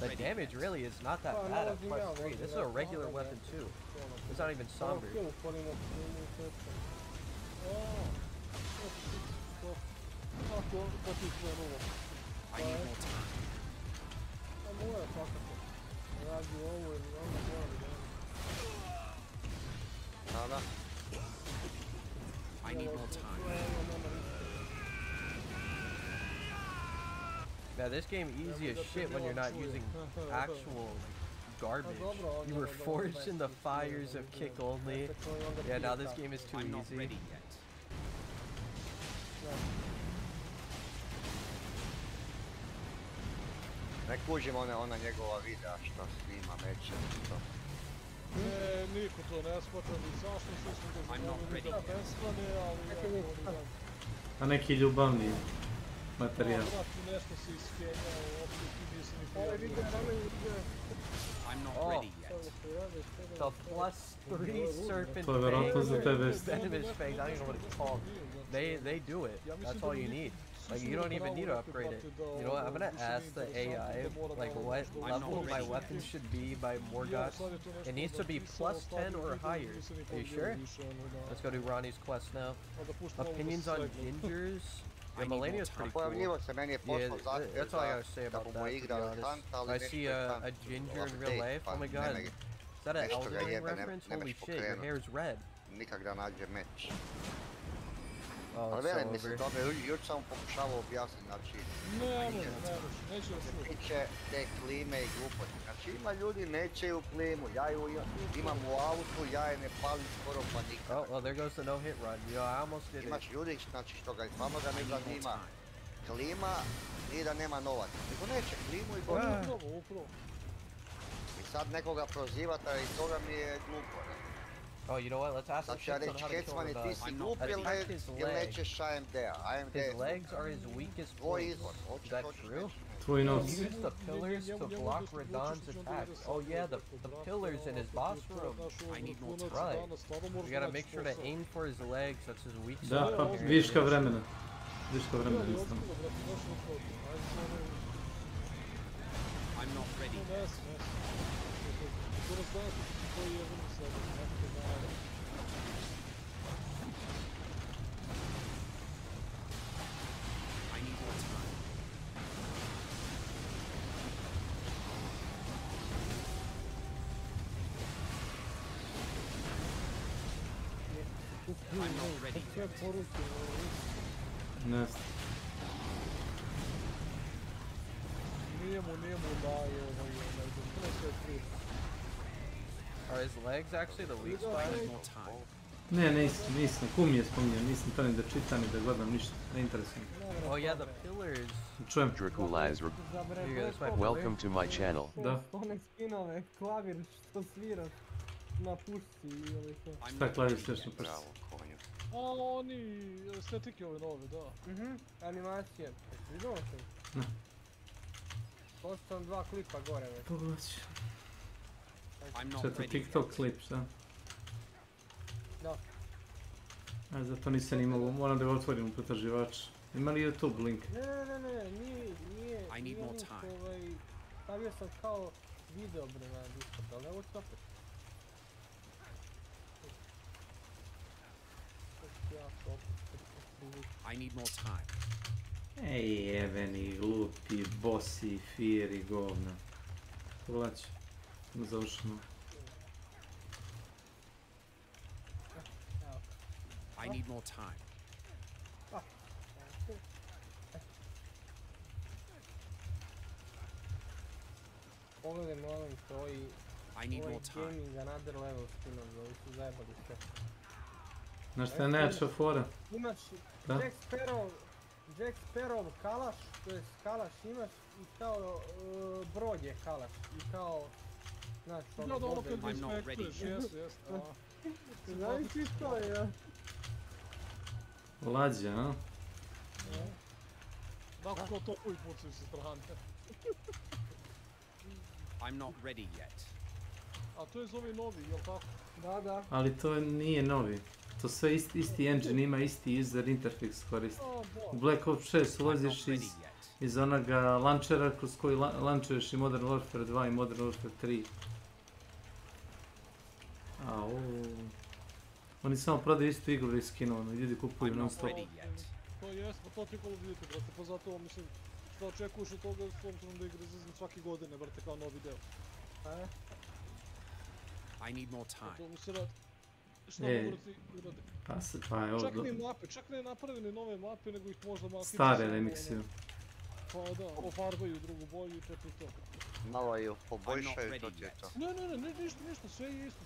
[SPEAKER 6] The damage really is not that bad at plus 3. This is a regular weapon too. It's not even somber.
[SPEAKER 12] I need more time. I need more time.
[SPEAKER 6] Yeah, this game easy as shit when you're not using actual garbage. You were forged in the fires of kick only. Yeah, now this game is too
[SPEAKER 12] I'm not
[SPEAKER 6] easy.
[SPEAKER 12] ready yet.
[SPEAKER 2] Ne kužim ona njegova videa što snima meče.
[SPEAKER 4] Niko to ne shvata ni zašto svi smo ga zamolili da prestane, ali
[SPEAKER 10] A neki ljubavni materijal.
[SPEAKER 4] nešto se iskenjao, opet ti nisi ni pojavio.
[SPEAKER 12] I'm not ready yet.
[SPEAKER 6] The +3 serpent
[SPEAKER 10] To je verovatno za tebe.
[SPEAKER 6] venomous fangs, I don't even know what it's called. They do it. That's all you need. Like, you don't even need to upgrade it. You know what, I'm gonna ask the AI, like, what level my weapon should be by Morgoth. It needs to be +10 or higher. Are you sure? Let's go do Ronnie's quest now. Opinions on gingers? Yeah, Melania's pretty cool. Yeah, that's all I gotta say about that, to be honest. I see a ginger in real life, oh my god. Is that an Elden Ring reference? Holy shit, your hair's red.
[SPEAKER 2] Nikak da nađe meč.
[SPEAKER 6] Oh,
[SPEAKER 2] Ali
[SPEAKER 6] it's
[SPEAKER 2] velim,
[SPEAKER 6] so
[SPEAKER 2] mislim,
[SPEAKER 6] over.
[SPEAKER 2] dobro, jučer sam pokušavao objasniti, znači...
[SPEAKER 4] neću da slušam.
[SPEAKER 2] Tiče te klime i gluposti. Znači ima ljudi nećeju klimu, ja ju imam u autu, ja je ne palim skoro pa nikada.
[SPEAKER 6] Oh, well, there goes the no-hit run. You know, I almost did it.
[SPEAKER 2] Imaš ljudi, znači što ga stvarno ga ne zanima klima i da nema novaca. Nego neće klimu i gotovo. I sad nekoga prozivati, a i toga mi je glupo.
[SPEAKER 6] Oh, you know what? Let's ask
[SPEAKER 2] Znači ja reći, Kecmani, ti si glup ili nećeš AMD-a?
[SPEAKER 6] His legs are his weakest
[SPEAKER 2] Tvoj
[SPEAKER 6] point.
[SPEAKER 2] izbor.
[SPEAKER 6] Is that true?
[SPEAKER 10] Tvoj nos.
[SPEAKER 6] He used the pillars to block Radon's attacks. Oh yeah, the pillars in his boss room.
[SPEAKER 12] I need more time.
[SPEAKER 6] Right. We gotta make sure to aim for his legs. That's his weak
[SPEAKER 10] Da,
[SPEAKER 6] spot.
[SPEAKER 10] pa viška vremena. Viška vremena nisam.
[SPEAKER 12] I'm not ready yet. I need more time. I'm not ready yet.
[SPEAKER 10] Ne.
[SPEAKER 6] Are his legs actually the weak spot?
[SPEAKER 10] Ne, nisam. Kum je spominjao, nisam to ni da čitam ni da gledam ništa. Ne interesujem.
[SPEAKER 6] Oh yeah, the pillars.
[SPEAKER 10] Čujem.
[SPEAKER 20] Welcome to my channel.
[SPEAKER 10] Da.
[SPEAKER 19] One skinove, klavir što svira na pušci ili to.
[SPEAKER 10] Šta klavir sviraš na pušci?
[SPEAKER 4] A oni estetike ove nove, da.
[SPEAKER 19] Animacije. Jesi vidio što?
[SPEAKER 10] Ne.
[SPEAKER 19] Postavim 2 klipa gore već.
[SPEAKER 10] Pogledat ću.
[SPEAKER 12] I'm not
[SPEAKER 10] Šta je to
[SPEAKER 12] ready
[SPEAKER 10] TikTok klip, šta?
[SPEAKER 19] Da.
[SPEAKER 10] A zato nisam imao, moram da ga otvorim u pretraživač. Ima li YouTube link?
[SPEAKER 19] Ne, nije
[SPEAKER 12] I need more
[SPEAKER 19] link,
[SPEAKER 12] time.
[SPEAKER 19] stavio sam kao video bre na Discord, ali evo to opet.
[SPEAKER 12] I need more time.
[SPEAKER 10] Ej, jeveni, glupi, bosi, firi, govna. Pogledat ću. Završeno.
[SPEAKER 12] I need more time.
[SPEAKER 19] Pogledaj molim to i
[SPEAKER 12] I need more time.
[SPEAKER 19] gaming another level skinovi, ovi su zajebali sve.
[SPEAKER 10] Znaš šta je najjača fora?
[SPEAKER 19] Imaš
[SPEAKER 10] Da?
[SPEAKER 19] Jack Sparrow kalaš, to jest kalaš imaš i kao brod je kalaš i kao, znaš ono
[SPEAKER 4] ono kad
[SPEAKER 12] I'm not ready.
[SPEAKER 4] Yes.
[SPEAKER 19] Znaš ti što je, ja?
[SPEAKER 10] Lađa, a?
[SPEAKER 4] Dakle, kao to koji pucaju sa strane.
[SPEAKER 12] I'm not ready yet.
[SPEAKER 4] A to je zove novi, jel tako?
[SPEAKER 19] Da.
[SPEAKER 10] Ali to nije novi. To sve isti engine ima, isti user interface koristi. U Black Ops 6 ulaziš iz onoga launchera kroz koji launchuješ i Modern Warfare 2 i Modern Warfare 3. Oni samo prodaju istu igru i skinovano, ljudi kupuju non stop.
[SPEAKER 4] To jest, pa to ti je Call of Duty, brate, pa zato, mislim, što očekuješ od toga s obzirom da igre izlazi svake godine, brate, kao novi deo.
[SPEAKER 12] I need more time.
[SPEAKER 4] To mi se radi. Šta mogu da ti urade?
[SPEAKER 10] Pa evo...
[SPEAKER 4] Čak ne napravili nove mape, nego ih možda malkice...
[SPEAKER 10] Stare remixiju.
[SPEAKER 4] Pa da, ofarbaju drugu boju i to je to.
[SPEAKER 2] Malo ju poboljšaju, to ti je to.
[SPEAKER 4] Ne, ništa, sve je isto,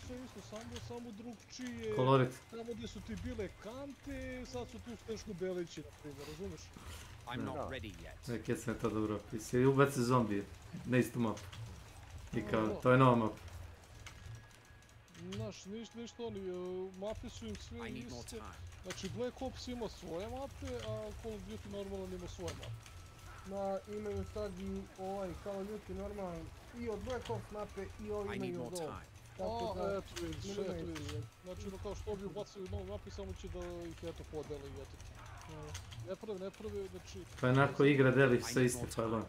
[SPEAKER 4] samo drugčije...
[SPEAKER 10] Kolorit.
[SPEAKER 4] Tamo gdje su ti bile kante, sad su tu snešno belići, na primjer, razumeš?
[SPEAKER 12] I'm not ready yet.
[SPEAKER 10] Rekje sam je to dobro opisao. I ubaci zombije na istu mapu. I kao, to je nova mapa.
[SPEAKER 4] Znaš, ništa oni, mape su im sve iste. Znači, Black Ops ima svoje mape, a Call of Duty normalan ima svoje mape.
[SPEAKER 19] Imaju sad i ovaj Call of Duty normalan i od Black Ops mape i ovi imaju od ovo.
[SPEAKER 4] Eto vidiš. Znači, kao što bi ubacili novu mapu, samo će da ih eto podele i eto ti. Ne prave, znači...
[SPEAKER 10] Pa onako igra deli sa isti fajlom.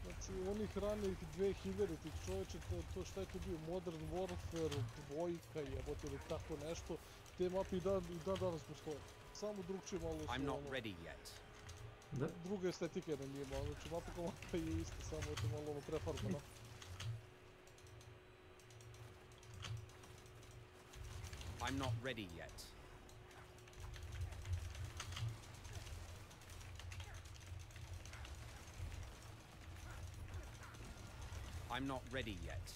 [SPEAKER 4] Znači, onih ranih 2000-ih čovječe, to šta je to bio, Modern Warfare, dvojka jebote ili tako nešto, te mape i dan danas postoje. Samo drugčije malo su
[SPEAKER 12] I'm not ready yet.
[SPEAKER 10] Da.
[SPEAKER 4] Druge estetike na njima, znači mapa kao mapa je ista, samo je to malo prefarbana.
[SPEAKER 12] I'm not ready yet. I'm not ready yet.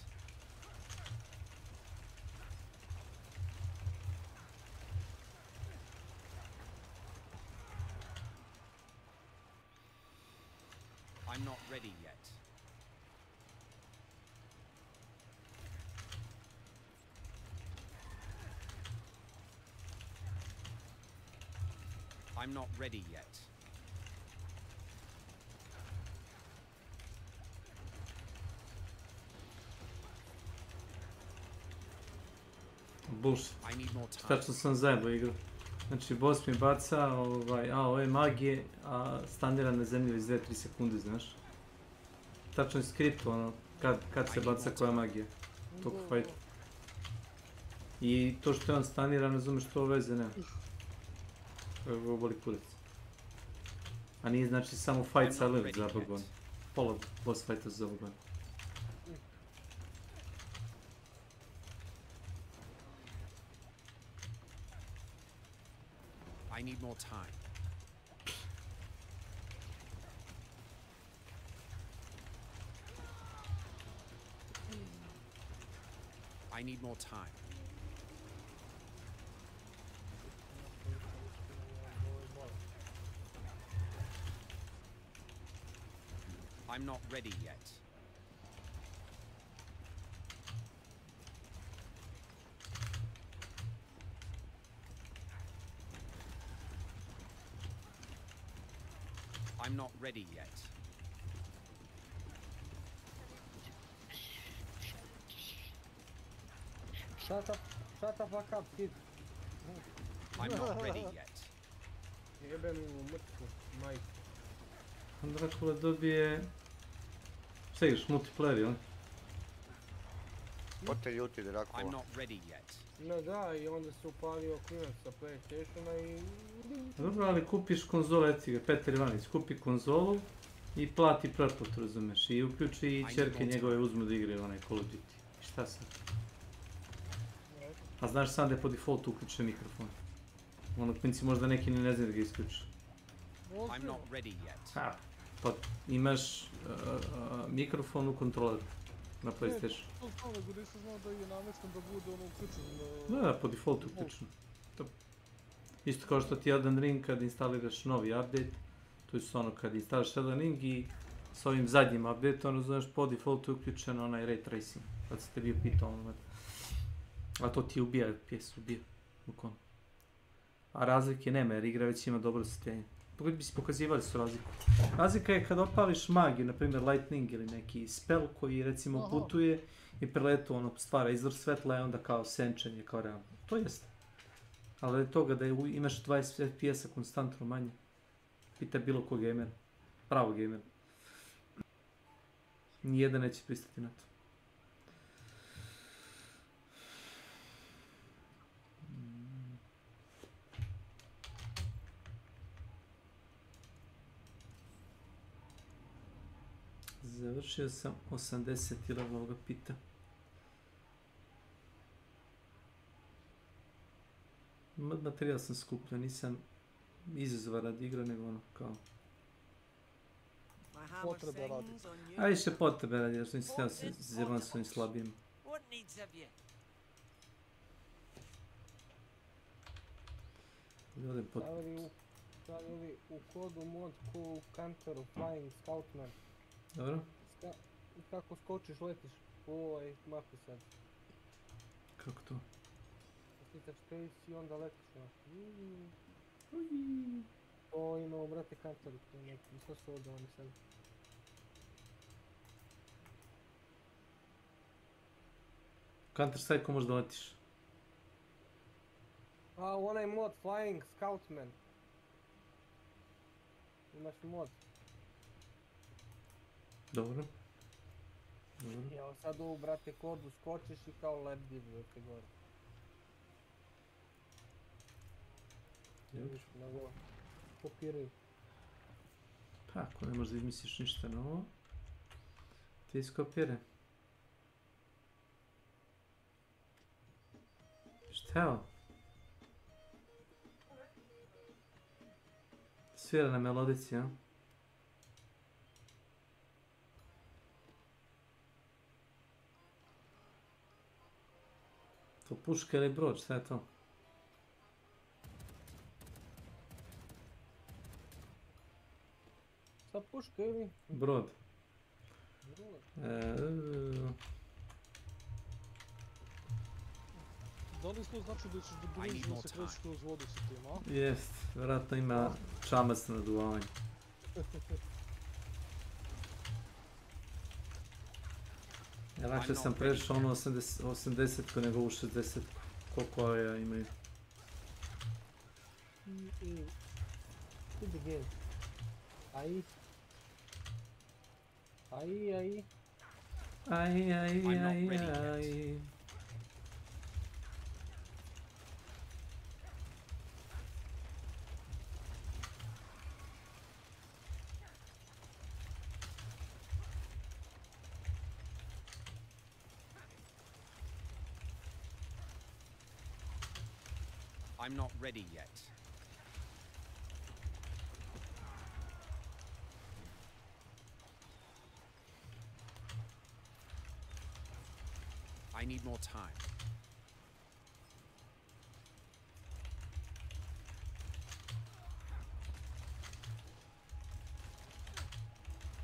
[SPEAKER 12] I'm not ready yet. I'm not ready yet.
[SPEAKER 10] Bullshit. Tačno sam zajebao igru. Znači, boss mi baca, ovo je magije, a standira na zemlji iz 2-3 sekunde, znaš. Tačno je skript, ono, kad se baca koja magija. Tog fajta. I to što je on standira, ne razumeš što veze nema. Ovo boli kurac. A nije znači samo fight sa limit zabagovan. Pola boss fighta zabagovan.
[SPEAKER 12] I need more time. I need more time. I'm not ready yet. I'm not ready yet.
[SPEAKER 19] Shut the fuck up, kid.
[SPEAKER 12] I'm not ready yet.
[SPEAKER 19] Jebem mu mrtvu, majku.
[SPEAKER 10] Dracula dobije... Šta igraš, multiplayer, jel?
[SPEAKER 2] Ko te ljuti, Dracula?
[SPEAKER 12] I'm not ready yet.
[SPEAKER 19] No da, i onda se upalio klinac sa PlayStationa i...
[SPEAKER 10] Dobro, ali kupiš konzolu, eti ga, Petar Ivanić, kupi konzolu i plati pretplatu, razumeš, i uključi i ćerke njegove uzmu da igraju onaj Call of Duty. I šta sad? A znaš sam da je po defaultu uključen mikrofon. Ono, klinci možda neki ne znaju da ga isključi.
[SPEAKER 12] I'm not ready yet.
[SPEAKER 10] Pa imaš mikrofon u kontroleru na PlayStation.
[SPEAKER 4] To znam, nego nisam znao da je namestan da bude ono uključen.
[SPEAKER 10] Da, po defaultu uključeno. Isto kao što ti Elden Ring kad instaliraš novi update, to je ono kad instaliraš Elden Ring i s ovim zadnjim updateom, znaš, po defaultu je uključen onaj ray tracing, kad ste bio pitao ono. A to ti ubija FPS, ubija. Bukvalno. A razlike nema jer igra već ima dobro osjetljenje. Bi si pokazivali su razliku. Razlika je kad opališ magiju, na primjer lightning ili neki spell koji recimo putuje i preletu ono stvara izvor svetla i onda kao senčenje, kao realno. To jeste. Ali od toga da imaš 20 FPS-a konstantno manje. Pita bilo ko gamer. Pravo gamer. Nijedan neće pristati na to. Završio sam 80 level, ga pita. Materijal sam skupljio, nisam izazova radi igra, nego ono kao...
[SPEAKER 4] Potrebe radi.
[SPEAKER 10] A više potrebe radi, jer nisam htio se zjeban s ovim slabijim.
[SPEAKER 19] Stavili u kodu mod ko u Counteru Flying Scoutman.
[SPEAKER 10] Dobro.
[SPEAKER 19] Kako skočiš, letiš po ovoj mapi sad.
[SPEAKER 10] Kako to?
[SPEAKER 19] Klikaš space i onda letiš. To imamo, brate, Counteru, to je neki, sve su odavani sad.
[SPEAKER 10] Counter Strike možda letiš.
[SPEAKER 19] A, onaj mod Flying Scoutman. Imaš mod.
[SPEAKER 10] Dobro.
[SPEAKER 19] Evo sad ovu, brate, kodu skočiš i kao lebdiv te gore.
[SPEAKER 10] Dobro.
[SPEAKER 19] Nego, kopiraju.
[SPEAKER 10] Pa, ako ne možda izmisliš ništa novo, ti iskopiraj. Šta je ovo? Svira na melodici, a? To puška ili brod, šta je to?
[SPEAKER 19] Sa puška ili?
[SPEAKER 10] Brod.
[SPEAKER 4] Da li to znači da ćeš da bržiš da se krećeš kroz vodu sa tim, a?
[SPEAKER 10] Jest, vjerojatno ima čamac na naduvavanje. Ja lakše sam prešao ono 80 nego u 60 koliko ja imaju.
[SPEAKER 19] To the game. Ai. Ai, ai.
[SPEAKER 10] Ai, ai, ai, ai.
[SPEAKER 12] I'm not ready yet. I need more time.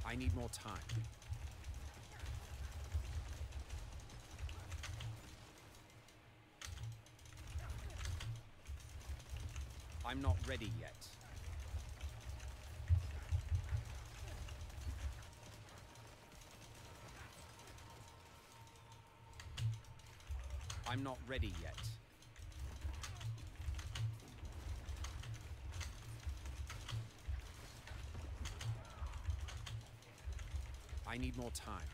[SPEAKER 12] I need more time. I'm not ready yet. I'm not ready yet. I need more time.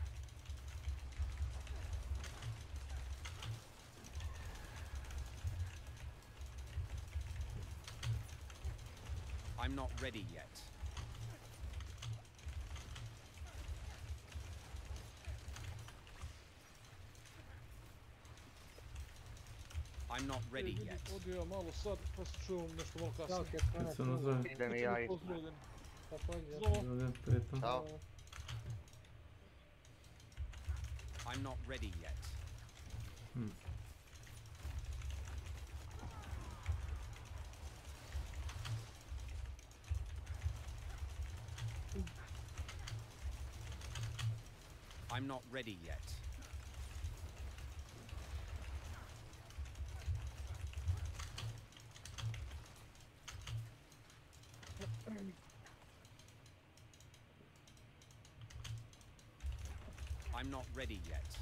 [SPEAKER 12] I'm not ready yet. I'm not ready yet.
[SPEAKER 4] Odio ja malo sad, pa se čujem nešto malo kasnije.
[SPEAKER 10] Kad se nazove?
[SPEAKER 2] Idem i ja i...
[SPEAKER 10] Ćao.
[SPEAKER 12] I'm not ready yet. I'm not ready yet. I'm not ready yet.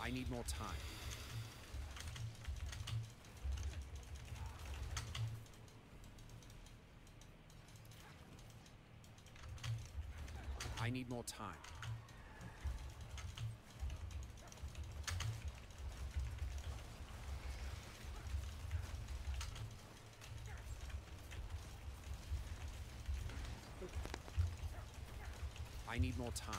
[SPEAKER 12] I need more time. I need more time. I need more time.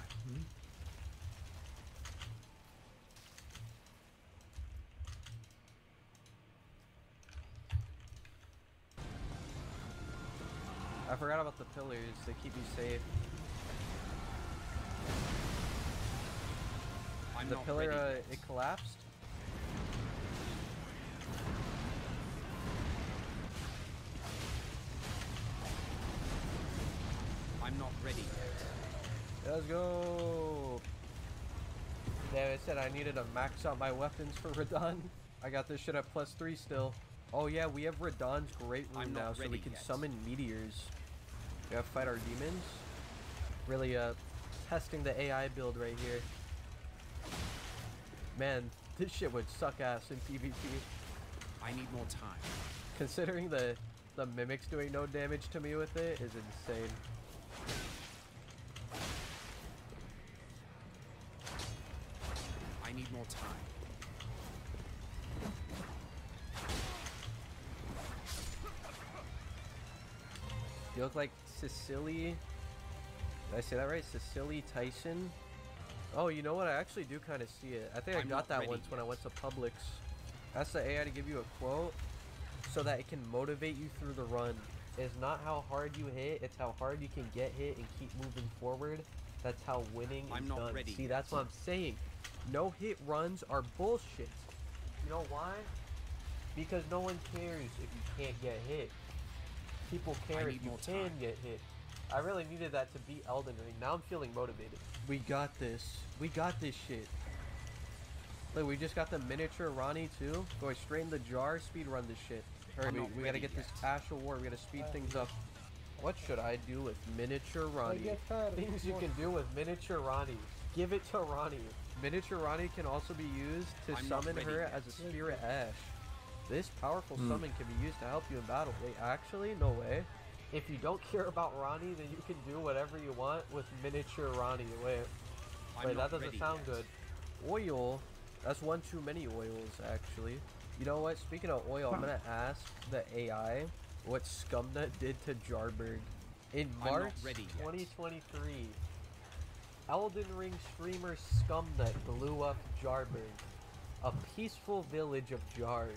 [SPEAKER 6] I forgot about the pillars. They keep you safe.
[SPEAKER 12] I'm
[SPEAKER 6] the
[SPEAKER 12] not
[SPEAKER 6] pillar,
[SPEAKER 12] ready
[SPEAKER 6] it collapsed.
[SPEAKER 12] I'm not ready yet.
[SPEAKER 6] Let's go. Yeah, I said I needed to max out my weapons for Radon. I got this shit at +3 still. Oh yeah, we have Radon's Great Rune now, so we can summon meteors. We gotta fight our demons. Really testing the AI build right here. Man, this shit would suck ass in PvP.
[SPEAKER 12] I need more time.
[SPEAKER 6] Considering the mimics doing no damage to me with it is insane.
[SPEAKER 12] I need more time.
[SPEAKER 6] You look like Cecily. Did I say that right? Cecily Tyson. Oh, you know what? I actually do kind of see it. I think I got that once when I went to Publix. Ask the AI to give you a quote so that it can motivate you through the run. It's not how hard you hit, it's how hard you can get hit and keep moving forward. That's how winning is done. See, that's what I'm saying. No hit runs are bullshit. You know why? Because no one cares if you can't get hit. People care if you can get hit. I really needed that to beat Elden Ring. Now I'm feeling motivated. We got this. We got this shit. Look, we just got the miniature Ronnie too. Going straight in the jar, speed run this shit. Alright, we gotta get this Ash of War. We gotta speed things up. What should I do with miniature Ronnie? Things you can do with miniature Ronnie. Give it to Ronnie. Miniature Ronnie can also be used to summon her as a Spirit Ash. This powerful summon can be used to help you in battle. Wait, actually, no way. If you don't care about Ronnie, then you can do whatever you want with miniature Ronnie. Wait, that doesn't sound good. Oil. That's one too many oils, actually. You know what? Speaking of oil, I'm gonna ask the AI what Scumnut did to Jarberg. In March 2023, Elden Ring streamer Scumnut blew up Jarberg, a peaceful village of jars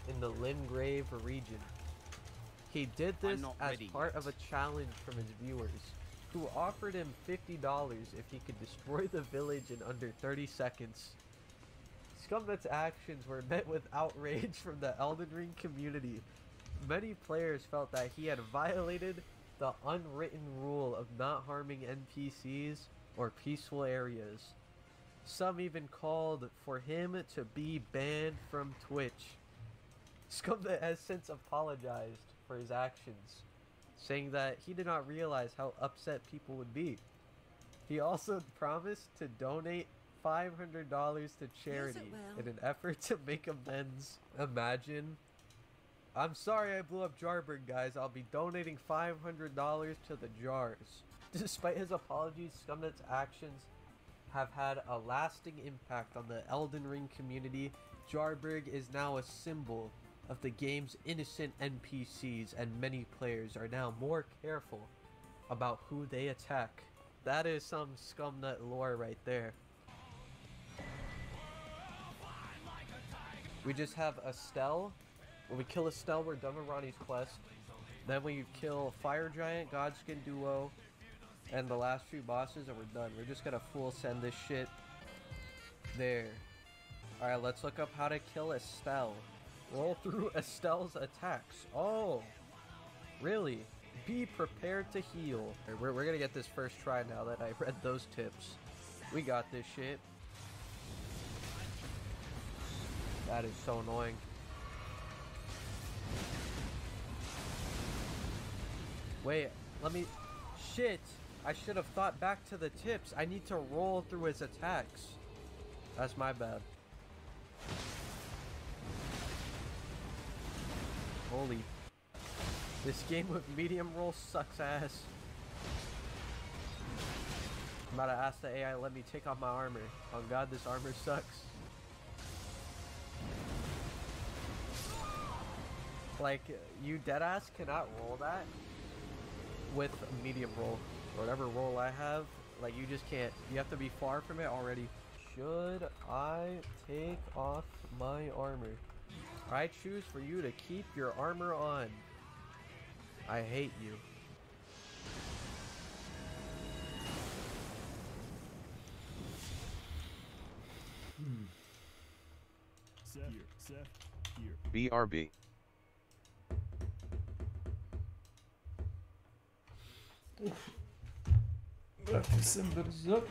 [SPEAKER 6] in the Limgrave region. He did this as part of a challenge from his viewers, who offered him $50 if he could destroy the village in under 30 seconds. Scumnut's actions were met with outrage from the Elden Ring community. Many players felt that he had violated the unwritten rule of not harming NPCs or peaceful areas. Some even called for him to be banned from Twitch. Scumnut has since apologized for his actions, saying that he did not realize how upset people would be. He also promised to donate $500 to charity in an effort to make amends. Imagine. I'm sorry I blew up Jarberg, guys. I'll be donating $500 to the jars. Despite his apologies, Scumnut's actions have had a lasting impact on the Elden Ring community. Jarberg is now a symbol of the game's innocent NPCs, and many players are now more careful about who they attack. That is some Scumnut lore right there. We just have Estelle. When we kill Estelle, we're done with Ronnie's quest. Then we kill Fire Giant, Godskin Duo, and the last few bosses, and we're done. We're just gonna full send this shit there. Alright, let's look up how to kill Estelle. Roll through Estelle's attacks. Oh, really? Be prepared to heal. We're gonna get this first try now that I read those tips. We got this shit. That is so annoying. Wait, let me... Shit! I should have thought back to the tips. I need to roll through his attacks. That's my bad. Holy. This game with medium roll sucks ass. I'm about to ask the AI, let me take off my armor. Oh god, this armor sucks. Like, you deadass cannot roll that with a medium roll. Or whatever roll I have. Like, you just can't. You have to be far from it already. Should I take off my armor? I choose for you to keep your armor on. I hate you.
[SPEAKER 16] Seth, here.
[SPEAKER 20] BRB.
[SPEAKER 10] Vratim se brzo.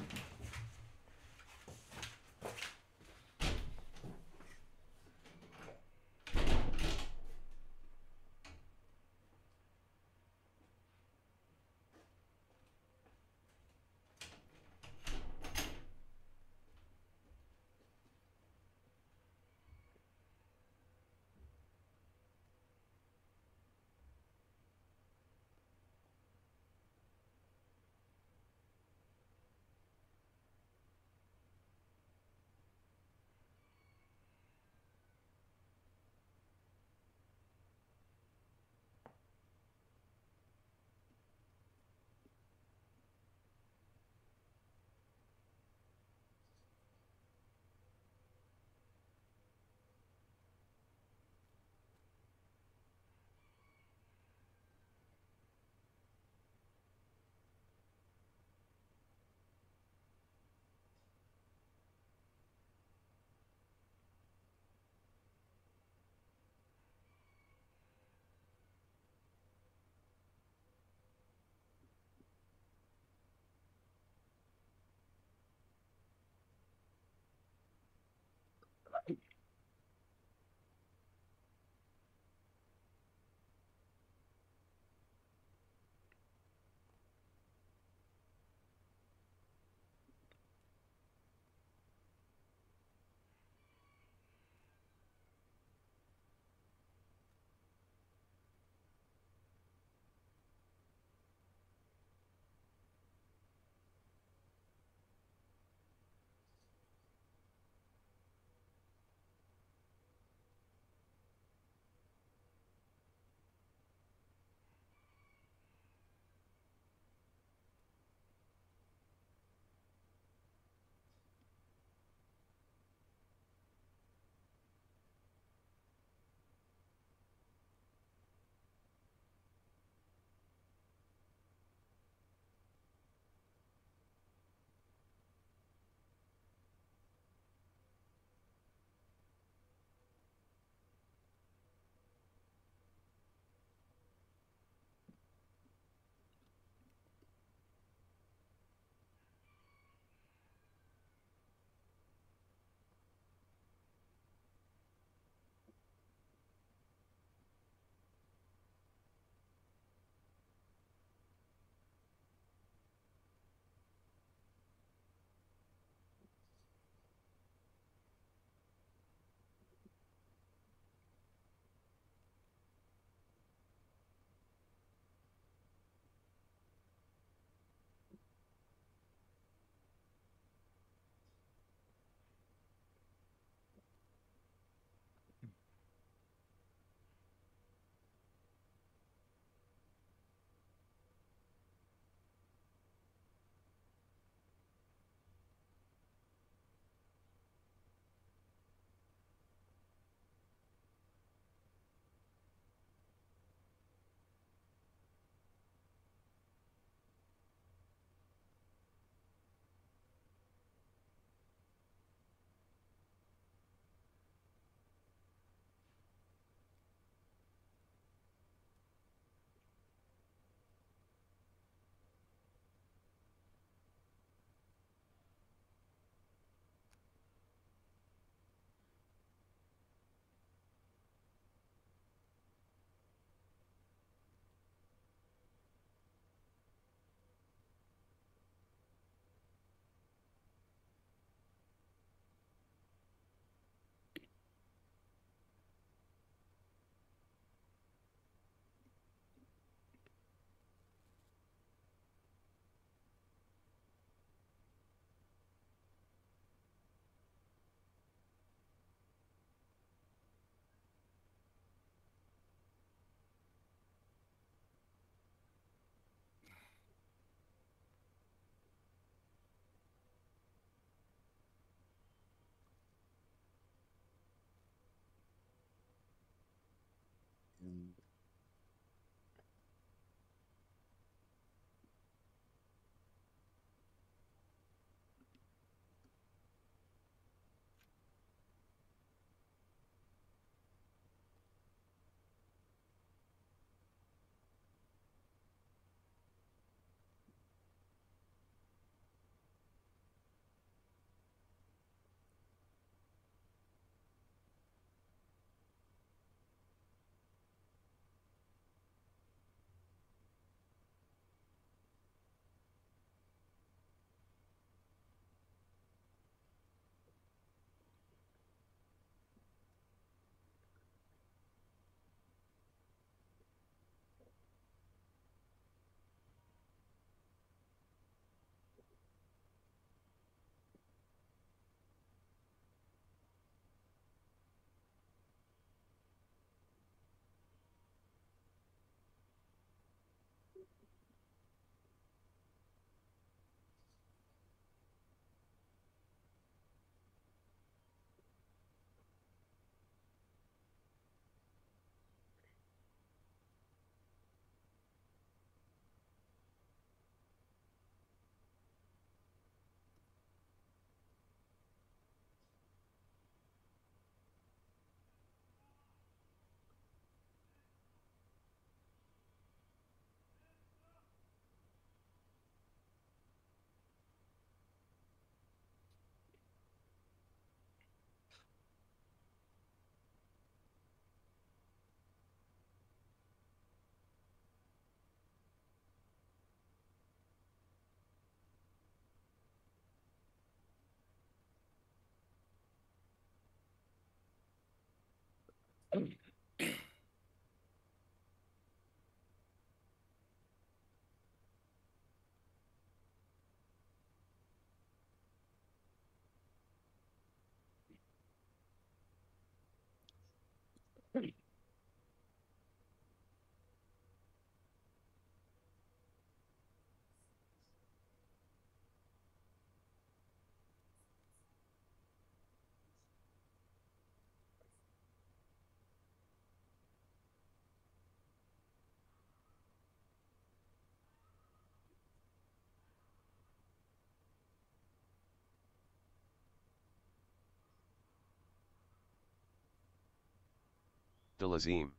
[SPEAKER 20] Delazim.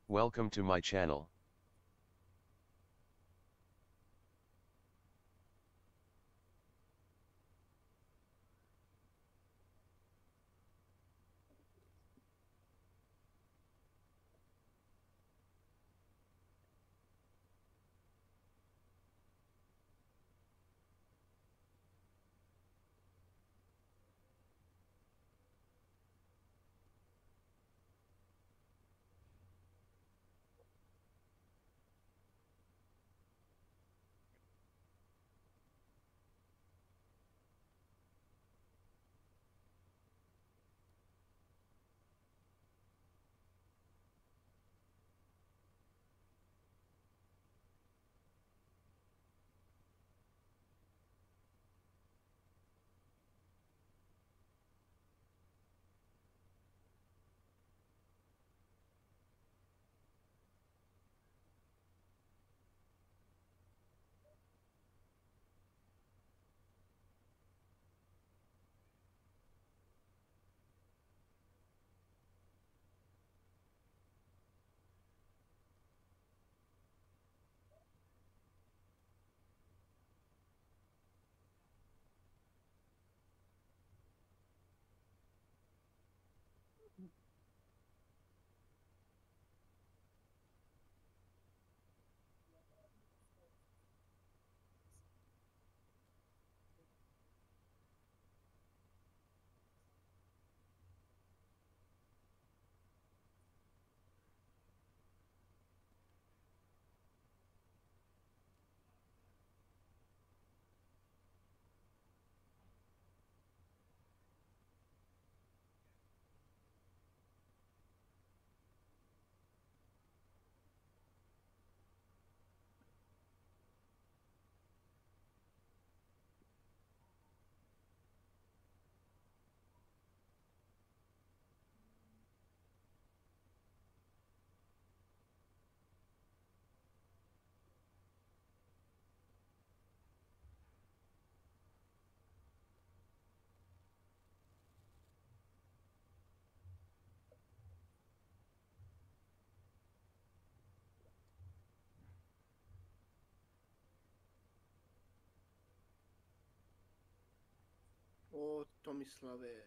[SPEAKER 20] Welcome to my channel.
[SPEAKER 3] O, Tomislave.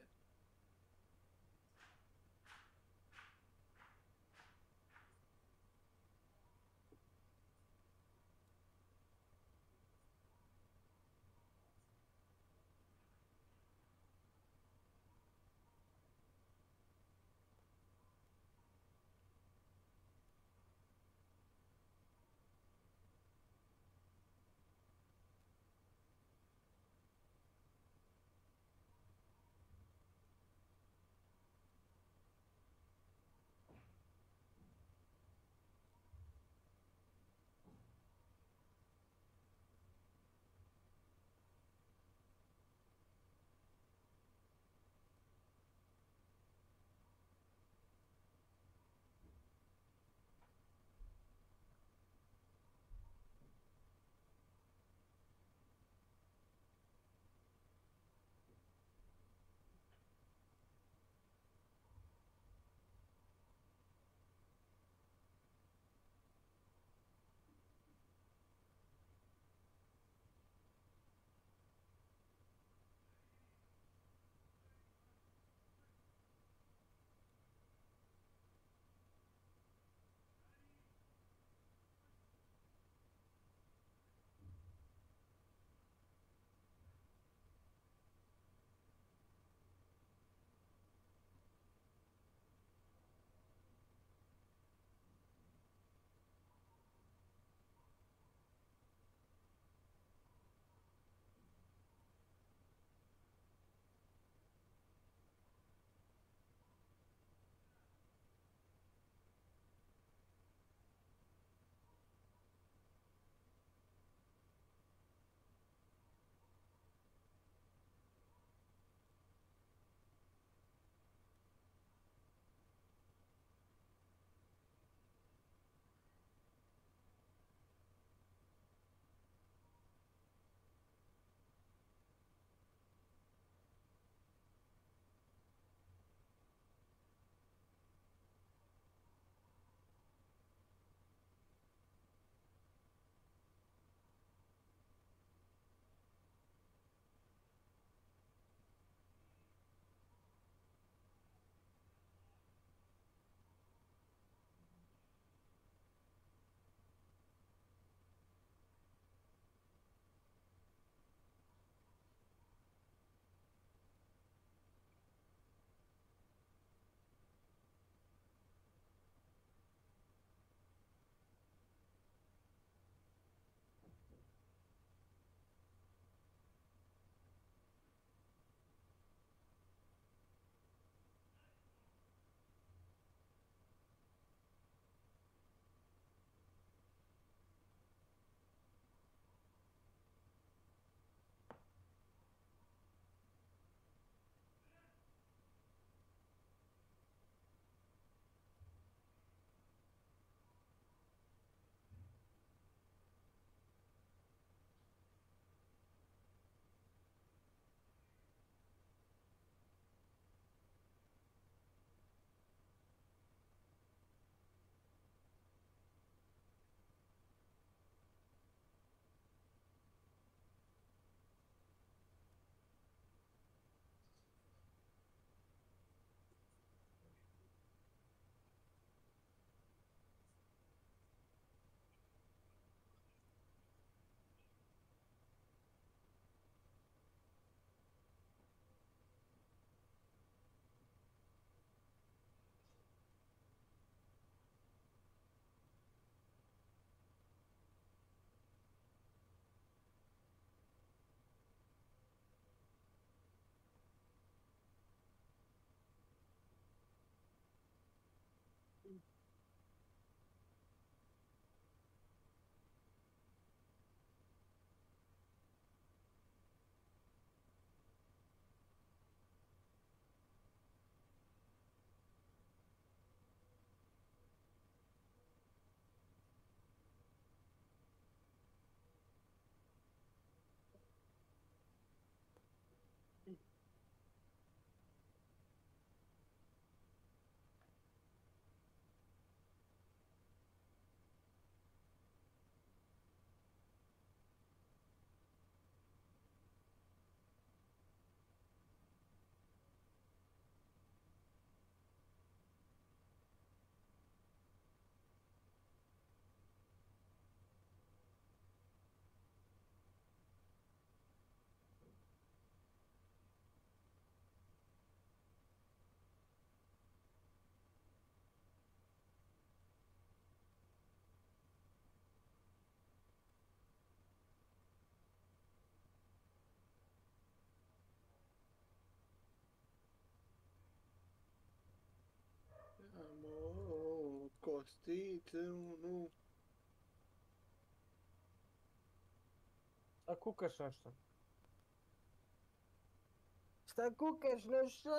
[SPEAKER 3] ti trenu.
[SPEAKER 19] Šta kukaš nešto? Šta kukaš nešto?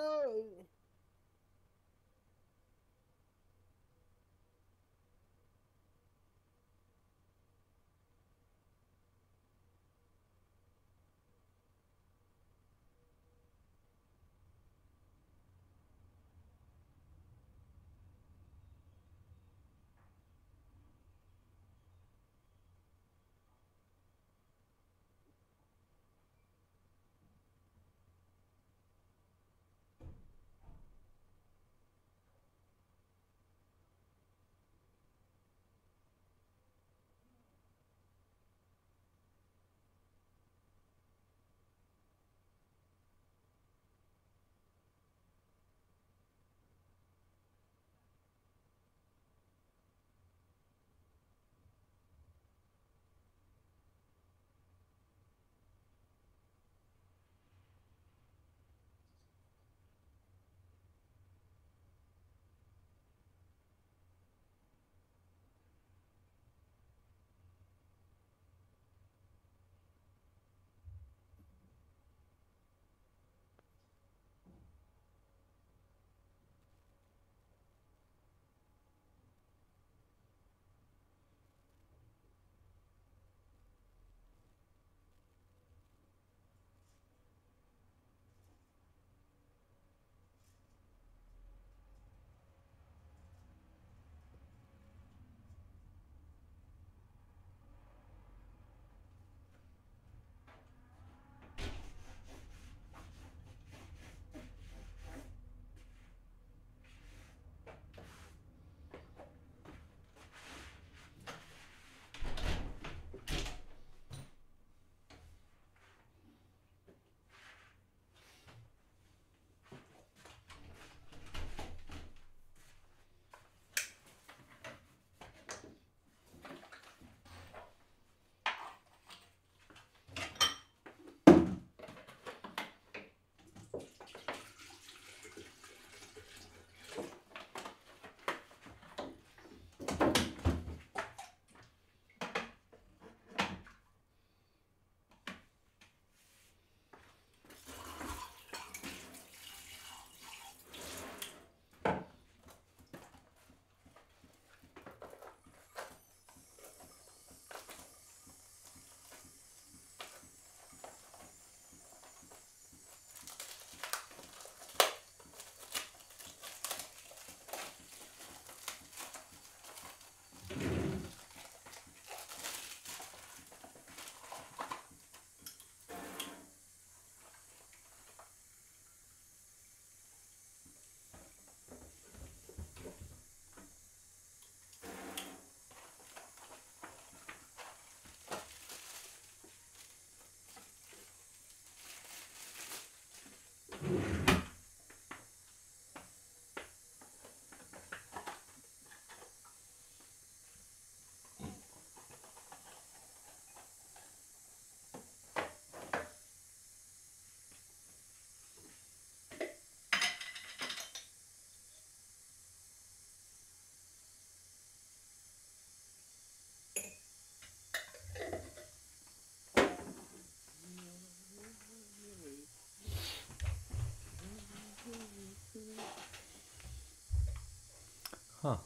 [SPEAKER 10] Ha.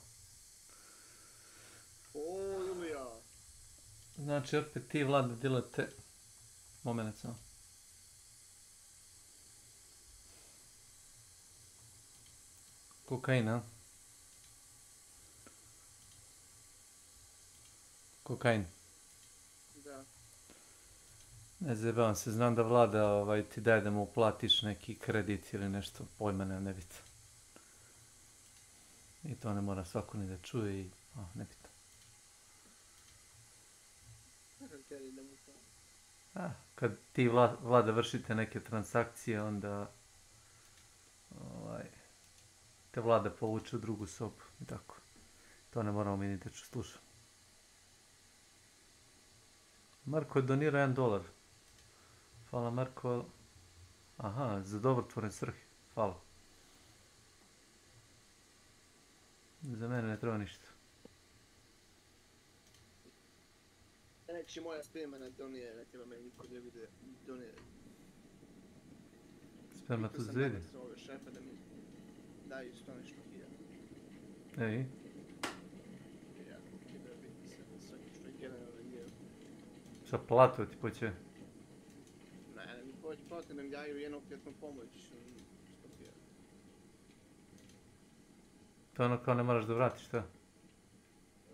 [SPEAKER 3] O, Ilija.
[SPEAKER 10] Znači, opet ti, Vlada, dilate... Moment samo. Kokain, a? Kokain.
[SPEAKER 3] Da.
[SPEAKER 10] Ne zajebavam se, znam da Vlada ti daje da mu uplatiš neki kredit ili nešto, pojma ne biti. I to ne mora svako ni da čuje i... ne biti. Kad ti Vlada vršite neke transakcije, onda te Vlada povuče u drugu sobu i tako. To ne moramo mi ni da slušam. Marko je donirao $1. Hvala Marko. Aha, za dobrotvorne svrhe. Hvala. Za mene ne treba ništa.
[SPEAKER 3] Neće moja spremana donije, ne treba me niko ne vide donije.
[SPEAKER 10] Spermatozoidi?
[SPEAKER 3] Pitao sam ove šefe da mi daju 100 nešto hiljada.
[SPEAKER 10] Ej.
[SPEAKER 3] Ja, da biti se svaki što je generalno nije.
[SPEAKER 10] Šta platu ti poće?
[SPEAKER 3] Ne, mi plati nam daju jednokratnu pomoć. 100 hiljada.
[SPEAKER 10] To je ono kao ne moraš da vratiš, šta?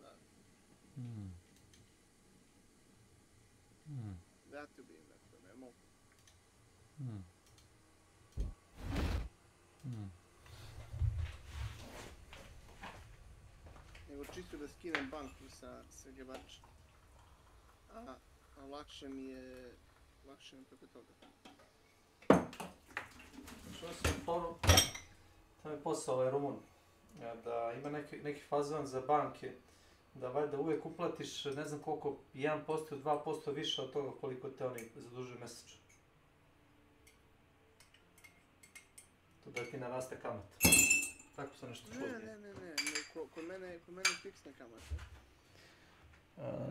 [SPEAKER 3] Da. Vratio bi im, dakle, ne mogu. Nego čisto da skinem banku sa Gebača. A lakše mi je preko toga.
[SPEAKER 10] Što sam foru, to je posao ovaj Rumun, da ima neki fazon za banke, da valjda uvijek uplatiš ne znam koliko, 1%, 2% više od toga koliko te oni zadužuju mjesečno. To da ti naraste kamata. Tako sam nešto čuo.
[SPEAKER 3] Ne, kod mene je fiksna kamata.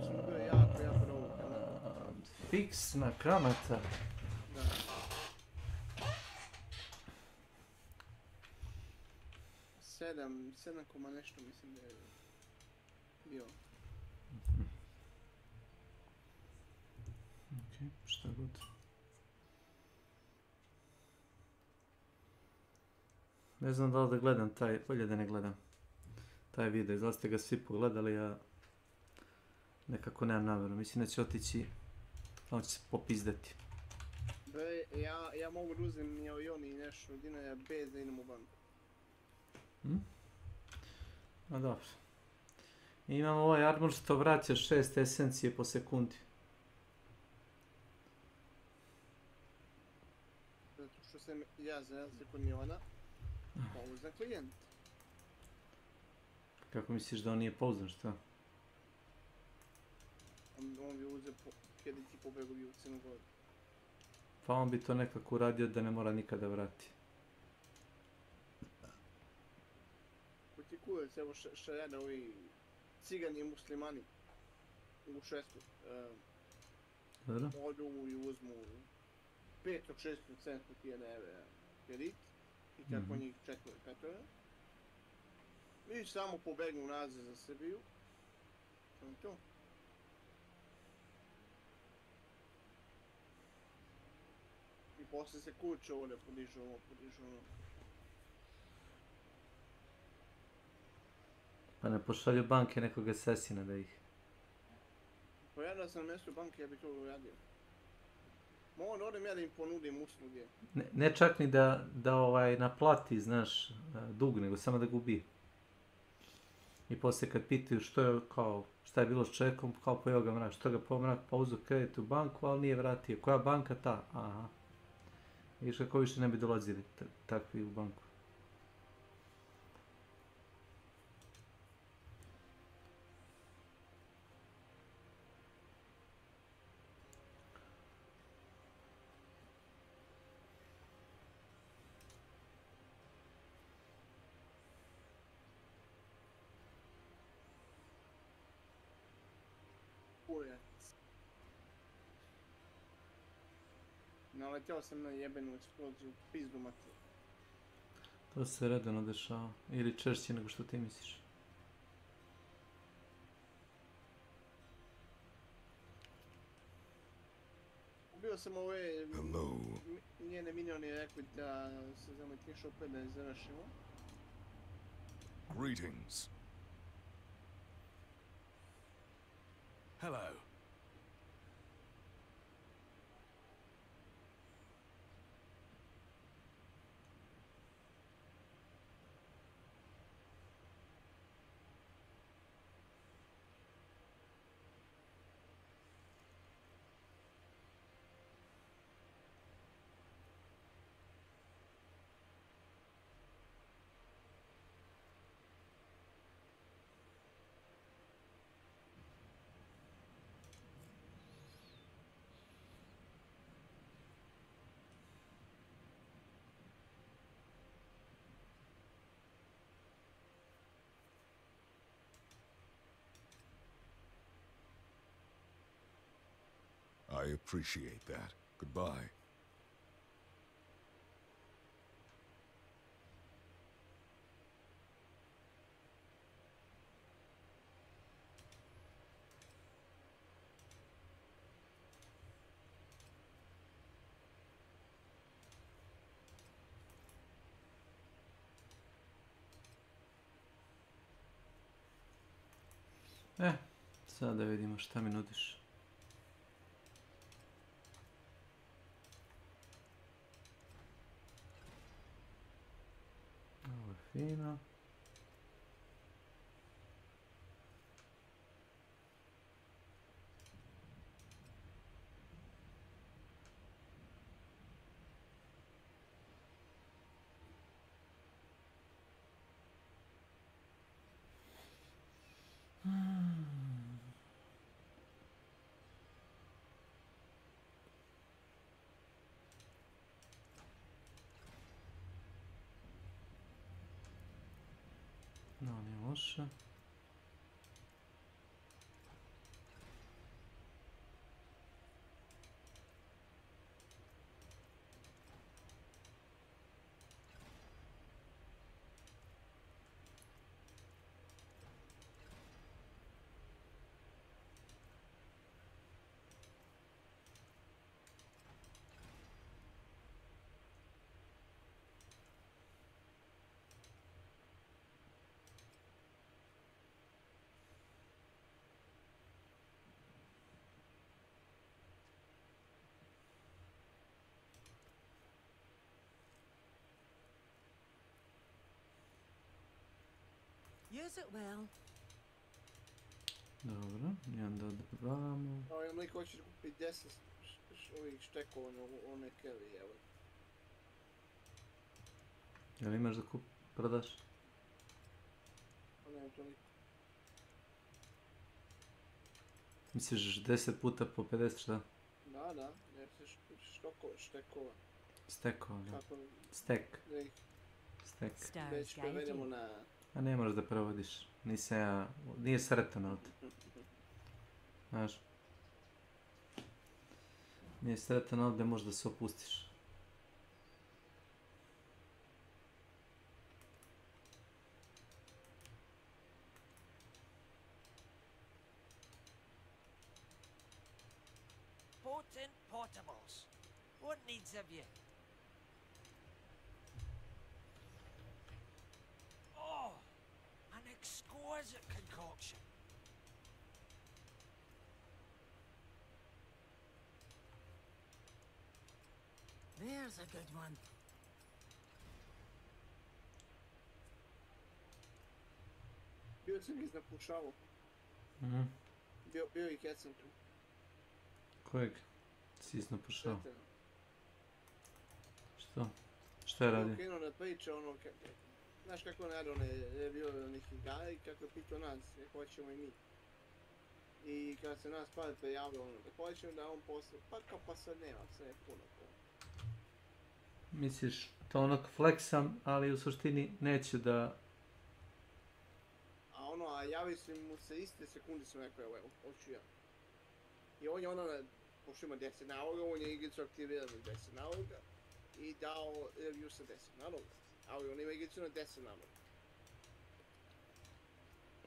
[SPEAKER 3] Sam bio jako dobro kamata.
[SPEAKER 10] Fiksna kamata?
[SPEAKER 3] Da. 7 nešto mislim da je bio.
[SPEAKER 10] Ok, šta god. Ne znam da li da gledam taj, bolje da ne gledam taj video, izgleda ste ga svi pogledali, ja nekako nemam namjeru, mislim da će otići, on će se popizdati.
[SPEAKER 3] Ja mogu da uzem i oni nešto dinara bez da idem u banku.
[SPEAKER 10] No dobro. Imamo ovaj armor što vraća 6 esencije po sekundi.
[SPEAKER 3] Zato što sam ja za razliku od Milana pouzdan klijent.
[SPEAKER 10] Kako misliš da on nije pouzdan, šta?
[SPEAKER 3] On bi uzeo kredit i pobegao bi u Crnu Goru.
[SPEAKER 10] Pa on bi to nekako uradio da ne mora nikada vrati.
[SPEAKER 3] Ko ti kurac, evo šta rade ovi cigani i muslimani u Švedsku. Odu i uzmu 500-600 evra kredit i kako njih 4-5 evra. I samo pobegnu nazad za Srbiju. Samo to. I posle se kuće ovdje podižu ono.
[SPEAKER 10] Pa ne pošalju banke nekog asesina da ih...
[SPEAKER 3] Pa ja da sam na mjestu banke, ja bi to uradio. Mogu da odem ja da im ponudim usluge.
[SPEAKER 10] Ne čak ni da naplati, znaš, dug, nego samo da gubi. I poslije kad pitaju šta je bilo s čekom, kao pojeo ga mrak, što ga pojeo mrak, pa uzeo kredit u banku, ali nije vratio. Koja banka ta? Aha. Viš kako više ne bi dolazili takvi u banku.
[SPEAKER 3] Naletio sam na jebenu eksploziju, pizdu mater.
[SPEAKER 10] To se redano dešava, ili češće nego što ti misliš.
[SPEAKER 3] Ubio sam ove njene minioni rekli da se zametniš opet da je završimo.
[SPEAKER 18] Greetings. Hello.
[SPEAKER 9] I appreciate that. Goodbye.
[SPEAKER 10] Sad da vidimo šta mi nudiš. Ovo je fino. No, nije loše.
[SPEAKER 15] Use it well.
[SPEAKER 10] Dobro, i onda odbavamo.
[SPEAKER 3] Evo, imam lik hoće kupiti 10 ovih štekova na one kevi, evo.
[SPEAKER 10] Jel imaš da prodaš?
[SPEAKER 3] Pa nemam to niko.
[SPEAKER 10] Misliš 10 puta po 50 šta?
[SPEAKER 3] Da, ne štekova.
[SPEAKER 10] Stekova, da.
[SPEAKER 3] Kako?
[SPEAKER 10] Stek.
[SPEAKER 3] Stek. Već prevedemo na...
[SPEAKER 10] A ne moraš da prevodiš. Nije sretan ovdje. Znaš. Nije sretan ovdje, možda se opustiš.
[SPEAKER 15] Potent potables. What needs of you? Oh, an exquisite concoction. There's a good one.
[SPEAKER 3] Bio sam ih napušavao. Bio i kad sam tu.
[SPEAKER 10] Kojeg si iznapušao? Što? Što je radio?
[SPEAKER 3] Krenuo na priče ono, znaš kako on radi, on je bio onih igara i kako je pitao nas, hoćemo i mi. I kada se nas par prijavio, ono, da hoćemo da on posle, pa kao pa sad nema, sve je puno.
[SPEAKER 10] Misliš, to onog fleksam, ali u suštini neće da...
[SPEAKER 3] A ono, a javi se mu se iste sekunde sam rekao, evo, hoću ja. I on je ono, pošto ima 10 naloga, on je igricu aktivirao na 10 naloga i dao review sa 10 naloga. Ali on ima igricu na 10 naloga.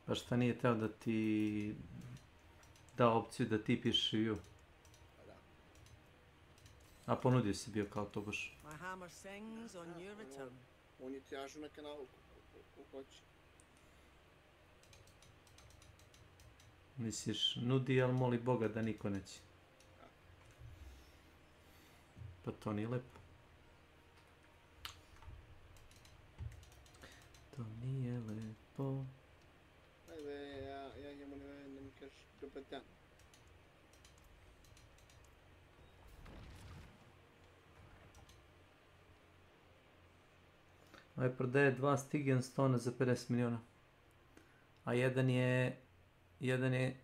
[SPEAKER 10] Pa šta nije teo da ti da opciju da ti pišeš review?
[SPEAKER 3] Pa da.
[SPEAKER 10] A ponudio si bio kao to baš.
[SPEAKER 15] My hammer sings on your return.
[SPEAKER 3] On je tražio na kanalu ko hoće.
[SPEAKER 10] Misliš, nudi, ali moli Boga da niko neće. Pa to nije lepo. To nije lepo.
[SPEAKER 3] Ajde, ja njemu ne verujem da mi kažeš dobar dan.
[SPEAKER 10] Ovaj prodaje 2 Stygian Stone za 50 miliona. A jedan je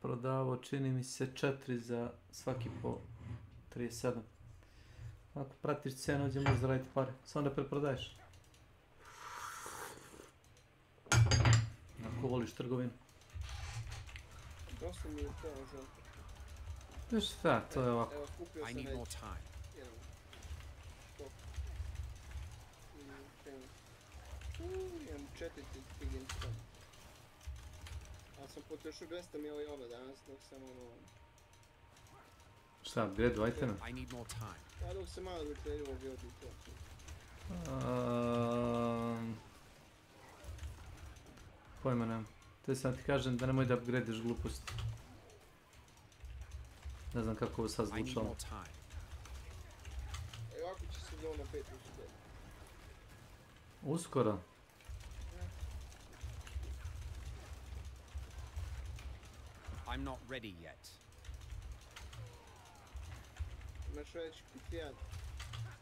[SPEAKER 10] prodavao, čini mi se, 4 za svaki po 37. Ako pratiš cenu, ovdje možeš zaraditi pare. Samo da preprodaješ. Ako voliš trgovinu.
[SPEAKER 3] Dosta mi je to, žal.
[SPEAKER 10] Šta, to je ovako.
[SPEAKER 3] Evo, kupio sam već. Jedan. Stop. Imam 4 pigin stop. Ali sam potrošio 200 milijona danas dok sam ono...
[SPEAKER 10] Šta, upgrade iteme?
[SPEAKER 3] Pa dok sam malo reklarirao build i to.
[SPEAKER 10] Pojma nemam. To je sad ti kažem da nemoj da upgradeš gluposti. Ne znam kako ovo sad zvučalo.
[SPEAKER 3] E, ovako će se do na 5 uskoro.
[SPEAKER 10] Uskoro?
[SPEAKER 12] I'm not ready yet.
[SPEAKER 3] Imaš već PTR?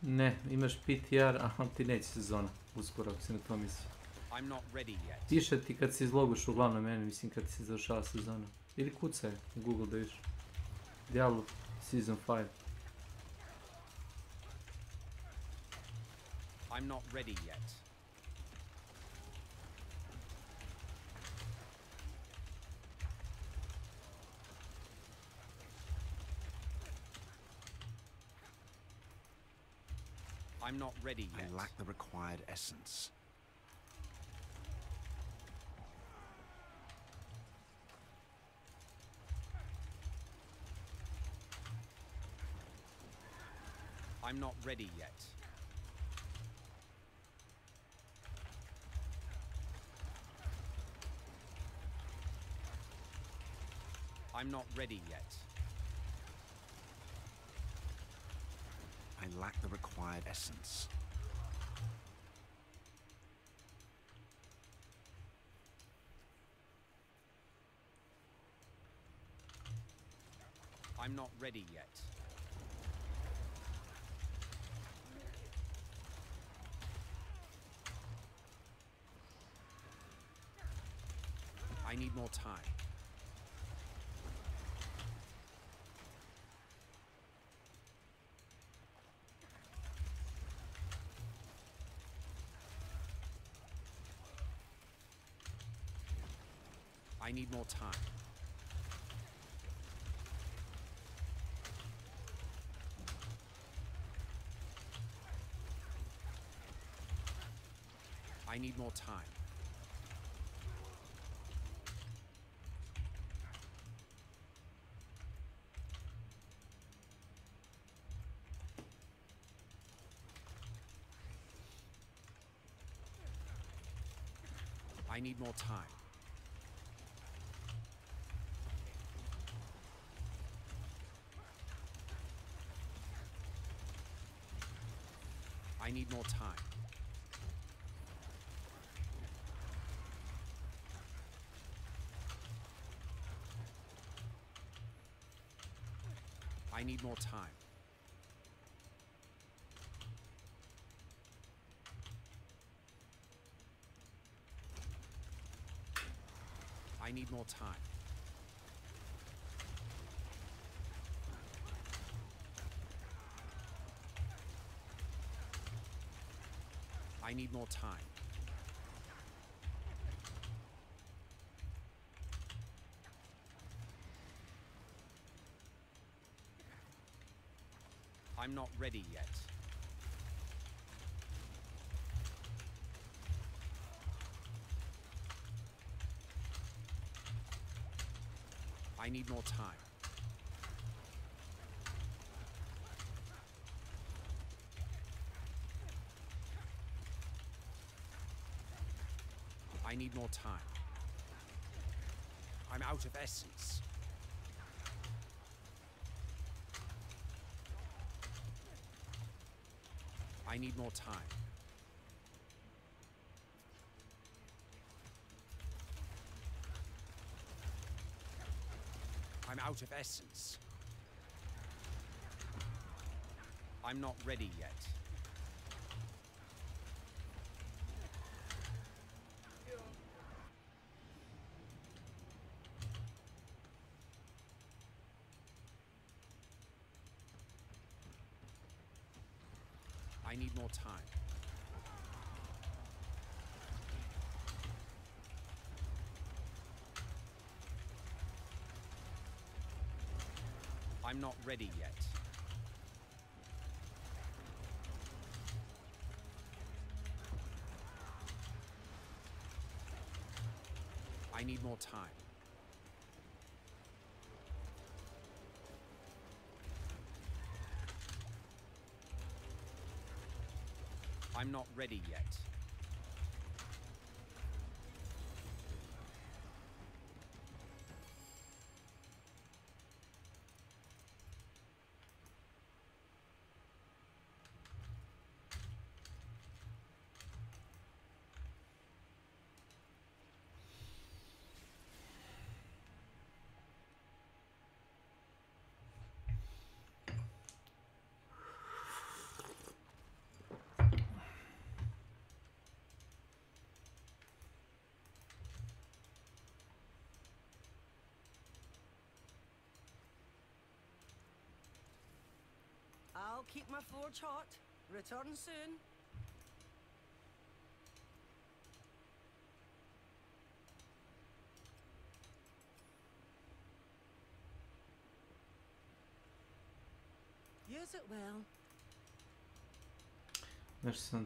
[SPEAKER 10] Ne, imaš PTR, aha ti neće sezona. Uskoro, ako si na to misli.
[SPEAKER 12] I'm not ready yet.
[SPEAKER 10] Piše ti kad se izloguš u glavnom menu, mislim kad se završava sezona. Ili kucaj u Google da viš. Diablo Season 5.
[SPEAKER 12] I'm not ready yet. I'm not ready yet.
[SPEAKER 1] I lack the required essence.
[SPEAKER 12] I'm not ready yet. I'm not ready yet.
[SPEAKER 1] I lack the required essence.
[SPEAKER 12] I'm not ready yet. I need more time. I need more time. I need more time. I need more time. I need more time. I need more time. I need more time. I need more time. I'm not ready yet. I need more time. I need more time. I'm out of essence. I need more time. I'm out of essence. I'm not ready yet. I need more time. I'm not ready yet. I need more time. I'm not ready yet.
[SPEAKER 5] I'll keep my forge hot. Return soon. Use it well.
[SPEAKER 10] Nešto sam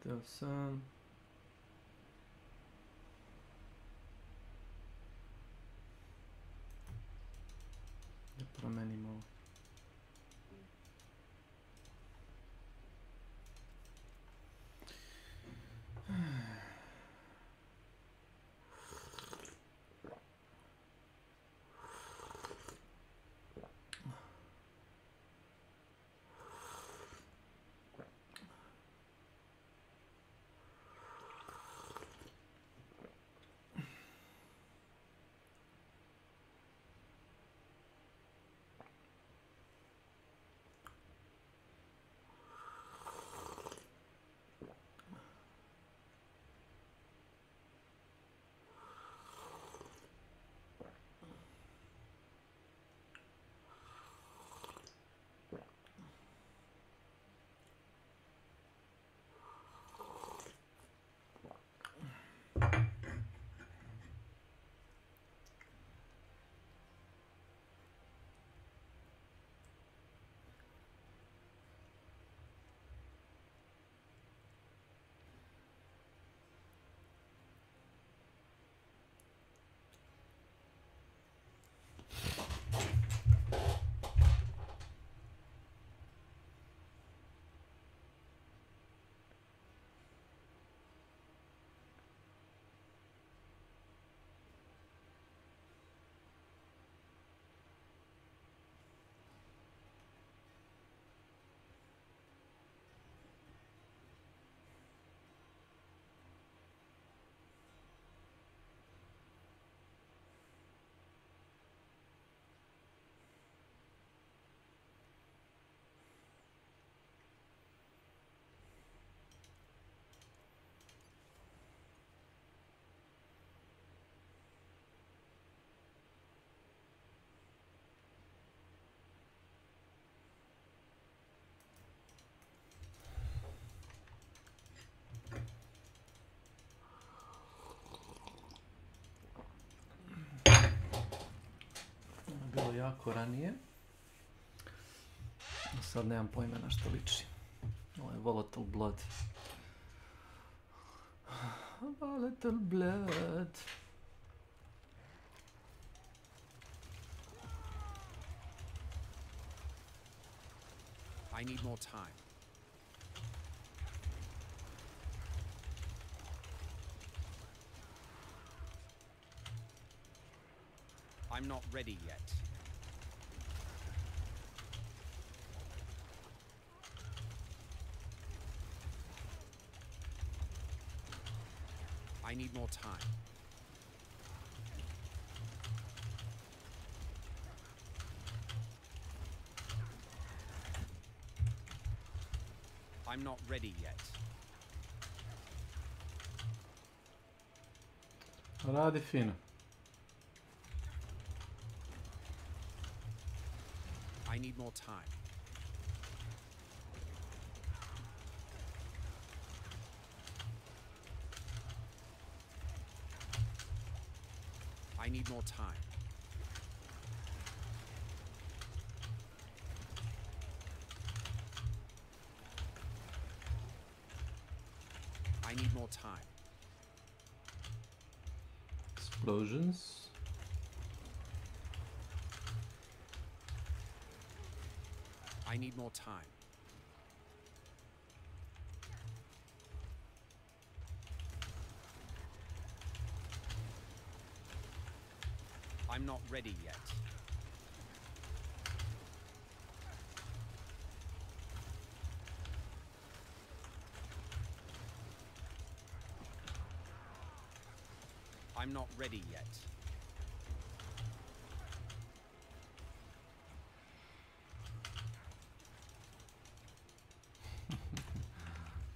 [SPEAKER 10] teo sam. Da promenimo ovo. Bilo jako ranije. Sad nemam pojma na što liči. Ovo je Volatile Blood. Volatile Blood.
[SPEAKER 12] I need more time. I'm not ready yet. I need more time. I'm not ready yet.
[SPEAKER 10] Radi fino.
[SPEAKER 12] I need more time. I need more time. more time.
[SPEAKER 10] Explosions.
[SPEAKER 12] I need more time. I'm not ready yet. I'm not ready yet.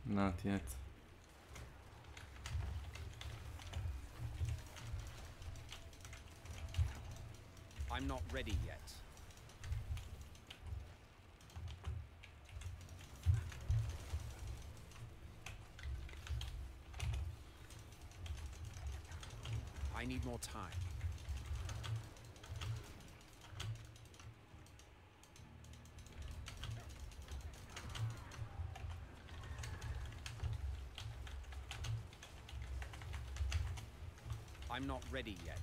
[SPEAKER 10] Not yet.
[SPEAKER 12] I'm not ready yet. I need more time. I'm not ready yet.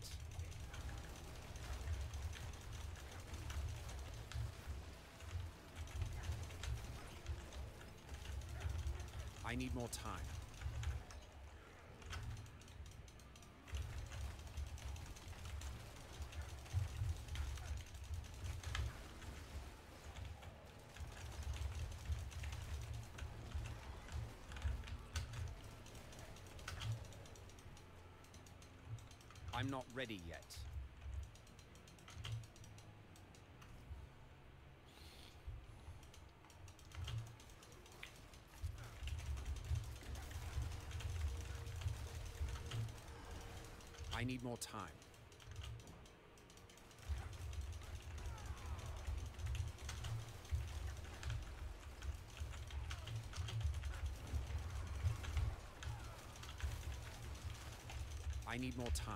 [SPEAKER 12] I need more time. I'm not ready yet. I need more time. I need more time.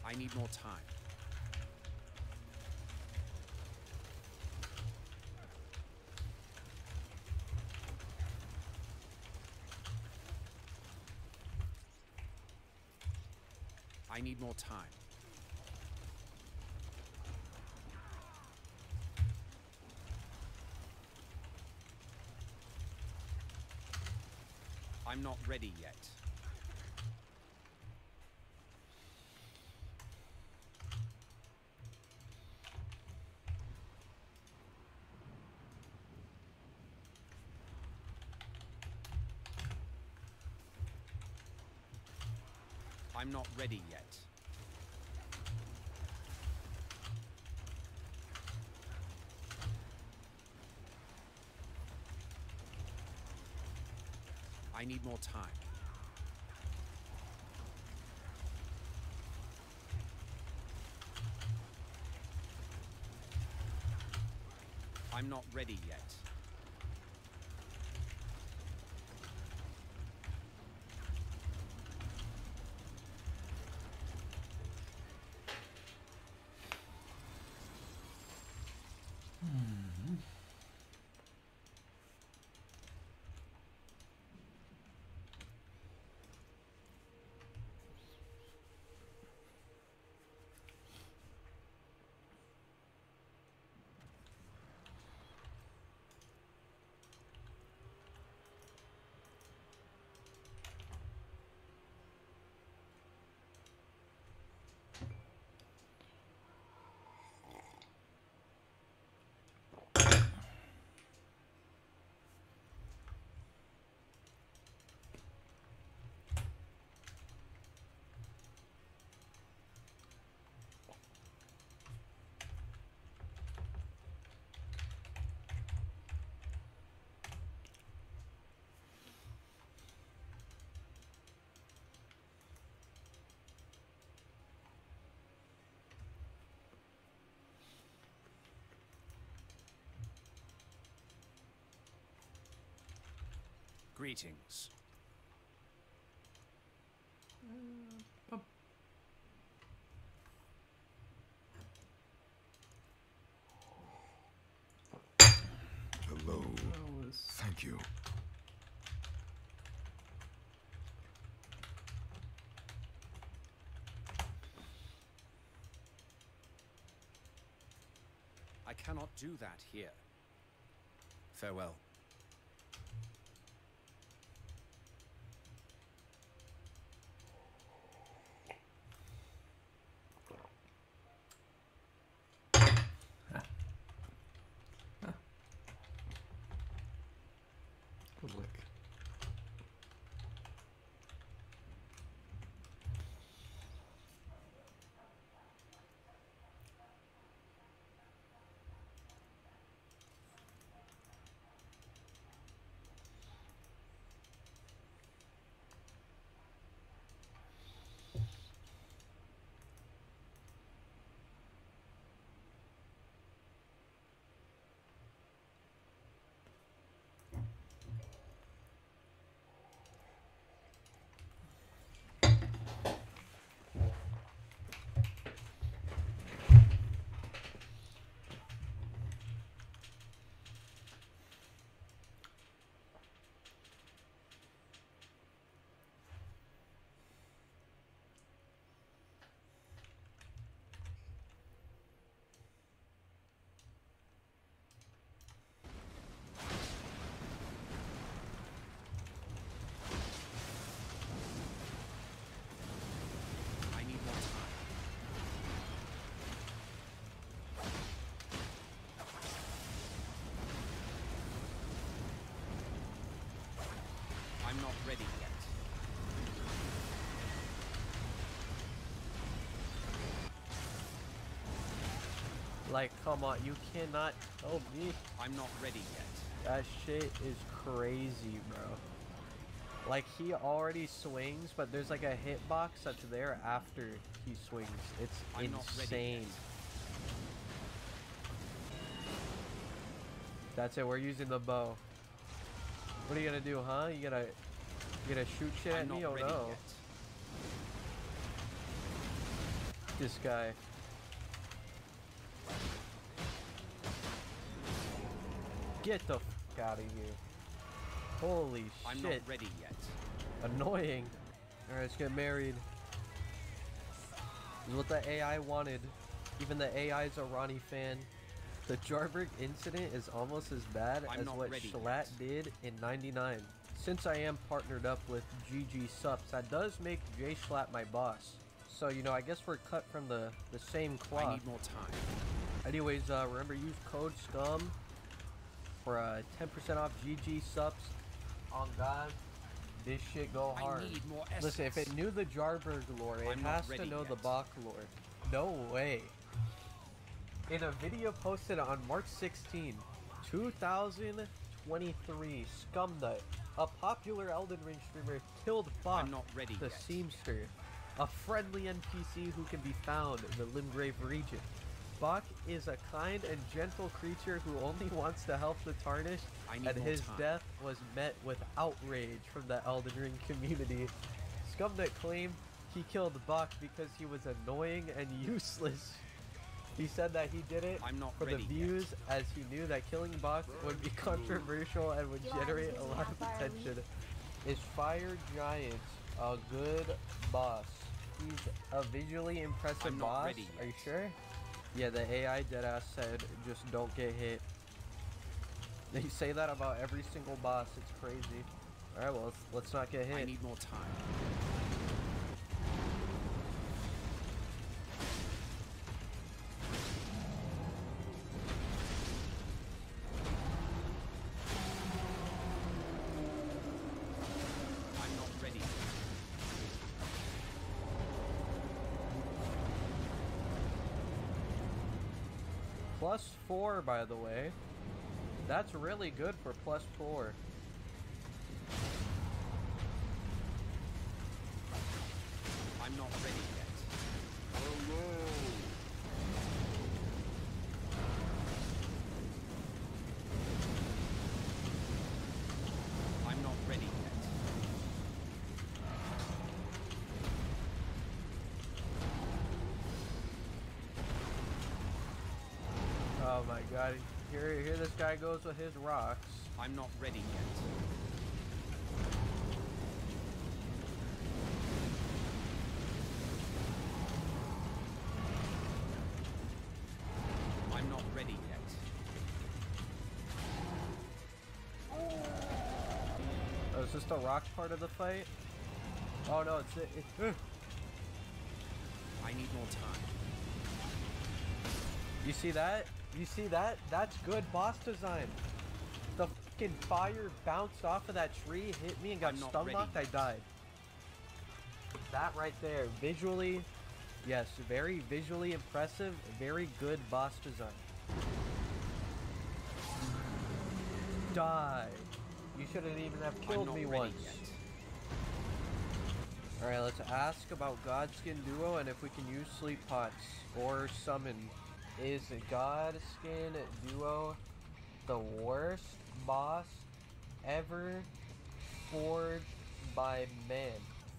[SPEAKER 12] I need more time. I need more time. I'm not ready yet. I'm not ready yet. I need more time. I'm not ready yet. Greetings. I cannot do that here. Farewell.
[SPEAKER 6] Good luck.
[SPEAKER 12] I'm not ready yet.
[SPEAKER 6] Like, come on, you cannot tell me.
[SPEAKER 12] I'm not ready yet.
[SPEAKER 6] That shit is crazy, bro. Like, he already swings, but there's like a hitbox that's there after he swings. It's insane. That's it, we're using the bow. What are you gonna do, huh? You gonna shoot shit at me? Oh no. This guy. Get the f out of here. Holy shit.
[SPEAKER 12] I'm not ready yet.
[SPEAKER 6] Annoying. Alright, let's get married. This is what the AI wanted. Even the AI is a Ronnie fan. The Jarberg incident is almost as bad as what Schlatt did in '99. Since I am partnered up with GG Sups, that does make Jay Schlatt my boss. So, you know, I guess we're cut from the same cloth.
[SPEAKER 12] I need more time.
[SPEAKER 6] Anyways, remember, use code SCUM for 10% off GG Sups. On God, this shit go hard.
[SPEAKER 12] I need more essence.
[SPEAKER 6] Listen, if it knew the Jarberg lore, it has to know the Bach lore. No way. In a video posted on March 16, 2023, Scumnut, a popular Elden Ring streamer, killed Bach, the Seamster, a friendly NPC who can be found in the Limgrave region. Bach is a kind and gentle creature who only wants to help the Tarnished, and his death was met with outrage from the Elden Ring community. Scumnut claimed he killed Bach because he was annoying and useless. He said that he did it for the views, as he knew that killing Bach would be controversial and would generate a lot of attention. Is Fire Giant a good boss? He's a visually impressive boss. Are you sure? Yeah, the AI deadass said just don't get hit. They say that about every single boss. It's crazy. Alright, well, let's not get hit.
[SPEAKER 12] I need more time.
[SPEAKER 6] +4, by the way. That's really good for +4.
[SPEAKER 12] I'm not ready yet.
[SPEAKER 3] Oh no.
[SPEAKER 12] I'm not ready yet.
[SPEAKER 6] Oh my god, here this guy goes with his rocks.
[SPEAKER 12] I'm not ready yet. I'm not ready yet.
[SPEAKER 6] this the rock part of the fight? Oh no, it's it.
[SPEAKER 12] I need more time.
[SPEAKER 6] You see that? You see that? That's good boss design. The fucking fire bounced off of that tree, hit me, and got stun locked. I died. That right there, visually, yes, very visually impressive. Very good boss design. Die. You shouldn't even have killed me once. Alright, let's ask about Godskin Duo and if we can use sleep pots or summon. Is Godskin Duo the worst boss ever forged by man?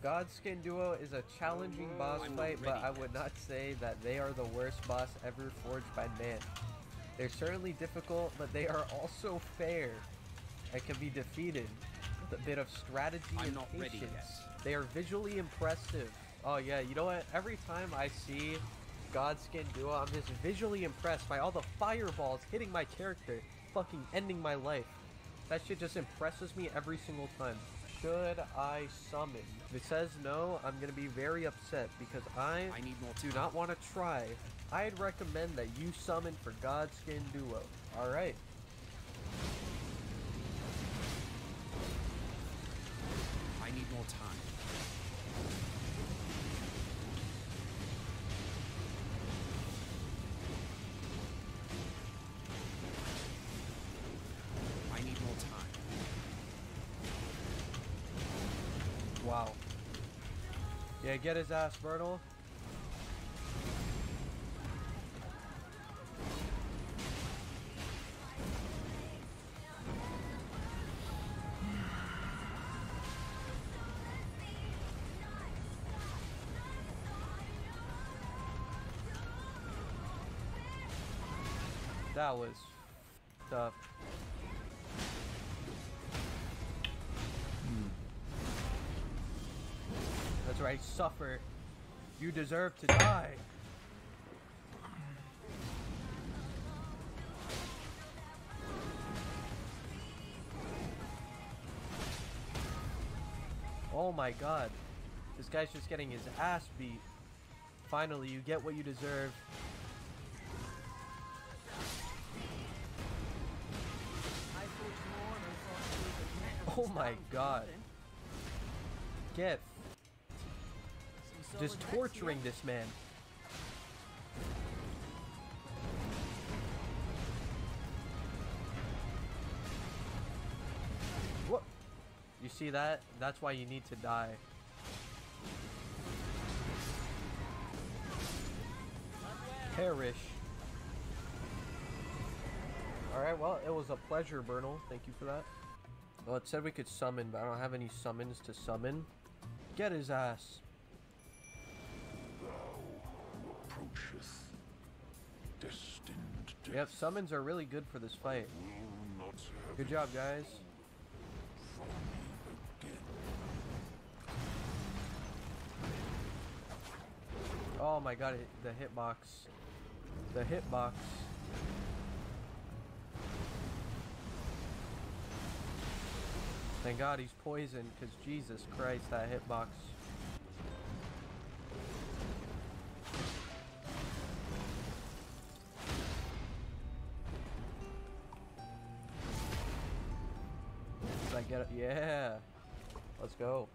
[SPEAKER 6] Godskin Duo is a challenging boss fight, but I would not say that they are the worst boss ever forged by man. They're certainly difficult, but they are also fair and can be defeated with a bit of strategy and patience. They are visually impressive. Oh yeah, you know what? Every time I see Godskin Duo, I'm just visually impressed by all the fireballs hitting my character, fucking ending my life. That shit just impresses me every single time. Should I summon? If it says no, I'm gonna be very upset because I do not want to try. I'd recommend that you summon for Godskin Duo. Alright.
[SPEAKER 12] I need more time. I need more time.
[SPEAKER 6] Wow. Yeah, get his ass, Bertle. That was tough. That's right, suffer. You deserve to die. Oh my god. This guy's just getting his ass beat. Finally, you get what you deserve. Oh my god. Get just torturing this man. What? You see that? That's why you need to die. Perish. Alright, well, it was a pleasure, Bernal. Thank you for that. Well, it said we could summon, but I don't have any summons to summon. Get his ass. Yep, summons are really good for this fight. Good job, guys. Oh my god, the hitbox. The hitbox. Thank god he's poisoned, because Jesus Christ, that hitbox. Did I get it? Yeah! Let's go.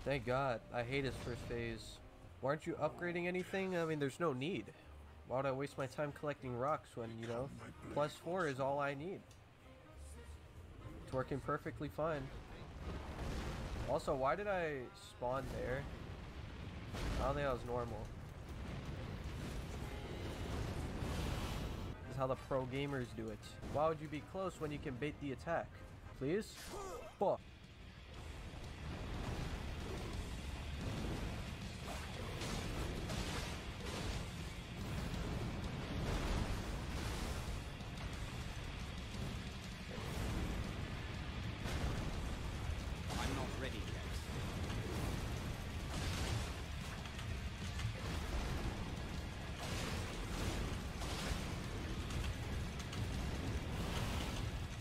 [SPEAKER 6] Thank god. I hate his first phase. Why aren't you upgrading anything? I mean, there's no need. Why would I waste my time collecting rocks when, you know, +4 is all I need? It's working perfectly fine. Also, why did I spawn there? I don't think that was normal. This is how the pro gamers do it. Why would you be close when you can bait the attack? Please? Fuck.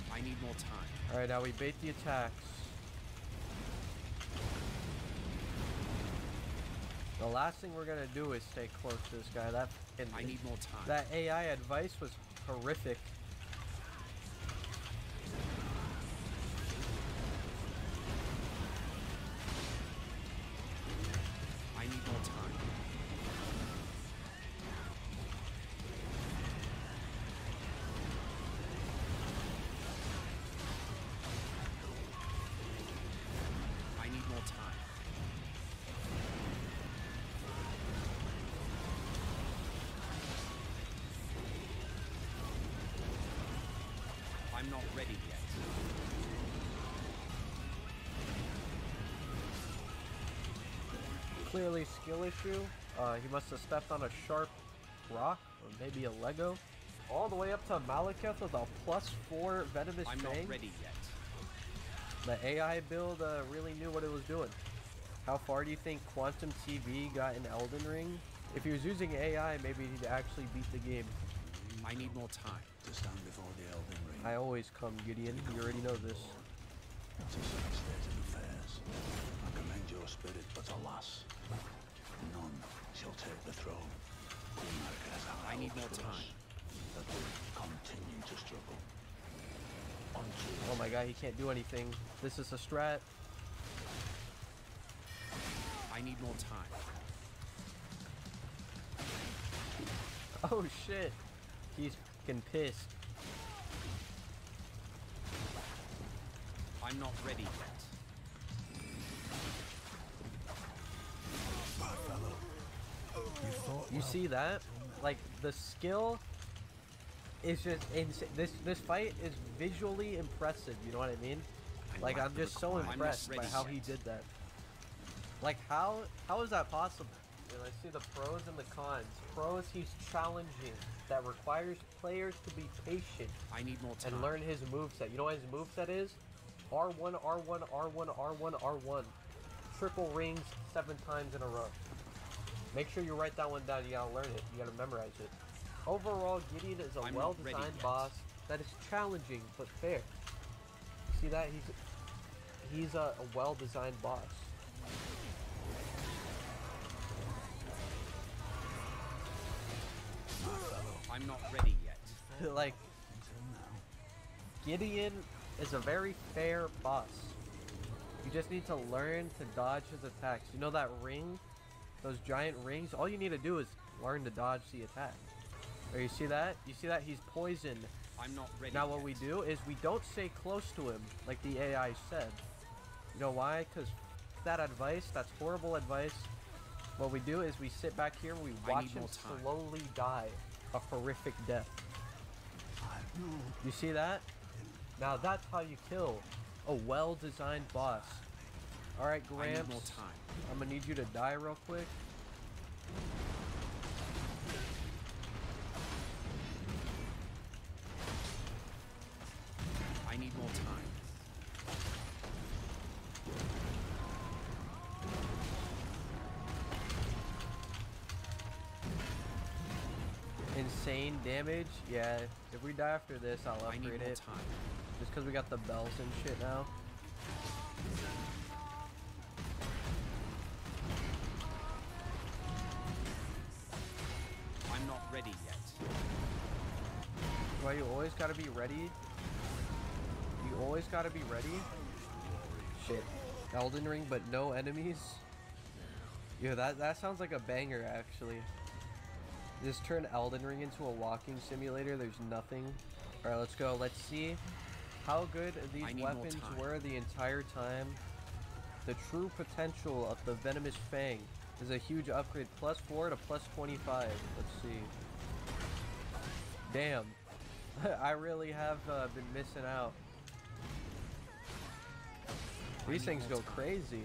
[SPEAKER 12] I need more time.
[SPEAKER 6] Alright, now we bait the attacks. The last thing we're gonna do is stay close to this guy. I need more time. That AI advice was horrific.
[SPEAKER 12] I need more time. I need more time. I'm not ready yet.
[SPEAKER 6] Clearly skill issue. He must have stepped on a sharp rock, or maybe a Lego. All the way up to Malekith with a +4 Venomous
[SPEAKER 12] I'm
[SPEAKER 6] Fang.
[SPEAKER 12] not ready yet.
[SPEAKER 6] The AI build really knew what it was doing. How far do you think Quantum TV got in Elden Ring? If he was using AI, maybe he'd actually beat the game.
[SPEAKER 12] I need more time
[SPEAKER 1] to stand before the Elden Ring.
[SPEAKER 6] I always come, Gideon. You already know this.
[SPEAKER 1] It's a sad state of affairs. I commend your spirit, but alas, none shall take the throne.
[SPEAKER 12] I need more time.
[SPEAKER 1] That will continue to struggle.
[SPEAKER 6] Oh my god, he can't do anything. This is a strat.
[SPEAKER 12] I need more time.
[SPEAKER 6] Oh shit. He's fucking pissed.
[SPEAKER 12] I'm not ready yet.
[SPEAKER 6] You see that? Like, the skill is just insane. This fight is visually impressive, you know what I mean? Like, I'm just so impressed by how he did that. Like, how is that possible? And I see the pros and the cons. Pros, he's challenging. That requires players to be patient.
[SPEAKER 12] I need more time.
[SPEAKER 6] And learn his moveset. You know what his moveset is? R1, R1, R1, R1, R1. Triple rings 7 times in a row. Make sure you write that one down. You gotta learn it. You gotta memorize it. Overall, Gideon is a well-designed boss that is challenging but fair. See that? He's a well-designed boss.
[SPEAKER 12] I'm not ready yet.
[SPEAKER 6] Like, Gideon is a very fair boss. You just need to learn to dodge his attacks. You know that ring? Those giant rings? All you need to do is learn to dodge the attack. Or you see that? You see that? He's poisoned.
[SPEAKER 12] I'm not ready
[SPEAKER 6] Now
[SPEAKER 12] yet.
[SPEAKER 6] what we do is we don't stay close to him like the AI said. You know why? Because that advice, that's horrible advice. What we do is we sit back here and we watch him slowly die a horrific death. You see that? Now that's how you kill a well-designed boss. Alright, Gramps.
[SPEAKER 12] I need more time.
[SPEAKER 6] I'm gonna need you to die real quick.
[SPEAKER 12] I need more time.
[SPEAKER 6] Insane damage. Yeah, if we die after this, I'll upgrade it.
[SPEAKER 12] Time.
[SPEAKER 6] Just because we got the bells and shit now.
[SPEAKER 12] I'm not ready yet.
[SPEAKER 6] Why you always gotta be ready? You always gotta be ready? Shit. Elden Ring, but no enemies? Yeah, that sounds like a banger, actually. Just turn Elden Ring into a walking simulator. There's nothing. Alright, let's go. Let's see how good these weapons were the entire time. The true potential of the Venomous Fang is a huge upgrade. +4 to +25. Let's see. Damn. I really have been missing out. These things go crazy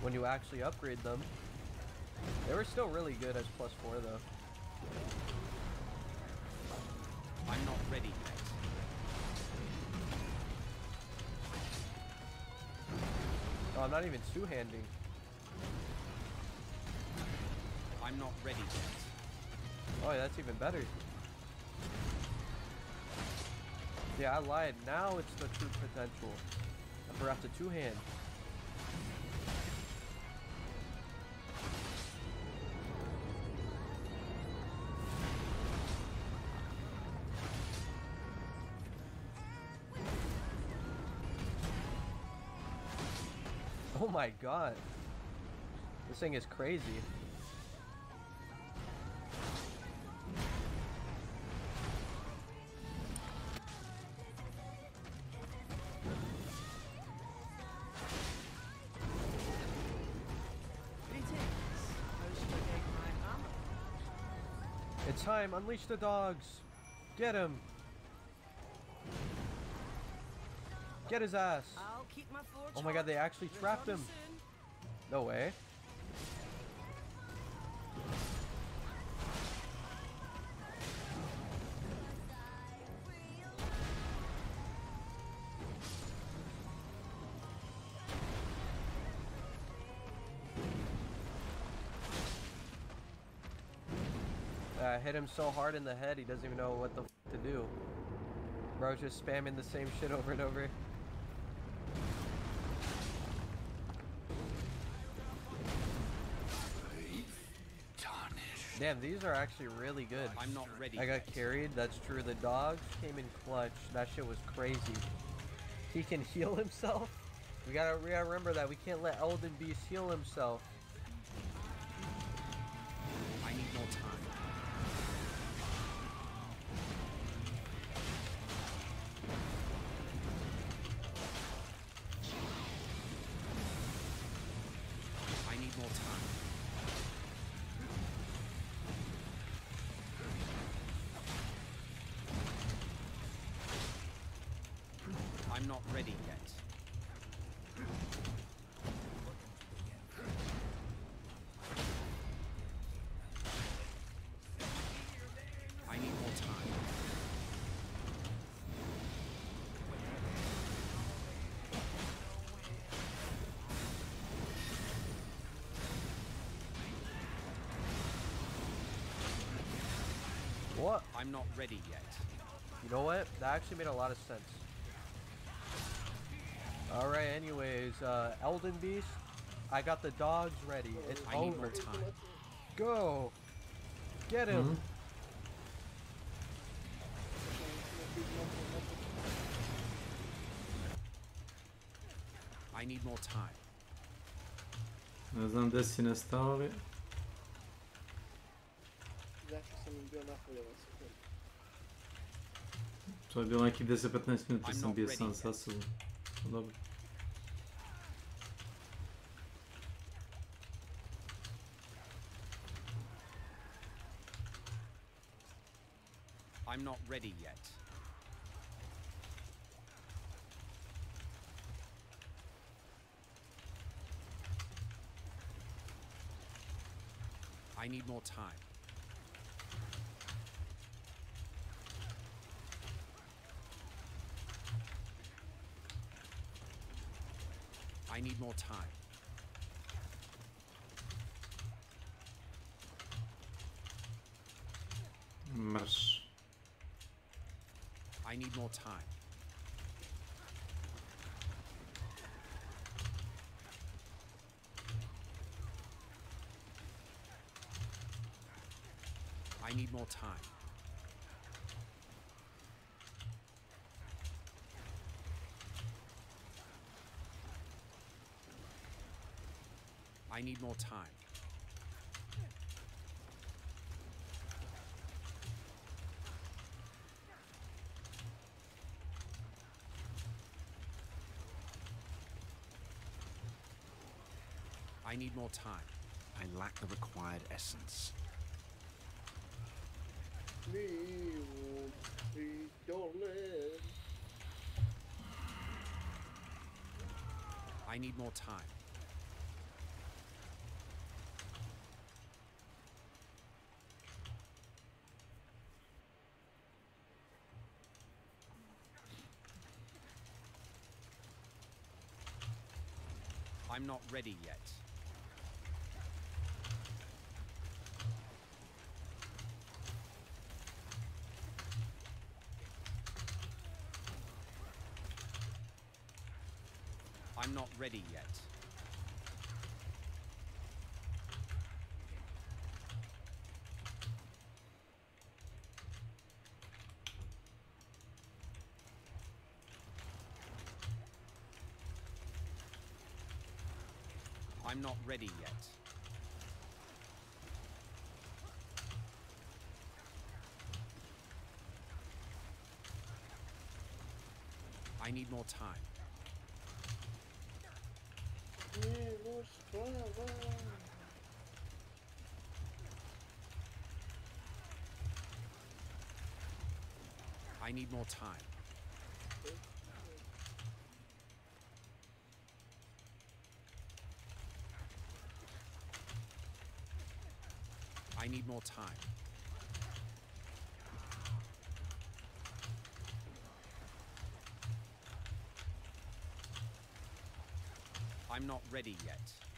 [SPEAKER 6] when you actually upgrade them. They were still really good as +4 though.
[SPEAKER 12] I'm not ready yet.
[SPEAKER 6] Oh, I'm not even two-handing.
[SPEAKER 12] I'm not ready yet.
[SPEAKER 6] Oh, yeah, that's even better. Yeah, I lied. Now it's the true potential. I forgot to two-hand. Oh my god. This thing is crazy. It's time, unleash the dogs. Get him. Get his ass.
[SPEAKER 5] I'll keep my forge
[SPEAKER 6] Oh my god, they actually trapped him. No way. I hit him so hard in the head, he doesn't even know what the f to do. Bro's just spamming the same shit over and over. Damn, these are actually really good.
[SPEAKER 12] I'm not ready.
[SPEAKER 6] I got carried, that's true. The dogs came in clutch. That shit was crazy. He can heal himself. We gotta remember that. We can't let Elden Beast heal himself.
[SPEAKER 12] I need more time. I need more time. I'm not ready yet. I need more time.
[SPEAKER 6] What?
[SPEAKER 12] I'm not ready yet.
[SPEAKER 6] You know what? That actually made a lot of sense. Alright, anyways, Elden Beast, I got the dogs ready. It's
[SPEAKER 12] I need
[SPEAKER 6] over.
[SPEAKER 12] more time.
[SPEAKER 6] Go! Get him!
[SPEAKER 12] I need more time.
[SPEAKER 10] Ne znam gdje si nestao, ali...
[SPEAKER 19] Zašto sam im bio napravljavan sekund?
[SPEAKER 10] To je bilo neki 10-15 minuta sam bio sam sa sobom. Dobro.
[SPEAKER 12] I'm not ready yet. I need more time. I need more time.
[SPEAKER 10] Marš.
[SPEAKER 12] I need more time. I need more time. I need more time. I need more time.
[SPEAKER 1] I lack the required essence.
[SPEAKER 12] I need more time. I'm not ready yet. I'm not ready yet. I'm not ready yet. I need more time. I need more time. I need more time. I'm not ready yet.